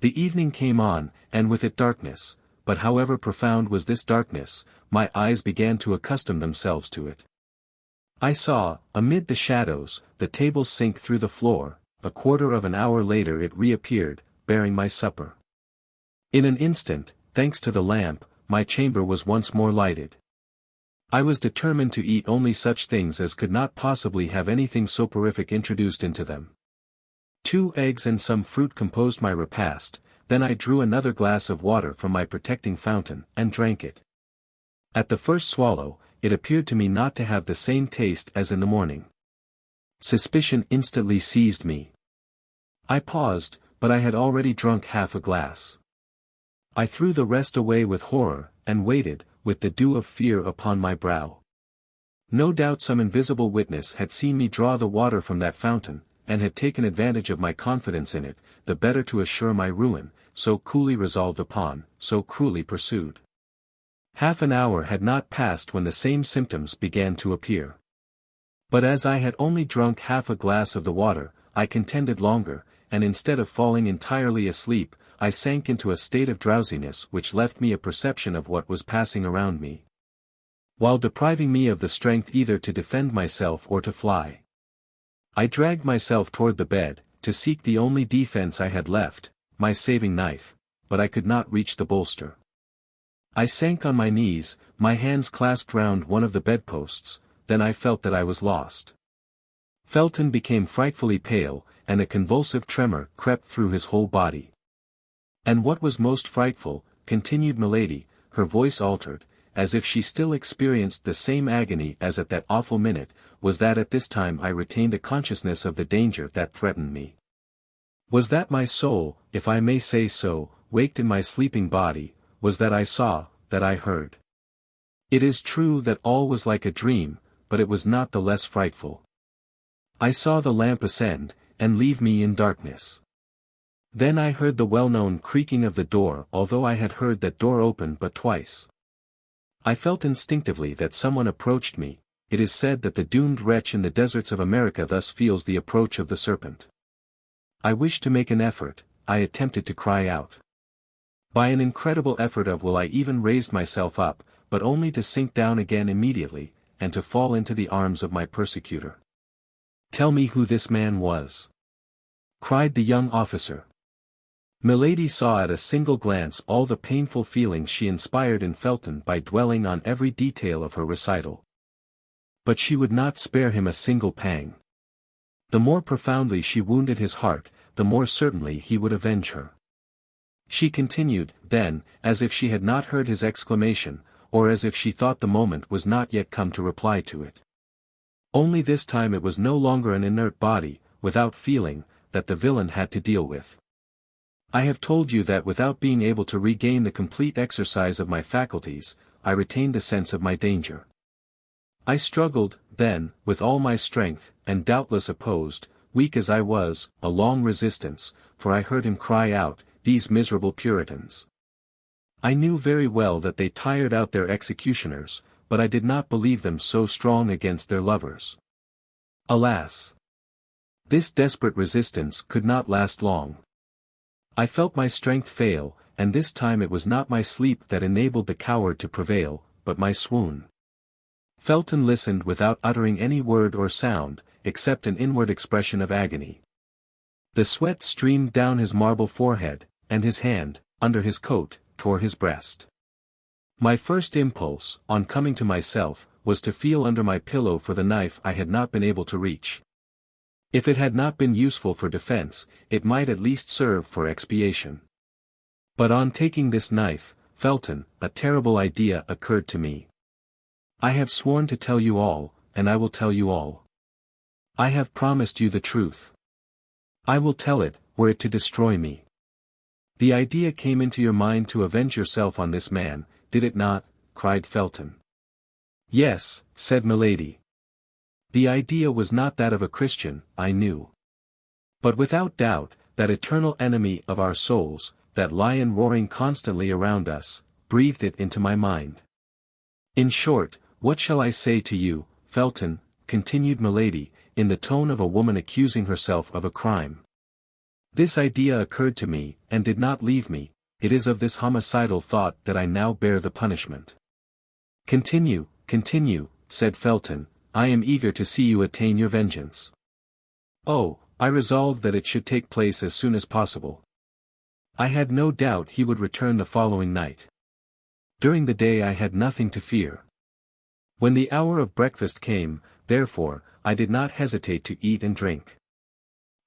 The evening came on, and with it darkness, but however profound was this darkness, my eyes began to accustom themselves to it. I saw, amid the shadows, the table sink through the floor. A quarter of an hour later it reappeared, bearing my supper. In an instant, thanks to the lamp, my chamber was once more lighted. I was determined to eat only such things as could not possibly have anything soporific introduced into them. 2 eggs and some fruit composed my repast. Then I drew another glass of water from my protecting fountain, and drank it. At the first swallow, it appeared to me not to have the same taste as in the morning. Suspicion instantly seized me. I paused, but I had already drunk half a glass. I threw the rest away with horror, and waited, with the dew of fear upon my brow. No doubt some invisible witness had seen me draw the water from that fountain, and had taken advantage of my confidence in it, the better to assure my ruin, so coolly resolved upon, so cruelly pursued. Half an hour had not passed when the same symptoms began to appear. But as I had only drunk half a glass of the water, I contended longer, and instead of falling entirely asleep, I sank into a state of drowsiness which left me a perception of what was passing around me, while depriving me of the strength either to defend myself or to fly. I dragged myself toward the bed, to seek the only defense I had left, my saving knife, but I could not reach the bolster. I sank on my knees, my hands clasped round one of the bedposts. Then I felt that I was lost. Felton became frightfully pale, and a convulsive tremor crept through his whole body. And what was most frightful, continued Milady, her voice altered, as if she still experienced the same agony as at that awful minute, was that at this time I retained a consciousness of the danger that threatened me. Was that my soul, if I may say so, waked in my sleeping body? Was that I saw, that I heard? It is true that all was like a dream, but it was not the less frightful. I saw the lamp ascend, and leave me in darkness. Then I heard the well-known creaking of the door, although I had heard that door open but twice. I felt instinctively that someone approached me. It is said that the doomed wretch in the deserts of America thus feels the approach of the serpent. I wished to make an effort. I attempted to cry out. By an incredible effort of will I even raised myself up, but only to sink down again immediately, and to fall into the arms of my persecutor. "Tell me who this man was," cried the young officer. Milady saw at a single glance all the painful feelings she inspired in Felton by dwelling on every detail of her recital. But she would not spare him a single pang. The more profoundly she wounded his heart, the more certainly he would avenge her. She continued, then, as if she had not heard his exclamation, or as if she thought the moment was not yet come to reply to it. Only this time it was no longer an inert body, without feeling, that the villain had to deal with. I have told you that without being able to regain the complete exercise of my faculties, I retained the sense of my danger. I struggled, then, with all my strength, and doubtless opposed, weak as I was, a long resistance, for I heard him cry out, "These miserable Puritans!" I knew very well that they tired out their executioners, but I did not believe them so strong against their lovers. Alas! This desperate resistance could not last long. I felt my strength fail, and this time it was not my sleep that enabled the coward to prevail, but my swoon. Felton listened without uttering any word or sound, except an inward expression of agony. The sweat streamed down his marble forehead, and his hand, under his coat, tore his breast. My first impulse, on coming to myself, was to feel under my pillow for the knife I had not been able to reach. If it had not been useful for defense, it might at least serve for expiation. But on taking this knife, Felton, a terrible idea occurred to me. I have sworn to tell you all, and I will tell you all. I have promised you the truth. I will tell it, were it to destroy me. The idea came into your mind to avenge yourself on this man, did it not? Cried Felton. Yes, said Milady. The idea was not that of a Christian, I knew. But without doubt, that eternal enemy of our souls, that lion roaring constantly around us, breathed it into my mind. In short, what shall I say to you, Felton, continued Milady, in the tone of a woman accusing herself of a crime. This idea occurred to me, and did not leave me, it is of this homicidal thought that I now bear the punishment. Continue, said Felton, I am eager to see you attain your vengeance. Oh, I resolved that it should take place as soon as possible. I had no doubt he would return the following night. During the day I had nothing to fear. When the hour of breakfast came, therefore, I did not hesitate to eat and drink.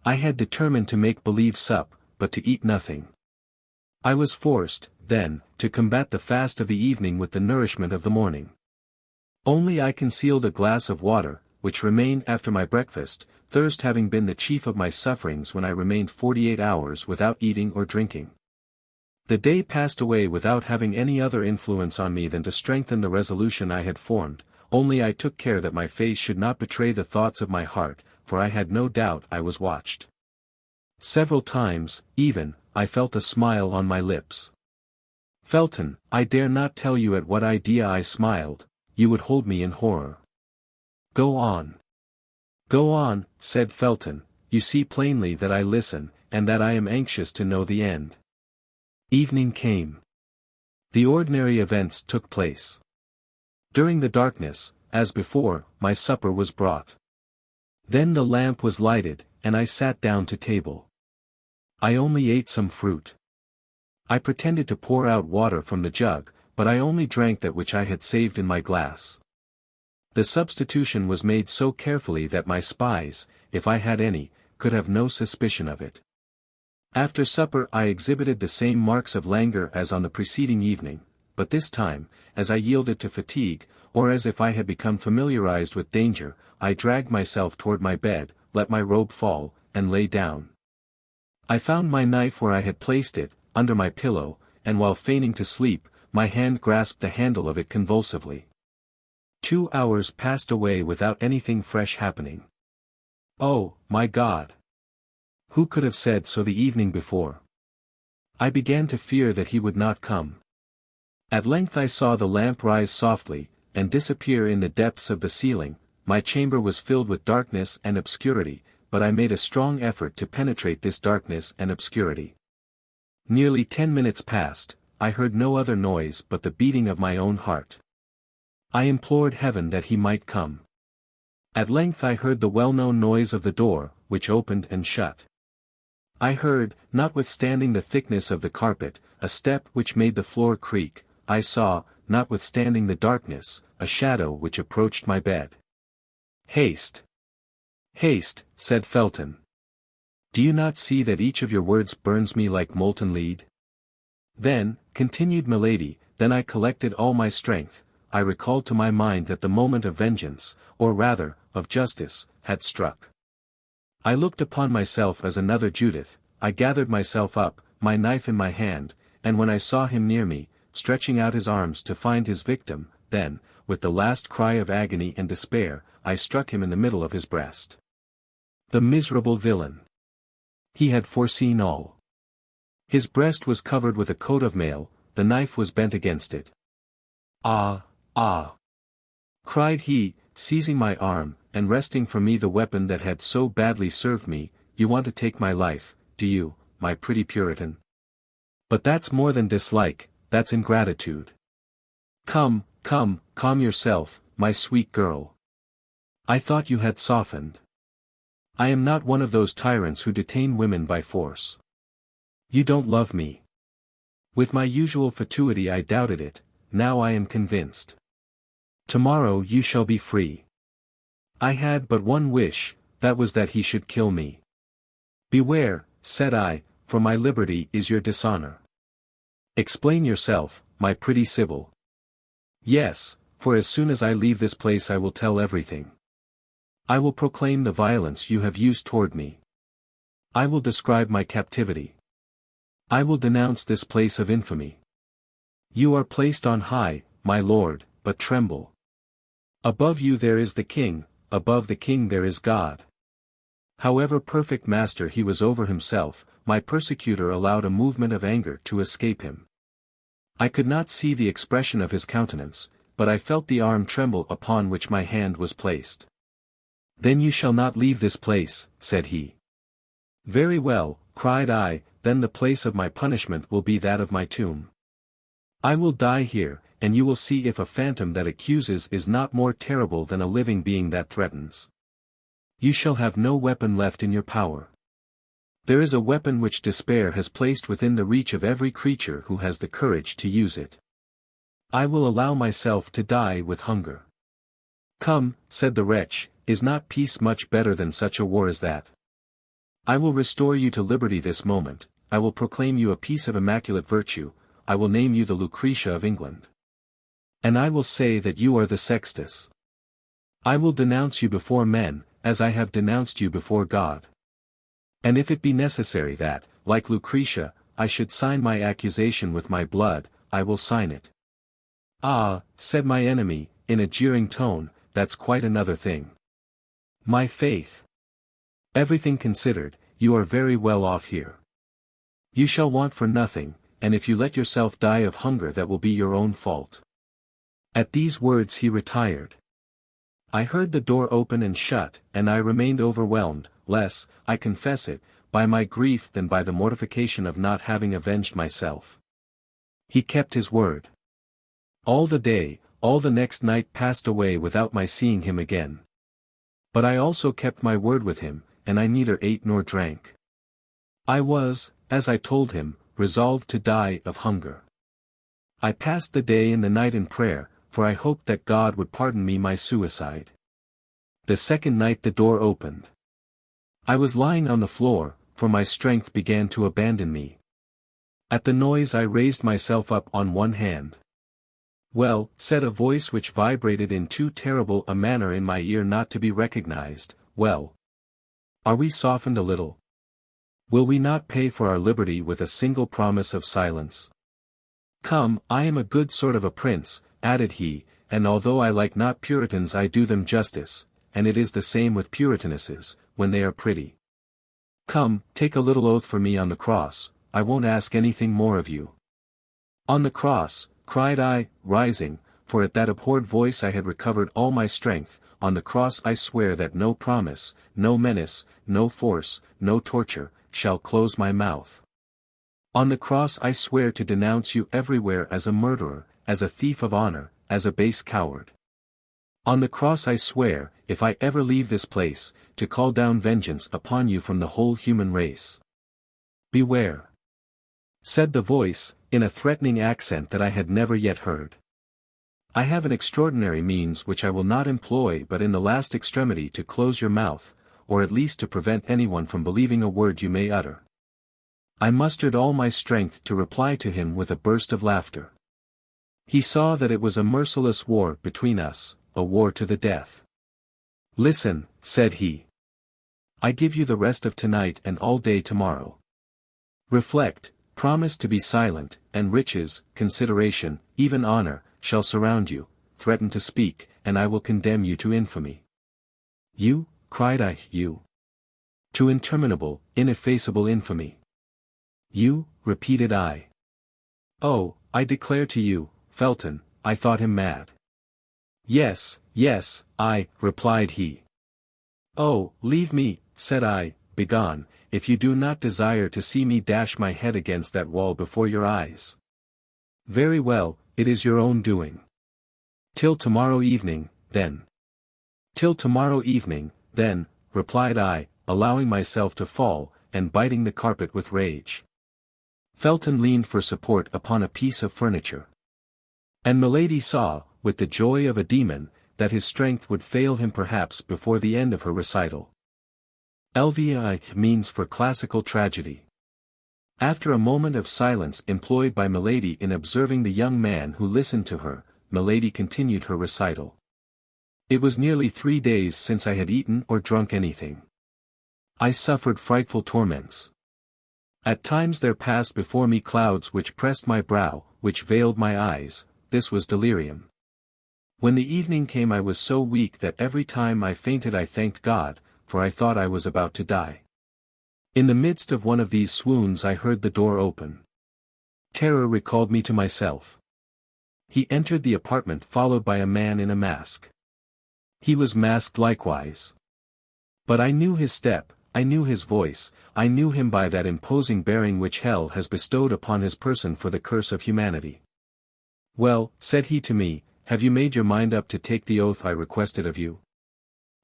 I had determined to make believe sup, but to eat nothing. I was forced, then, to combat the fast of the evening with the nourishment of the morning. Only I concealed a glass of water, which remained after my breakfast, thirst having been the chief of my sufferings when I remained 48 hours without eating or drinking. The day passed away without having any other influence on me than to strengthen the resolution I had formed, only I took care that my face should not betray the thoughts of my heart, for I had no doubt I was watched. Several times, even, I felt a smile on my lips. Felton, I dare not tell you at what idea I smiled, you would hold me in horror. Go on. Go on, said Felton, you see plainly that I listen, and that I am anxious to know the end. Evening came. The ordinary events took place. During the darkness, as before, my supper was brought. Then the lamp was lighted, and I sat down to table. I only ate some fruit. I pretended to pour out water from the jug, but I only drank that which I had saved in my glass. The substitution was made so carefully that my spies, if I had any, could have no suspicion of it. After supper I exhibited the same marks of languor as on the preceding evening, but this time, as I yielded to fatigue, or as if I had become familiarized with danger, I dragged myself toward my bed, let my robe fall, and lay down. I found my knife where I had placed it, under my pillow, and while feigning to sleep, my hand grasped the handle of it convulsively. 2 hours passed away without anything fresh happening. Oh, my God! Who could have said so the evening before? I began to fear that he would not come. At length I saw the lamp rise softly, and disappear in the depths of the ceiling. My chamber was filled with darkness and obscurity, but I made a strong effort to penetrate this darkness and obscurity. Nearly 10 minutes passed, I heard no other noise but the beating of my own heart. I implored heaven that he might come. At length I heard the well-known noise of the door, which opened and shut. I heard, notwithstanding the thickness of the carpet, a step which made the floor creak. I saw, notwithstanding the darkness, a shadow which approached my bed. Haste! Haste, said Felton. Do you not see that each of your words burns me like molten lead? Then, continued Milady, then I collected all my strength, I recalled to my mind that the moment of vengeance, or rather, of justice, had struck. I looked upon myself as another Judith, I gathered myself up, my knife in my hand, and when I saw him near me, stretching out his arms to find his victim, then, with the last cry of agony and despair, I struck him in the middle of his breast. The miserable villain! He had foreseen all. His breast was covered with a coat of mail, the knife was bent against it. Ah, ah! Cried he, seizing my arm, and wresting from me the weapon that had so badly served me. You want to take my life, do you, my pretty Puritan? But that's more than dislike, that's ingratitude. Come, calm yourself, my sweet girl. I thought you had softened. I am not one of those tyrants who detain women by force. You don't love me. With my usual fatuity I doubted it, now I am convinced. Tomorrow you shall be free. I had but one wish, that was that he should kill me. Beware, said I, for my liberty is your dishonor. Explain yourself, my pretty Sibyl. Yes, for as soon as I leave this place I will tell everything. I will proclaim the violence you have used toward me. I will describe my captivity. I will denounce this place of infamy. You are placed on high, my lord, but tremble. Above you there is the king, above the king there is God. However perfect master he was over himself, my persecutor allowed a movement of anger to escape him. I could not see the expression of his countenance, but I felt the arm tremble upon which my hand was placed. Then you shall not leave this place, said he. Very well, cried I, then the place of my punishment will be that of my tomb. I will die here, and you will see if a phantom that accuses is not more terrible than a living being that threatens. You shall have no weapon left in your power. There is a weapon which despair has placed within the reach of every creature who has the courage to use it. I will allow myself to die with hunger. Come, said the wretch, is not peace much better than such a war as that? I will restore you to liberty this moment, I will proclaim you a piece of immaculate virtue, I will name you the Lucretia of England. And I will say that you are the Sextus. I will denounce you before men, as I have denounced you before God. And if it be necessary that, like Lucretia, I should sign my accusation with my blood, I will sign it. Ah, said my enemy, in a jeering tone, that's quite another thing. My faith. Everything considered, you are very well off here. You shall want for nothing, and if you let yourself die of hunger that will be your own fault. At these words he retired. I heard the door open and shut, and I remained overwhelmed, less, I confess it, by my grief than by the mortification of not having avenged myself. He kept his word. All the day, all the next night passed away without my seeing him again. But I also kept my word with him, and I neither ate nor drank. I was, as I told him, resolved to die of hunger. I passed the day and the night in prayer, for I hoped that God would pardon me my suicide. The second night the door opened. I was lying on the floor, for my strength began to abandon me. At the noise I raised myself up on one hand. Well, said a voice which vibrated in too terrible a manner in my ear not to be recognized, well. Are we softened a little? Will we not pay for our liberty with a single promise of silence? Come, I am a good sort of a prince, added he, and although I like not Puritans I do them justice, and it is the same with Puritanesses, when they are pretty. Come, take a little oath for me on the cross, I won't ask anything more of you. On the cross, cried I, rising, for at that abhorred voice I had recovered all my strength, on the cross I swear that no promise, no menace, no force, no torture, shall close my mouth. On the cross I swear to denounce you everywhere as a murderer, as a thief of honor, as a base coward. On the cross I swear, if I ever leave this place, to call down vengeance upon you from the whole human race. Beware! Said the voice, in a threatening accent that I had never yet heard. I have an extraordinary means which I will not employ but in the last extremity to close your mouth, or at least to prevent anyone from believing a word you may utter. I mustered all my strength to reply to him with a burst of laughter. He saw that it was a merciless war between us, a war to the death. Listen, said he. I give you the rest of tonight and all day tomorrow. Reflect, promise to be silent, and riches, consideration, even honor, shall surround you, threaten to speak, and I will condemn you to infamy. You, cried I, you. To interminable, ineffaceable infamy. You, repeated I. Oh, I declare to you, Felton, I thought him mad. Yes, yes, I, replied he. Oh, leave me, said I, begone, if you do not desire to see me dash my head against that wall before your eyes. Very well, it is your own doing. Till tomorrow evening, then. Till tomorrow evening, then, replied I, allowing myself to fall, and biting the carpet with rage. Felton leaned for support upon a piece of furniture. And Milady saw, with the joy of a demon, that his strength would fail him perhaps before the end of her recital. LVI means for classical tragedy. After a moment of silence employed by Milady in observing the young man who listened to her, Milady continued her recital. It was nearly 3 days since I had eaten or drunk anything. I suffered frightful torments. At times there passed before me clouds which pressed my brow, which veiled my eyes. This was delirium. When the evening came I was so weak that every time I fainted I thanked God, for I thought I was about to die. In the midst of one of these swoons I heard the door open. Terror recalled me to myself. He entered the apartment followed by a man in a mask. He was masked likewise. But I knew his step, I knew his voice, I knew him by that imposing bearing which hell has bestowed upon his person for the curse of humanity. "Well," said he to me, "have you made your mind up to take the oath I requested of you?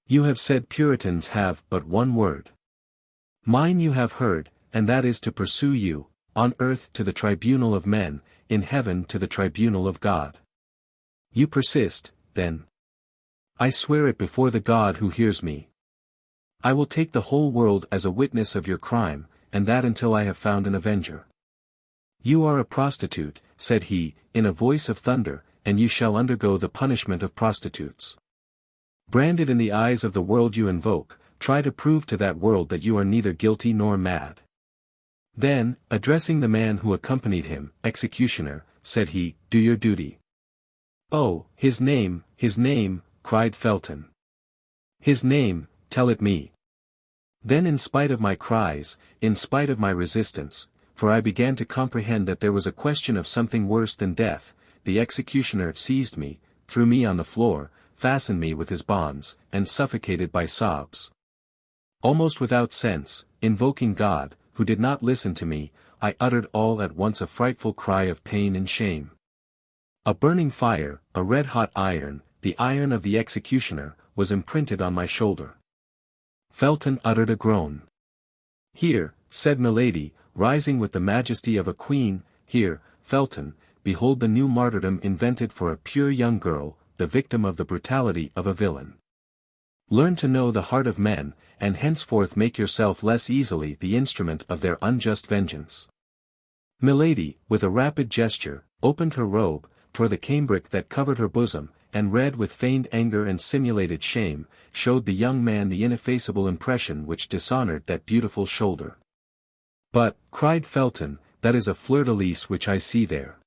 You have said Puritans have but one word. Mine you have heard, and that is to pursue you, on earth to the tribunal of men, in heaven to the tribunal of God. You persist, then. I swear it before the God who hears me. I will take the whole world as a witness of your crime, and that until I have found an avenger. You are a prostitute," said he, in a voice of thunder, "and you shall undergo the punishment of prostitutes. Branded in the eyes of the world you invoke, try to prove to that world that you are neither guilty nor mad." Then, addressing the man who accompanied him, "Executioner," said he, "do your duty." "Oh, his name," cried Felton. "His name, tell it me." Then in spite of my cries, in spite of my resistance, for I began to comprehend that there was a question of something worse than death, the executioner seized me, threw me on the floor, fastened me with his bonds, and suffocated by sobs. Almost without sense, invoking God, who did not listen to me, I uttered all at once a frightful cry of pain and shame. A burning fire, a red-hot iron, the iron of the executioner, was imprinted on my shoulder. Felton uttered a groan. "Here," said Milady, rising with the majesty of a queen, "here, Felton, behold the new martyrdom invented for a pure young girl, the victim of the brutality of a villain. Learn to know the heart of men, and henceforth make yourself less easily the instrument of their unjust vengeance." Milady, with a rapid gesture, opened her robe, tore the cambric that covered her bosom, and read with feigned anger and simulated shame, showed the young man the ineffaceable impression which dishonored that beautiful shoulder. "But," cried Felton, "that is a fleur-de-lis which I see there."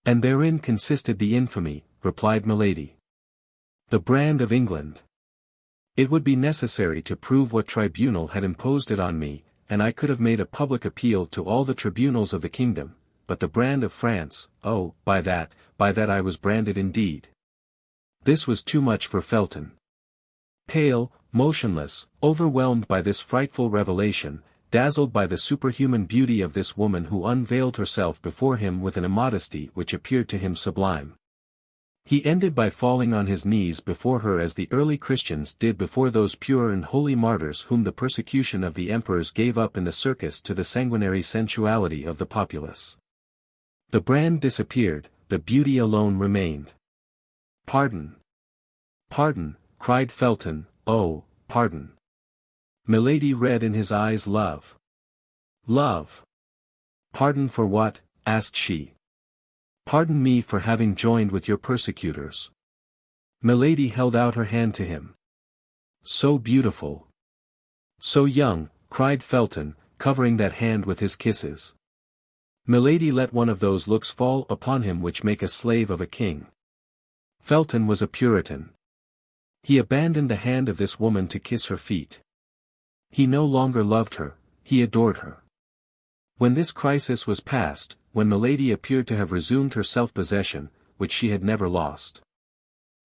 "And therein consisted the infamy," replied Milady. "The brand of England. It would be necessary to prove what tribunal had imposed it on me, and I could have made a public appeal to all the tribunals of the kingdom, but the brand of France, oh, by that I was branded indeed." This was too much for Felton. Pale, motionless, overwhelmed by this frightful revelation, dazzled by the superhuman beauty of this woman who unveiled herself before him with an immodesty which appeared to him sublime. He ended by falling on his knees before her as the early Christians did before those pure and holy martyrs whom the persecution of the emperors gave up in the circus to the sanguinary sensuality of the populace. The brand disappeared, the beauty alone remained. "Pardon! Pardon!" cried Felton, "oh, pardon!" Milady read in his eyes love. "Love! Pardon for what?" asked she. "Pardon me for having joined with your persecutors." Milady held out her hand to him. "So beautiful! So young!" cried Felton, covering that hand with his kisses. Milady let one of those looks fall upon him which make a slave of a king. Felton was a Puritan. He abandoned the hand of this woman to kiss her feet. He no longer loved her, he adored her. When this crisis was past, when Milady appeared to have resumed her self-possession, which she had never lost.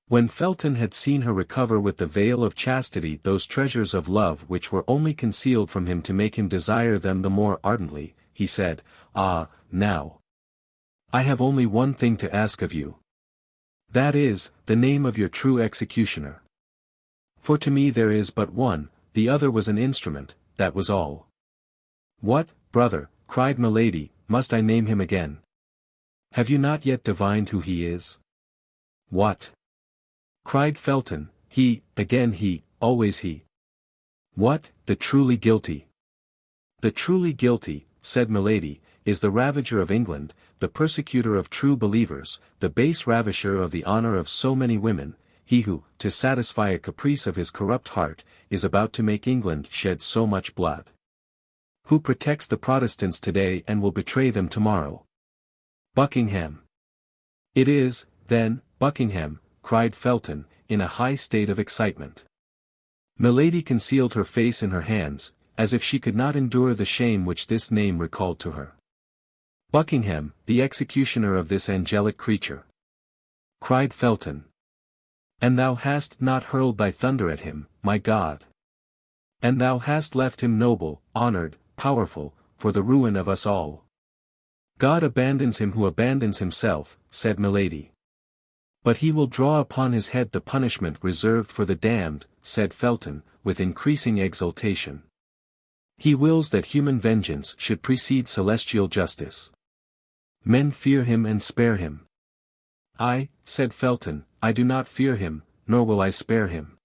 When Felton had seen her recover with the veil of chastity those treasures of love which were only concealed from him to make him desire them the more ardently, he said, "Ah, now. I have only one thing to ask of you. That is, the name of your true executioner. For to me there is but one, the other was an instrument, that was all." "What, brother," cried Milady, "must I name him again? Have you not yet divined who he is?" "What?" cried Felton, "he, again he, always he." "What, the truly guilty?" "The truly guilty," said Milady, "is the ravager of England, the persecutor of true believers, the base ravisher of the honor of so many women. he who, to satisfy a caprice of his corrupt heart, is about to make England shed so much blood? Who protects the Protestants today and will betray them tomorrow? Buckingham. It is, then, Buckingham, cried Felton, in a high state of excitement. Milady concealed her face in her hands, as if she could not endure the shame which this name recalled to her. Buckingham, the executioner of this angelic creature, cried Felton. And thou hast not hurled thy thunder at him, my God. And thou hast left him noble, honored, powerful, for the ruin of us all. God abandons him who abandons himself, said Milady. But he will draw upon his head the punishment reserved for the damned, said Felton, with increasing exultation. He wills that human vengeance should precede celestial justice. Men fear him and spare him. I, said Felton, I do not fear him, nor will I spare him.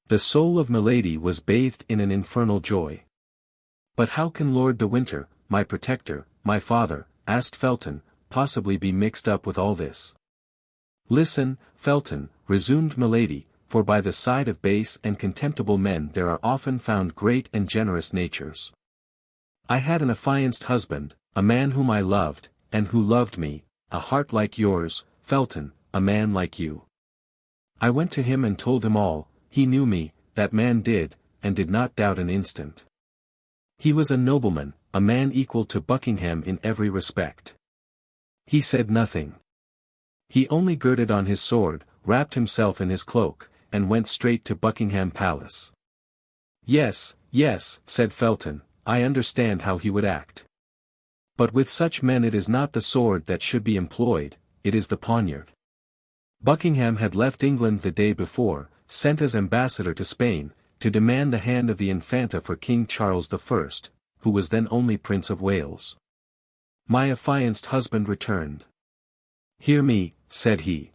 The soul of Milady was bathed in an infernal joy. But how can Lord de Winter, my protector, my father, asked Felton, possibly be mixed up with all this? Listen, Felton, resumed Milady, for by the side of base and contemptible men there are often found great and generous natures. I had an affianced husband, a man whom I loved, and who loved me, a heart like yours, Felton, a man like you. I went to him and told him all, he knew me, that man did, and did not doubt an instant. He was a nobleman, a man equal to Buckingham in every respect. He said nothing. He only girded on his sword, wrapped himself in his cloak, and went straight to Buckingham Palace. Yes, yes, said Felton, I understand how he would act. But with such men it is not the sword that should be employed, it is the poniard. Buckingham had left England the day before, sent as ambassador to Spain, to demand the hand of the Infanta for King Charles I, who was then only Prince of Wales. My affianced husband returned. Hear me, said he.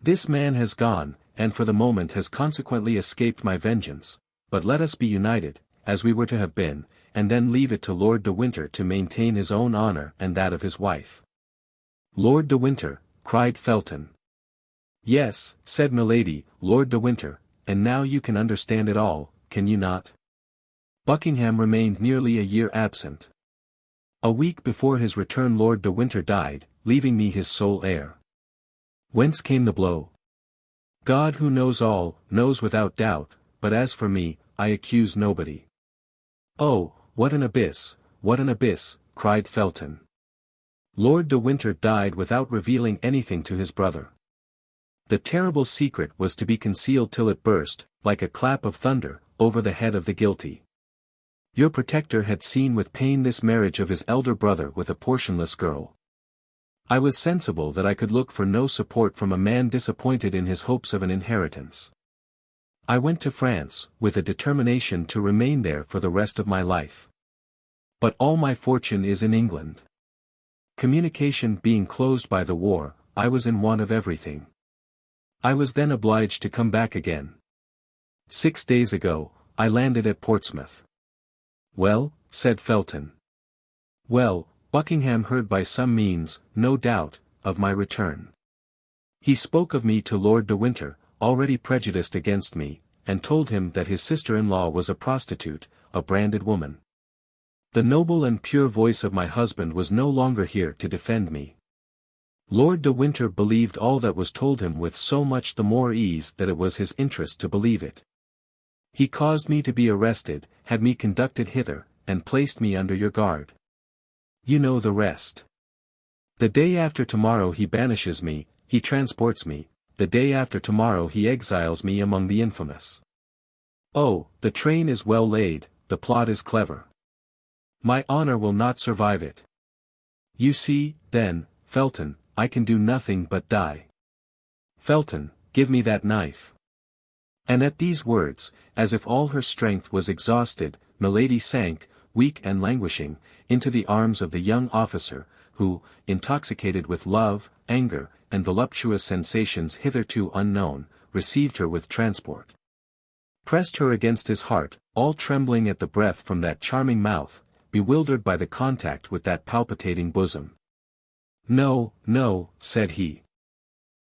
This man has gone, and for the moment has consequently escaped my vengeance, but let us be united, as we were to have been, and then leave it to Lord de Winter to maintain his own honor and that of his wife. Lord de Winter, cried Felton. Yes, said Milady, Lord de Winter, and now you can understand it all, can you not? Buckingham remained nearly a year absent. A week before his return Lord de Winter died, leaving me his sole heir. Whence came the blow? God who knows all, knows without doubt, but as for me, I accuse nobody. Oh, what an abyss, cried Felton. Lord de Winter died without revealing anything to his brother. The terrible secret was to be concealed till it burst, like a clap of thunder, over the head of the guilty. Your protector had seen with pain this marriage of his elder brother with a portionless girl. I was sensible that I could look for no support from a man disappointed in his hopes of an inheritance. I went to France, with a determination to remain there for the rest of my life. But all my fortune is in England. Communication being closed by the war, I was in want of everything. I was then obliged to come back again. 6 days ago, I landed at Portsmouth. Well, said Felton. Well, Buckingham heard by some means, no doubt, of my return. He spoke of me to Lord de Winter, already prejudiced against me, and told him that his sister-in-law was a prostitute, a branded woman. The noble and pure voice of my husband was no longer here to defend me. Lord de Winter believed all that was told him with so much the more ease that it was his interest to believe it. He caused me to be arrested, had me conducted hither, and placed me under your guard. You know the rest. The day after tomorrow he banishes me, he transports me, the day after tomorrow he exiles me among the infamous. Oh, the train is well laid, the plot is clever. My honor will not survive it. You see, then, Felton, I can do nothing but die. Felton, give me that knife. And at these words, as if all her strength was exhausted, Milady sank, weak and languishing, into the arms of the young officer, who, intoxicated with love, anger, and voluptuous sensations hitherto unknown, received her with transport. Pressed her against his heart, all trembling at the breath from that charming mouth, bewildered by the contact with that palpitating bosom. No, no, said he.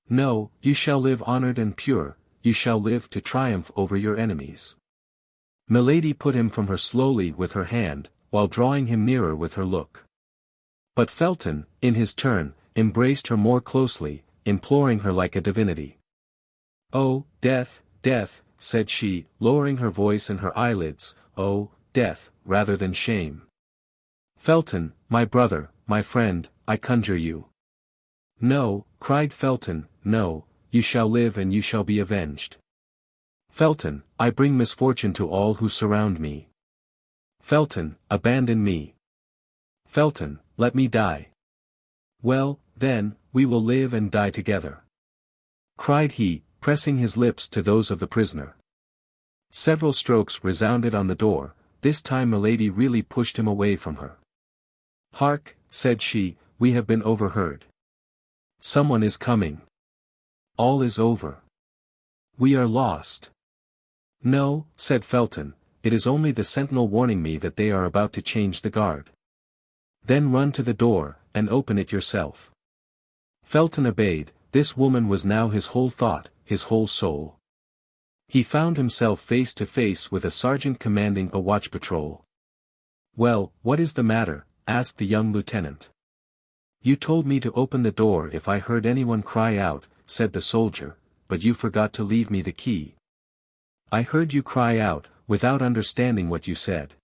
No, you shall live honored and pure, you shall live to triumph over your enemies. Milady put him from her slowly with her hand, while drawing him nearer with her look. But Felton, in his turn, embraced her more closely, imploring her like a divinity. "Oh, death, death," said she, lowering her voice and her eyelids, "oh, death, rather than shame. Felton, my brother, my friend, I conjure you." "No," cried Felton, "no, you shall live and you shall be avenged. Felton, I bring misfortune to all who surround me. Felton, abandon me. Felton, let me die. Well, then, we will live and die together," cried he, pressing his lips to those of the prisoner. Several strokes resounded on the door. This time Milady really pushed him away from her. "Hark," said she, "we have been overheard. Someone is coming. All is over. We are lost." "No," said Felton, "it is only the sentinel warning me that they are about to change the guard." "Then run to the door, and open it yourself." Felton obeyed. This woman was now his whole thought, his whole soul. He found himself face to face with a sergeant commanding a watch patrol. "Well, what is the matter?" asked the young lieutenant. "You told me to open the door if I heard anyone cry out," said the soldier, "but you forgot to leave me the key." "I heard you cry out, without understanding what you said.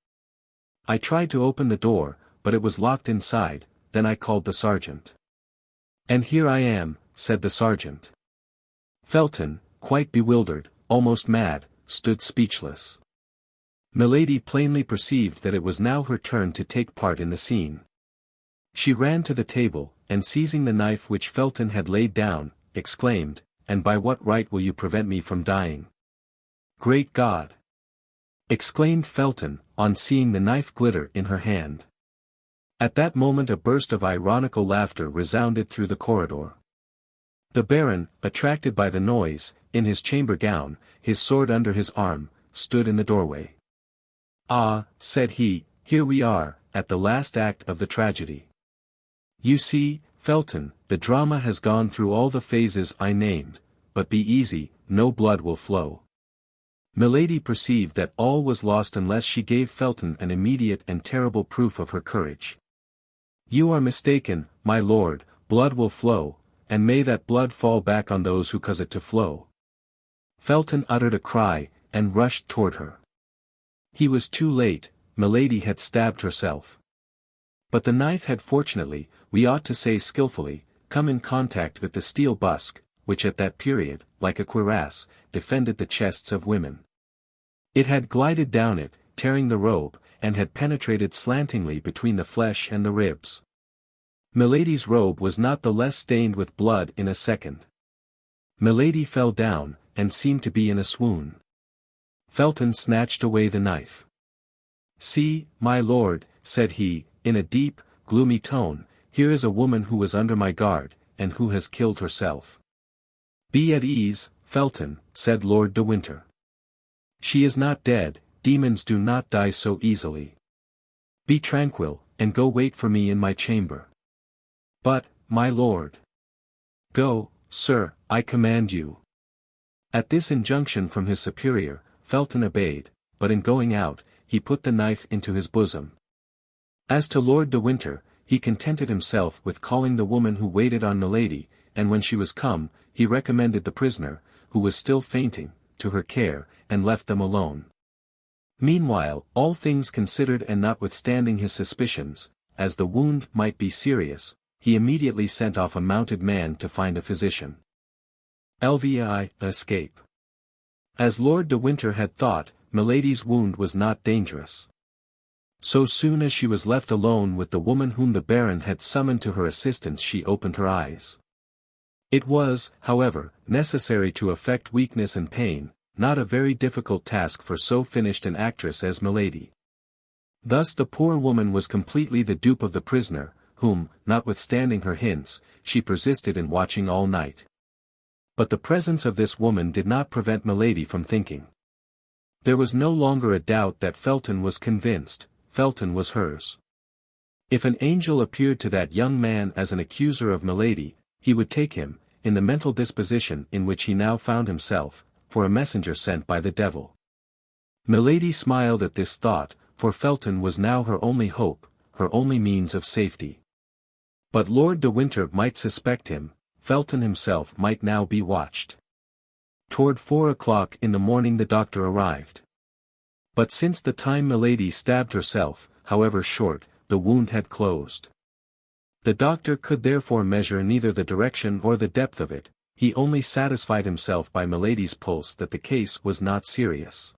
I tried to open the door, but it was locked inside, then I called the sergeant. And here I am," said the sergeant. Felton, quite bewildered, almost mad, stood speechless. Milady plainly perceived that it was now her turn to take part in the scene. She ran to the table, and seizing the knife which Felton had laid down, exclaimed, "And by what right will you prevent me from dying?" "Great God!" exclaimed Felton, on seeing the knife glitter in her hand. At that moment a burst of ironical laughter resounded through the corridor. The Baron, attracted by the noise, in his chamber gown, his sword under his arm, stood in the doorway. "Ah," said he, "here we are, at the last act of the tragedy. You see, Felton, the drama has gone through all the phases I named, but be easy, no blood will flow." Milady perceived that all was lost unless she gave Felton an immediate and terrible proof of her courage. "You are mistaken, my lord, blood will flow, and may that blood fall back on those who cause it to flow." Felton uttered a cry, and rushed toward her. He was too late. Milady had stabbed herself. But the knife had fortunately, we ought to say skillfully, come in contact with the steel busk, which at that period, like a cuirass, defended the chests of women. It had glided down it, tearing the robe, and had penetrated slantingly between the flesh and the ribs. Milady's robe was not the less stained with blood in a second. Milady fell down, and seemed to be in a swoon. Felton snatched away the knife. "See, my lord," said he, in a deep, gloomy tone, "here is a woman who was under my guard, and who has killed herself." "Be at ease, Felton," said Lord de Winter. "She is not dead, demons do not die so easily. Be tranquil, and go wait for me in my chamber." "But, my lord—" "Go, sir, I command you." At this injunction from his superior, Felton obeyed, but in going out, he put the knife into his bosom. As to Lord de Winter, he contented himself with calling the woman who waited on Milady, and when she was come, he recommended the prisoner, who was still fainting, to her care, and left them alone. Meanwhile, all things considered and notwithstanding his suspicions, as the wound might be serious, he immediately sent off a mounted man to find a physician. LVI, escape. As Lord de Winter had thought, Milady's wound was not dangerous. So soon as she was left alone with the woman whom the Baron had summoned to her assistance, she opened her eyes. It was, however, necessary to affect weakness and pain, not a very difficult task for so finished an actress as Milady. Thus the poor woman was completely the dupe of the prisoner, whom, notwithstanding her hints, she persisted in watching all night. But the presence of this woman did not prevent Milady from thinking. There was no longer a doubt that Felton was convinced, Felton was hers. If an angel appeared to that young man as an accuser of Milady, he would take him, in the mental disposition in which he now found himself, for a messenger sent by the devil. Milady smiled at this thought, for Felton was now her only hope, her only means of safety. But Lord de Winter might suspect him, Felton himself might now be watched. Toward 4 o'clock in the morning the doctor arrived. But since the time Milady stabbed herself, however short, the wound had closed. The doctor could therefore measure neither the direction or the depth of it, he only satisfied himself by Milady's pulse that the case was not serious.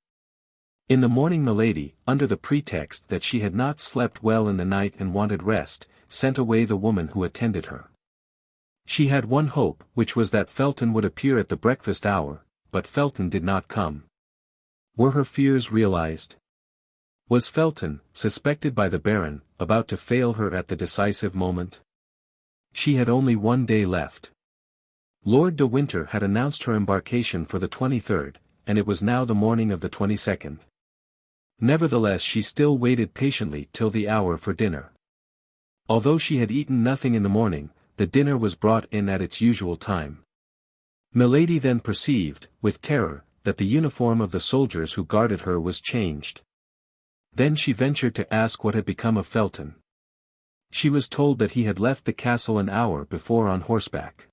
In the morning Milady, under the pretext that she had not slept well in the night and wanted rest, sent away the woman who attended her. She had one hope, which was that Felton would appear at the breakfast hour, but Felton did not come. Were her fears realized? Was Felton, suspected by the Baron, about to fail her at the decisive moment? She had only 1 day left. Lord de Winter had announced her embarkation for the 23rd, and it was now the morning of the 22nd. Nevertheless she still waited patiently till the hour for dinner. Although she had eaten nothing in the morning, the dinner was brought in at its usual time. Milady then perceived, with terror, that the uniform of the soldiers who guarded her was changed. Then she ventured to ask what had become of Felton. She was told that he had left the castle an hour before on horseback.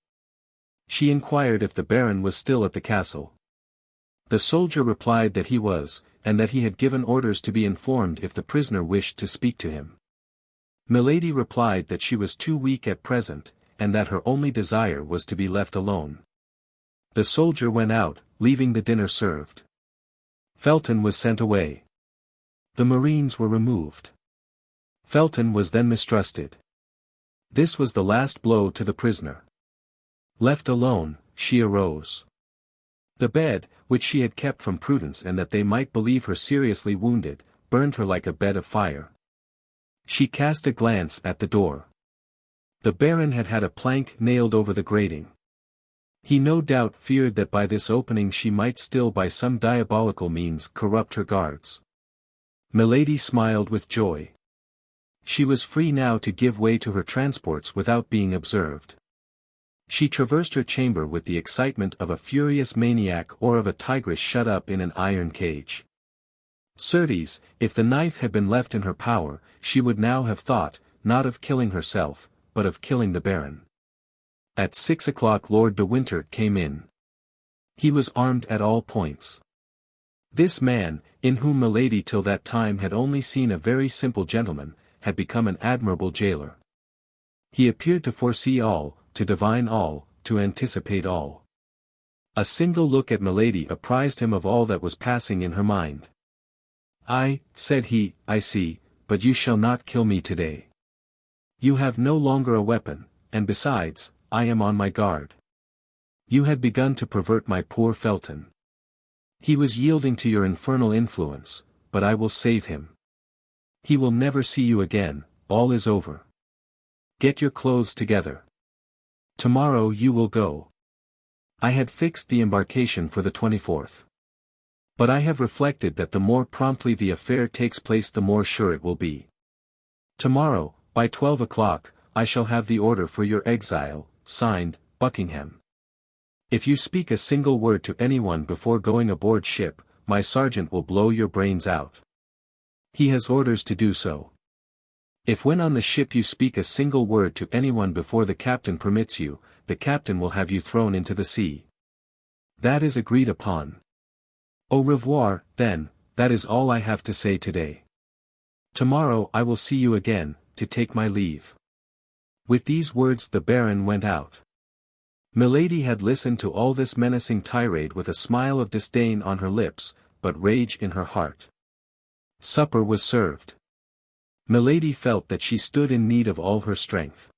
She inquired if the Baron was still at the castle. The soldier replied that he was, and that he had given orders to be informed if the prisoner wished to speak to him. Milady replied that she was too weak at present, and that her only desire was to be left alone. The soldier went out, leaving the dinner served. Felton was sent away. The marines were removed. Felton was then mistrusted. This was the last blow to the prisoner. Left alone, she arose. The bed, which she had kept from prudence and that they might believe her seriously wounded, burned her like a bed of fire. She cast a glance at the door. The Baron had had a plank nailed over the grating. He no doubt feared that by this opening she might still by some diabolical means corrupt her guards. Milady smiled with joy. She was free now to give way to her transports without being observed. She traversed her chamber with the excitement of a furious maniac or of a tigress shut up in an iron cage. Certes, if the knife had been left in her power, she would now have thought, not of killing herself, but of killing the Baron. At 6 o'clock Lord de Winter came in. He was armed at all points. This man, in whom Milady till that time had only seen a very simple gentleman, had become an admirable jailer. He appeared to foresee all, to divine all, to anticipate all. A single look at Milady apprised him of all that was passing in her mind. "I," said he, "I see, but you shall not kill me today. You have no longer a weapon, and besides, I am on my guard. You had begun to pervert my poor Felton. He was yielding to your infernal influence, but I will save him. He will never see you again, all is over. Get your clothes together. Tomorrow you will go." I had fixed the embarkation for the 24th. But I have reflected that the more promptly the affair takes place the more sure it will be. Tomorrow, by 12 o'clock, I shall have the order for your exile, signed, Buckingham. If you speak a single word to anyone before going aboard ship, my sergeant will blow your brains out. He has orders to do so. If when on the ship you speak a single word to anyone before the captain permits you, the captain will have you thrown into the sea. That is agreed upon. Au revoir, then, that is all I have to say today. Tomorrow I will see you again, to take my leave. With these words the Baron went out. Milady had listened to all this menacing tirade with a smile of disdain on her lips, but rage in her heart. Supper was served. Milady felt that she stood in need of all her strength.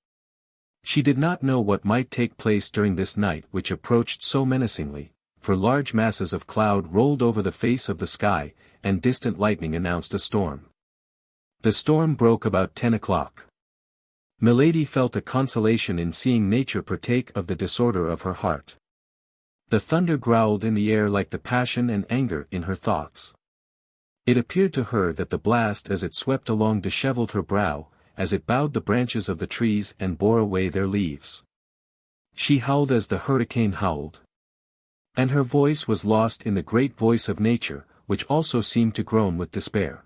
She did not know what might take place during this night which approached so menacingly, for large masses of cloud rolled over the face of the sky, and distant lightning announced a storm. The storm broke about 10 o'clock. Milady felt a consolation in seeing nature partake of the disorder of her heart. The thunder growled in the air like the passion and anger in her thoughts. It appeared to her that the blast as it swept along dishevelled her brow, as it bowed the branches of the trees and bore away their leaves. She howled as the hurricane howled. And her voice was lost in the great voice of nature, which also seemed to groan with despair.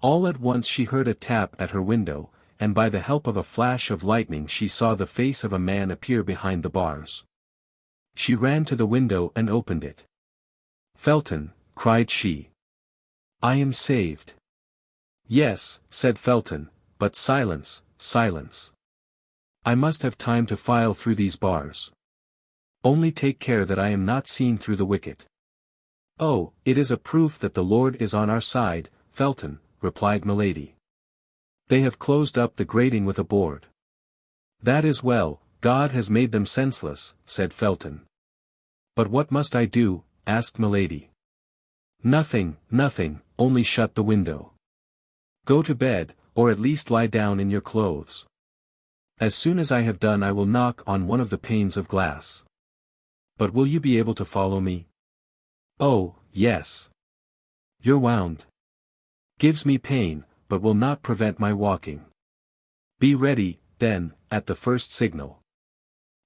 All at once she heard a tap at her window, and by the help of a flash of lightning she saw the face of a man appear behind the bars. She ran to the window and opened it. "Felton," cried she. "I am saved." "Yes," said Felton, "but silence, silence. I must have time to file through these bars. Only take care that I am not seen through the wicket." "Oh, it is a proof that the Lord is on our side, Felton," replied Milady. "They have closed up the grating with a board." "That is well, God has made them senseless," said Felton. "But what must I do?" asked Milady. "Nothing, nothing, only shut the window. Go to bed, or at least lie down in your clothes. As soon as I have done I will knock on one of the panes of glass. But will you be able to follow me?" "Oh, yes. You're wound. Gives me pain, but will not prevent my walking. Be ready, then, at the first signal."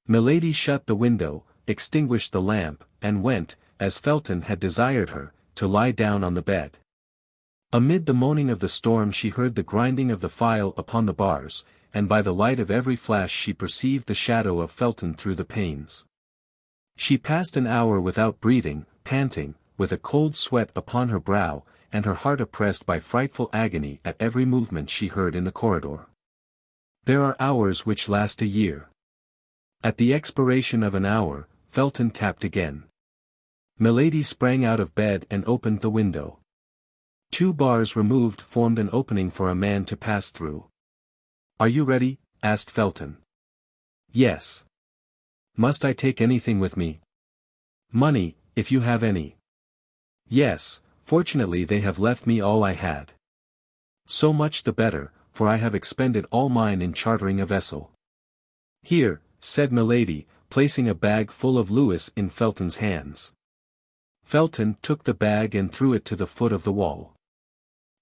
Milady shut the window, extinguished the lamp, and went, as Felton had desired her, to lie down on the bed. Amid the moaning of the storm she heard the grinding of the file upon the bars, and by the light of every flash she perceived the shadow of Felton through the panes. She passed an hour without breathing, panting, with a cold sweat upon her brow, and her heart oppressed by frightful agony at every movement she heard in the corridor. There are hours which last a year. At the expiration of an hour, Felton tapped again. Milady sprang out of bed and opened the window. 2 bars removed formed an opening for a man to pass through. "Are you ready?" asked Felton. "Yes." "Must I take anything with me?" "Money, if you have any." "Yes, fortunately they have left me all I had." "So much the better, for I have expended all mine in chartering a vessel." "Here," said Milady, placing a bag full of louis in Felton's hands. Felton took the bag and threw it to the foot of the wall.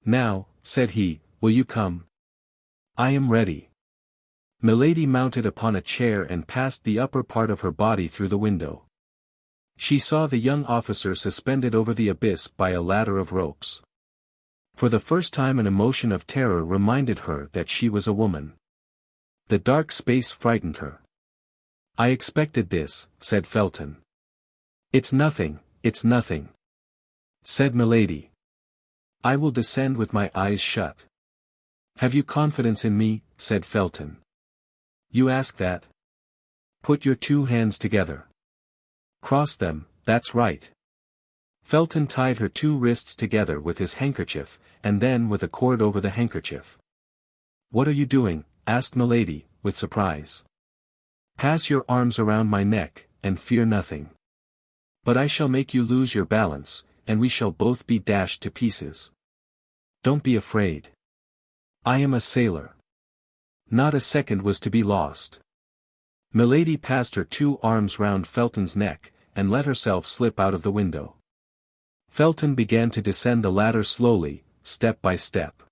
"Now," said he, "will you come?" "I am ready." Milady mounted upon a chair and passed the upper part of her body through the window. She saw the young officer suspended over the abyss by a ladder of ropes. For the first time an emotion of terror reminded her that she was a woman. The dark space frightened her. "I expected this," said Felton. It's nothing," said Milady. "I will descend with my eyes shut." "Have you confidence in me?" said Felton. "You ask that? Put your 2 hands together. Cross them, that's right." Felton tied her 2 wrists together with his handkerchief, and then with a cord over the handkerchief. "What are you doing?" asked Milady, with surprise. "Pass your arms around my neck, and fear nothing. But I shall make you lose your balance, and we shall both be dashed to pieces. Don't be afraid. I am a sailor." Not a second was to be lost. Milady passed her 2 arms round Felton's neck, and let herself slip out of the window. Felton began to descend the ladder slowly, step by step.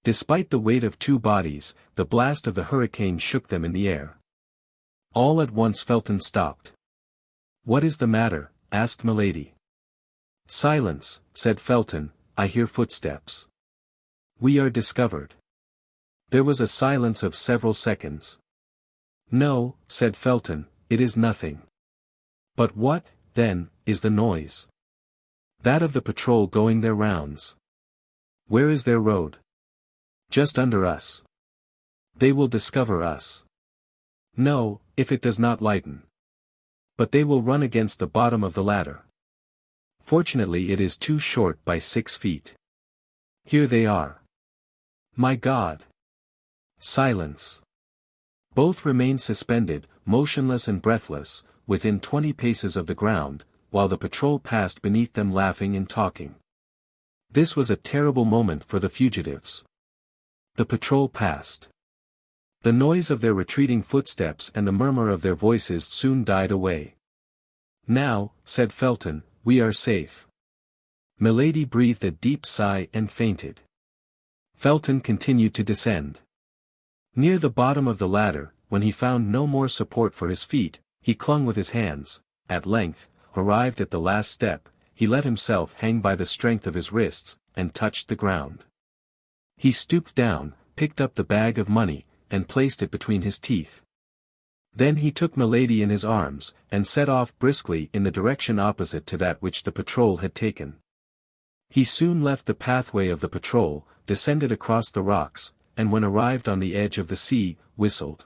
Despite the weight of 2 bodies, the blast of the hurricane shook them in the air. All at once Felton stopped. "What is the matter?" asked Milady. "Silence," said Felton, "I hear footsteps. We are discovered." There was a silence of several seconds. "No," said Felton, "it is nothing." "But what, then, is the noise?" "That of the patrol going their rounds." "Where is their road?" "Just under us." "They will discover us." "No, if it does not lighten. But they will run against the bottom of the ladder. Fortunately it is too short by 6 feet. Here they are." "My God!" Silence. Both remained suspended, motionless and breathless, within 20 paces of the ground, while the patrol passed beneath them laughing and talking. This was a terrible moment for the fugitives. The patrol passed. The noise of their retreating footsteps and the murmur of their voices soon died away. "Now," said Felton, "we are safe." Milady breathed a deep sigh and fainted. Felton continued to descend. Near the bottom of the ladder, when he found no more support for his feet, he clung with his hands. At length, arrived at the last step, he let himself hang by the strength of his wrists, and touched the ground. He stooped down, picked up the bag of money, and placed it between his teeth. Then he took Milady in his arms, and set off briskly in the direction opposite to that which the patrol had taken. He soon left the pathway of the patrol, descended across the rocks, and when arrived on the edge of the sea, whistled.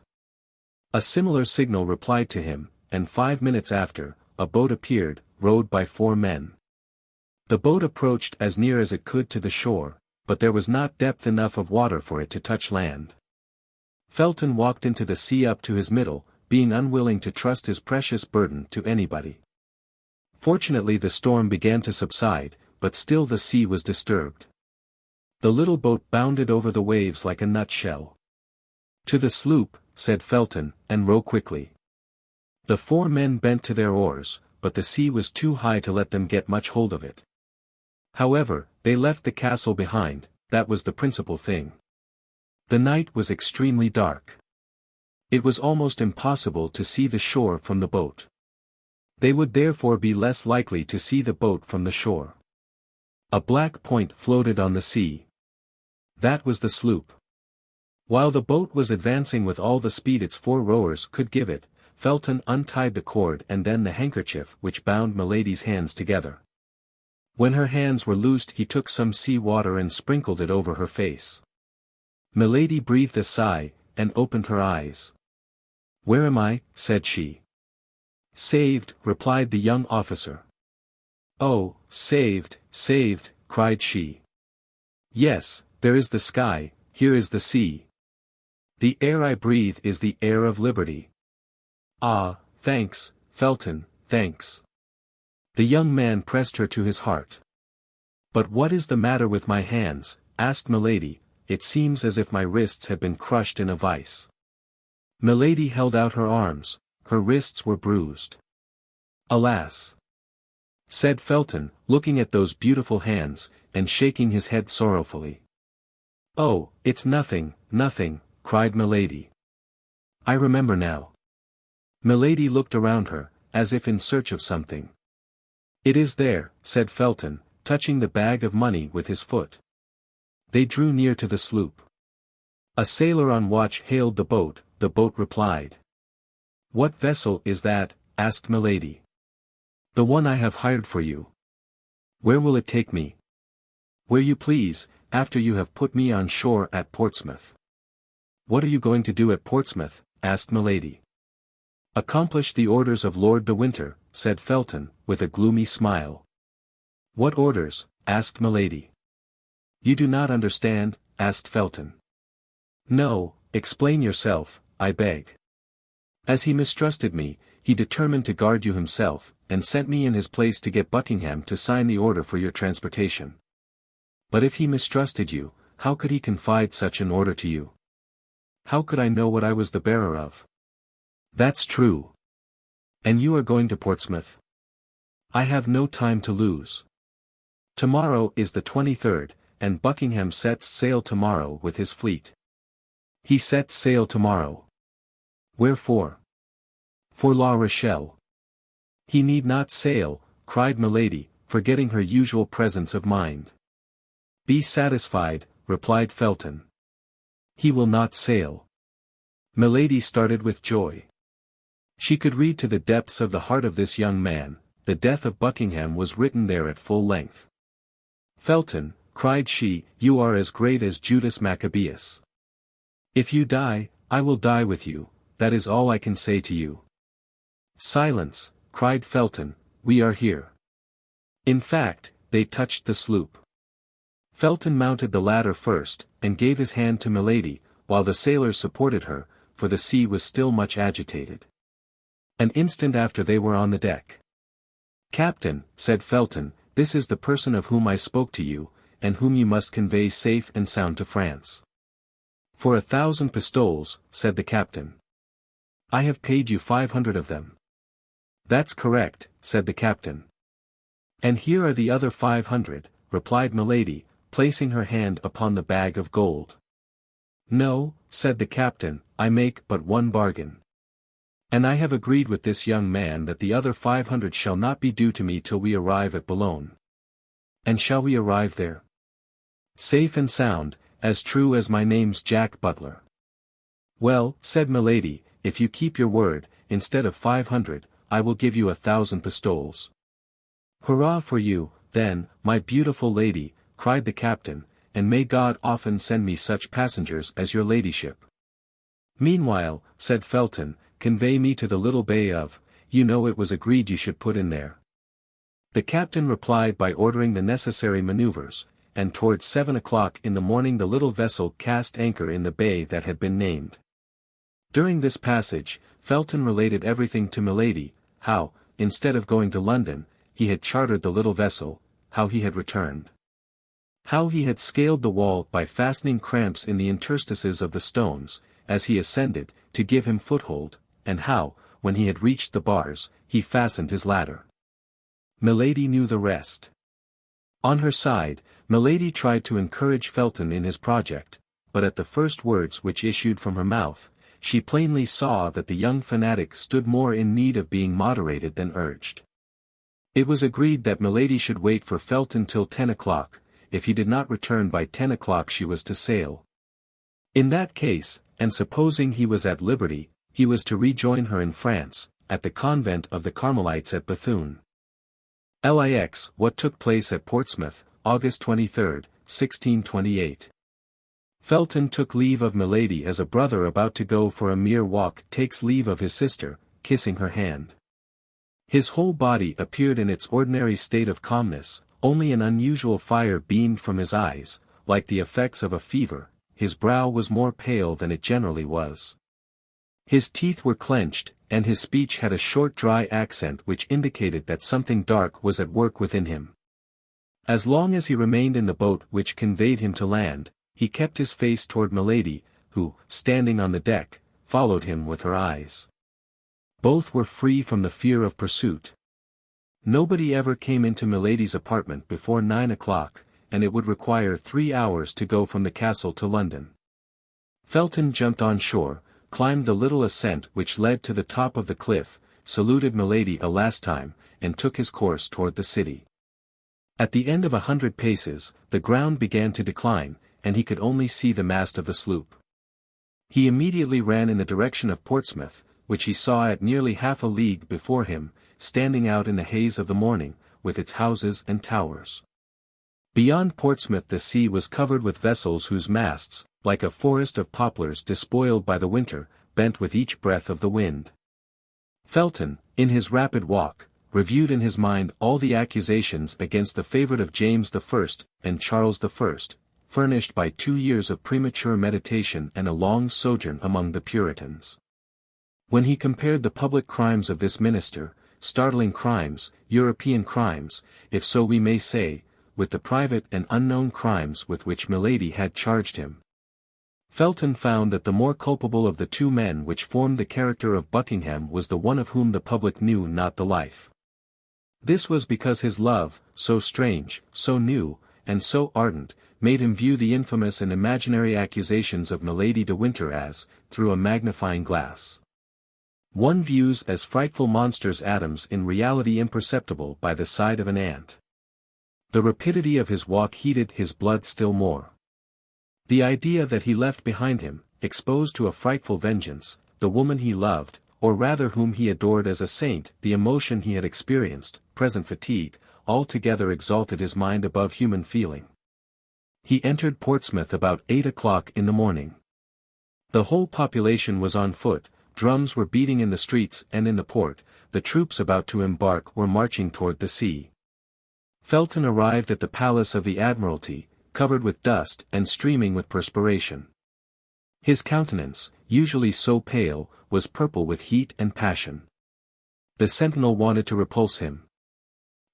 A similar signal replied to him, and 5 minutes after, a boat appeared, rowed by 4 men. The boat approached as near as it could to the shore, but there was not depth enough of water for it to touch land. Felton walked into the sea up to his middle, being unwilling to trust his precious burden to anybody. Fortunately the storm began to subside, but still the sea was disturbed. The little boat bounded over the waves like a nutshell. "To the sloop," said Felton, "and row quickly." The 4 men bent to their oars, but the sea was too high to let them get much hold of it. However, they left the castle behind, that was the principal thing. The night was extremely dark. It was almost impossible to see the shore from the boat. They would therefore be less likely to see the boat from the shore. A black point floated on the sea. That was the sloop. While the boat was advancing with all the speed its 4 rowers could give it, Felton untied the cord and then the handkerchief which bound Milady's hands together. When her hands were loosed he took some sea water and sprinkled it over her face. Milady breathed a sigh, and opened her eyes. "Where am I?" said she. "Saved," replied the young officer. "Oh, saved, saved," cried she. "Yes, there is the sky, here is the sea. The air I breathe is the air of liberty. Ah, thanks, Felton, thanks." The young man pressed her to his heart. "But what is the matter with my hands?" asked Milady. "It seems as if my wrists had been crushed in a vice." Milady held out her arms, her wrists were bruised. "Alas!" said Felton, looking at those beautiful hands, and shaking his head sorrowfully. "Oh, it's nothing, nothing," cried Milady. "I remember now." Milady looked around her, as if in search of something. "It is there," said Felton, touching the bag of money with his foot. They drew near to the sloop. A sailor on watch hailed the boat replied. "What vessel is that?" asked Milady. "The one I have hired for you." "Where will it take me?" "Where you please, after you have put me on shore at Portsmouth." "What are you going to do at Portsmouth?" asked Milady. "Accomplish the orders of Lord de Winter," said Felton, with a gloomy smile. "What orders?" asked Milady. "You do not understand?" asked Felton. "No, explain yourself, I beg." "As he mistrusted me, he determined to guard you himself, and sent me in his place to get Buckingham to sign the order for your transportation. But if he mistrusted you, how could he confide such an order to you?" "How could I know what I was the bearer of?" "That's true. And you are going to Portsmouth?" "I have no time to lose. Tomorrow is the 23rd, and Buckingham sets sail tomorrow with his fleet." "He sets sail tomorrow. Wherefore?" "For La Rochelle." "He need not sail," cried Milady, forgetting her usual presence of mind. "Be satisfied," replied Felton. "He will not sail." Milady started with joy. She could read to the depths of the heart of this young man. The death of Buckingham was written there at full length. "Felton," cried she, "you are as great as Judas Maccabeus. If you die, I will die with you, that is all I can say to you." "Silence," cried Felton, "we are here." In fact, they touched the sloop. Felton mounted the ladder first, and gave his hand to Milady, while the sailors supported her, for the sea was still much agitated. An instant after they were on the deck. "Captain," said Felton, "this is the person of whom I spoke to you, and whom you must convey safe and sound to France." "For 1,000 pistoles," said the captain. "I have paid you 500 of them." "That's correct," said the captain. "And here are the other 500, replied Milady, placing her hand upon the bag of gold. "No," said the captain, I make but one bargain. And I have agreed with this young man that the other 500 shall not be due to me till we arrive at Boulogne. And shall we arrive there? Safe and sound, as true as my name's Jack Butler. Well, said Milady, if you keep your word, instead of 500, I will give you 1,000 pistoles. Hurrah for you, then, my beautiful lady, cried the captain, and may God often send me such passengers as your ladyship. Meanwhile, said Felton, convey me to the little bay of, you know it was agreed you should put in there. The captain replied by ordering the necessary maneuvers, and towards 7 o'clock in the morning the little vessel cast anchor in the bay that had been named. During this passage, Felton related everything to Milady, how, instead of going to London, he had chartered the little vessel, how he had returned. How he had scaled the wall by fastening cramps in the interstices of the stones, as he ascended, to give him foothold, and how, when he had reached the bars, he fastened his ladder. Milady knew the rest. On her side, Milady tried to encourage Felton in his project, but at the first words which issued from her mouth, she plainly saw that the young fanatic stood more in need of being moderated than urged. It was agreed that Milady should wait for Felton till 10 o'clock, if he did not return by 10 o'clock she was to sail. In that case, and supposing he was at liberty, he was to rejoin her in France, at the convent of the Carmelites at Bethune. Lix. What took place at Portsmouth, August 23, 1628. Felton took leave of Milady as a brother about to go for a mere walk takes leave of his sister, kissing her hand. His whole body appeared in its ordinary state of calmness, only an unusual fire beamed from his eyes, like the effects of a fever, his brow was more pale than it generally was. His teeth were clenched, and his speech had a short dry accent which indicated that something dark was at work within him. As long as he remained in the boat which conveyed him to land, he kept his face toward Milady, who, standing on the deck, followed him with her eyes. Both were free from the fear of pursuit. Nobody ever came into Milady's apartment before 9 o'clock, and it would require 3 hours to go from the castle to London. Felton jumped on shore, climbed the little ascent which led to the top of the cliff, saluted Milady a last time, and took his course toward the city. At the end of 100 paces, the ground began to decline, and he could only see the mast of the sloop. He immediately ran in the direction of Portsmouth, which he saw at nearly half a league before him, standing out in the haze of the morning, with its houses and towers. Beyond Portsmouth the sea was covered with vessels whose masts, like a forest of poplars despoiled by the winter, bent with each breath of the wind. Felton, in his rapid walk, reviewed in his mind all the accusations against the favourite of James I and Charles I, furnished by 2 years of premature meditation and a long sojourn among the Puritans. When he compared the public crimes of this minister, startling crimes, European crimes, if so we may say, with the private and unknown crimes with which Milady had charged him, Felton found that the more culpable of the two men which formed the character of Buckingham was the one of whom the public knew not the life. This was because his love, so strange, so new, and so ardent, made him view the infamous and imaginary accusations of Milady de Winter as, through a magnifying glass. One views as frightful monsters atoms in reality imperceptible by the side of an ant. The rapidity of his walk heated his blood still more. The idea that he left behind him, exposed to a frightful vengeance, the woman he loved, or rather whom he adored as a saint, the emotion he had experienced, present fatigue, altogether exalted his mind above human feeling. He entered Portsmouth about 8 o'clock in the morning. The whole population was on foot, drums were beating in the streets and in the port, the troops about to embark were marching toward the sea. Felton arrived at the Palace of the Admiralty, covered with dust and streaming with perspiration. His countenance, usually so pale, was purple with heat and passion. The sentinel wanted to repulse him.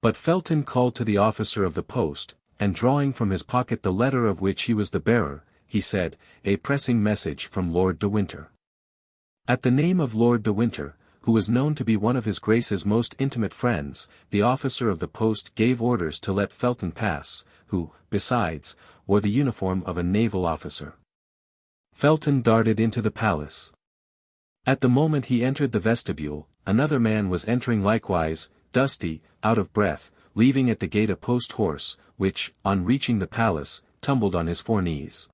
But Felton called to the officer of the post, and drawing from his pocket the letter of which he was the bearer, he said, "A pressing message from Lord de Winter." At the name of Lord de Winter, who was known to be one of his Grace's most intimate friends, the officer of the post gave orders to let Felton pass, who, besides, wore the uniform of a naval officer. Felton darted into the palace. At the moment he entered the vestibule, another man was entering likewise, dusty, out of breath, leaving at the gate a post-horse, which, on reaching the palace, tumbled on his 4 knees.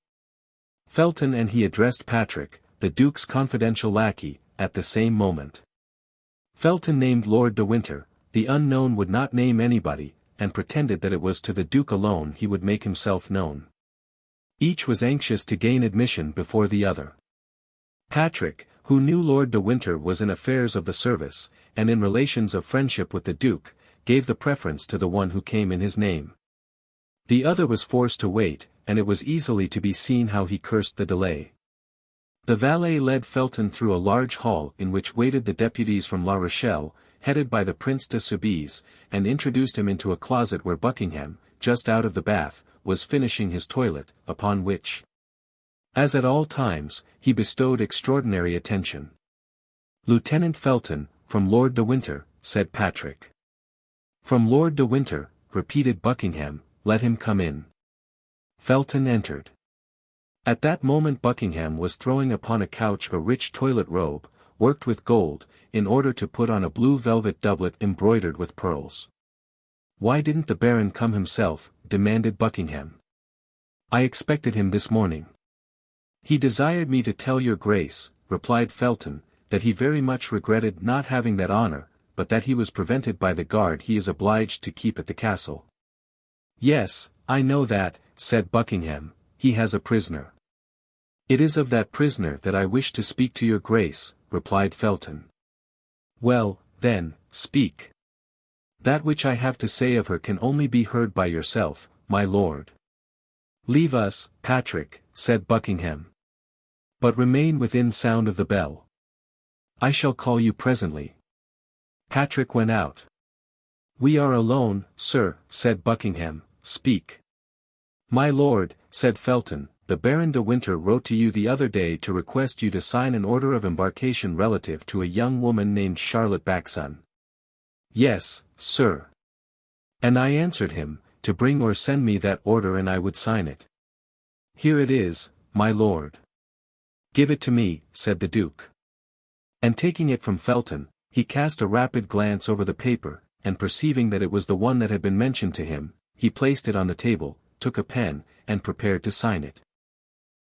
Felton and he addressed Patrick, the Duke's confidential lackey, at the same moment. Felton named Lord de Winter, the unknown would not name anybody, and pretended that it was to the Duke alone he would make himself known. Each was anxious to gain admission before the other. Patrick, who knew Lord de Winter was in affairs of the service, and in relations of friendship with the Duke, gave the preference to the one who came in his name. The other was forced to wait, and it was easily to be seen how he cursed the delay. The valet led Felton through a large hall in which waited the deputies from La Rochelle, headed by the Prince de Soubise, and introduced him into a closet where Buckingham, just out of the bath, was finishing his toilet, upon which, as at all times, he bestowed extraordinary attention. "Lieutenant Felton, from Lord de Winter," said Patrick. "From Lord de Winter," repeated Buckingham, "let him come in." Felton entered. At that moment Buckingham was throwing upon a couch a rich toilet robe, worked with gold, in order to put on a blue velvet doublet embroidered with pearls. "Why didn't the Baron come himself?" demanded Buckingham. "I expected him this morning." "He desired me to tell your Grace," replied Felton, "that he very much regretted not having that honor, but that he was prevented by the guard he is obliged to keep at the castle." "Yes, I know that," said Buckingham, "he has a prisoner." "It is of that prisoner that I wish to speak to your Grace," replied Felton. "Well, then, speak. That which I have to say of her can only be heard by yourself, my lord." "Leave us, Patrick," said Buckingham. "But remain within sound of the bell. I shall call you presently." Patrick went out. "We are alone, sir," said Buckingham, "speak." "My lord," said Felton, "the Baron de Winter wrote to you the other day to request you to sign an order of embarkation relative to a young woman named Charlotte Backson." "Yes, sir. And I answered him, to bring or send me that order and I would sign it." "Here it is, my lord." "Give it to me," said the Duke. And taking it from Felton, he cast a rapid glance over the paper, and perceiving that it was the one that had been mentioned to him, he placed it on the table, took a pen, and prepared to sign it.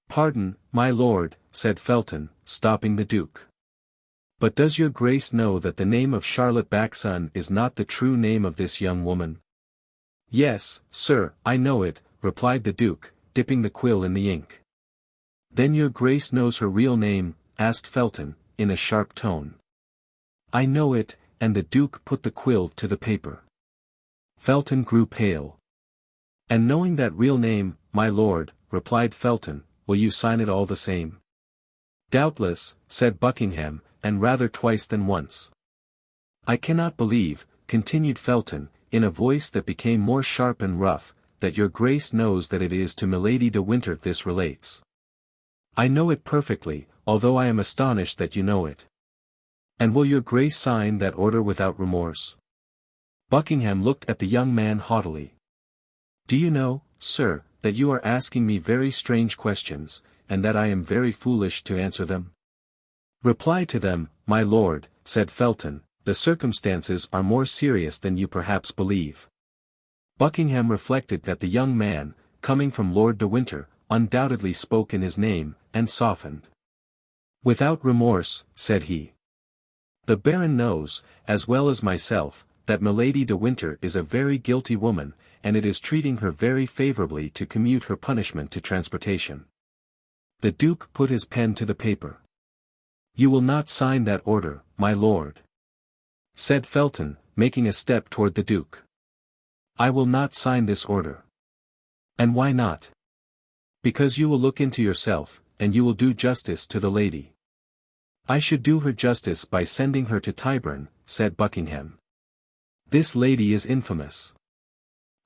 "Pardon, my lord," said Felton, stopping the Duke. "But does your Grace know that the name of Charlotte Backson is not the true name of this young woman?" "Yes, sir, I know it," replied the Duke, dipping the quill in the ink. "Then your Grace knows her real name?" asked Felton, in a sharp tone. "I know it," and the Duke put the quill to the paper. Felton grew pale. "And knowing that real name, my lord," replied Felton, "will you sign it all the same?" "Doubtless," said Buckingham, "and rather twice than once." "I cannot believe," continued Felton, in a voice that became more sharp and rough, "that your Grace knows that it is to Milady de Winter this relates." "I know it perfectly, although I am astonished that you know it." "And will your Grace sign that order without remorse?" Buckingham looked at the young man haughtily. "Do you know, sir, that you are asking me very strange questions, and that I am very foolish to answer them?" "Reply to them, my lord," said Felton, "the circumstances are more serious than you perhaps believe." Buckingham reflected that the young man, coming from Lord de Winter, undoubtedly spoke in his name, and softened. "Without remorse," said he. "The Baron knows, as well as myself, that Milady de Winter is a very guilty woman, and it is treating her very favorably to commute her punishment to transportation." The Duke put his pen to the paper. "You will not sign that order, my lord," said Felton, making a step toward the Duke. "I will not sign this order." "And why not?" "Because you will look into yourself, and you will do justice to the lady." "I should do her justice by sending her to Tyburn," said Buckingham. "This lady is infamous."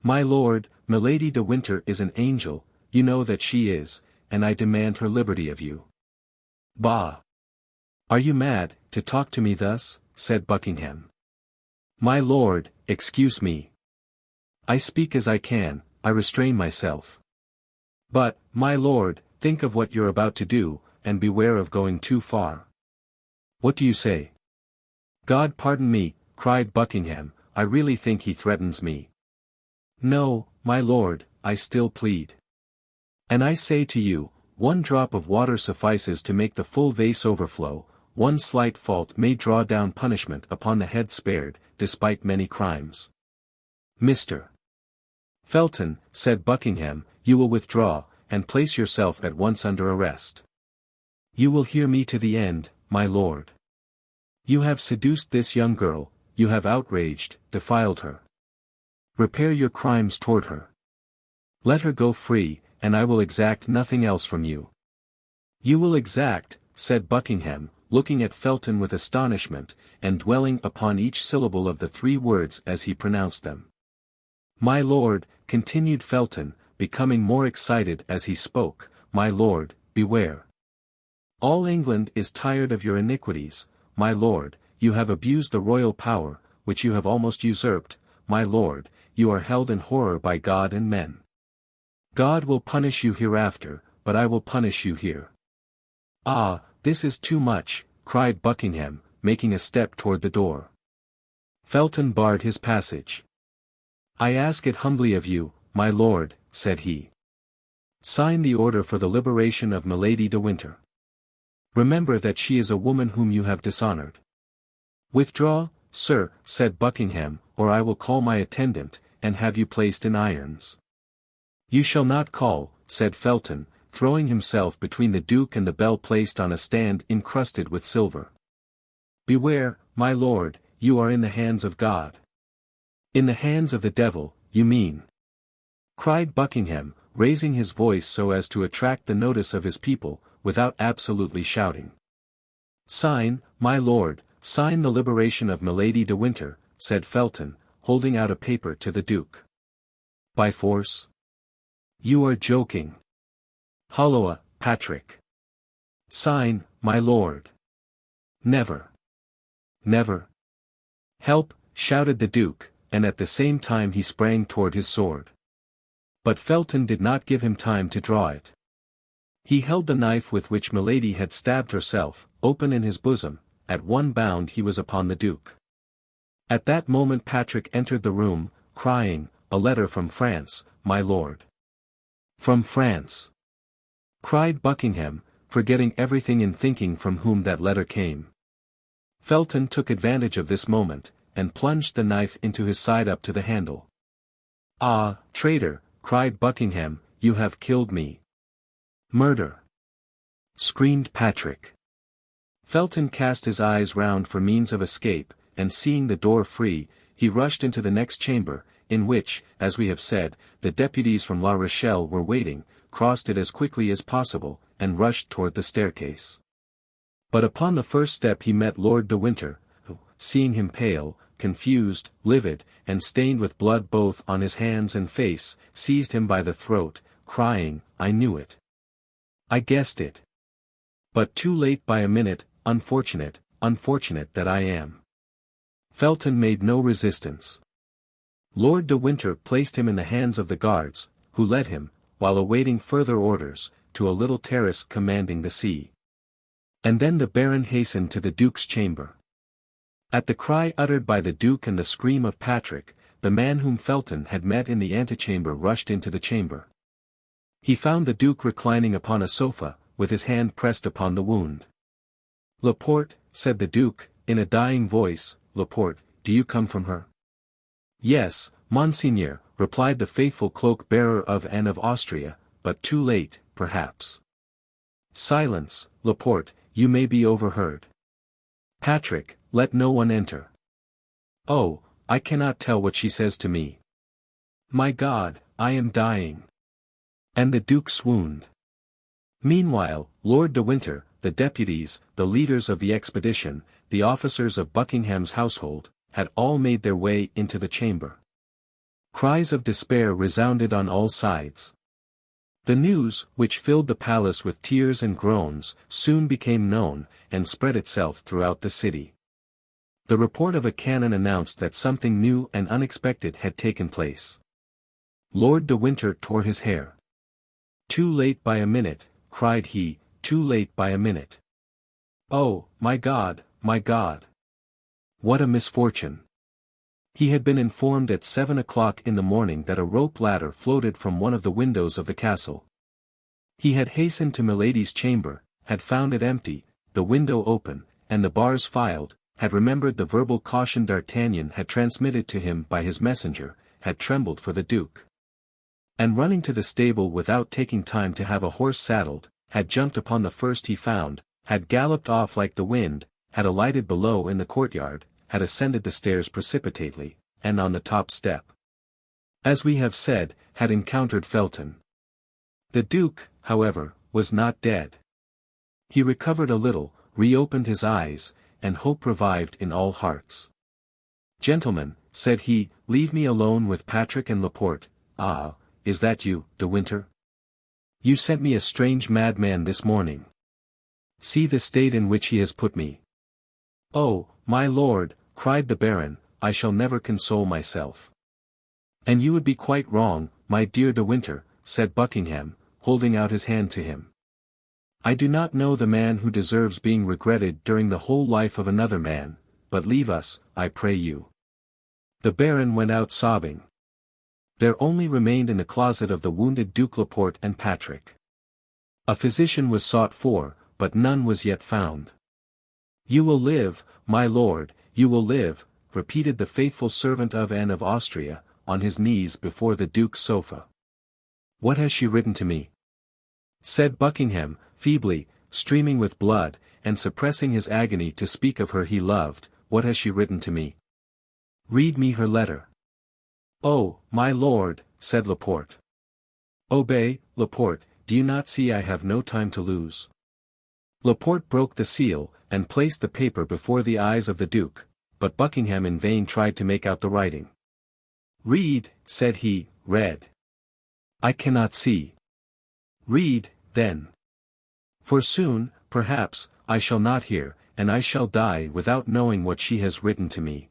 "My lord, Milady de Winter is an angel, you know that she is, and I demand her liberty of you." "Bah! Are you mad, to talk to me thus?" said Buckingham. "My lord, excuse me. I speak as I can, I restrain myself." "But, my lord," think of what you're about to do, and beware of going too far. What do you say?" "God pardon me," cried Buckingham, "I really think he threatens me." "No, my lord," I still plead. "And I say to you, one drop of water suffices to make the full vase overflow, one slight fault may draw down punishment upon the head spared, despite many crimes." "Mr. Felton," said Buckingham, "you will withdraw, and place yourself at once under arrest. You will hear me to the end, my lord. You have seduced this young girl, you have outraged, defiled her. Repair your crimes toward her. Let her go free, and I will exact nothing else from you." "You will exact," said Buckingham, looking at Felton with astonishment, and dwelling upon each syllable of the 3 words as he pronounced them. "My lord," continued Felton, becoming more excited as he spoke, "my lord, beware. All England is tired of your iniquities, my lord, you have abused the royal power, which you have almost usurped, my lord, you are held in horror by God and men. God will punish you hereafter, but I will punish you here." "Ah, this is too much," cried Buckingham, making a step toward the door. Felton barred his passage. "I ask it humbly of you, my lord," said he. "Sign the order for the liberation of Milady de Winter. Remember that she is a woman whom you have dishonored." "Withdraw, sir," said Buckingham, "or I will call my attendant, and have you placed in irons." "You shall not call," said Felton, throwing himself between the duke and the bell placed on a stand encrusted with silver. "Beware, my lord, you are in the hands of God." "In the hands of the devil, you mean," cried Buckingham, raising his voice so as to attract the notice of his people, without absolutely shouting. "Sign, my lord, sign the liberation of Milady de Winter," said Felton, holding out a paper to the duke. "By force? You are joking." "Holloa, Patrick." "Sign, my lord." "Never. Never." "Help," shouted the duke, and at the same time he sprang toward his sword. But Felton did not give him time to draw it. He held the knife with which Milady had stabbed herself, open in his bosom. At one bound he was upon the duke. At that moment Patrick entered the room, crying, "A letter from France, my lord." "From France!" cried Buckingham, forgetting everything in thinking from whom that letter came. Felton took advantage of this moment, and plunged the knife into his side up to the handle. "Ah, traitor," cried Buckingham, "you have killed me." "Murder!" screamed Patrick. Felton cast his eyes round for means of escape, and seeing the door free, he rushed into the next chamber, in which, as we have said, the deputies from La Rochelle were waiting, crossed it as quickly as possible, and rushed toward the staircase. But upon the first step he met Lord de Winter, who, seeing him pale, confused, livid, and stained with blood both on his hands and face, seized him by the throat, crying, "I knew it. I guessed it. But too late by a minute, unfortunate, unfortunate that I am." Felton made no resistance. Lord de Winter placed him in the hands of the guards, who led him, while awaiting further orders, to a little terrace commanding the sea. And then the Baron hastened to the Duke's chamber. At the cry uttered by the Duke and the scream of Patrick, the man whom Felton had met in the antechamber rushed into the chamber. He found the Duke reclining upon a sofa, with his hand pressed upon the wound. "Laporte," said the Duke, in a dying voice, "Laporte, do you come from her?" "Yes, Monseigneur," replied the faithful cloak-bearer of Anne of Austria, "but too late, perhaps." "Silence, Laporte, you may be overheard. Patrick, let no one enter." "Oh, I cannot tell what she says to me. My God, I am dying." And the Duke swooned. Meanwhile, Lord de Winter, the deputies, the leaders of the expedition, the officers of Buckingham's household, had all made their way into the chamber. Cries of despair resounded on all sides. The news, which filled the palace with tears and groans, soon became known, and spread itself throughout the city. The report of a cannon announced that something new and unexpected had taken place. Lord de Winter tore his hair. Too late by a minute, cried he, too late by a minute. Oh, my God, my God! What a misfortune! He had been informed at 7 o'clock in the morning that a rope ladder floated from one of the windows of the castle. He had hastened to Milady's chamber, had found it empty, the window open, and the bars filed, had remembered the verbal caution D'Artagnan had transmitted to him by his messenger, had trembled for the duke. And running to the stable without taking time to have a horse saddled, had jumped upon the first he found, had galloped off like the wind, had alighted below in the courtyard, had ascended the stairs precipitately, and on the top step, as we have said, had encountered Felton. The duke, however, was not dead. He recovered a little, reopened his eyes, and hope revived in all hearts. "Gentlemen," said he, "leave me alone with Patrick and Laporte." "Ah, is that you, De Winter? You sent me a strange madman this morning. See the state in which he has put me." "Oh, my lord," cried the Baron, "I shall never console myself." "And you would be quite wrong, my dear De Winter," said Buckingham, holding out his hand to him. "I do not know the man who deserves being regretted during the whole life of another man, but leave us, I pray you." The Baron went out sobbing. There only remained in the closet of the wounded Duke Laporte and Patrick. A physician was sought for, but none was yet found. "You will live, my lord, you will live," repeated the faithful servant of Anne of Austria, on his knees before the duke's sofa. "What has she written to me?" said Buckingham, feebly, streaming with blood, and suppressing his agony to speak of her he loved. "What has she written to me? Read me her letter." "Oh, my lord," said Laporte. "Obey, Laporte, do you not see I have no time to lose?" Laporte broke the seal, and placed the paper before the eyes of the duke, but Buckingham in vain tried to make out the writing. "Read," said he, "read." "I cannot see." "Read, then. For soon, perhaps, I shall not hear, and I shall die without knowing what she has written to me."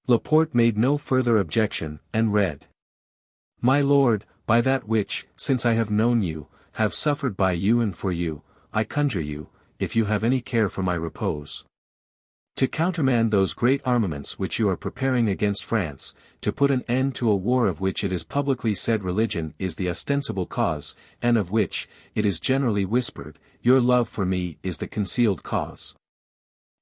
Laporte made no further objection, and read. "My lord, by that which, since I have known you, have suffered by you and for you, I conjure you, if you have any care for my repose, to countermand those great armaments which you are preparing against France, to put an end to a war of which it is publicly said religion is the ostensible cause, and of which, it is generally whispered, your love for me is the concealed cause.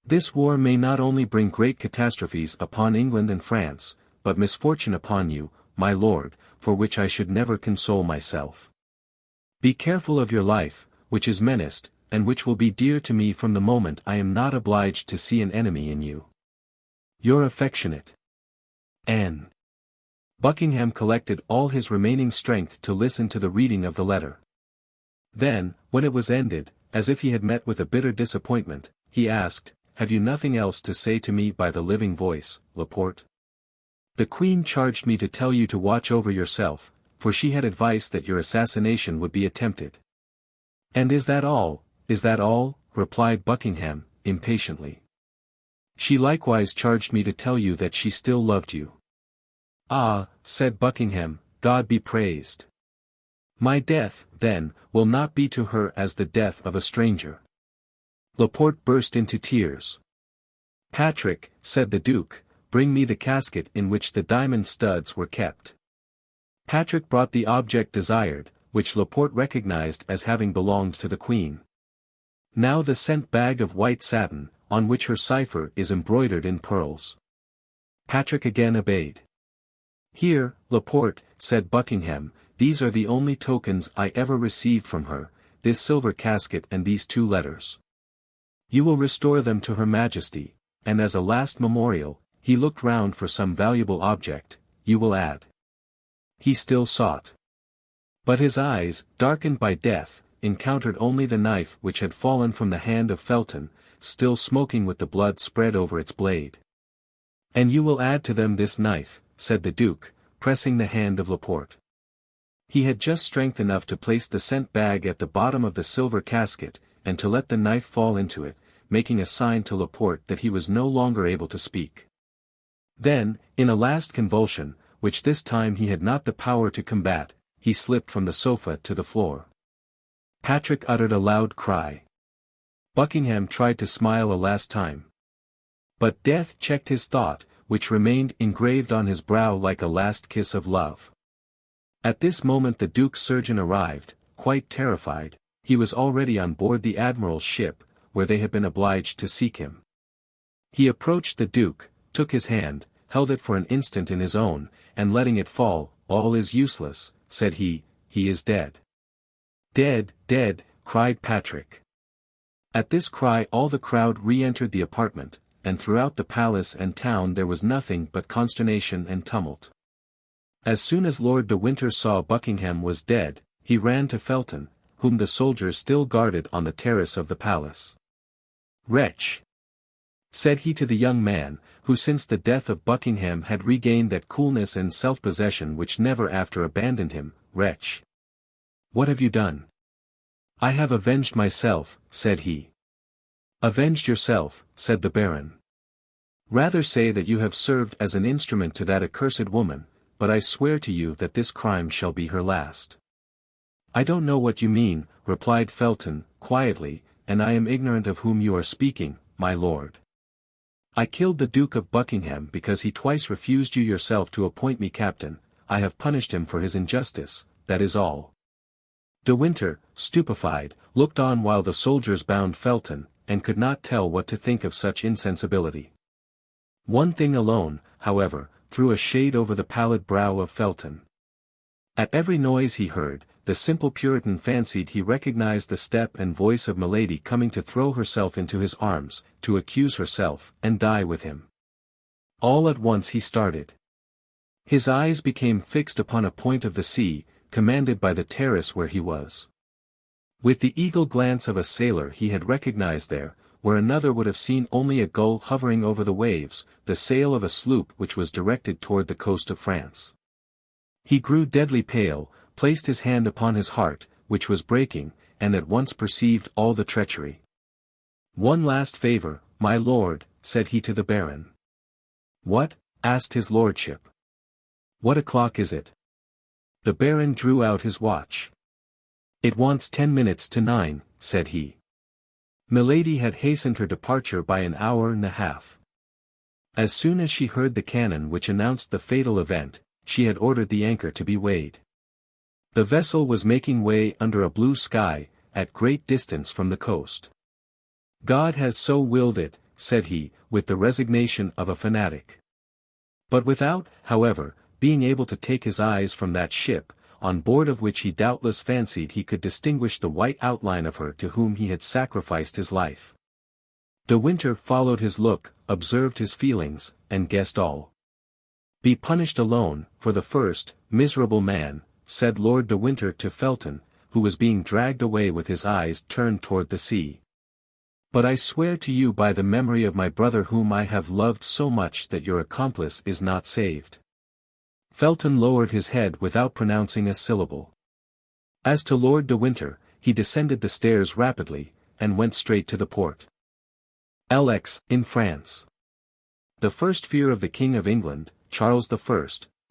This war may not only bring great catastrophes upon England and France, but misfortune upon you, my lord, for which I should never console myself. Be careful of your life, which is menaced, and which will be dear to me from the moment I am not obliged to see an enemy in you. Your affectionate Anne." Buckingham collected all his remaining strength to listen to the reading of the letter. Then, when it was ended, as if he had met with a bitter disappointment, he asked, "Have you nothing else to say to me by the living voice, Laporte? The Queen charged me to tell you to watch over yourself, for she had advised that your assassination would be attempted." "And is that all? Is that all?" replied Buckingham, impatiently. "She likewise charged me to tell you that she still loved you." "Ah," said Buckingham, "God be praised. My death, then, will not be to her as the death of a stranger." Laporte burst into tears. "Patrick," said the duke, "bring me the casket in which the diamond studs were kept." Patrick brought the object desired, which Laporte recognized as having belonged to the Queen. Now the sent bag of white satin, on which her cipher is embroidered in pearls. Patrick again obeyed. "Here, Laporte," said Buckingham, "these are the only tokens I ever received from her, this silver casket and these 2 letters. You will restore them to her Majesty, and as a last memorial," he looked round for some valuable object, "you will add." He still sought. But his eyes, darkened by death, encountered only the knife which had fallen from the hand of Felton, still smoking with the blood spread over its blade. "And you will add to them this knife," said the duke, pressing the hand of Laporte. He had just strength enough to place the scent bag at the bottom of the silver casket, and to let the knife fall into it, making a sign to Laporte that he was no longer able to speak. Then, in a last convulsion, which this time he had not the power to combat, he slipped from the sofa to the floor. Patrick uttered a loud cry. Buckingham tried to smile a last time. But death checked his thought, which remained engraved on his brow like a last kiss of love. At this moment the Duke's surgeon arrived, quite terrified. He was already on board the Admiral's ship, where they had been obliged to seek him. He approached the Duke, took his hand, held it for an instant in his own, and letting it fall, "All is useless," said he is dead. "Dead, dead," cried Patrick. At this cry all the crowd re-entered the apartment, and throughout the palace and town there was nothing but consternation and tumult. As soon as Lord de Winter saw Buckingham was dead, he ran to Felton, whom the soldiers still guarded on the terrace of the palace. "Wretch!" said he to the young man, who since the death of Buckingham had regained that coolness and self-possession which never after abandoned him, "Wretch! What have you done?" "I have avenged myself," said he. "Avenged yourself," said the Baron. "Rather say that you have served as an instrument to that accursed woman, but I swear to you that this crime shall be her last." "I don't know what you mean," replied Felton, quietly, "and I am ignorant of whom you are speaking, my lord. I killed the Duke of Buckingham because he twice refused you yourself to appoint me captain. I have punished him for his injustice, that is all." De Winter, stupefied, looked on while the soldiers bound Felton, and could not tell what to think of such insensibility. One thing alone, however, threw a shade over the pallid brow of Felton. At every noise he heard, the simple Puritan fancied he recognized the step and voice of Milady coming to throw herself into his arms, to accuse herself, and die with him. All at once he started. His eyes became fixed upon a point of the sea, commanded by the terrace where he was. With the eagle glance of a sailor he had recognized there, where another would have seen only a gull hovering over the waves, the sail of a sloop which was directed toward the coast of France. He grew deadly pale, placed his hand upon his heart, which was breaking, and at once perceived all the treachery. "One last favor, my lord," said he to the Baron. "What?" asked his lordship. "What o'clock is it?" The Baron drew out his watch. "It wants 10 minutes to 9, said he. Milady had hastened her departure by an hour and a half. As soon as she heard the cannon which announced the fatal event, she had ordered the anchor to be weighed. The vessel was making way under a blue sky, at great distance from the coast. "God has so willed it," said he, with the resignation of a fanatic. But without, however, being able to take his eyes from that ship, on board of which he doubtless fancied he could distinguish the white outline of her to whom he had sacrificed his life. De Winter followed his look, observed his feelings, and guessed all. "Be punished alone, for the first, miserable man," said Lord de Winter to Felton, who was being dragged away with his eyes turned toward the sea. "But I swear to you by the memory of my brother whom I have loved so much that your accomplice is not saved." Felton lowered his head without pronouncing a syllable. As to Lord de Winter, he descended the stairs rapidly, and went straight to the port. LX, in France. The first fear of the King of England, Charles I,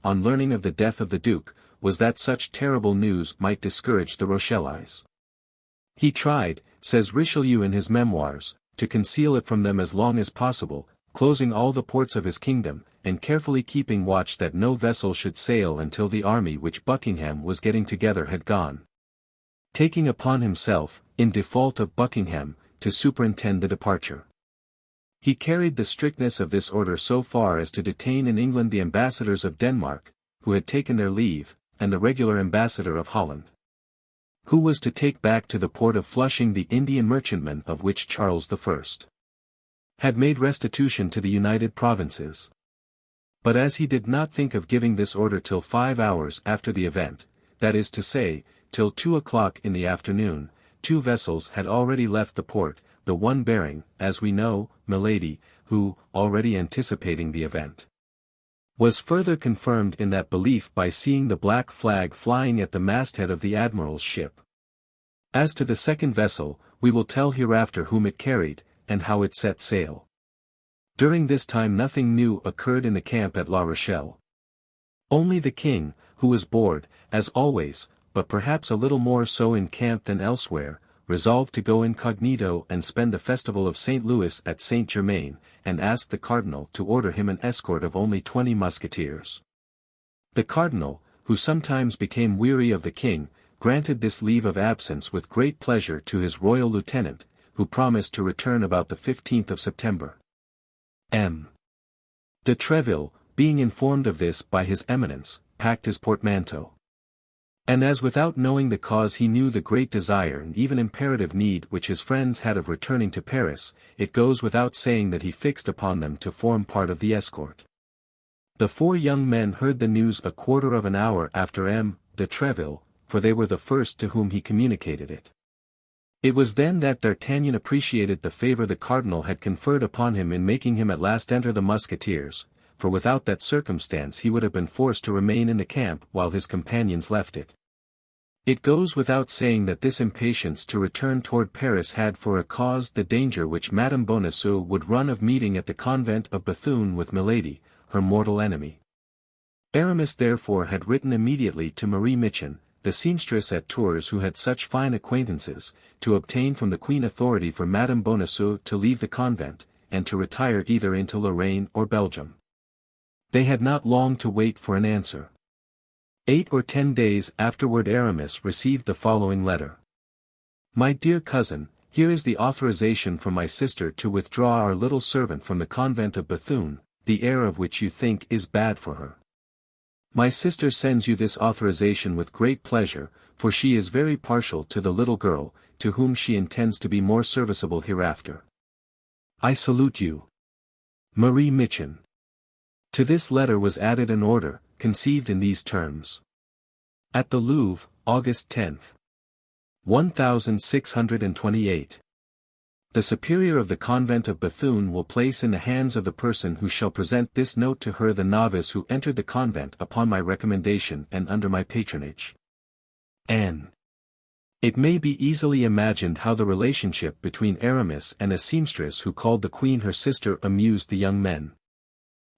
on learning of the death of the Duke, was that such terrible news might discourage the Rochellais. He tried, says Richelieu in his memoirs, to conceal it from them as long as possible, closing all the ports of his kingdom, and carefully keeping watch that no vessel should sail until the army which Buckingham was getting together had gone. Taking upon himself, in default of Buckingham, to superintend the departure. He carried the strictness of this order so far as to detain in England the ambassadors of Denmark, who had taken their leave, and the regular ambassador of Holland, who was to take back to the port of Flushing the Indian merchantman of which Charles I had made restitution to the United Provinces. But as he did not think of giving this order till 5 hours after the event, that is to say, till 2 o'clock in the afternoon, 2 vessels had already left the port, the one bearing, as we know, Milady, who, already anticipating the event, was further confirmed in that belief by seeing the black flag flying at the masthead of the Admiral's ship. As to the second vessel, we will tell hereafter whom it carried, and how it set sail. During this time nothing new occurred in the camp at La Rochelle. Only the king, who was bored, as always, but perhaps a little more so in camp than elsewhere, resolved to go incognito and spend the festival of St. Louis at Saint-Germain, and asked the cardinal to order him an escort of only 20 musketeers. The cardinal, who sometimes became weary of the king, granted this leave of absence with great pleasure to his royal lieutenant, who promised to return about the 15th of September. M. de Treville, being informed of this by his eminence, packed his portmanteau. And as without knowing the cause he knew the great desire and even imperative need which his friends had of returning to Paris, it goes without saying that he fixed upon them to form part of the escort. The 4 young men heard the news a quarter of an hour after M. de Treville, for they were the first to whom he communicated it. It was then that D'Artagnan appreciated the favor the cardinal had conferred upon him in making him at last enter the musketeers, for without that circumstance he would have been forced to remain in the camp while his companions left it. It goes without saying that this impatience to return toward Paris had for a cause the danger which Madame Bonacieux would run of meeting at the convent of Bethune with Milady, her mortal enemy. Aramis therefore had written immediately to Marie Michon, the seamstress at Tours who had such fine acquaintances, to obtain from the Queen authority for Madame Bonacieux to leave the convent, and to retire either into Lorraine or Belgium. They had not long to wait for an answer. 8 or 10 days afterward Aramis received the following letter. My dear cousin, here is the authorization from my sister to withdraw our little servant from the convent of Bethune, the air of which you think is bad for her. My sister sends you this authorization with great pleasure, for she is very partial to the little girl, to whom she intends to be more serviceable hereafter. I salute you. Marie Michon. To this letter was added an order, conceived in these terms. At the Louvre, August 10th. 1628. The superior of the convent of Bethune will place in the hands of the person who shall present this note to her the novice who entered the convent upon my recommendation and under my patronage. Anne. It may be easily imagined how the relationship between Aramis and a seamstress who called the queen her sister amused the young men.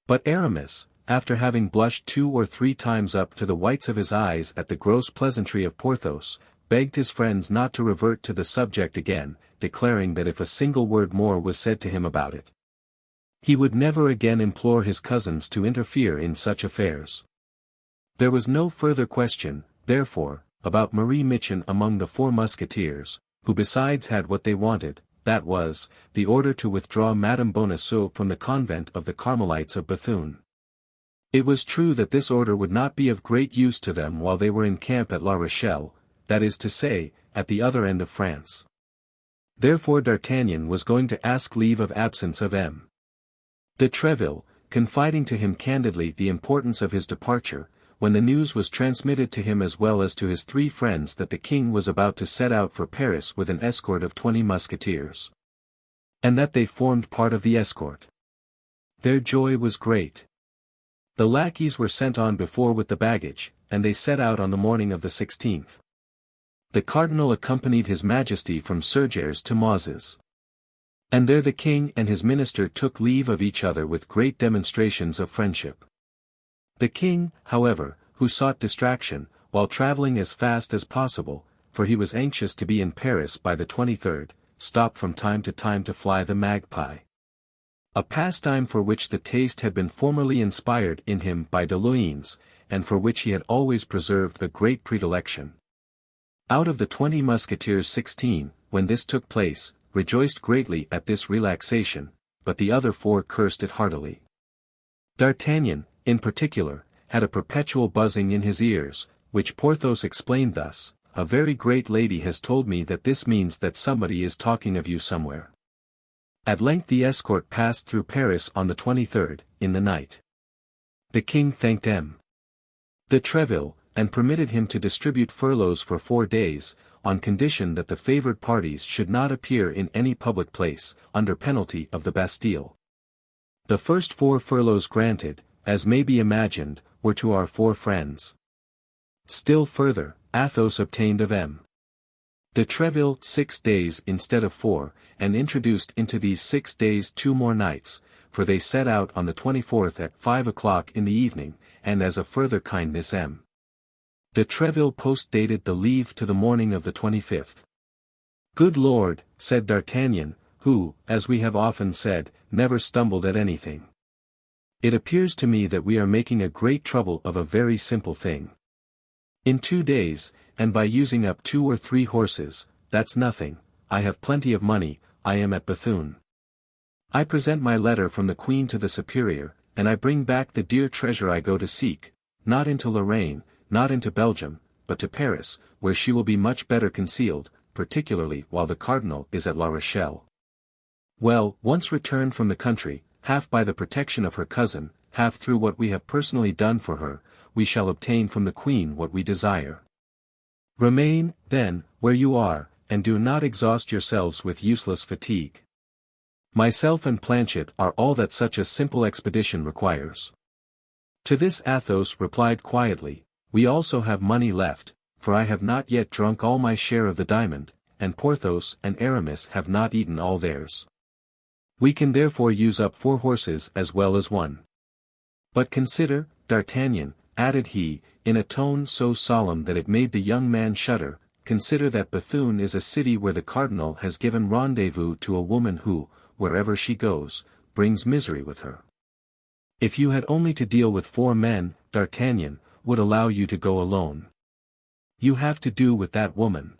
But Aramis, after having blushed 2 or 3 times up to the whites of his eyes at the gross pleasantry of Porthos, begged his friends not to revert to the subject again, declaring that if a single word more was said to him about it, he would never again implore his cousins to interfere in such affairs. There was no further question, therefore, about Marie Michon among the 4 musketeers, who besides had what they wanted, that was, the order to withdraw Madame Bonacieux from the convent of the Carmelites of Bethune. It was true that this order would not be of great use to them while they were in camp at La Rochelle, that is to say, at the other end of France. Therefore D'Artagnan was going to ask leave of absence of M. de Treville, confiding to him candidly the importance of his departure, when the news was transmitted to him as well as to his 3 friends that the king was about to set out for Paris with an escort of 20 musketeers. And that they formed part of the escort. Their joy was great. The lackeys were sent on before with the baggage, and they set out on the morning of the 16th. The cardinal accompanied his majesty from Saint-Gervais to Mazas. And there the king and his minister took leave of each other with great demonstrations of friendship. The king, however, who sought distraction, while traveling as fast as possible, for he was anxious to be in Paris by the 23rd, stopped from time to fly the magpie. A pastime for which the taste had been formerly inspired in him by de Luynes, and for which he had always preserved a great predilection. Out of the 20 musketeers 16, when this took place, rejoiced greatly at this relaxation, but the other 4 cursed it heartily. D'Artagnan, in particular, had a perpetual buzzing in his ears, which Porthos explained thus: "A very great lady has told me that this means that somebody is talking of you somewhere." At length the escort passed through Paris on the 23rd, in the night. The king thanked M. de Treville, and permitted him to distribute furloughs for 4 days, on condition that the favored parties should not appear in any public place, under penalty of the Bastille. The first 4 furloughs granted, as may be imagined, were to our 4 friends. Still further, Athos obtained of M. de Treville 6 days instead of 4, and introduced into these 6 days 2 more nights, for they set out on the 24th at 5 o'clock in the evening, and as a further kindness M. De Treville post-dated the leave to the morning of the 25th. Good Lord, said D'Artagnan, who, as we have often said, never stumbled at anything. It appears to me that we are making a great trouble of a very simple thing. In 2 days, and by using up 2 or 3 horses, that's nothing, I have plenty of money, I am at Bethune. I present my letter from the Queen to the Superior, and I bring back the dear treasure I go to seek, not into Lorraine, not into Belgium, but to Paris, where she will be much better concealed, particularly while the Cardinal is at La Rochelle. Well, once returned from the country, half by the protection of her cousin, half through what we have personally done for her, we shall obtain from the Queen what we desire. Remain, then, where you are, and do not exhaust yourselves with useless fatigue. Myself and Planchet are all that such a simple expedition requires. To this Athos replied quietly, we also have money left, for I have not yet drunk all my share of the diamond, and Porthos and Aramis have not eaten all theirs. We can therefore use up 4 horses as well as 1. But consider, D'Artagnan, added he, in a tone so solemn that it made the young man shudder, consider that Bethune is a city where the Cardinal has given rendezvous to a woman who, wherever she goes, brings misery with her. If you had only to deal with 4 men, D'Artagnan would allow you to go alone. You have to do with that woman.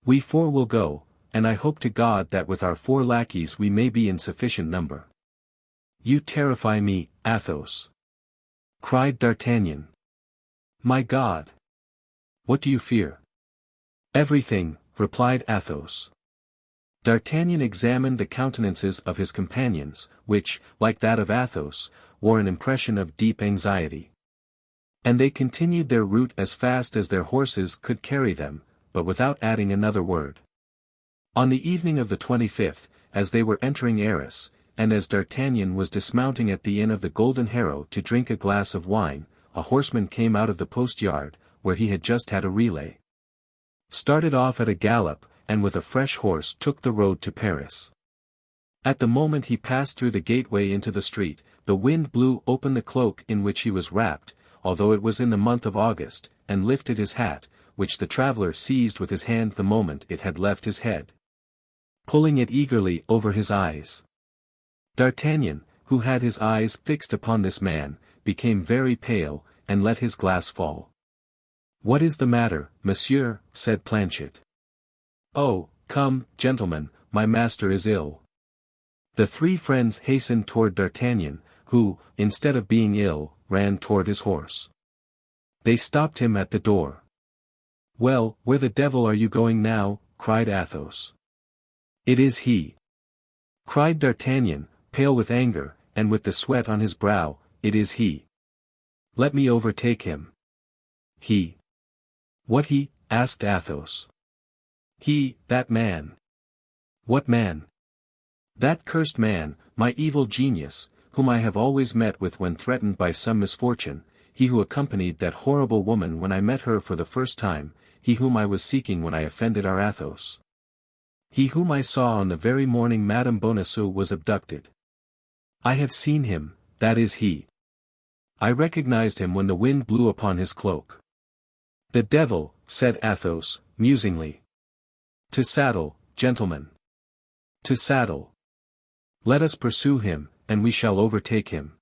We 4 will go, and I hope to God that with our 4 lackeys we may be in sufficient number. You terrify me, Athos, cried D'Artagnan. My God! What do you fear? Everything, replied Athos. D'Artagnan examined the countenances of his companions, which, like that of Athos, wore an impression of deep anxiety. And they continued their route as fast as their horses could carry them, but without adding another word. On the evening of the 25th, as they were entering Arras, and as D'Artagnan was dismounting at the inn of the Golden Harrow to drink a glass of wine, a horseman came out of the post-yard, where he had just had a relay. Started off at a gallop, and with a fresh horse took the road to Paris. At the moment he passed through the gateway into the street, the wind blew open the cloak in which he was wrapped, although it was in the month of August, and lifted his hat, which the traveller seized with his hand the moment it had left his head, pulling it eagerly over his eyes. D'Artagnan, who had his eyes fixed upon this man, became very pale, and let his glass fall. What is the matter, monsieur? Said Planchet. Oh, come, gentlemen, my master is ill. The 3 friends hastened toward D'Artagnan, who, instead of being ill, ran toward his horse. They stopped him at the door. Well, where the devil are you going now? Cried Athos. It is he, cried D'Artagnan, pale with anger, and with the sweat on his brow, it is he. Let me overtake him. He. What he? Asked Athos. He, that man. What man? That cursed man, my evil genius, whom I have always met with when threatened by some misfortune, he who accompanied that horrible woman when I met her for the first time, he whom I was seeking when I offended our Athos. He whom I saw on the very morning Madame Bonacieux was abducted. I have seen him, that is he. I recognized him when the wind blew upon his cloak. The devil, said Athos, musingly. To saddle, gentlemen. To saddle. Let us pursue him, and we shall overtake him.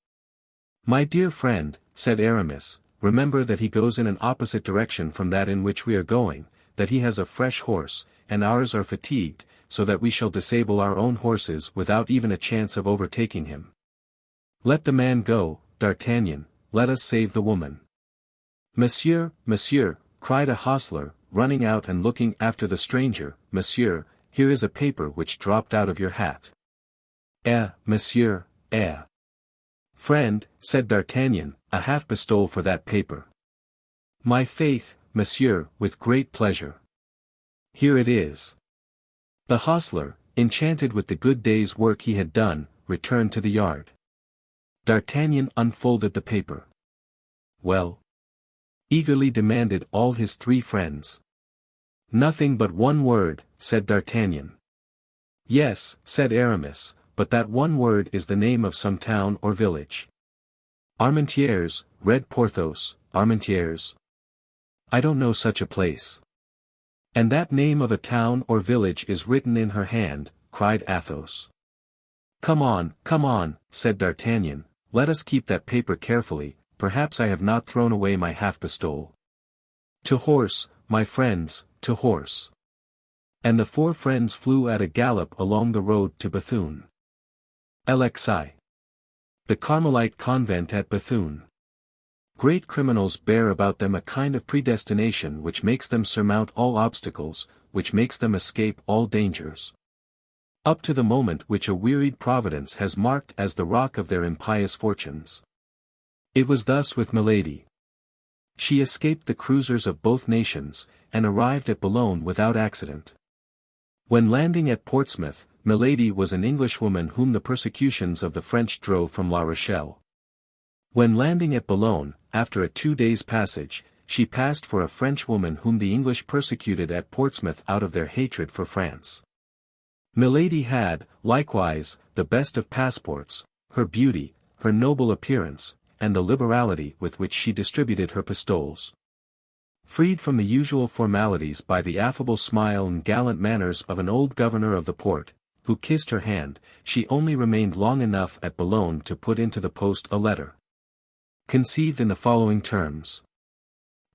My dear friend, said Aramis, remember that he goes in an opposite direction from that in which we are going, that he has a fresh horse, and ours are fatigued, so that we shall disable our own horses without even a chance of overtaking him. Let the man go, D'Artagnan, let us save the woman. Monsieur, monsieur, cried a hostler, running out and looking after the stranger, monsieur, here is a paper which dropped out of your hat. Monsieur, Friend, said D'Artagnan, a half-pistole for that paper. My faith, monsieur, with great pleasure. Here it is. The hostler, enchanted with the good day's work he had done, returned to the yard. D'Artagnan unfolded the paper. Well? Eagerly demanded all his 3 friends. Nothing but 1 word, said D'Artagnan. Yes, said Aramis, but that 1 word is the name of some town or village. Armentières, read Porthos, Armentières. I don't know such a place. And that name of a town or village is written in her hand, cried Athos. Come on, said D'Artagnan, let us keep that paper carefully, perhaps I have not thrown away my half-pistole. To horse, my friends, to horse. And the four friends flew at a gallop along the road to Bethune. XXXII. The Carmelite convent at Bethune. Great criminals bear about them a kind of predestination which makes them surmount all obstacles, which makes them escape all dangers. Up to the moment which a wearied Providence has marked as the rock of their impious fortunes. It was thus with Milady. She escaped the cruisers of both nations, and arrived at Boulogne without accident. When landing at Portsmouth, Milady was an Englishwoman whom the persecutions of the French drove from La Rochelle. When landing at Boulogne, after a 2 days' passage, she passed for a Frenchwoman whom the English persecuted at Portsmouth out of their hatred for France. Milady had, likewise, the best of passports, her beauty, her noble appearance, and the liberality with which she distributed her pistoles. Freed from the usual formalities by the affable smile and gallant manners of an old governor of the port, who kissed her hand, she only remained long enough at Boulogne to put into the post a letter. Conceived in the following terms.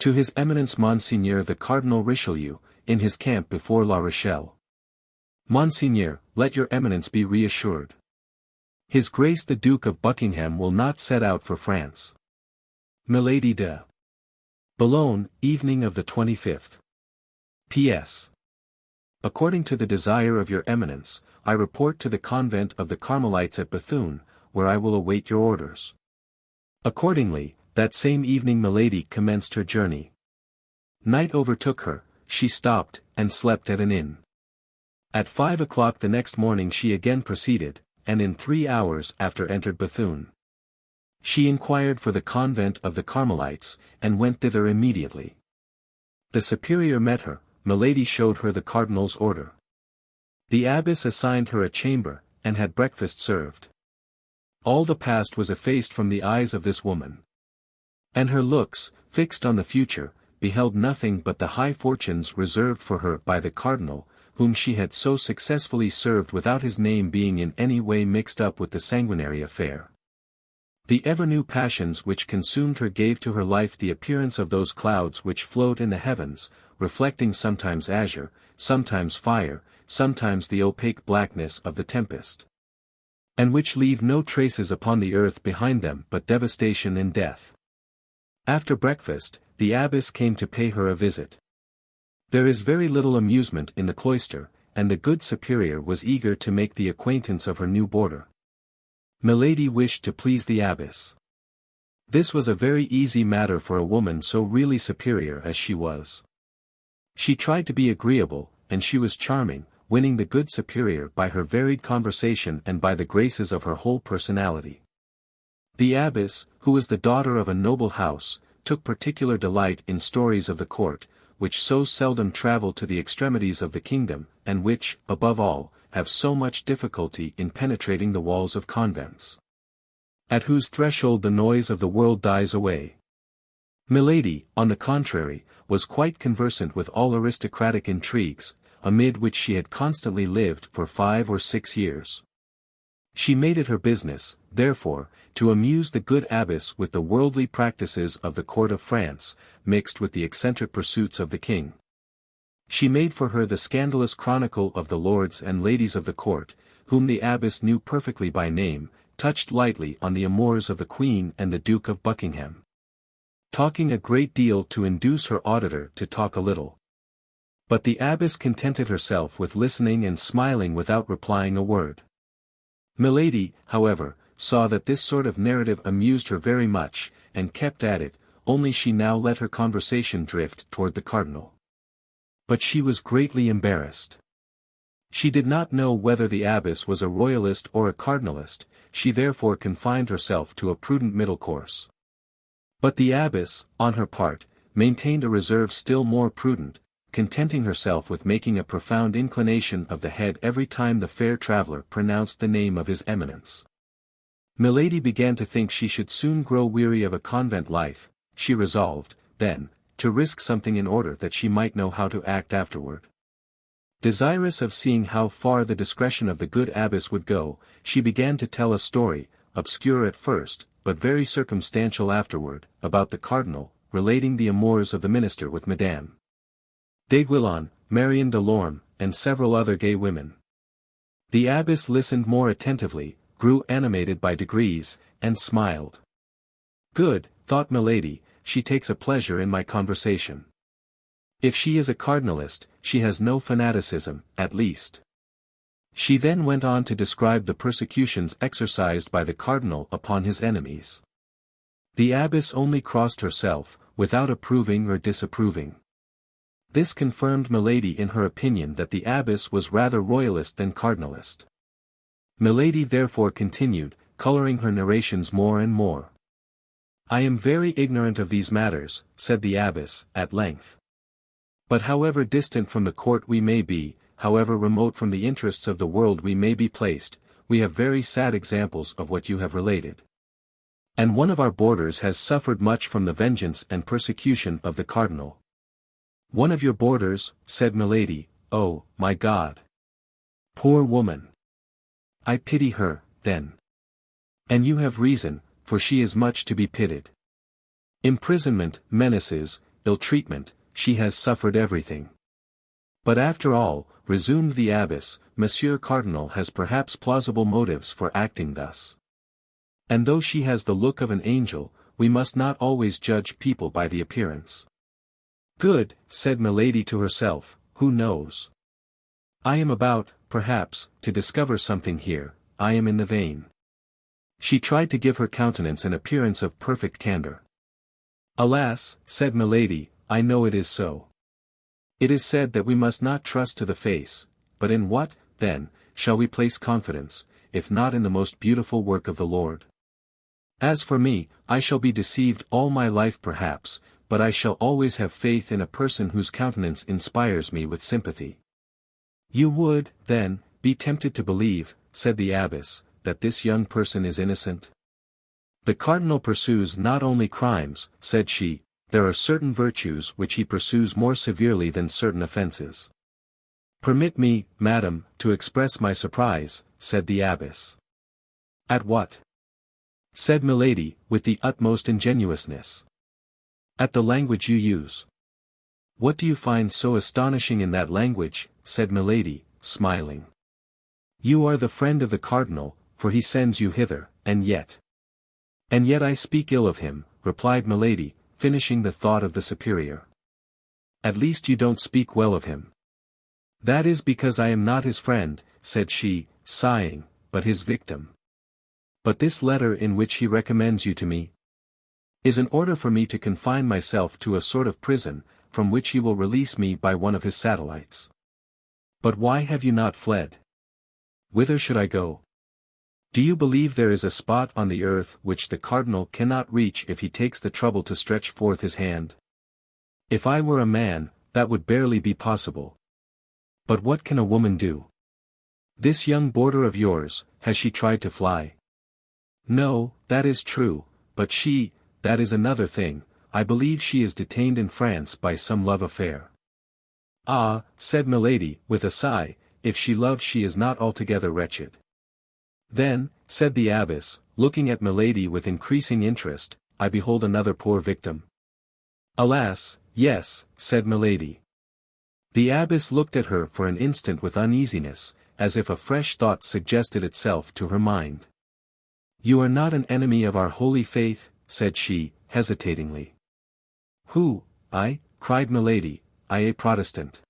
To His Eminence Monseigneur the Cardinal Richelieu, in his camp before La Rochelle. Monseigneur, let your Eminence be reassured. His Grace the Duke of Buckingham will not set out for France. Milady de Boulogne, evening of the 25th. P.S. According to the desire of your Eminence, I report to the convent of the Carmelites at Bethune, where I will await your orders. Accordingly, that same evening Milady commenced her journey. Night overtook her, she stopped, and slept at an inn. At 5 o'clock the next morning she again proceeded, and in 3 hours after entered Bethune. She inquired for the convent of the Carmelites, and went thither immediately. The superior met her, Milady showed her the cardinal's order. The abbess assigned her a chamber, and had breakfast served. All the past was effaced from the eyes of this woman. And her looks, fixed on the future, beheld nothing but the high fortunes reserved for her by the cardinal, whom she had so successfully served without his name being in any way mixed up with the sanguinary affair. The ever-new passions which consumed her gave to her life the appearance of those clouds which float in the heavens, reflecting sometimes azure, sometimes fire, sometimes the opaque blackness of the tempest. And which leave no traces upon the earth behind them but devastation and death. After breakfast, the abbess came to pay her a visit. There is very little amusement in the cloister, and the good superior was eager to make the acquaintance of her new boarder. Milady wished to please the abbess. This was a very easy matter for a woman so really superior as she was. She tried to be agreeable, and she was charming, winning the good superior by her varied conversation and by the graces of her whole personality. The abbess, who was the daughter of a noble house, took particular delight in stories of the court, which so seldom travel to the extremities of the kingdom, and which, above all, have so much difficulty in penetrating the walls of convents. At whose threshold the noise of the world dies away. Milady, on the contrary, was quite conversant with all aristocratic intrigues, amid which she had constantly lived for 5 or 6 years. She made it her business, therefore, to amuse the good abbess with the worldly practices of the court of France, mixed with the eccentric pursuits of the king. She made for her the scandalous chronicle of the lords and ladies of the court, whom the abbess knew perfectly by name, touched lightly on the amours of the Queen and the Duke of Buckingham. Talking a great deal to induce her auditor to talk a little. But the abbess contented herself with listening and smiling without replying a word. Milady, however, saw that this sort of narrative amused her very much, and kept at it, only she now let her conversation drift toward the cardinal. But she was greatly embarrassed. She did not know whether the abbess was a royalist or a cardinalist, she therefore confined herself to a prudent middle course. But the abbess, on her part, maintained a reserve still more prudent, contenting herself with making a profound inclination of the head every time the fair traveller pronounced the name of his eminence. Milady began to think she should soon grow weary of a convent life. She resolved, then, to risk something in order that she might know how to act afterward. Desirous of seeing how far the discretion of the good abbess would go, she began to tell a story, obscure at first, but very circumstantial afterward, about the cardinal, relating the amours of the minister with Madame d'Aiguillon, Marion de Lorme, and several other gay women. The abbess listened more attentively, grew animated by degrees, and smiled. Good, thought Milady, she takes a pleasure in my conversation. If she is a cardinalist, she has no fanaticism, at least. She then went on to describe the persecutions exercised by the cardinal upon his enemies. The abbess only crossed herself, without approving or disapproving. This confirmed Milady in her opinion that the abbess was rather royalist than cardinalist. Milady therefore continued, coloring her narrations more and more. I am very ignorant of these matters, said the abbess, at length. But however distant from the court we may be, however remote from the interests of the world we may be placed, we have very sad examples of what you have related. And one of our boarders has suffered much from the vengeance and persecution of the cardinal. One of your boarders, said Milady, oh, my God! Poor woman! I pity her, then. And you have reason, for she is much to be pitied. Imprisonment, menaces, ill-treatment, she has suffered everything. But after all, resumed the abbess, Monsieur Cardinal has perhaps plausible motives for acting thus. And though she has the look of an angel, we must not always judge people by the appearance. Good, said Milady to herself, who knows? I am about, perhaps, to discover something here, I am in the vein. She tried to give her countenance an appearance of perfect candor. Alas, said Milady, I know it is so. It is said that we must not trust to the face, but in what, then, shall we place confidence, if not in the most beautiful work of the Lord? As for me, I shall be deceived all my life perhaps, but I shall always have faith in a person whose countenance inspires me with sympathy. You would, then, be tempted to believe, said the abbess, that this young person is innocent? The cardinal pursues not only crimes, said she, there are certain virtues which he pursues more severely than certain offences. Permit me, madam, to express my surprise, said the abbess. At what? Said Milady, with the utmost ingenuousness. At the language you use. What do you find so astonishing in that language, said Milady, smiling. You are the friend of the cardinal, for he sends you hither, and yet I speak ill of him, replied Milady, finishing the thought of the superior. At least you don't speak well of him. That is because I am not his friend, said she, sighing, but his victim. But this letter in which he recommends you to me is an order for me to confine myself to a sort of prison, from which he will release me by one of his satellites. But why have you not fled? Whither should I go? Do you believe there is a spot on the earth which the cardinal cannot reach if he takes the trouble to stretch forth his hand? If I were a man, that would barely be possible. But what can a woman do? This young boarder of yours, has she tried to fly? No, that is true, but she, that is another thing, I believe she is detained in France by some love affair. Ah, said Milady, with a sigh, if she loves she is not altogether wretched. Then, said the abbess, looking at Milady with increasing interest, I behold another poor victim. Alas, yes, said Milady. The abbess looked at her for an instant with uneasiness, as if a fresh thought suggested itself to her mind. You are not an enemy of our holy faith, said she, hesitatingly. Who, I? Cried Milady, I a Protestant.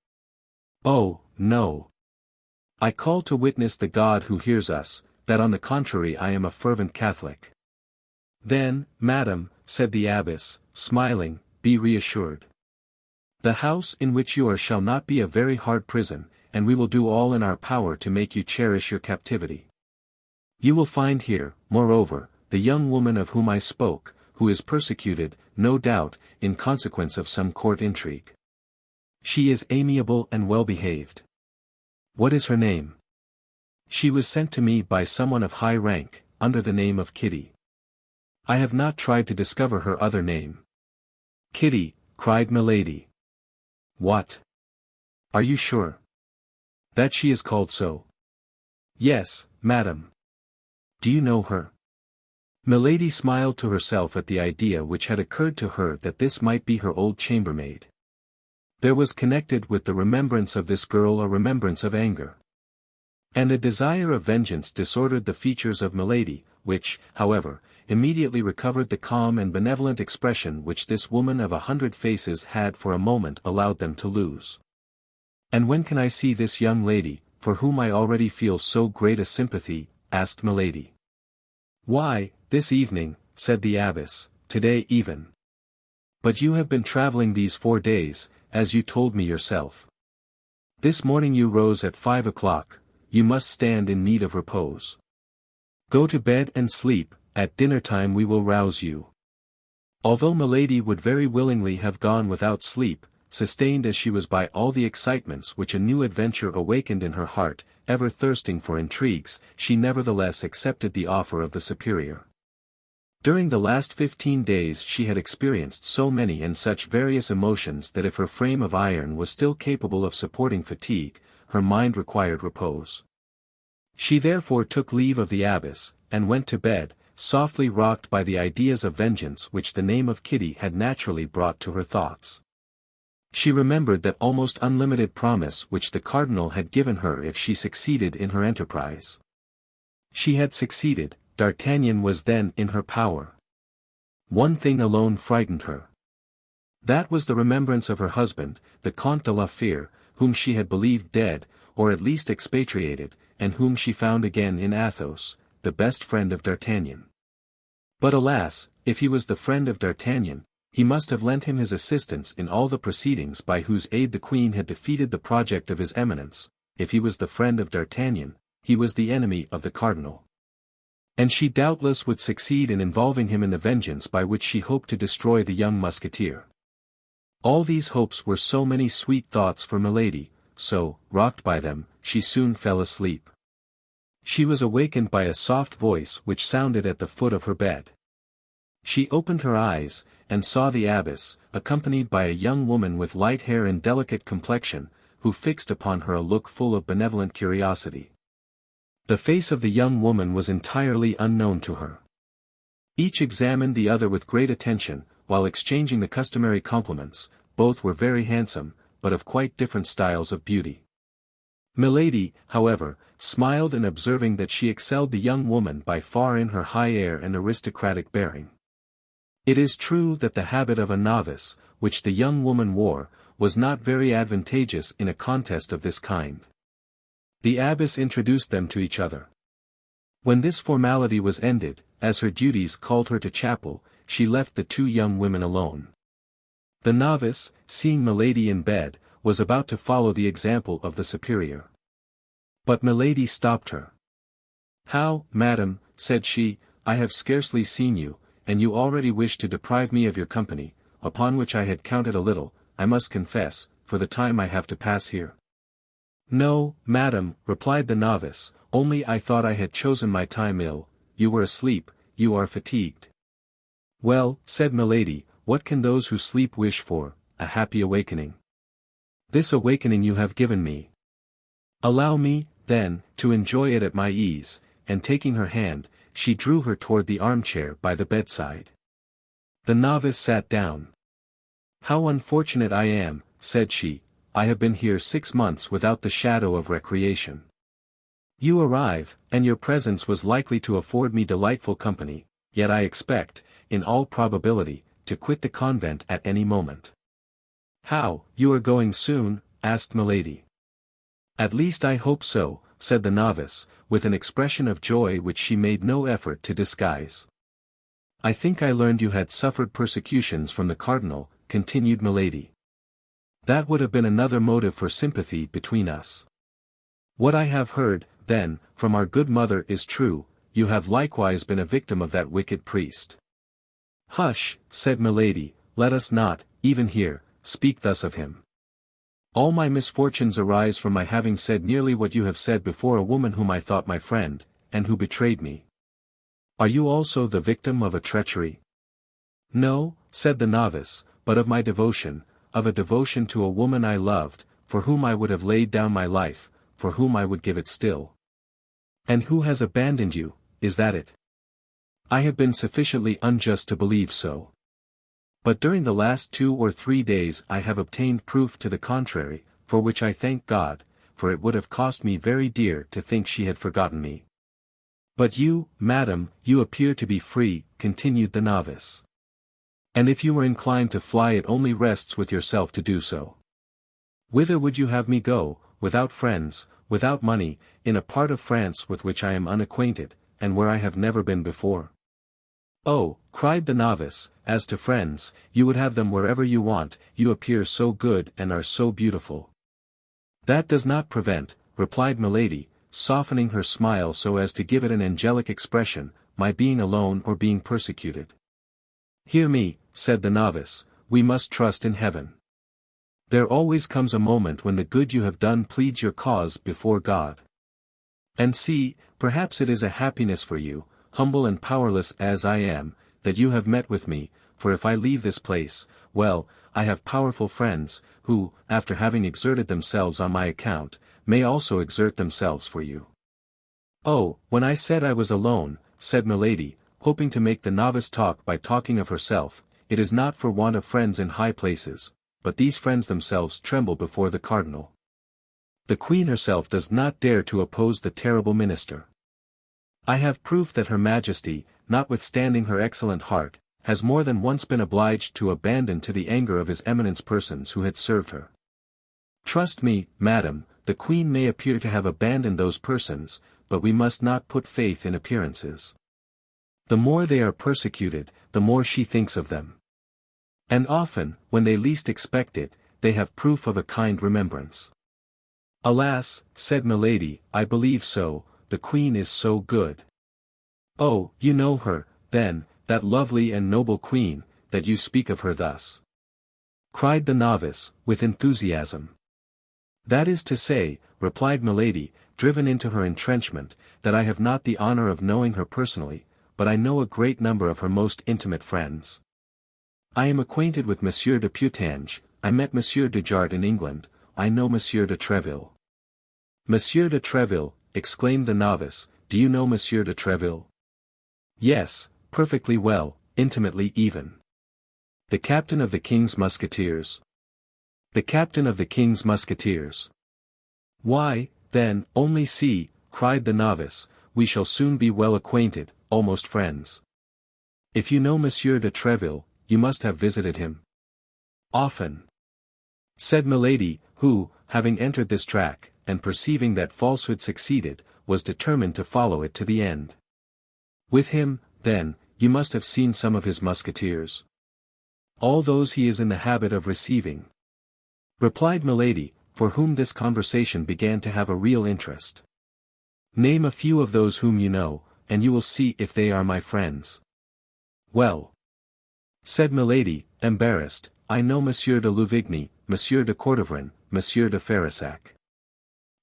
Oh, no. I call to witness the God who hears us, that on the contrary I am a fervent Catholic. Then, madam, said the abbess, smiling, be reassured. The house in which you are shall not be a very hard prison, and we will do all in our power to make you cherish your captivity. You will find here, moreover, the young woman of whom I spoke, who is persecuted, no doubt, in consequence of some court intrigue. She is amiable and well-behaved. What is her name? She was sent to me by someone of high rank, under the name of Kitty. I have not tried to discover her other name. Kitty, cried Milady. What? Are you sure? That she is called so? Yes, madam. Do you know her? Milady smiled to herself at the idea which had occurred to her that this might be her old chambermaid. There was connected with the remembrance of this girl a remembrance of anger. And a desire of vengeance disordered the features of Milady, which, however, immediately recovered the calm and benevolent expression which this woman of 100 faces had for a moment allowed them to lose. "And when can I see this young lady, for whom I already feel so great a sympathy?" asked Milady. "Why, this evening," said the abbess, "today even. But you have been travelling these 4 days, as you told me yourself. This morning you rose at 5 o'clock, you must stand in need of repose. Go to bed and sleep, at dinner time we will rouse you." Although Milady would very willingly have gone without sleep, sustained as she was by all the excitements which a new adventure awakened in her heart, ever thirsting for intrigues, she nevertheless accepted the offer of the superior. During the last 15 days she had experienced so many and such various emotions that if her frame of iron was still capable of supporting fatigue, her mind required repose. She therefore took leave of the abbess, and went to bed, softly rocked by the ideas of vengeance which the name of Kitty had naturally brought to her thoughts. She remembered that almost unlimited promise which the cardinal had given her if she succeeded in her enterprise. She had succeeded, D'Artagnan was then in her power. One thing alone frightened her. That was the remembrance of her husband, the Comte de la Fère, whom she had believed dead, or at least expatriated, and whom she found again in Athos, the best friend of D'Artagnan. But alas, if he was the friend of D'Artagnan, he must have lent him his assistance in all the proceedings by whose aid the queen had defeated the project of his eminence. If he was the friend of D'Artagnan, he was the enemy of the cardinal. And she doubtless would succeed in involving him in the vengeance by which she hoped to destroy the young musketeer. All these hopes were so many sweet thoughts for Milady, so, rocked by them, she soon fell asleep. She was awakened by a soft voice which sounded at the foot of her bed. She opened her eyes, and saw the abbess, accompanied by a young woman with light hair and delicate complexion, who fixed upon her a look full of benevolent curiosity. The face of the young woman was entirely unknown to her. Each examined the other with great attention, while exchanging the customary compliments. Both were very handsome, but of quite different styles of beauty. Milady, however, smiled in observing that she excelled the young woman by far in her high air and aristocratic bearing. It is true that the habit of a novice, which the young woman wore, was not very advantageous in a contest of this kind. The abbess introduced them to each other. When this formality was ended, as her duties called her to chapel, she left the two young women alone. The novice, seeing Milady in bed, was about to follow the example of the superior. But Milady stopped her. "How, madam," said she, "I have scarcely seen you, and you already wish to deprive me of your company, upon which I had counted a little, I must confess, for the time I have to pass here." "No, madam," replied the novice, "only I thought I had chosen my time ill. You were asleep, you are fatigued." "Well," said Milady, "what can those who sleep wish for? A happy awakening. This awakening you have given me. Allow me, then, to enjoy it at my ease," and taking her hand, she drew her toward the armchair by the bedside. The novice sat down. "How unfortunate I am," said she, "I have been here 6 months without the shadow of recreation. You arrive, and your presence was likely to afford me delightful company, yet I expect, in all probability, to quit the convent at any moment." "How, you are going soon?" asked Milady. "At least I hope so," said the novice, with an expression of joy which she made no effort to disguise. "I think I learned you had suffered persecutions from the cardinal," continued Milady. "That would have been another motive for sympathy between us. What I have heard, then, from our good mother is true, you have likewise been a victim of that wicked priest." "Hush," said Milady, "let us not, even here, speak thus of him. All my misfortunes arise from my having said nearly what you have said before a woman whom I thought my friend, and who betrayed me. Are you also the victim of a treachery?" "No," said the novice, but of my devotion, of a devotion to a woman I loved, for whom I would have laid down my life, for whom I would give it still. And who has abandoned you, is that it? I have been sufficiently unjust to believe so. But during the last 2 or 3 days I have obtained proof to the contrary, for which I thank God, for it would have cost me very dear to think she had forgotten me. But you, madam, you appear to be free, continued the novice. And if you were inclined to fly it only rests with yourself to do so. Whither would you have me go, without friends, without money, in a part of France with which I am unacquainted, and where I have never been before? Oh, cried the novice, as to friends, you would have them wherever you want, you appear so good and are so beautiful. That does not prevent, replied Milady, softening her smile so as to give it an angelic expression, my being alone or being persecuted. Hear me, said the novice, we must trust in heaven. There always comes a moment when the good you have done pleads your cause before God. And see, perhaps it is a happiness for you, humble and powerless as I am, that you have met with me, for if I leave this place, well, I have powerful friends, who, after having exerted themselves on my account, may also exert themselves for you. Oh, when I said I was alone, said Milady, hoping to make the novice talk by talking of herself, it is not for want of friends in high places, but these friends themselves tremble before the cardinal. The queen herself does not dare to oppose the terrible minister. I have proof that her majesty, notwithstanding her excellent heart, has more than once been obliged to abandon to the anger of his eminence persons who had served her. Trust me, madam, the queen may appear to have abandoned those persons, but we must not put faith in appearances. The more they are persecuted, the more she thinks of them. And often, when they least expect it, they have proof of a kind remembrance. Alas, said Milady, I believe so, the queen is so good. Oh, you know her, then, that lovely and noble queen, that you speak of her thus? Cried the novice, with enthusiasm. That is to say, replied Milady, driven into her entrenchment, that I have not the honor of knowing her personally, but I know a great number of her most intimate friends. I am acquainted with Monsieur de Putange, I met Monsieur de Jart in England, I know Monsieur de Treville. Monsieur de Treville, exclaimed the novice, do you know Monsieur de Treville? Yes, perfectly well, intimately even. The captain of the King's Musketeers. The captain of the King's Musketeers. Why, then, only see, cried the novice, we shall soon be well acquainted, almost friends. If you know Monsieur de Treville, you must have visited him. Often. Said Milady, who, having entered this track, and perceiving that falsehood succeeded, was determined to follow it to the end. With him, then, you must have seen some of his musketeers. All those he is in the habit of receiving. Replied Milady, for whom this conversation began to have a real interest. Name a few of those whom you know, and you will see if they are my friends. Well, said Milady, embarrassed, I know Monsieur de Louvigny, Monsieur de Courtevran, Monsieur de Ferrissac.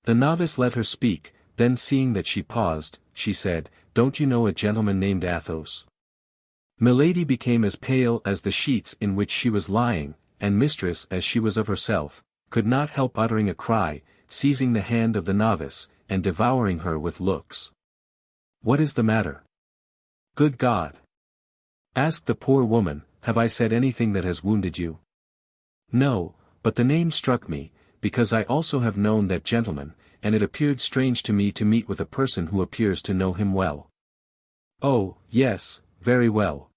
The novice let her speak, then seeing that she paused, she said, don't you know a gentleman named Athos? Milady became as pale as the sheets in which she was lying, and mistress as she was of herself, could not help uttering a cry, seizing the hand of the novice, and devouring her with looks. What is the matter? Good God! Asked the poor woman, have I said anything that has wounded you? No, but the name struck me, because I also have known that gentleman, and it appeared strange to me to meet with a person who appears to know him well. Oh, yes, very well.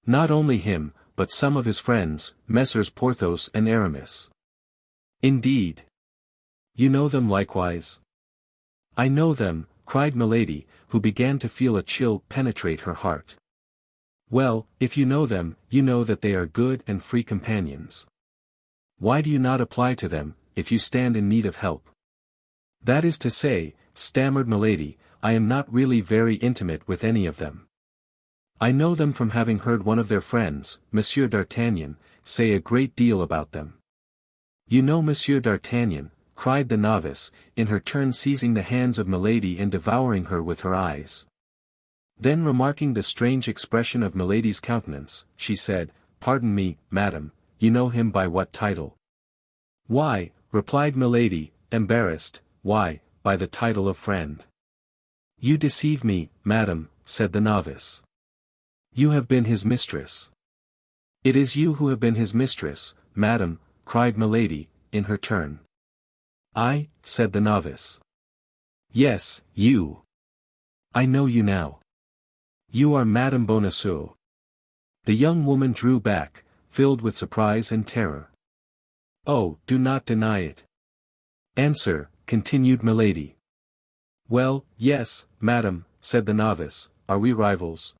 Not only him, but some of his friends, Messrs. Porthos and Aramis. Indeed. You know them likewise? I know them, cried Milady, who began to feel a chill penetrate her heart. Well, if you know them, you know that they are good and free companions. Why do you not apply to them, if you stand in need of help? That is to say, stammered Milady, I am not really very intimate with any of them. I know them from having heard one of their friends, Monsieur d'Artagnan, say a great deal about them. You know Monsieur d'Artagnan, cried the novice, in her turn seizing the hands of Milady and devouring her with her eyes. Then remarking the strange expression of Milady's countenance, she said, pardon me, madam, you know him by what title? Why, replied Milady, embarrassed, why, by the title of friend. You deceive me, madam, said the novice. You have been his mistress. It is you who have been his mistress, madam, cried Milady, in her turn. I, said the novice. Yes, you. I know you now. You are Madame Bonacieux. The young woman drew back, filled with surprise and terror. Oh, do not deny it. Answer, continued Milady. Well, yes, madam, said the novice, are we rivals?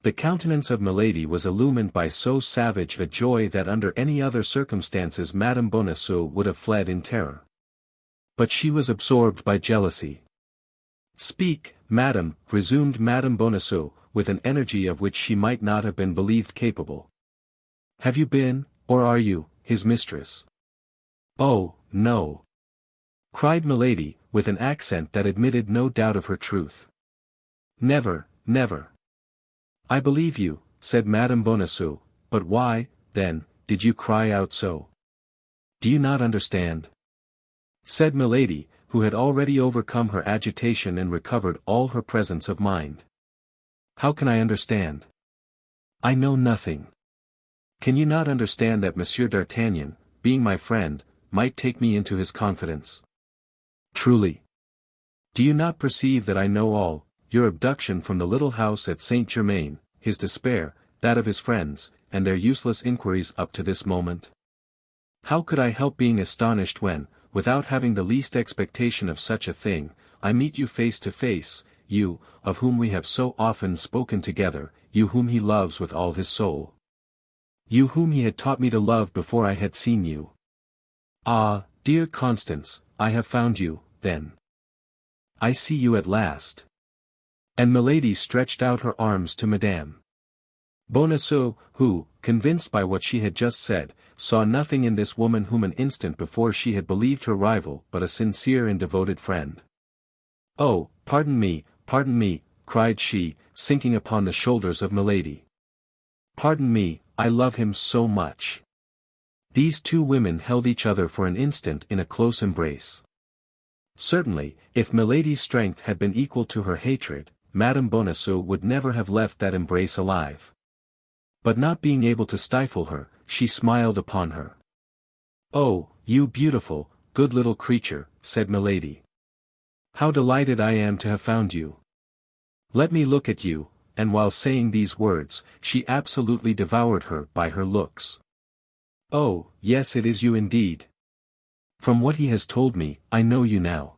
The countenance of Milady was illumined by so savage a joy that under any other circumstances Madame Bonacieux would have fled in terror. But she was absorbed by jealousy. Speak, madam, resumed Madame Bonacieux, with an energy of which she might not have been believed capable. Have you been, or are you, his mistress? Oh, no. Cried Milady, with an accent that admitted no doubt of her truth. Never, never. I believe you, said Madame Bonacieux, but why, then, did you cry out so? Do you not understand? Said Milady, who had already overcome her agitation and recovered all her presence of mind. How can I understand? I know nothing. Can you not understand that Monsieur d'Artagnan, being my friend, might take me into his confidence? Truly. Do you not perceive that I know all, your abduction from the little house at Saint-Germain, his despair, that of his friends, and their useless inquiries up to this moment? How could I help being astonished when, without having the least expectation of such a thing, I meet you face to face, you, of whom we have so often spoken together, you whom he loves with all his soul? You whom he had taught me to love before I had seen you. Ah, dear Constance, I have found you, then. I see you at last. And Milady stretched out her arms to Madame Bonacieux, who, convinced by what she had just said, saw nothing in this woman whom an instant before she had believed her rival but a sincere and devoted friend. Oh, pardon me, cried she, sinking upon the shoulders of Milady. Pardon me, I love him so much. These two women held each other for an instant in a close embrace. Certainly, if Milady's strength had been equal to her hatred, Madame Bonacieux would never have left that embrace alive. But not being able to stifle her, she smiled upon her. Oh, you beautiful, good little creature, said Milady. How delighted I am to have found you. Let me look at you, and while saying these words, she absolutely devoured her by her looks. Oh, yes, it is you indeed. From what he has told me, I know you now.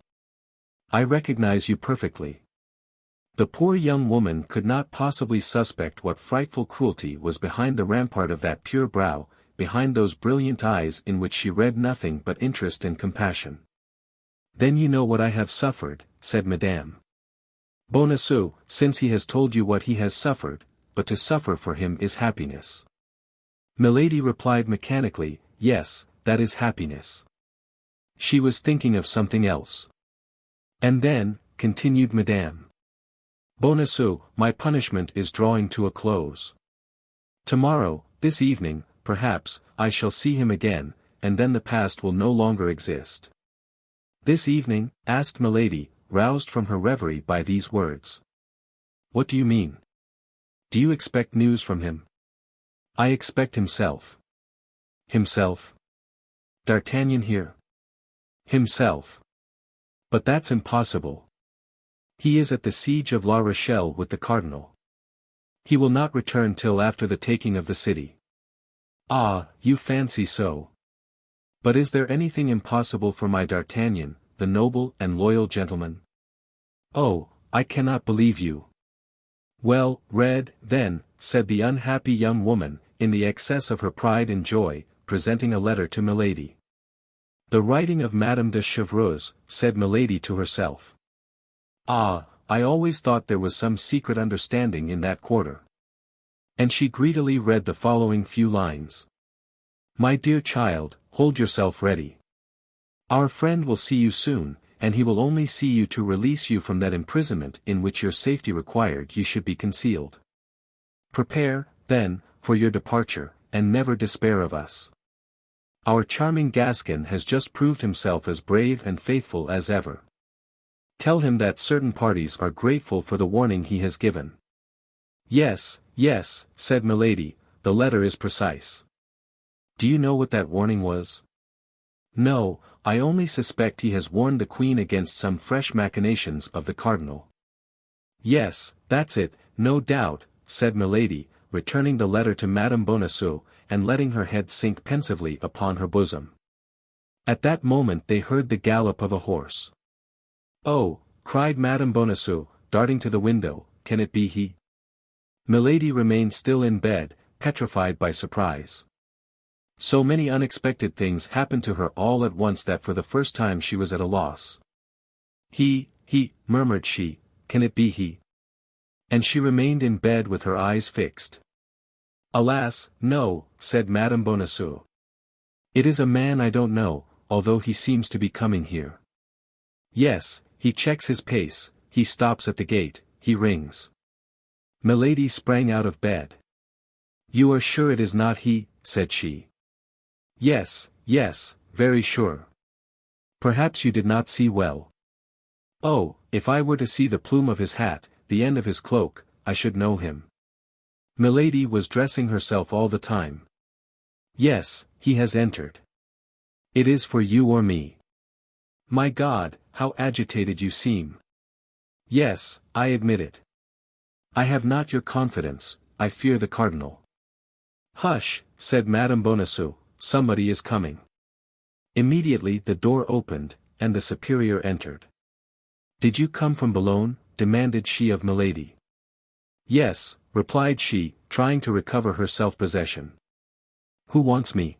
I recognize you perfectly. The poor young woman could not possibly suspect what frightful cruelty was behind the rampart of that pure brow, behind those brilliant eyes in which she read nothing but interest and compassion. Then you know what I have suffered, said Madame Bonacieux, since he has told you what he has suffered, but to suffer for him is happiness. Milady replied mechanically, yes, that is happiness. She was thinking of something else. And then, continued Madame Bonacieux, my punishment is drawing to a close. Tomorrow, this evening, perhaps, I shall see him again, and then the past will no longer exist. This evening? Asked Milady, roused from her reverie by these words. What do you mean? Do you expect news from him? I expect himself. Himself? D'Artagnan here? Himself. But that's impossible. He is at the Siege of La Rochelle with the Cardinal. He will not return till after the taking of the city. Ah, you fancy so. But is there anything impossible for my D'Artagnan, the noble and loyal gentleman? Oh, I cannot believe you. Well, read, then, said the unhappy young woman, in the excess of her pride and joy, presenting a letter to Milady. The writing of Madame de Chevreuse, said Milady to herself. Ah, I always thought there was some secret understanding in that quarter. And she greedily read the following few lines. My dear child, hold yourself ready. Our friend will see you soon, and he will only see you to release you from that imprisonment in which your safety required you should be concealed. Prepare, then, for your departure, and never despair of us. Our charming Gascon has just proved himself as brave and faithful as ever. Tell him that certain parties are grateful for the warning he has given." "Yes, yes," said Milady, "the letter is precise." "Do you know what that warning was?" "No, I only suspect he has warned the Queen against some fresh machinations of the Cardinal." "Yes, that's it, no doubt," said Milady, returning the letter to Madame Bonacieux, and letting her head sink pensively upon her bosom. At that moment they heard the gallop of a horse. "Oh," cried Madame Bonacieux, darting to the window, "can it be he?" Milady remained still in bed, petrified by surprise. So many unexpected things happened to her all at once that for the first time she was at a loss. He, murmured she, "can it be he?" And she remained in bed with her eyes fixed. "Alas, no," said Madame Bonacieux. "It is a man I don't know, although he seems to be coming here. Yes, he checks his pace, he stops at the gate, he rings." Milady sprang out of bed. "You are sure it is not he?" said she. "Yes, yes, very sure. Perhaps you did not see well." "Oh, if I were to see the plume of his hat, the end of his cloak, I should know him." Milady was dressing herself all the time. "Yes, he has entered. It is for you or me. My God, how agitated you seem." "Yes, I admit it. I have not your confidence, I fear the Cardinal." "Hush," said Madame Bonacieux, "somebody is coming." Immediately the door opened, and the superior entered. "Did you come from Boulogne?" demanded she of Milady. "Yes," replied she, trying to recover her self-possession. "Who wants me?"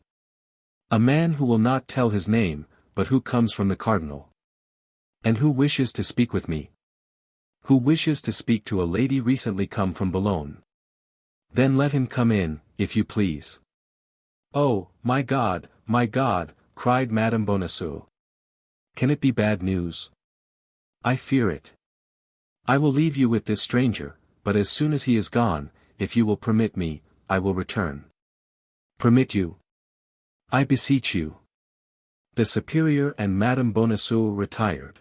"A man who will not tell his name, but who comes from the Cardinal." "And who wishes to speak with me?" "Who wishes to speak to a lady recently come from Boulogne." "Then let him come in, if you please." "Oh, my God," cried Madame Bonacieux. "Can it be bad news?" "I fear it. I will leave you with this stranger, but as soon as he is gone, if you will permit me, I will return." "Permit you? I beseech you." The superior and Madame Bonacieux retired.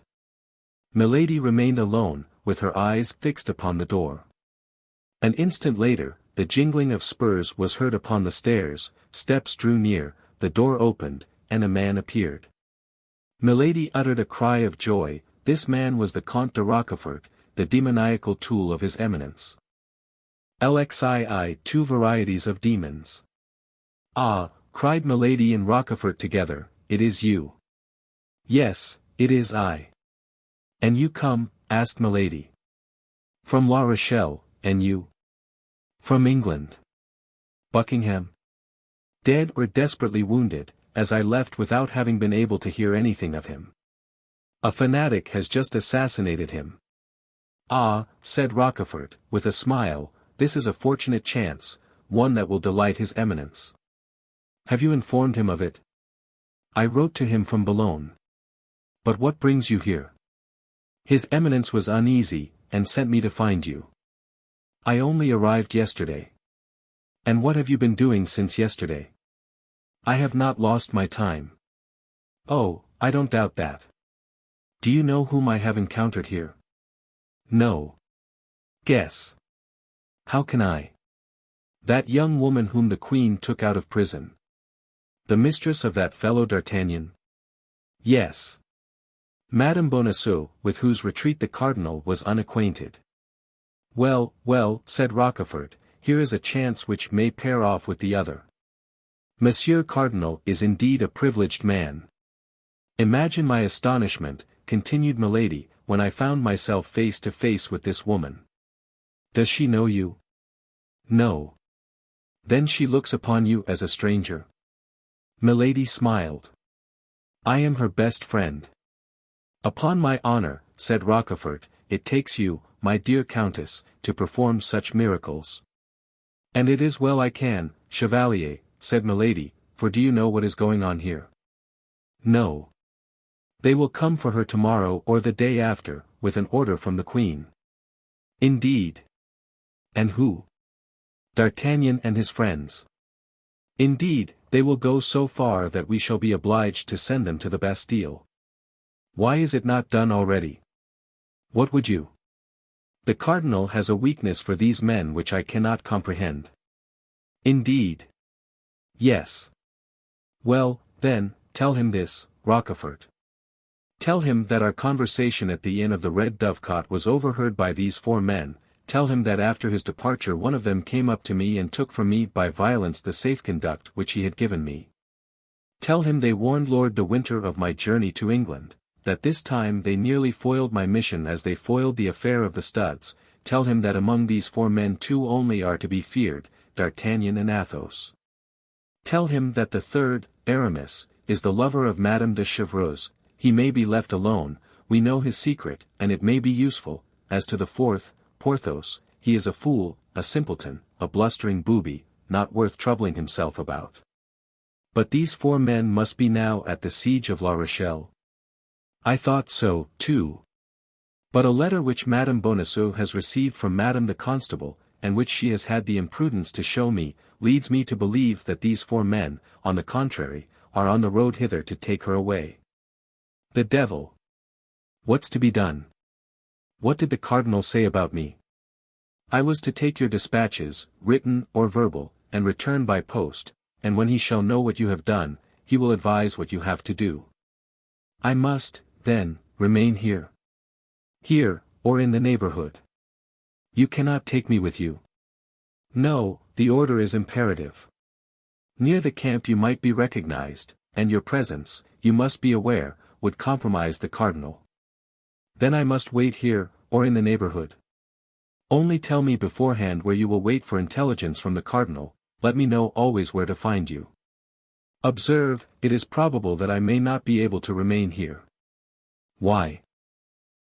Milady remained alone, with her eyes fixed upon the door. An instant later, the jingling of spurs was heard upon the stairs, steps drew near, the door opened, and a man appeared. Milady uttered a cry of joy. This man was the Comte de Rochefort, the demoniacal tool of his eminence. XXXII, two varieties of demons. "Ah," cried Milady and Rochefort together, "it is you." "Yes, it is I." "And you come?" asked Milady. "From La Rochelle, and you?" "From England." "Buckingham?" "Dead or desperately wounded, as I left without having been able to hear anything of him. A fanatic has just assassinated him." "Ah," said Rochefort, with a smile, "this is a fortunate chance, one that will delight his eminence. Have you informed him of it?" "I wrote to him from Boulogne." "But what brings you here?" "His eminence was uneasy, and sent me to find you." "I only arrived yesterday." "And what have you been doing since yesterday?" "I have not lost my time." "Oh, I don't doubt that. Do you know whom I have encountered here?" "No." "Guess." "How can I?" "That young woman whom the Queen took out of prison." "The mistress of that fellow D'Artagnan?" "Yes." Madame Bonacieux, with whose retreat the Cardinal was unacquainted. "Well, well," said Rochefort, "here is a chance which may pair off with the other. Monsieur Cardinal is indeed a privileged man. Imagine my astonishment," continued Milady, "when I found myself face to face with this woman." "Does she know you?" "No." "Then she looks upon you as a stranger?" Milady smiled. "I am her best friend." "Upon my honor," said Rochefort, "it takes you, my dear Countess, to perform such miracles." "And it is well I can, Chevalier," said Milady, "for do you know what is going on here?" "No." "They will come for her tomorrow or the day after, with an order from the Queen." "Indeed. And who?" "D'Artagnan and his friends." Indeed, they will go so far that we shall be obliged to send them to the Bastille. Why is it not done already? What would you? The cardinal has a weakness for these men which I cannot comprehend. Indeed. Yes. Well, then, tell him this, Rochefort. Tell him that our conversation at the Inn of the Red Dovecot was overheard by these 4 men. Tell him that after his departure one of them came up to me and took from me by violence the safe-conduct which he had given me. Tell him they warned Lord de Winter of my journey to England, that this time they nearly foiled my mission as they foiled the affair of the studs. Tell him that among these 4 men 2 only are to be feared, D'Artagnan and Athos. Tell him that the third, Aramis, is the lover of Madame de Chevreuse. He may be left alone, we know his secret, and it may be useful. As to the fourth, Porthos, he is a fool, a simpleton, a blustering booby, not worth troubling himself about. But these 4 men must be now at the Siege of La Rochelle. I thought so, too. But a letter which Madame Bonacieux has received from Madame the Constable, and which she has had the imprudence to show me, leads me to believe that these 4 men, on the contrary, are on the road hither to take her away. The devil! What's to be done? What did the cardinal say about me? I was to take your dispatches, written or verbal, and return by post, and when he shall know what you have done, he will advise what you have to do. I must, then, remain here. Here, or in the neighborhood. You cannot take me with you. No, the order is imperative. Near the camp you might be recognized, and your presence, you must be aware, would compromise the cardinal. Then I must wait here, or in the neighborhood. Only tell me beforehand where you will wait for intelligence from the cardinal, let me know always where to find you. Observe, it is probable that I may not be able to remain here. Why?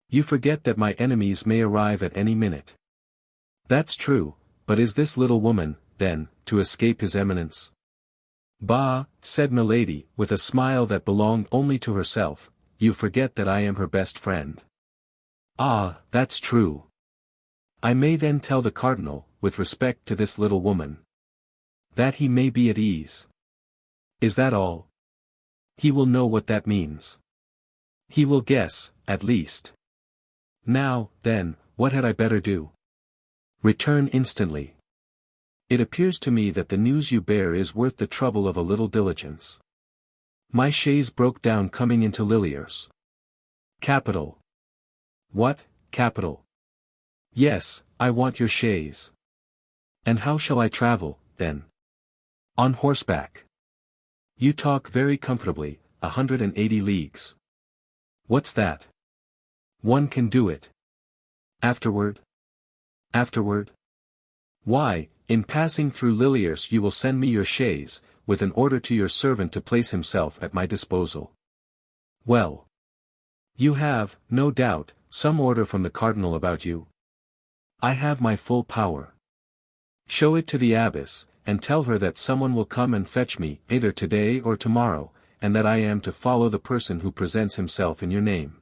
You forget that my enemies may arrive at any minute. That's true, but is this little woman, then, to escape his eminence? Bah, said Milady, with a smile that belonged only to herself, you forget that I am her best friend. Ah, that's true. I may then tell the cardinal, with respect to this little woman. That he may be at ease. Is that all? He will know what that means. He will guess, at least. Now, then, what had I better do? Return instantly. It appears to me that the news you bear is worth the trouble of a little diligence. My chaise broke down coming into Lilliers. Capital. What, capital? Yes, I want your chaise. And how shall I travel, then? On horseback. You talk very comfortably, 180 leagues. What's that? One can do it. Afterward? Afterward? Why, in passing through Lilliers you will send me your chaise, with an order to your servant to place himself at my disposal. Well. You have, no doubt, some order from the cardinal about you. I have my full power. Show it to the abbess, and tell her that someone will come and fetch me either today or tomorrow, and that I am to follow the person who presents himself in your name.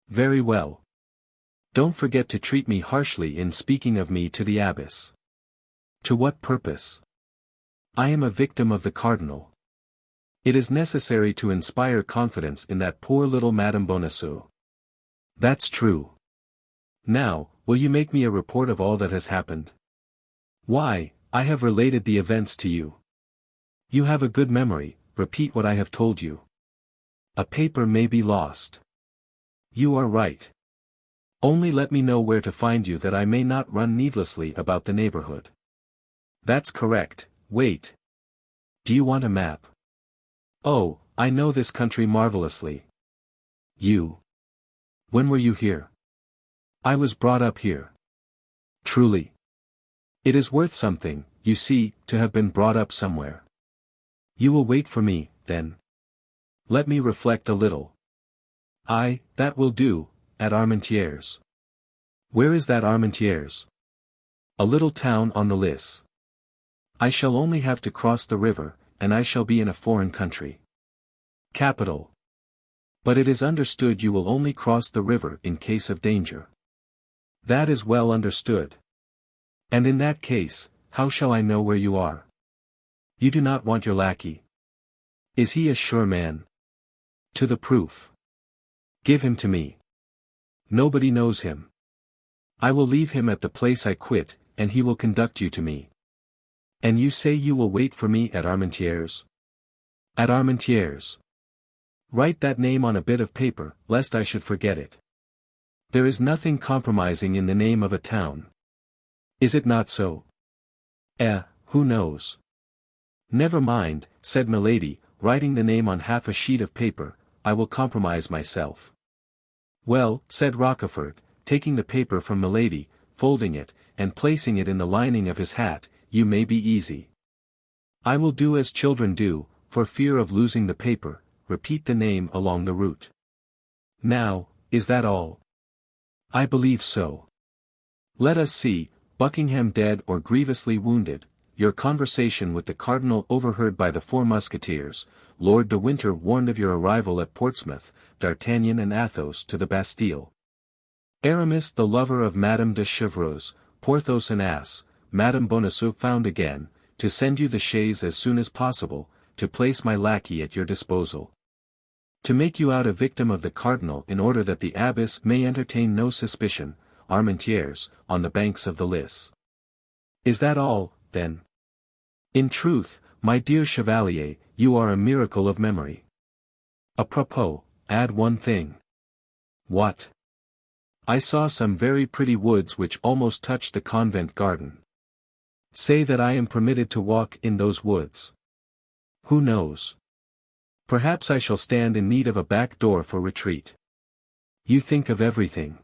Very well. Don't forget to treat me harshly in speaking of me to the abbess. To what purpose? I am a victim of the cardinal. It is necessary to inspire confidence in that poor little Madame Bonacieux. That's true. Now, will you make me a report of all that has happened? Why, I have related the events to you. You have a good memory, repeat what I have told you. A paper may be lost. You are right. Only let me know where to find you that I may not run needlessly about the neighborhood. That's correct, wait. Do you want a map? Oh, I know this country marvelously. You? When were you here? I was brought up here. Truly. It is worth something, you see, to have been brought up somewhere. You will wait for me, then. Let me reflect a little. Aye, that will do, at Armentières. Where is that Armentières? A little town on the Lys. I shall only have to cross the river, and I shall be in a foreign country. Capital. But it is understood you will only cross the river in case of danger. That is well understood. And in that case, how shall I know where you are? You do not want your lackey. Is he a sure man? To the proof. Give him to me. Nobody knows him. I will leave him at the place I quit, and he will conduct you to me. And you say you will wait for me at Armentières? At Armentières. Write that name on a bit of paper, lest I should forget it. There is nothing compromising in the name of a town. Is it not so? Who knows? Never mind, said Milady, writing the name on half a sheet of paper, I will compromise myself. Well, said Rochefort, taking the paper from Milady, folding it, and placing it in the lining of his hat, you may be easy. I will do as children do, for fear of losing the paper, repeat the name along the route. Now, is that all? I believe so. Let us see, Buckingham dead or grievously wounded, your conversation with the cardinal overheard by the Four Musketeers, Lord de Winter warned of your arrival at Portsmouth, D'Artagnan and Athos to the Bastille. Aramis the lover of Madame de Chevreuse, Porthos an ass, Madame Bonacieux found again, to send you the chaise as soon as possible, to place my lackey at your disposal. To make you out a victim of the cardinal in order that the abbess may entertain no suspicion, Armentières, on the banks of the Lys. Is that all, then? In truth, my dear Chevalier, you are a miracle of memory. A propos, add one thing. What? I saw some very pretty woods which almost touched the convent garden. Say that I am permitted to walk in those woods. Who knows? Perhaps I shall stand in need of a back door for retreat. You think of everything.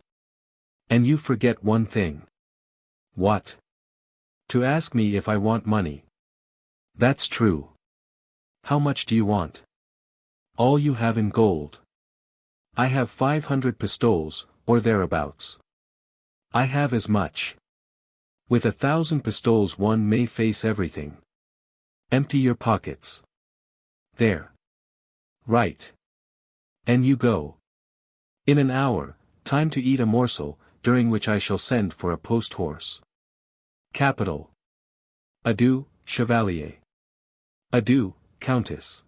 And you forget one thing. What? To ask me if I want money. That's true. How much do you want? All you have in gold. I have 500 pistoles, or thereabouts. I have as much. With 1,000 pistoles one may face everything. Empty your pockets. There. Right. And you go. In an hour, time to eat a morsel, during which I shall send for a post-horse. Capital. Adieu, Chevalier. Adieu, Countess.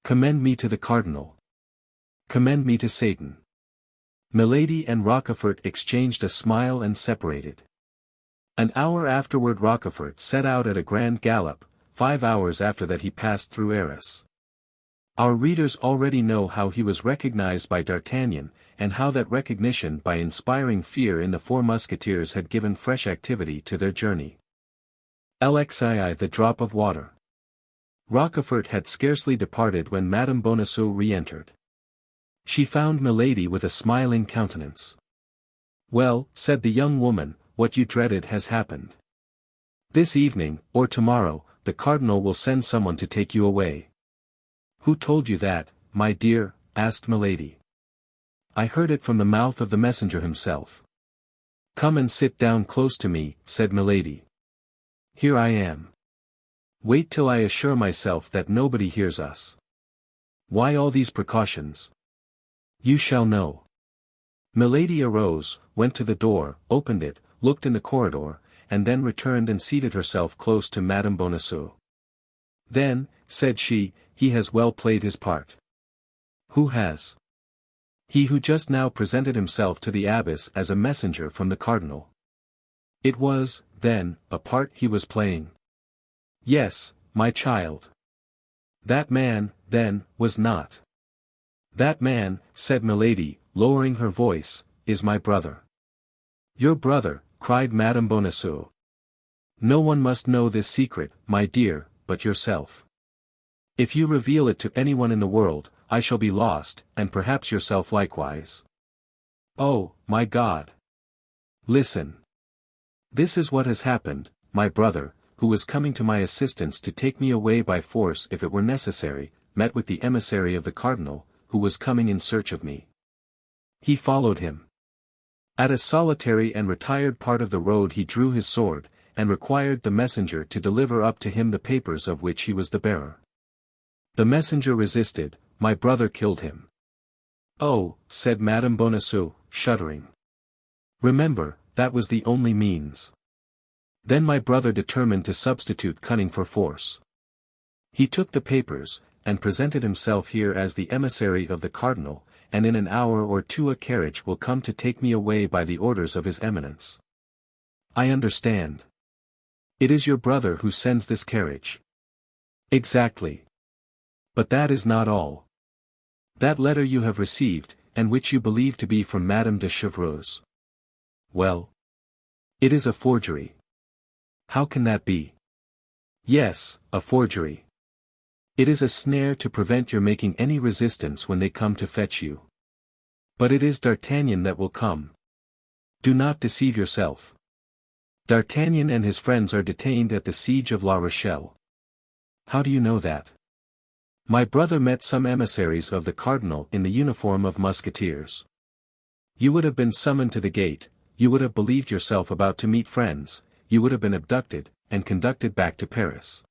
Commend me to the Cardinal. Commend me to Satan. Milady and Rochefort exchanged a smile and separated. An hour afterward Rochefort set out at a grand gallop, 5 hours after that he passed through Arras. Our readers already know how he was recognized by D'Artagnan, and how that recognition by inspiring fear in the Four Musketeers had given fresh activity to their journey. XXXII The Drop of Water. Rochefort had scarcely departed when Madame Bonacieux re-entered. She found Milady with a smiling countenance. Well, said the young woman, what you dreaded has happened. This evening, or tomorrow, the cardinal will send someone to take you away. Who told you that, my dear? Asked Milady. I heard it from the mouth of the messenger himself. Come and sit down close to me, said Milady. Here I am. Wait till I assure myself that nobody hears us. Why all these precautions? You shall know. Milady arose, went to the door, opened it, looked in the corridor, and then returned and seated herself close to Madame Bonacieux. Then, said she, he has well played his part. Who has? He who just now presented himself to the abbess as a messenger from the cardinal. It was, then, a part he was playing. Yes, my child. That man, then, was not. That man, said Milady, lowering her voice, is my brother. Your brother, cried Madame Bonacieux. No one must know this secret, my dear, but yourself. If you reveal it to anyone in the world, I shall be lost, and perhaps yourself likewise. Oh, my God! Listen. This is what has happened, my brother, who was coming to my assistance to take me away by force if it were necessary, met with the emissary of the cardinal, who was coming in search of me. He followed him. At a solitary and retired part of the road he drew his sword, and required the messenger to deliver up to him the papers of which he was the bearer. The messenger resisted, my brother killed him. Oh, said Madame Bonacieux, shuddering. Remember, that was the only means. Then my brother determined to substitute cunning for force. He took the papers, and presented himself here as the emissary of the cardinal, and in an hour or two a carriage will come to take me away by the orders of his eminence. I understand. It is your brother who sends this carriage. Exactly. But that is not all. That letter you have received, and which you believe to be from Madame de Chevreuse. Well? It is a forgery. How can that be? Yes, a forgery. It is a snare to prevent your making any resistance when they come to fetch you. But it is D'Artagnan that will come. Do not deceive yourself. D'Artagnan and his friends are detained at the Siege of La Rochelle. How do you know that? My brother met some emissaries of the cardinal in the uniform of musketeers. You would have been summoned to the gate, you would have believed yourself about to meet friends, you would have been abducted, and conducted back to Paris.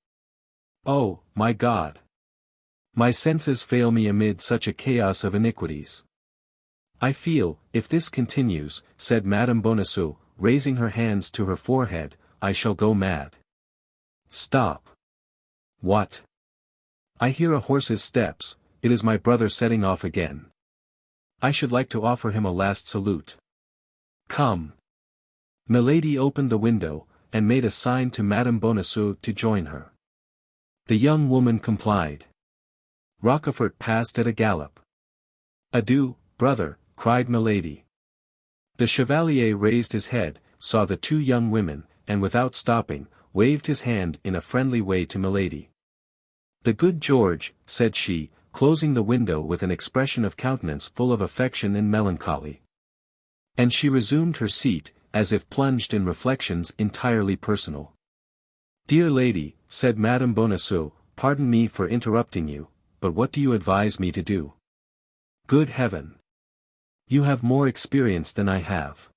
Oh, my God! My senses fail me amid such a chaos of iniquities. I feel, if this continues, said Madame Bonacieux, raising her hands to her forehead, I shall go mad. Stop. What? I hear a horse's steps, it is my brother setting off again. I should like to offer him a last salute. Come. Milady opened the window, and made a sign to Madame Bonacieux to join her. The young woman complied. Rochefort passed at a gallop. Adieu, brother, cried Milady. The chevalier raised his head, saw the two young women, and without stopping, waved his hand in a friendly way to Milady. The good George, said she, closing the window with an expression of countenance full of affection and melancholy. And she resumed her seat, as if plunged in reflections entirely personal. Dear lady, said Madame Bonacieux, pardon me for interrupting you, but what do you advise me to do? Good heaven! You have more experience than I have.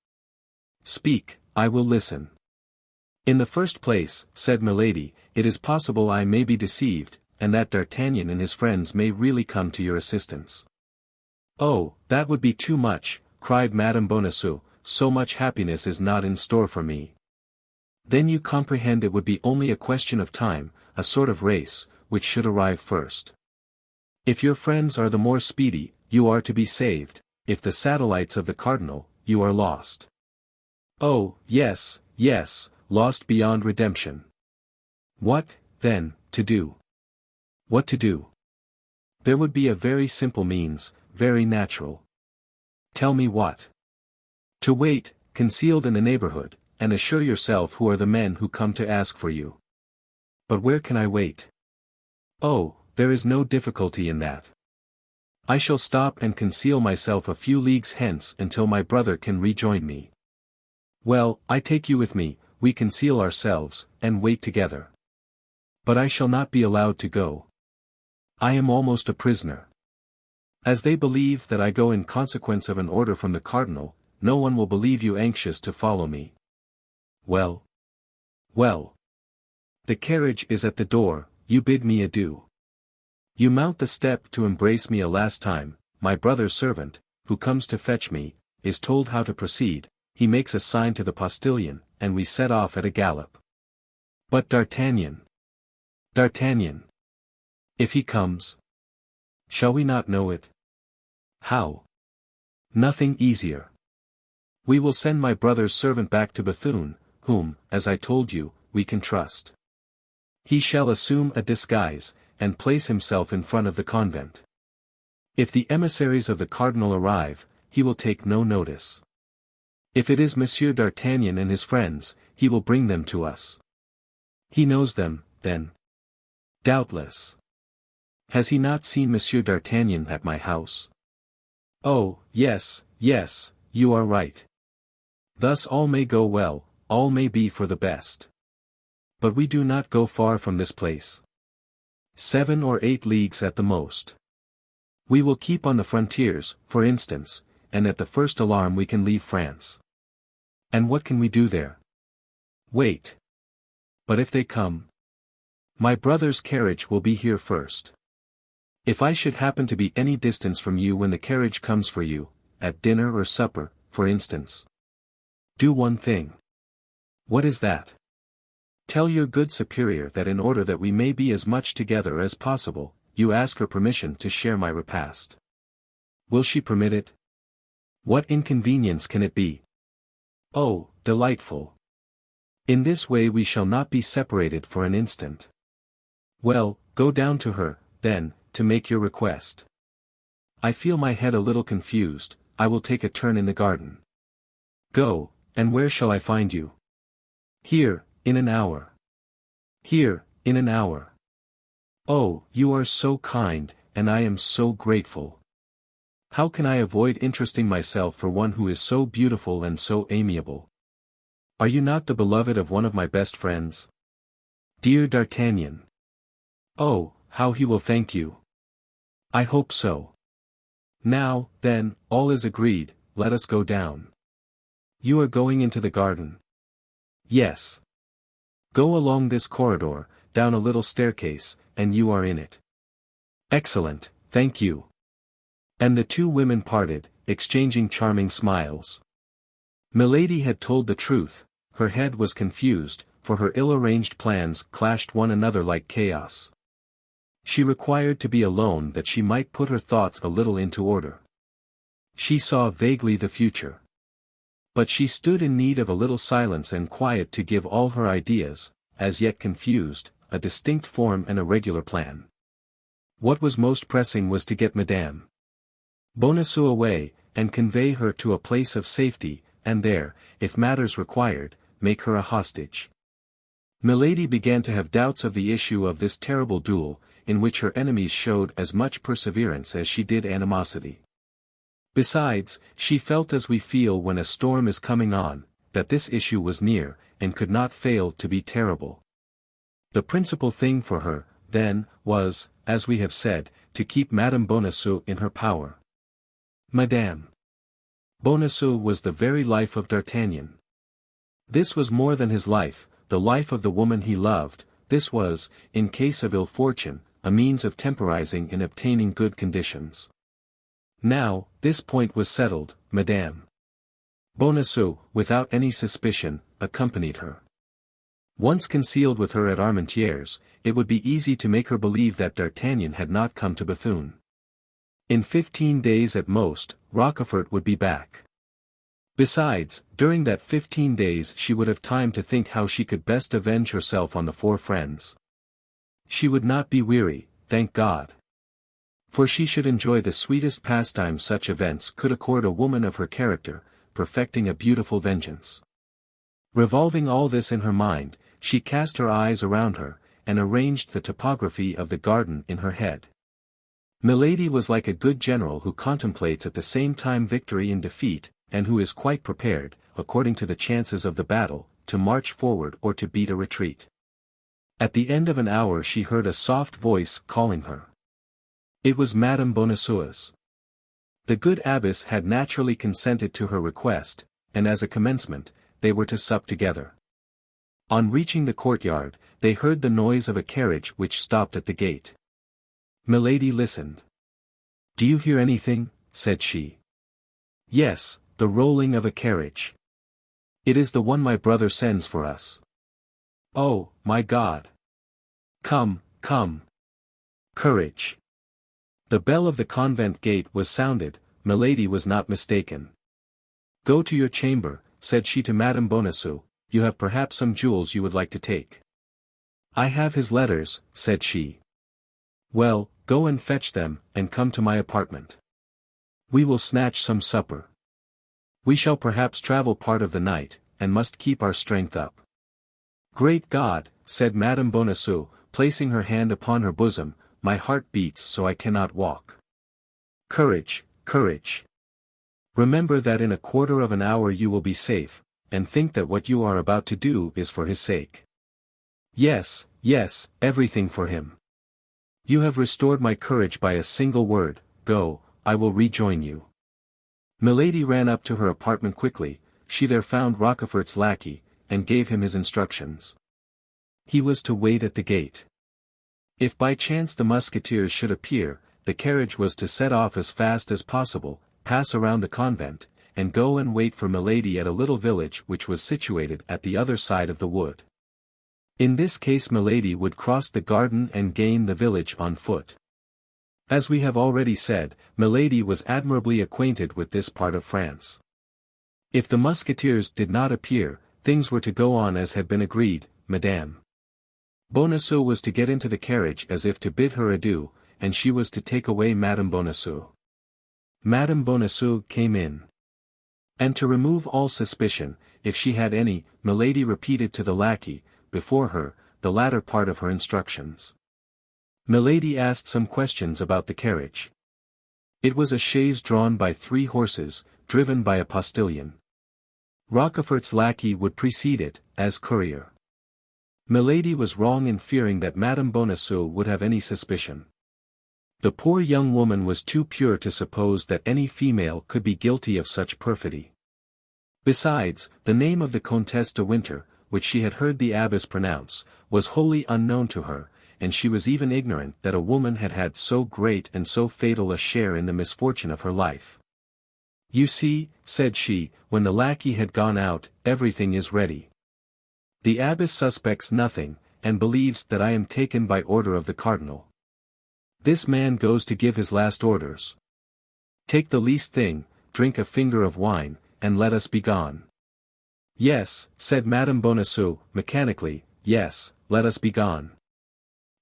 Speak, I will listen. In the first place, said Milady, it is possible I may be deceived, and that D'Artagnan and his friends may really come to your assistance. Oh, that would be too much, cried Madame Bonacieux, so much happiness is not in store for me. Then you comprehend it would be only a question of time, a sort of race, which should arrive first. If your friends are the more speedy, you are to be saved, if the satellites of the cardinal, you are lost. Oh, yes, yes, lost beyond redemption. What, then, to do? What to do? There would be a very simple means, very natural. Tell me what. To wait, concealed in the neighborhood, and assure yourself who are the men who come to ask for you. But where can I wait? Oh, there is no difficulty in that. I shall stop and conceal myself a few leagues hence until my brother can rejoin me. Well, I take you with me, we conceal ourselves, and wait together. But I shall not be allowed to go. I am almost a prisoner. As they believe that I go in consequence of an order from the cardinal, no one will believe you anxious to follow me. Well. Well. The carriage is at the door, you bid me adieu. You mount the step to embrace me a last time, my brother's servant, who comes to fetch me, is told how to proceed, he makes a sign to the postilion, and we set off at a gallop. But D'Artagnan. D'Artagnan. If he comes. Shall we not know it? How? Nothing easier. We will send my brother's servant back to Bethune, whom, as I told you, we can trust. He shall assume a disguise, and place himself in front of the convent. If the emissaries of the cardinal arrive, he will take no notice. If it is Monsieur D'Artagnan and his friends, he will bring them to us. He knows them, then. Doubtless. Has he not seen Monsieur D'Artagnan at my house? Oh, yes, yes, you are right. Thus all may go well, all may be for the best. But we do not go far from this place. 7 or 8 leagues at the most. We will keep on the frontiers, for instance, and at the first alarm we can leave France. And what can we do there? Wait. But if they come? My brother's carriage will be here first. If I should happen to be any distance from you when the carriage comes for you, at dinner or supper, for instance. Do one thing. What is that? Tell your good superior that in order that we may be as much together as possible, you ask her permission to share my repast. Will she permit it? What inconvenience can it be? Oh, delightful. In this way we shall not be separated for an instant. Well, go down to her, then, to make your request. I feel my head a little confused, I will take a turn in the garden. Go, and where shall I find you? Here, in an hour. Here, in an hour. Oh, you are so kind, and I am so grateful. How can I avoid interesting myself for one who is so beautiful and so amiable? Are you not the beloved of one of my best friends? Dear D'Artagnan. Oh, how he will thank you. I hope so. Now, then, all is agreed, let us go down. You are going into the garden? Yes. Go along this corridor, down a little staircase, and you are in it. Excellent, thank you. And the two women parted, exchanging charming smiles. Milady had told the truth, her head was confused, for her ill-arranged plans clashed one another like chaos. She required to be alone that she might put her thoughts a little into order. She saw vaguely the future. But she stood in need of a little silence and quiet to give all her ideas, as yet confused, a distinct form and a regular plan. What was most pressing was to get Madame Bonacieux away, and convey her to a place of safety, and there, if matters required, make her a hostage. Milady began to have doubts of the issue of this terrible duel, in which her enemies showed as much perseverance as she did animosity. Besides, she felt as we feel when a storm is coming on, that this issue was near, and could not fail to be terrible. The principal thing for her, then, was, as we have said, to keep Madame Bonacieux in her power. Madame Bonacieux was the very life of D'Artagnan. This was more than his life, the life of the woman he loved, this was, in case of ill fortune, a means of temporizing in obtaining good conditions. Now, this point was settled, Madame Bonacieux, without any suspicion, accompanied her. Once concealed with her at Armentières, it would be easy to make her believe that D'Artagnan had not come to Bethune. In 15 days at most, Rochefort would be back. Besides, during that 15 days she would have time to think how she could best avenge herself on the four friends. She would not be weary, thank God. For she should enjoy the sweetest pastime such events could accord a woman of her character, perfecting a beautiful vengeance. Revolving all this in her mind, she cast her eyes around her, and arranged the topography of the garden in her head. Milady was like a good general who contemplates at the same time victory and defeat, and who is quite prepared, according to the chances of the battle, to march forward or to beat a retreat. At the end of an hour she heard a soft voice calling her. It was Madame Bonacieux. The good abbess had naturally consented to her request, and as a commencement, they were to sup together. On reaching the courtyard, they heard the noise of a carriage which stopped at the gate. Milady listened. "Do you hear anything?" said she. "Yes, the rolling of a carriage. It is the one my brother sends for us." "Oh, my God! Come, come! Courage!" The bell of the convent gate was sounded, Milady was not mistaken. "Go to your chamber," said she to Madame Bonacieux, "you have perhaps some jewels you would like to take." "I have his letters," said she. "Well, go and fetch them, and come to my apartment. We will snatch some supper. We shall perhaps travel part of the night, and must keep our strength up." "Great God," said Madame Bonacieux, placing her hand upon her bosom, "my heart beats so I cannot walk." "Courage, courage. Remember that in a quarter of an hour you will be safe, and think that what you are about to do is for his sake." "Yes, yes, everything for him. You have restored my courage by a single word. Go, I will rejoin you." Milady ran up to her apartment quickly, she there found Rochefort's lackey, and gave him his instructions. He was to wait at the gate. If by chance the Musketeers should appear, the carriage was to set off as fast as possible, pass around the convent, and go and wait for Milady at a little village which was situated at the other side of the wood. In this case Milady would cross the garden and gain the village on foot. As we have already said, Milady was admirably acquainted with this part of France. If the Musketeers did not appear, things were to go on as had been agreed. Madame Bonacieux was to get into the carriage as if to bid her adieu, and she was to take away Madame Bonacieux. Madame Bonacieux came in. And to remove all suspicion, if she had any, Milady repeated to the lackey, before her, the latter part of her instructions. Milady asked some questions about the carriage. It was a chaise drawn by 3 horses, driven by a postilion. Rochefort's lackey would precede it, as courier. Milady was wrong in fearing that Madame Bonacieux would have any suspicion. The poor young woman was too pure to suppose that any female could be guilty of such perfidy. Besides, the name of the Comtesse de Winter, which she had heard the abbess pronounce, was wholly unknown to her, and she was even ignorant that a woman had had so great and so fatal a share in the misfortune of her life. "You see," said she, when the lackey had gone out, "everything is ready. The abbess suspects nothing, and believes that I am taken by order of the cardinal. This man goes to give his last orders. Take the least thing, drink a finger of wine, and let us be gone." "Yes," said Madame Bonacieux, mechanically, "yes, let us be gone."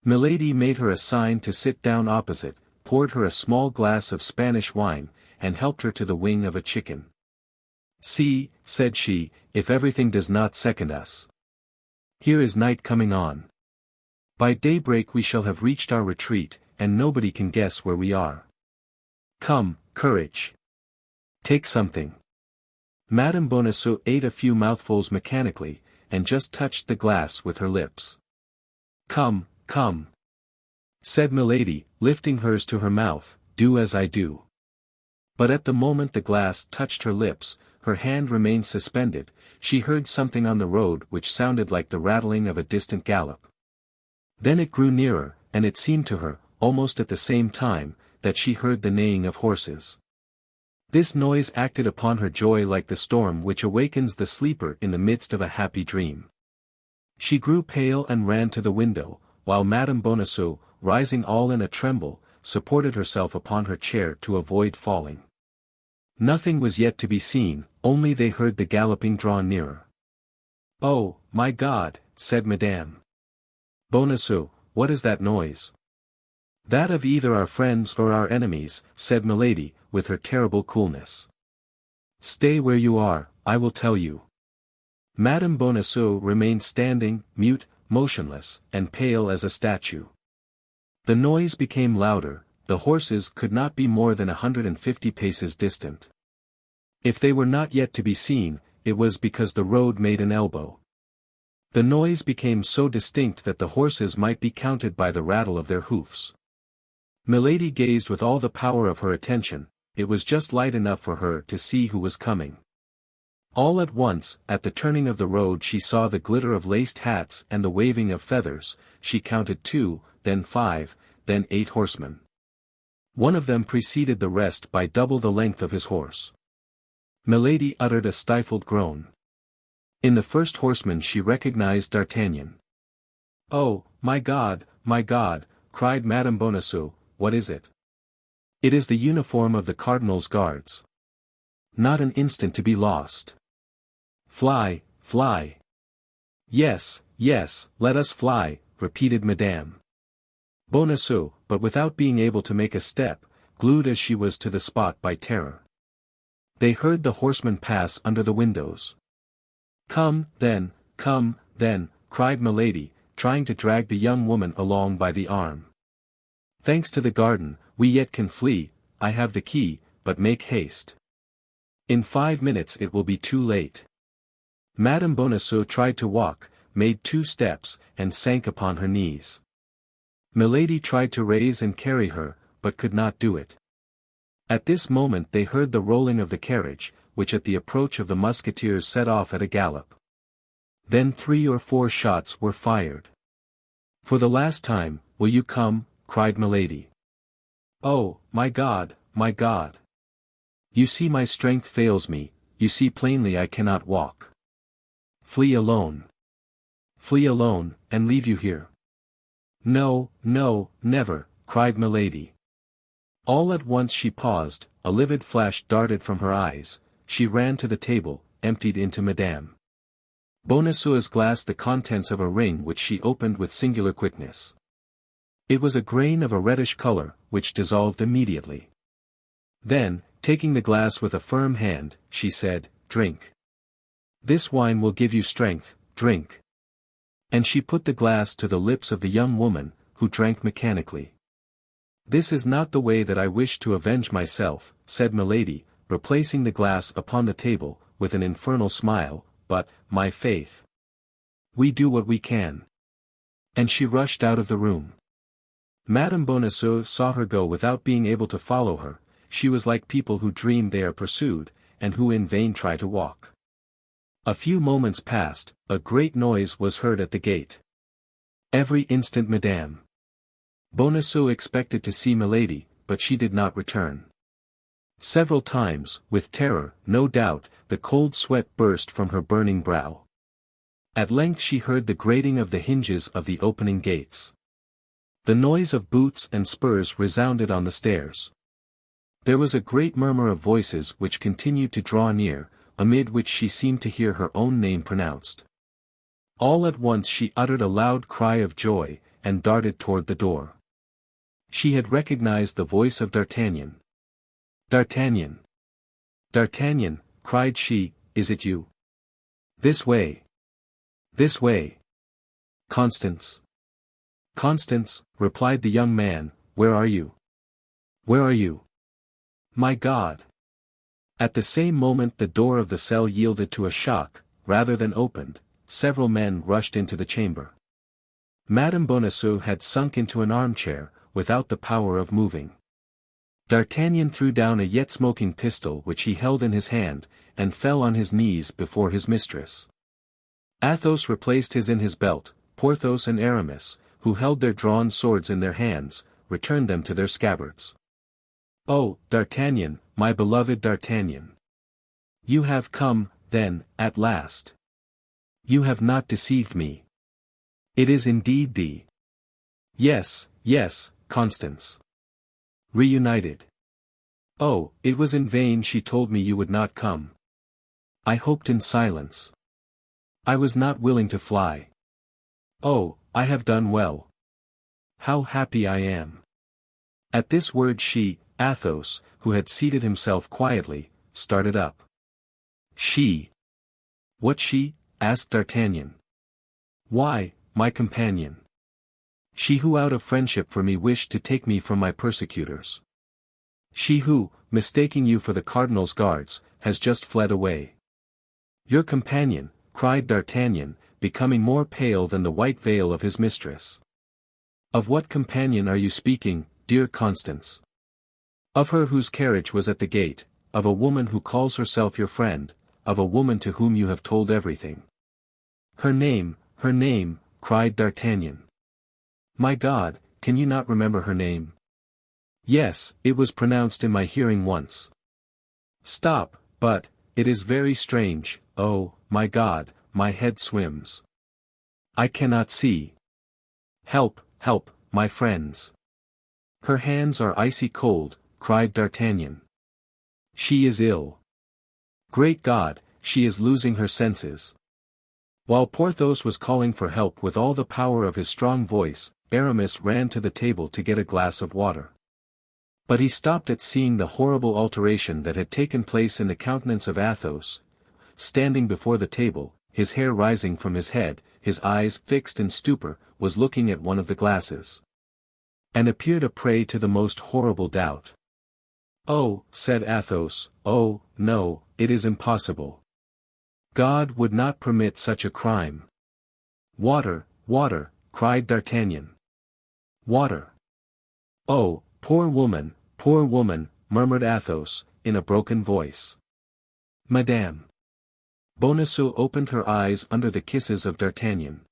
Milady made her a sign to sit down opposite, poured her a small glass of Spanish wine, and helped her to the wing of a chicken. "See," said she, "if everything does not second us. Here is night coming on. By daybreak we shall have reached our retreat, and nobody can guess where we are. Come, courage. Take something." Madame Bonacieux ate a few mouthfuls mechanically, and just touched the glass with her lips. "Come, come," said Milady, lifting hers to her mouth, "do as I do." But at the moment the glass touched her lips, her hand remained suspended, she heard something on the road which sounded like the rattling of a distant gallop. Then it grew nearer, and it seemed to her, almost at the same time, that she heard the neighing of horses. This noise acted upon her joy like the storm which awakens the sleeper in the midst of a happy dream. She grew pale and ran to the window, while Madame Bonacieux, rising all in a tremble, supported herself upon her chair to avoid falling. Nothing was yet to be seen, only they heard the galloping draw nearer. "Oh, my God," said Madame Bonacieux, "what is that noise?" "That of either our friends or our enemies," said Milady, with her terrible coolness. "Stay where you are, I will tell you." Madame Bonacieux remained standing, mute, motionless, and pale as a statue. The noise became louder, the horses could not be more than 150 paces distant. If they were not yet to be seen, it was because the road made an elbow. The noise became so distinct that the horses might be counted by the rattle of their hoofs. Milady gazed with all the power of her attention, it was just light enough for her to see who was coming. All at once, at the turning of the road she saw the glitter of laced hats and the waving of feathers, she counted 2, then 5, then 8 horsemen. One of them preceded the rest by double the length of his horse. Milady uttered a stifled groan. In the first horseman she recognized D'Artagnan. "Oh, my God," cried Madame Bonacieux, "what is it?" "It is the uniform of the cardinal's guards. Not an instant to be lost. Fly, fly." "Yes, yes, let us fly," repeated Madame Bonacieux, but without being able to make a step, glued as she was to the spot by terror. They heard the horsemen pass under the windows. Come, then," cried Milady, trying to drag the young woman along by the arm. "Thanks to the garden, we yet can flee, I have the key, but make haste. In 5 minutes it will be too late." Madame Bonacieux tried to walk, made 2 steps, and sank upon her knees. Milady tried to raise and carry her, but could not do it. At this moment they heard the rolling of the carriage, which at the approach of the musketeers set off at a gallop. Then 3 or 4 shots were fired. "For the last time, will you come?" cried Milady. "Oh, my God, my God! You see my strength fails me, you see plainly I cannot walk. Flee alone. flee alone, and leave you here. No, no, never, cried Milady. All at once she paused, a livid flash darted from her eyes, she ran to the table, emptied into Madame Bonacieux's glass the contents of a ring which she opened with singular quickness. It was a grain of a reddish color, which dissolved immediately. Then, taking the glass with a firm hand, she said, "Drink. This wine will give you strength, drink." And she put the glass to the lips of the young woman, who drank mechanically. "This is not the way that I wish to avenge myself," said Milady, replacing the glass upon the table, with an infernal smile, "but, my faith, we do what we can." And she rushed out of the room. Madame Bonacieux saw her go without being able to follow her. She was like people who dream they are pursued, and who in vain try to walk. A few moments passed, a great noise was heard at the gate. Every instant Madame Bonacieux expected to see Milady, but she did not return. Several times, with terror, no doubt, the cold sweat burst from her burning brow. At length she heard the grating of the hinges of the opening gates. The noise of boots and spurs resounded on the stairs. There was a great murmur of voices which continued to draw near, amid which she seemed to hear her own name pronounced. All at once she uttered a loud cry of joy, and darted toward the door. She had recognized the voice of D'Artagnan. "D'Artagnan! D'Artagnan!" cried she, "is it you? This way! This way! Constance!" "Constance," replied the young man, "where are you? Where are you? My God!" At the same moment the door of the cell yielded to a shock, rather than opened, several men rushed into the chamber. Madame Bonacieux had sunk into an armchair, without the power of moving. D'Artagnan threw down a yet smoking pistol which he held in his hand, and fell on his knees before his mistress. Athos replaced his in his belt, Porthos and Aramis, who held their drawn swords in their hands, returned them to their scabbards. "Oh, D'Artagnan, my beloved D'Artagnan! You have come, then, at last. You have not deceived me. It is indeed thee. Yes, yes, Constance. Reunited. Oh, it was in vain she told me you would not come. I hoped in silence. I was not willing to fly. Oh, I have done well. How happy I am." At this word she, Athos, who had seated himself quietly, started up. "She? What she?" asked D'Artagnan. "Why, my companion. She who out of friendship for me wished to take me from my persecutors. She who, mistaking you for the cardinal's guards, has just fled away." "Your companion," cried D'Artagnan, becoming more pale than the white veil of his mistress. "Of what companion are you speaking, dear Constance?" "Of her whose carriage was at the gate, of a woman who calls herself your friend, of a woman to whom you have told everything." Her name," cried D'Artagnan. "My God, can you not remember her name?" "Yes, it was pronounced in my hearing once." "Stop, but, it is very strange, oh, my God, my head swims. I cannot see. Help, help, my friends. Her hands are icy cold," cried D'Artagnan. "She is ill. Great God, she is losing her senses." While Porthos was calling for help with all the power of his strong voice, Aramis ran to the table to get a glass of water. But he stopped at seeing the horrible alteration that had taken place in the countenance of Athos. Standing before the table, his hair rising from his head, his eyes fixed in stupor, was looking at one of the glasses. And appeared a prey to the most horrible doubt. "Oh," said Athos, "oh, no, it is impossible. God would not permit such a crime." "Water, water," cried D'Artagnan. "Water." "Oh, poor woman," murmured Athos, in a broken voice. Madame Bonacieux opened her eyes under the kisses of D'Artagnan.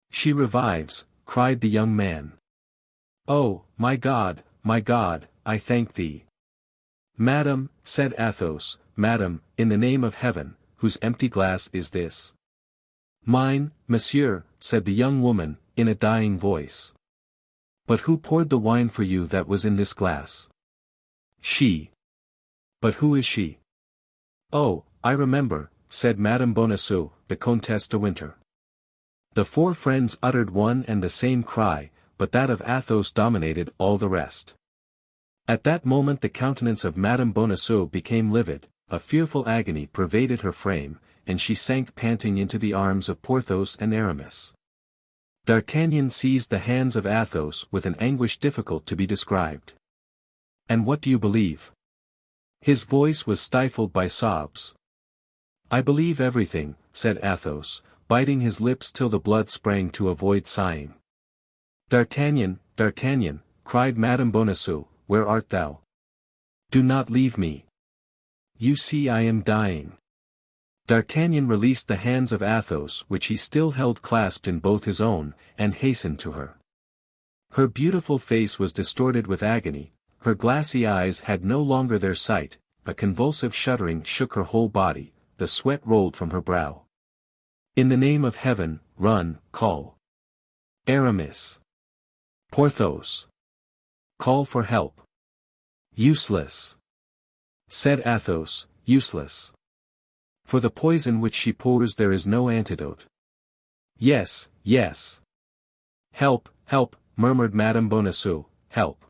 "She revives," cried the young man. "Oh, my God, I thank thee." "Madam," said Athos, "madam, in the name of heaven, whose empty glass is this?" Mine, monsieur, said the young woman, in a dying voice. But who poured the wine for you that was in this glass? She. But who is she? Oh, I remember, said Madame Bonacieux, the Comtesse de Winter. The four friends uttered one and the same cry, but that of Athos dominated all the rest. At that moment the countenance of Madame Bonacieux became livid, a fearful agony pervaded her frame, and she sank panting into the arms of Porthos and Aramis. D'Artagnan seized the hands of Athos with an anguish difficult to be described. And what do you believe? His voice was stifled by sobs. I believe everything, said Athos, biting his lips till the blood sprang to avoid sighing. D'Artagnan, D'Artagnan, cried Madame Bonacieux, where art thou? Do not leave me. You see I am dying. D'Artagnan released the hands of Athos which he still held clasped in both his own, and hastened to her. Her beautiful face was distorted with agony, her glassy eyes had no longer their sight, a convulsive shuddering shook her whole body, the sweat rolled from her brow. In the name of heaven, run, call. Aramis. Porthos. Call for help. Useless. Said Athos, useless. For the poison which she pours there is no antidote. Yes, yes. Help, help, murmured Madame Bonacieux, help.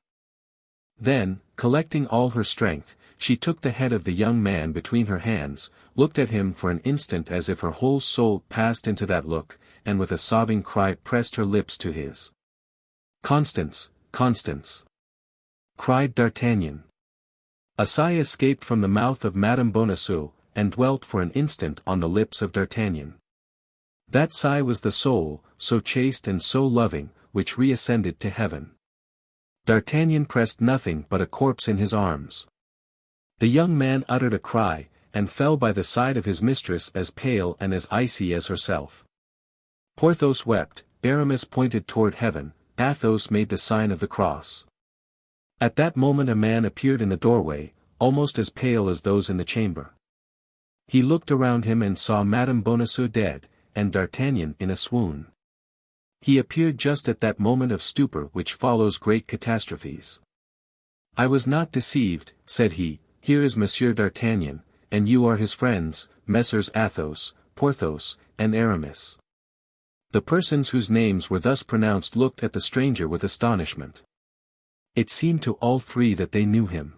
Then, collecting all her strength, she took the head of the young man between her hands, looked at him for an instant as if her whole soul passed into that look, and with a sobbing cry pressed her lips to his. Constance, Constance! Cried D'Artagnan. A sigh escaped from the mouth of Madame Bonacieux, and dwelt for an instant on the lips of D'Artagnan. That sigh was the soul, so chaste and so loving, which reascended to heaven. D'Artagnan pressed nothing but a corpse in his arms. The young man uttered a cry, and fell by the side of his mistress as pale and as icy as herself. Porthos wept, Aramis pointed toward heaven, Athos made the sign of the cross. At that moment a man appeared in the doorway, almost as pale as those in the chamber. He looked around him and saw Madame Bonacieux dead, and D'Artagnan in a swoon. He appeared just at that moment of stupor which follows great catastrophes. I was not deceived, said he, here is Monsieur D'Artagnan, and you are his friends, Messrs. Athos, Porthos, and Aramis. The persons whose names were thus pronounced looked at the stranger with astonishment. It seemed to all three that they knew him.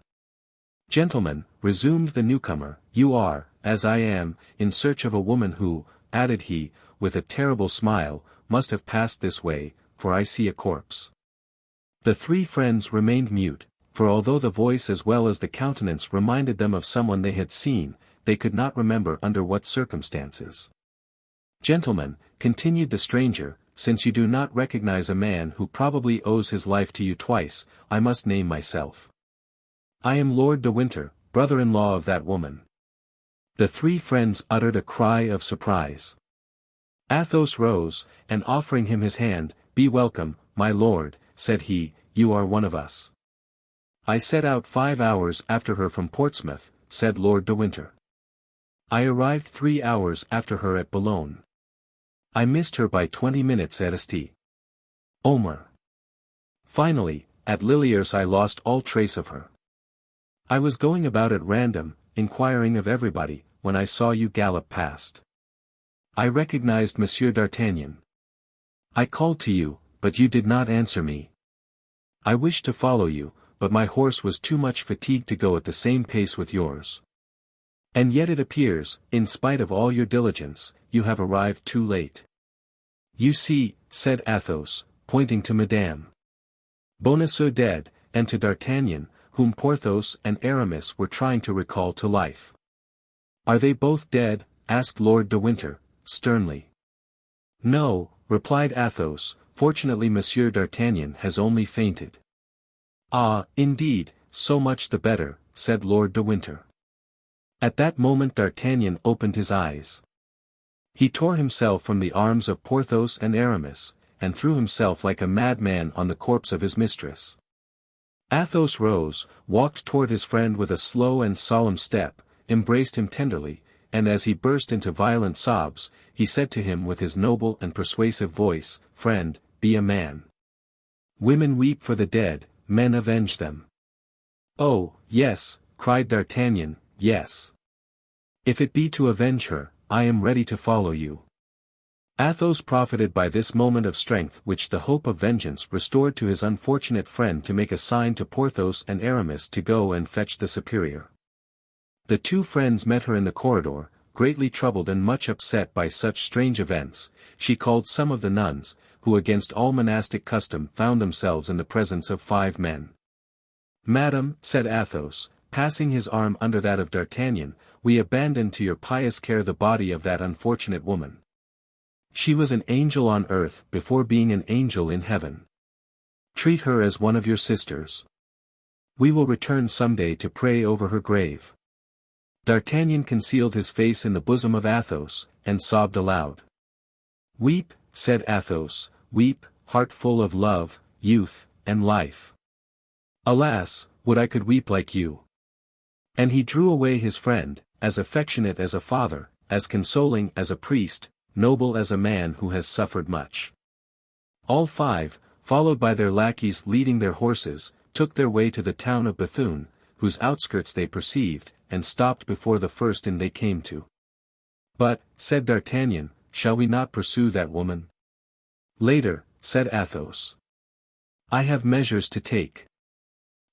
Gentlemen, resumed the newcomer, you are, as I am, in search of a woman who, added he, with a terrible smile, must have passed this way, for I see a corpse. The three friends remained mute, for although the voice as well as the countenance reminded them of someone they had seen, they could not remember under what circumstances. Gentlemen, continued the stranger, since you do not recognize a man who probably owes his life to you twice, I must name myself. I am Lord de Winter, brother-in-law of that woman. The three friends uttered a cry of surprise. Athos rose, and offering him his hand, "Be welcome, my lord," said he, "you are one of us." "I set out 5 hours after her from Portsmouth," said Lord de Winter. "I arrived 3 hours after her at Boulogne. I missed her by 20 minutes at Asti. Omer. Finally, at Liliers I lost all trace of her. I was going about at random, inquiring of everybody, when I saw you gallop past. I recognized Monsieur d'Artagnan. I called to you, but you did not answer me. I wished to follow you, but my horse was too much fatigued to go at the same pace with yours. And yet it appears, in spite of all your diligence, you have arrived too late. You see," said Athos, pointing to Madame Bonacieux dead, and to D'Artagnan, whom Porthos and Aramis were trying to recall to life. "Are they both dead?" asked Lord de Winter, sternly. "No," replied Athos, "fortunately Monsieur d'Artagnan has only fainted." "Ah, indeed, so much the better," said Lord de Winter. At that moment D'Artagnan opened his eyes. He tore himself from the arms of Porthos and Aramis, and threw himself like a madman on the corpse of his mistress. Athos rose, walked toward his friend with a slow and solemn step, embraced him tenderly, and as he burst into violent sobs, he said to him with his noble and persuasive voice, "Friend, be a man. Women weep for the dead, men avenge them." "Oh, yes," cried D'Artagnan, "yes. If it be to avenge her, I am ready to follow you." Athos profited by this moment of strength which the hope of vengeance restored to his unfortunate friend to make a sign to Porthos and Aramis to go and fetch the superior. The two friends met her in the corridor, greatly troubled and much upset by such strange events. She called some of the nuns, who against all monastic custom found themselves in the presence of 5 men. "Madam," said Athos, passing his arm under that of D'Artagnan, "we abandon to your pious care the body of that unfortunate woman. She was an angel on earth before being an angel in heaven. Treat her as one of your sisters. We will return some day to pray over her grave." D'Artagnan concealed his face in the bosom of Athos, and sobbed aloud. "Weep," said Athos, "weep, heart full of love, youth, and life. Alas, would I could weep like you." And he drew away his friend, as affectionate as a father, as consoling as a priest, noble as a man who has suffered much. All 5, followed by their lackeys leading their horses, took their way to the town of Bethune, whose outskirts they perceived, and stopped before the first inn they came to. "But," said D'Artagnan, "shall we not pursue that woman?" "Later," said Athos. "I have measures to take."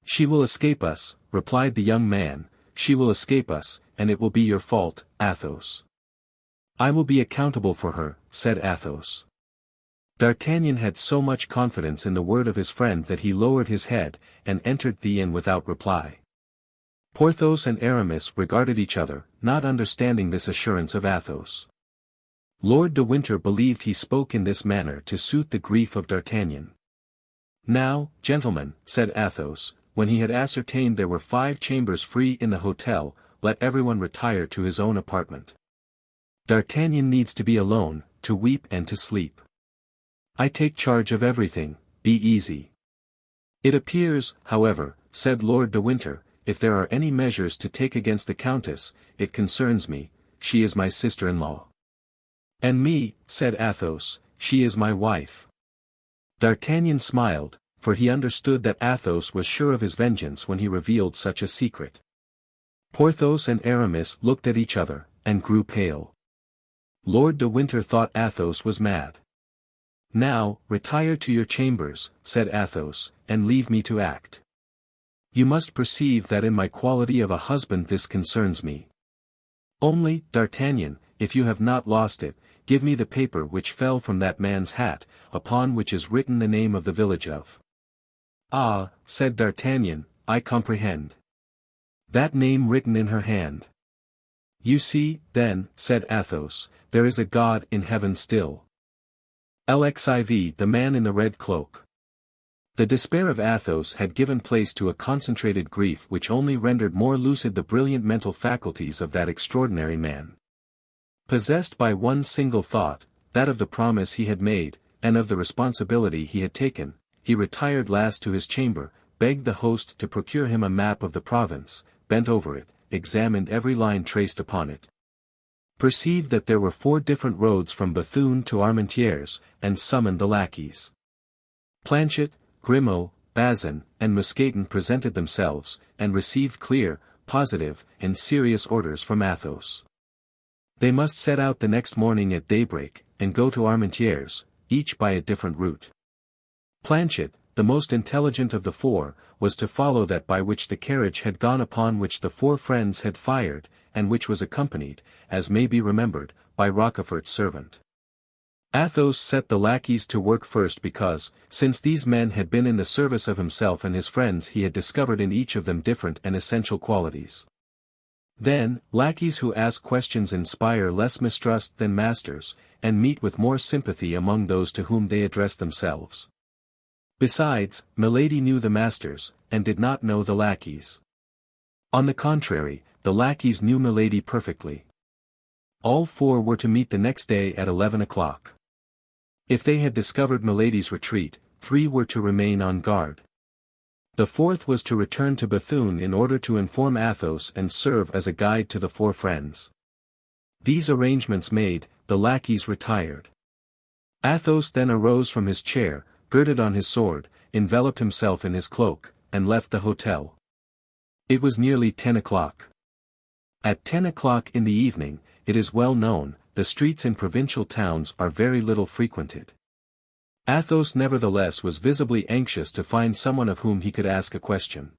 "She will escape us," replied the young man, "she will escape us, and it will be your fault, Athos." "I will be accountable for her," said Athos. D'Artagnan had so much confidence in the word of his friend that he lowered his head, and entered the inn without reply. Porthos and Aramis regarded each other, not understanding this assurance of Athos. Lord de Winter believed he spoke in this manner to soothe the grief of D'Artagnan. "Now, gentlemen," said Athos, when he had ascertained there were 5 chambers free in the hotel, "let everyone retire to his own apartment. D'Artagnan needs to be alone, to weep and to sleep. I take charge of everything, be easy." "It appears, however," said Lord de Winter, "if there are any measures to take against the Countess, it concerns me, she is my sister-in-law." "And me," said Athos, "she is my wife." D'Artagnan smiled, for he understood that Athos was sure of his vengeance when he revealed such a secret. Porthos and Aramis looked at each other, and grew pale. Lord de Winter thought Athos was mad. "Now, retire to your chambers," said Athos, "and leave me to act. You must perceive that in my quality of a husband this concerns me. Only, D'Artagnan, if you have not lost it, give me the paper which fell from that man's hat, upon which is written the name of the village of—" "Ah," said D'Artagnan, "I comprehend. That name written in her hand." "You see, then," said Athos, "there is a God in heaven still. XXXIV, the man in the red cloak." The despair of Athos had given place to a concentrated grief which only rendered more lucid the brilliant mental faculties of that extraordinary man. Possessed by one single thought, that of the promise he had made, and of the responsibility he had taken, he retired last to his chamber, begged the host to procure him a map of the province, bent over it, examined every line traced upon it, perceived that there were 4 different roads from Bethune to Armentières, and summoned the lackeys. Planchet, Grimaud, Bazin, and Mousqueton presented themselves, and received clear, positive, and serious orders from Athos. They must set out the next morning at daybreak, and go to Armentières, each by a different route. Planchet, the most intelligent of the 4, was to follow that by which the carriage had gone upon which the 4 friends had fired, and which was accompanied, as may be remembered, by Rochefort's servant. Athos set the lackeys to work first because, since these men had been in the service of himself and his friends, he had discovered in each of them different and essential qualities. Then, lackeys who ask questions inspire less mistrust than masters, and meet with more sympathy among those to whom they address themselves. Besides, Milady knew the masters, and did not know the lackeys. On the contrary, the lackeys knew Milady perfectly. All 4 were to meet the next day at 11 o'clock. If they had discovered Milady's retreat, 3 were to remain on guard. The 4th was to return to Bethune in order to inform Athos and serve as a guide to the 4 friends. These arrangements made, the lackeys retired. Athos then arose from his chair, girded on his sword, enveloped himself in his cloak, and left the hotel. It was nearly 10 o'clock. At 10 o'clock in the evening, it is well known, the streets in provincial towns are very little frequented. Athos nevertheless was visibly anxious to find someone of whom he could ask a question.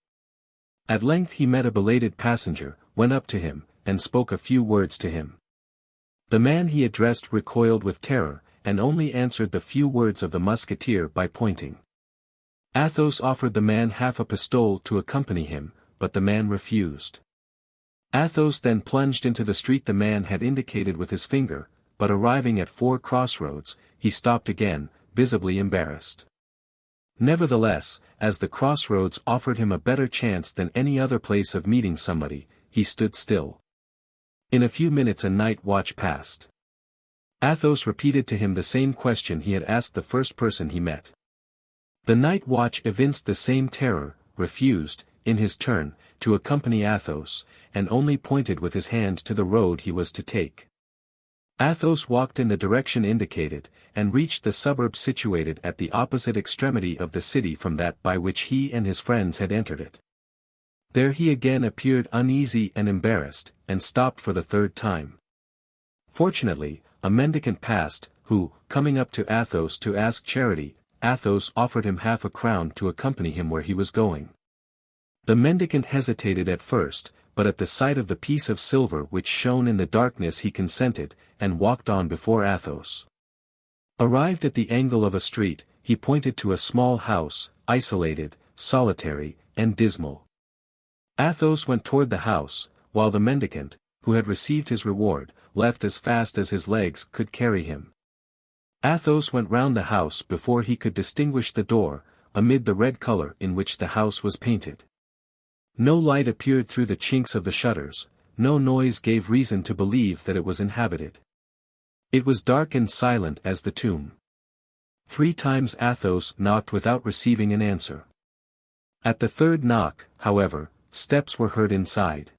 At length he met a belated passenger, went up to him, and spoke a few words to him. The man he addressed recoiled with terror, and only answered the few words of the musketeer by pointing. Athos offered the man half a pistole to accompany him, but the man refused. Athos then plunged into the street the man had indicated with his finger, but arriving at 4 crossroads, he stopped again, visibly embarrassed. Nevertheless, as the crossroads offered him a better chance than any other place of meeting somebody, he stood still. In a few minutes a night watch passed. Athos repeated to him the same question he had asked the first person he met. The night watch evinced the same terror, refused, in his turn, to accompany Athos, and only pointed with his hand to the road he was to take. Athos walked in the direction indicated, and reached the suburb situated at the opposite extremity of the city from that by which he and his friends had entered it. There he again appeared uneasy and embarrassed, and stopped for the 3rd time. Fortunately, a mendicant passed, who, coming up to Athos to ask charity, Athos offered him half a crown to accompany him where he was going. The mendicant hesitated at first, but at the sight of the piece of silver which shone in the darkness he consented, and walked on before Athos. Arrived at the angle of a street, he pointed to a small house, isolated, solitary, and dismal. Athos went toward the house, while the mendicant, who had received his reward, left as fast as his legs could carry him. Athos went round the house before he could distinguish the door, amid the red color in which the house was painted. No light appeared through the chinks of the shutters, no noise gave reason to believe that it was inhabited. It was dark and silent as the tomb. 3 times Athos knocked without receiving an answer. At the 3rd knock, however, steps were heard inside.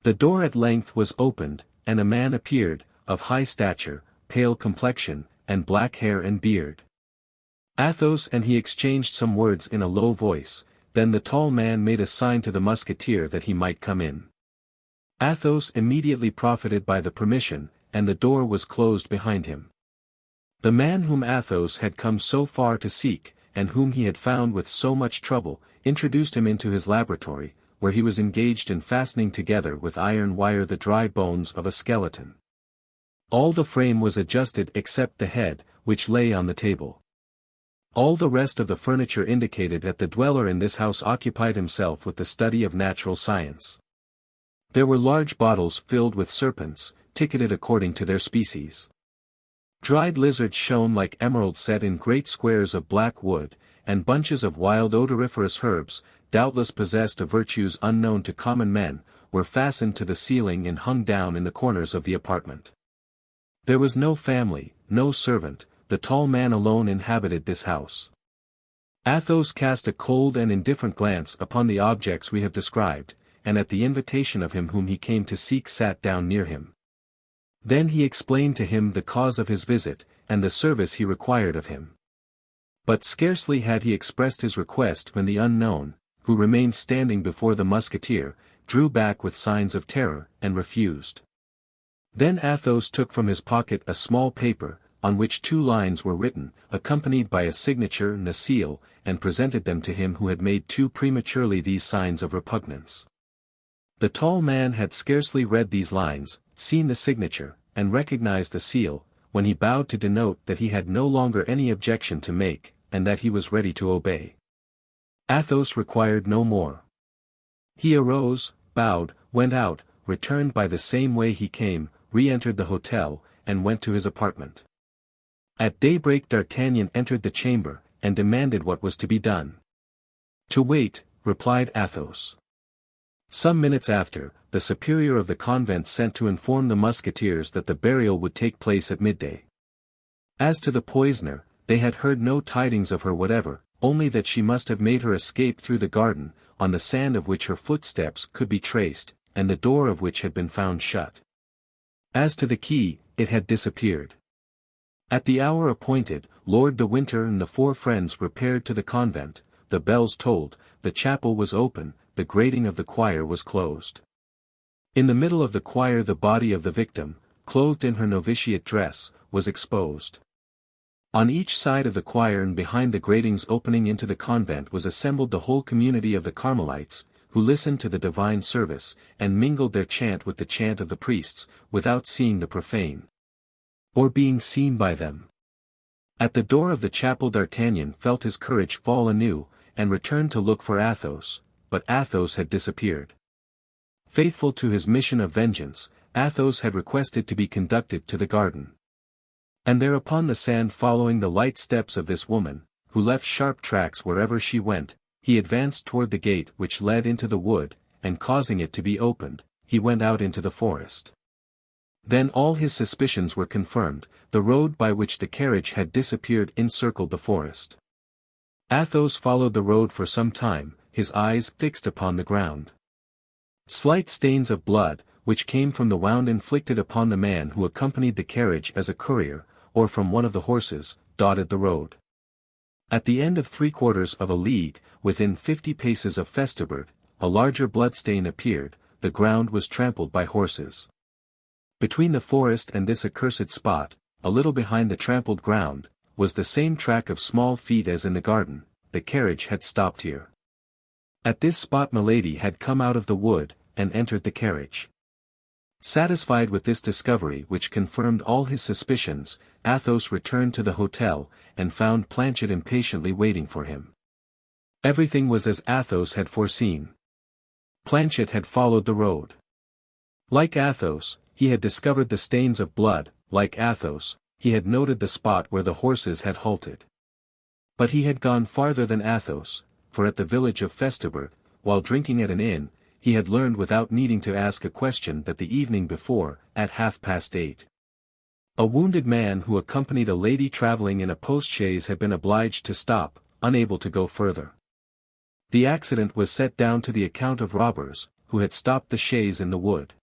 The door at length was opened, and a man appeared, of high stature, pale complexion, and black hair and beard. Athos and he exchanged some words in a low voice, then the tall man made a sign to the musketeer that he might come in. Athos immediately profited by the permission, and the door was closed behind him. The man whom Athos had come so far to seek, and whom he had found with so much trouble, introduced him into his laboratory, where he was engaged in fastening together with iron wire the dry bones of a skeleton. All the frame was adjusted except the head, which lay on the table. All the rest of the furniture indicated that the dweller in this house occupied himself with the study of natural science. There were large bottles filled with serpents, ticketed according to their species. Dried lizards shone like emeralds set in great squares of black wood, and bunches of wild odoriferous herbs, doubtless possessed of virtues unknown to common men, were fastened to the ceiling and hung down in the corners of the apartment. There was no family, no servant, the tall man alone inhabited this house. Athos cast a cold and indifferent glance upon the objects we have described, and at the invitation of him whom he came to seek sat down near him. Then he explained to him the cause of his visit, and the service he required of him. But scarcely had he expressed his request when the unknown, who remained standing before the musketeer, drew back with signs of terror, and refused. Then Athos took from his pocket a small paper, on which 2 lines were written, accompanied by a signature and a seal, and presented them to him who had made too prematurely these signs of repugnance. The tall man had scarcely read these lines, seen the signature, and recognized the seal, when he bowed to denote that he had no longer any objection to make, and that he was ready to obey. Athos required no more. He arose, bowed, went out, returned by the same way he came, re-entered the hotel, and went to his apartment. At daybreak D'Artagnan entered the chamber, and demanded what was to be done. "To wait," replied Athos. Some minutes after, the superior of the convent sent to inform the musketeers that the burial would take place at midday. As to the poisoner, they had heard no tidings of her whatever, only that she must have made her escape through the garden, on the sand of which her footsteps could be traced, and the door of which had been found shut. As to the key, it had disappeared. At the hour appointed, Lord de Winter and the four friends repaired to the convent, the bells tolled, the chapel was open, the grating of the choir was closed. In the middle of the choir the body of the victim, clothed in her novitiate dress, was exposed. On each side of the choir and behind the gratings opening into the convent was assembled the whole community of the Carmelites, who listened to the divine service, and mingled their chant with the chant of the priests, without seeing the profane, or being seen by them. At the door of the chapel D'Artagnan felt his courage fall anew, and returned to look for Athos, but Athos had disappeared. Faithful to his mission of vengeance, Athos had requested to be conducted to the garden. And there upon the sand following the light steps of this woman, who left sharp tracks wherever she went, he advanced toward the gate which led into the wood, and causing it to be opened, he went out into the forest. Then all his suspicions were confirmed, the road by which the carriage had disappeared encircled the forest. Athos followed the road for some time, his eyes fixed upon the ground. Slight stains of blood, which came from the wound inflicted upon the man who accompanied the carriage as a courier, or from one of the horses, dotted the road. At the end of 3/4 of a league, within 50 paces of Festubert, a larger bloodstain appeared, the ground was trampled by horses. Between the forest and this accursed spot, a little behind the trampled ground, was the same track of small feet as in the garden, the carriage had stopped here. At this spot Milady had come out of the wood, and entered the carriage. Satisfied with this discovery which confirmed all his suspicions, Athos returned to the hotel, and found Planchet impatiently waiting for him. Everything was as Athos had foreseen. Planchet had followed the road. Like Athos, he had discovered the stains of blood, like Athos, he had noted the spot where the horses had halted. But he had gone farther than Athos, for at the village of Festubert, while drinking at an inn, he had learned without needing to ask a question that the evening before, at 8:30, a wounded man who accompanied a lady travelling in a post-chaise had been obliged to stop, unable to go further. The accident was set down to the account of robbers, who had stopped the chaise in the wood.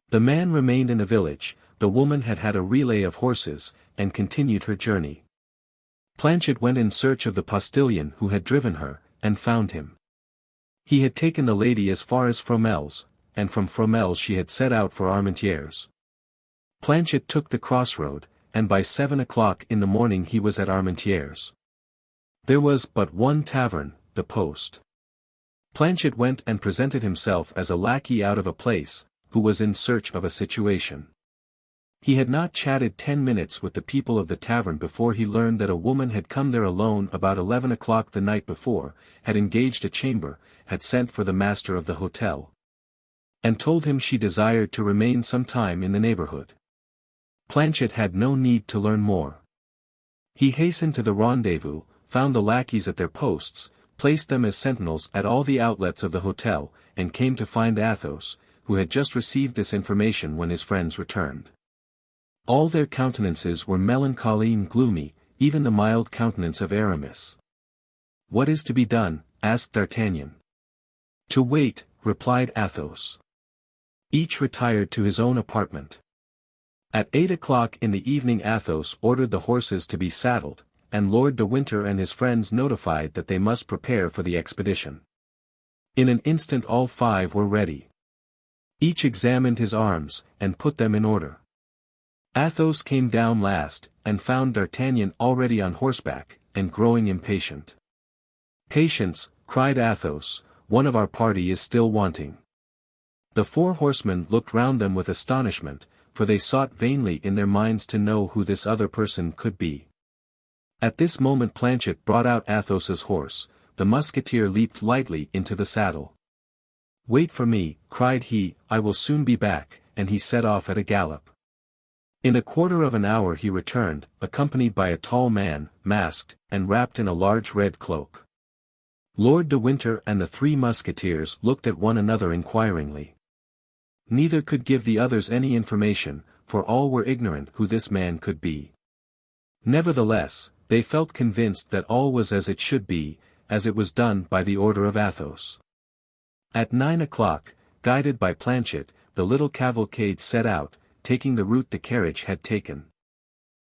The man remained in the village, the woman had had a relay of horses, and continued her journey. Planchet went in search of the postilion who had driven her, and found him. He had taken the lady as far as Fromel's, and from Fromel's she had set out for Armentières. Planchet took the crossroad, and by 7 o'clock in the morning he was at Armentières. There was but one tavern, the Post. Planchet went and presented himself as a lackey out of a place, who was in search of a situation. He had not chatted 10 minutes with the people of the tavern before he learned that a woman had come there alone about 11 o'clock the night before, had engaged a chamber, had sent for the master of the hotel, and told him she desired to remain some time in the neighborhood. Planchet had no need to learn more. He hastened to the rendezvous, found the lackeys at their posts, placed them as sentinels at all the outlets of the hotel, and came to find Athos, who had just received this information when his friends returned. All their countenances were melancholy and gloomy, even the mild countenance of Aramis. "What is to be done?" asked D'Artagnan. "To wait," replied Athos. Each retired to his own apartment. At 8 o'clock in the evening Athos ordered the horses to be saddled, and Lord de Winter and his friends notified that they must prepare for the expedition. In an instant all 5 were ready. Each examined his arms, and put them in order. Athos came down last, and found D'Artagnan already on horseback, and growing impatient. "Patience," cried Athos, "one of our party is still wanting." The 4 horsemen looked round them with astonishment, for they sought vainly in their minds to know who this other person could be. At this moment Planchet brought out Athos's horse, the musketeer leaped lightly into the saddle. "Wait for me," cried he, "I will soon be back," and he set off at a gallop. In a quarter of an hour he returned, accompanied by a tall man, masked, and wrapped in a large red cloak. Lord de Winter and the 3 Musketeers looked at one another inquiringly. Neither could give the others any information, for all were ignorant who this man could be. Nevertheless, they felt convinced that all was as it should be, as it was done by the order of Athos. At 9 o'clock, guided by Planchet, the little cavalcade set out, taking the route the carriage had taken.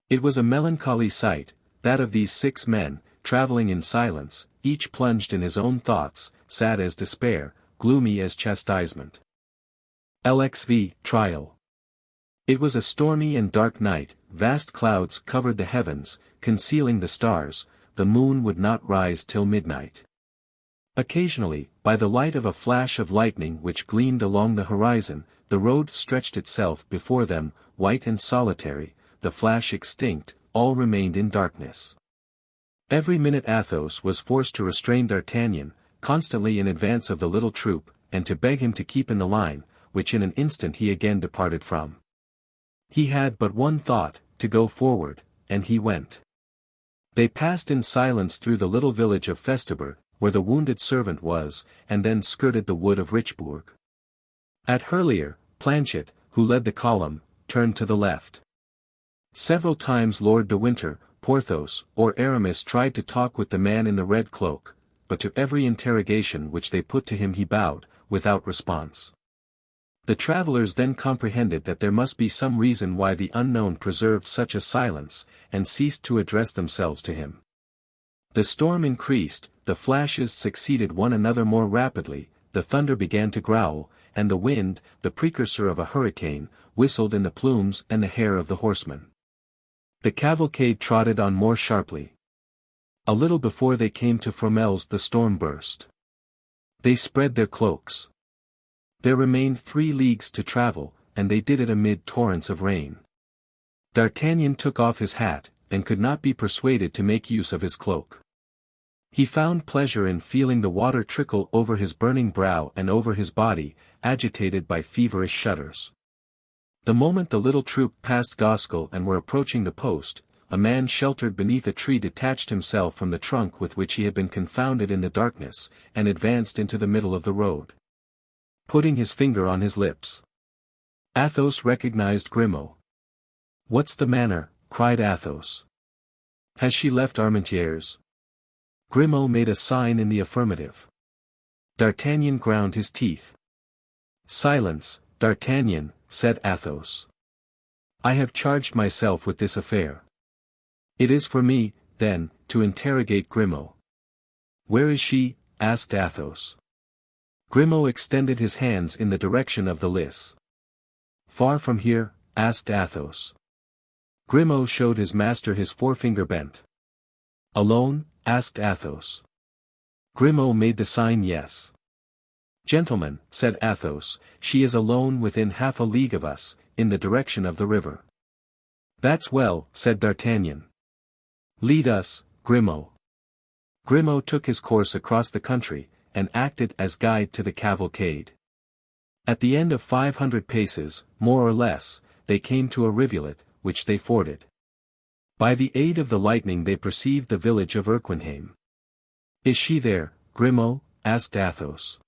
It was a melancholy sight, that of these 6 men, travelling in silence, each plunged in his own thoughts, sad as despair, gloomy as chastisement. XXXV Trial. It was a stormy and dark night, vast clouds covered the heavens, concealing the stars, the moon would not rise till midnight. Occasionally, by the light of a flash of lightning which gleamed along the horizon, the road stretched itself before them, white and solitary, the flash extinct, all remained in darkness. Every minute Athos was forced to restrain D'Artagnan, constantly in advance of the little troop, and to beg him to keep in the line, which in an instant he again departed from. He had but one thought, to go forward, and he went. They passed in silence through the little village of Festubert, where the wounded servant was, and then skirted the wood of Richebourg. At Hurlier, Planchet, who led the column, turned to the left. Several times Lord de Winter, Porthos, or Aramis tried to talk with the man in the red cloak, but to every interrogation which they put to him he bowed, without response. The travellers then comprehended that there must be some reason why the unknown preserved such a silence, and ceased to address themselves to him. The storm increased, the flashes succeeded one another more rapidly, the thunder began to growl, and the wind, the precursor of a hurricane, whistled in the plumes and the hair of the horsemen. The cavalcade trotted on more sharply. A little before they came to Fromelles the storm burst. They spread their cloaks. There remained 3 leagues to travel, and they did it amid torrents of rain. D'Artagnan took off his hat, and could not be persuaded to make use of his cloak. He found pleasure in feeling the water trickle over his burning brow and over his body, agitated by feverish shudders. The moment the little troop passed Goskell and were approaching the post, a man sheltered beneath a tree detached himself from the trunk with which he had been confounded in the darkness, and advanced into the middle of the road, putting his finger on his lips. Athos recognized Grimaud. "What's the manner?" cried Athos. "Has she left Armentières?" Grimaud made a sign in the affirmative. D'Artagnan ground his teeth. "Silence, D'Artagnan," said Athos. "I have charged myself with this affair. It is for me, then, to interrogate Grimaud." "Where is she?" asked Athos. Grimaud extended his hands in the direction of the Lys. "Far from here?" asked Athos. Grimaud showed his master his forefinger bent. "Alone?" asked Athos. Grimaud made the sign yes. "Gentlemen," said Athos, "she is alone within half a league of us, in the direction of the river." "That's well," said D'Artagnan. "Lead us, Grimaud." Grimaud took his course across the country, and acted as guide to the cavalcade. At the end of 500 paces, more or less, they came to a rivulet, which they forded. By the aid of the lightning they perceived the village of Erquinheim. "Is she there, Grimaud?" asked Athos.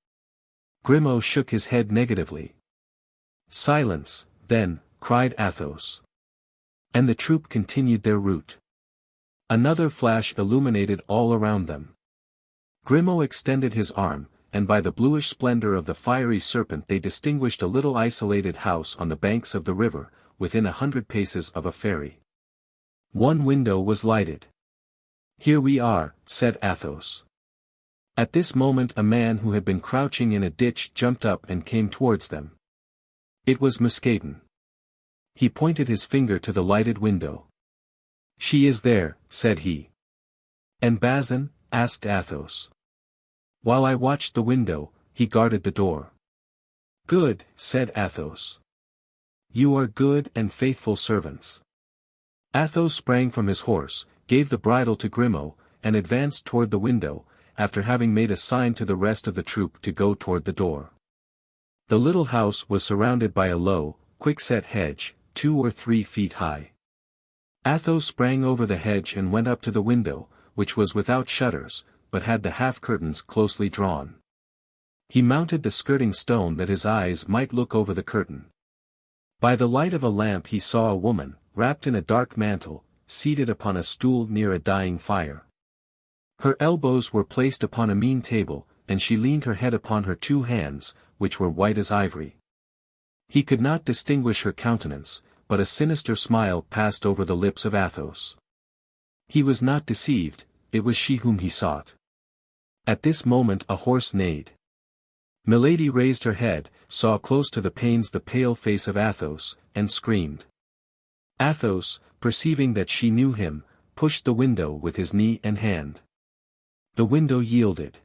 Grimaud shook his head negatively. "Silence, then," cried Athos. And the troop continued their route. Another flash illuminated all around them. Grimaud extended his arm, and by the bluish splendor of the fiery serpent they distinguished a little isolated house on the banks of the river, within 100 paces of a ferry. One window was lighted. "Here we are," said Athos. At this moment a man who had been crouching in a ditch jumped up and came towards them. It was Mousqueton. He pointed his finger to the lighted window. "She is there," said he. "And Bazin?" asked Athos. "While I watched the window, he guarded the door." "Good," said Athos. "You are good and faithful servants." Athos sprang from his horse, gave the bridle to Grimaud, and advanced toward the window, after having made a sign to the rest of the troop to go toward the door. The little house was surrounded by a low, quickset hedge, 2 or 3 feet high. Athos sprang over the hedge and went up to the window, which was without shutters, but had the half-curtains closely drawn. He mounted the skirting stone that his eyes might look over the curtain. By the light of a lamp he saw a woman, wrapped in a dark mantle, seated upon a stool near a dying fire. Her elbows were placed upon a mean table, and she leaned her head upon her 2 hands, which were white as ivory. He could not distinguish her countenance, but a sinister smile passed over the lips of Athos. He was not deceived, it was she whom he sought. At this moment a horse neighed. Milady raised her head, saw close to the panes the pale face of Athos, and screamed. Athos, perceiving that she knew him, pushed the window with his knee and hand. The window yielded.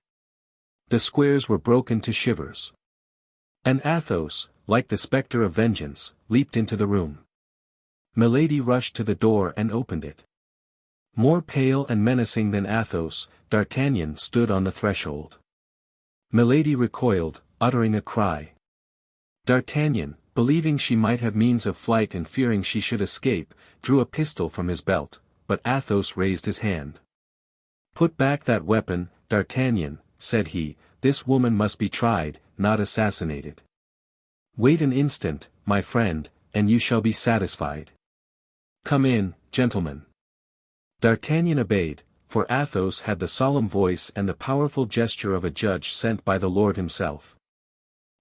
The squares were broken to shivers. And Athos, like the spectre of vengeance, leaped into the room. Milady rushed to the door and opened it. More pale and menacing than Athos, D'Artagnan stood on the threshold. Milady recoiled, uttering a cry. D'Artagnan, believing she might have means of flight and fearing she should escape, drew a pistol from his belt, but Athos raised his hand. "Put back that weapon, D'Artagnan," said he, "this woman must be tried, not assassinated. Wait an instant, my friend, and you shall be satisfied. Come in, gentlemen." D'Artagnan obeyed, for Athos had the solemn voice and the powerful gesture of a judge sent by the Lord himself.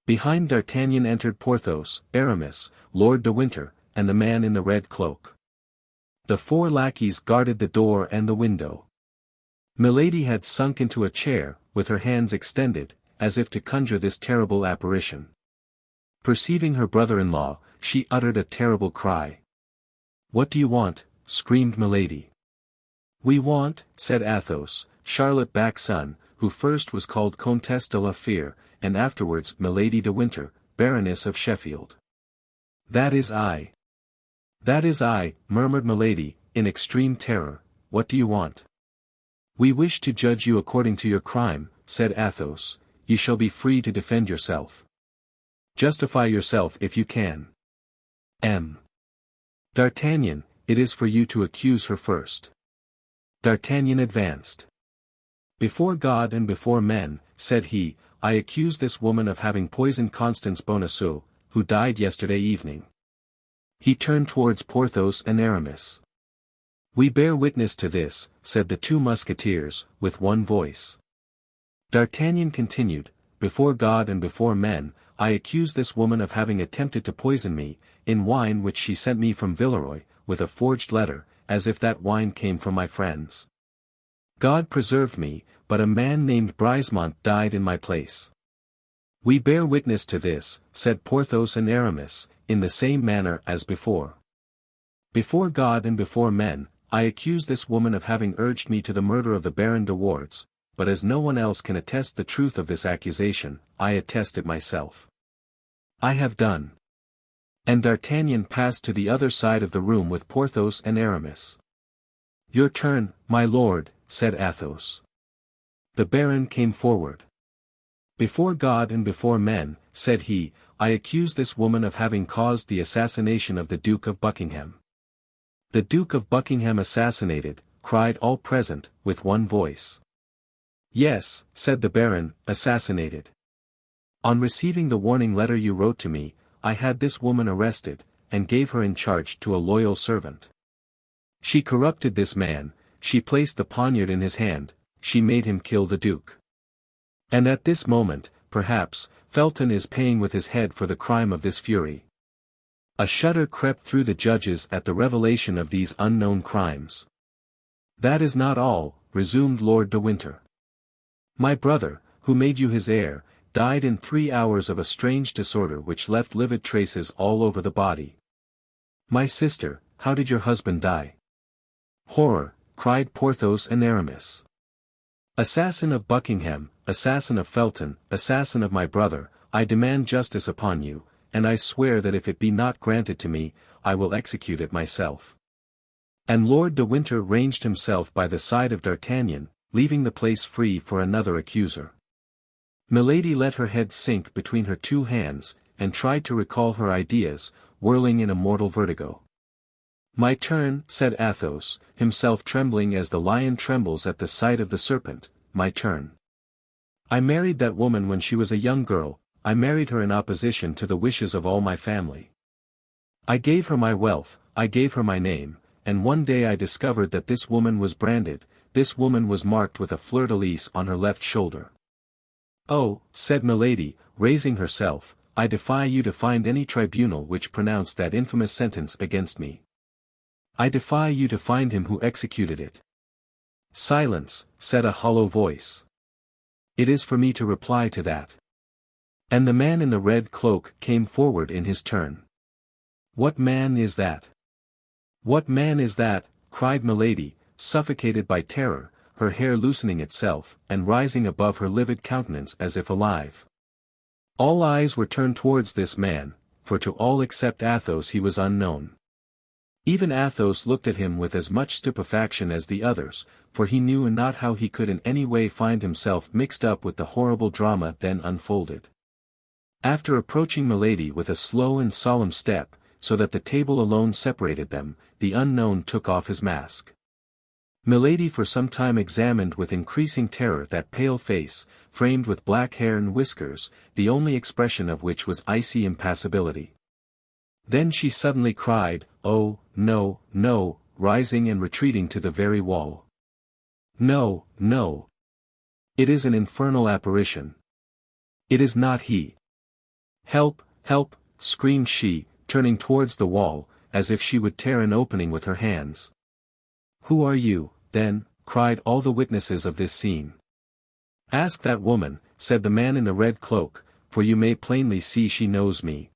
Behind D'Artagnan entered Porthos, Aramis, Lord de Winter, and the man in the red cloak. The 4 lackeys guarded the door and the window. Milady had sunk into a chair, with her hands extended, as if to conjure this terrible apparition. Perceiving her brother-in-law, she uttered a terrible cry. "What do you want?" screamed Milady. "We want," said Athos, "Charlotte Back's son, who first was called Comtesse de la Fere, and afterwards Milady de Winter, Baroness of Sheffield." "That is I." "That is I," murmured Milady, in extreme terror. "What do you want?" "We wish to judge you according to your crime," said Athos. "You shall be free to defend yourself. Justify yourself if you can. D'Artagnan, it is for you to accuse her first." D'Artagnan advanced. "Before God and before men," said he, "I accuse this woman of having poisoned Constance Bonacieux, who died yesterday evening." He turned towards Porthos and Aramis. "We bear witness to this," said the 2 Musketeers, with one voice. D'Artagnan continued, "Before God and before men, I accuse this woman of having attempted to poison me, in wine which she sent me from Villeroy, with a forged letter, as if that wine came from my friends. God preserved me, but a man named Brisemont died in my place." "We bear witness to this," said Porthos and Aramis, in the same manner as before. "Before God and before men, I accuse this woman of having urged me to the murder of the Baron de Wardes, but as no one else can attest the truth of this accusation, I attest it myself. I have done." And D'Artagnan passed to the other side of the room with Porthos and Aramis. "Your turn, my lord," said Athos. The Baron came forward. "Before God and before men," said he, "I accuse this woman of having caused the assassination of the Duke of Buckingham." "The Duke of Buckingham assassinated," cried all present, with one voice. "Yes," said the Baron, "assassinated. On receiving the warning letter you wrote to me, I had this woman arrested, and gave her in charge to a loyal servant. She corrupted this man, she placed the poniard in his hand, she made him kill the Duke. And at this moment, perhaps, Felton is paying with his head for the crime of this fury." A shudder crept through the judges at the revelation of these unknown crimes. "That is not all," resumed Lord de Winter. "My brother, who made you his heir, died in 3 hours of a strange disorder which left livid traces all over the body." "My sister, how did your husband die?" "Horror," cried Porthos and Aramis. "Assassin of Buckingham, assassin of Felton, assassin of my brother, I demand justice upon you, and I swear that if it be not granted to me, I will execute it myself." And Lord de Winter ranged himself by the side of D'Artagnan, leaving the place free for another accuser. Milady let her head sink between her 2 hands, and tried to recall her ideas, whirling in a mortal vertigo. "My turn," said Athos, himself trembling as the lion trembles at the sight of the serpent, "my turn. I married that woman when she was a young girl, I married her in opposition to the wishes of all my family. I gave her my wealth, I gave her my name, and one day I discovered that this woman was branded, this woman was marked with a fleur-de-lis on her left shoulder." "Oh," said Milady, raising herself, I defy you to find any tribunal which pronounced that infamous sentence against me. I defy you to find him who executed it." "Silence," said a hollow voice. "It is for me to reply to that." And the man in the red cloak came forward in his turn. "What man is that? What man is that?" cried Milady, suffocated by terror, her hair loosening itself, and rising above her livid countenance as if alive. All eyes were turned towards this man, for to all except Athos he was unknown. Even Athos looked at him with as much stupefaction as the others, for he knew not how he could in any way find himself mixed up with the horrible drama then unfolded. After approaching Milady with a slow and solemn step, so that the table alone separated them, the unknown took off his mask. Milady for some time examined with increasing terror that pale face, framed with black hair and whiskers, the only expression of which was icy impassibility. Then she suddenly cried, "Oh, no, no," rising and retreating to the very wall. "No, no. It is an infernal apparition. It is not he. Help, help," screamed she, turning towards the wall, as if she would tear an opening with her hands. "Who are you, then?" cried all the witnesses of this scene. "Ask that woman," said the man in the red cloak, "for you may plainly see she knows me."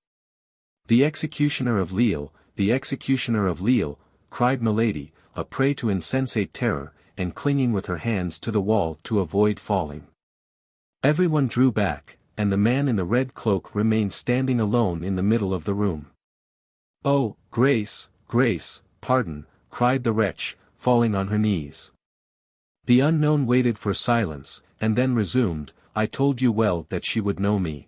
"The executioner of Lille, the executioner of Lille," cried Milady, a prey to insensate terror, and clinging with her hands to the wall to avoid falling. Everyone drew back, and the man in the red cloak remained standing alone in the middle of the room. "Oh, Grace, Grace, pardon," cried the wretch, falling on her knees. The unknown waited for silence, and then resumed, "I told you well that she would know me.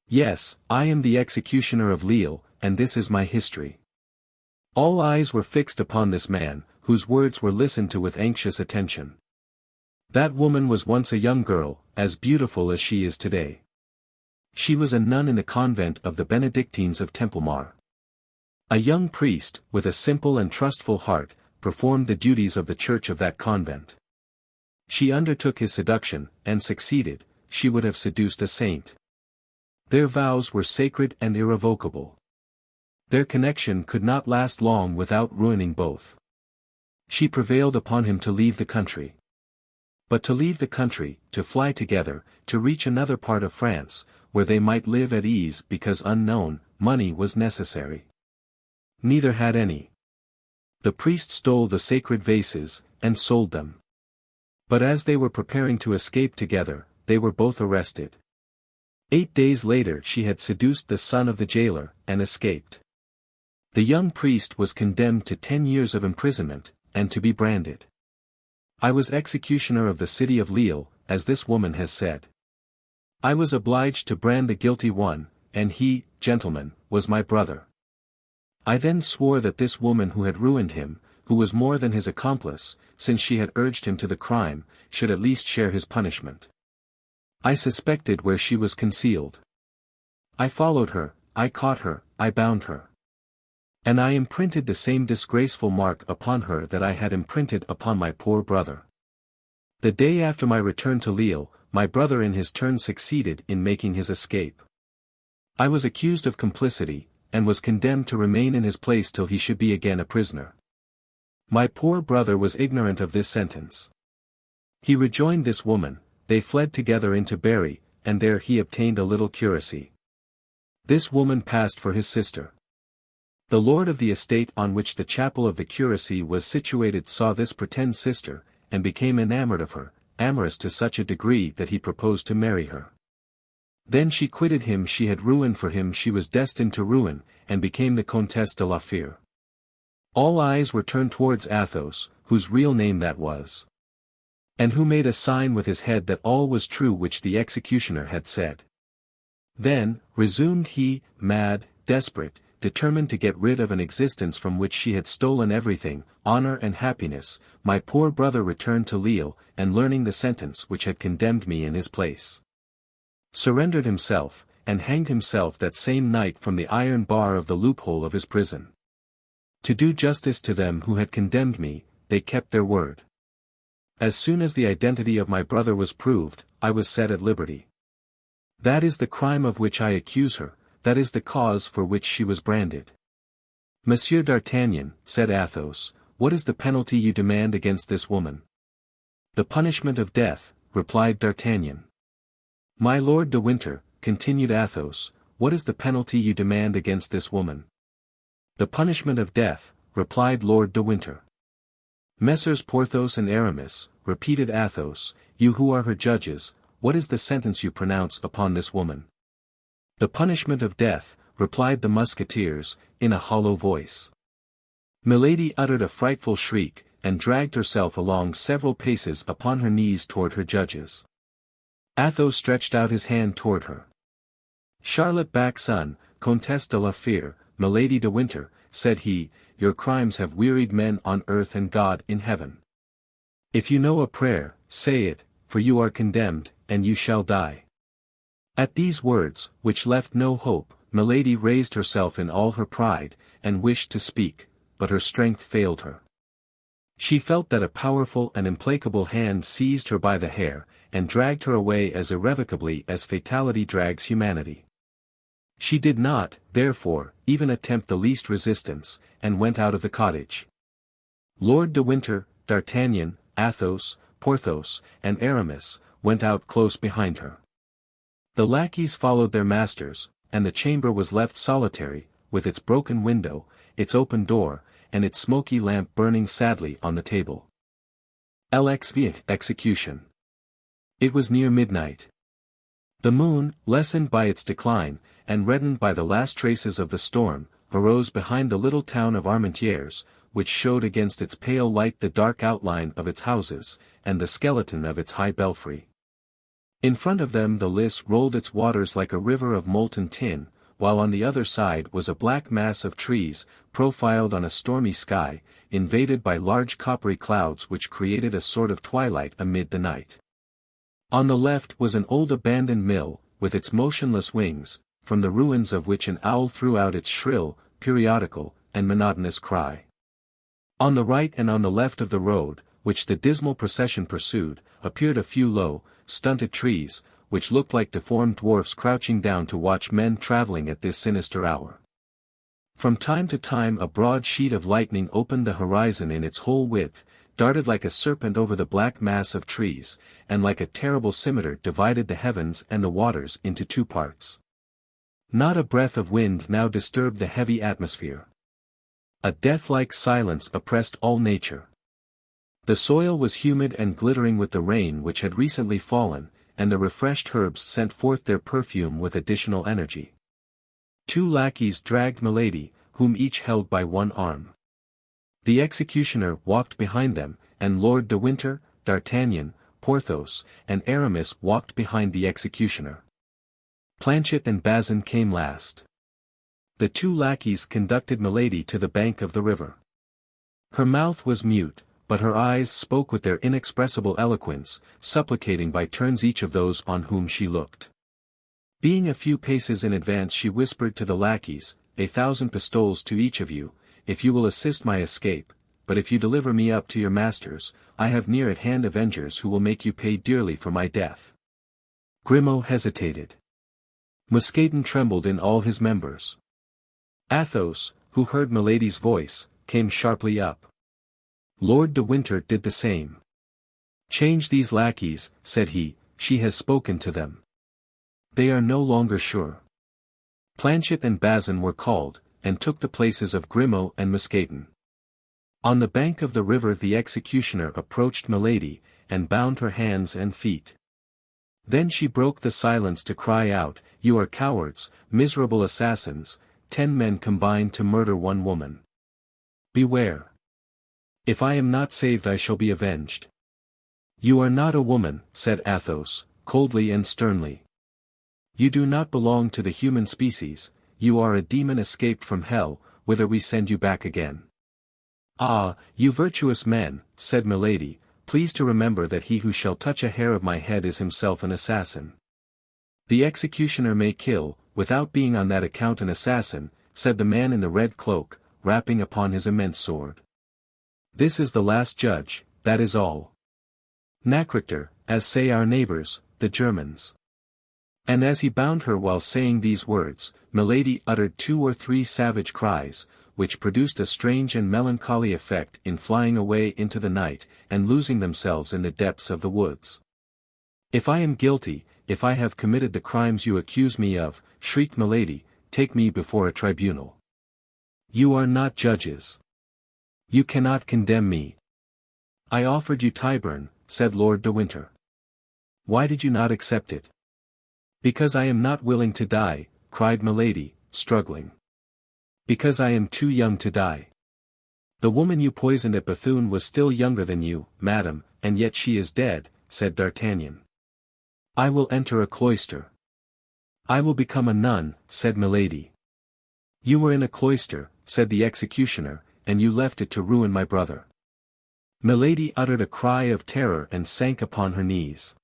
Yes, I am the executioner of Lille, and this is my history." All eyes were fixed upon this man, whose words were listened to with anxious attention. That woman was once a young girl, as beautiful as she is today. She was a nun in the convent of the Benedictines of Templemar. A young priest, with a simple and trustful heart, performed the duties of the church of that convent. She undertook his seduction, and succeeded. She would have seduced a saint. Their vows were sacred and irrevocable. Their connection could not last long without ruining both. She prevailed upon him to leave the country. But to leave the country, to fly together, to reach another part of France, where they might live at ease because unknown, money was necessary. Neither had any. The priest stole the sacred vases, and sold them. But as they were preparing to escape together, they were both arrested. 8 days later she had seduced the son of the jailer, and escaped. The young priest was condemned to 10 years of imprisonment, and to be branded. "I was executioner of the city of Lille," as this woman has said. "I was obliged to brand the guilty one, and he, gentlemen, was my brother. I then swore that this woman who had ruined him, who was more than his accomplice, since she had urged him to the crime, should at least share his punishment. I suspected where she was concealed. I followed her, I caught her, I bound her. And I imprinted the same disgraceful mark upon her that I had imprinted upon my poor brother. The day after my return to Lille, my brother in his turn succeeded in making his escape. I was accused of complicity, and was condemned to remain in his place till he should be again a prisoner. My poor brother was ignorant of this sentence. He rejoined this woman, they fled together into Berry, and there he obtained a little curacy. This woman passed for his sister. The lord of the estate on which the chapel of the curacy was situated saw this pretend sister, and became enamored of her, amorous to such a degree that he proposed to marry her. Then she quitted him she had ruined for him she was destined to ruin, and became the Comtesse de la Fère. All eyes were turned towards Athos, whose real name that was. And who made a sign with his head that all was true which the executioner had said. Then, resumed he, mad, desperate, determined to get rid of an existence from which she had stolen everything, honor and happiness, my poor brother returned to Lille, and learning the sentence which had condemned me in his place, surrendered himself, and hanged himself that same night from the iron bar of the loophole of his prison. To do justice to them who had condemned me, they kept their word. As soon as the identity of my brother was proved, I was set at liberty. That is the crime of which I accuse her, that is the cause for which she was branded. Monsieur d'Artagnan, said Athos, what is the penalty you demand against this woman? The punishment of death, replied D'Artagnan. My Lord de Winter, continued Athos, what is the penalty you demand against this woman? The punishment of death, replied Lord de Winter. Messrs Porthos and Aramis, repeated Athos, you who are her judges, what is the sentence you pronounce upon this woman? The punishment of death, replied the Musketeers, in a hollow voice. Milady uttered a frightful shriek, and dragged herself along several paces upon her knees toward her judges. Athos stretched out his hand toward her. Charlotte Backson, Comtesse de la Fere, Milady de Winter, said he, your crimes have wearied men on earth and God in heaven. If you know a prayer, say it, for you are condemned, and you shall die. At these words, which left no hope, Milady raised herself in all her pride, and wished to speak, but her strength failed her. She felt that a powerful and implacable hand seized her by the hair, and dragged her away as irrevocably as fatality drags humanity. She did not, therefore, even attempt the least resistance, and went out of the cottage. Lord de Winter, D'Artagnan, Athos, Porthos, and Aramis, went out close behind her. The lackeys followed their masters, and the chamber was left solitary, with its broken window, its open door, and its smoky lamp burning sadly on the table. XXXVII Execution. It was near midnight. The moon, lessened by its decline, and reddened by the last traces of the storm, arose behind the little town of Armentières, which showed against its pale light the dark outline of its houses, and the skeleton of its high belfry. In front of them the Lys rolled its waters like a river of molten tin, while on the other side was a black mass of trees, profiled on a stormy sky, invaded by large coppery clouds which created a sort of twilight amid the night. On the left was an old abandoned mill, with its motionless wings, from the ruins of which an owl threw out its shrill, periodical, and monotonous cry. On the right and on the left of the road, which the dismal procession pursued, appeared a few low, stunted trees, which looked like deformed dwarfs crouching down to watch men traveling at this sinister hour. From time to time a broad sheet of lightning opened the horizon in its whole width, darted like a serpent over the black mass of trees, and like a terrible scimitar divided the heavens and the waters into two parts. Not a breath of wind now disturbed the heavy atmosphere. A death-like silence oppressed all nature. The soil was humid and glittering with the rain which had recently fallen, and the refreshed herbs sent forth their perfume with additional energy. Two lackeys dragged Milady, whom each held by one arm. The executioner walked behind them, and Lord de Winter, D'Artagnan, Porthos, and Aramis walked behind the executioner. Planchet and Bazin came last. The two lackeys conducted Milady to the bank of the river. Her mouth was mute, but her eyes spoke with their inexpressible eloquence, supplicating by turns each of those on whom she looked. Being a few paces in advance she whispered to the lackeys, 1,000 pistoles to each of you, if you will assist my escape, but if you deliver me up to your masters, I have near at hand avengers who will make you pay dearly for my death. Grimaud hesitated. Mousqueton trembled in all his members. Athos, who heard Milady's voice, came sharply up. Lord de Winter did the same. Change these lackeys, said he, she has spoken to them. They are no longer sure. Planchet and Bazin were called, and took the places of Grimaud and Mousqueton. On the bank of the river the executioner approached Milady, and bound her hands and feet. Then she broke the silence to cry out, you are cowards, miserable assassins, 10 men combined to murder one woman. Beware. If I am not saved I shall be avenged. You are not a woman, said Athos, coldly and sternly. You do not belong to the human species, you are a demon escaped from hell, whither we send you back again. Ah, you virtuous men, said Milady, please to remember that he who shall touch a hair of my head is himself an assassin. The executioner may kill, without being on that account an assassin, said the man in the red cloak, rapping upon his immense sword. This is the last judge, that is all. Nachrichter, as say our neighbors, the Germans. And as he bound her while saying these words, Milady uttered 2 or 3 savage cries, which produced a strange and melancholy effect in flying away into the night, and losing themselves in the depths of the woods. "If I am guilty, if I have committed the crimes you accuse me of," shrieked Milady, "take me before a tribunal. You are not judges. You cannot condemn me." "I offered you Tyburn," said Lord de Winter. "Why did you not accept it?" "Because I am not willing to die," cried Milady, struggling. "Because I am too young to die. The woman you poisoned at Bethune was still younger than you, madam, and yet she is dead," said D'Artagnan. "I will enter a cloister." "I will become a nun," said Milady. "You were in a cloister," said the executioner, "and you left it to ruin my brother." Milady uttered a cry of terror and sank upon her knees.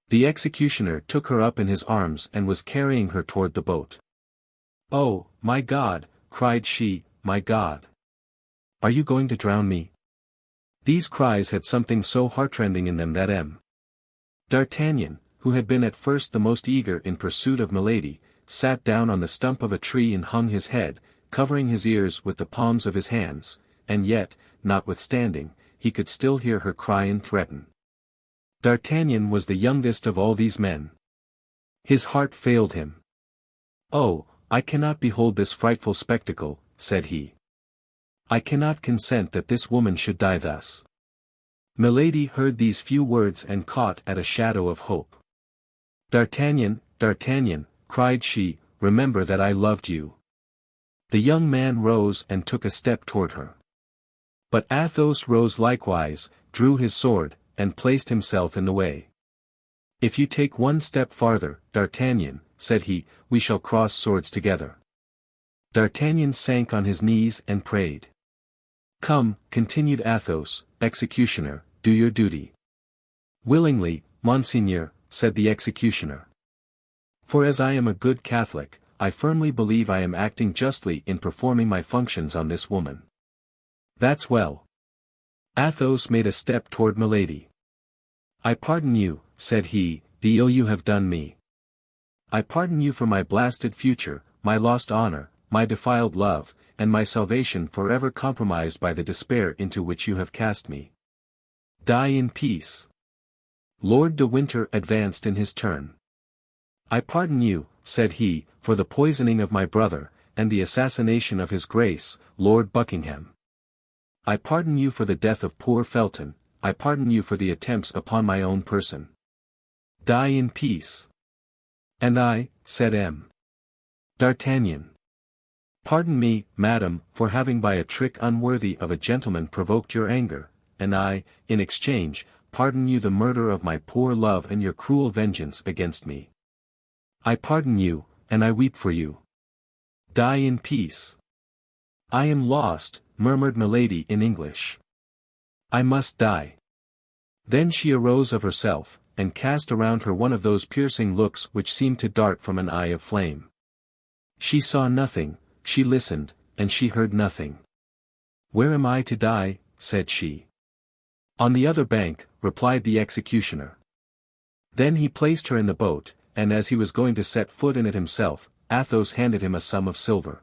The executioner took her up in his arms and was carrying her toward the boat. "Oh, my God," cried she, "my God! Are you going to drown me?" These cries had something so heartrending in them that D'Artagnan, who had been at first the most eager in pursuit of Milady, sat down on the stump of a tree and hung his head, covering his ears with the palms of his hands, and yet, notwithstanding, he could still hear her cry and threaten. D'Artagnan was the youngest of all these men. His heart failed him. "Oh, I cannot behold this frightful spectacle," said he. "I cannot consent that this woman should die thus." Milady heard these few words and caught at a shadow of hope. "D'Artagnan, D'Artagnan," cried she, "remember that I loved you." The young man rose and took a step toward her. But Athos rose likewise, drew his sword, and placed himself in the way. "If you take one step farther, D'Artagnan," said he, "we shall cross swords together." D'Artagnan sank on his knees and prayed. "Come," continued Athos, "executioner, do your duty." "Willingly, monseigneur," said the executioner. "For as I am a good Catholic, I firmly believe I am acting justly in performing my functions on this woman." "That's well." Athos made a step toward Milady. "I pardon you," said he, "the ill you have done me. I pardon you for my blasted future, my lost honor, my defiled love, and my salvation forever compromised by the despair into which you have cast me. Die in peace." Lord de Winter advanced in his turn. "I pardon you," said he, "for the poisoning of my brother, and the assassination of his Grace, Lord Buckingham. I pardon you for the death of poor Felton, I pardon you for the attempts upon my own person. Die in peace." "And I," said D'Artagnan. "Pardon me, madam, for having by a trick unworthy of a gentleman provoked your anger, and I, in exchange, pardon you the murder of my poor love and your cruel vengeance against me. I pardon you, and I weep for you. Die in peace." "I am lost," murmured Milady in English. "I must die." Then she arose of herself, and cast around her one of those piercing looks which seemed to dart from an eye of flame. She saw nothing, she listened, and she heard nothing. "Where am I to die?" said she. "On the other bank," replied the executioner. Then he placed her in the boat, and as he was going to set foot in it himself, Athos handed him a sum of silver.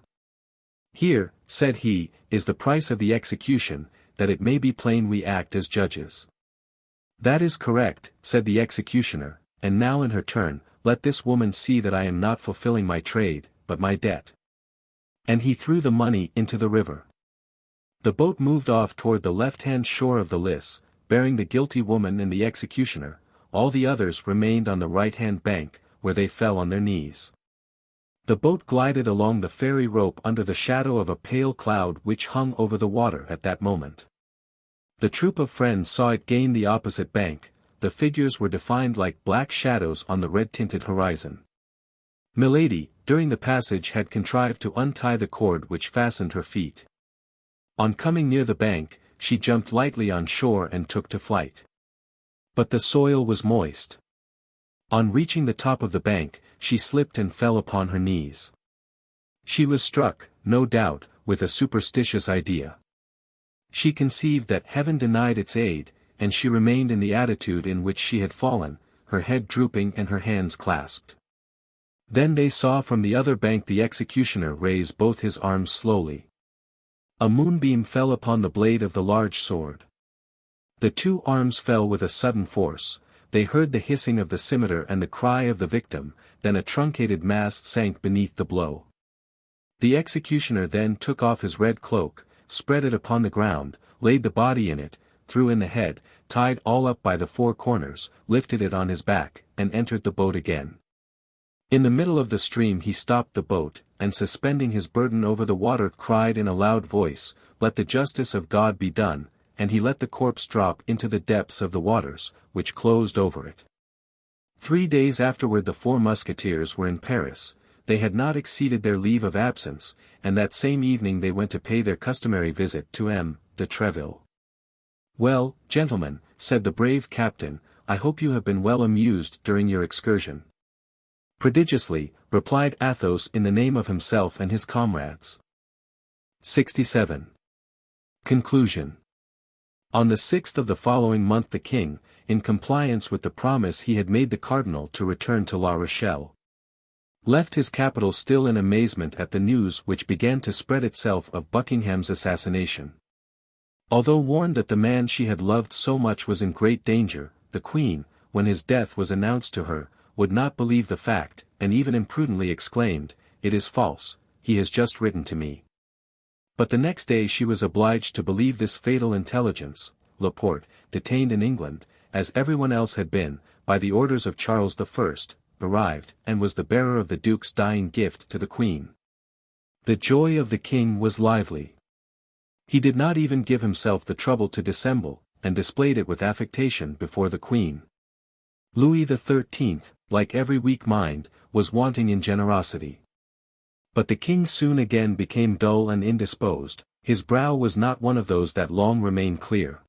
"Here," said he, "is the price of the execution, that it may be plain we act as judges." "That is correct," said the executioner, "and now in her turn, let this woman see that I am not fulfilling my trade, but my debt." And he threw the money into the river. The boat moved off toward the left-hand shore of the Lys, bearing the guilty woman and the executioner. All the others remained on the right-hand bank, where they fell on their knees. The boat glided along the ferry rope under the shadow of a pale cloud which hung over the water at that moment. The troop of friends saw it gain the opposite bank, the figures were defined like black shadows on the red-tinted horizon. Milady, during the passage had contrived to untie the cord which fastened her feet. On coming near the bank, she jumped lightly on shore and took to flight. But the soil was moist. On reaching the top of the bank, she slipped and fell upon her knees. She was struck, no doubt, with a superstitious idea. She conceived that heaven denied its aid, and she remained in the attitude in which she had fallen, her head drooping and her hands clasped. Then they saw from the other bank the executioner raise both his arms slowly. A moonbeam fell upon the blade of the large sword. The two arms fell with a sudden force. They heard the hissing of the scimitar and the cry of the victim, then a truncated mass sank beneath the blow. The executioner then took off his red cloak, spread it upon the ground, laid the body in it, threw in the head, tied all up by the four corners, lifted it on his back, and entered the boat again. In the middle of the stream he stopped the boat, and suspending his burden over the water cried in a loud voice, "Let the justice of God be done," and he let the corpse drop into the depths of the waters, which closed over it. 3 days afterward the four musketeers were in Paris. They had not exceeded their leave of absence, and that same evening they went to pay their customary visit to M. de Treville. "Well, gentlemen," said the brave captain, "I hope you have been well amused during your excursion." "Prodigiously," replied Athos in the name of himself and his comrades. 67. Conclusion. On the 6th of the following month the king, in compliance with the promise he had made the cardinal to return to La Rochelle, left his capital still in amazement at the news which began to spread itself of Buckingham's assassination. Although warned that the man she had loved so much was in great danger, the queen, when his death was announced to her, would not believe the fact, and even imprudently exclaimed, "It is false, he has just written to me." But the next day she was obliged to believe this fatal intelligence. Laporte, detained in England, as everyone else had been, by the orders of Charles I, arrived, and was the bearer of the Duke's dying gift to the Queen. The joy of the king was lively. He did not even give himself the trouble to dissemble, and displayed it with affectation before the Queen. Louis XIII, like every weak mind, was wanting in generosity. But the king soon again became dull and indisposed. His brow was not one of those that long remain clear.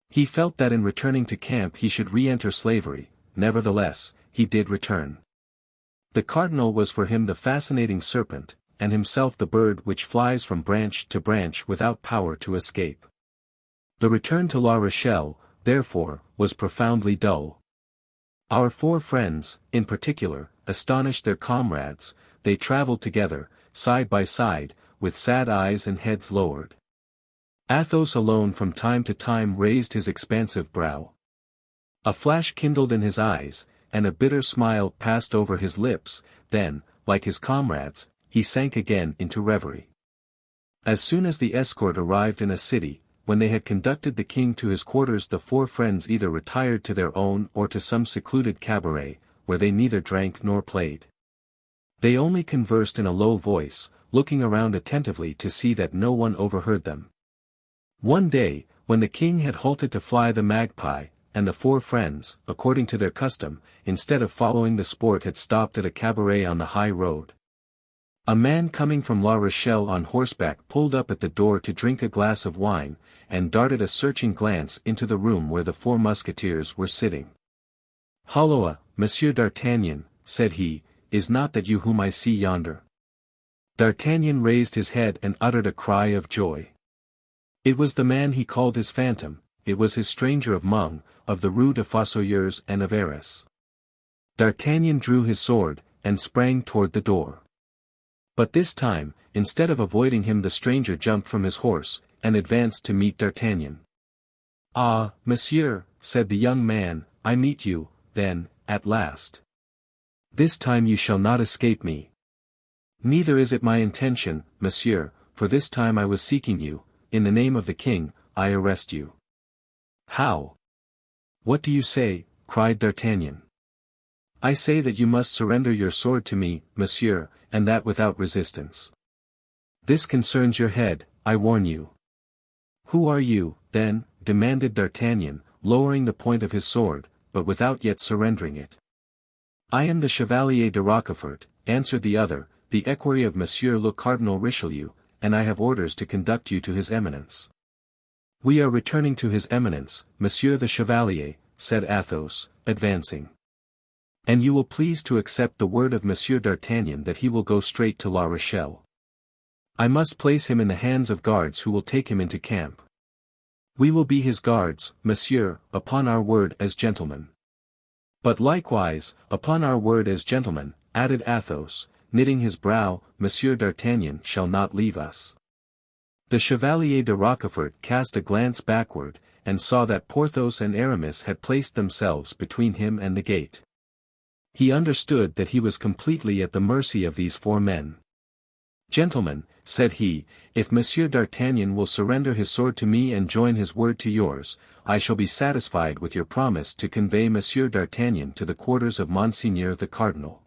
He felt that in returning to camp he should re-enter slavery. Nevertheless, he did return. The cardinal was for him the fascinating serpent, and himself the bird which flies from branch to branch without power to escape. The return to La Rochelle, therefore, was profoundly dull. Our four friends, in particular, astonished their comrades. They travelled together, side by side, with sad eyes and heads lowered. Athos alone from time to time raised his expansive brow. A flash kindled in his eyes, and a bitter smile passed over his lips, then, like his comrades, he sank again into reverie. As soon as the escort arrived in a city, when they had conducted the king to his quarters, the four friends either retired to their own or to some secluded cabaret, where they neither drank nor played. They only conversed in a low voice, looking around attentively to see that no one overheard them. One day, when the king had halted to fly the magpie, and the four friends, according to their custom, instead of following the sport had stopped at a cabaret on the high road, a man coming from La Rochelle on horseback pulled up at the door to drink a glass of wine, and darted a searching glance into the room where the four musketeers were sitting. "Holloa, Monsieur d'Artagnan," said he, "is not that you whom I see yonder?" D'Artagnan raised his head and uttered a cry of joy. It was the man he called his phantom, it was his stranger of Meung, of the Rue des Fossoyeurs and of Arras. D'Artagnan drew his sword, and sprang toward the door. But this time, instead of avoiding him, the stranger jumped from his horse, and advanced to meet D'Artagnan. "Ah, monsieur," said the young man, "I meet you, then, at last. This time you shall not escape me. Neither is it my intention, monsieur, for this time I was seeking you. In the name of the king, I arrest you." "How? What do you say?" cried D'Artagnan. "I say that you must surrender your sword to me, monsieur, and that without resistance. This concerns your head, I warn you." "Who are you, then?" demanded D'Artagnan, lowering the point of his sword, but without yet surrendering it. "I am the Chevalier de Rochefort," answered the other, "the equerry of Monsieur le Cardinal Richelieu, and I have orders to conduct you to his eminence." "We are returning to his eminence, Monsieur the Chevalier," said Athos, advancing. "And you will please to accept the word of Monsieur d'Artagnan that he will go straight to La Rochelle. I must place him in the hands of guards who will take him into camp." "We will be his guards, monsieur, upon our word as gentlemen." "But likewise, upon our word as gentlemen," added Athos, knitting his brow, Monsieur d'Artagnan shall not leave us. The Chevalier de Rochefort cast a glance backward, and saw that Porthos and Aramis had placed themselves between him and the gate. He understood that he was completely at the mercy of these 4 men. "Gentlemen," said he, "if Monsieur d'Artagnan will surrender his sword to me and join his word to yours, I shall be satisfied with your promise to convey Monsieur d'Artagnan to the quarters of Monseigneur the Cardinal.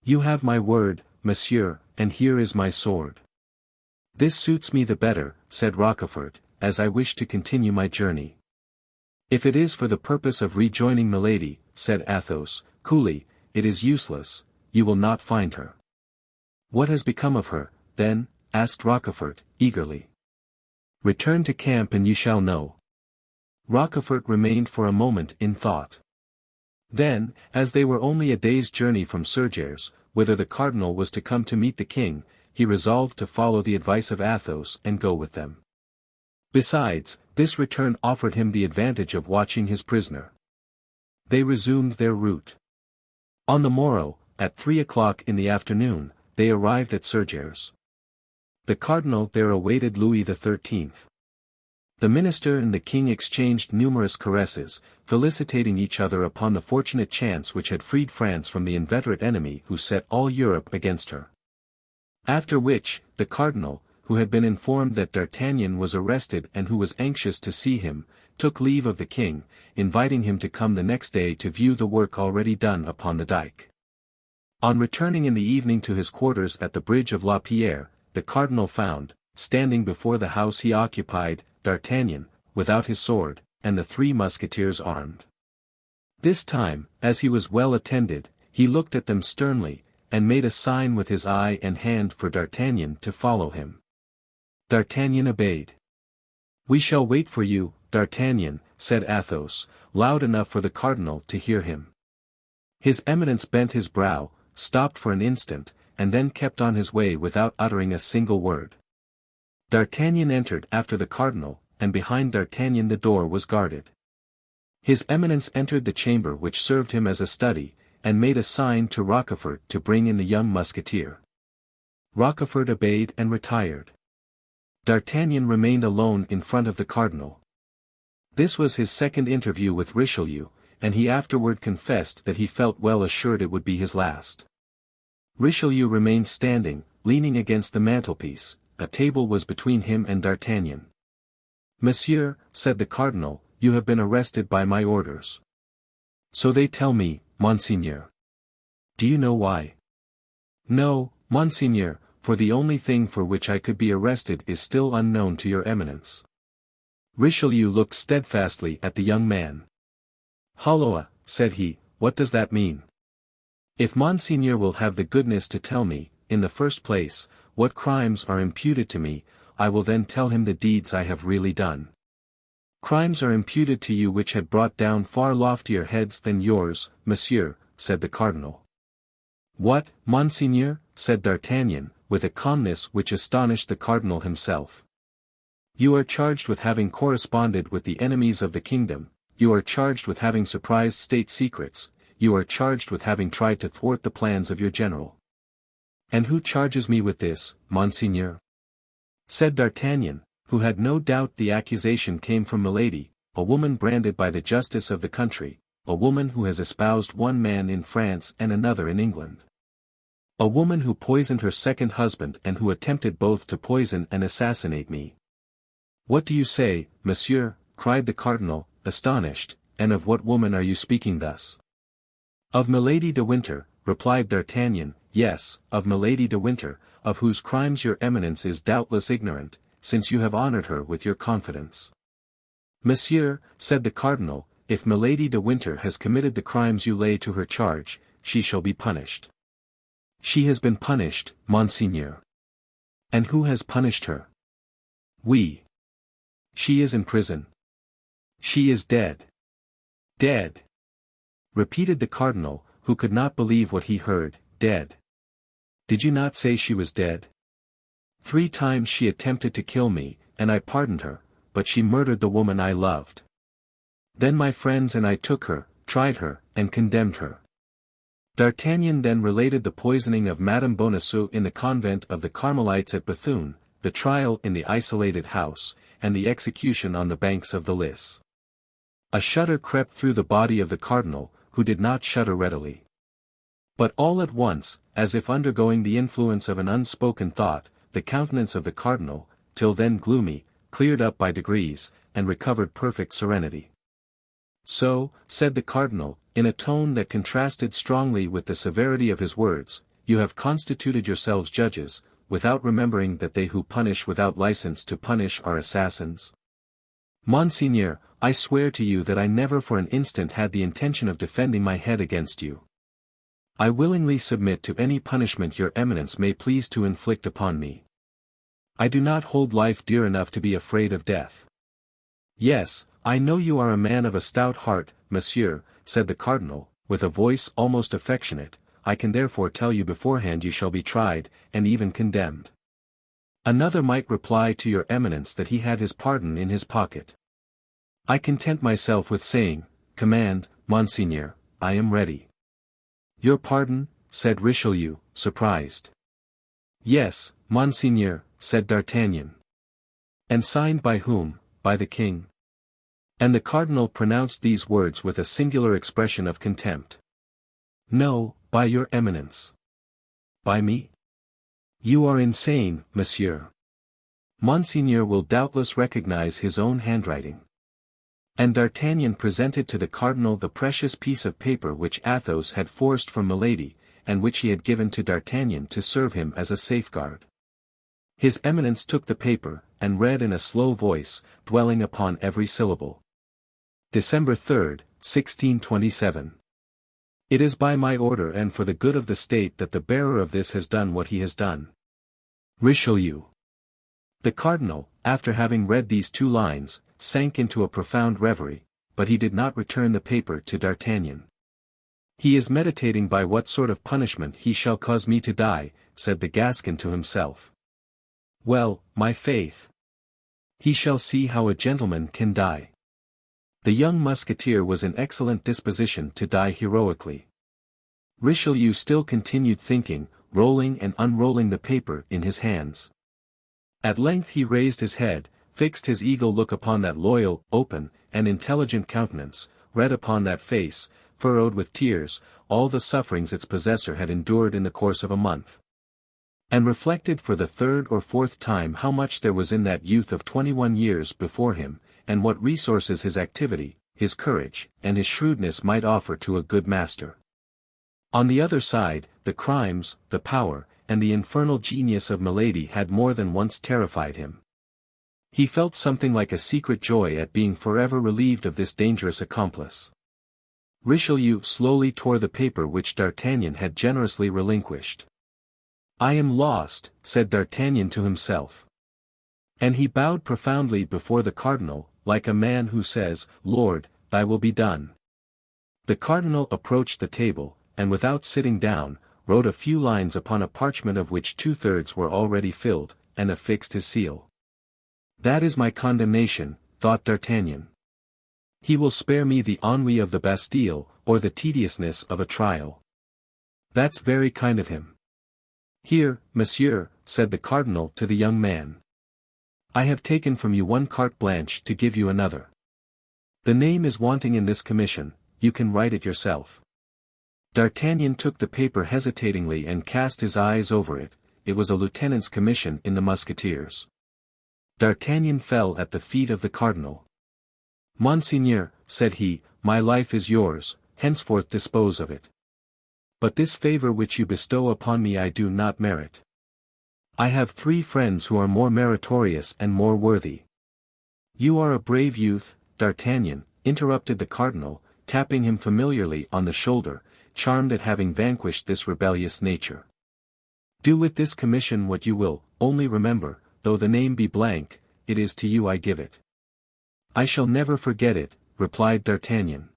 You have my word, monsieur, and here is my sword." "This suits me the better," said Rochefort, "as I wish to continue my journey." "If it is for the purpose of rejoining Milady," said Athos, coolly, "it is useless, you will not find her." "What has become of her, then?" asked Rochefort, eagerly. "Return to camp and you shall know." Rochefort remained for a moment in thought. Then, as they were only a day's journey from Saint-Gervais, whither the cardinal was to come to meet the king, he resolved to follow the advice of Athos and go with them. Besides, this return offered him the advantage of watching his prisoner. They resumed their route. On the morrow, at 3 o'clock in the afternoon, they arrived at Saint-Gervais. The cardinal there awaited Louis XIII. The minister and the king exchanged numerous caresses, felicitating each other upon the fortunate chance which had freed France from the inveterate enemy who set all Europe against her. After which, the cardinal, who had been informed that D'Artagnan was arrested and who was anxious to see him, took leave of the king, inviting him to come the next day to view the work already done upon the dike. On returning in the evening to his quarters at the bridge of La Pierre, the cardinal found, standing before the house he occupied, D'Artagnan, without his sword, and the 3 Musketeers armed. This time, as he was well attended, he looked at them sternly, and made a sign with his eye and hand for D'Artagnan to follow him. D'Artagnan obeyed. "We shall wait for you, D'Artagnan," said Athos, loud enough for the cardinal to hear him. His Eminence bent his brow, stopped for an instant, and then kept on his way without uttering a single word. D'Artagnan entered after the cardinal, and behind D'Artagnan the door was guarded. His Eminence entered the chamber which served him as a study, and made a sign to Rochefort to bring in the young musketeer. Rochefort obeyed and retired. D'Artagnan remained alone in front of the cardinal. This was his second interview with Richelieu, and he afterward confessed that he felt well assured it would be his last. Richelieu remained standing, leaning against the mantelpiece. A table was between him and D'Artagnan. "Monsieur," said the cardinal, "you have been arrested by my orders." "So they tell me, Monseigneur." "Do you know why?" "No, Monseigneur, for the only thing for which I could be arrested is still unknown to your Eminence." Richelieu looked steadfastly at the young man. "Holloa," said he, "what does that mean?" "If Monseigneur will have the goodness to tell me, in the first place, what crimes are imputed to me, I will then tell him the deeds I have really done." "Crimes are imputed to you which had brought down far loftier heads than yours, monsieur," said the cardinal. "What, Monseigneur?" said D'Artagnan, with a calmness which astonished the cardinal himself. "You are charged with having corresponded with the enemies of the kingdom, you are charged with having surprised state secrets, you are charged with having tried to thwart the plans of your general." "And who charges me with this, Monseigneur?" said D'Artagnan, who had no doubt the accusation came from Milady, a woman branded by the justice of the country, a woman who has espoused one man in France and another in England. A woman who poisoned her second husband and who attempted both to poison and assassinate me. "What do you say, monsieur?" cried the cardinal, astonished, "and of what woman are you speaking thus?" "Of Milady de Winter," replied D'Artagnan. "Yes, of Milady de Winter, of whose crimes your Eminence is doubtless ignorant, since you have honored her with your confidence." "Monsieur," said the cardinal, "if Milady de Winter has committed the crimes you lay to her charge, she shall be punished." "She has been punished, Monseigneur." "And who has punished her?" "We." "She is in prison." "She is dead." "Dead," repeated the cardinal, who could not believe what he heard. "Dead. Did you not say she was dead? 3 times she attempted to kill me, and I pardoned her, but she murdered the woman I loved. Then my friends and I took her, tried her, and condemned her." D'Artagnan then related the poisoning of Madame Bonacieux in the convent of the Carmelites at Bethune, the trial in the isolated house, and the execution on the banks of the Lys. A shudder crept through the body of the cardinal, who did not shudder readily. But all at once, as if undergoing the influence of an unspoken thought, the countenance of the cardinal, till then gloomy, cleared up by degrees, and recovered perfect serenity. So, said the cardinal, in a tone that contrasted strongly with the severity of his words, you have constituted yourselves judges, without remembering that they who punish without license to punish are assassins. Monseigneur, I swear to you that I never for an instant had the intention of defending my head against you. I willingly submit to any punishment your eminence may please to inflict upon me. I do not hold life dear enough to be afraid of death. Yes, I know you are a man of a stout heart, monsieur, said the cardinal, with a voice almost affectionate, I can therefore tell you beforehand you shall be tried, and even condemned. Another might reply to your eminence that he had his pardon in his pocket. I content myself with saying, command, monseigneur, I am ready. Your pardon, said Richelieu, surprised. Yes, monseigneur, said D'Artagnan. And signed by whom? By the king. And the cardinal pronounced these words with a singular expression of contempt. No, by your eminence. By me? You are insane, monsieur. Monseigneur will doubtless recognize his own handwriting. And D'Artagnan presented to the cardinal the precious piece of paper which Athos had forced from Milady, and which he had given to D'Artagnan to serve him as a safeguard. His eminence took the paper, and read in a slow voice, dwelling upon every syllable. December 3rd, 1627. It is by my order and for the good of the state that the bearer of this has done what he has done. Richelieu. The cardinal, after having read these 2 lines, sank into a profound reverie, but he did not return the paper to D'Artagnan. He is meditating by what sort of punishment he shall cause me to die, said the Gascon to himself. Well, my faith! He shall see how a gentleman can die. The young musketeer was in excellent disposition to die heroically. Richelieu still continued thinking, rolling and unrolling the paper in his hands. At length he raised his head, fixed his eagle look upon that loyal, open, and intelligent countenance, read upon that face, furrowed with tears, all the sufferings its possessor had endured in the course of a month. And reflected for the 3rd or 4th time how much there was in that youth of 21 years before him, and what resources his activity, his courage, and his shrewdness might offer to a good master. On the other side, the crimes, the power, and the infernal genius of Milady had more than once terrified him. He felt something like a secret joy at being forever relieved of this dangerous accomplice. Richelieu slowly tore the paper which D'Artagnan had generously relinquished. I am lost, said D'Artagnan to himself. And he bowed profoundly before the cardinal, like a man who says, Lord, thy will be done. The cardinal approached the table, and without sitting down, wrote a few lines upon a parchment of which 2/3 were already filled, and affixed his seal. That is my condemnation, thought D'Artagnan. He will spare me the ennui of the Bastille, or the tediousness of a trial. That's very kind of him. Here, monsieur, said the cardinal to the young man. I have taken from you 1 carte blanche to give you another. The name is wanting in this commission, you can write it yourself. D'Artagnan took the paper hesitatingly and cast his eyes over it. It was a lieutenant's commission in the Musketeers. D'Artagnan fell at the feet of the cardinal. Monseigneur, said he, my life is yours, henceforth dispose of it. But this favor which you bestow upon me I do not merit. I have 3 friends who are more meritorious and more worthy. You are a brave youth, D'Artagnan, interrupted the cardinal, tapping him familiarly on the shoulder, charmed at having vanquished this rebellious nature. Do with this commission what you will, only remember, though the name be blank, it is to you I give it. I shall never forget it, replied D'Artagnan.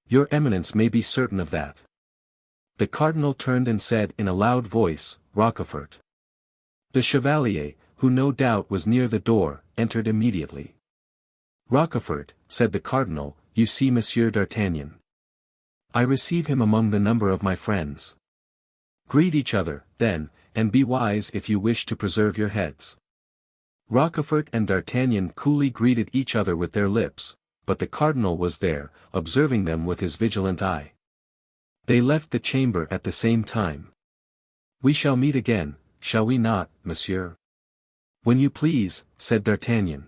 Your eminence may be certain of that. The cardinal turned and said in a loud voice, Rochefort. The chevalier, who no doubt was near the door, entered immediately. Rochefort, said the cardinal, you see Monsieur D'Artagnan. I receive him among the number of my friends. Greet each other, then, and be wise if you wish to preserve your heads. Rochefort and D'Artagnan coolly greeted each other with their lips, but the cardinal was there, observing them with his vigilant eye. They left the chamber at the same time. We shall meet again, shall we not, monsieur? When you please, said D'Artagnan.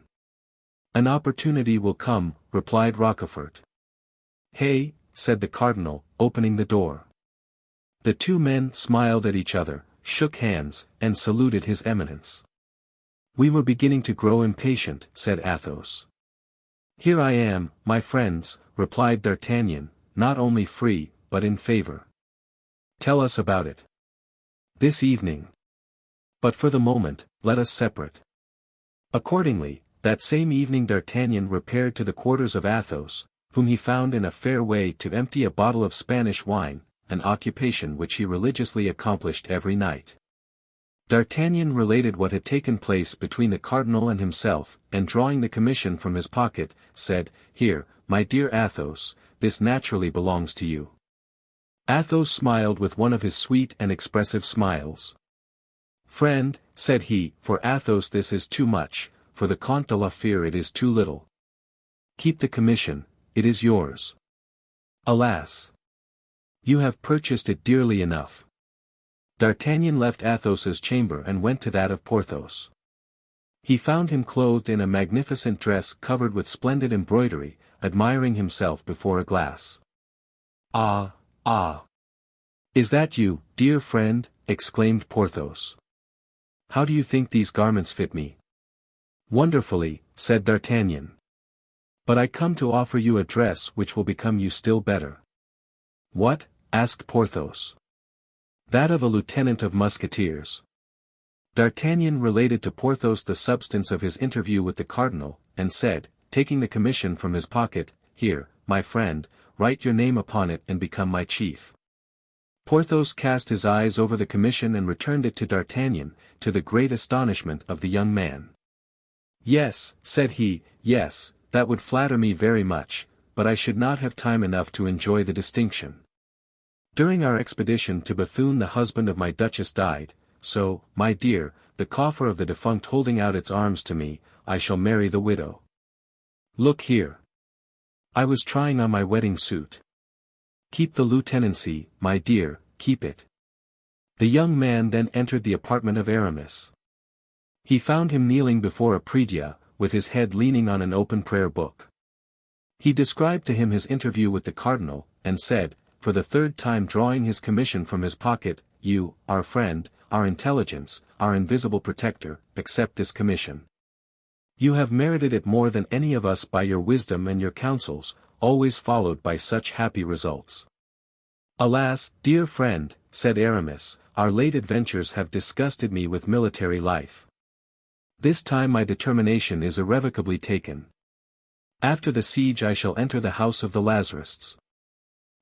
An opportunity will come, replied Rochefort. Hey, said the cardinal, opening the door. The two men smiled at each other, shook hands, and saluted his eminence. We were beginning to grow impatient, said Athos. Here I am, my friends, replied D'Artagnan, not only free, but in favor. Tell us about it. This evening. But for the moment, let us separate. Accordingly, that same evening D'Artagnan repaired to the quarters of Athos, whom he found in a fair way to empty a bottle of Spanish wine, an occupation which he religiously accomplished every night. D'Artagnan related what had taken place between the cardinal and himself, and drawing the commission from his pocket, said, Here, my dear Athos, this naturally belongs to you. Athos smiled with one of his sweet and expressive smiles. Friend, said he, for Athos this is too much, for the Comte de la Fere it is too little. Keep the commission, it is yours. Alas! You have purchased it dearly enough. D'Artagnan left Athos's chamber and went to that of Porthos. He found him clothed in a magnificent dress covered with splendid embroidery, admiring himself before a glass. Ah! Is that you, dear friend? Exclaimed Porthos. How do you think these garments fit me? Wonderfully, said D'Artagnan. But I come to offer you a dress which will become you still better. What? Asked Porthos. That of a lieutenant of musketeers. D'Artagnan related to Porthos the substance of his interview with the cardinal, and said, taking the commission from his pocket, Here, my friend, write your name upon it and become my chief. Porthos cast his eyes over the commission and returned it to D'Artagnan, to the great astonishment of the young man. Yes, said he, yes, that would flatter me very much, but I should not have time enough to enjoy the distinction. During our expedition to Bethune the husband of my duchess died, so, my dear, the coffer of the defunct holding out its arms to me, I shall marry the widow. Look here. I was trying on my wedding suit. Keep the lieutenancy, my dear, keep it. The young man then entered the apartment of Aramis. He found him kneeling before a prie-dieu, with his head leaning on an open prayer book. He described to him his interview with the cardinal, and said, for the third time drawing his commission from his pocket, You, our friend, our intelligence, our invisible protector, accept this commission. You have merited it more than any of us by your wisdom and your counsels, always followed by such happy results. Alas, dear friend, said Aramis, our late adventures have disgusted me with military life. This time my determination is irrevocably taken. After the siege I shall enter the house of the Lazarists.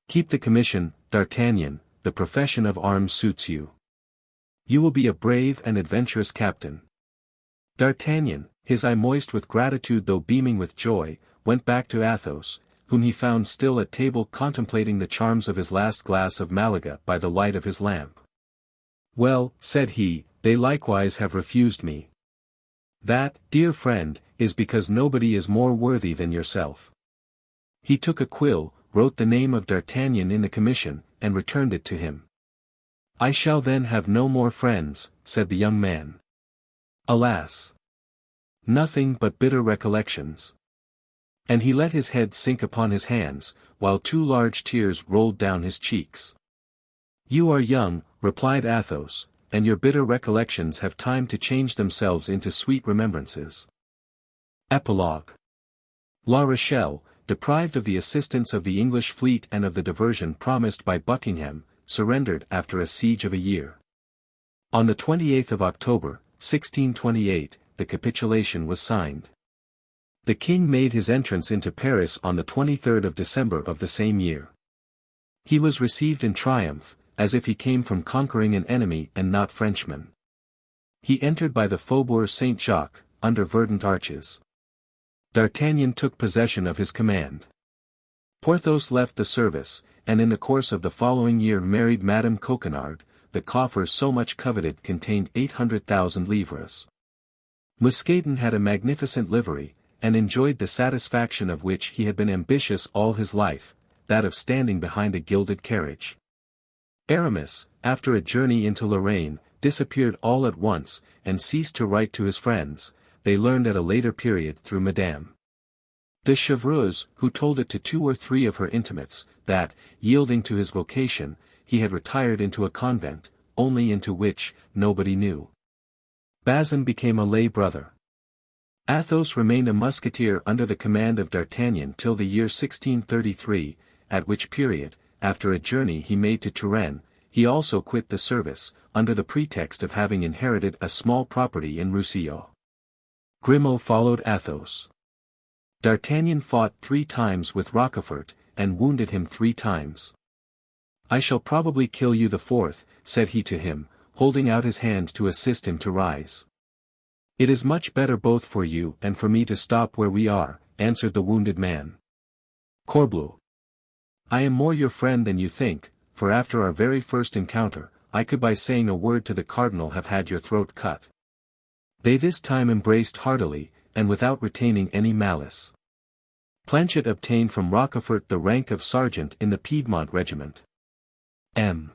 Keep the commission, D'Artagnan, the profession of arms suits you. You will be a brave and adventurous captain. D'Artagnan, his eye moist with gratitude though beaming with joy, went back to Athos, whom he found still at table contemplating the charms of his last glass of Malaga by the light of his lamp. Well, said he, they likewise have refused me. That, dear friend, is because nobody is more worthy than yourself. He took a quill, wrote the name of D'Artagnan in the commission, and returned it to him. I shall then have no more friends, said the young man. Alas! Nothing but bitter recollections. And he let his head sink upon his hands, while 2 large tears rolled down his cheeks. You are young, replied Athos, and your bitter recollections have time to change themselves into sweet remembrances. Epilogue. La Rochelle, deprived of the assistance of the English fleet and of the diversion promised by Buckingham, surrendered after a siege of a year. On the 28th of October, 1628, the capitulation was signed. The king made his entrance into Paris on the 23rd of December of the same year. He was received in triumph, as if he came from conquering an enemy and not Frenchmen. He entered by the Faubourg Saint-Jacques, under verdant arches. D'Artagnan took possession of his command. Porthos left the service, and in the course of the following year married Madame Coquenard. The coffer so much coveted contained 800,000 livres. Mousqueton had a magnificent livery, and enjoyed the satisfaction of which he had been ambitious all his life, that of standing behind a gilded carriage. Aramis, after a journey into Lorraine, disappeared all at once, and ceased to write to his friends. They learned at a later period through Madame de Chevreuse, who told it to 2 or 3 of her intimates, that, yielding to his vocation, he had retired into a convent, only into which, nobody knew. Bazin became a lay brother. Athos remained a musketeer under the command of D'Artagnan till the year 1633, at which period, after a journey he made to Touraine, he also quit the service, under the pretext of having inherited a small property in Roussillon. Grimaud followed Athos. D'Artagnan fought 3 times with Rochefort, and wounded him 3 times. "I shall probably kill you the 4th, said he to him, holding out his hand to assist him to rise. "It is much better both for you and for me to stop where we are," answered the wounded man. "Corbleu! I am more your friend than you think, for after our very first encounter, I could by saying a word to the cardinal have had your throat cut." They this time embraced heartily, and without retaining any malice. Planchet obtained from Rochefort the rank of sergeant in the Piedmont regiment. M.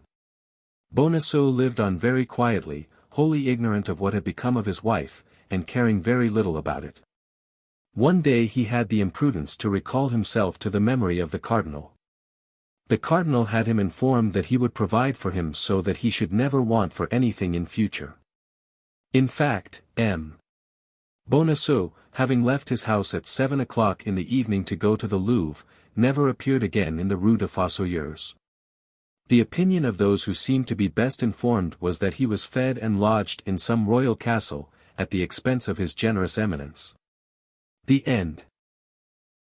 Bonacieux lived on very quietly, wholly ignorant of what had become of his wife, and caring very little about it. One day he had the imprudence to recall himself to the memory of the cardinal. The cardinal had him informed that he would provide for him so that he should never want for anything in future. In fact, M. Bonacieux, having left his house at 7 o'clock in the evening to go to the Louvre, never appeared again in the Rue des Fossoyeurs. The opinion of those who seemed to be best informed was that he was fed and lodged in some royal castle, at the expense of his generous eminence. The end.